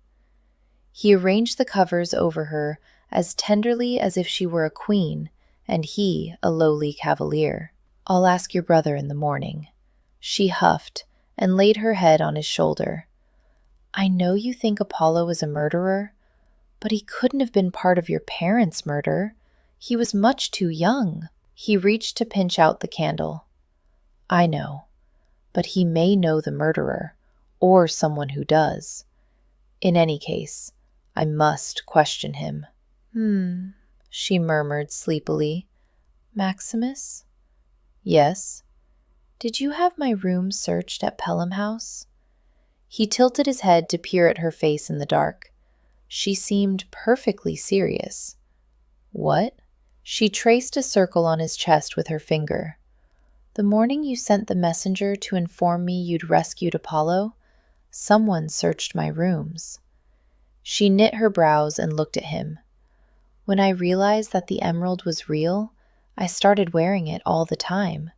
He arranged the covers over her as tenderly as if she were a queen and he a lowly cavalier. I'll ask your brother in the morning. She huffed and laid her head on his shoulder. I know you think Apollo is a murderer, but he couldn't have been part of your parents' murder. He was much too young. He reached to pinch out the candle. I know, but he may know the murderer, or someone who does. In any case, I must question him. She murmured sleepily. Maximus? Yes. Did you have my room searched at Pelham House? He tilted his head to peer at her face in the dark. She seemed perfectly serious. What? She traced a circle on his chest with her finger. The morning you sent the messenger to inform me you'd rescued Apollo, someone searched my rooms. She knit her brows and looked at him. When I realized that the emerald was real, I started wearing it all the time.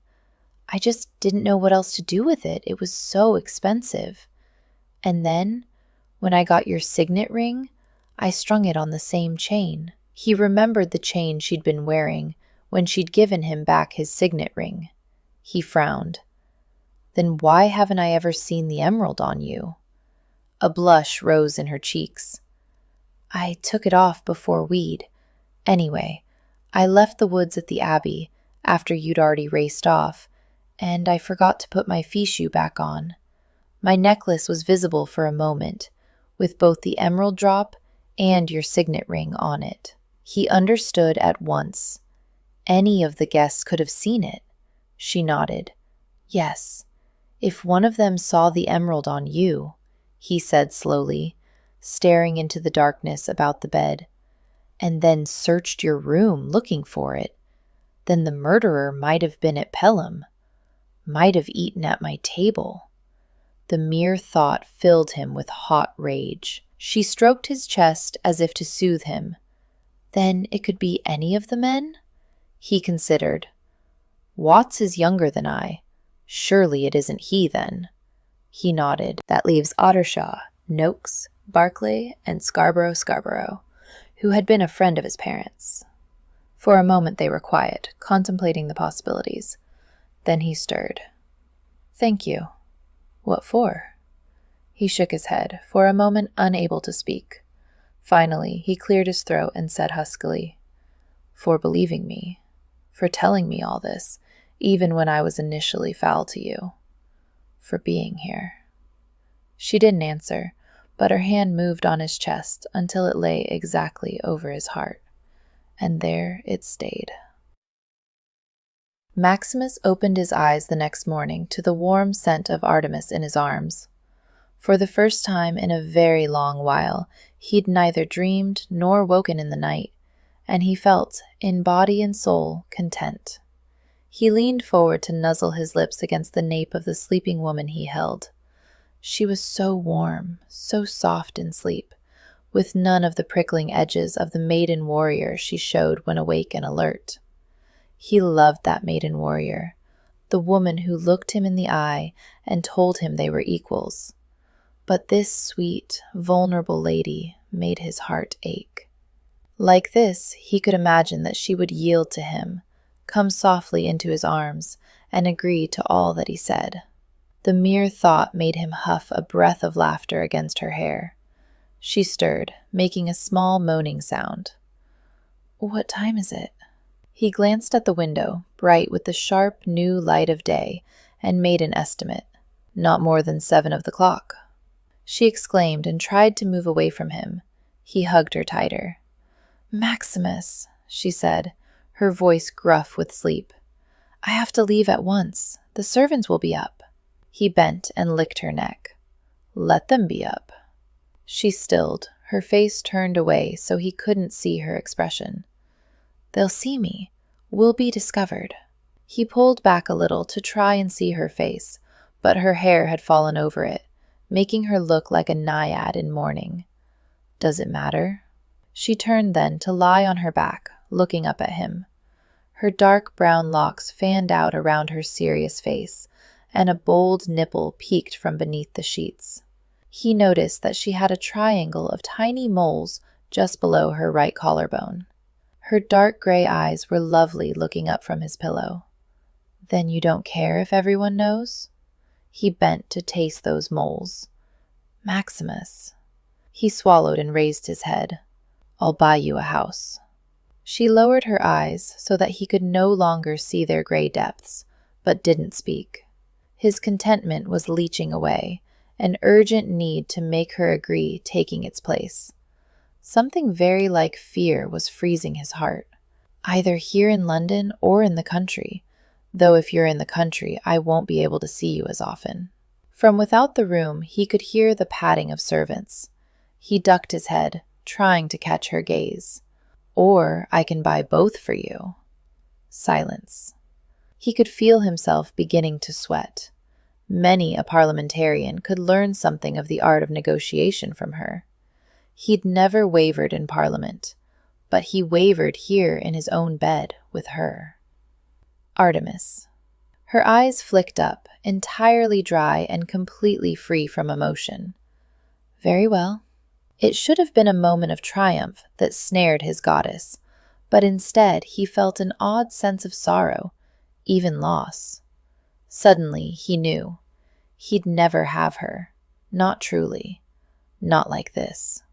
I just didn't know what else to do with it. It was so expensive. And then, when I got your signet ring, I strung it on the same chain. He remembered the chain she'd been wearing when she'd given him back his signet ring. He frowned. Then why haven't I ever seen the emerald on you? A blush rose in her cheeks. I took it off before we'd. Anyway, I left the woods at the Abbey after you'd already raced off, and I forgot to put my fichu back on. My necklace was visible for a moment, with both the emerald drop and your signet ring on it. He understood at once. Any of the guests could have seen it. She nodded. Yes, if one of them saw the emerald on you, he said slowly, staring into the darkness about the bed, and then searched your room looking for it, then the murderer might have been at Pelham, might have eaten at my table. The mere thought filled him with hot rage. She stroked his chest as if to soothe him. Then it could be any of the men? He considered. Watts is younger than I. Surely it isn't he, then. He nodded. That leaves Ottershaw, Noakes, Barclay, and Scarborough. who had been a friend of his parents. For a moment they were quiet, contemplating the possibilities. Then he stirred. "Thank you." "What for?" He shook his head, for a moment unable to speak. Finally, he cleared his throat and said huskily, "For believing me, for telling me all this, even when I was initially foul to you, for being here." She didn't answer, but her hand moved on his chest until it lay exactly over his heart, and there it stayed. Maximus opened his eyes the next morning to the warm scent of Artemis in his arms. For the first time in a very long while, he'd neither dreamed nor woken in the night, and he felt, in body and soul, content. He leaned forward to nuzzle his lips against the nape of the sleeping woman he held. She was so warm, so soft in sleep, with none of the prickling edges of the maiden warrior she showed when awake and alert. He loved that maiden warrior, the woman who looked him in the eye and told him they were equals. But this sweet, vulnerable lady made his heart ache. Like this, he could imagine that she would yield to him, come softly into his arms, and agree to all that he said. The mere thought made him huff a breath of laughter against her hair. She stirred, making a small moaning sound. "What time is it?" He glanced at the window, bright with the sharp, new light of day, and made an estimate. "Not more than 7 of the clock." She exclaimed and tried to move away from him. He hugged her tighter. "Maximus," she said, her voice gruff with sleep. "I have to leave at once. The servants will be up." He bent and licked her neck. "Let them be up." She stilled, her face turned away so he couldn't see her expression. "They'll see me. We'll be discovered." He pulled back a little to try and see her face, but her hair had fallen over it, making her look like a naiad in mourning. "Does it matter?" She turned then to lie on her back, looking up at him. Her dark brown locks fanned out around her serious face, and a bold nipple peeked from beneath the sheets. He noticed that she had a triangle of tiny moles just below her right collarbone. Her dark gray eyes were lovely looking up from his pillow. "Then you don't care if everyone knows?" He bent to taste those moles. "Maximus." He swallowed and raised his head. "I'll buy you a house." She lowered her eyes so that he could no longer see their gray depths, but didn't speak. His contentment was leaching away, an urgent need to make her agree taking its place. Something very like fear was freezing his heart, either here in London or in the country, though if you're in the country, I won't be able to see you as often. From without the room, he could hear the padding of servants. He ducked his head, trying to catch her gaze. "Or I can buy both for you." Silence. He could feel himself beginning to sweat. Many a parliamentarian could learn something of the art of negotiation from her. He'd never wavered in Parliament, but he wavered here in his own bed with her. Artemis. Her eyes flicked up, entirely dry and completely free from emotion. Very well. It should have been a moment of triumph that snared his goddess, but instead he felt an odd sense of sorrow, even loss. Suddenly he knew. He'd never have her. Not truly. Not like this.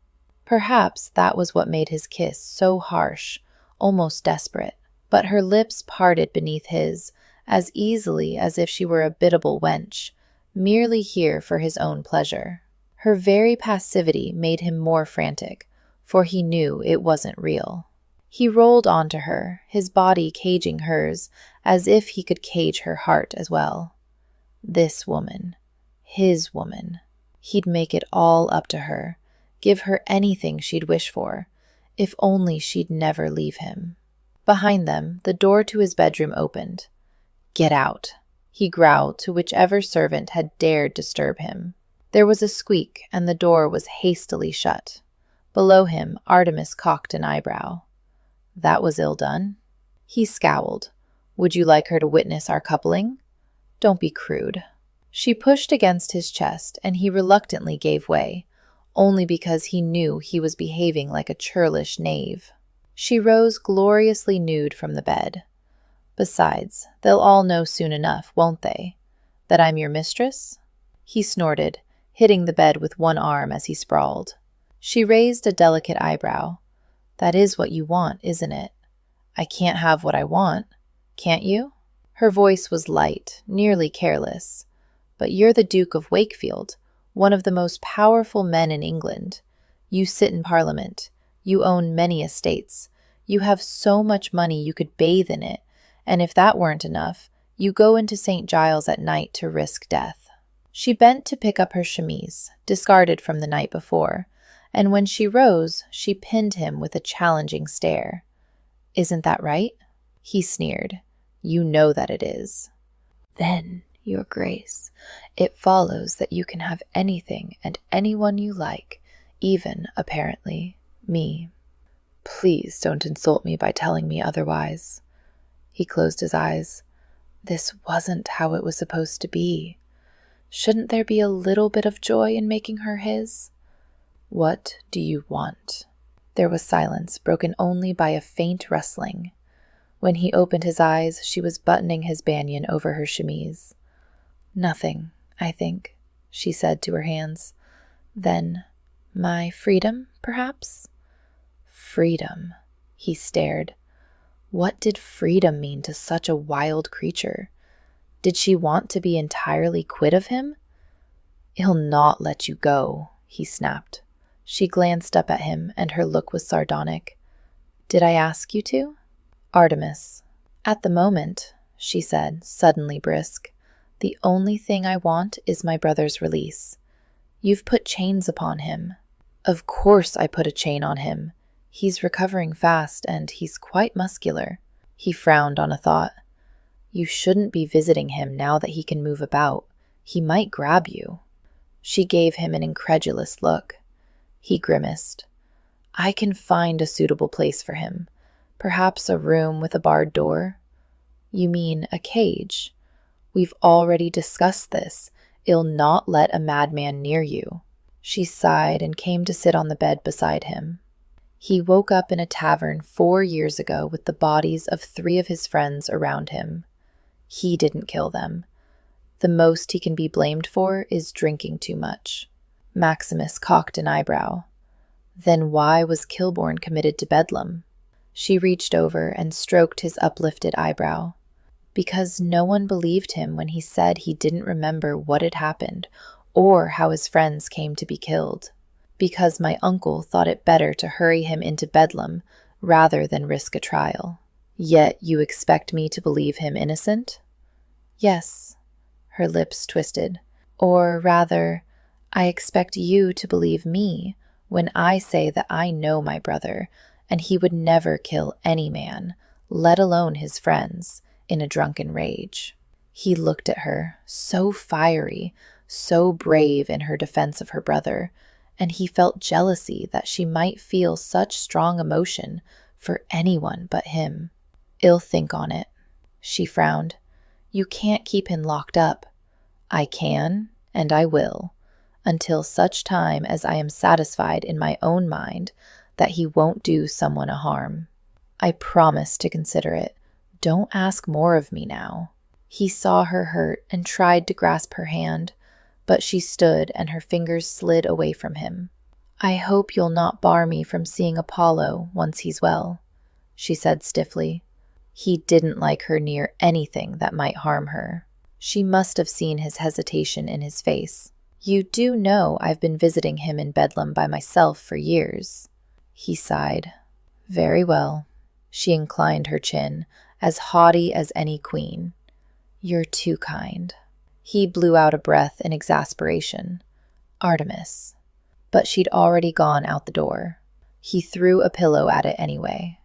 Perhaps that was what made his kiss so harsh, almost desperate, but her lips parted beneath his, as easily as if she were a biddable wench, merely here for his own pleasure. Her very passivity made him more frantic, for he knew it wasn't real. He rolled onto her, his body caging hers, as if he could cage her heart as well. This woman. His woman. He'd make it all up to her, give her anything she'd wish for, if only she'd never leave him. Behind them, the door to his bedroom opened. "Get out," he growled to whichever servant had dared disturb him. There was a squeak, and the door was hastily shut. Below him, Artemis cocked an eyebrow. That was ill done. He scowled. "Would you like her to witness our coupling?" "Don't be crude." She pushed against his chest, and he reluctantly gave way, only because he knew he was behaving like a churlish knave. She rose gloriously nude from the bed. Besides, they'll all know soon enough, won't they, that I'm your mistress? He snorted, hitting the bed with one arm as he sprawled. She raised a delicate eyebrow. That is what you want, isn't it? I can't have what I want, can't you? Her voice was light, nearly careless. But you're the Duke of Wakefield, one of the most powerful men in England. You sit in Parliament. You own many estates. You have so much money you could bathe in it, and if that weren't enough, you go into St. Giles at night to risk death. She bent to pick up her chemise, discarded from the night before, and when she rose, she pinned him with a challenging stare. Isn't that right? He sneered. You know that it is. Then, Your Grace, it follows that you can have anything and anyone you like, even, apparently, me. Please don't insult me by telling me otherwise. He closed his eyes. This wasn't how it was supposed to be. Shouldn't there be a little bit of joy in making her his? What do you want? There was silence, broken only by a faint rustling. When he opened his eyes, she was buttoning his banyan over her chemise. Nothing, I think, she said to her hands. Then, my freedom, perhaps? Freedom. He stared. What did freedom mean to such a wild creature? Did she want to be entirely quit of him? He'll not let you go, he snapped. She glanced up at him, and her look was sardonic. Did I ask you to? Artemis. At the moment, she said, suddenly brisk, the only thing I want is my brother's release. You've put chains upon him. Of course I put a chain on him. He's recovering fast, and he's quite muscular. He frowned on a thought. You shouldn't be visiting him now that he can move about. He might grab you. She gave him an incredulous look. He grimaced. I can find a suitable place for him. Perhaps a room with a barred door. You mean a cage? We've already discussed this. I'll not let a madman near you. She sighed and came to sit on the bed beside him. He woke up in a tavern 4 years ago with the bodies of 3 of his friends around him. He didn't kill them. The most he can be blamed for is drinking too much. Maximus cocked an eyebrow. Then why was Kilbourne committed to Bedlam? She reached over and stroked his uplifted eyebrow. Because no one believed him when he said he didn't remember what had happened or how his friends came to be killed. Because my uncle thought it better to hurry him into Bedlam rather than risk a trial. Yet you expect me to believe him innocent? Yes. Her lips twisted. Or rather, I expect you to believe me when I say that I know my brother, and he would never kill any man, let alone his friends, in a drunken rage. He looked at her, so fiery, so brave in her defense of her brother, and he felt jealousy that she might feel such strong emotion for anyone but him. I'll think on it. She frowned. You can't keep him locked up. I can, and I will, until such time as I am satisfied in my own mind that he won't do someone a harm. I promise to consider it. Don't ask more of me now. He saw her hurt and tried to grasp her hand, but she stood and her fingers slid away from him. I hope you'll not bar me from seeing Apollo once he's well, she said stiffly. He didn't like her near anything that might harm her. She must have seen his hesitation in his face. You do know I've been visiting him in Bedlam by myself for years. He sighed. Very well. She inclined her chin, as haughty as any queen. You're too kind. He blew out a breath in exasperation. Artemis. But she'd already gone out the door. He threw a pillow at it anyway.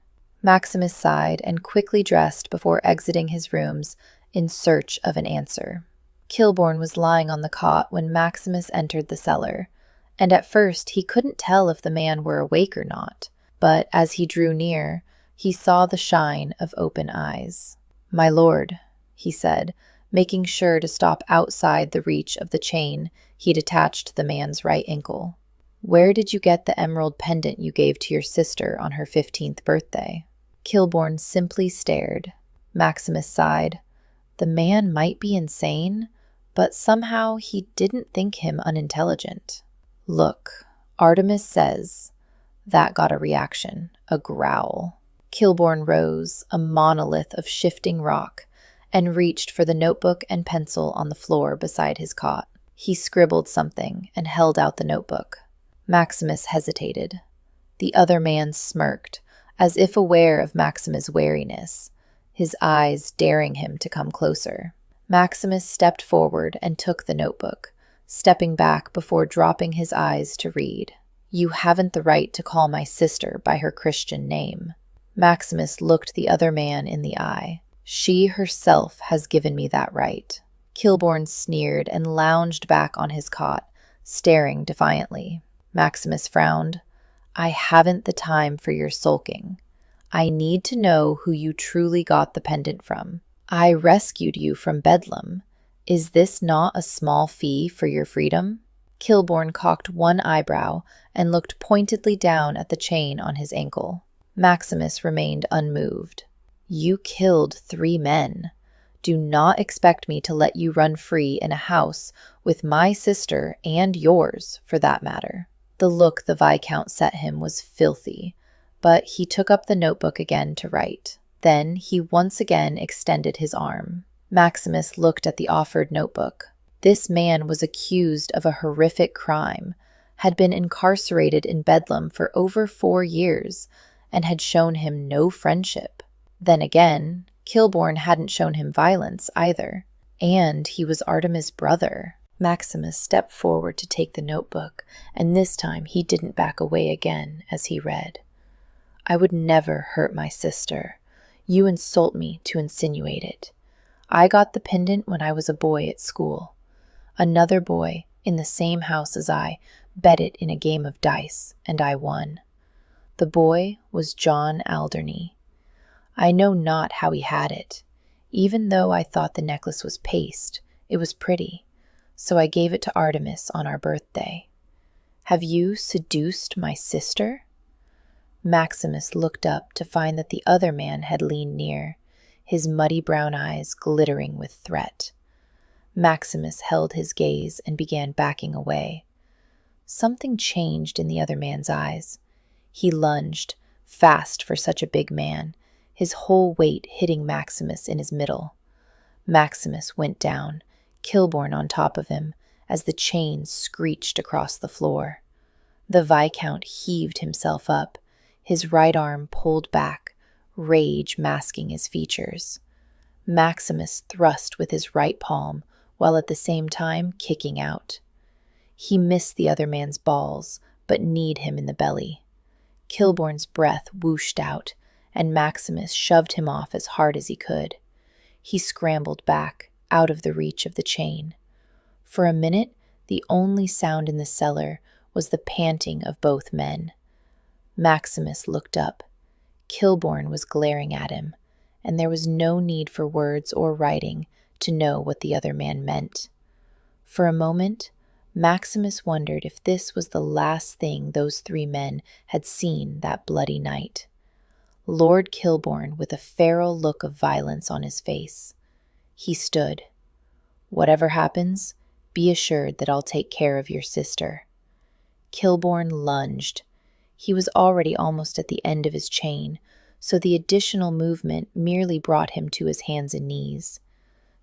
Maximus sighed and quickly dressed before exiting his rooms in search of an answer. Kilbourne was lying on the cot when Maximus entered the cellar, and at first he couldn't tell if the man were awake or not, but as he drew near, he saw the shine of open eyes. My lord, he said, making sure to stop outside the reach of the chain he'd attached to the man's right ankle. Where did you get the emerald pendant you gave to your sister on her 15th birthday? Kilbourne simply stared. Maximus sighed. The man might be insane, but somehow he didn't think him unintelligent. Look, Artemis says. That got a reaction, a growl. Kilbourne rose, a monolith of shifting rock, and reached for the notebook and pencil on the floor beside his cot. He scribbled something and held out the notebook. Maximus hesitated. The other man smirked, as if aware of Maximus' wariness, his eyes daring him to come closer. Maximus stepped forward and took the notebook, stepping back before dropping his eyes to read. You haven't the right to call my sister by her Christian name. Maximus looked the other man in the eye. She herself has given me that right. Kilbourne sneered and lounged back on his cot, staring defiantly. Maximus frowned. I haven't the time for your sulking. I need to know who you truly got the pendant from. I rescued you from Bedlam. Is this not a small fee for your freedom? Kilbourne cocked one eyebrow and looked pointedly down at the chain on his ankle. Maximus remained unmoved. You killed 3 men. Do not expect me to let you run free in a house with my sister and yours, for that matter. The look the Viscount set him was filthy, but he took up the notebook again to write. Then he once again extended his arm. Maximus looked at the offered notebook. This man was accused of a horrific crime, had been incarcerated in Bedlam for over 4 years, and had shown him no friendship. Then again, Kilbourne hadn't shown him violence either, and he was Artemis' brother. Maximus stepped forward to take the notebook, and this time he didn't back away again as he read. I would never hurt my sister. You insult me to insinuate it. I got the pendant when I was a boy at school. Another boy, in the same house as I, bet it in a game of dice, and I won. The boy was John Alderney. I know not how he had it. Even though I thought the necklace was paste, it was pretty, so I gave it to Artemis on our birthday. Have you seduced my sister? Maximus looked up to find that the other man had leaned near, his muddy brown eyes glittering with threat. Maximus held his gaze and began backing away. Something changed in the other man's eyes. He lunged, fast for such a big man, his whole weight hitting Maximus in his middle. Maximus went down, Kilbourne on top of him, as the chain screeched across the floor. The Viscount heaved himself up, his right arm pulled back, rage masking his features. Maximus thrust with his right palm, while at the same time kicking out. He missed the other man's balls, but kneed him in the belly. Kilbourne's breath whooshed out, and Maximus shoved him off as hard as he could. He scrambled back, out of the reach of the chain. For a minute, the only sound in the cellar was the panting of both men. Maximus looked up. Kilbourne was glaring at him, and there was no need for words or writing to know what the other man meant. For a moment, Maximus wondered if this was the last thing those 3 men had seen that bloody night. Lord Kilbourne with a feral look of violence on his face. He stood. Whatever happens, be assured that I'll take care of your sister. Kilbourne lunged. He was already almost at the end of his chain, so the additional movement merely brought him to his hands and knees.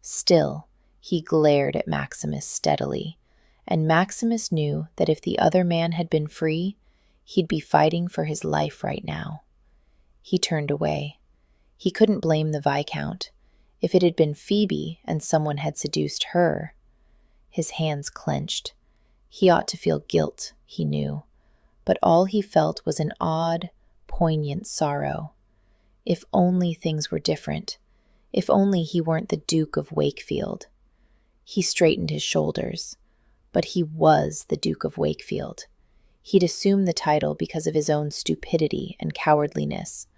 Still, he glared at Maximus steadily, and Maximus knew that if the other man had been free, he'd be fighting for his life right now. He turned away. He couldn't blame the Viscount. If it had been Phoebe and someone had seduced her. His hands clenched. He ought to feel guilt, he knew, but all he felt was an odd, poignant sorrow. If only things were different. If only he weren't the Duke of Wakefield. He straightened his shoulders. But he was the Duke of Wakefield. He'd assumed the title because of his own stupidity and cowardliness.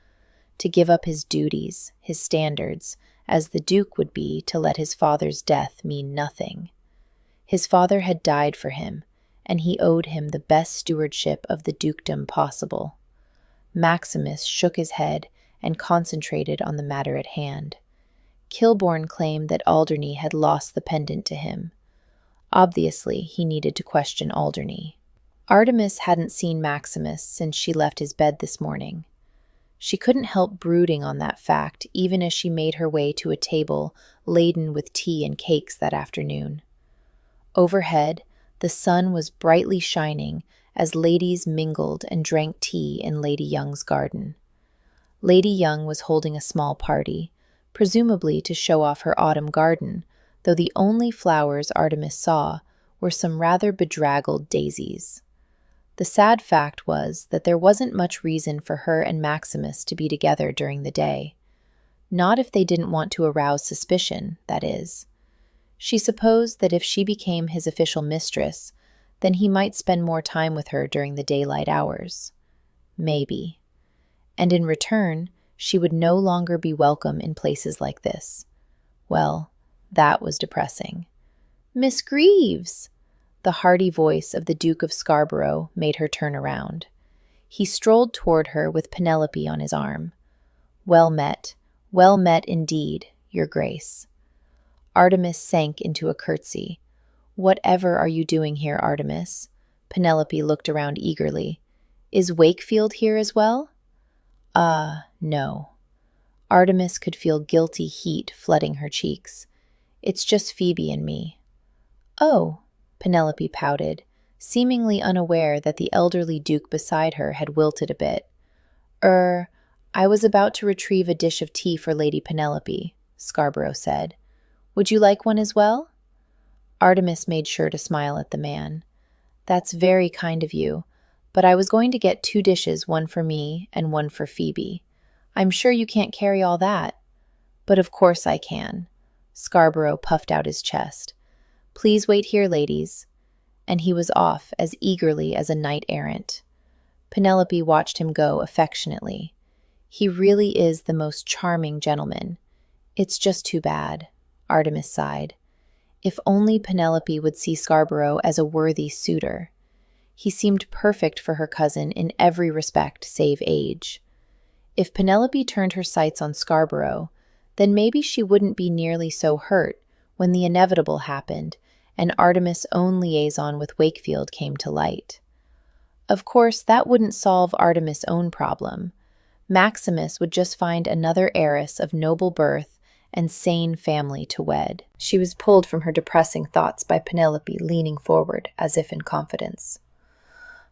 To give up his duties, his standards, as the Duke would be to let his father's death mean nothing. His father had died for him, and he owed him the best stewardship of the dukedom possible. Maximus shook his head and concentrated on the matter at hand. Kilbourne claimed that Alderney had lost the pendant to him. Obviously, he needed to question Alderney. Artemis hadn't seen Maximus since she left his bed this morning. She couldn't help brooding on that fact even as she made her way to a table laden with tea and cakes that afternoon. Overhead, the sun was brightly shining as ladies mingled and drank tea in Lady Young's garden. Lady Young was holding a small party, presumably to show off her autumn garden, though the only flowers Artemis saw were some rather bedraggled daisies. The sad fact was that there wasn't much reason for her and Maximus to be together during the day. Not if they didn't want to arouse suspicion, that is. She supposed that if she became his official mistress, then he might spend more time with her during the daylight hours. Maybe. And in return, she would no longer be welcome in places like this. Well, that was depressing. "Miss Greaves!" The hearty voice of the Duke of Scarborough made her turn around. He strolled toward her with Penelope on his arm. Well met indeed, Your Grace." Artemis sank into a curtsy. "Whatever are you doing here, Artemis?" Penelope looked around eagerly. "Is Wakefield here as well?" No." Artemis could feel guilty heat flooding her cheeks. "It's just Phoebe and me." "Oh," Penelope pouted, seemingly unaware that the elderly duke beside her had wilted a bit. I was about to retrieve a dish of tea for Lady Penelope," Scarborough said. "Would you like one as well?" Artemis made sure to smile at the man. "That's very kind of you, but I was going to get 2 dishes, one for me and one for Phoebe. I'm sure you can't carry all that." "But of course I can." Scarborough puffed out his chest. "Please wait here, ladies." And he was off as eagerly as a knight-errant. Penelope watched him go affectionately. "He really is the most charming gentleman. It's just too bad," Artemis sighed. If only Penelope would see Scarborough as a worthy suitor. He seemed perfect for her cousin in every respect save age. If Penelope turned her sights on Scarborough, then maybe she wouldn't be nearly so hurt when the inevitable happened and Artemis' own liaison with Wakefield came to light. Of course, that wouldn't solve Artemis' own problem. Maximus would just find another heiress of noble birth and sane family to wed. She was pulled from her depressing thoughts by Penelope leaning forward as if in confidence.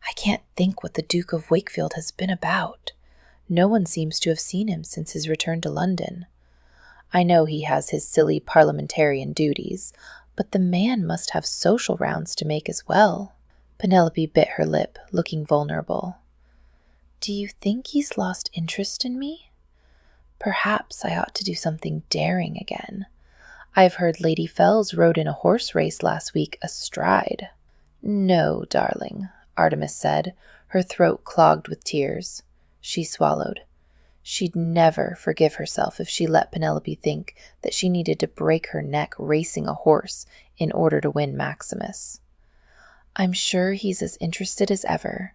"I can't think what the Duke of Wakefield has been about. No one seems to have seen him since his return to London. I know he has his silly parliamentarian duties, but the man must have social rounds to make as well." Penelope bit her lip, looking vulnerable. "Do you think he's lost interest in me? Perhaps I ought to do something daring again. I've heard Lady Fells rode in a horse race last week astride." "No, darling," Artemis said, her throat clogged with tears. She swallowed. She'd never forgive herself if she let Penelope think that she needed to break her neck racing a horse in order to win Maximus. "I'm sure he's as interested as ever.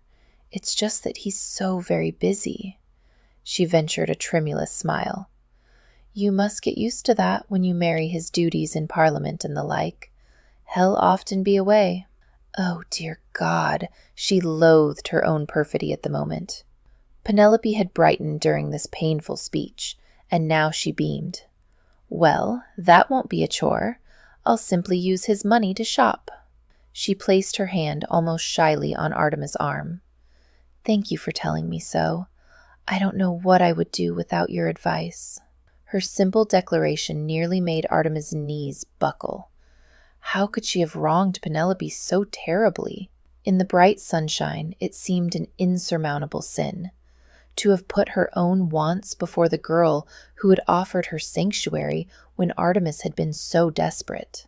It's just that he's so very busy." She ventured a tremulous smile. "You must get used to that when you marry his duties in Parliament and the like. He'll often be away." Oh, dear God, she loathed her own perfidy at the moment. Penelope had brightened during this painful speech, and now she beamed. "Well, that won't be a chore. I'll simply use his money to shop." She placed her hand almost shyly on Artemis' arm. "Thank you for telling me so. I don't know what I would do without your advice." Her simple declaration nearly made Artemis' knees buckle. How could she have wronged Penelope so terribly? In the bright sunshine, it seemed an insurmountable sin. To have put her own wants before the girl who had offered her sanctuary when Artemis had been so desperate.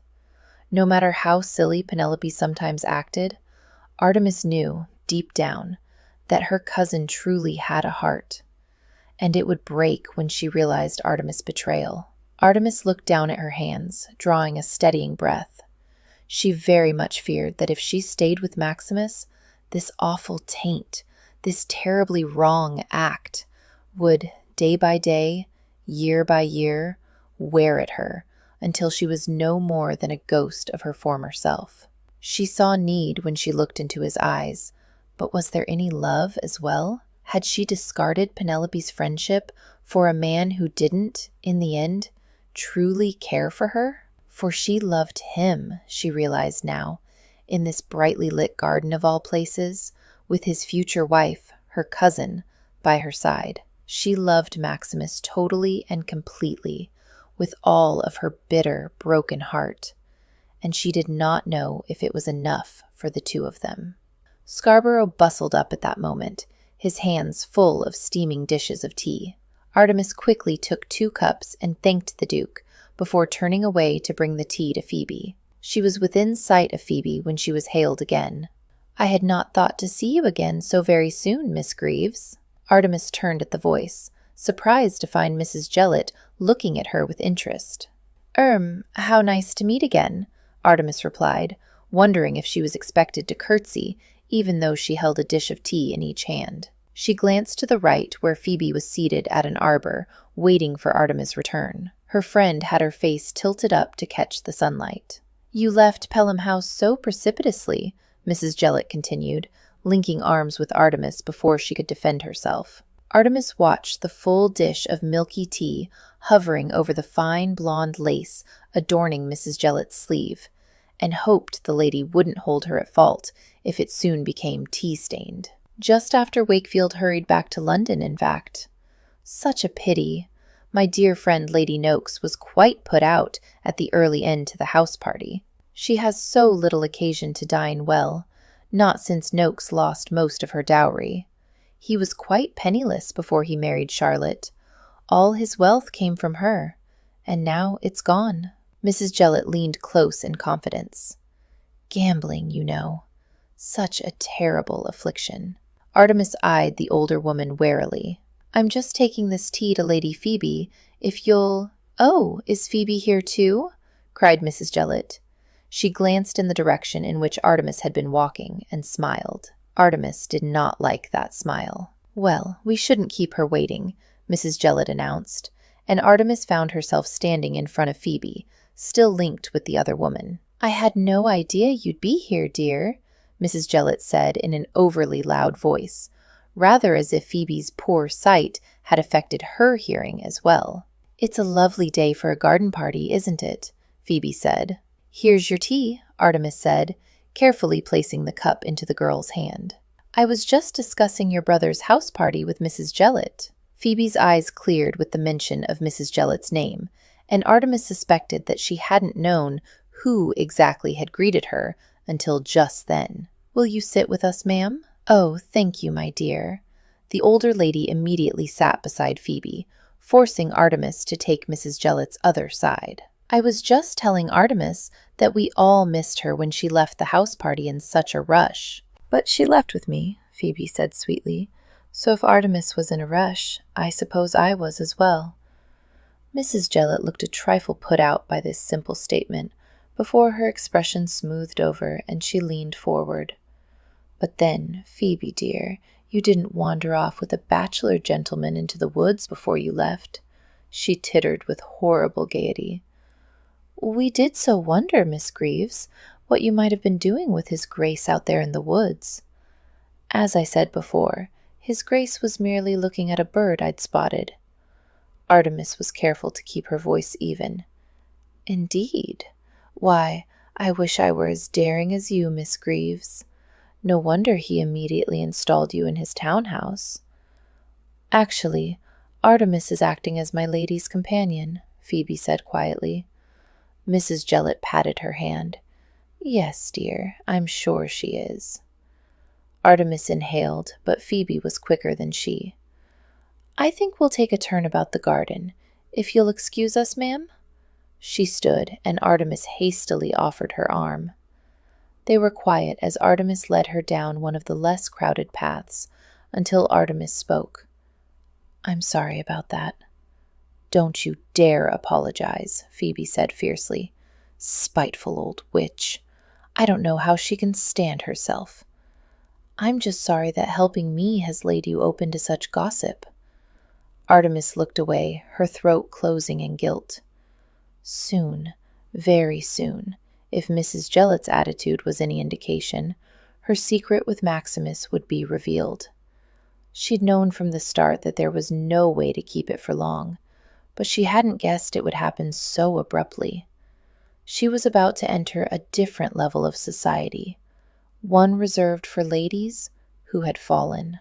No matter how silly Penelope sometimes acted, Artemis knew, deep down, that her cousin truly had a heart. And it would break when she realized Artemis' betrayal. Artemis looked down at her hands, drawing a steadying breath. She very much feared that if she stayed with Maximus, this awful taint, this terribly wrong act, would, day by day, year by year, wear at her until she was no more than a ghost of her former self. She saw need when she looked into his eyes, but was there any love as well? Had she discarded Penelope's friendship for a man who didn't, in the end, truly care for her? For she loved him, she realized now, in this brightly lit garden of all places, with his future wife, her cousin, by her side. She loved Maximus totally and completely, with all of her bitter, broken heart, and she did not know if it was enough for the two of them. Scarborough bustled up at that moment, his hands full of steaming dishes of tea. Artemis quickly took 2 cups and thanked the Duke, before turning away to bring the tea to Phoebe. She was within sight of Phoebe when she was hailed again. "I had not thought to see you again so very soon, Miss Greaves." Artemis turned at the voice, surprised to find Mrs. Jellett looking at her with interest. How nice to meet again," Artemis replied, wondering if she was expected to curtsy, even though she held a dish of tea in each hand. She glanced to the right, where Phoebe was seated at an arbor, waiting for Artemis' return. Her friend had her face tilted up to catch the sunlight. "You left Pelham House so precipitously," Mrs. Jellett continued, linking arms with Artemis before she could defend herself. Artemis watched the full dish of milky tea hovering over the fine blonde lace adorning Mrs. Jellett's sleeve, and hoped the lady wouldn't hold her at fault if it soon became tea-stained. Just after Wakefield hurried back to London, in fact. Such a pity. My dear friend Lady Noakes was quite put out at the early end to the house party. She has so little occasion to dine well, not since Noakes lost most of her dowry. He was quite penniless before he married Charlotte. All his wealth came from her, and now it's gone. Mrs. Jellett leaned close in confidence. Gambling, you know. Such a terrible affliction. Artemis eyed the older woman warily. "I'm just taking this tea to Lady Phoebe, if you'll—" "Oh, is Phoebe here too?" cried Mrs. Jellett. She glanced in the direction in which Artemis had been walking and smiled. Artemis did not like that smile. "Well, we shouldn't keep her waiting," Mrs. Jellett announced, and Artemis found herself standing in front of Phoebe, still linked with the other woman. "I had no idea you'd be here, dear," Mrs. Jellett said in an overly loud voice, rather as if Phoebe's poor sight had affected her hearing as well. "It's a lovely day for a garden party, isn't it?" Phoebe said. "Here's your tea," Artemis said, carefully placing the cup into the girl's hand. "I was just discussing your brother's house party with Mrs. Jellett." Phoebe's eyes cleared with the mention of Mrs. Jellett's name, and Artemis suspected that she hadn't known who exactly had greeted her until just then. "Will you sit with us, ma'am?" "Oh, thank you, my dear." The older lady immediately sat beside Phoebe, forcing Artemis to take Mrs. Jellett's other side. "I was just telling Artemis that we all missed her when she left the house party in such a rush." "But she left with me," Phoebe said sweetly. "So if Artemis was in a rush, I suppose I was as well." Mrs. Jellett looked a trifle put out by this simple statement, before her expression smoothed over and she leaned forward. "But then, Phoebe dear, you didn't wander off with a bachelor gentleman into the woods before you left." She tittered with horrible gaiety. "We did so wonder, Miss Greaves, what you might have been doing with his Grace out there in the woods." "As I said before, his Grace was merely looking at a bird I'd spotted." Artemis was careful to keep her voice even. "Indeed? Why, I wish I were as daring as you, Miss Greaves. No wonder he immediately installed you in his townhouse." "Actually, Artemis is acting as my lady's companion," Phoebe said quietly. Mrs. Jellett patted her hand. "Yes, dear, I'm sure she is." Artemis inhaled, but Phoebe was quicker than she. "I think we'll take a turn about the garden, if you'll excuse us, ma'am." She stood, and Artemis hastily offered her arm. They were quiet as Artemis led her down one of the less crowded paths, until Artemis spoke. "I'm sorry about that." "Don't you dare apologize," Phoebe said fiercely. "Spiteful old witch." I don't know how she can stand herself. I'm just sorry that helping me has laid you open to such gossip." Artemis looked away, her throat closing in guilt. Soon, very soon, if Mrs. Jellett's attitude was any indication, her secret with Maximus would be revealed. She'd known from the start that there was no way to keep it for long, but she hadn't guessed it would happen so abruptly. She was about to enter a different level of society, one reserved for ladies who had fallen.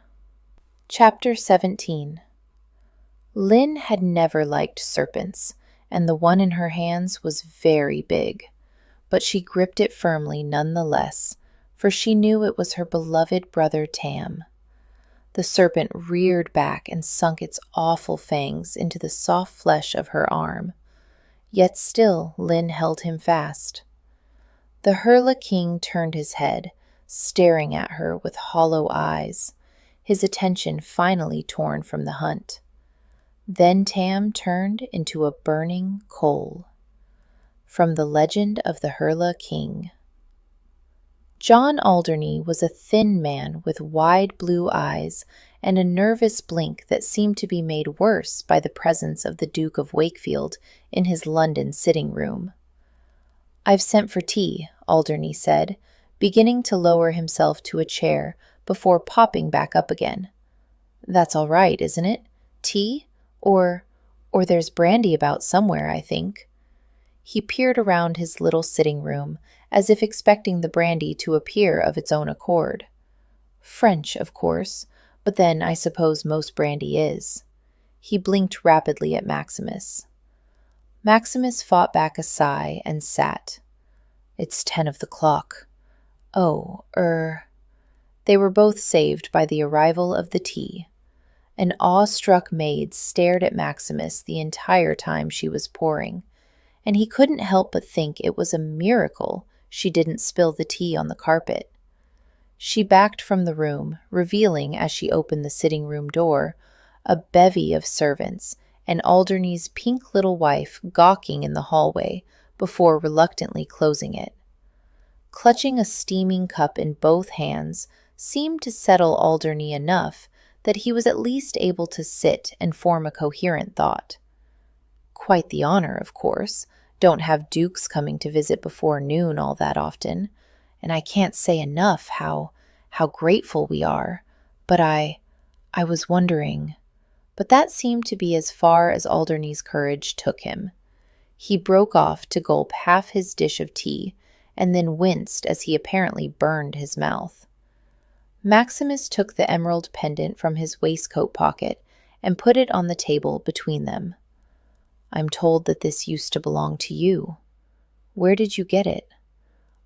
Chapter 17. Lynn had never liked serpents, and the one in her hands was very big, but she gripped it firmly nonetheless, for she knew it was her beloved brother Tam. The serpent reared back and sunk its awful fangs into the soft flesh of her arm, yet still Lynn held him fast. The Hurla king turned his head, staring at her with hollow eyes, his attention finally torn from the hunt. Then Tam turned into a burning coal. From the Legend of the Hurla King. John Alderney was a thin man with wide blue eyes and a nervous blink that seemed to be made worse by the presence of the Duke of Wakefield in his London sitting room. "I've sent for tea," Alderney said, beginning to lower himself to a chair before popping back up again. "That's all right, isn't it? Tea? Or there's brandy about somewhere, I think." He peered around his little sitting room, as if expecting the brandy to appear of its own accord. "French, of course, but then I suppose most brandy is." He blinked rapidly at Maximus. Maximus fought back a sigh and sat. "It's 10 of the clock. Oh, They were both saved by the arrival of the tea. An awe-struck maid stared at Maximus the entire time she was pouring, and he couldn't help but think it was a miracle she didn't spill the tea on the carpet. She backed from the room, revealing, as she opened the sitting room door, a bevy of servants and Alderney's pink little wife gawking in the hallway before reluctantly closing it. Clutching a steaming cup in both hands seemed to settle Alderney enough that he was at least able to sit and form a coherent thought. Quite the honor, of course. Don't have dukes coming to visit before noon all that often, and I can't say enough how grateful we are. But I was wondering. But that seemed to be as far as Alderney's courage took him. He broke off to gulp half his dish of tea, and then winced as he apparently burned his mouth. Maximus took the emerald pendant from his waistcoat pocket and put it on the table between them. "I'm told that this used to belong to you. Where did you get it?"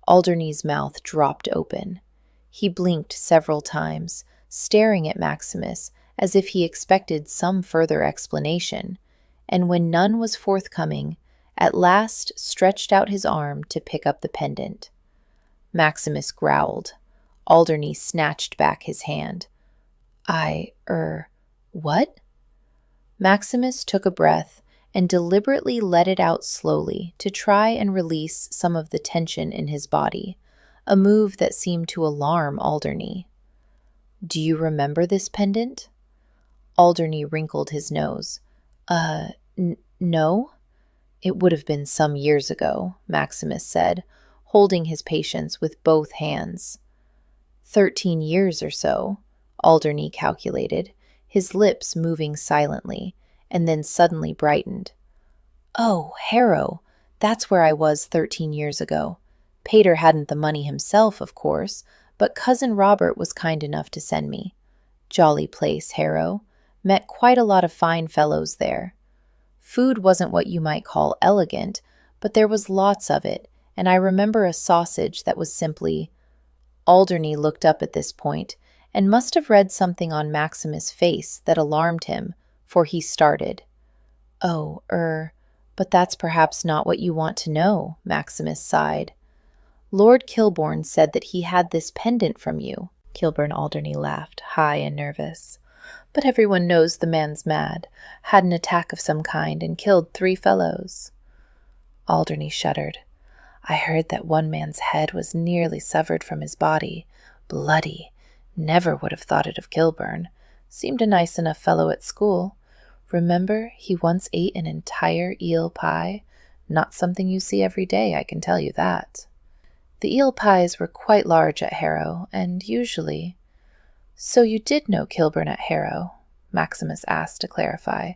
Alderney's mouth dropped open. He blinked several times, staring at Maximus as if he expected some further explanation, and when none was forthcoming, at last stretched out his arm to pick up the pendant. Maximus growled. Alderney snatched back his hand. What?" Maximus took a breath and deliberately let it out slowly to try and release some of the tension in his body, a move that seemed to alarm Alderney. "Do you remember this pendant?" Alderney wrinkled his nose. No? It would have been some years ago," Maximus said, holding his patience with both hands. 13 years or so, Alderney calculated, his lips moving silently, and then suddenly brightened. "Oh, Harrow, that's where I was 13 years ago. Pater hadn't the money himself, of course, but Cousin Robert was kind enough to send me. Jolly place, Harrow. Met quite a lot of fine fellows there. Food wasn't what you might call elegant, but there was lots of it, and I remember a sausage that was simply—" Alderney looked up at this point, and must have read something on Maximus' face that alarmed him, for he started. "Oh, but that's perhaps not what you want to know," Maximus sighed. "Lord Kilbourne said that he had this pendant from you." Kilbourne Alderney laughed, high and nervous. "But everyone knows the man's mad, had an attack of some kind and killed 3 fellows." Alderney shuddered. I heard that one man's head was nearly severed from his body. Bloody. Never would have thought it of Kilburn. Seemed a nice enough fellow at school. Remember, he once ate an entire eel pie? Not something you see every day, I can tell you that. The eel pies were quite large at Harrow, and usually— So you did know Kilburn at Harrow? Maximus asked to clarify.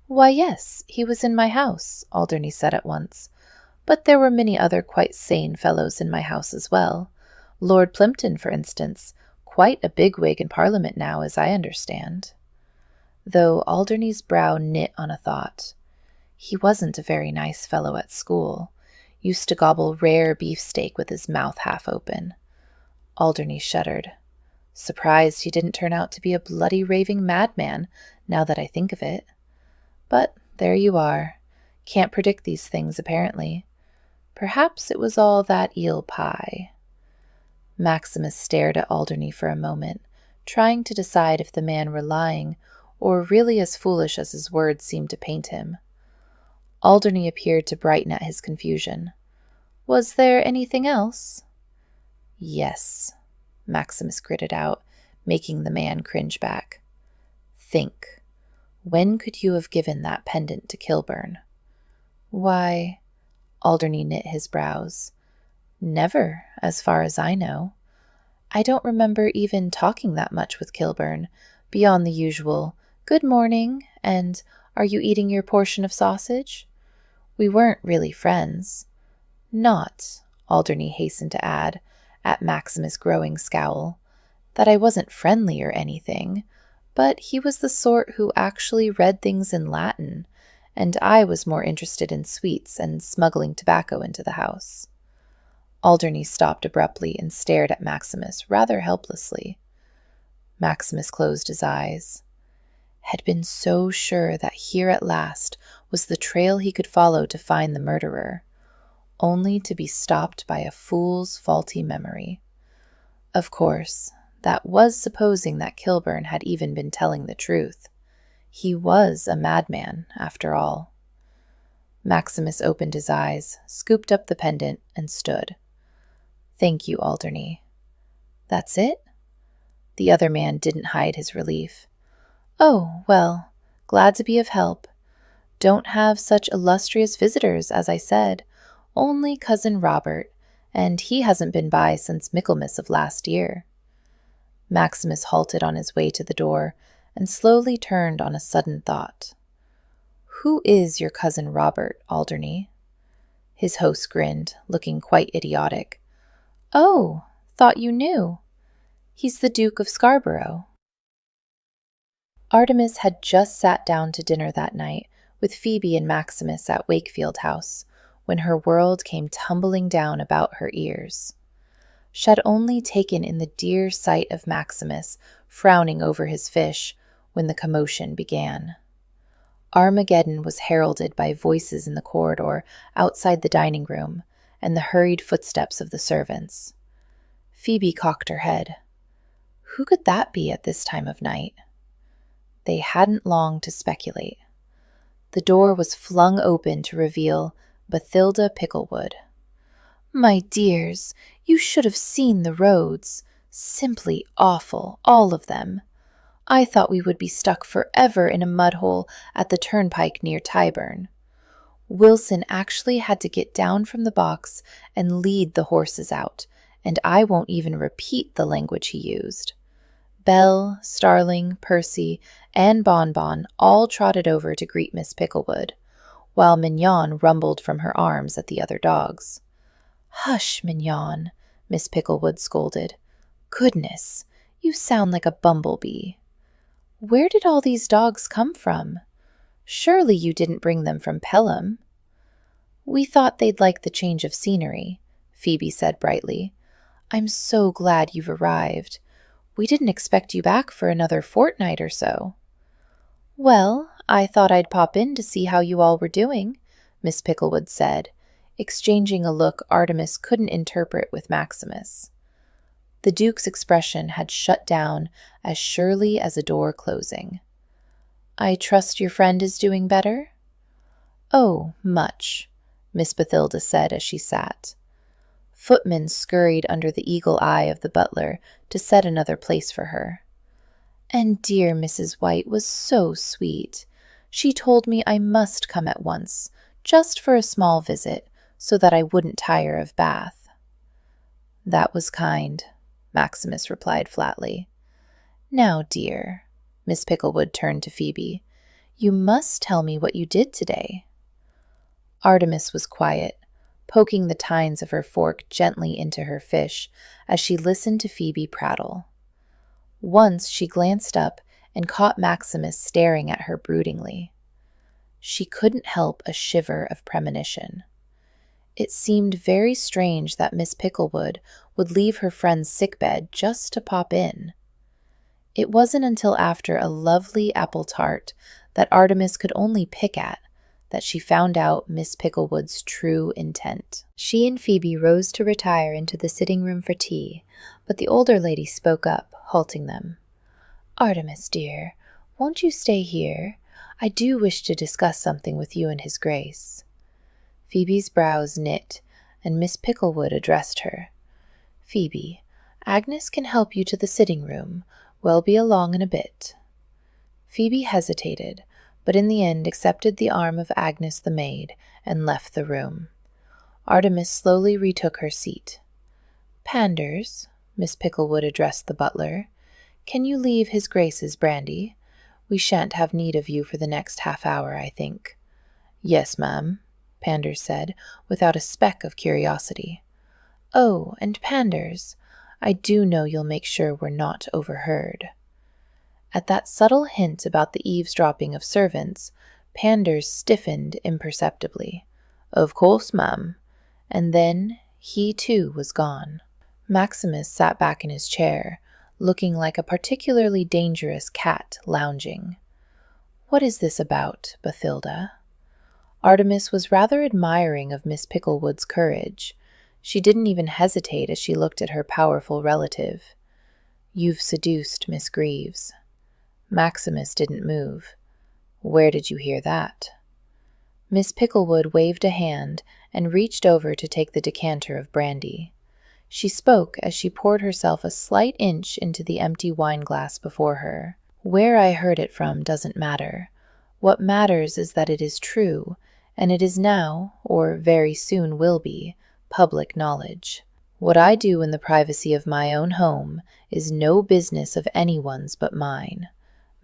Why, yes, he was in my house, Alderney said at once. But there were many other quite sane fellows in my house as well. Lord Plimpton, for instance, quite a bigwig in Parliament now, as I understand. Though Alderney's brow knit on a thought. He wasn't a very nice fellow at school. Used to gobble rare beefsteak with his mouth half open. Alderney shuddered. Surprised he didn't turn out to be a bloody raving madman, now that I think of it. But there you are. Can't predict these things, apparently. Perhaps it was all that eel pie. Maximus stared at Alderney for a moment, trying to decide if the man were lying or really as foolish as his words seemed to paint him. Alderney appeared to brighten at his confusion. Was there anything else? Yes, Maximus gritted out, making the man cringe back. Think. When could you have given that pendant to Kilburn? Why, Alderney knit his brows. Never, as far as I know. I don't remember even talking that much with Kilburn, beyond the usual, good morning, and are you eating your portion of sausage? We weren't really friends. Not, Alderney hastened to add, at Maximus' growing scowl, that I wasn't friendly or anything, but he was the sort who actually read things in Latin, and I was more interested in sweets and smuggling tobacco into the house. Alderney stopped abruptly and stared at Maximus rather helplessly. Maximus closed his eyes. Had been so sure that here at last was the trail he could follow to find the murderer, only to be stopped by a fool's faulty memory. Of course, that was supposing that Kilburn had even been telling the truth. He was a madman, after all. Maximus opened his eyes, scooped up the pendant, and stood. Thank you, Alderney. That's it? The other man didn't hide his relief. Oh, well, glad to be of help. Don't have such illustrious visitors, as I said, only Cousin Robert, and he hasn't been by since Michaelmas of last year. Maximus halted on his way to the door and slowly turned on a sudden thought. Who is your Cousin Robert, Alderney? His host grinned, looking quite idiotic. Oh, thought you knew. He's the Duke of Scarborough. Artemis had just sat down to dinner that night with Phoebe and Maximus at Wakefield House, when her world came tumbling down about her ears. She had only taken in the dear sight of Maximus frowning over his fish when the commotion began. Armageddon was heralded by voices in the corridor outside the dining room and the hurried footsteps of the servants. Phoebe cocked her head. Who could that be at this time of night? They hadn't long to speculate. The door was flung open to reveal Bathilda Picklewood. My dears, you should have seen the roads. Simply awful, all of them. I thought we would be stuck forever in a mud hole at the turnpike near Tyburn. Wilson actually had to get down from the box and lead the horses out, and I won't even repeat the language he used. Belle, Starling, Percy, and Bonbon all trotted over to greet Miss Picklewood, while Mignon rumbled from her arms at the other dogs. Hush, Mignon, Miss Picklewood scolded. Goodness, you sound like a bumblebee. Where did all these dogs come from? Surely you didn't bring them from Pelham. We thought they'd like the change of scenery, Phoebe said brightly. I'm so glad you've arrived. We didn't expect you back for another fortnight or so. Well, I thought I'd pop in to see how you all were doing, Miss Picklewood said, exchanging a look Artemis couldn't interpret with Maximus. The Duke's expression had shut down as surely as a door closing. I trust your friend is doing better? Oh, much, Miss Bathilda said as she sat. Footmen scurried under the eagle eye of the butler to set another place for her. And dear Mrs. White was so sweet. She told me I must come at once, just for a small visit, so that I wouldn't tire of Bath. That was kind, Maximus replied flatly. Now, dear, Miss Picklewood turned to Phoebe, you must tell me what you did today. Artemis was quiet, poking the tines of her fork gently into her fish as she listened to Phoebe prattle. Once she glanced up and caught Maximus staring at her broodingly. She couldn't help a shiver of premonition. It seemed very strange that Miss Picklewood would leave her friend's sickbed just to pop in. It wasn't until after a lovely apple tart that Artemis could only pick at that she found out Miss Picklewood's true intent. She and Phoebe rose to retire into the sitting room for tea, but the older lady spoke up, halting them. Artemis, dear, won't you stay here? I do wish to discuss something with you and his grace. Phoebe's brows knit, and Miss Picklewood addressed her. Phoebe, Agnes can help you to the sitting room. We'll be along in a bit. Phoebe hesitated, but in the end accepted the arm of Agnes the maid and left the room. Artemis slowly retook her seat. Panders, Miss Picklewood addressed the butler, can you leave his grace's brandy? We shan't have need of you for the next half-hour, I think. Yes, ma'am, Panders said, without a speck of curiosity. Oh, and Panders, I do know you'll make sure we're not overheard. At that subtle hint about the eavesdropping of servants, Panders stiffened imperceptibly. Of course, ma'am. And then he too was gone. Maximus sat back in his chair, looking like a particularly dangerous cat lounging. What is this about, Bathilda? Artemis was rather admiring of Miss Picklewood's courage. She didn't even hesitate as she looked at her powerful relative. You've seduced Miss Greaves. Maximus didn't move. Where did you hear that? Miss Picklewood waved a hand and reached over to take the decanter of brandy. She spoke as she poured herself a slight inch into the empty wineglass before her. Where I heard it from doesn't matter. What matters is that it is true, and it is now, or very soon will be, public knowledge. What I do in the privacy of my own home is no business of anyone's but mine,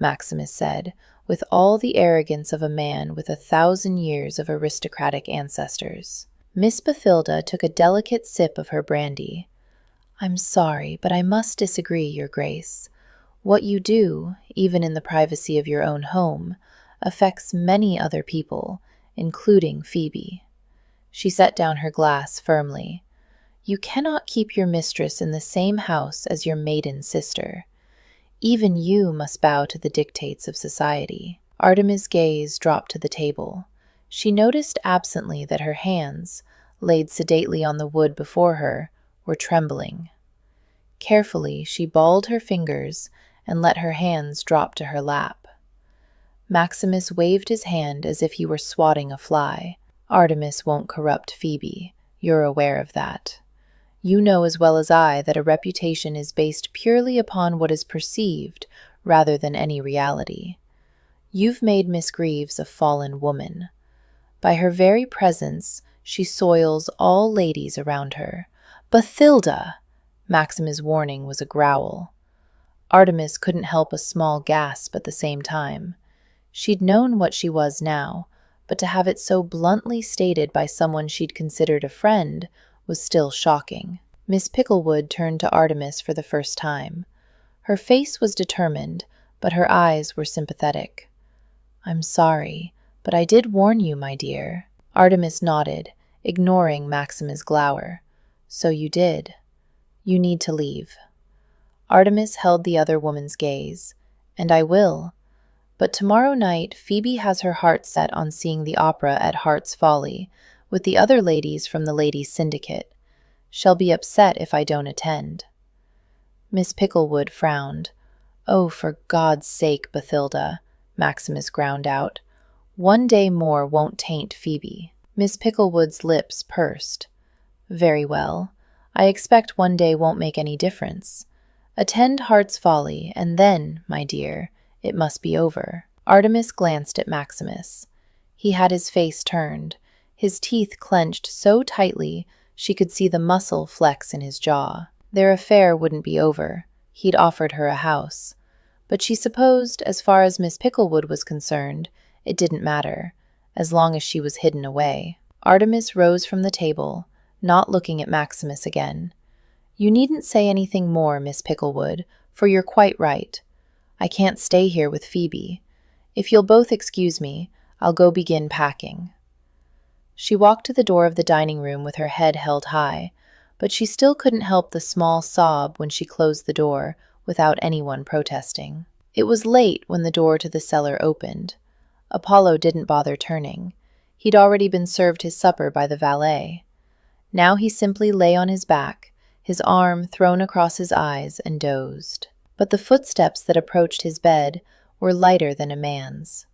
Maximus said, with all the arrogance of a man with 1,000 years of aristocratic ancestors. Miss Bathilda took a delicate sip of her brandy. I'm sorry, but I must disagree, Your Grace. What you do, even in the privacy of your own home, affects many other people, including Phoebe. She set down her glass firmly. You cannot keep your mistress in the same house as your maiden sister. Even you must bow to the dictates of society. Artemis' gaze dropped to the table. She noticed absently that her hands, laid sedately on the wood before her, were trembling. Carefully, she balled her fingers and let her hands drop to her lap. Maximus waved his hand as if he were swatting a fly. Artemis won't corrupt Phoebe. You're aware of that. You know as well as I that a reputation is based purely upon what is perceived rather than any reality. You've made Miss Greaves a fallen woman. By her very presence, she soils all ladies around her. Bathilda! Maximus' warning was a growl. Artemis couldn't help a small gasp at the same time. She'd known what she was now, but to have it so bluntly stated by someone she'd considered a friend was still shocking. Miss Picklewood turned to Artemis for the first time. Her face was determined, but her eyes were sympathetic. I'm sorry, but I did warn you, my dear. Artemis nodded, ignoring Maximus' glower. So you did. You need to leave. Artemis held the other woman's gaze. And I will. But tomorrow night Phoebe has her heart set on seeing the opera at Hart's Folly, with the other ladies from the Ladies' Syndicate. She'll be upset if I don't attend. Miss Picklewood frowned. Oh, for God's sake, Bathilda, Maximus ground out. One day more won't taint Phoebe. Miss Picklewood's lips pursed. Very well. I expect one day won't make any difference. Attend Heart's Folly, and then, my dear, it must be over. Artemis glanced at Maximus. He had his face turned, his teeth clenched so tightly she could see the muscle flex in his jaw. Their affair wouldn't be over. He'd offered her a house. But she supposed, as far as Miss Picklewood was concerned, it didn't matter, as long as she was hidden away. Artemis rose from the table, not looking at Maximus again. You needn't say anything more, Miss Picklewood, for you're quite right. I can't stay here with Phoebe. If you'll both excuse me, I'll go begin packing. She walked to the door of the dining room with her head held high, but she still couldn't help the small sob when she closed the door without anyone protesting. It was late when the door to the cellar opened. Apollo didn't bother turning. He'd already been served his supper by the valet. Now he simply lay on his back, his arm thrown across his eyes, and dozed. But the footsteps that approached his bed were lighter than a man's.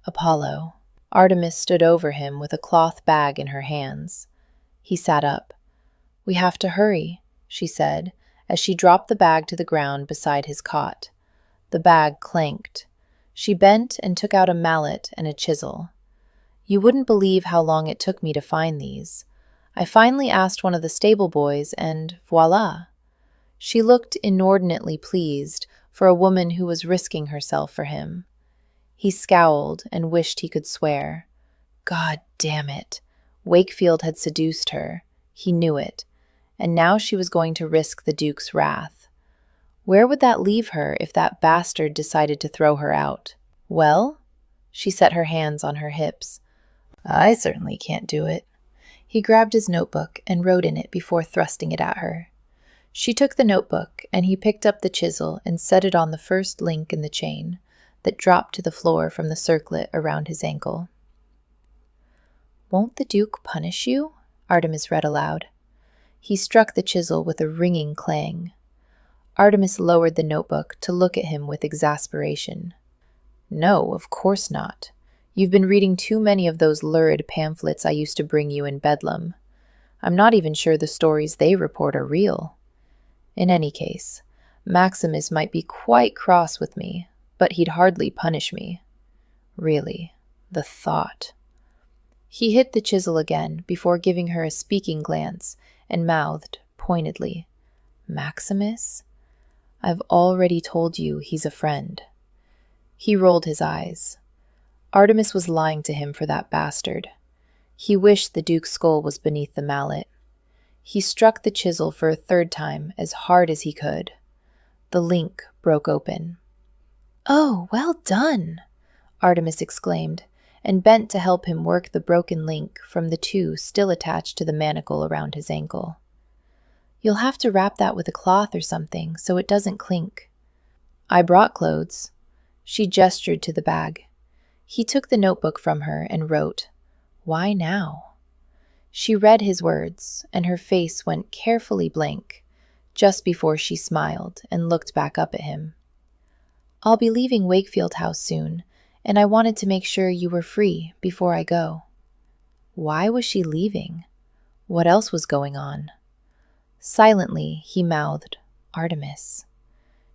Apollo. Artemis stood over him with a cloth bag in her hands. He sat up. We have to hurry, she said, as she dropped the bag to the ground beside his cot. The bag clanked. She bent and took out a mallet and a chisel. You wouldn't believe how long it took me to find these. I finally asked one of the stable boys, and voila! She looked inordinately pleased for a woman who was risking herself for him. He scowled and wished he could swear. God damn it! Wakefield had seduced her. He knew it. And now she was going to risk the Duke's wrath. Where would that leave her if that bastard decided to throw her out? Well? She set her hands on her hips. I certainly can't do it. He grabbed his notebook and wrote in it before thrusting it at her. She took the notebook, and he picked up the chisel and set it on the first link in the chain that dropped to the floor from the circlet around his ankle. Won't the Duke punish you? Artemis read aloud. He struck the chisel with a ringing clang. Artemis lowered the notebook to look at him with exasperation. No, of course not. You've been reading too many of those lurid pamphlets I used to bring you in Bedlam. I'm not even sure the stories they report are real. In any case, Maximus might be quite cross with me, but he'd hardly punish me. Really, the thought. He hit the chisel again before giving her a speaking glance and mouthed pointedly, Maximus? I've already told you he's a friend. He rolled his eyes. Artemis was lying to him for that bastard. He wished the Duke's skull was beneath the mallet. He struck the chisel for a third time as hard as he could. The link broke open. Oh, well done, Artemis exclaimed, and bent to help him work the broken link from the two still attached to the manacle around his ankle. You'll have to wrap that with a cloth or something so it doesn't clink. I brought clothes. She gestured to the bag. He took the notebook from her and wrote, Why now? She read his words, and her face went carefully blank, just before she smiled and looked back up at him. I'll be leaving Wakefield House soon, and I wanted to make sure you were free before I go. Why was she leaving? What else was going on? Silently, he mouthed, Artemis.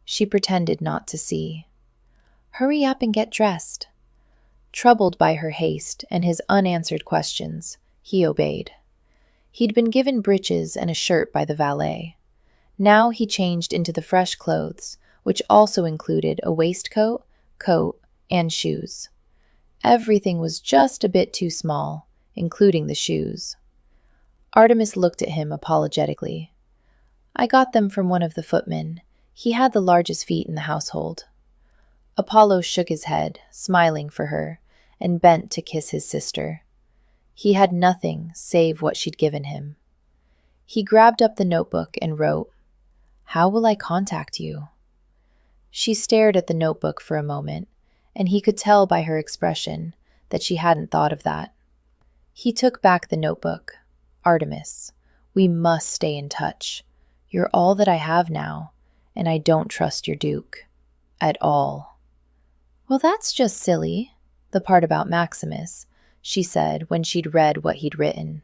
She pretended not to see. Hurry up and get dressed. Troubled by her haste and his unanswered questions, he obeyed. He'd been given breeches and a shirt by the valet. Now he changed into the fresh clothes, which also included a waistcoat, coat, and shoes. Everything was just a bit too small, including the shoes. Artemis looked at him apologetically. I got them from one of the footmen. He had the largest feet in the household. Apollo shook his head, smiling for her, and bent to kiss his sister. He had nothing save what she'd given him. He grabbed up the notebook and wrote, How will I contact you? She stared at the notebook for a moment, and he could tell by her expression that she hadn't thought of that. He took back the notebook. Artemis, we must stay in touch. You're all that I have now, and I don't trust your Duke. At all. Well, that's just silly, the part about Maximus. she said when she'd read what he'd written.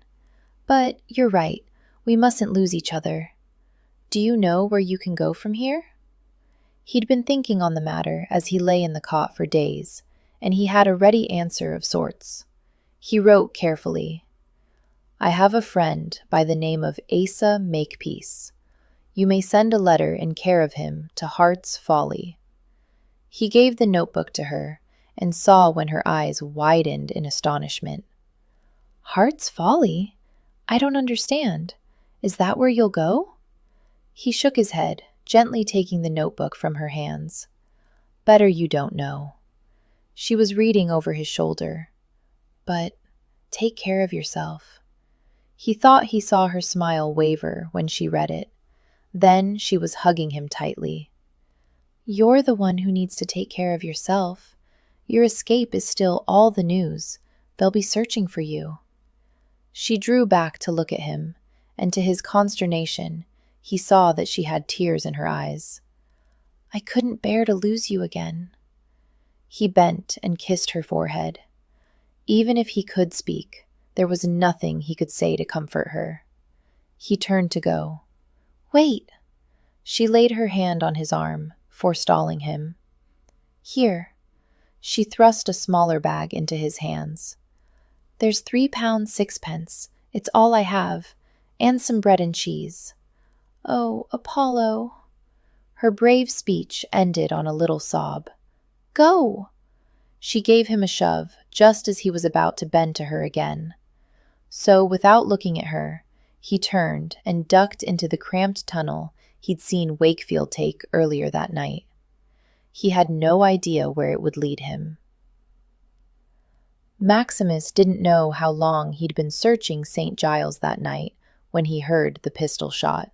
"But you're right, we mustn't lose each other. Do you know where you can go from here?" He'd been thinking on the matter as he lay in the cot for days, and he had a ready answer of sorts. He wrote carefully, "I have a friend by the name of Asa Makepeace. You may send a letter in care of him to Heart's Folly." He gave the notebook to her and saw when her eyes widened in astonishment. "Heart's Folly? I don't understand. Is that where you'll go?" He shook his head, gently taking the notebook from her hands. "Better you don't know." She was reading over his shoulder. "But take care of yourself." He thought he saw her smile waver when she read it. Then she was hugging him tightly. "You're the one who needs to take care of yourself. Your escape is still all the news. They'll be searching for you." She drew back to look at him, and to his consternation, he saw that she had tears in her eyes. "I couldn't bear to lose you again." He bent and kissed her forehead. Even if he could speak, there was nothing he could say to comfort her. He turned to go. "Wait!" She laid her hand on his arm, forestalling him. "Here." She thrust a smaller bag into his hands. "There's £3 6 It's all I have, and some bread and cheese." "Oh, Apollo." Her brave speech ended on a little sob. "Go!" She gave him a shove, just as he was about to bend to her again. So, without looking at her, he turned and ducked into the cramped tunnel he'd seen Wakefield take earlier that night. He had no idea where it would lead him. Maximus didn't know how long he'd been searching St. Giles that night when he heard the pistol shot.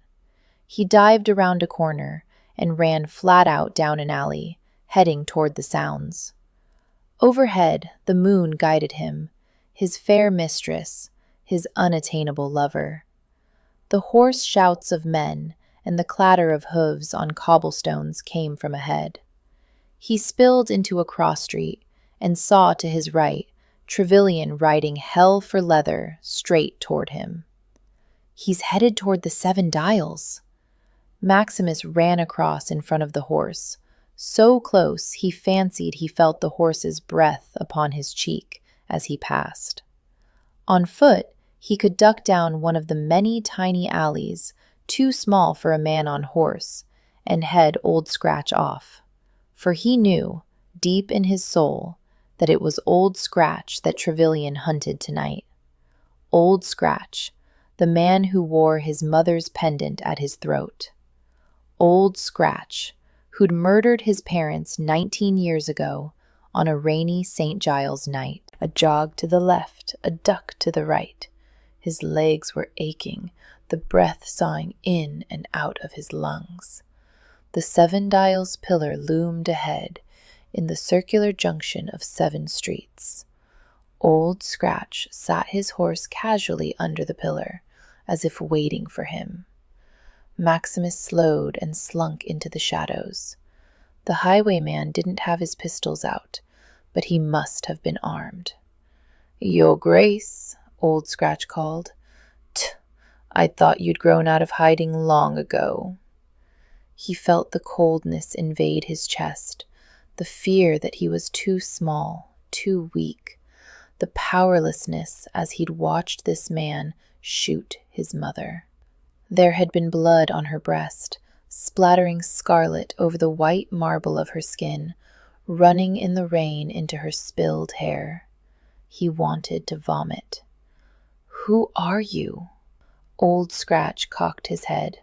He dived around a corner and ran flat out down an alley, heading toward the sounds. Overhead, the moon guided him, his fair mistress, his unattainable lover. The hoarse shouts of men and the clatter of hooves on cobblestones came from ahead. He spilled into a cross street and saw to his right Trevelyan riding hell for leather straight toward him. "He's headed toward the 7 Dials." Maximus ran across in front of the horse, so close he fancied he felt the horse's breath upon his cheek as he passed. On foot, he could duck down one of the many tiny alleys, too small for a man on horse, and head Old Scratch off. For he knew, deep in his soul, that it was Old Scratch that Trevelyan hunted tonight. Old Scratch, the man who wore his mother's pendant at his throat. Old Scratch, who'd murdered his parents 19 years ago on a rainy St. Giles night. A jog to the left, a duck to the right. His legs were aching, the breath sawing in and out of his lungs. The 7 Dials pillar loomed ahead in the circular junction of 7 streets. Old Scratch sat his horse casually under the pillar, as if waiting for him. Maximus slowed and slunk into the shadows. The highwayman didn't have his pistols out, but he must have been armed. "Your Grace," Old Scratch called. "Tch, I thought you'd grown out of hiding long ago." He felt the coldness invade his chest, the fear that he was too small, too weak, the powerlessness as he'd watched this man shoot his mother. There had been blood on her breast, splattering scarlet over the white marble of her skin, running in the rain into her spilled hair. He wanted to vomit. "Who are you?" Old Scratch cocked his head.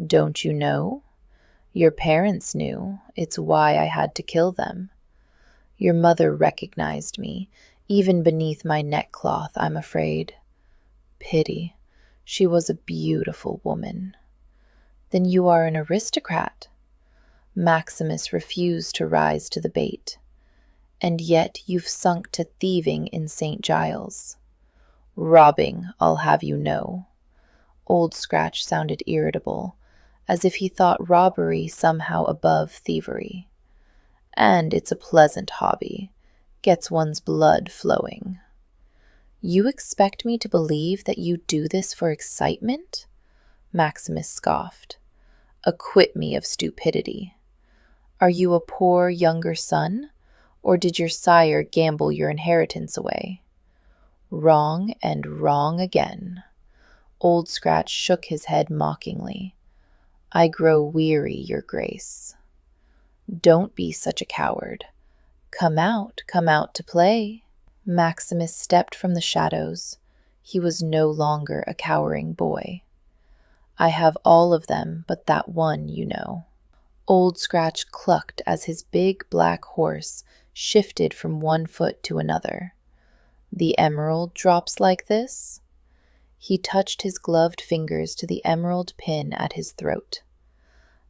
"Don't you know? Your parents knew. It's why I had to kill them. Your mother recognized me, even beneath my neckcloth, I'm afraid. Pity. She was a beautiful woman." "Then you are an aristocrat." Maximus refused to rise to the bait. "And yet you've sunk to thieving in St. Giles." "Robbing, I'll have you know." Old Scratch sounded irritable, as if he thought robbery somehow above thievery. "And it's a pleasant hobby. Gets one's blood flowing." You expect me to believe that you do this for excitement? Maximus scoffed. Acquit me of stupidity. Are you a poor younger son, or did your sire gamble your inheritance away? Wrong and wrong again. Old Scratch shook his head mockingly. I grow weary, your grace. Don't be such a coward. Come out to play. Maximus stepped from the shadows. He was no longer a cowering boy. I have all of them but that one, you know. Old Scratch clucked as his big black horse shifted from one foot to another. The emerald drops like this? He touched his gloved fingers to the emerald pin at his throat.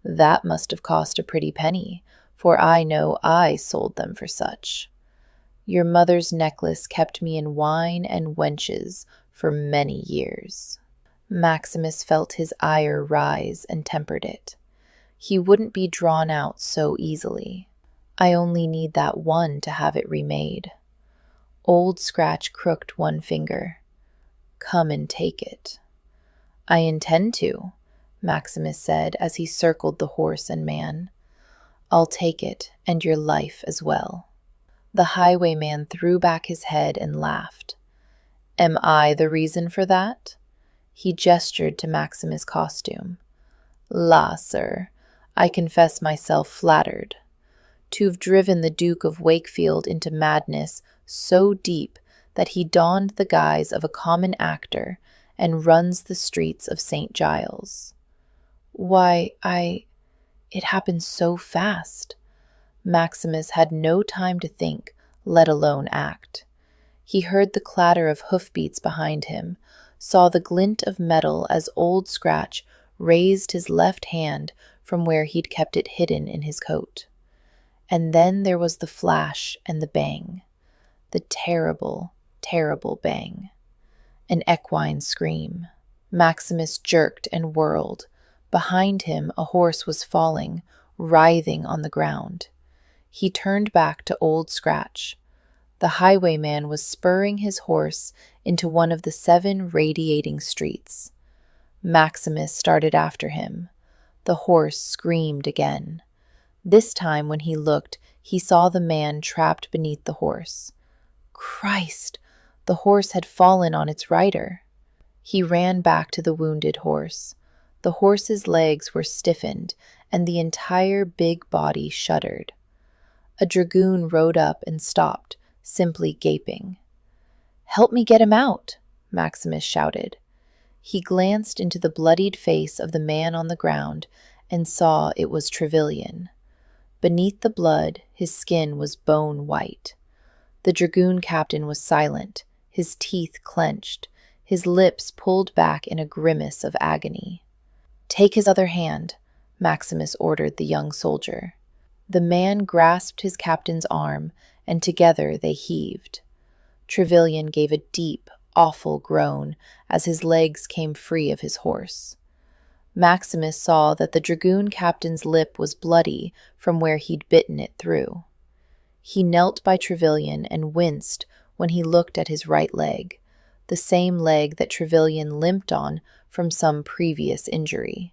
That must have cost a pretty penny, for I know I sold them for such. Your mother's necklace kept me in wine and wenches for many years. Maximus felt his ire rise and tempered it. He wouldn't be drawn out so easily. I only need that one to have it remade. Old Scratch crooked one finger. Come and take it. I intend to, Maximus said as he circled the horse and man. I'll take it, and your life as well. The highwayman threw back his head and laughed. Am I the reason for that? He gestured to Maximus' costume. La, sir, I confess myself flattered. To have driven the Duke of Wakefield into madness so deep that he donned the guise of a common actor and runs the streets of St. Giles. Why, it happened so fast. Maximus had no time to think, let alone act. He heard the clatter of hoofbeats behind him, saw the glint of metal as Old Scratch raised his left hand from where he'd kept it hidden in his coat. And then there was the flash and the bang. The terrible, terrible bang. An equine scream. Maximus jerked and whirled. Behind him a horse was falling, writhing on the ground. He turned back to Old Scratch. The highwayman was spurring his horse into one of the 7 radiating streets. Maximus started after him. The horse screamed again. This time when he looked, he saw the man trapped beneath the horse. Christ! The horse had fallen on its rider. He ran back to the wounded horse. The horse's legs were stiffened, and the entire big body shuddered. A dragoon rode up and stopped, simply gaping. Help me get him out, Maximus shouted. He glanced into the bloodied face of the man on the ground and saw it was Trevelyan. Beneath the blood, his skin was bone white. The dragoon captain was silent, his teeth clenched, his lips pulled back in a grimace of agony. Take his other hand, Maximus ordered the young soldier. The man grasped his captain's arm, and together they heaved. Trevelyan gave a deep, awful groan as his legs came free of his horse. Maximus saw that the dragoon captain's lip was bloody from where he'd bitten it through. He knelt by Trevelyan and winced when he looked at his right leg, the same leg that Trevelyan limped on from some previous injury.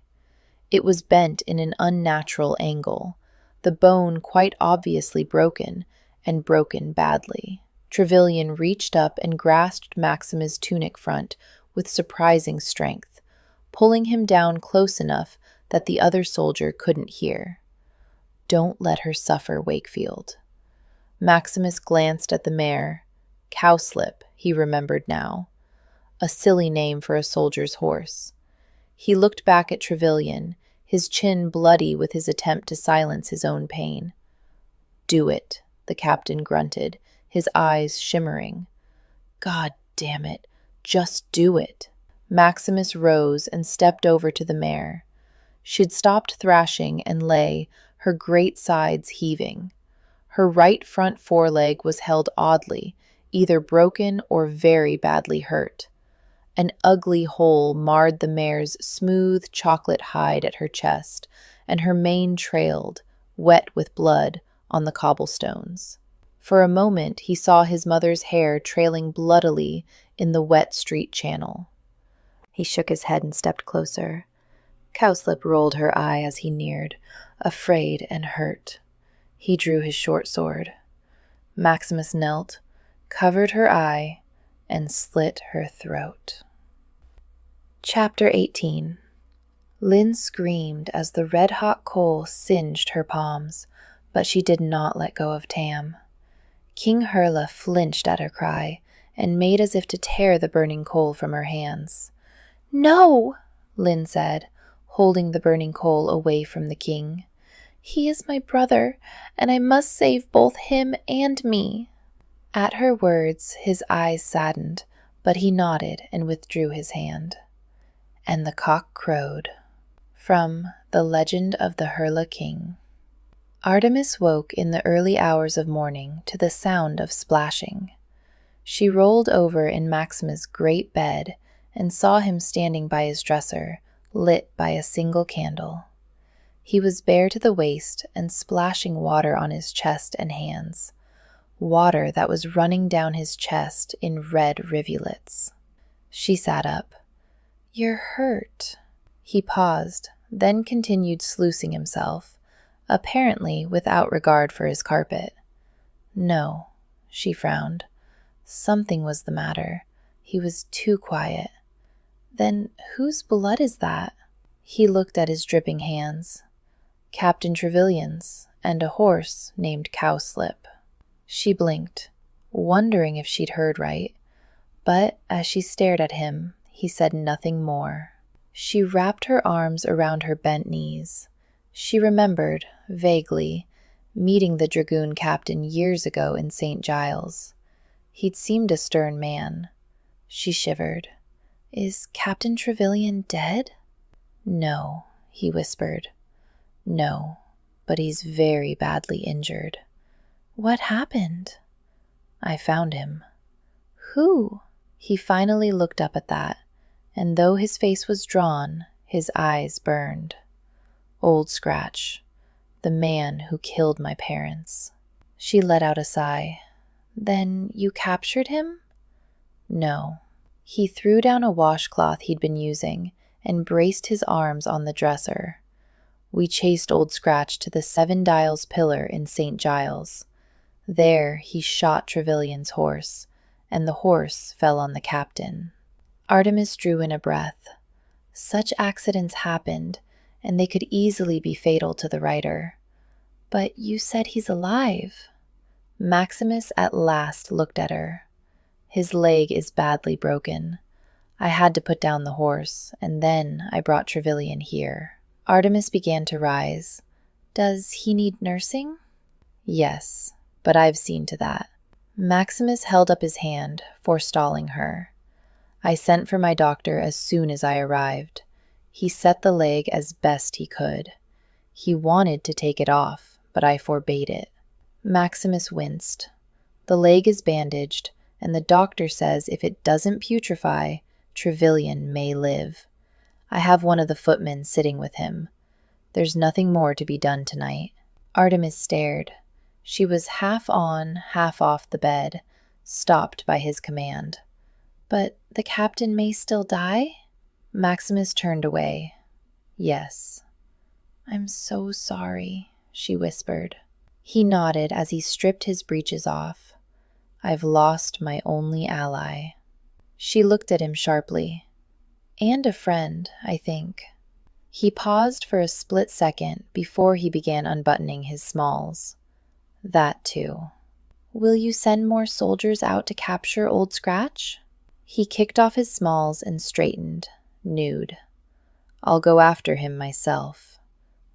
It was bent in an unnatural angle, the bone quite obviously broken, and broken badly. Trevelyan reached up and grasped Maximus' tunic front with surprising strength, pulling him down close enough that the other soldier couldn't hear. Don't let her suffer, Wakefield. Maximus glanced at the mare. Cowslip, he remembered now. A silly name for a soldier's horse. He looked back at Trevelyan, his chin bloody with his attempt to silence his own pain. Do it, the captain grunted, his eyes shimmering. God damn it, just do it. Maximus rose and stepped over to the mare. She'd stopped thrashing and lay, her great sides heaving. Her right front foreleg was held oddly, either broken or very badly hurt. An ugly hole marred the mare's smooth chocolate hide at her chest, and her mane trailed, wet with blood, on the cobblestones. For a moment he saw his mother's hair trailing bloodily in the wet street channel. He shook his head and stepped closer. Cowslip rolled her eye as he neared, afraid and hurt. He drew his short sword. Maximus knelt, covered her eye, and slit her throat. Chapter 18. Lynn screamed as the red-hot coal singed her palms, but she did not let go of Tam. King Hurla flinched at her cry and made as if to tear the burning coal from her hands. "No," Lynn said, holding the burning coal away from the king. "He is my brother, and I must save both him and me." At her words, his eyes saddened, but he nodded and withdrew his hand. And the cock crowed. From The Legend of the Hurla King. Artemis woke in the early hours of morning to the sound of splashing. She rolled over in Maximus' great bed and saw him standing by his dresser, lit by a single candle. He was bare to the waist and splashing water on his chest and hands, water that was running down his chest in red rivulets. She sat up. "You're hurt." He paused, then continued sluicing himself, apparently without regard for his carpet. "No," she frowned. Something was the matter. He was too quiet. "Then whose blood is that?" He looked at his dripping hands. "Captain Trevilian's, and a horse named Cowslip." She blinked, wondering if she'd heard right, but as she stared at him, he said nothing more. She wrapped her arms around her bent knees. She remembered, vaguely, meeting the dragoon captain years ago in St. Giles. He'd seemed a stern man. She shivered. "Is Captain Trevilian dead?" "No," he whispered. "No, but he's very badly injured." "What happened?" "I found him." "Who?" He finally looked up at that, and though his face was drawn, his eyes burned. "Old Scratch, the man who killed my parents." She let out a sigh. "Then you captured him?" "No." He threw down a washcloth he'd been using and braced his arms on the dresser. "We chased Old Scratch to the 7 Dials pillar in St. Giles. There he shot Trevilian's horse, and the horse fell on the captain." Artemis drew in a breath. Such accidents happened, and they could easily be fatal to the rider. "But you said he's alive." Maximus at last looked at her. "His leg is badly broken. I had to put down the horse, and then I brought Trevilian here." Artemis began to rise. "Does he need nursing?" "Yes, but I've seen to that." Maximus held up his hand, forestalling her. "I sent for my doctor as soon as I arrived. He set the leg as best he could. He wanted to take it off, but I forbade it." Maximus winced. "The leg is bandaged, and the doctor says if it doesn't putrefy, Trevilian may live. I have one of the footmen sitting with him. There's nothing more to be done tonight." Artemis stared. She was half on, half off the bed, stopped by his command. "But the captain may still die?" Maximus turned away. "Yes." "I'm so sorry," she whispered. He nodded as he stripped his breeches off. "I've lost my only ally." She looked at him sharply. "And a friend, I think." He paused for a split second before he began unbuttoning his smalls. "That too." "Will you send more soldiers out to capture Old Scratch?" He kicked off his smalls and straightened, nude. "I'll go after him myself."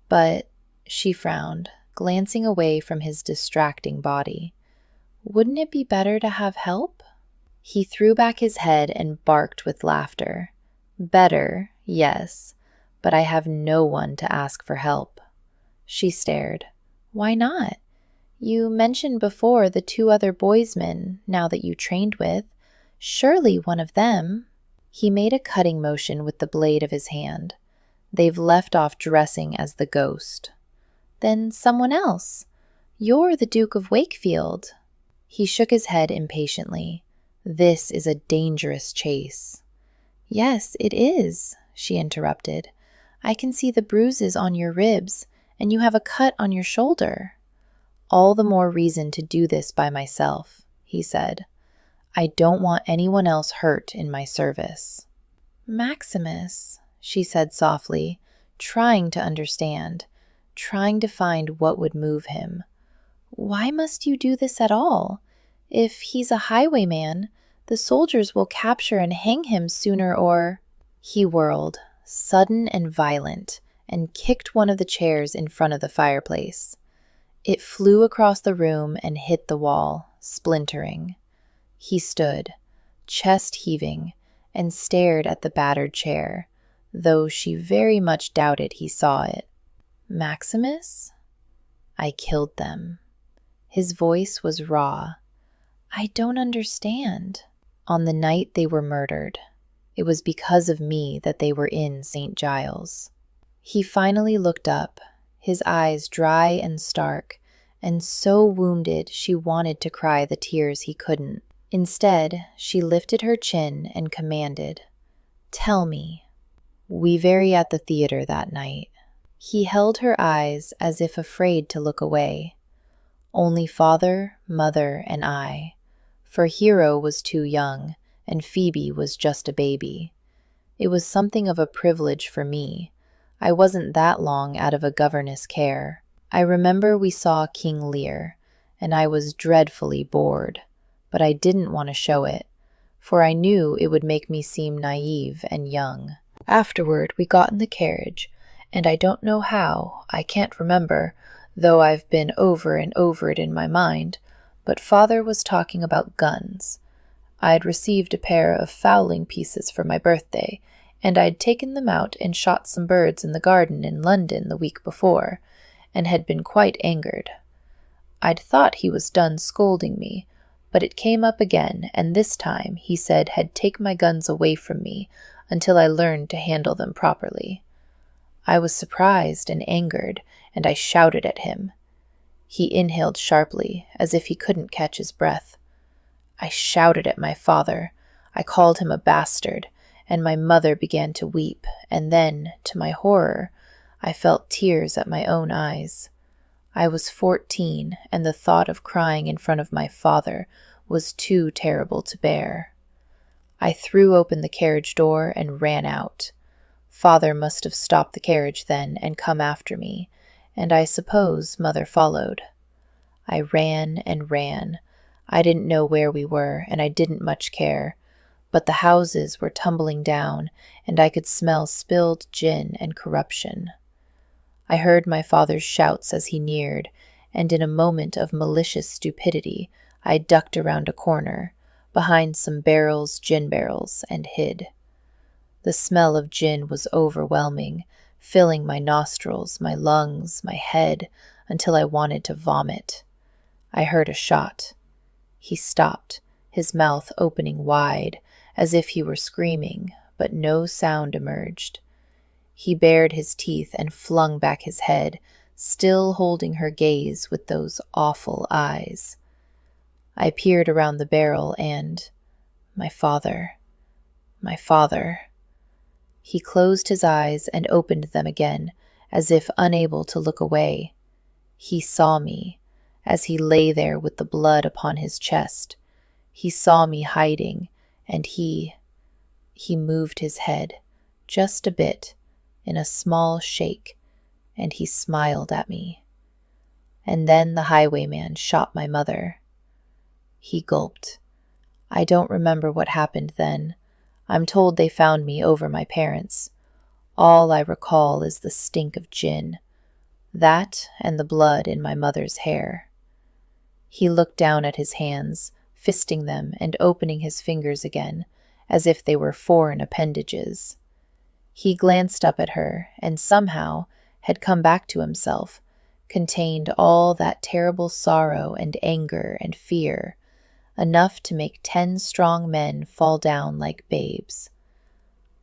"But," she frowned, glancing away from his distracting body, "wouldn't it be better to have help?" He threw back his head and barked with laughter. "Better, yes, but I have no one to ask for help." She stared. "Why not? You mentioned before the 2 other boysmen, now that you trained with. Surely one of them." He made a cutting motion with the blade of his hand. "They've left off dressing as the ghost." "Then someone else. You're the Duke of Wakefield." He shook his head impatiently. This is a dangerous chase. Yes, it is, she interrupted. I can see the bruises on your ribs, and you have a cut on your shoulder. All the more reason to do this by myself, he said. I don't want anyone else hurt in my service. Maximus, she said softly, trying to understand, trying to find what would move him. Why must you do this at all? If he's a highwayman, the soldiers will capture and hang him sooner or... He whirled, sudden and violent, and kicked one of the chairs in front of the fireplace. It flew across the room and hit the wall, splintering. He stood, chest heaving, and stared at the battered chair, though she very much doubted he saw it. Maximus? I killed them. His voice was raw. I don't understand. On the night they were murdered, it was because of me that they were in St. Giles. He finally looked up, his eyes dry and stark, and so wounded she wanted to cry the tears he couldn't. Instead, she lifted her chin and commanded, Tell me. We vary at the theater that night. He held her eyes as if afraid to look away. Only father, mother, and I, for Hero was too young, and Phoebe was just a baby. It was something of a privilege for me. I wasn't that long out of a governess' care. I remember we saw King Lear, and I was dreadfully bored, but I didn't want to show it, for I knew it would make me seem naive and young. Afterward, we got in the carriage, and I don't know how, I can't remember, though I've been over and over it in my mind, but father was talking about guns. I'd received a pair of fowling pieces for my birthday, and I'd taken them out and shot some birds in the garden in London the week before, and had been quite angered. I'd thought he was done scolding me, but it came up again, and this time, he said, had take my guns away from me until I learned to handle them properly. I was surprised and angered, and I shouted at him. He inhaled sharply, as if he couldn't catch his breath. I shouted at my father. I called him a bastard, and my mother began to weep, and then, to my horror, I felt tears at my own eyes. I was 14, and the thought of crying in front of my father was too terrible to bear. I threw open the carriage door and ran out. Father must have stopped the carriage then and come after me, and I suppose mother followed. I ran and ran. I didn't know where we were, and I didn't much care, but the houses were tumbling down, and I could smell spilled gin and corruption. I heard my father's shouts as he neared, and in a moment of malicious stupidity, I ducked around a corner, behind some gin barrels, and hid. The smell of gin was overwhelming, filling my nostrils, my lungs, my head, until I wanted to vomit. I heard a shot. He stopped, his mouth opening wide, as if he were screaming, but no sound emerged. He bared his teeth and flung back his head, still holding her gaze with those awful eyes. I peered around the barrel and... my father. He closed his eyes and opened them again, as if unable to look away. He saw me, as he lay there with the blood upon his chest. He saw me hiding, and he moved his head, just a bit, in a small shake, and he smiled at me. And then the highwayman shot my mother. He gulped. I don't remember what happened then. I'm told they found me over my parents. All I recall is the stink of gin. That and the blood in my mother's hair. He looked down at his hands, fisting them and opening his fingers again, as if they were foreign appendages. He glanced up at her, and somehow had come back to himself, contained all that terrible sorrow and anger and fear, enough to make 10 strong men fall down like babes.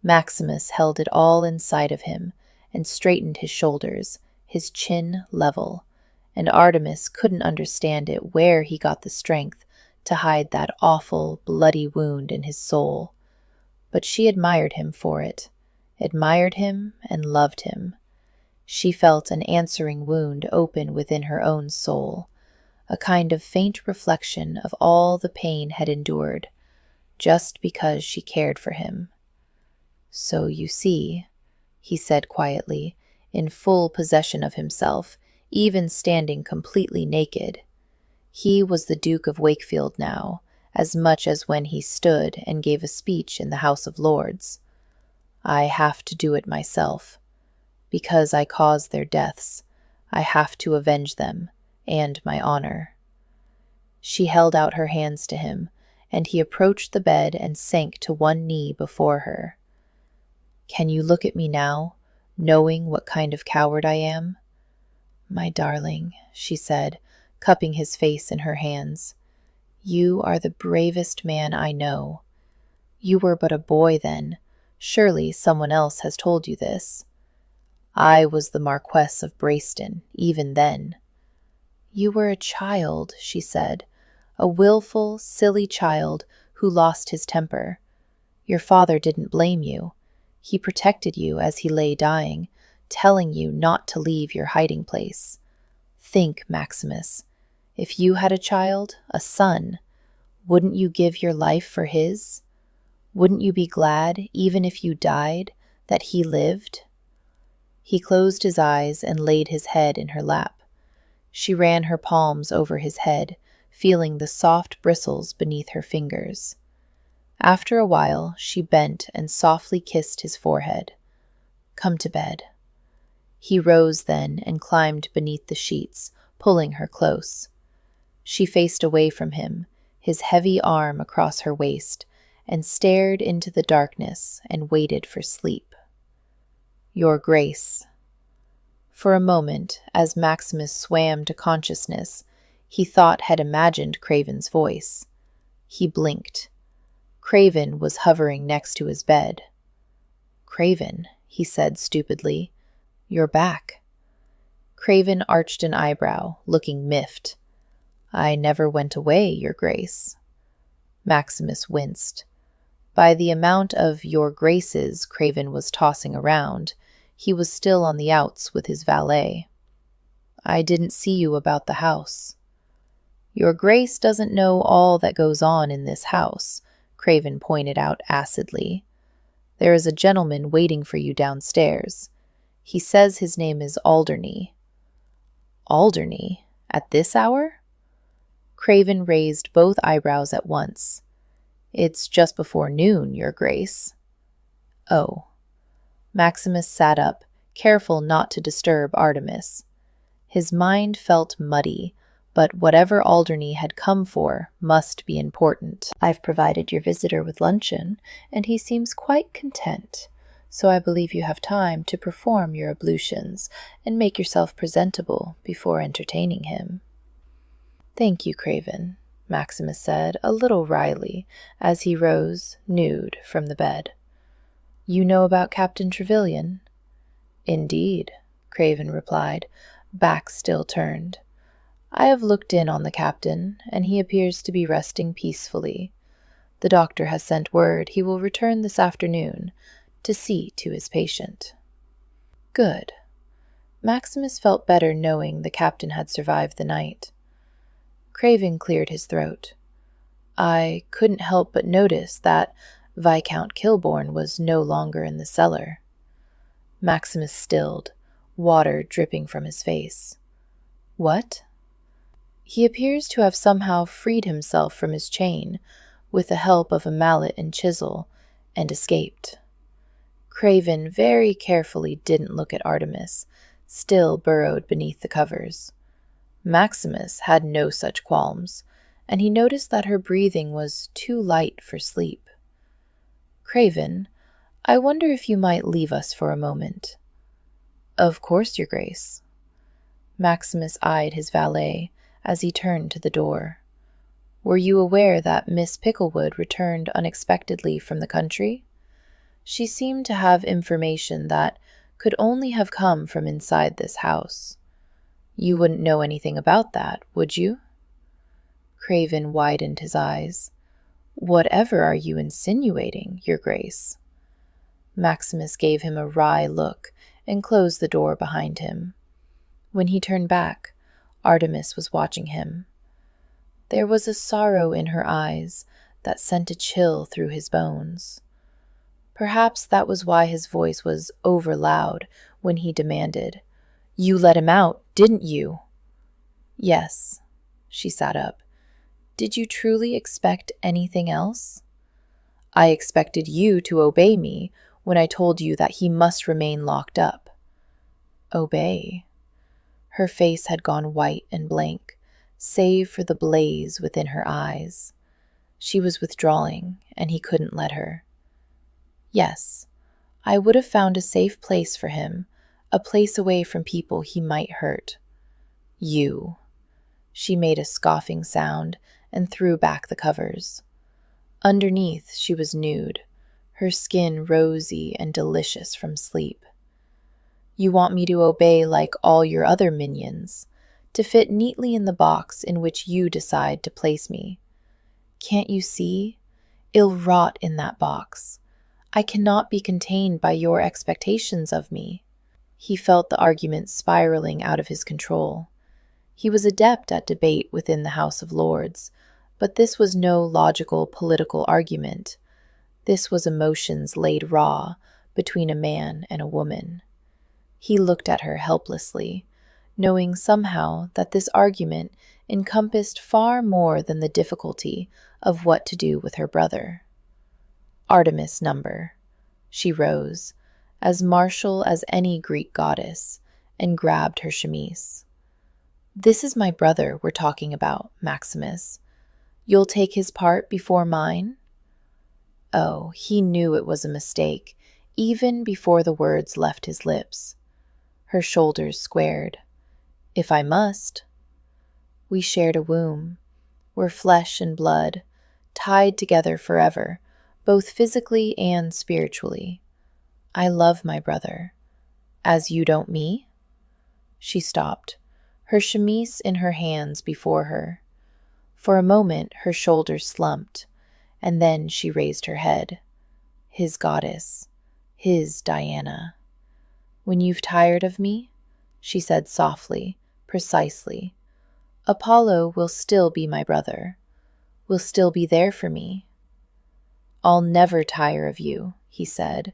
Maximus held it all inside of him, and straightened his shoulders, his chin level, and Artemis couldn't understand it where he got the strength to hide that awful, bloody wound in his soul. But she admired him for it, admired him and loved him. She felt an answering wound open within her own soul, a kind of faint reflection of all the pain had endured, just because she cared for him. "So you see," he said quietly, in full possession of himself, even standing completely naked. He was the Duke of Wakefield now, as much as when he stood and gave a speech in the House of Lords. "I have to do it myself. Because I caused their deaths, I have to avenge them, and my honor." She held out her hands to him, and he approached the bed and sank to one knee before her. "Can you look at me now, knowing what kind of coward I am?" "My darling," she said, cupping his face in her hands, "you are the bravest man I know. You were but a boy then. Surely someone else has told you this. I was the Marquess of Brayston, even then." "You were a child," she said, "a willful, silly child who lost his temper. Your father didn't blame you. He protected you as he lay dying, telling you not to leave your hiding place. Think, Maximus, if you had a child, a son, wouldn't you give your life for his? Wouldn't you be glad, even if you died, that he lived?" He closed his eyes and laid his head in her lap. She ran her palms over his head, feeling the soft bristles beneath her fingers. After a while, she bent and softly kissed his forehead. "Come to bed." He rose then and climbed beneath the sheets, pulling her close. She faced away from him, his heavy arm across her waist, and stared into the darkness and waited for sleep. "Your Grace." For a moment, as Maximus swam to consciousness, he thought had imagined Craven's voice. He blinked. Craven was hovering next to his bed. "Craven," he said stupidly, "you're back." Craven arched an eyebrow, looking miffed. "I never went away, Your Grace." Maximus winced. By the amount of Your Graces Craven was tossing around, he was still on the outs with his valet. "I didn't see you about the house." "Your Grace doesn't know all that goes on in this house," Craven pointed out acidly. "There is a gentleman waiting for you downstairs. He says his name is Alderney." "Alderney? At this hour?" Craven raised both eyebrows at once. "It's just before noon, Your Grace." "Oh." Maximus sat up, careful not to disturb Artemis. His mind felt muddy, but whatever Alderney had come for must be important. "I've provided your visitor with luncheon, and he seems quite content, so I believe you have time to perform your ablutions and make yourself presentable before entertaining him." "Thank you, Craven," Maximus said, a little wryly, as he rose, nude, from the bed. "You know about Captain Trevelyan?" "Indeed," Craven replied, back still turned. "I have looked in on the captain, and he appears to be resting peacefully. The doctor has sent word he will return this afternoon to see to his patient." "Good." Maximus felt better knowing the captain had survived the night. Craven cleared his throat. "I couldn't help but notice that Viscount Kilbourne was no longer in the cellar." Maximus stilled, water dripping from his face. "What?" "He appears to have somehow freed himself from his chain, with the help of a mallet and chisel, and escaped." Craven very carefully didn't look at Artemis, still burrowed beneath the covers. Maximus had no such qualms, and he noticed that her breathing was too light for sleep. "Craven, I wonder if you might leave us for a moment." "Of course, Your Grace." Maximus eyed his valet as he turned to the door. "Were you aware that Miss Picklewood returned unexpectedly from the country? She seemed to have information that could only have come from inside this house. You wouldn't know anything about that, would you?" Craven widened his eyes. "Whatever are you insinuating, Your Grace?" Maximus gave him a wry look and closed the door behind him. When he turned back, Artemis was watching him. There was a sorrow in her eyes that sent a chill through his bones. Perhaps that was why his voice was over-loud when he demanded, "You let him out, didn't you?" "Yes." She sat up. "Did you truly expect anything else?" "I expected you to obey me when I told you that he must remain locked up." Obey? Her face had gone white and blank, save for the blaze within her eyes. She was withdrawing, and he couldn't let her. "Yes, I would have found a safe place for him, a place away from people he might hurt." "You." She made a scoffing sound and threw back the covers. Underneath, she was nude, her skin rosy and delicious from sleep. "You want me to obey like all your other minions, to fit neatly in the box in which you decide to place me. Can't you see? I'll rot in that box. I cannot be contained by your expectations of me." He felt the argument spiraling out of his control. He was adept at debate within the House of Lords, but this was no logical political argument. This was emotions laid raw between a man and a woman. He looked at her helplessly, knowing somehow that this argument encompassed far more than the difficulty of what to do with her brother. "Artemis number." She rose, as martial as any Greek goddess, and grabbed her chemise. "This is my brother we're talking about, Maximus. You'll take his part before mine?" Oh, he knew it was a mistake, even before the words left his lips. Her shoulders squared. "If I must." "We shared a womb. We're flesh and blood, tied together forever, both physically and spiritually. I love my brother. As you don't me?" She stopped, her chemise in her hands before her. For a moment her shoulders slumped, and then she raised her head. His goddess, his Diana. "When you've tired of me," she said softly, precisely, "Apollo will still be my brother, will still be there for me." "I'll never tire of you," he said,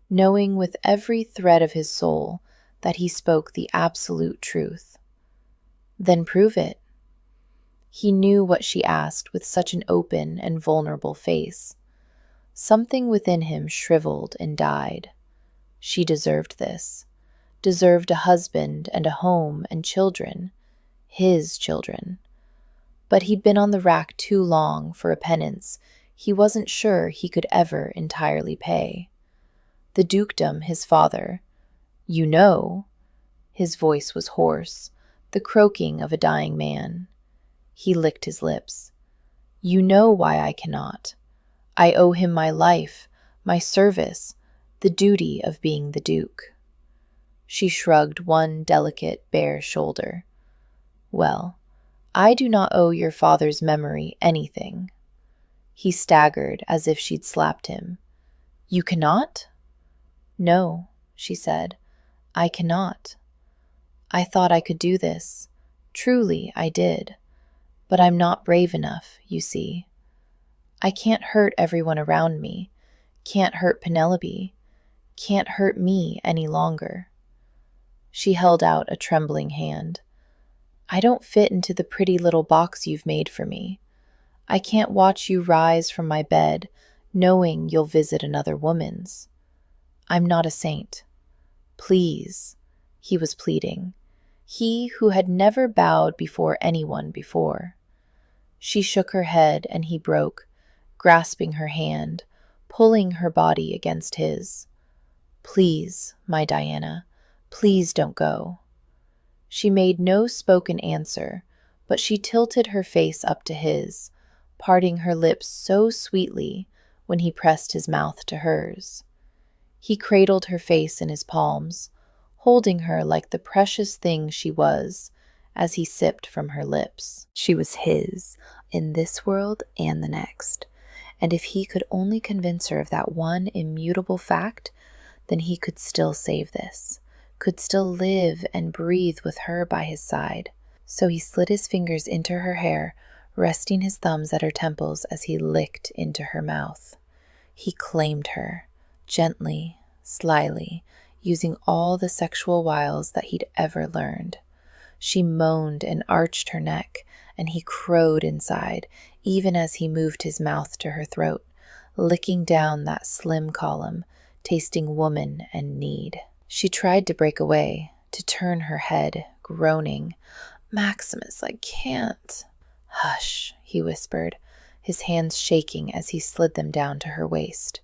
knowing with every thread of his soul that he spoke the absolute truth. "Then prove it." He knew what she asked with such an open and vulnerable face. Something within him shriveled and died. She deserved this, deserved a husband and a home and children, his children. But he'd been on the rack too long for a penance he wasn't sure he could ever entirely pay. The dukedom his father, "You know," his voice was hoarse, the croaking of a dying man. He licked his lips. "You know why I cannot. I owe him my life, my service, the duty of being the duke." She shrugged one delicate, bare shoulder. "Well, I do not owe your father's memory anything." He staggered as if she'd slapped him. "You cannot?" "No," she said, "I cannot. I thought I could do this. Truly, I did. But I'm not brave enough, you see. I can't hurt everyone around me, can't hurt Penelope, can't hurt me any longer." She held out a trembling hand. "I don't fit into the pretty little box you've made for me. I can't watch you rise from my bed, knowing you'll visit another woman's. I'm not a saint. Please," he was pleading, he who had never bowed before anyone before. She shook her head and he broke, grasping her hand, pulling her body against his. "Please, my Diana, please don't go." She made no spoken answer, but she tilted her face up to his, parting her lips so sweetly when he pressed his mouth to hers. He cradled her face in his palms, holding her like the precious thing she was, as he sipped from her lips. She was his, in this world and the next. And if he could only convince her of that one immutable fact, then he could still save this, could still live and breathe with her by his side. So he slid his fingers into her hair, resting his thumbs at her temples as he licked into her mouth. He claimed her, gently, slyly, using all the sexual wiles that he'd ever learned. She moaned and arched her neck, and he crowed inside, even as he moved his mouth to her throat, licking down that slim column, tasting woman and need. She tried to break away, to turn her head, groaning, "Maximus, I can't." "Hush," he whispered, his hands shaking as he slid them down to her waist.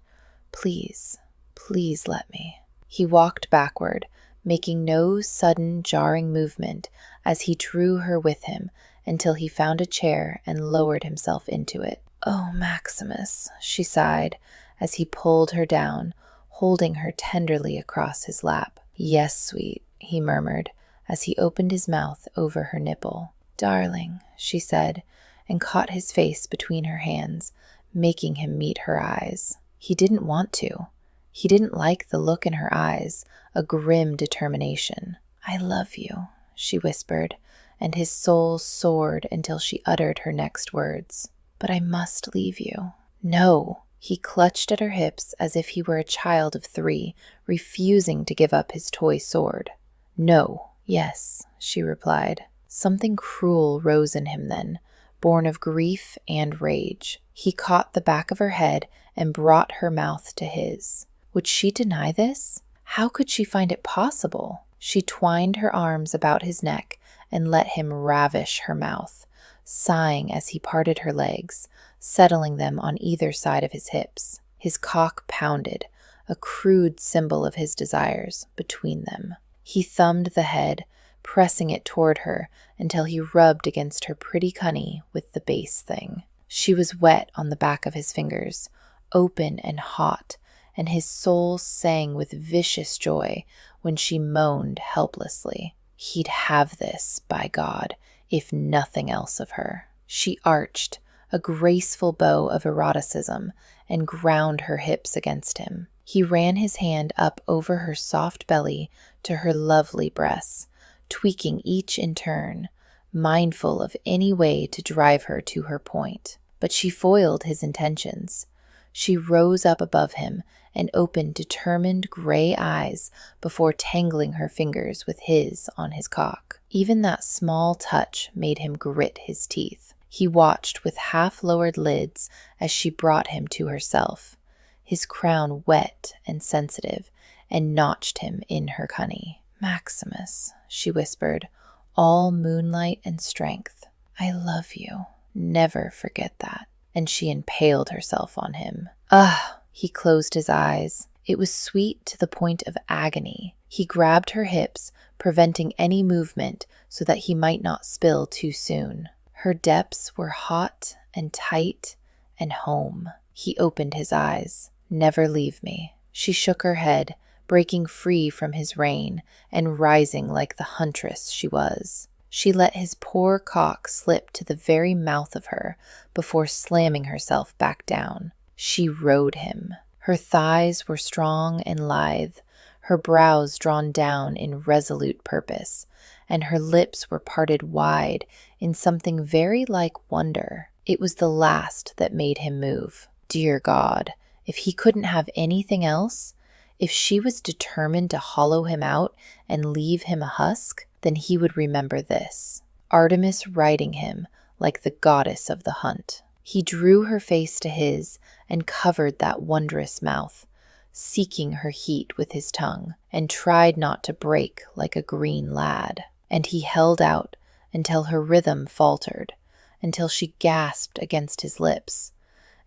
"Please, please let me." He walked backward, making no sudden, jarring movement as he drew her with him until he found a chair and lowered himself into it. "Oh, Maximus," she sighed as he pulled her down, holding her tenderly across his lap. "Yes, sweet," he murmured as he opened his mouth over her nipple. "Darling," she said, and caught his face between her hands, making him meet her eyes. He didn't want to. He didn't like the look in her eyes, a grim determination. "I love you," she whispered, and his soul soared until she uttered her next words. "But I must leave you." "No!" He clutched at her hips as if he were a child of 3, refusing to give up his toy sword. "No." "Yes," she replied. Something cruel rose in him then, born of grief and rage. He caught the back of her head and brought her mouth to his. Would she deny this? How could she find it possible? She twined her arms about his neck and let him ravish her mouth, sighing as he parted her legs, settling them on either side of his hips. His cock pounded, a crude symbol of his desires, between them. He thumbed the head, pressing it toward her until he rubbed against her pretty cunny with the base thing. She was wet on the back of his fingers, open and hot, and his soul sang with vicious joy when she moaned helplessly. He'd have this, by God, if nothing else of her. She arched, a graceful bow of eroticism, and ground her hips against him. He ran his hand up over her soft belly to her lovely breasts, tweaking each in turn, mindful of any way to drive her to her point. But she foiled his intentions. She rose up above him and opened determined gray eyes before tangling her fingers with his on his cock. Even that small touch made him grit his teeth. He watched with half-lowered lids as she brought him to herself, his crown wet and sensitive, and notched him in her cunny. "Maximus," she whispered, all moonlight and strength. "I love you. Never forget that." And she impaled herself on him. "Ah!" He closed his eyes. It was sweet to the point of agony. He grabbed her hips, preventing any movement so that he might not spill too soon. Her depths were hot and tight and home. He opened his eyes. "Never leave me." She shook her head, breaking free from his rein and rising like the huntress she was. She let his poor cock slip to the very mouth of her before slamming herself back down. She rode him. Her thighs were strong and lithe, her brows drawn down in resolute purpose, and her lips were parted wide in something very like wonder. It was the last that made him move. Dear God, if he couldn't have anything else, if she was determined to hollow him out and leave him a husk, then he would remember this. Artemis riding him like the goddess of the hunt. He drew her face to his and covered that wondrous mouth, seeking her heat with his tongue, and tried not to break like a green lad. And he held out until her rhythm faltered, until she gasped against his lips,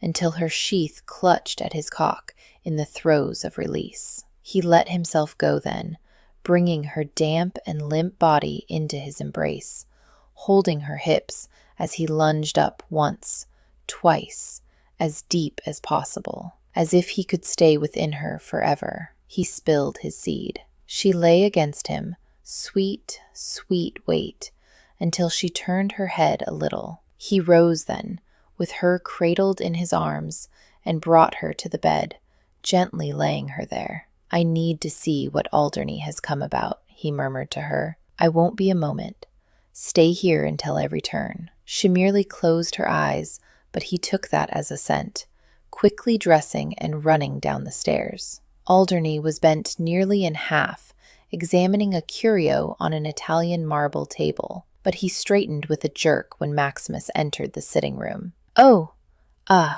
until her sheath clutched at his cock in the throes of release. He let himself go then, bringing her damp and limp body into his embrace, holding her hips as he lunged up once, twice, as deep as possible, as if he could stay within her forever. He spilled his seed. She lay against him, sweet, sweet weight, until she turned her head a little. He rose then, with her cradled in his arms, and brought her to the bed, gently laying her there. "I need to see what Alderney has come about," he murmured to her. "I won't be a moment. Stay here until I return." She merely closed her eyes, but he took that as assent, quickly dressing and running down the stairs. Alderney was bent nearly in half, examining a curio on an Italian marble table, but he straightened with a jerk when Maximus entered the sitting room.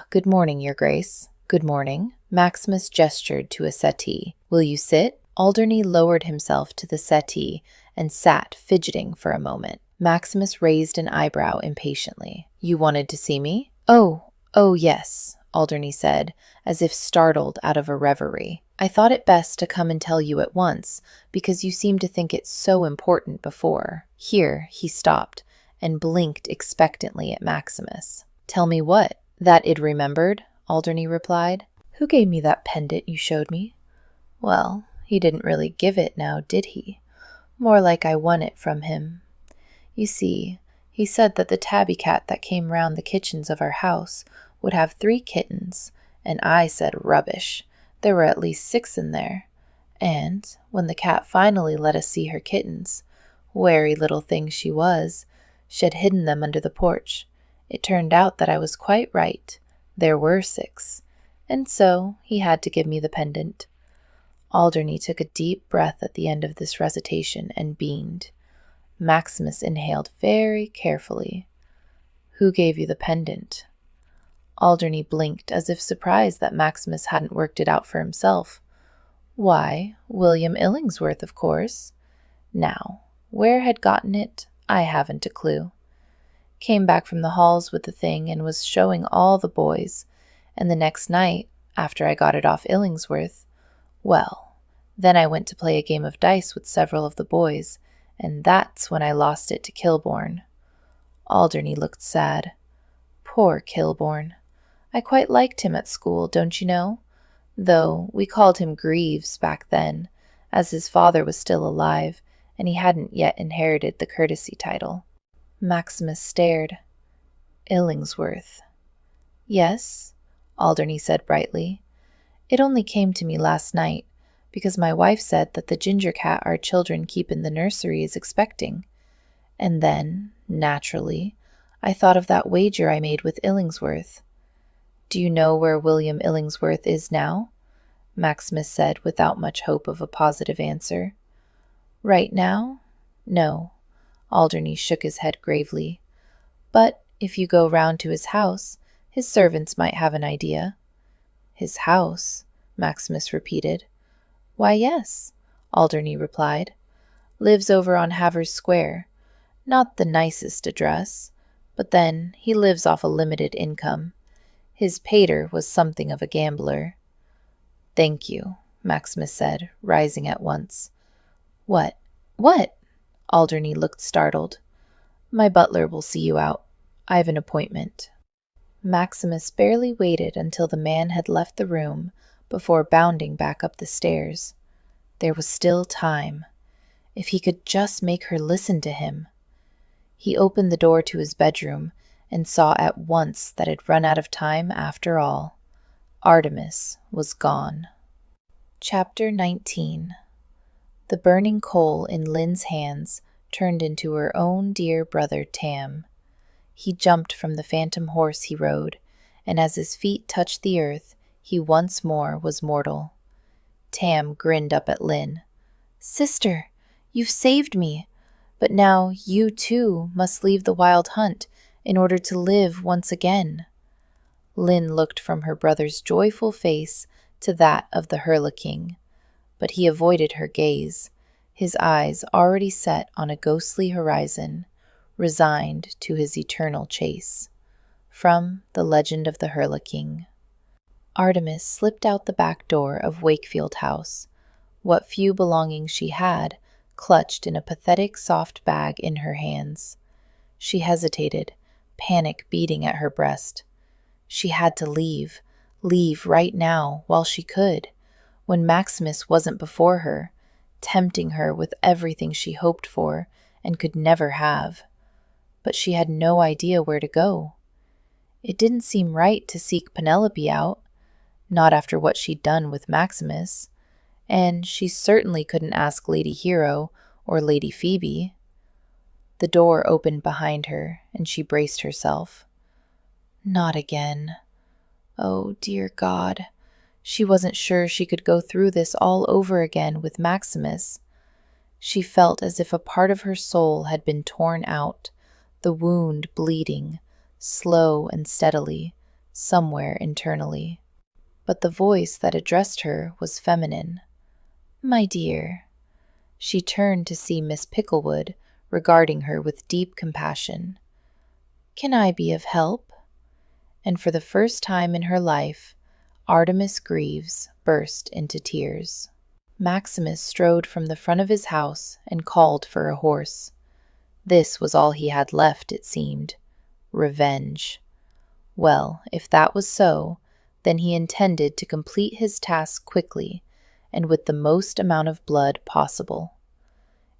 Good morning, Your Grace." "Good morning." Maximus gestured to a settee. "Will you sit?" Alderney lowered himself to the settee and sat fidgeting for a moment. Maximus raised an eyebrow impatiently. "You wanted to see me?" Oh, yes," Alderney said, as if startled out of a reverie. "I thought it best to come and tell you at once, because you seemed to think it so important before." Here he stopped and blinked expectantly at Maximus. "Tell me what?" "That I'd remembered," Alderney replied. "Who gave me that pendant you showed me?" "Well, he didn't really give it now, did he? More like I won it from him. You see, he said that the tabby cat that came round the kitchens of our house would have 3 kittens, and I said rubbish. There were at least 6 in there. And when the cat finally let us see her kittens, wary little thing she was, she had hidden them under the porch. It turned out that I was quite right. There were 6. And so he had to give me the pendant." Alderney took a deep breath at the end of this recitation and beamed. Maximus inhaled very carefully. "Who gave you the pendant?" Alderney blinked as if surprised that Maximus hadn't worked it out for himself. "Why, William Illingsworth, of course. Now, where had gotten it, I haven't a clue. Came back from the halls with the thing and was showing all the boys, and the next night, after I got it off Illingsworth, well, then I went to play a game of dice with several of the boys, and that's when I lost it to Kilbourne." Alderney looked sad. "Poor Kilbourne. I quite liked him at school, don't you know? Though we called him Greaves back then, as his father was still alive, and he hadn't yet inherited the courtesy title." Maximus stared. "Illingsworth." "Yes," Alderney said brightly. "It only came to me last night, because my wife said that the ginger cat our children keep in the nursery is expecting. And then, naturally, I thought of that wager I made with Illingsworth." "Do you know where William Illingsworth is now?" Maximus said without much hope of a positive answer. "Right now? No." Alderney shook his head gravely. "But if you go round to his house, his servants might have an idea." "His house?" Maximus repeated. "Why, yes," Alderney replied. "Lives over on Havers Square. Not the nicest address, but then he lives off a limited income. His pater was something of a gambler." "Thank you," Maximus said, rising at once. What? Alderney looked startled. "My butler will see you out. I've an appointment." Maximus barely waited until the man had left the room before bounding back up the stairs. There was still time. If he could just make her listen to him. He opened the door to his bedroom and saw at once that it had run out of time after all. Artemis was gone. Chapter 19. The burning coal in Lynn's hands turned into her own dear brother Tam. He jumped from the phantom horse he rode, and as his feet touched the earth, he once more was mortal. Tam grinned up at Lynn. "Sister, you've saved me, but now you too must leave the wild hunt in order to live once again." Lynn looked from her brother's joyful face to that of the Herliking, but he avoided her gaze, his eyes already set on a ghostly horizon, resigned to his eternal chase. From The Legend of the Herliking. Artemis slipped out the back door of Wakefield House, what few belongings she had clutched in a pathetic soft bag in her hands. She hesitated, panic beating at her breast. She had to leave right now while she could, when Maximus wasn't before her, tempting her with everything she hoped for and could never have. but she had no idea where to go. It didn't seem right to seek Penelope out, not after what she'd done with Maximus, and she certainly couldn't ask Lady Hero or Lady Phoebe. The door opened behind her, and she braced herself. Not again. Oh, dear God. She wasn't sure she could go through this all over again with Maximus. She felt as if a part of her soul had been torn out, the wound bleeding, slow and steadily, somewhere internally. But the voice that addressed her was feminine. My dear. She turned to see Miss Picklewood, regarding her with deep compassion. Can I be of help? And for the first time in her life, Artemis Greaves burst into tears. Maximus strode from the front of his house and called for a horse. This was all he had left, it seemed. Revenge. Well, if that was so, then he intended to complete his task quickly and with the most amount of blood possible.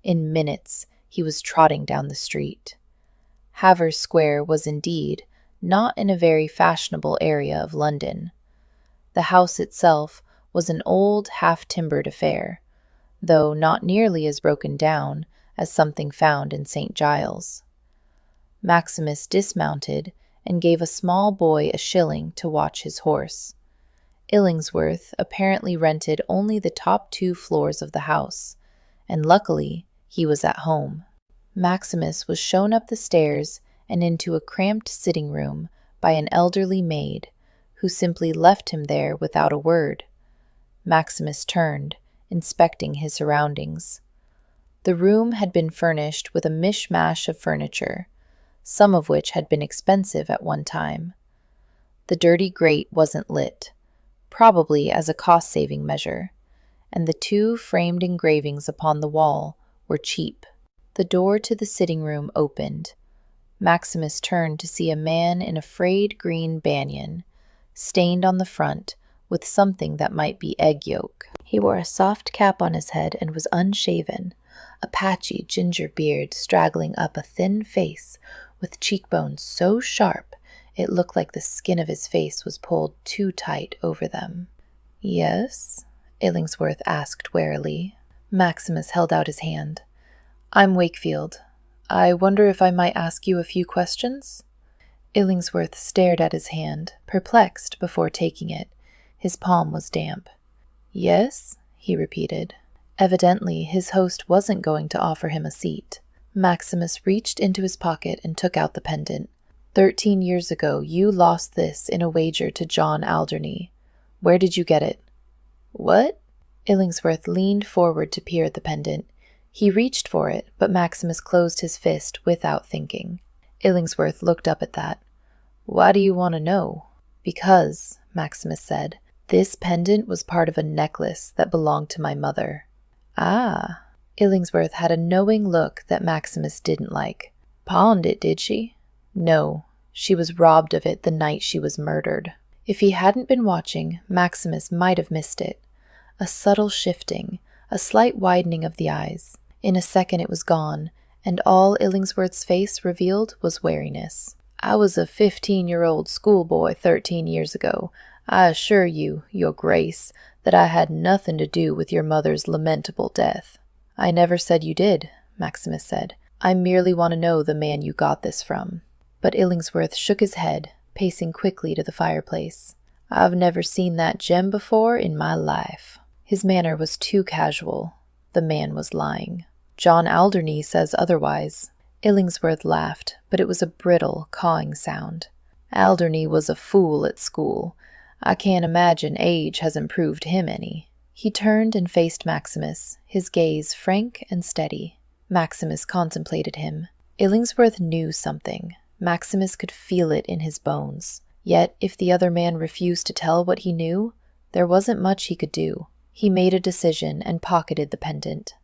In minutes, he was trotting down the street. Havers Square was indeed not in a very fashionable area of London. The house itself was an old, half-timbered affair, though not nearly as broken down as something found in St. Giles. Maximus dismounted and gave a small boy a shilling to watch his horse. Illingsworth apparently rented only the top 2 floors of the house, and luckily he was at home. Maximus was shown up the stairs and into a cramped sitting room by an elderly maid, who simply left him there without a word. Maximus turned, inspecting his surroundings. The room had been furnished with a mishmash of furniture, some of which had been expensive at one time. The dirty grate wasn't lit, probably as a cost-saving measure, and the 2 framed engravings upon the wall were cheap. The door to the sitting room opened. Maximus turned to see a man in a frayed green banyan, stained on the front with something that might be egg yolk. He wore a soft cap on his head and was unshaven, a patchy ginger beard straggling up a thin face with cheekbones so sharp it looked like the skin of his face was pulled too tight over them. Yes? Illingsworth asked warily. Maximus held out his hand. I'm Wakefield. I wonder if I might ask you a few questions? Illingsworth stared at his hand, perplexed before taking it. His palm was damp. Yes, he repeated. Evidently, his host wasn't going to offer him a seat. Maximus reached into his pocket and took out the pendant. 13 years ago, you lost this in a wager to John Alderney. Where did you get it? What? Illingsworth leaned forward to peer at the pendant. He reached for it, but Maximus closed his fist without thinking. Illingsworth looked up at that. Why do you want to know? Because, Maximus said, this pendant was part of a necklace that belonged to my mother. Ah. Illingsworth had a knowing look that Maximus didn't like. Pawned it, did she? No, she was robbed of it the night she was murdered. If he hadn't been watching, Maximus might have missed it. A subtle shifting, a slight widening of the eyes. In a second it was gone, and all Illingsworth's face revealed was wariness. I was a 15-year-old schoolboy 13 years ago. I assure you, Your Grace, that I had nothing to do with your mother's lamentable death. I never said you did, Maximus said. I merely want to know the man you got this from. But Illingsworth shook his head, pacing quickly to the fireplace. I've never seen that gem before in my life. His manner was too casual. The man was lying. John Alderney says otherwise. Illingsworth laughed, but it was a brittle, cawing sound. Alderney was a fool at school. I can't imagine age has improved him any. He turned and faced Maximus, his gaze frank and steady. Maximus contemplated him. Illingsworth knew something. Maximus could feel it in his bones. Yet, if the other man refused to tell what he knew, there wasn't much he could do. He made a decision and pocketed the pendant.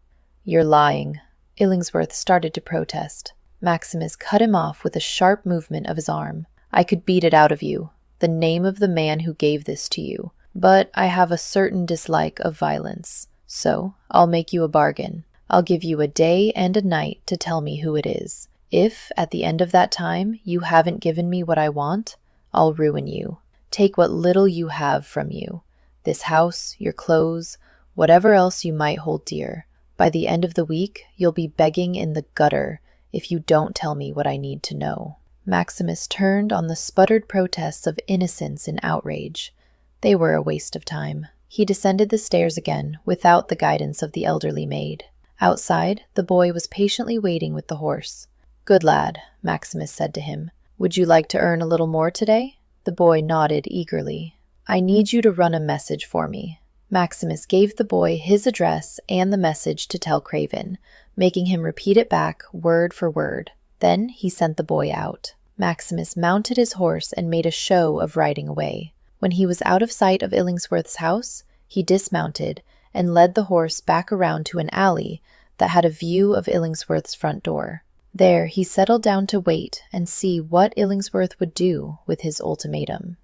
You're lying. Illingsworth started to protest. Maximus cut him off with a sharp movement of his arm. I could beat it out of you, the name of the man who gave this to you. But I have a certain dislike of violence. So, I'll make you a bargain. I'll give you a day and a night to tell me who it is. If, at the end of that time, you haven't given me what I want, I'll ruin you. Take what little you have from you. This house, your clothes, whatever else you might hold dear. By the end of the week, you'll be begging in the gutter if you don't tell me what I need to know." Maximus turned on the sputtered protests of innocence in outrage. They were a waste of time. He descended the stairs again, without the guidance of the elderly maid. Outside, the boy was patiently waiting with the horse. "Good lad," Maximus said to him. "Would you like to earn a little more today?" The boy nodded eagerly. "I need you to run a message for me." Maximus gave the boy his address and the message to tell Craven, making him repeat it back word for word. Then he sent the boy out. Maximus mounted his horse and made a show of riding away. When he was out of sight of Illingsworth's house, he dismounted and led the horse back around to an alley that had a view of Illingsworth's front door. There he settled down to wait and see what Illingsworth would do with his ultimatum.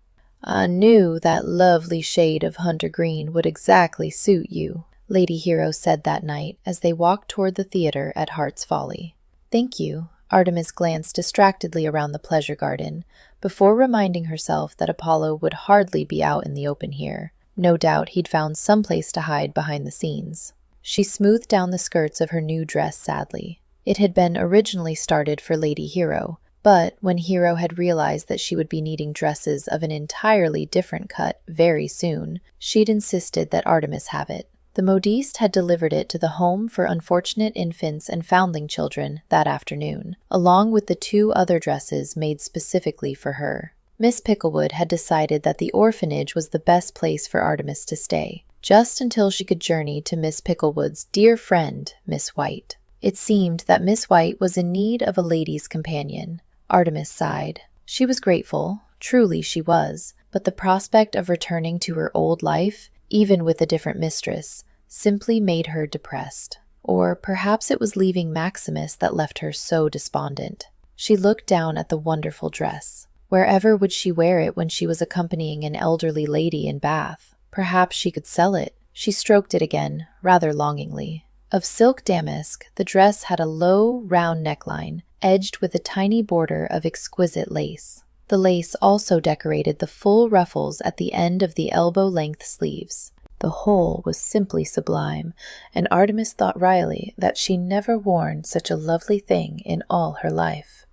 "I knew that lovely shade of hunter green would exactly suit you," Lady Hero said that night as they walked toward the theater at Heart's Folly. "Thank you." Artemis glanced distractedly around the pleasure garden, before reminding herself that Apollo would hardly be out in the open here. No doubt he'd found some place to hide behind the scenes. She smoothed down the skirts of her new dress sadly. It had been originally started for Lady Hero, but when Hero had realized that she would be needing dresses of an entirely different cut very soon, she'd insisted that Artemis have it. The modiste had delivered it to the Home for Unfortunate Infants and Foundling Children that afternoon, along with the 2 other dresses made specifically for her. Miss Picklewood had decided that the orphanage was the best place for Artemis to stay, just until she could journey to Miss Picklewood's dear friend, Miss White. It seemed that Miss White was in need of a lady's companion. Artemis sighed. She was grateful, truly she was, but the prospect of returning to her old life, even with a different mistress, simply made her depressed. Or perhaps it was leaving Maximus that left her so despondent. She looked down at the wonderful dress. Wherever would she wear it when she was accompanying an elderly lady in Bath? Perhaps she could sell it. She stroked it again, rather longingly. Of silk damask, the dress had a low, round neckline, edged with a tiny border of exquisite lace. The lace also decorated the full ruffles at the end of the elbow-length sleeves. The whole was simply sublime, and Artemis thought wryly that she never worn such a lovely thing in all her life.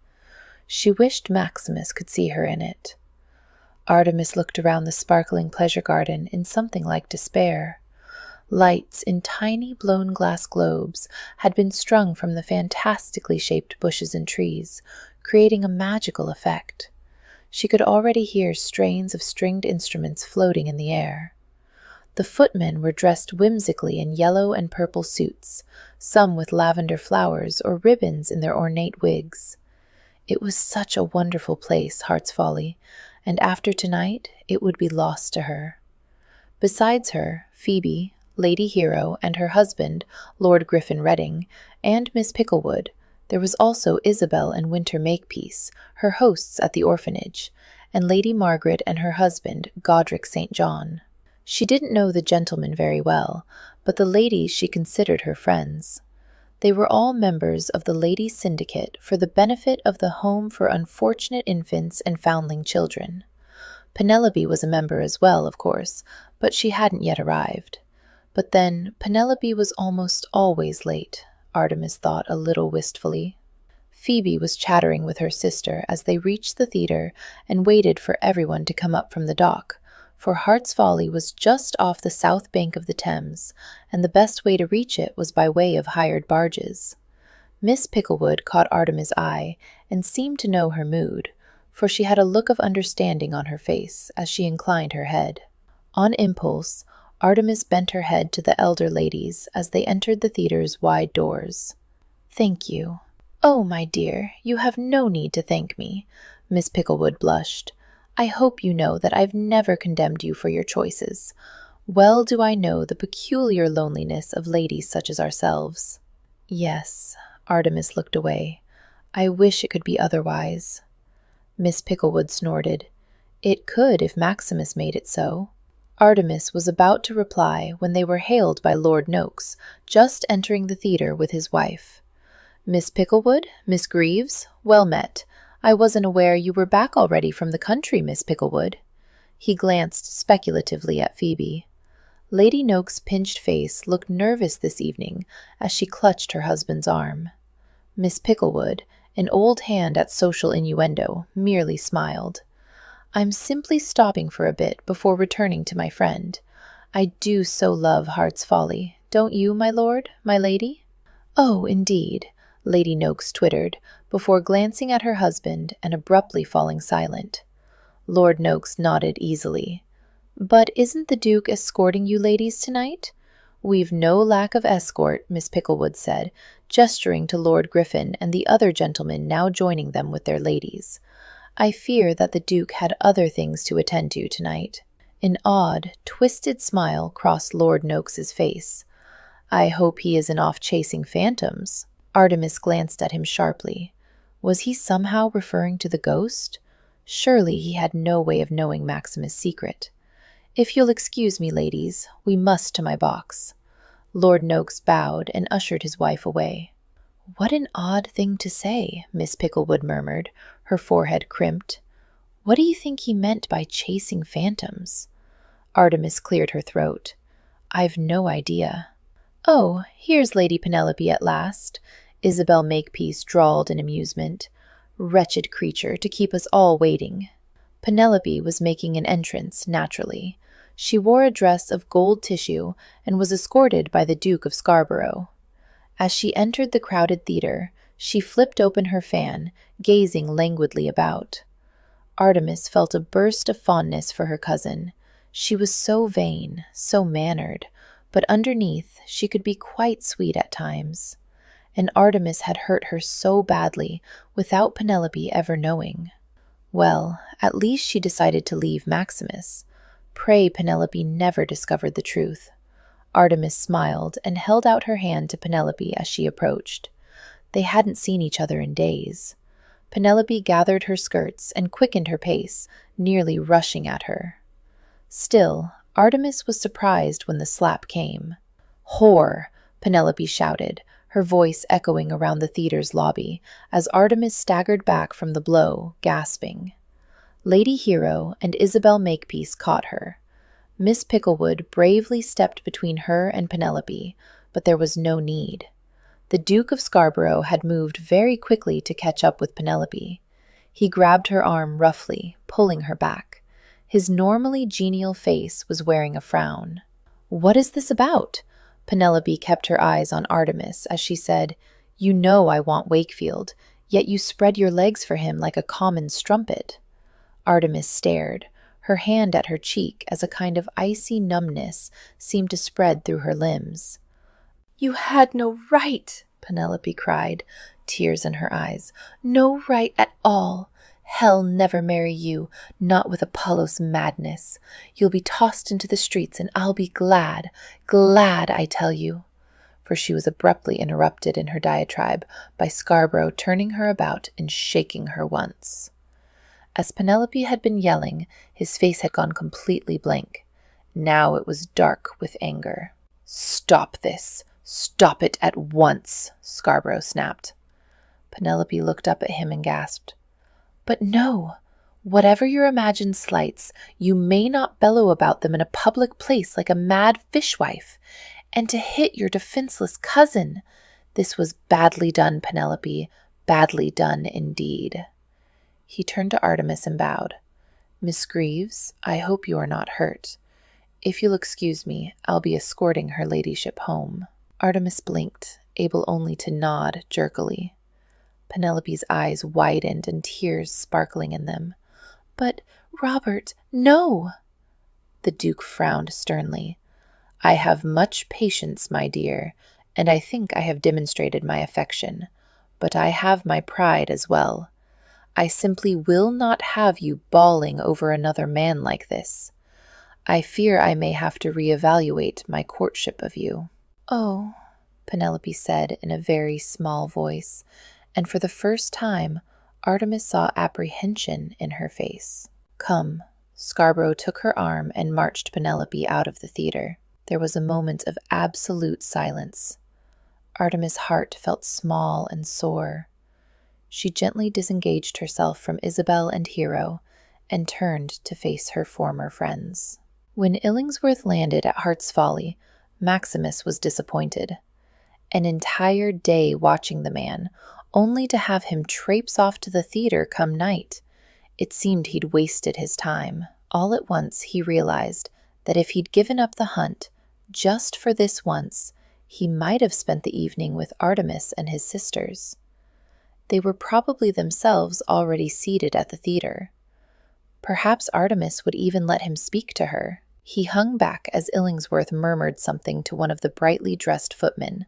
She wished Maximus could see her in it. Artemis looked around the sparkling pleasure garden in something like despair. Lights in tiny blown glass globes had been strung from the fantastically shaped bushes and trees, creating a magical effect. She could already hear strains of stringed instruments floating in the air. The footmen were dressed whimsically in yellow and purple suits, some with lavender flowers or ribbons in their ornate wigs. It was such a wonderful place, Heart's Folly, and after tonight it would be lost to her. Besides her, Phoebe, Lady Hero, and her husband, Lord Griffin Redding, and Miss Picklewood, there was also Isabel and Winter Makepeace, her hosts at the orphanage, and Lady Margaret and her husband, Godric St. John. She didn't know the gentlemen very well, but the ladies she considered her friends. They were all members of the Ladies' Syndicate for the benefit of the Home for Unfortunate Infants and Foundling Children. Penelope was a member as well, of course, but she hadn't yet arrived. But then, Penelope was almost always late, Artemis thought a little wistfully. Phoebe was chattering with her sister as they reached the theater and waited for everyone to come up from the dock, for Heart's Folly was just off the south bank of the Thames, and the best way to reach it was by way of hired barges. Miss Picklewood caught Artemis' eye and seemed to know her mood, for she had a look of understanding on her face as she inclined her head. On impulse, Artemis bent her head to the elder ladies as they entered the theater's wide doors. "Thank you." "Oh, my dear, you have no need to thank me," Miss Picklewood blushed. "I hope you know that I've never condemned you for your choices. Well do I know the peculiar loneliness of ladies such as ourselves." "Yes," Artemis looked away. "I wish it could be otherwise." Miss Picklewood snorted. "It could if Maximus made it so." Artemis was about to reply when they were hailed by Lord Noakes, just entering the theater with his wife. Miss Picklewood? Miss Greaves? Well met. I wasn't aware you were back already from the country, Miss Picklewood." He glanced speculatively at Phoebe. Lady Noak's pinched face looked nervous this evening as she clutched her husband's arm. Miss Picklewood, an old hand at social innuendo, merely smiled. "I'm simply stopping for a bit before returning to my friend. I do so love Heart's Folly, don't you, my lord, my lady?" "Oh, indeed," Lady Noakes twittered, before glancing at her husband and abruptly falling silent. Lord Noakes nodded easily. "But isn't the Duke escorting you ladies tonight?" "We've no lack of escort," Miss Picklewood said, gesturing to Lord Griffin and the other gentlemen now joining them with their ladies. "I fear that the Duke had other things to attend to tonight." An odd, twisted smile crossed Lord Noakes's face. "I hope he isn't off chasing phantoms." Artemis glanced at him sharply. Was he somehow referring to the ghost? Surely he had no way of knowing Maximus' secret. "If you'll excuse me, ladies, we must to my box." Lord Noakes bowed and ushered his wife away. "What an odd thing to say," Miss Picklewood murmured, her forehead crimped. "What do you think he meant by chasing phantoms?" Artemis cleared her throat. "I've no idea." "Oh, here's Lady Penelope at last," Isabel Makepeace drawled in amusement. "Wretched creature to keep us all waiting." Penelope was making an entrance, naturally. She wore a dress of gold tissue and was escorted by the Duke of Scarborough. As she entered the crowded theatre, she flipped open her fan, gazing languidly about. Artemis felt a burst of fondness for her cousin. She was so vain, so mannered, but underneath she could be quite sweet at times. And Artemis had hurt her so badly without Penelope ever knowing. Well, at least she decided to leave Maximus. Pray Penelope never discovered the truth. Artemis smiled and held out her hand to Penelope as she approached. They hadn't seen each other in days. Penelope gathered her skirts and quickened her pace, nearly rushing at her. Still, Artemis was surprised when the slap came. "Whore!" Penelope shouted, her voice echoing around the theater's lobby, as Artemis staggered back from the blow, gasping. Lady Hero and Isabel Makepeace caught her. Miss Picklewood bravely stepped between her and Penelope, but there was no need. The Duke of Scarborough had moved very quickly to catch up with Penelope. He grabbed her arm roughly, pulling her back. His normally genial face was wearing a frown. "What is this about?" Penelope kept her eyes on Artemis as she said, "You know I want Wakefield, yet you spread your legs for him like a common strumpet." Artemis stared, her hand at her cheek as a kind of icy numbness seemed to spread through her limbs. "You had no right," Penelope cried, tears in her eyes. "No right at all. Hell never marry you, not with Apollo's madness. You'll be tossed into the streets and I'll be glad, glad, I tell you." For she was abruptly interrupted in her diatribe by Scarborough turning her about and shaking her once. As Penelope had been yelling, his face had gone completely blank. Now it was dark with anger. "Stop this! Stop it at once!" Scarborough snapped. Penelope looked up at him and gasped. "But no! Whatever your imagined slights, you may not bellow about them in a public place like a mad fishwife. And to hit your defenseless cousin! This was badly done, Penelope, badly done indeed." He turned to Artemis and bowed. "Miss Greaves, I hope you are not hurt. If you'll excuse me, I'll be escorting her ladyship home." Artemis blinked, able only to nod jerkily. Penelope's eyes widened and tears sparkling in them. "But, Robert, no!" The Duke frowned sternly. "I have much patience, my dear, and I think I have demonstrated my affection, but I have my pride as well. I simply will not have you bawling over another man like this. I fear I may have to reevaluate my courtship of you." "Oh," Penelope said in a very small voice, and for the first time Artemis saw apprehension in her face. "Come." Scarborough took her arm and marched Penelope out of the theater. There was a moment of absolute silence. Artemis' heart felt small and sore. She gently disengaged herself from Isabel and Hero and turned to face her former friends. When Illingsworth landed at Heart's Folly, Maximus was disappointed. An entire day watching the man, only to have him traipse off to the theater come night. It seemed he'd wasted his time. All at once he realized that if he'd given up the hunt, just for this once, he might have spent the evening with Artemis and his sisters. They were probably themselves already seated at the theater. Perhaps Artemis would even let him speak to her. He hung back as Illingsworth murmured something to one of the brightly dressed footmen,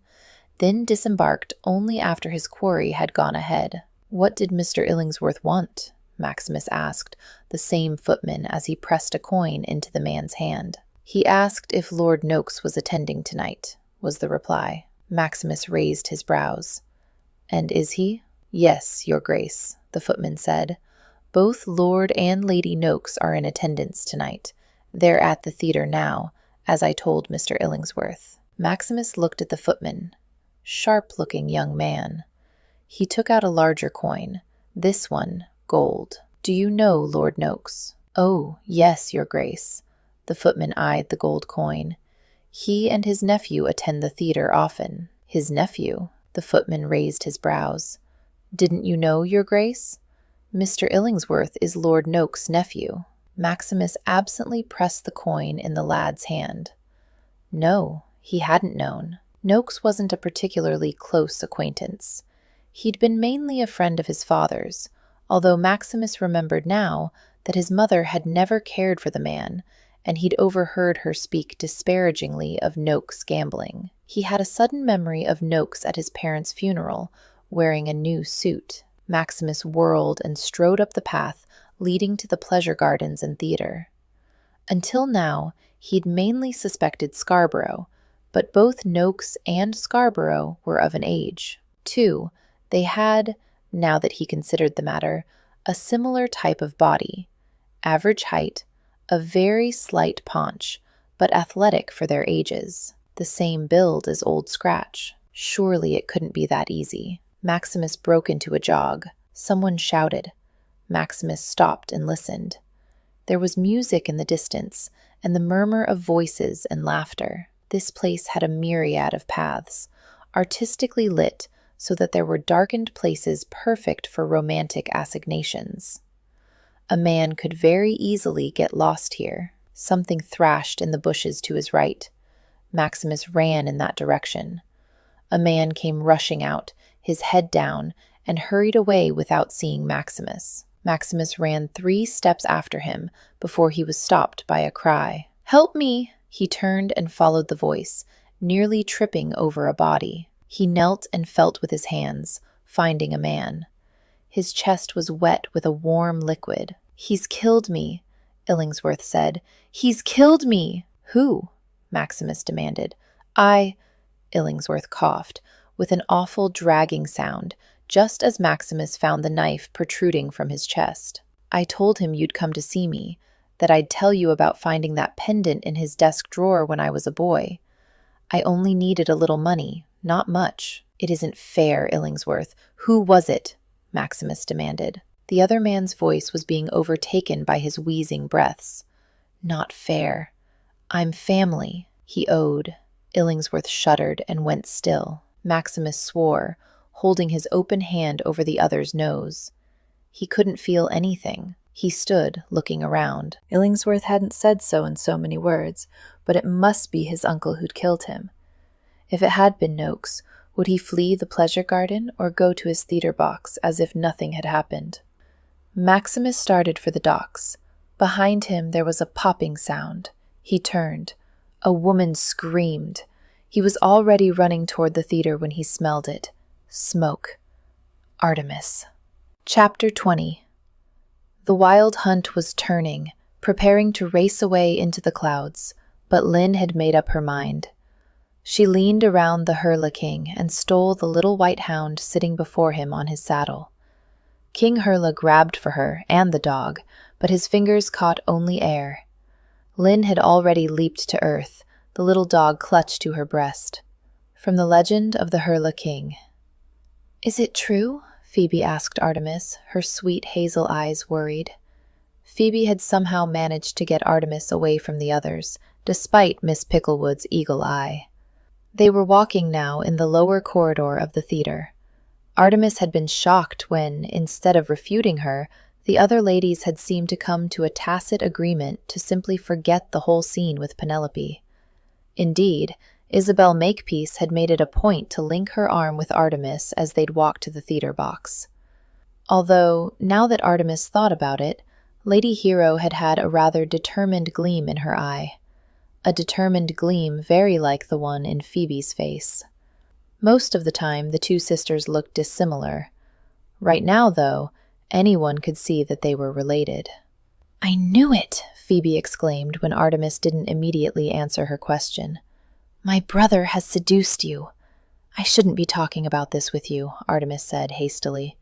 then disembarked only after his quarry had gone ahead. "What did Mr. Illingsworth want?" Maximus asked the same footman as he pressed a coin into the man's hand. "He asked if Lord Noakes was attending tonight," was the reply. Maximus raised his brows. "And is he?" "Yes, your grace," the footman said. "Both Lord and Lady Noakes are in attendance tonight. They're at the theater now, as I told Mr. Illingsworth." Maximus looked at the footman. Sharp-looking young man. He took out a larger coin, this one gold. "Do you know Lord Noakes?" "Oh, yes, your grace." The footman eyed the gold coin. "He and his nephew attend the theater often." "His nephew?" The footman raised his brows. "Didn't you know, your grace? Mr. Illingsworth is Lord Noakes' nephew." Maximus absently pressed the coin in the lad's hand. No, he hadn't known. Noakes wasn't a particularly close acquaintance. He'd been mainly a friend of his father's, although Maximus remembered now that his mother had never cared for the man, and he'd overheard her speak disparagingly of Noakes gambling. He had a sudden memory of Noakes at his parents' funeral, wearing a new suit. Maximus whirled and strode up the path leading to the pleasure gardens and theater. Until now, he'd mainly suspected Scarborough, but both Noakes and Scarborough were of an age. Too, they had, now that he considered the matter, a similar type of body, average height, a very slight paunch, but athletic for their ages. The same build as Old Scratch. Surely it couldn't be that easy. Maximus broke into a jog. Someone shouted. Maximus stopped and listened. There was music in the distance, and the murmur of voices and laughter. This place had a myriad of paths, artistically lit so that there were darkened places perfect for romantic assignations. A man could very easily get lost here. Something thrashed in the bushes to his right. Maximus ran in that direction. A man came rushing out, his head down, and hurried away without seeing Maximus. Maximus ran 3 steps after him before he was stopped by a cry. "Help me!" He turned and followed the voice, nearly tripping over a body. He knelt and felt with his hands, finding a man. His chest was wet with a warm liquid. "He's killed me," Illingsworth said. "He's killed me!" "Who?" Maximus demanded. Illingsworth coughed, with an awful dragging sound, just as Maximus found the knife protruding from his chest. "I told him you'd come to see me, that I'd tell you about finding that pendant in his desk drawer when I was a boy. I only needed a little money, not much." "It isn't fair, Illingsworth. Who was it?" Maximus demanded. The other man's voice was being overtaken by his wheezing breaths. "Not fair. I'm family," he owed. Illingsworth shuddered and went still. Maximus swore, holding his open hand over the other's nose. He couldn't feel anything. He stood, looking around. Illingsworth hadn't said so in so many words, but it must be his uncle who'd killed him. If it had been Noakes, would he flee the pleasure garden or go to his theater box as if nothing had happened? Maximus started for the docks. Behind him there was a popping sound. He turned. A woman screamed. He was already running toward the theater when he smelled it. Smoke. Artemis. Chapter 20. The wild hunt was turning, preparing to race away into the clouds, but Lynn had made up her mind. She leaned around the Herla-king and stole the little white hound sitting before him on his saddle. King Herla grabbed for her and the dog, but his fingers caught only air. Lynn had already leaped to earth, the little dog clutched to her breast. From the Legend of the Hurla King. "Is it true?" Phoebe asked Artemis, her sweet hazel eyes worried. Phoebe had somehow managed to get Artemis away from the others, despite Miss Picklewood's eagle eye. They were walking now in the lower corridor of the theater. Artemis had been shocked when, instead of refuting her, the other ladies had seemed to come to a tacit agreement to simply forget the whole scene with Penelope. Indeed, Isabel Makepeace had made it a point to link her arm with Artemis as they'd walk to the theater box. Although, now that Artemis thought about it, Lady Hero had had a rather determined gleam in her eye. A determined gleam very like the one in Phoebe's face. Most of the time, the two sisters looked dissimilar. Right now, though, anyone could see that they were related. "I knew it!" Phoebe exclaimed when Artemis didn't immediately answer her question. "My brother has seduced you." "I shouldn't be talking about this with you," Artemis said hastily.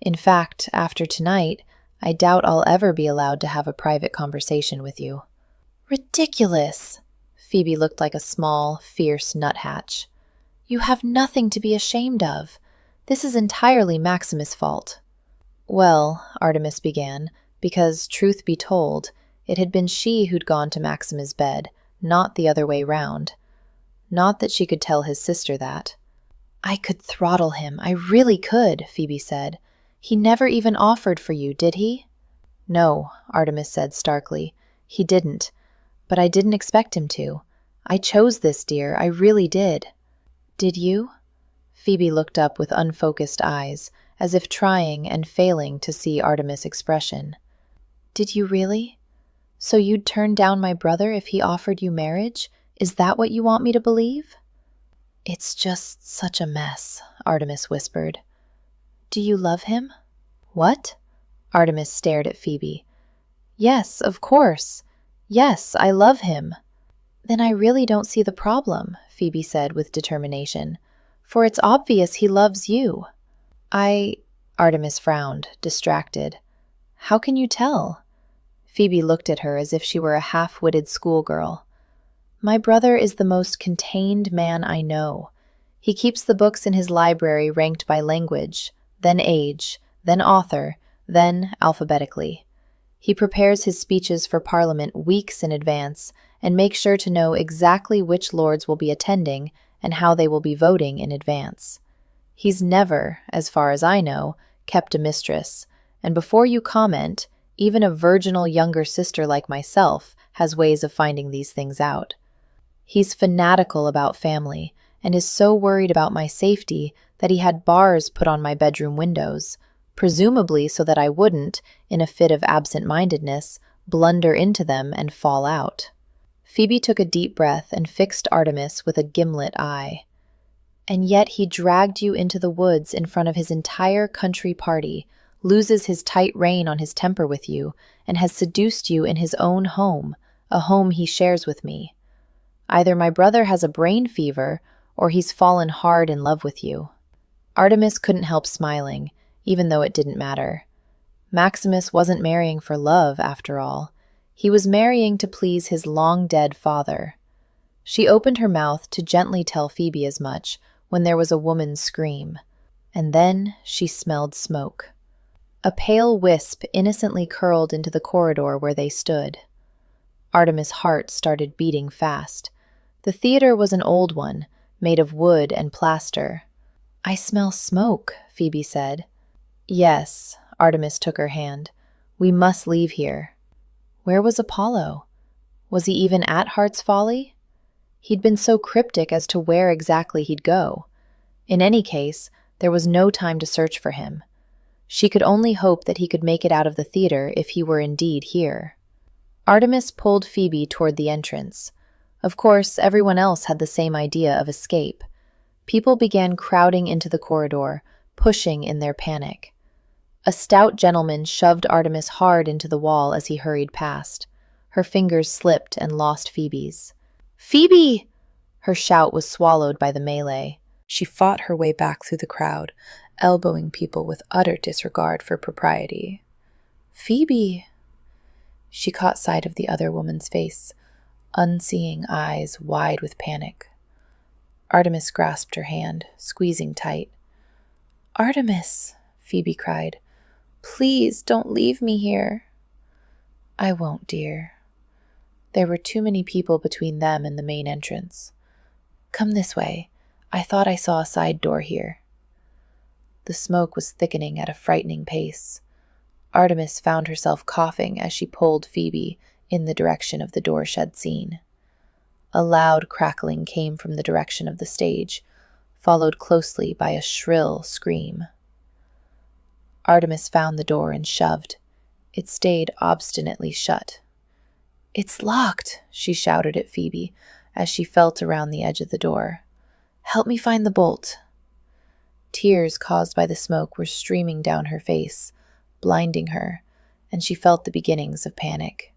"In fact, after tonight, I doubt I'll ever be allowed to have a private conversation with you." "Ridiculous!" Phoebe looked like a small, fierce nuthatch. "You have nothing to be ashamed of. This is entirely Maximus' fault." "Well," Artemis began, because, truth be told, it had been she who'd gone to Maximus' bed, not the other way round. Not that she could tell his sister that. "I could throttle him, I really could," Phoebe said. "He never even offered for you, did he?" "No," Artemis said starkly. "He didn't. But I didn't expect him to. I chose this, dear, I really did." "Did you?" Phoebe looked up with unfocused eyes, as if trying and failing to see Artemis' expression. "Did you really? So you'd turn down my brother if he offered you marriage? Is that what you want me to believe?" "It's just such a mess," Artemis whispered. "Do you love him?" "What?" Artemis stared at Phoebe. "Yes, of course. Yes, I love him." "Then I really don't see the problem," Phoebe said with determination, "for it's obvious he loves you." Artemis frowned, distracted. "How can you tell?" Phoebe looked at her as if she were a half-witted schoolgirl. "My brother is the most contained man I know. He keeps the books in his library ranked by language, then age, then author, then alphabetically. He prepares his speeches for Parliament weeks in advance and makes sure to know exactly which lords will be attending and how they will be voting in advance. He's never, as far as I know, kept a mistress, and before you comment, even a virginal younger sister like myself has ways of finding these things out. He's fanatical about family and is so worried about my safety that he had bars put on my bedroom windows, presumably so that I wouldn't, in a fit of absent-mindedness, blunder into them and fall out." Phoebe took a deep breath and fixed Artemis with a gimlet eye. "And yet he dragged you into the woods in front of his entire country party, loses his tight rein on his temper with you, and has seduced you in his own home, a home he shares with me. Either my brother has a brain fever, or he's fallen hard in love with you." Artemis couldn't help smiling, even though it didn't matter. Maximus wasn't marrying for love, after all. He was marrying to please his long-dead father. She opened her mouth to gently tell Phoebe as much when there was a woman's scream, and then she smelled smoke. A pale wisp innocently curled into the corridor where they stood. Artemis' heart started beating fast. The theater was an old one, made of wood and plaster. "I smell smoke," Phoebe said. "Yes," Artemis took her hand. "We must leave here." Where was Apollo? Was he even at Heart's Folly? He'd been so cryptic as to where exactly he'd go. In any case, there was no time to search for him. She could only hope that he could make it out of the theater if he were indeed here. Artemis pulled Phoebe toward the entrance. Of course, everyone else had the same idea of escape. People began crowding into the corridor, pushing in their panic. A stout gentleman shoved Artemis hard into the wall as he hurried past. Her fingers slipped and lost Phoebe's. "Phoebe!" Her shout was swallowed by the melee. She fought her way back through the crowd, elbowing people with utter disregard for propriety. "Phoebe!" She caught sight of the other woman's face, unseeing eyes wide with panic. Artemis grasped her hand, squeezing tight. "Artemis," Phoebe cried, "please don't leave me here." "I won't, dear." There were too many people between them and the main entrance. "Come this way. I thought I saw a side door here." The smoke was thickening at a frightening pace. Artemis found herself coughing as she pulled Phoebe in the direction of the door she'd seen. A loud crackling came from the direction of the stage, followed closely by a shrill scream. Artemis found the door and shoved. It stayed obstinately shut. "It's locked," she shouted at Phoebe as she felt around the edge of the door. "Help me find the bolt." Tears caused by the smoke were streaming down her face, blinding her, and she felt the beginnings of panic.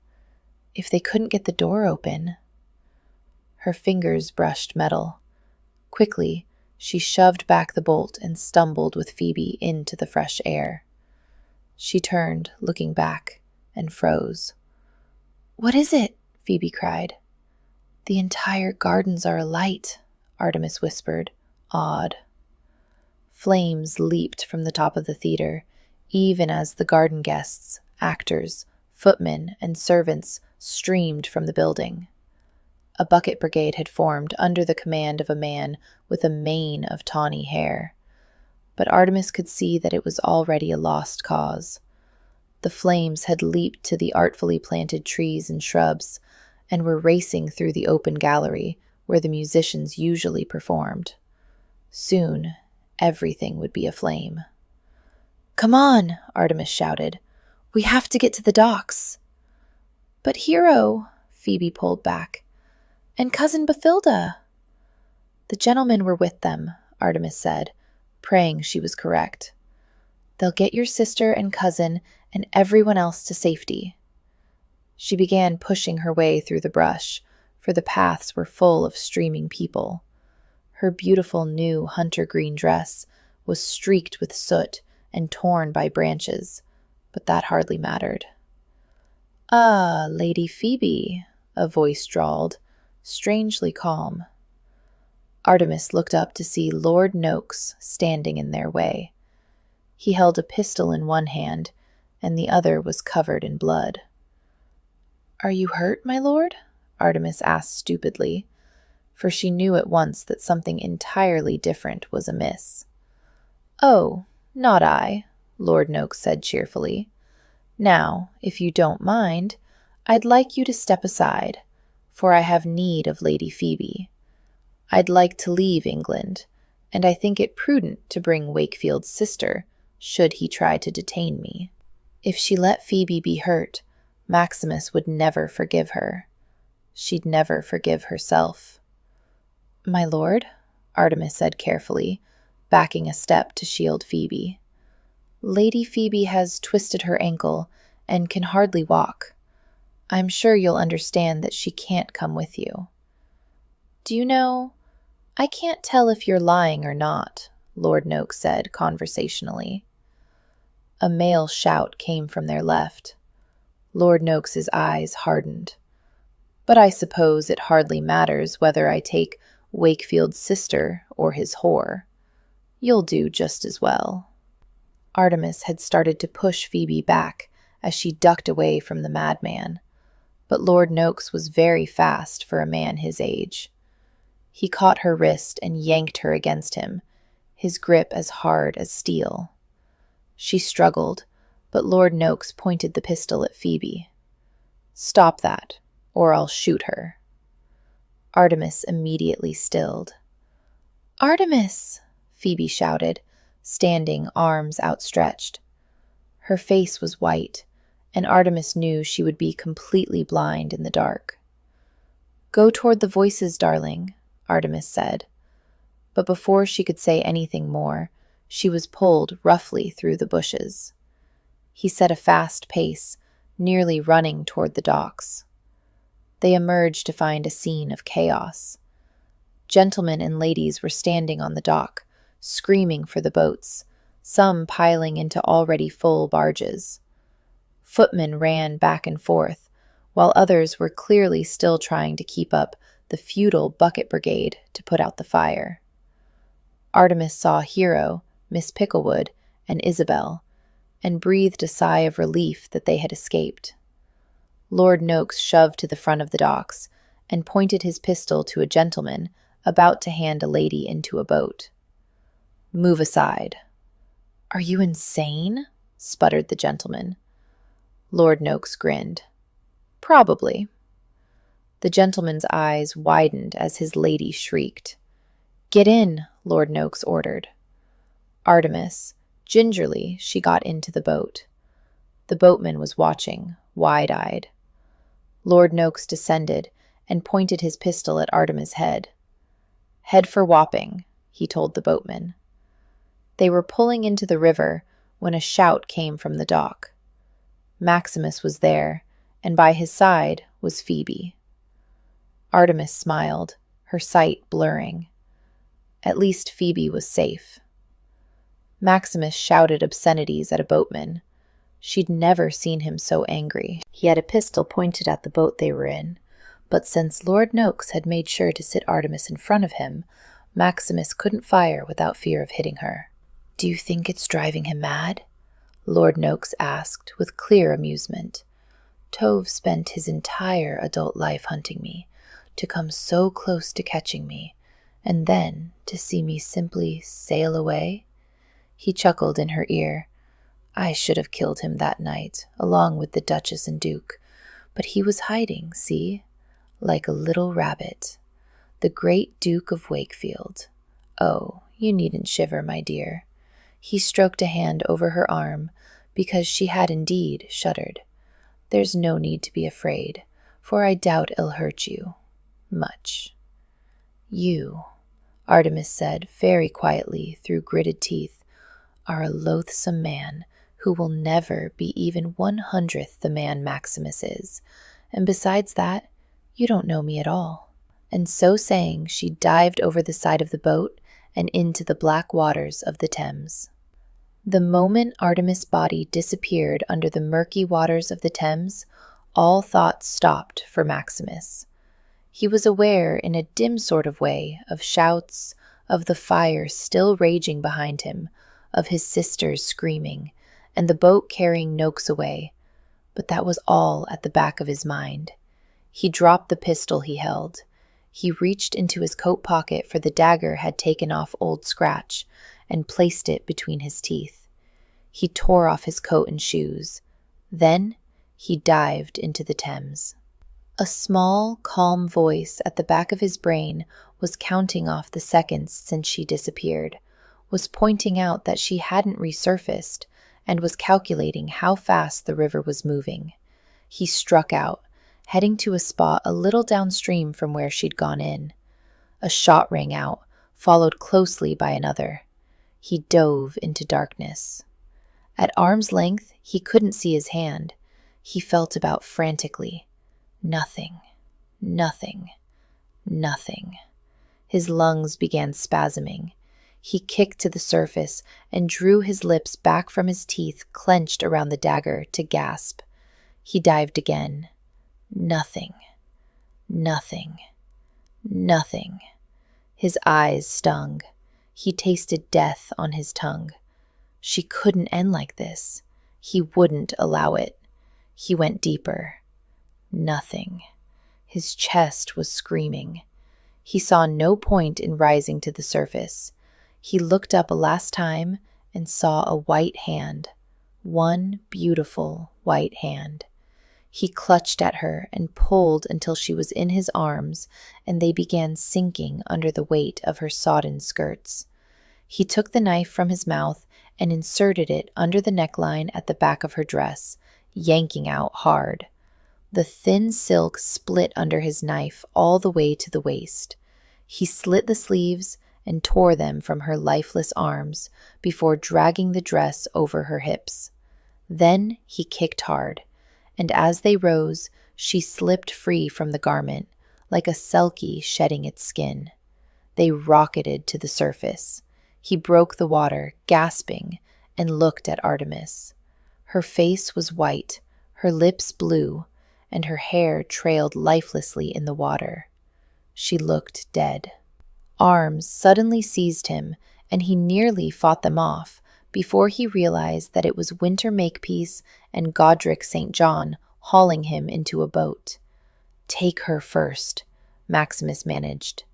If they couldn't get the door open... Her fingers brushed metal. Quickly, she shoved back the bolt and stumbled with Phoebe into the fresh air. She turned, looking back, and froze. "What is it?" Phoebe cried. "The entire gardens are alight," Artemis whispered, awed. Flames leaped from the top of the theater, even as the garden guests, actors, footmen, and servants streamed from the building. A bucket brigade had formed under the command of a man with a mane of tawny hair. But Artemis could see that it was already a lost cause. The flames had leaped to the artfully planted trees and shrubs, and were racing through the open gallery where the musicians usually performed. Soon, everything would be aflame. "Come on," Artemis shouted. "We have to get to the docks." "But Hero," Phoebe pulled back, "and Cousin Bathilda." "The gentlemen were with them," Artemis said, praying she was correct. "They'll get your sister and cousin and everyone else to safety." She began pushing her way through the brush, for the paths were full of streaming people. Her beautiful new hunter green dress was streaked with soot and torn by branches, but that hardly mattered. "Ah, Lady Phoebe," a voice drawled, strangely calm. Artemis looked up to see Lord Noakes standing in their way. He held a pistol in one hand, and the other was covered in blood. "Are you hurt, my lord?" Artemis asked stupidly, for she knew at once that something entirely different was amiss. "Oh, not I," Lord Noakes said cheerfully. "Now, if you don't mind, I'd like you to step aside, for I have need of Lady Phoebe. I'd like to leave England, and I think it prudent to bring Wakefield's sister, should he try to detain me. If she let Phoebe be hurt, Maximus would never forgive her. She'd never forgive herself." "My lord," Artemis said carefully, backing a step to shield Phoebe. "Lady Phoebe has twisted her ankle and can hardly walk. I'm sure you'll understand that she can't come with you." "Do you know, I can't tell if you're lying or not," Lord Noakes said conversationally. A male shout came from their left. Lord Noakes's eyes hardened. "But I suppose it hardly matters whether I take Wakefield's sister or his whore. You'll do just as well." Artemis had started to push Phoebe back as she ducked away from the madman, but Lord Noakes was very fast for a man his age. He caught her wrist and yanked her against him, his grip as hard as steel. She struggled, but Lord Noakes pointed the pistol at Phoebe. "Stop that, or I'll shoot her." Artemis immediately stilled. "Artemis!" Phoebe shouted, standing, arms outstretched. Her face was white, and Artemis knew she would be completely blind in the dark. "Go toward the voices, darling," Artemis said. But before she could say anything more, she was pulled roughly through the bushes. He set a fast pace, nearly running toward the docks. They emerged to find a scene of chaos. Gentlemen and ladies were standing on the dock, screaming for the boats, some piling into already full barges. Footmen ran back and forth, while others were clearly still trying to keep up the feudal bucket brigade to put out the fire. Artemis saw Hero, Miss Picklewood, and Isabel, and breathed a sigh of relief that they had escaped. Lord Noakes shoved to the front of the docks and pointed his pistol to a gentleman about to hand a lady into a boat. "Move aside." "Are you insane?" sputtered the gentleman. Lord Noakes grinned. "Probably." The gentleman's eyes widened as his lady shrieked. "Get in," Lord Noakes ordered. Artemis, gingerly, she got into the boat. The boatman was watching, wide-eyed. Lord Noakes descended and pointed his pistol at Artemis' head. "Head for Wapping," he told the boatman. They were pulling into the river when a shout came from the dock. Maximus was there, and by his side was Phoebe. Artemis smiled, her sight blurring. At least Phoebe was safe. Maximus shouted obscenities at a boatman. She'd never seen him so angry. He had a pistol pointed at the boat they were in, but since Lord Noakes had made sure to sit Artemis in front of him, Maximus couldn't fire without fear of hitting her. "Do you think it's driving him mad?" Lord Noakes asked with clear amusement. "Tove spent his entire adult life hunting me, to come so close to catching me, and then to see me simply sail away?" He chuckled in her ear. "I should have killed him that night, along with the Duchess and Duke, but he was hiding, see, like a little rabbit. The great Duke of Wakefield. Oh, you needn't shiver, my dear." He stroked a hand over her arm, because she had indeed shuddered. "There's no need to be afraid, for I doubt it'll hurt you. Much." "You," Artemis said very quietly through gritted teeth, "are a loathsome man who will never be even 1/100th the man Maximus is, and besides that, you don't know me at all." And so saying, she dived over the side of the boat and into the black waters of the Thames. The moment Artemis' body disappeared under the murky waters of the Thames, all thoughts stopped for Maximus. He was aware in a dim sort of way of shouts, of the fire still raging behind him, of his sisters screaming, and the boat carrying Noakes away, but that was all at the back of his mind. He dropped the pistol he held. He reached into his coat pocket for the dagger had taken off Old Scratch, and placed it between his teeth. He tore off his coat and shoes. Then he dived into the Thames. A small, calm voice at the back of his brain was counting off the seconds since she disappeared, was pointing out that she hadn't resurfaced, and was calculating how fast the river was moving. He struck out, heading to a spot a little downstream from where she'd gone in. A shot rang out, followed closely by another. He dove into darkness. At arm's length, he couldn't see his hand. He felt about frantically. Nothing, nothing, nothing. His lungs began spasming. He kicked to the surface and drew his lips back from his teeth clenched around the dagger to gasp. He dived again. Nothing, nothing, nothing. His eyes stung. He tasted death on his tongue. She couldn't end like this. He wouldn't allow it. He went deeper. Nothing. His chest was screaming. He saw no point in rising to the surface. He looked up a last time and saw a white hand. One beautiful white hand. He clutched at her and pulled until she was in his arms, and they began sinking under the weight of her sodden skirts. He took the knife from his mouth and inserted it under the neckline at the back of her dress, yanking out hard. The thin silk split under his knife all the way to the waist. He slit the sleeves and tore them from her lifeless arms before dragging the dress over her hips. Then he kicked hard, and as they rose, she slipped free from the garment, like a selkie shedding its skin. They rocketed to the surface. He broke the water, gasping, and looked at Artemis. Her face was white, her lips blue, and her hair trailed lifelessly in the water. She looked dead. Arms suddenly seized him, and he nearly fought them off before he realized that it was Winter Makepeace and Godric St. John hauling him into a boat. "Take her first," Maximus managed.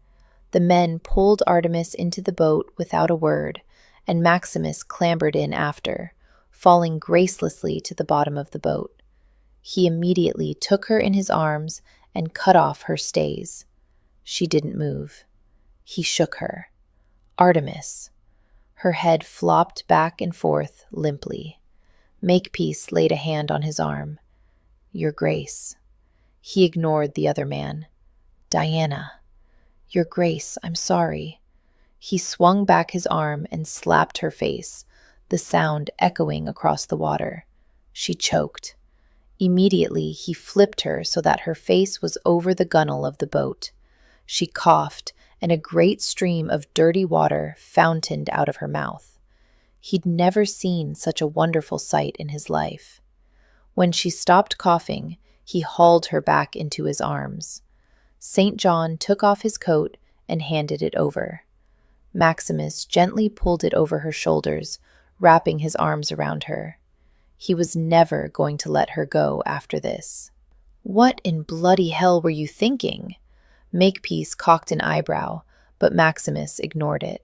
The men pulled Artemis into the boat without a word, and Maximus clambered in after, falling gracelessly to the bottom of the boat. He immediately took her in his arms and cut off her stays. She didn't move. He shook her. Artemis. Her head flopped back and forth limply. Makepeace laid a hand on his arm. "Your Grace." He ignored the other man. "Diana." "Your Grace, I'm sorry." He swung back his arm and slapped her face, the sound echoing across the water. She choked. Immediately, he flipped her so that her face was over the gunwale of the boat. She coughed, and a great stream of dirty water fountained out of her mouth. He'd never seen such a wonderful sight in his life. When she stopped coughing, he hauled her back into his arms. St. John took off his coat and handed it over. Maximus gently pulled it over her shoulders, wrapping his arms around her. He was never going to let her go after this. "What in bloody hell were you thinking?" Makepeace cocked an eyebrow, but Maximus ignored it.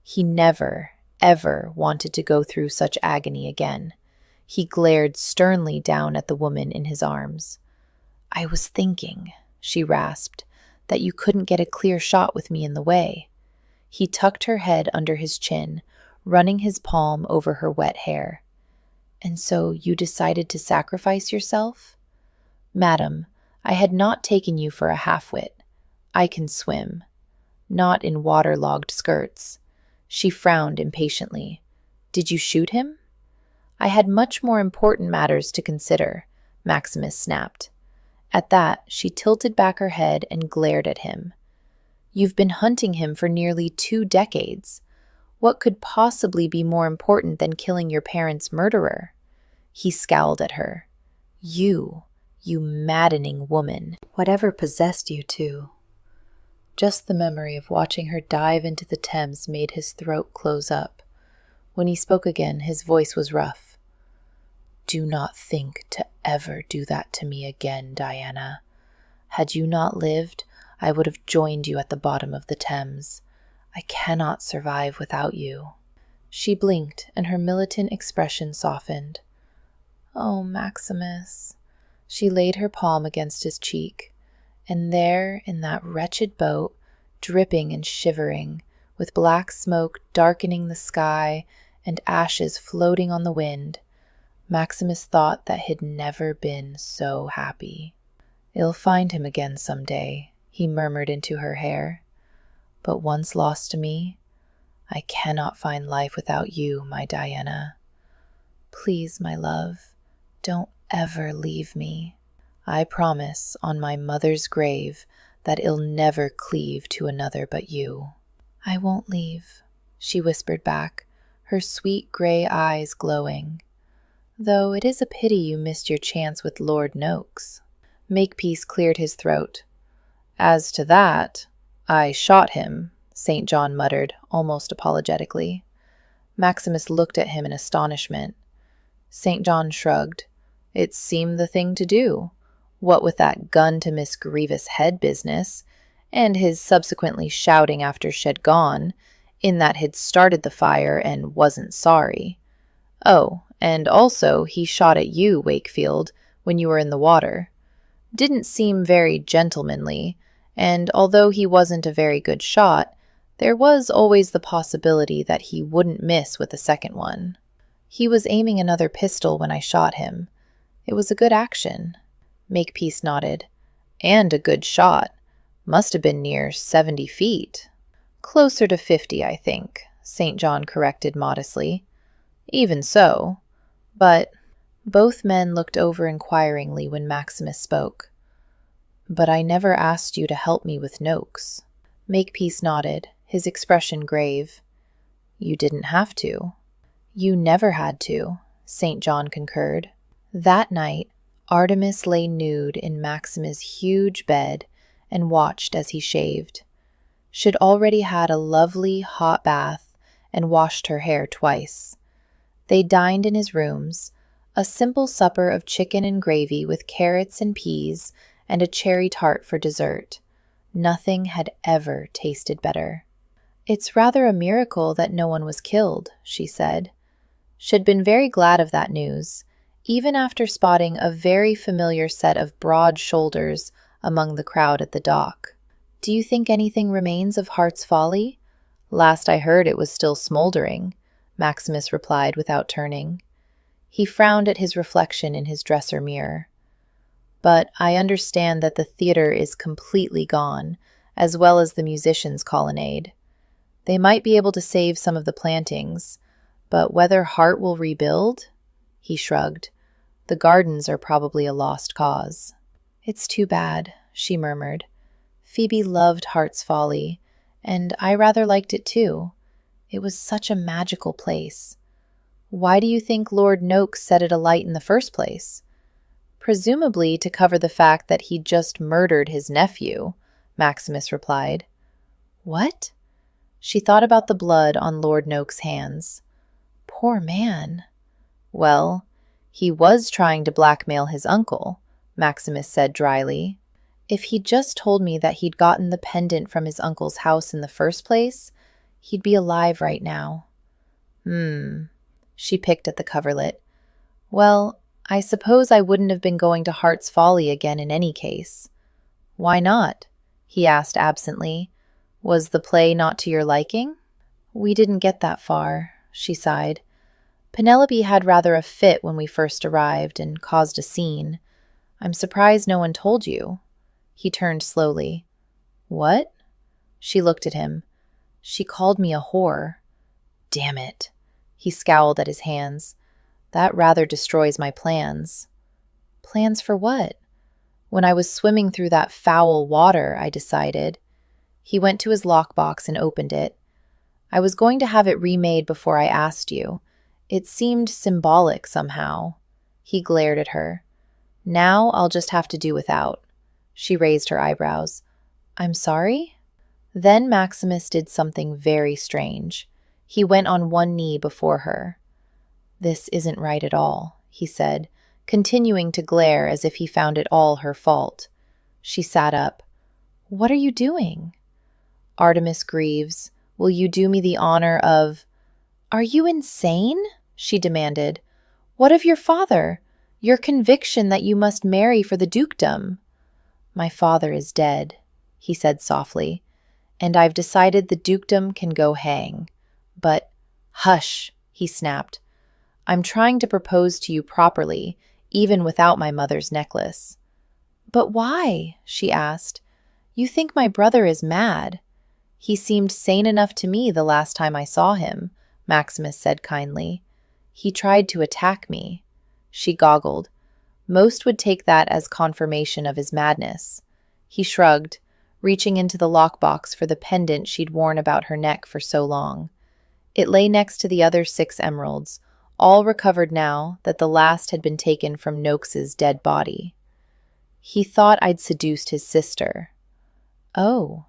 He never, ever wanted to go through such agony again. He glared sternly down at the woman in his arms. "I was thinking," she rasped, "that you couldn't get a clear shot with me in the way." He tucked her head under his chin, running his palm over her wet hair. "And so you decided to sacrifice yourself?" "Madam, I had not taken you for a half-wit. I can swim. Not in waterlogged skirts." She frowned impatiently. "Did you shoot him?" "I had much more important matters to consider," Maximus snapped. At that, she tilted back her head and glared at him. "You've been hunting him for nearly 2 decades. What could possibly be more important than killing your parents' murderer?" He scowled at her. You maddening woman. Whatever possessed you to?" Just the memory of watching her dive into the Thames made his throat close up. When he spoke again, his voice was rough. "Do not think to ever do that to me again, Diana. Had you not lived, I would have joined you at the bottom of the Thames. I cannot survive without you." She blinked, and her militant expression softened. "Oh, Maximus." She laid her palm against his cheek. And there, in that wretched boat, dripping and shivering, with black smoke darkening the sky and ashes floating on the wind, Maximus thought that he'd never been so happy. "I'll find him again some day," he murmured into her hair. "But once lost to me, I cannot find life without you, my Diana. Please, my love, don't ever leave me. I promise on my mother's grave that I'll never cleave to another but you." "I won't leave," she whispered back, her sweet gray eyes glowing. "Though it is a pity you missed your chance with Lord Noakes." Makepeace cleared his throat. "As to that, I shot him," St. John muttered, almost apologetically. Maximus looked at him in astonishment. St. John shrugged. It seemed the thing to do. What with that gun to Miss Grievous head business, and his subsequently shouting after she'd gone, in that he'd started the fire and wasn't sorry. Oh, and also he shot at you, Wakefield, when you were in the water. Didn't seem very gentlemanly, and although he wasn't a very good shot, there was always the possibility that he wouldn't miss with the second one. He was aiming another pistol when I shot him. It was a good action." Makepeace nodded. "And a good shot. Must have been near 70 feet. "Closer to 50, I think," St. John corrected modestly. "Even so. But—" Both men looked over inquiringly when Maximus spoke. "But I never asked you to help me with Noakes." Makepeace nodded, his expression grave. "You didn't have to." "You never had to," St. John concurred. That night, Artemis lay nude in Maximus' huge bed, and watched as he shaved. She'd already had a lovely hot bath and washed her hair twice. They dined in his rooms, a simple supper of chicken and gravy with carrots and peas and a cherry tart for dessert. Nothing had ever tasted better. "It's rather a miracle that no one was killed," she said. She'd been very glad of that news, even after spotting a very familiar set of broad shoulders among the crowd at the dock. "Do you think anything remains of Heart's Folly? Last I heard it was still smoldering," Maximus replied without turning. He frowned at his reflection in his dresser mirror. "But I understand that the theater is completely gone, as well as the musicians' colonnade. They might be able to save some of the plantings, but whether Hart will rebuild?" He shrugged. "The gardens are probably a lost cause." "It's too bad," she murmured. "Phoebe loved Hart's Folly, and I rather liked it too. It was such a magical place." "Why do you think Lord Noakes set it alight in the first place?" "Presumably to cover the fact that he'd just murdered his nephew," Maximus replied. "What?" She thought about the blood on Lord Noakes' hands. Poor man. "Well, he was trying to blackmail his uncle," Maximus said dryly. "If he'd just told me that he'd gotten the pendant from his uncle's house in the first place, he'd be alive right now." She picked at the coverlet. "Well, I suppose I wouldn't have been going to Hart's Folly again in any case." "Why not?" he asked absently. "Was the play not to your liking?" "We didn't get that far," she sighed. "Penelope had rather a fit when we first arrived and caused a scene. I'm surprised no one told you." He turned slowly. "What?" She looked at him. "She called me a whore." "Damn it." He scowled at his hands. "That rather destroys my plans." "Plans for what?" "When I was swimming through that foul water, I decided." He went to his lockbox and opened it. "I was going to have it remade before I asked you. It seemed symbolic somehow." He glared at her. "Now I'll just have to do without." She raised her eyebrows. "I'm sorry?" Then Maximus did something very strange. He went on one knee before her. "This isn't right at all," he said, continuing to glare as if he found it all her fault. She sat up. "What are you doing?" "Artemis Greaves, will you do me the honor of—" "Are you insane?" she demanded. "What of your father? Your conviction that you must marry for the dukedom?" "My father is dead," he said softly, "and I've decided the dukedom can go hang. But—" "Hush," he snapped. "I'm trying to propose to you properly, even without my mother's necklace." "But why?" she asked. "You think my brother is mad." "He seemed sane enough to me the last time I saw him," Maximus said kindly. "He tried to attack me." She goggled. Most would take that as confirmation of his madness. He shrugged, reaching into the lockbox for the pendant she'd worn about her neck for so long. It lay next to the other 6 emeralds, all recovered now that the last had been taken from Noakes's dead body. "He thought I'd seduced his sister." "Oh."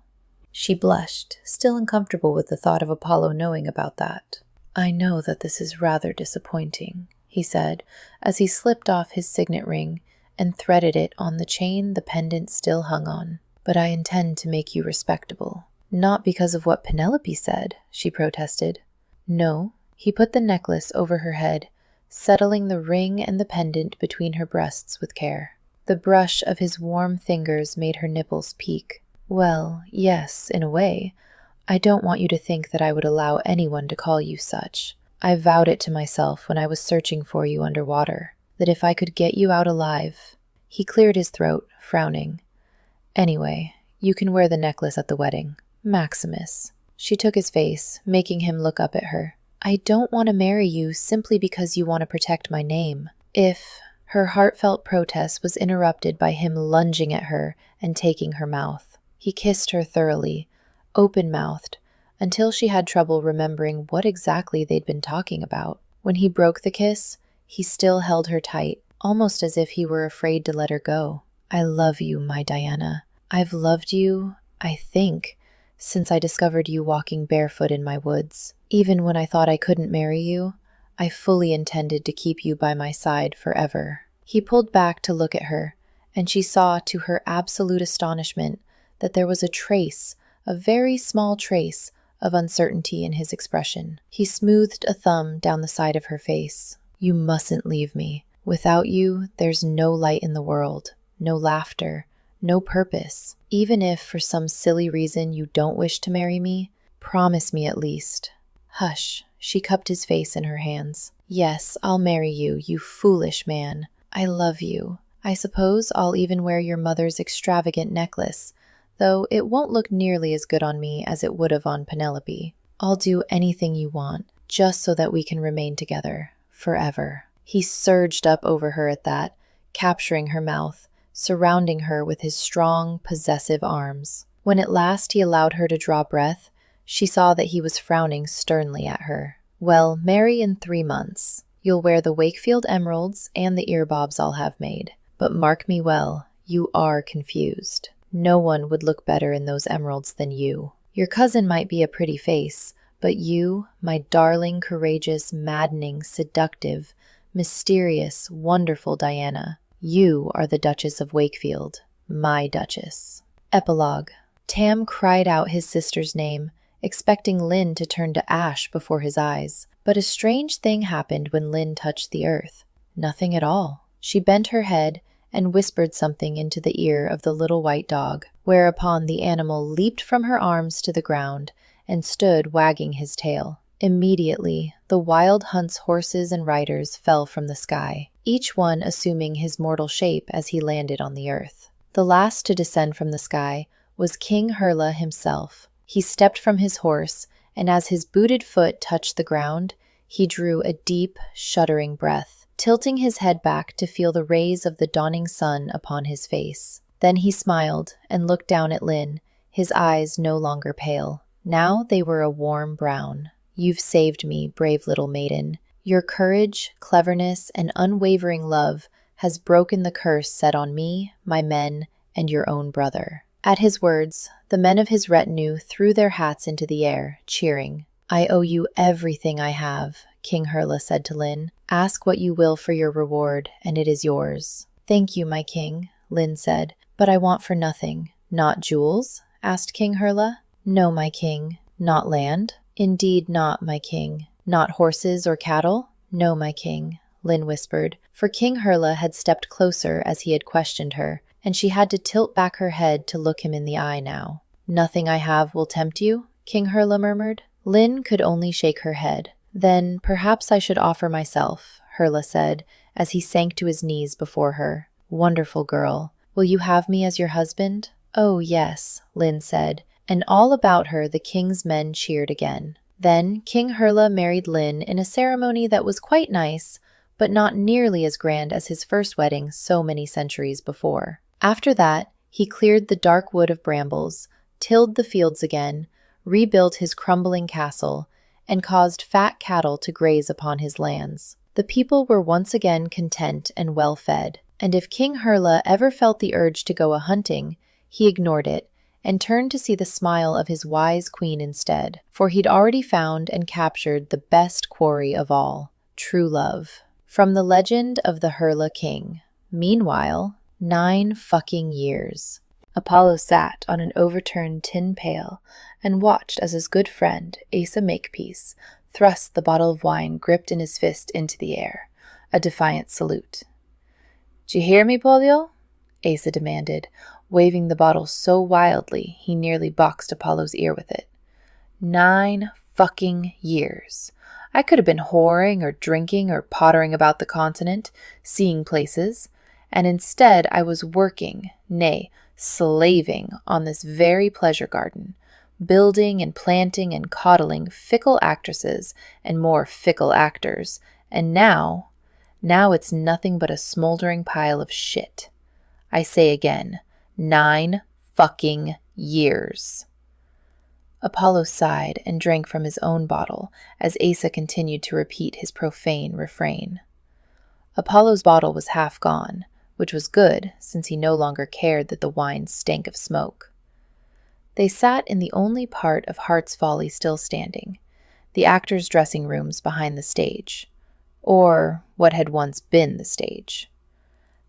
She blushed, still uncomfortable with the thought of Apollo knowing about that. "I know that this is rather disappointing," he said, as he slipped off his signet ring and threaded it on the chain the pendant still hung on. "But I intend to make you respectable." "Not because of what Penelope said," she protested. "No." He put the necklace over her head, settling the ring and the pendant between her breasts with care. The brush of his warm fingers made her nipples peak. "Well, yes, in a way. I don't want you to think that I would allow anyone to call you such. I vowed it to myself when I was searching for you underwater, that if I could get you out alive—" He cleared his throat, frowning. "Anyway, you can wear the necklace at the wedding." "Maximus." She took his face, making him look up at her. "I don't want to marry you simply because you want to protect my name. If—" Her heartfelt protest was interrupted by him lunging at her and taking her mouth. He kissed her thoroughly, open-mouthed, until she had trouble remembering what exactly they'd been talking about. When he broke the kiss, he still held her tight, almost as if he were afraid to let her go. "I love you, my Diana. I've loved you, I think, since I discovered you walking barefoot in my woods. Even when I thought I couldn't marry you, I fully intended to keep you by my side forever." He pulled back to look at her, and she saw, to her absolute astonishment, that there was a very small trace, of uncertainty in his expression. He smoothed a thumb down the side of her face. "You mustn't leave me. Without you, there's no light in the world, no laughter, no purpose. Even if, for some silly reason, you don't wish to marry me, promise me at least." "Hush," she cupped his face in her hands. "Yes, I'll marry you, you foolish man. I love you. I suppose I'll even wear your mother's extravagant necklace, though it won't look nearly as good on me as it would have on Penelope. I'll do anything you want, just so that we can remain together, forever." He surged up over her at that, capturing her mouth, surrounding her with his strong, possessive arms. When at last he allowed her to draw breath, she saw that he was frowning sternly at her. "Well, marry in 3 months. You'll wear the Wakefield emeralds and the earbobs I'll have made. But mark me well, you are confused. No one would look better in those emeralds than you. Your cousin might be a pretty face, but you, my darling, courageous, maddening, seductive, mysterious, wonderful Diana, you are the Duchess of Wakefield, my Duchess." Epilogue. Tam cried out his sister's name, expecting Lynn to turn to ash before his eyes. But a strange thing happened when Lynn touched the earth. Nothing at all. She bent her head and whispered something into the ear of the little white dog, whereupon the animal leaped from her arms to the ground and stood wagging his tail. Immediately, the wild hunt's horses and riders fell from the sky, each one assuming his mortal shape as he landed on the earth. The last to descend from the sky was King Hurla himself. He stepped from his horse, and as his booted foot touched the ground, he drew a deep, shuddering breath, tilting his head back to feel the rays of the dawning sun upon his face. Then he smiled and looked down at Lynn, his eyes no longer pale. Now they were a warm brown. "You've saved me, brave little maiden. Your courage, cleverness, and unwavering love has broken the curse set on me, my men, and your own brother." At his words, the men of his retinue threw their hats into the air, cheering. "I owe you everything I have," King Hurla said to Lynn. "Ask what you will for your reward, and it is yours." "Thank you, my king," Lynn said, "but I want for nothing." "Not jewels?" asked King Hurla. "No, my king." "Not land?" "Indeed not, my king." "Not horses or cattle?" "No, my king," Lynn whispered, for King Hurla had stepped closer as he had questioned her, and she had to tilt back her head to look him in the eye now. "Nothing I have will tempt you?" King Hurla murmured. Lynn could only shake her head. "Then perhaps I should offer myself," Hurla said, as he sank to his knees before her. "Wonderful girl, will you have me as your husband?" "Oh, yes," Lynn said, and all about her the king's men cheered again. Then King Hurla married Lynn in a ceremony that was quite nice, but not nearly as grand as his first wedding so many centuries before. After that, he cleared the dark wood of brambles, tilled the fields again, rebuilt his crumbling castle, and caused fat cattle to graze upon his lands. The people were once again content and well-fed, and if King Hurla ever felt the urge to go a-hunting, he ignored it, and turned to see the smile of his wise queen instead, for he'd already found and captured the best quarry of all, true love. From the legend of the Hurla King. Meanwhile, 9 fucking years. Apollo sat on an overturned tin pail and watched as his good friend, Asa Makepeace, thrust the bottle of wine gripped in his fist into the air, a defiant salute. "D'you hear me, Pollio?" Asa demanded, waving the bottle so wildly he nearly boxed Apollo's ear with it. 9 fucking years. I could have been whoring or drinking or pottering about the continent, seeing places, and instead I was working, nay, slaving on this very pleasure garden, building and planting and coddling fickle actresses and more fickle actors, and now it's nothing but a smoldering pile of shit. I say again, 9 fucking years. Apollo sighed and drank from his own bottle as Asa continued to repeat his profane refrain. Apollo's bottle was half gone, which was good since he no longer cared that the wine stank of smoke. They sat in the only part of Heart's Folly still standing, the actors' dressing rooms behind the stage, or what had once been the stage.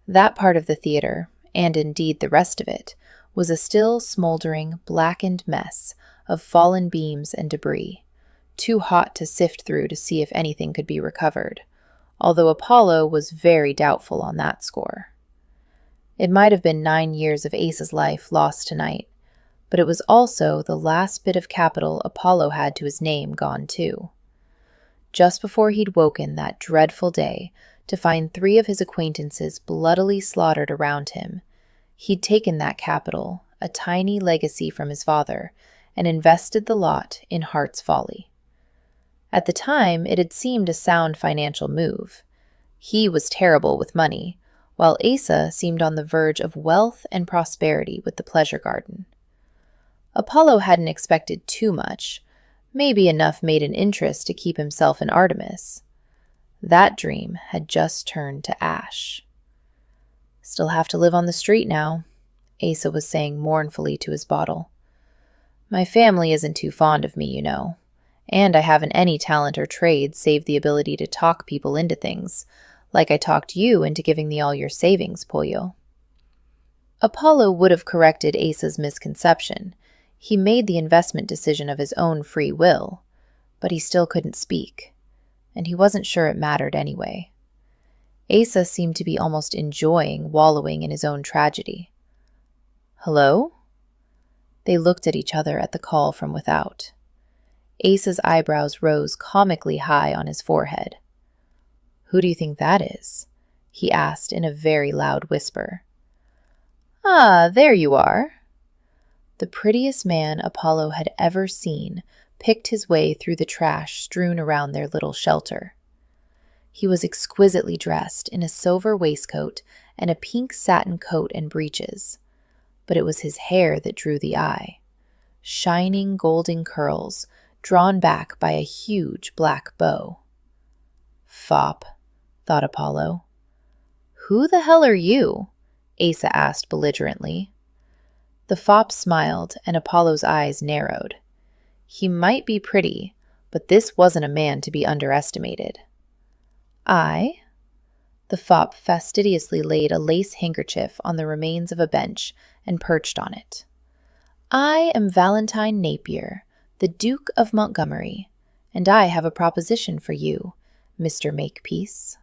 That part of the theater, and indeed the rest of it, was a still smoldering, blackened mess of fallen beams and debris, too hot to sift through to see if anything could be recovered, although Apollo was very doubtful on that score. It might have been 9 years of Ace's life lost tonight, but it was also the last bit of capital Apollo had to his name gone too. Just before he'd woken that dreadful day to find 3 of his acquaintances bloodily slaughtered around him, he'd taken that capital, a tiny legacy from his father, and invested the lot in Heart's Folly. At the time, it had seemed a sound financial move. He was terrible with money, while Asa seemed on the verge of wealth and prosperity with the pleasure garden. Apollo hadn't expected too much, maybe enough made an interest to keep himself in Artemis. That dream had just turned to ash. "Still have to live on the street now," Asa was saying mournfully to his bottle. "My family isn't too fond of me, you know, and I haven't any talent or trade save the ability to talk people into things, like I talked you into giving me all your savings, Pollo." Apollo would have corrected Asa's misconception. He made the investment decision of his own free will, but he still couldn't speak, and he wasn't sure it mattered anyway. Asa seemed to be almost enjoying wallowing in his own tragedy. "Hello?" They looked at each other at the call from without. Asa's eyebrows rose comically high on his forehead. "Who do you think that is?" he asked in a very loud whisper. "Ah, there you are." The prettiest man Apollo had ever seen picked his way through the trash strewn around their little shelter. He was exquisitely dressed in a silver waistcoat and a pink satin coat and breeches, but it was his hair that drew the eye. Shining golden curls, drawn back by a huge black bow. "Fop," thought Apollo. "Who the hell are you?" Asa asked belligerently. The fop smiled, and Apollo's eyes narrowed. He might be pretty, but this wasn't a man to be underestimated. "I?" The fop fastidiously laid a lace handkerchief on the remains of a bench and perched on it. "I am Valentine Napier, the Duke of Montgomery, and I have a proposition for you, Mr. Makepeace."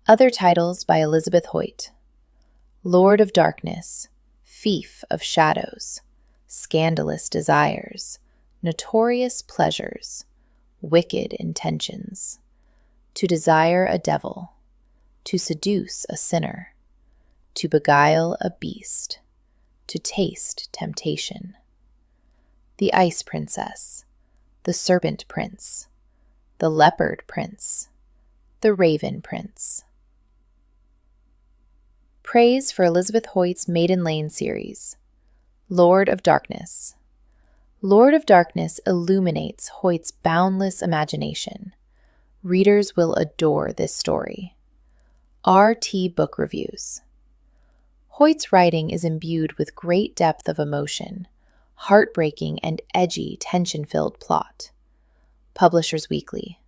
Other titles by Elizabeth Hoyt: Lord of Darkness, Fief of Shadows, Scandalous Desires, Notorious Pleasures, Wicked Intentions, To Desire a Devil, To Seduce a Sinner, To Beguile a Beast, To Taste Temptation, The Ice Princess, The Serpent Prince, The Leopard Prince, The Raven Prince. Praise for Elizabeth Hoyt's Maiden Lane series. Lord of Darkness. Lord of Darkness illuminates Hoyt's boundless imagination. Readers will adore this story. RT Book Reviews. Hoyt's writing is imbued with great depth of emotion, heartbreaking and edgy, tension-filled plot. Publishers Weekly.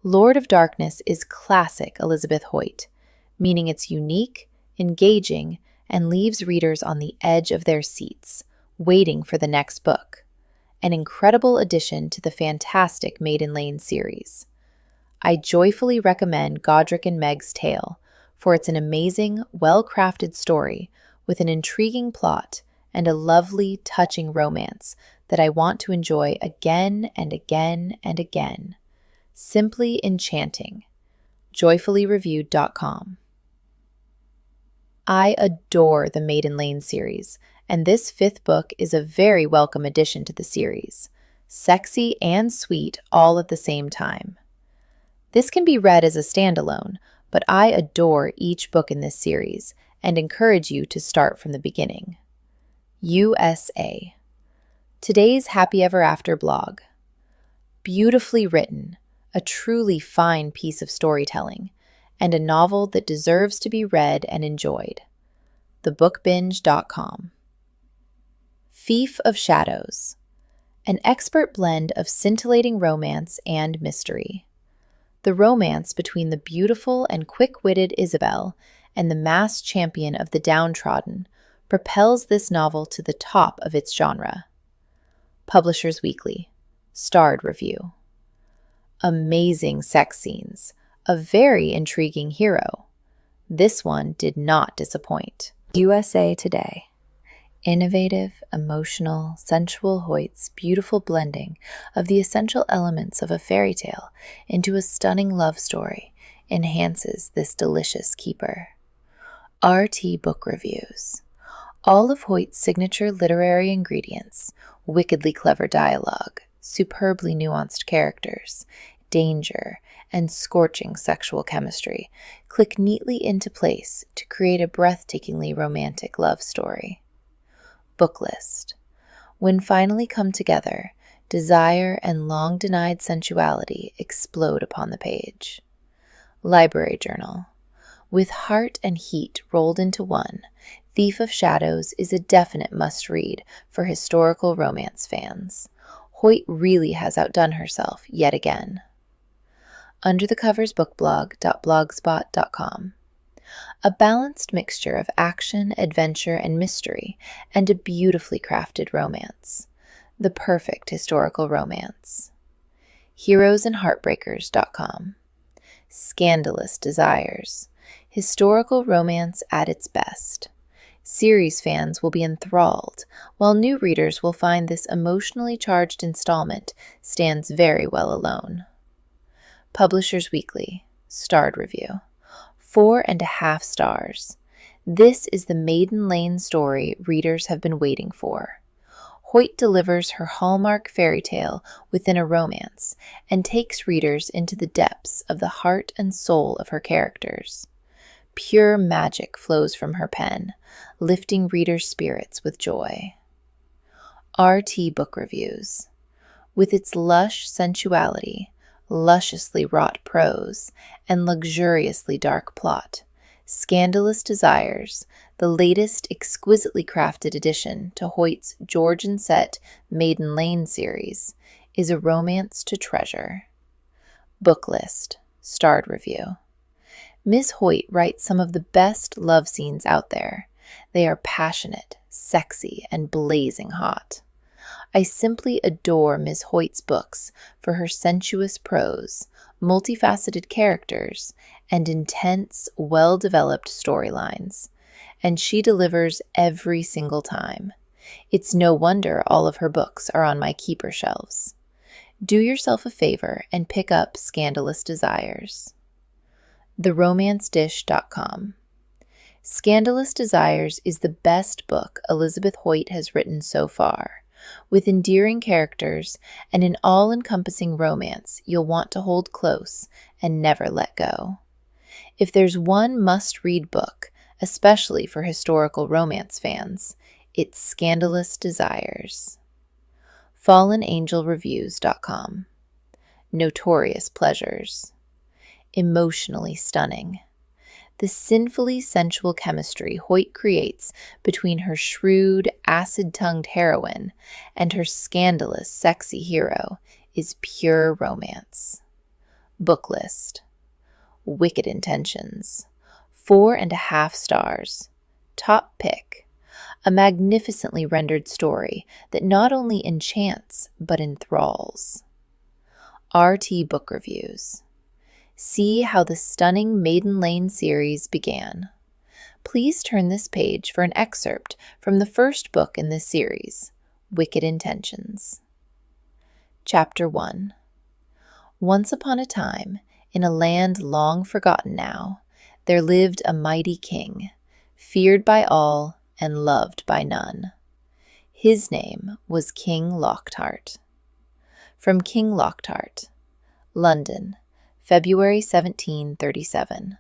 Lord of Darkness is classic Elizabeth Hoyt, meaning it's unique, engaging, and leaves readers on the edge of their seats, waiting for the next book. An incredible addition to the fantastic Maiden Lane series. I joyfully recommend Godric and Meg's Tale, for it's an amazing, well-crafted story with an intriguing plot and a lovely, touching romance that I want to enjoy again and again and again. Simply enchanting. Joyfullyreviewed.com. I adore the Maiden Lane series, and this 5th book is a very welcome addition to the series. Sexy and sweet all at the same time. This can be read as a standalone, but I adore each book in this series and encourage you to start from the beginning. USA. Today's Happy Ever After blog. Beautifully written, a truly fine piece of storytelling, and a novel that deserves to be read and enjoyed. thebookbinge.com. Fief of Shadows, an expert blend of scintillating romance and mystery. The romance between the beautiful and quick-witted Isabel and the masked champion of the downtrodden propels this novel to the top of its genre. Publishers Weekly, starred review. Amazing sex scenes, a very intriguing hero. This one did not disappoint. USA Today. Innovative, emotional, sensual Hoyt's beautiful blending of the essential elements of a fairy tale into a stunning love story enhances this delicious keeper. RT Book Reviews. All of Hoyt's signature literary ingredients, wickedly clever dialogue, superbly nuanced characters, danger, and scorching sexual chemistry, click neatly into place to create a breathtakingly romantic love story. Book list. When finally come together, desire and long-denied sensuality explode upon the page. Library Journal. With heart and heat rolled into one, Fief of Shadows is a definite must-read for historical romance fans. Hoyt really has outdone herself yet again. underthecoversbookblog.blogspot.com. A balanced mixture of action, adventure, and mystery, and a beautifully crafted romance. The perfect historical romance. heroesandheartbreakers.com. Scandalous desires. Historical romance at its best. Series fans will be enthralled, while new readers will find this emotionally charged installment stands very well alone. Publishers Weekly, starred review. 4.5 stars. This is the Maiden Lane story readers have been waiting for. Hoyt delivers her hallmark fairy tale within a romance and takes readers into the depths of the heart and soul of her characters. Pure magic flows from her pen, lifting readers' spirits with joy. RT Book Reviews. With its lush sensuality, lusciously wrought prose, and luxuriously dark plot, Scandalous Desires, the latest exquisitely crafted addition to Hoyt's Georgian set Maiden Lane series, is a romance to treasure. Book list, starred review. Ms. Hoyt writes some of the best love scenes out there. They are passionate, sexy, and blazing hot. I simply adore Ms. Hoyt's books for her sensuous prose, multifaceted characters, and intense, well-developed storylines. And she delivers every single time. It's no wonder all of her books are on my keeper shelves. Do yourself a favor and pick up Scandalous Desires. TheRomanceDish.com. Scandalous Desires is the best book Elizabeth Hoyt has written so far. With endearing characters and an all-encompassing romance you'll want to hold close and never let go. If there's one must-read book, especially for historical romance fans, it's Scandalous Desires. FallenAngelReviews.com. Notorious Pleasures. Emotionally stunning. The sinfully sensual chemistry Hoyt creates between her shrewd, acid-tongued heroine and her scandalous, sexy hero is pure romance. Book list. Wicked Intentions. 4.5 stars. Top pick. A magnificently rendered story that not only enchants but enthralls. RT Book Reviews. See how the stunning Maiden Lane series began. Please turn this page for an excerpt from the first book in this series, Wicked Intentions. Chapter 1. Once upon a time, in a land long forgotten now, there lived a mighty king, feared by all and loved by none. His name was King Lockhart. From King Lockhart, London, February 1737.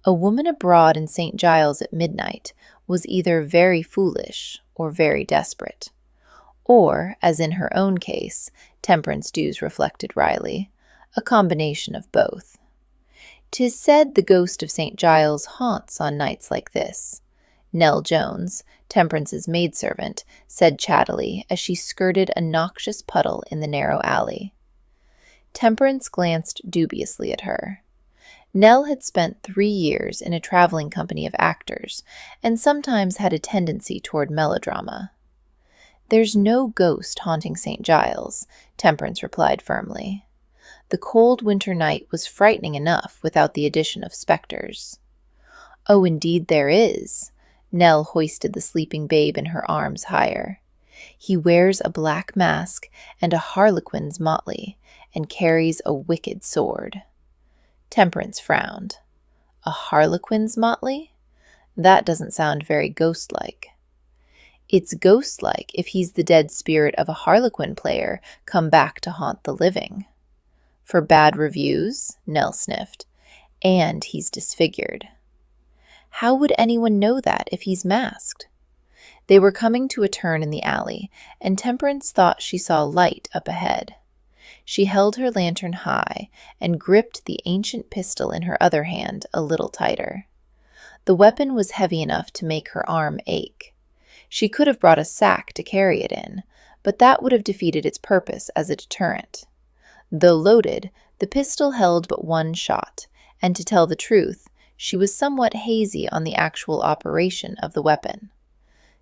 A woman abroad in St. Giles at midnight was either very foolish or very desperate. Or, as in her own case, Temperance Dews reflected wryly, a combination of both. 'Tis said the ghost of St. Giles haunts on nights like this, Nell Jones, Temperance's maidservant, said chattily as she skirted a noxious puddle in the narrow alley. Temperance glanced dubiously at her. Nell had spent 3 years in a traveling company of actors, and sometimes had a tendency toward melodrama. "There's no ghost haunting St. Giles," Temperance replied firmly. "The cold winter night was frightening enough without the addition of specters." "Oh, indeed there is." Nell hoisted the sleeping babe in her arms higher. "He wears a black mask and a harlequin's motley, and carries a wicked sword." Temperance frowned. "A harlequin's motley? That doesn't sound very ghost-like." "It's ghost-like if he's the dead spirit of a harlequin player come back to haunt the living." "For bad reviews?" Nell sniffed. "And he's disfigured." "How would anyone know that if he's masked?" They were coming to a turn in the alley, and Temperance thought she saw light up ahead. She held her lantern high and gripped the ancient pistol in her other hand a little tighter. The weapon was heavy enough to make her arm ache. She could have brought a sack to carry it in, but that would have defeated its purpose as a deterrent. Though loaded, the pistol held but one shot, and to tell the truth, she was somewhat hazy on the actual operation of the weapon.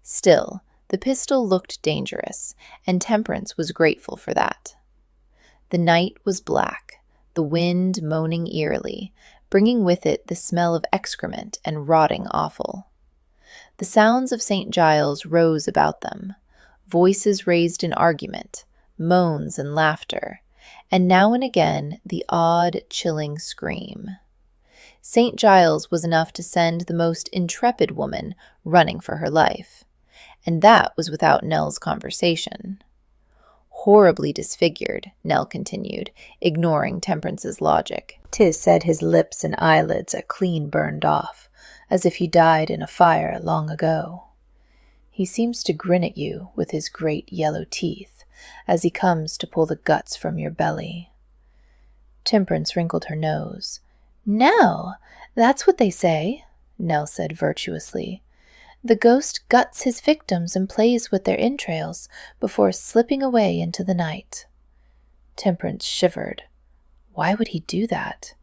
Still, the pistol looked dangerous, and Temperance was grateful for that. The night was black, the wind moaning eerily, bringing with it the smell of excrement and rotting offal. The sounds of St. Giles rose about them, voices raised in argument, moans and laughter, and now and again the odd, chilling scream. St. Giles was enough to send the most intrepid woman running for her life, and that was without Nell's conversation. "Horribly disfigured," Nell continued, ignoring Temperance's logic. "'Tis said his lips and eyelids are clean burned off, as if he died in a fire long ago. He seems to grin at you with his great yellow teeth as he comes to pull the guts from your belly." Temperance wrinkled her nose. "Nell, that's what they say," Nell said virtuously. "The ghost guts his victims and plays with their entrails before slipping away into the night." Temperance shivered. Why would he do that?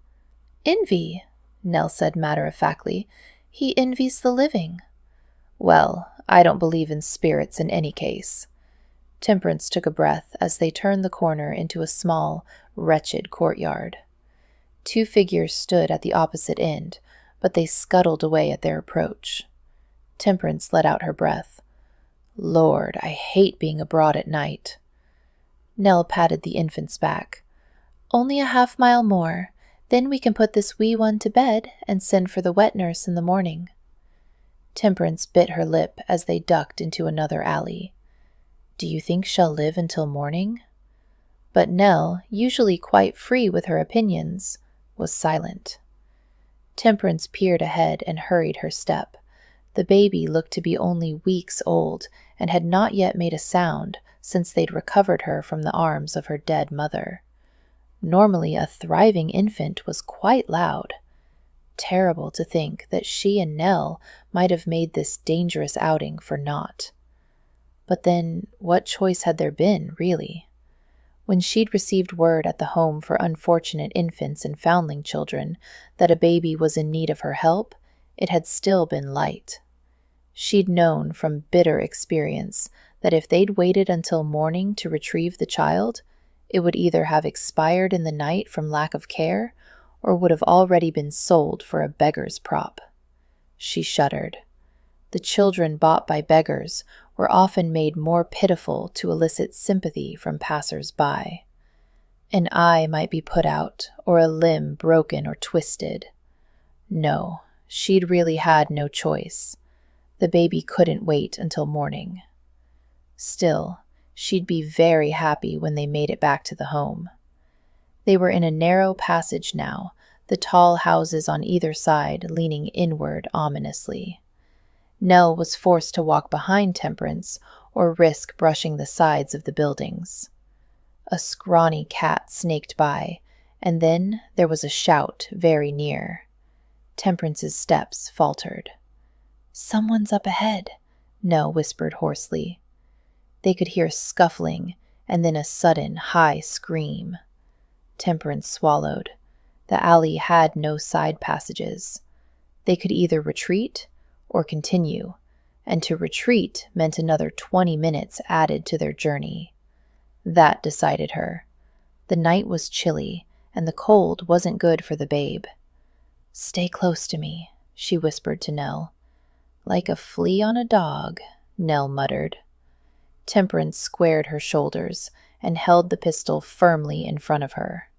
"Envy," Nell said matter-of-factly. "He envies the living." "Well, I don't believe in spirits in any case." Temperance took a breath as they turned the corner into a small, wretched courtyard. 2 figures stood at the opposite end, but they scuttled away at their approach. Temperance let out her breath. "Lord, I hate being abroad at night." Nell patted the infant's back. "Only a half-mile more. Then we can put this wee one to bed and send for the wet nurse in the morning." Temperance bit her lip as they ducked into another alley. "Do you think she'll live until morning?" But Nell, usually quite free with her opinions, was silent. Temperance peered ahead and hurried her step. The baby looked to be only weeks old and had not yet made a sound since they'd recovered her from the arms of her dead mother. Normally a thriving infant was quite loud. Terrible to think that she and Nell might have made this dangerous outing for naught. But then, what choice had there been, really? When she'd received word at the home for unfortunate infants and foundling children that a baby was in need of her help, it had still been light. She'd known from bitter experience that if they'd waited until morning to retrieve the child, it would either have expired in the night from lack of care or would have already been sold for a beggar's prop. She shuddered. The children bought by beggars were often made more pitiful to elicit sympathy from passers-by. An eye might be put out, or a limb broken or twisted. No, she'd really had no choice. The baby couldn't wait until morning. Still, she'd be very happy when they made it back to the home. They were in a narrow passage now, the tall houses on either side leaning inward ominously. Nell was forced to walk behind Temperance or risk brushing the sides of the buildings. A scrawny cat snaked by, And then there was a shout very near. Temperance's steps faltered. "Someone's up ahead," Nell whispered hoarsely. They could hear scuffling and then a sudden high scream. Temperance swallowed. The alley had no side passages. They could either retreat or continue, and to retreat meant another 20 minutes added to their journey. That decided her. The night was chilly, and the cold wasn't good for the babe. "Stay close to me," she whispered to Nell. "Like a flea on a dog," Nell muttered. Temperance squared her shoulders and held the pistol firmly in front of her.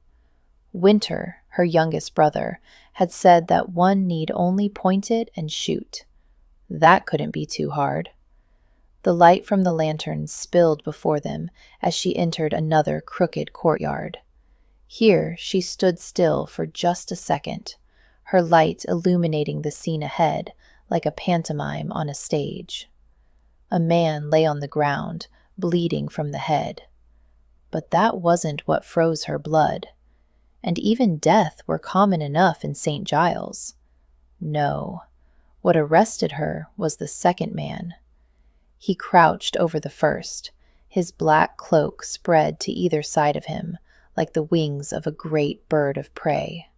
Winter, her youngest brother, had said that one need only point it and shoot. That couldn't be too hard. The light from the lantern spilled before them as she entered another crooked courtyard. Here she stood still for just a second, her light illuminating the scene ahead like a pantomime on a stage. A man lay on the ground, bleeding from the head. But that wasn't what froze her blood. And even death were common enough in St. Giles. No, what arrested her was the second man. He crouched over the first, his black cloak spread to either side of him, like the wings of a great bird of prey.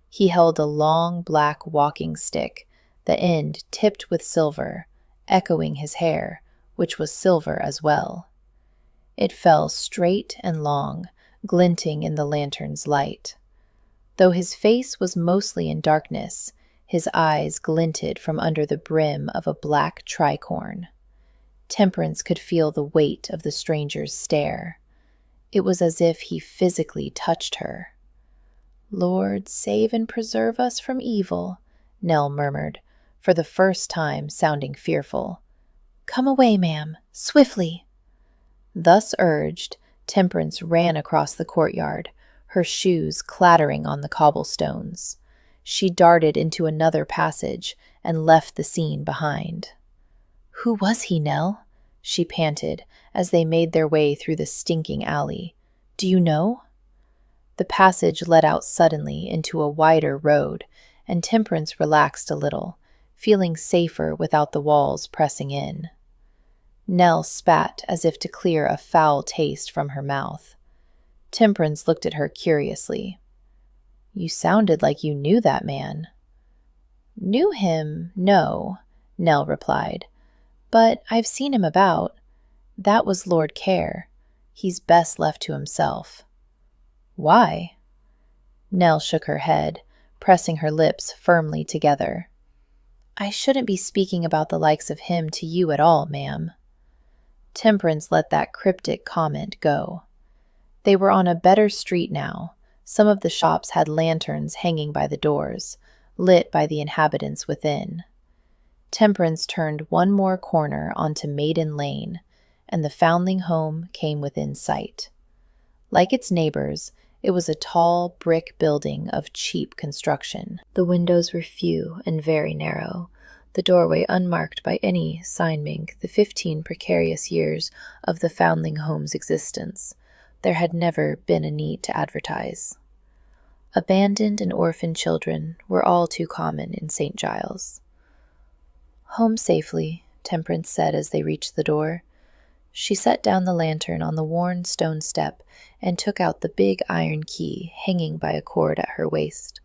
He held a long black walking stick, the end tipped with silver, echoing his hair, which was silver as well. It fell straight and long, glinting in the lantern's light. Though his face was mostly in darkness, his eyes glinted from under the brim of a black tricorn. Temperance could feel the weight of the stranger's stare. It was as if he physically touched her. "Lord, save and preserve us from evil," Nell murmured, for the first time sounding fearful. "Come away, ma'am, swiftly." Thus urged, Temperance ran across the courtyard, her shoes clattering on the cobblestones. She darted into another passage and left the scene behind. "Who was he, Nell?" she panted as they made their way through the stinking alley. "Do you know?" The passage led out suddenly into a wider road, and Temperance relaxed a little, feeling safer without the walls pressing in. Nell spat as if to clear a foul taste from her mouth. Temperance looked at her curiously. "You sounded like you knew that man." "Knew him, no," Nell replied. "But I've seen him about. That was Lord Care. He's best left to himself." "Why?" Nell shook her head, pressing her lips firmly together. "I shouldn't be speaking about the likes of him to you at all, ma'am." Temperance let that cryptic comment go. They were on a better street now. Some of the shops had lanterns hanging by the doors, lit by the inhabitants within. Temperance turned one more corner onto Maiden Lane, and the Foundling home came within sight. Like its neighbors, it was a tall brick building of cheap construction. The windows were few and very narrow, the doorway unmarked by any sign-mark the 15 precarious years of the Foundling home's existence. There had never been a need to advertise. Abandoned and orphaned children were all too common in St. Giles. "Home safely," Temperance said as they reached the door. She set down the lantern on the worn stone step and took out the big iron key hanging by a cord at her waist.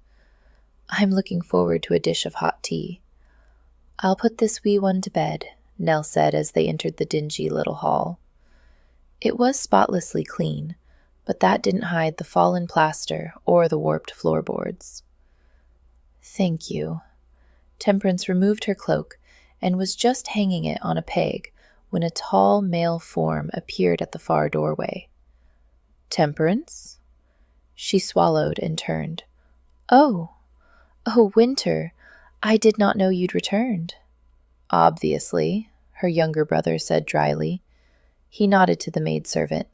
"I'm looking forward to a dish of hot tea." "I'll put this wee one to bed," Nell said as they entered the dingy little hall. It was spotlessly clean, but that didn't hide the fallen plaster or the warped floorboards. "Thank you." Temperance removed her cloak and was just hanging it on a peg when a tall male form appeared at the far doorway. "Temperance?" She swallowed and turned. Oh, Winter, I did not know you'd returned." "Obviously," her younger brother said dryly. He nodded to the maidservant.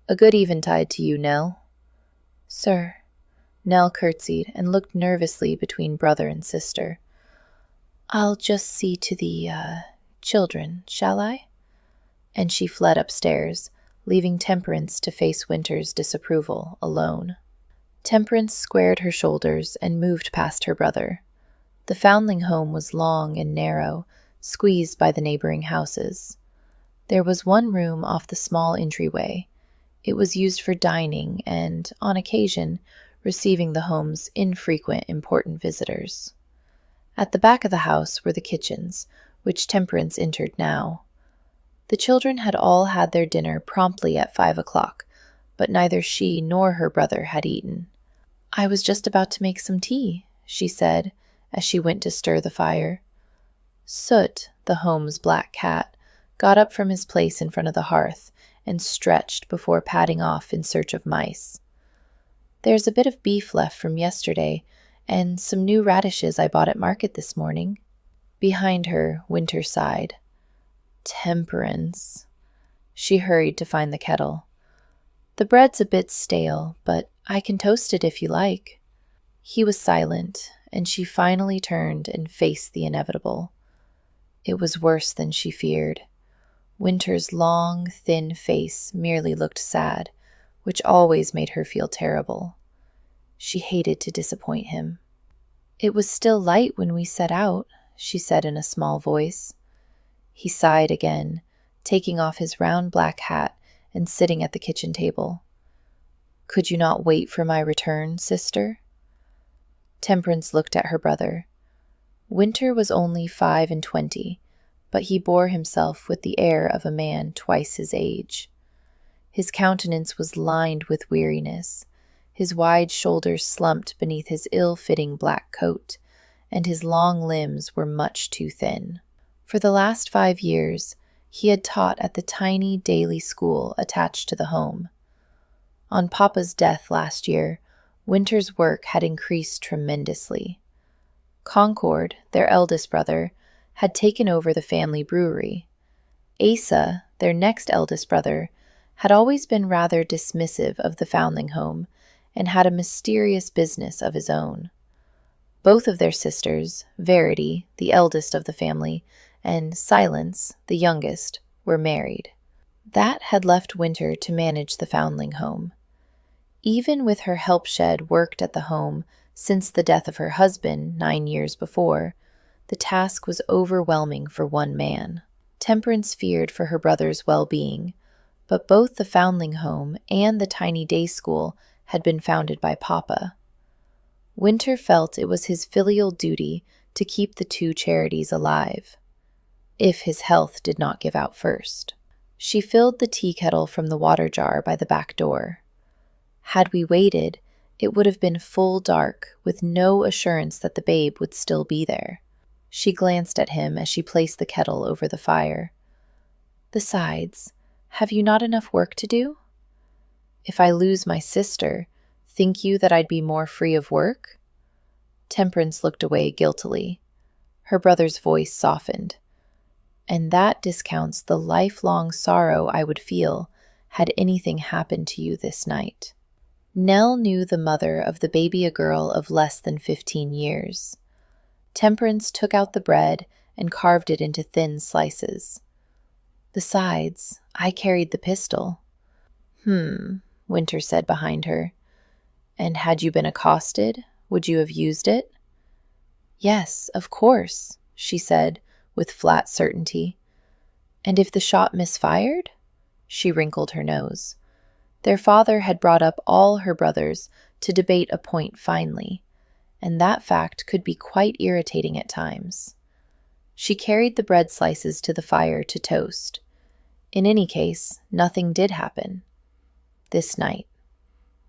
"A good eventide to you, Nell." "Sir." Nell curtsied and looked nervously between brother and sister. "I'll just see to the, children, shall I?" And she fled upstairs, leaving Temperance to face Winter's disapproval alone. Temperance squared her shoulders and moved past her brother. The foundling home was long and narrow, squeezed by the neighboring houses. There was one room off the small entryway. It was used for dining and, on occasion, receiving the home's infrequent important visitors. At the back of the house were the kitchens, which Temperance entered now. The children had all had their dinner promptly at 5 o'clock, but neither she nor her brother had eaten. "I was just about to make some tea," she said, as she went to stir the fire. Soot, the home's black cat, got up from his place in front of the hearth and stretched before padding off in search of mice. "There's a bit of beef left from yesterday, and some new radishes I bought at market this morning." Behind her, Winter sighed. "Temperance." She hurried to find the kettle. "The bread's a bit stale, but I can toast it if you like." He was silent, and she finally turned and faced the inevitable. It was worse than she feared. Winter's long, thin face merely looked sad, which always made her feel terrible. She hated to disappoint him. "It was still light when we set out," she said in a small voice. He sighed again, taking off his round black hat and sitting at the kitchen table. "Could you not wait for my return, sister?" Temperance looked at her brother. Winter was only 25, but he bore himself with the air of a man twice his age. His countenance was lined with weariness, his wide shoulders slumped beneath his ill-fitting black coat, and his long limbs were much too thin. For the last 5 years, he had taught at the tiny daily school attached to the home. On Papa's death last year, Winter's work had increased tremendously. Concord, their eldest brother, had taken over the family brewery. Asa, their next eldest brother, had always been rather dismissive of the foundling home and had a mysterious business of his own. Both of their sisters, Verity, the eldest of the family, and Silence, the youngest, were married. That had left Winter to manage the foundling home. Even with her help shed worked at the home since the death of her husband 9 years before, the task was overwhelming for one man. Temperance feared for her brother's well-being, but both the foundling home and the tiny day school had been founded by Papa. Winter felt it was his filial duty to keep the two charities alive, if his health did not give out first. She filled the tea kettle from the water jar by the back door. Had we waited, it would have been full dark, with no assurance that the babe would still be there. She glanced at him as she placed the kettle over the fire. "Besides, have you not enough work to do? If I lose my sister, think you that I'd be more free of work?" Temperance looked away guiltily. Her brother's voice softened. "And that discounts the lifelong sorrow I would feel had anything happened to you this night." Nell knew the mother of the baby, a girl of less than 15 years. Temperance took out the bread and carved it into thin slices. "Besides, I carried the pistol." Winter said behind her. "And had you been accosted, would you have used it?" "Yes, of course," she said, with flat certainty. "And if the shot misfired?" She wrinkled her nose. Their father had brought up all her brothers to debate a point finely, and that fact could be quite irritating at times. She carried the bread slices to the fire to toast. In any case, nothing did happen. This night.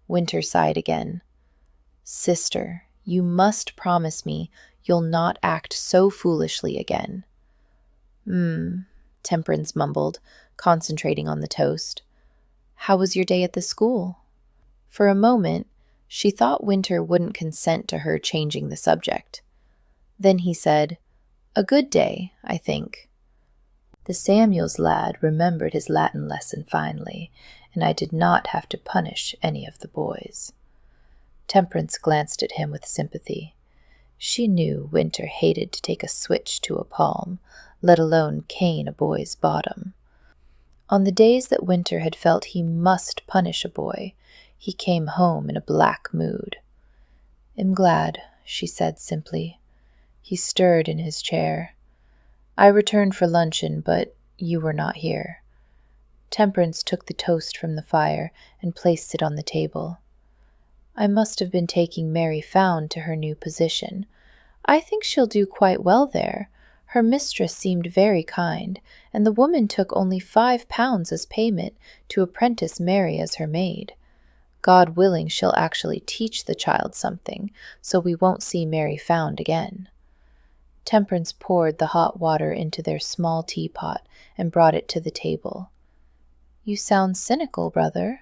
Winter sighed again. "Sister, you must promise me you'll not act so foolishly again." Temperance mumbled, concentrating on the toast. "How was your day at the school?" For a moment, she thought Winter wouldn't consent to her changing the subject. Then he said, "A good day, I think. The Samuels lad remembered his Latin lesson finely, and I did not have to punish any of the boys." Temperance glanced at him with sympathy. She knew Winter hated to take a switch to a palm, let alone cane a boy's bottom. On the days that Winter had felt he must punish a boy, He came home in a black mood. "Am glad," she said simply. He stirred in his chair. "I returned for luncheon, but you were not here." Temperance took the toast from the fire and placed it on the table. "I must have been taking Mary Found to her new position. I think she'll do quite well there. Her mistress seemed very kind, and the woman took only £5 as payment to apprentice Mary as her maid. God willing, she'll actually teach the child something, so we won't see Mary Found again." Temperance poured the hot water into their small teapot and brought it to the table. "You sound cynical, brother."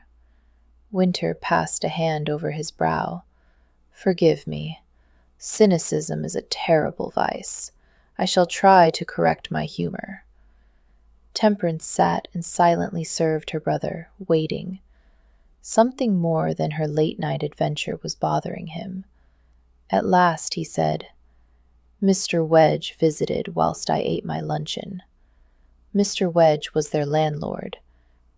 Winter passed a hand over his brow. "Forgive me. Cynicism is a terrible vice. I shall try to correct my humor." Temperance sat and silently served her brother, waiting. Something more than her late-night adventure was bothering him. At last he said, "Mr. Wedge visited whilst I ate my luncheon." Mr. Wedge was their landlord.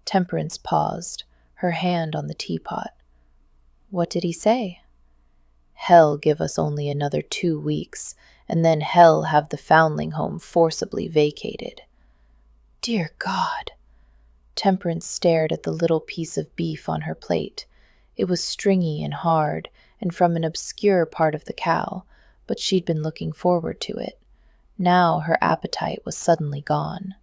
Temperance paused, her hand on the teapot. "What did he say?" "Hell give us only another 2 weeks, and then hell have the foundling home forcibly vacated." "Dear God!" Temperance stared at the little piece of beef on her plate. It was stringy and hard, and from an obscure part of the cow, but she'd been looking forward to it. Now her appetite was suddenly gone.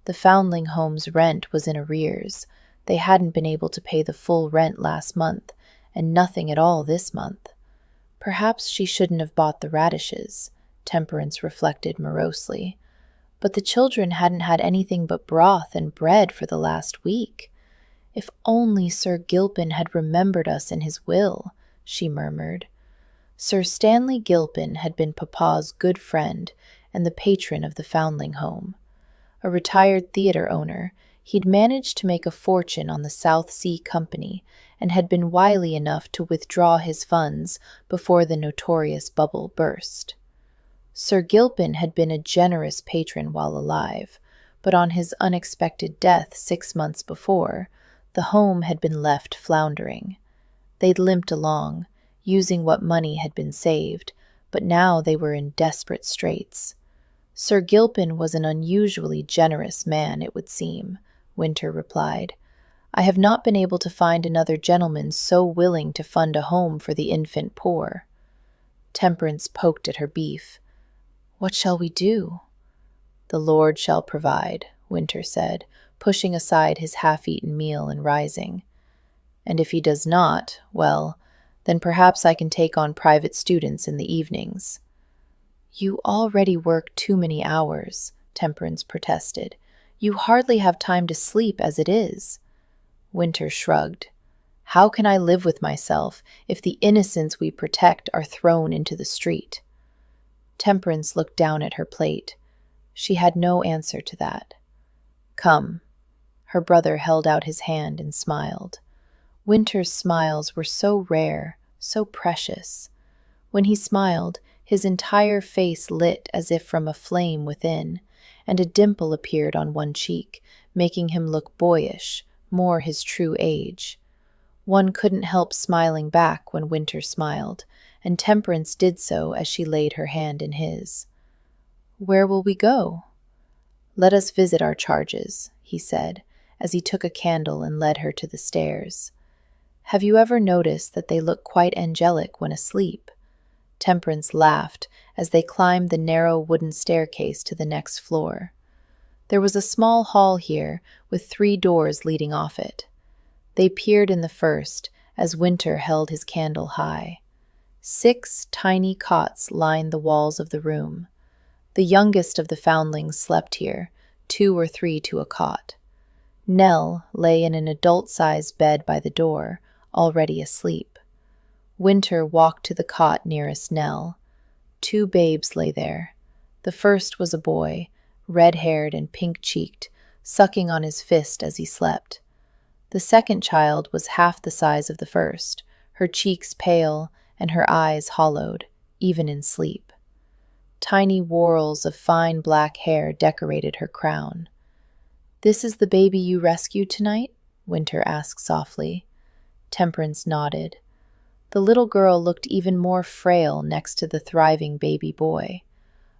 The foundling home's rent was in arrears. They hadn't been able to pay the full rent last month, and nothing at all this month. Perhaps she shouldn't have bought the radishes, Temperance reflected morosely. But the children hadn't had anything but broth and bread for the last week. "If only Sir Gilpin had remembered us in his will," she murmured. Sir Stanley Gilpin had been Papa's good friend and the patron of the foundling home. A retired theatre owner, he'd managed to make a fortune on the South Sea Company and had been wily enough to withdraw his funds before the notorious bubble burst. Sir Gilpin had been a generous patron while alive, but on his unexpected death 6 months before, the home had been left floundering. They'd limped along, using what money had been saved, but now they were in desperate straits. Sir Gilpin was an unusually generous man, it would seem, Winter replied. "I have not been able to find another gentleman so willing to fund a home for the infant poor." Temperance poked at her beef. "What shall we do?" "The Lord shall provide," Winter said, pushing aside his half-eaten meal and rising. "And if he does not, well, then perhaps I can take on private students in the evenings." "You already work too many hours," Temperance protested. "You hardly have time to sleep as it is." Winter shrugged. "How can I live with myself if the innocents we protect are thrown into the street?" Temperance looked down at her plate. She had no answer to that. "Come." Her brother held out his hand and smiled. Winter's smiles were so rare, so precious. When he smiled, his entire face lit as if from a flame within, and a dimple appeared on one cheek, making him look boyish, more his true age. One couldn't help smiling back when Winter smiled, and Temperance did so as she laid her hand in his. "Where will we go?" "Let us visit our charges," he said, as he took a candle and led her to the stairs. "Have you ever noticed that they look quite angelic when asleep?" Temperance laughed as they climbed the narrow wooden staircase to the next floor. There was a small hall here with 3 doors leading off it. They peered in the first as Winter held his candle high. 6 tiny cots lined the walls of the room. The youngest of the foundlings slept here, 2 or 3 to a cot. Nell lay in an adult-sized bed by the door, already asleep. Winter walked to the cot nearest Nell. 2 babes lay there. The first was a boy, red-haired and pink-cheeked, sucking on his fist as he slept. The second child was half the size of the first, her cheeks pale and her eyes hollowed, even in sleep. Tiny whorls of fine black hair decorated her crown. "This is the baby you rescued tonight?" Winter asked softly. Temperance nodded. The little girl looked even more frail next to the thriving baby boy,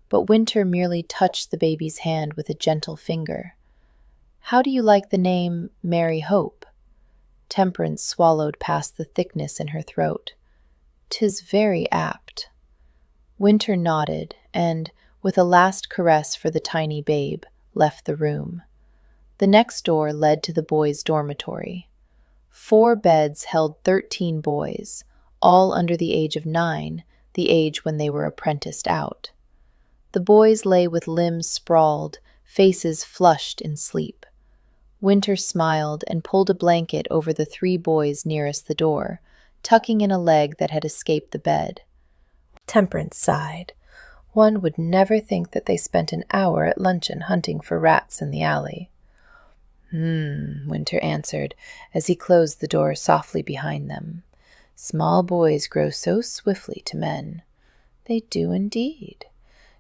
but Winter merely touched the baby's hand with a gentle finger. "How do you like the name Mary Hope?" Temperance swallowed past the thickness in her throat. "'Tis very apt." Winter nodded and, with a last caress for the tiny babe, left the room. The next door led to the boys' dormitory. 4 beds held 13 boys, all under the age of 9, the age when they were apprenticed out. The boys lay with limbs sprawled, faces flushed in sleep. Winter smiled and pulled a blanket over the 3 boys nearest the door, tucking in a leg that had escaped the bed. Temperance sighed. One would never think that they spent an hour at luncheon hunting for rats in the alley. Winter answered as he closed the door softly behind them. "Small boys grow so swiftly to men." "They do indeed."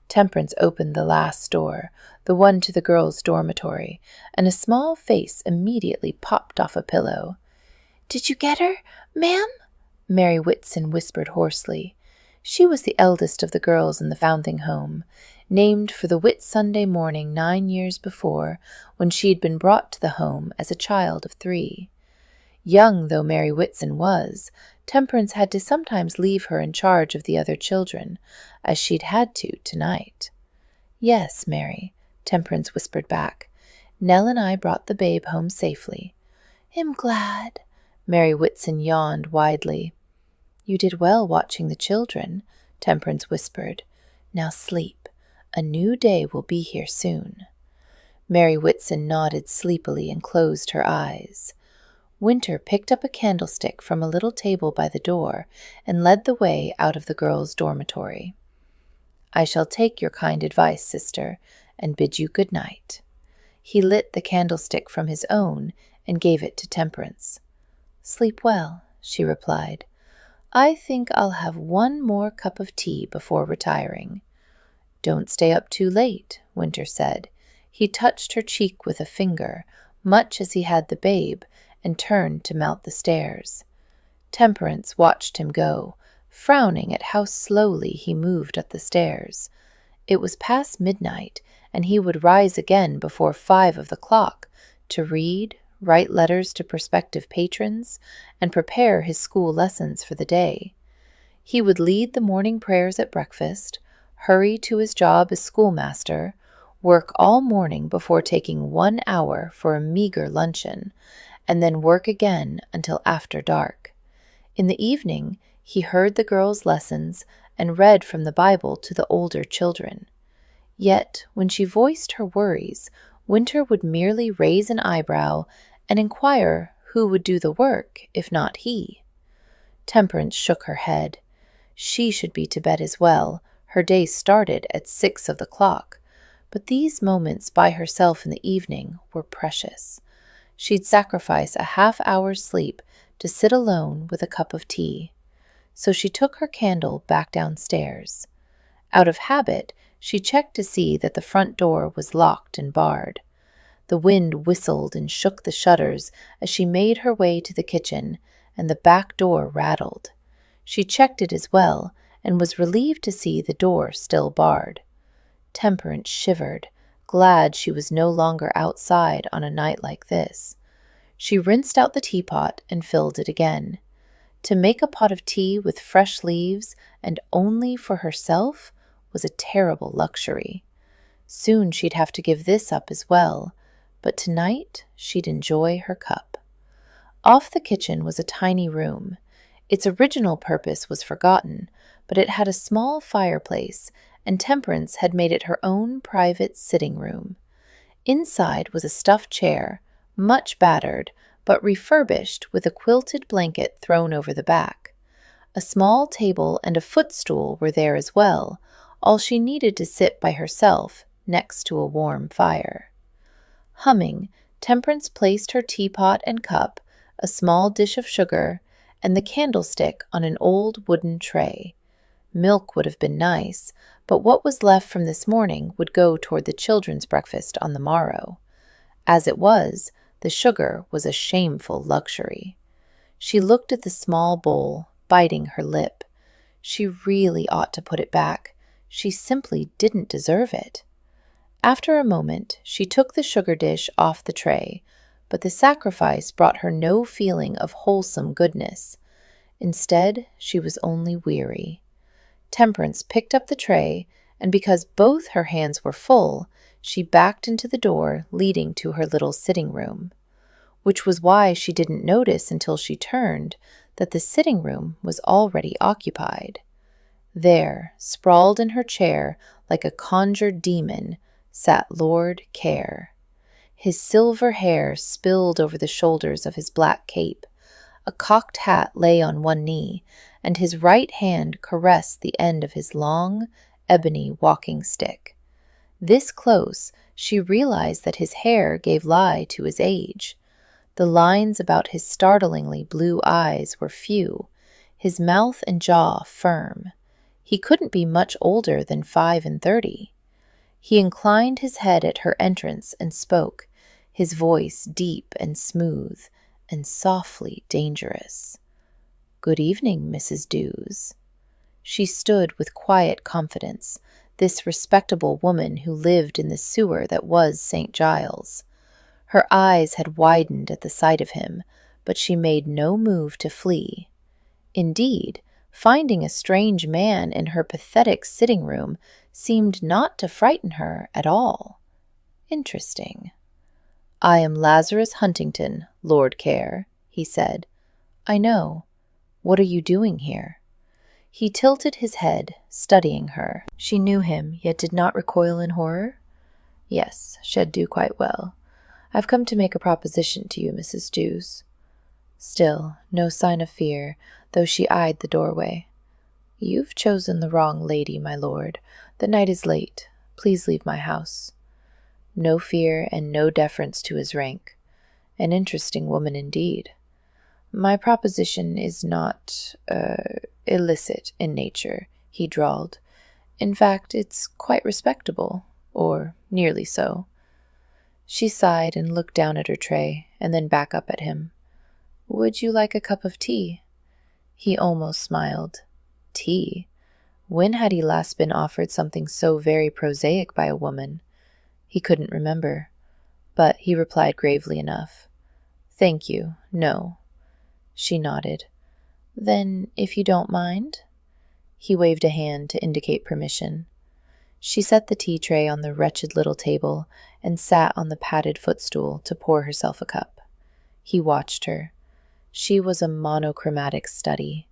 Temperance opened the last door, the one to the girls' dormitory, and a small face immediately popped off a pillow. "Did you get her, ma'am?" Mary Whitson whispered hoarsely. She was the eldest of the girls in the Foundling home, named for the Whit-Sunday morning 9 years before, when she had been brought to the home as a child of 3. Young though Mary Whitson was, Temperance had to sometimes leave her in charge of the other children, as she'd had to tonight. "Yes, Mary," Temperance whispered back. "Nell and I brought the babe home safely." "I'm glad." Mary Whitson yawned widely. "You did well watching the children," Temperance whispered. "Now sleep. A new day will be here soon." Mary Whitson nodded sleepily and closed her eyes. Winter picked up a candlestick from a little table by the door and led the way out of the girls' dormitory. "I shall take your kind advice, sister, and bid you good night." He lit the candlestick from his own and gave it to Temperance. "Sleep well," she replied. "I think I'll have one more cup of tea before retiring." "Don't stay up too late," Winter said. He touched her cheek with a finger, much as he had the babe, and turned to mount the stairs. Temperance watched him go, frowning at how slowly he moved up the stairs. It was past midnight, and he would rise again before 5 of the clock to read, write letters to prospective patrons, and prepare his school lessons for the day. He would lead the morning prayers at breakfast, hurry to his job as schoolmaster, work all morning before taking 1 hour for a meager luncheon, and then work again until after dark. In the evening, he heard the girls' lessons and read from the Bible to the older children. Yet, when she voiced her worries, Winter would merely raise an eyebrow and inquire who would do the work if not he. Temperance shook her head. She should be to bed as well. Her day started at 6 of the clock, but these moments by herself in the evening were precious. She'd sacrifice a half-hour's sleep to sit alone with a cup of tea. So she took her candle back downstairs. Out of habit, she checked to see that the front door was locked and barred. The wind whistled and shook the shutters as she made her way to the kitchen, and the back door rattled. She checked it as well, and was relieved to see the door still barred. Temperance shivered, glad she was no longer outside on a night like this. She rinsed out the teapot and filled it again. To make a pot of tea with fresh leaves and only for herself was a terrible luxury. Soon she'd have to give this up as well, but tonight she'd enjoy her cup. Off the kitchen was a tiny room. Its original purpose was forgotten, but it had a small fireplace, and Temperance had made it her own private sitting room. Inside was a stuffed chair, much battered, but refurbished with a quilted blanket thrown over the back. A small table and a footstool were there as well, all she needed to sit by herself next to a warm fire. Humming, Temperance placed her teapot and cup, a small dish of sugar, and the candlestick on an old wooden tray. Milk would have been nice, but what was left from this morning would go toward the children's breakfast on the morrow. As it was, the sugar was a shameful luxury. She looked at the small bowl, biting her lip. She really ought to put it back. She simply didn't deserve it. After a moment, she took the sugar dish off the tray, but the sacrifice brought her no feeling of wholesome goodness. Instead, she was only weary. Temperance picked up the tray, and because both her hands were full, she backed into the door leading to her little sitting room, which was why she didn't notice until she turned that the sitting room was already occupied. There, sprawled in her chair like a conjured demon, sat Lord Care. His silver hair spilled over the shoulders of his black cape. A cocked hat lay on one knee, and his right hand caressed the end of his long, ebony walking stick. This close, she realized that his hair gave lie to his age. The lines about his startlingly blue eyes were few, his mouth and jaw firm. He couldn't be much older than 35. He inclined his head at her entrance and spoke, his voice deep and smooth, and softly dangerous. "Good evening, Mrs. Dews." She stood with quiet confidence, this respectable woman who lived in the sewer that was St. Giles. Her eyes had widened at the sight of him, but she made no move to flee. Indeed, finding a strange man in her pathetic sitting room seemed not to frighten her at all. Interesting. "I am Lazarus Huntington, Lord Care," he said. "I know. What are you doing here?" He tilted his head, studying her. She knew him, yet did not recoil in horror. "Yes, should do quite well. I've come to make a proposition to you, Mrs. Dews." Still, no sign of fear, though she eyed the doorway. "You've chosen the wrong lady, my lord. The night is late. Please leave my house." No fear and no deference to his rank. An interesting woman indeed. "My proposition is not, illicit in nature," he drawled. "In fact, it's quite respectable, or nearly so." She sighed and looked down at her tray, and then back up at him. "Would you like a cup of tea?" He almost smiled. Tea? When had he last been offered something so very prosaic by a woman? He couldn't remember, but he replied gravely enough. "Thank you, no." She nodded. "Then, if you don't mind?" He waved a hand to indicate permission. She set the tea tray on the wretched little table and sat on the padded footstool to pour herself a cup. He watched her. She was a monochromatic study.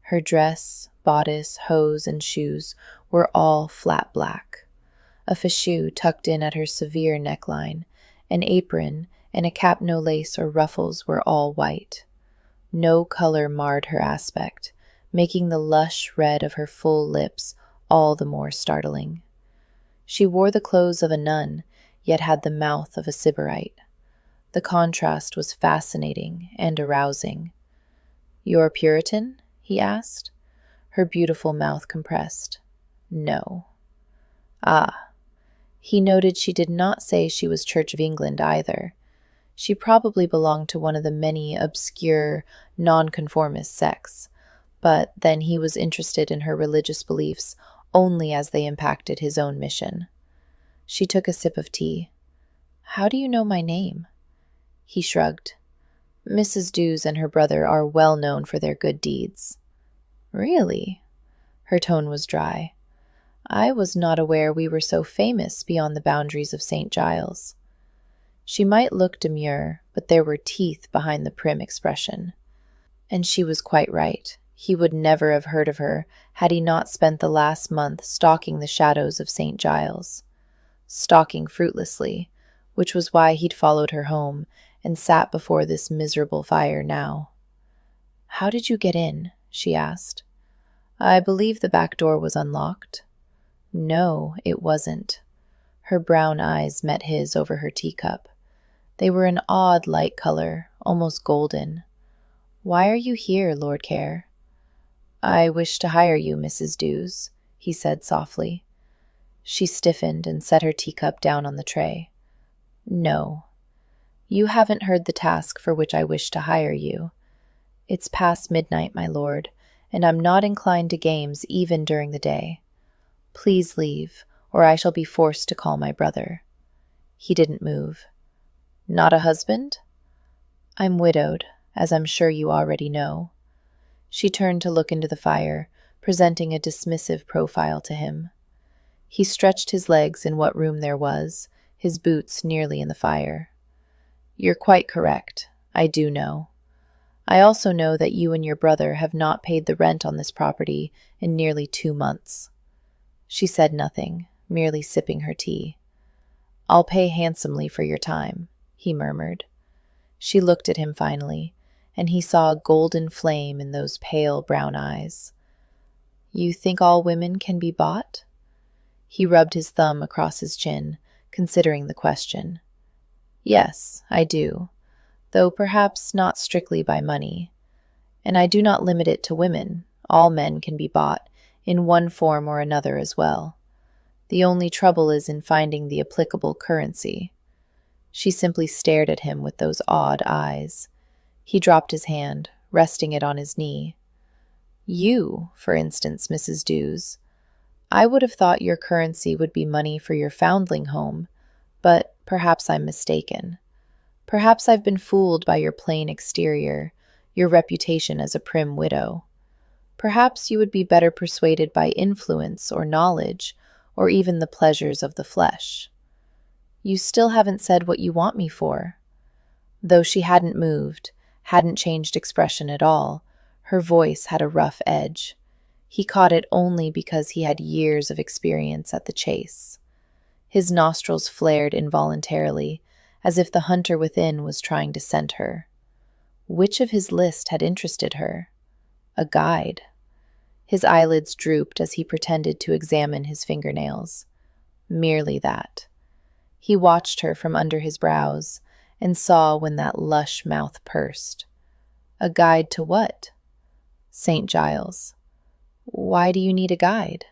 Her dress, bodice, hose, and shoes were all flat black. A fichu tucked in at her severe neckline, an apron, and a cap no lace or ruffles were all white. No color marred her aspect, making the lush red of her full lips all the more startling. She wore the clothes of a nun, yet had the mouth of a sybarite. The contrast was fascinating and arousing. "You're Puritan?" he asked. Her beautiful mouth compressed. "No." "Ah." He noted she did not say she was Church of England either. She probably belonged to one of the many obscure, nonconformist sects, but then he was interested in her religious beliefs only as they impacted his own mission. She took a sip of tea. "How do you know my name?" He shrugged. "Mrs. Dews and her brother are well known for their good deeds." "Really?" Her tone was dry. "I was not aware we were so famous beyond the boundaries of St. Giles." She might look demure, but there were teeth behind the prim expression. And she was quite right. He would never have heard of her had he not spent the last month stalking the shadows of St. Giles. Stalking fruitlessly, which was why he'd followed her home and sat before this miserable fire now. "How did you get in?" she asked. "I believe the back door was unlocked." No, it wasn't. Her brown eyes met his over her teacup. They were an odd light color, almost golden. "Why are you here, Lord Care?" "I wish to hire you, Mrs. Dews," he said softly. She stiffened and set her teacup down on the tray. "No. You haven't heard the task for which I wish to hire you. It's past midnight, my lord, and I'm not inclined to games even during the day. Please leave, or I shall be forced to call my brother." He didn't move. "Not a husband?" "I'm widowed, as I'm sure you already know." She turned to look into the fire, presenting a dismissive profile to him. He stretched his legs in what room there was, his boots nearly in the fire. "You're quite correct. I do know. I also know that you and your brother have not paid the rent on this property in nearly 2 months." She said nothing, merely sipping her tea. "I'll pay handsomely for your time," he murmured. She looked at him finally, and he saw a golden flame in those pale brown eyes. "You think all women can be bought?" He rubbed his thumb across his chin, considering the question. "Yes, I do, though perhaps not strictly by money. And I do not limit it to women. All men can be bought, in one form or another as well. The only trouble is in finding the applicable currency." She simply stared at him with those odd eyes. He dropped his hand, resting it on his knee. "You, for instance, Mrs. Dews. I would have thought your currency would be money for your foundling home, but perhaps I'm mistaken. Perhaps I've been fooled by your plain exterior, your reputation as a prim widow. Perhaps you would be better persuaded by influence or knowledge, or even the pleasures of the flesh. You still haven't said what you want me for." Though she hadn't moved, hadn't changed expression at all, her voice had a rough edge. He caught it only because he had years of experience at the chase. His nostrils flared involuntarily, as if the hunter within was trying to scent her. Which of his list had interested her? A guide. His eyelids drooped as he pretended to examine his fingernails. Merely that. He watched her from under his brows, and saw when that lush mouth pursed. A guide to what? St. Giles. Why do you need a guide?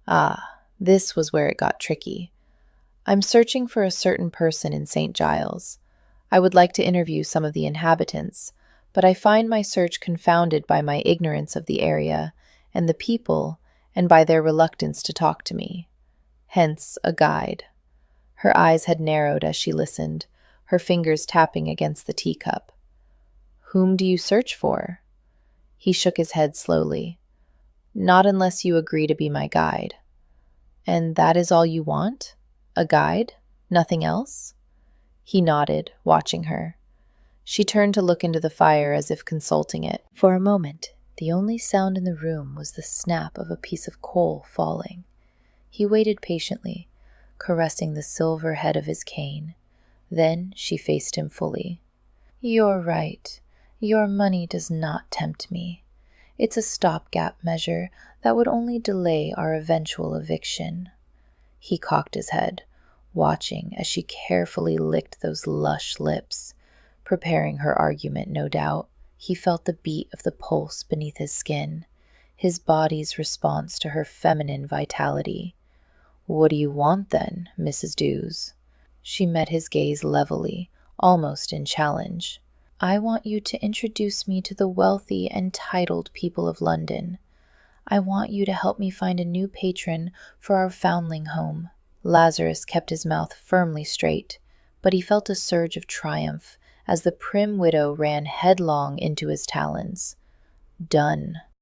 Ah, this was where it got tricky. "I'm searching for a certain person in St. Giles. I would like to interview some of the inhabitants, but I find my search confounded by my ignorance of the area and the people, and by their reluctance to talk to me. Hence, a guide." Her eyes had narrowed as she listened, her fingers tapping against the teacup. "Whom do you search for?" He shook his head slowly. "Not unless you agree to be my guide." "And that is all you want? A guide? Nothing else?" He nodded, watching her. She turned to look into the fire as if consulting it. For a moment, the only sound in the room was the snap of a piece of coal falling. He waited patiently, caressing the silver head of his cane. Then she faced him fully. "You're right. Your money does not tempt me. It's a stopgap measure that would only delay our eventual eviction." He cocked his head, watching as she carefully licked those lush lips. Preparing her argument, no doubt, he felt the beat of the pulse beneath his skin, his body's response to her feminine vitality. "What do you want, then, Mrs. Dews?" She met his gaze levelly, almost in challenge. "I want you to introduce me to the wealthy and titled people of London. I want you to help me find a new patron for our foundling home." Lazarus kept his mouth firmly straight, but he felt a surge of triumph as the prim widow ran headlong into his talons. Done.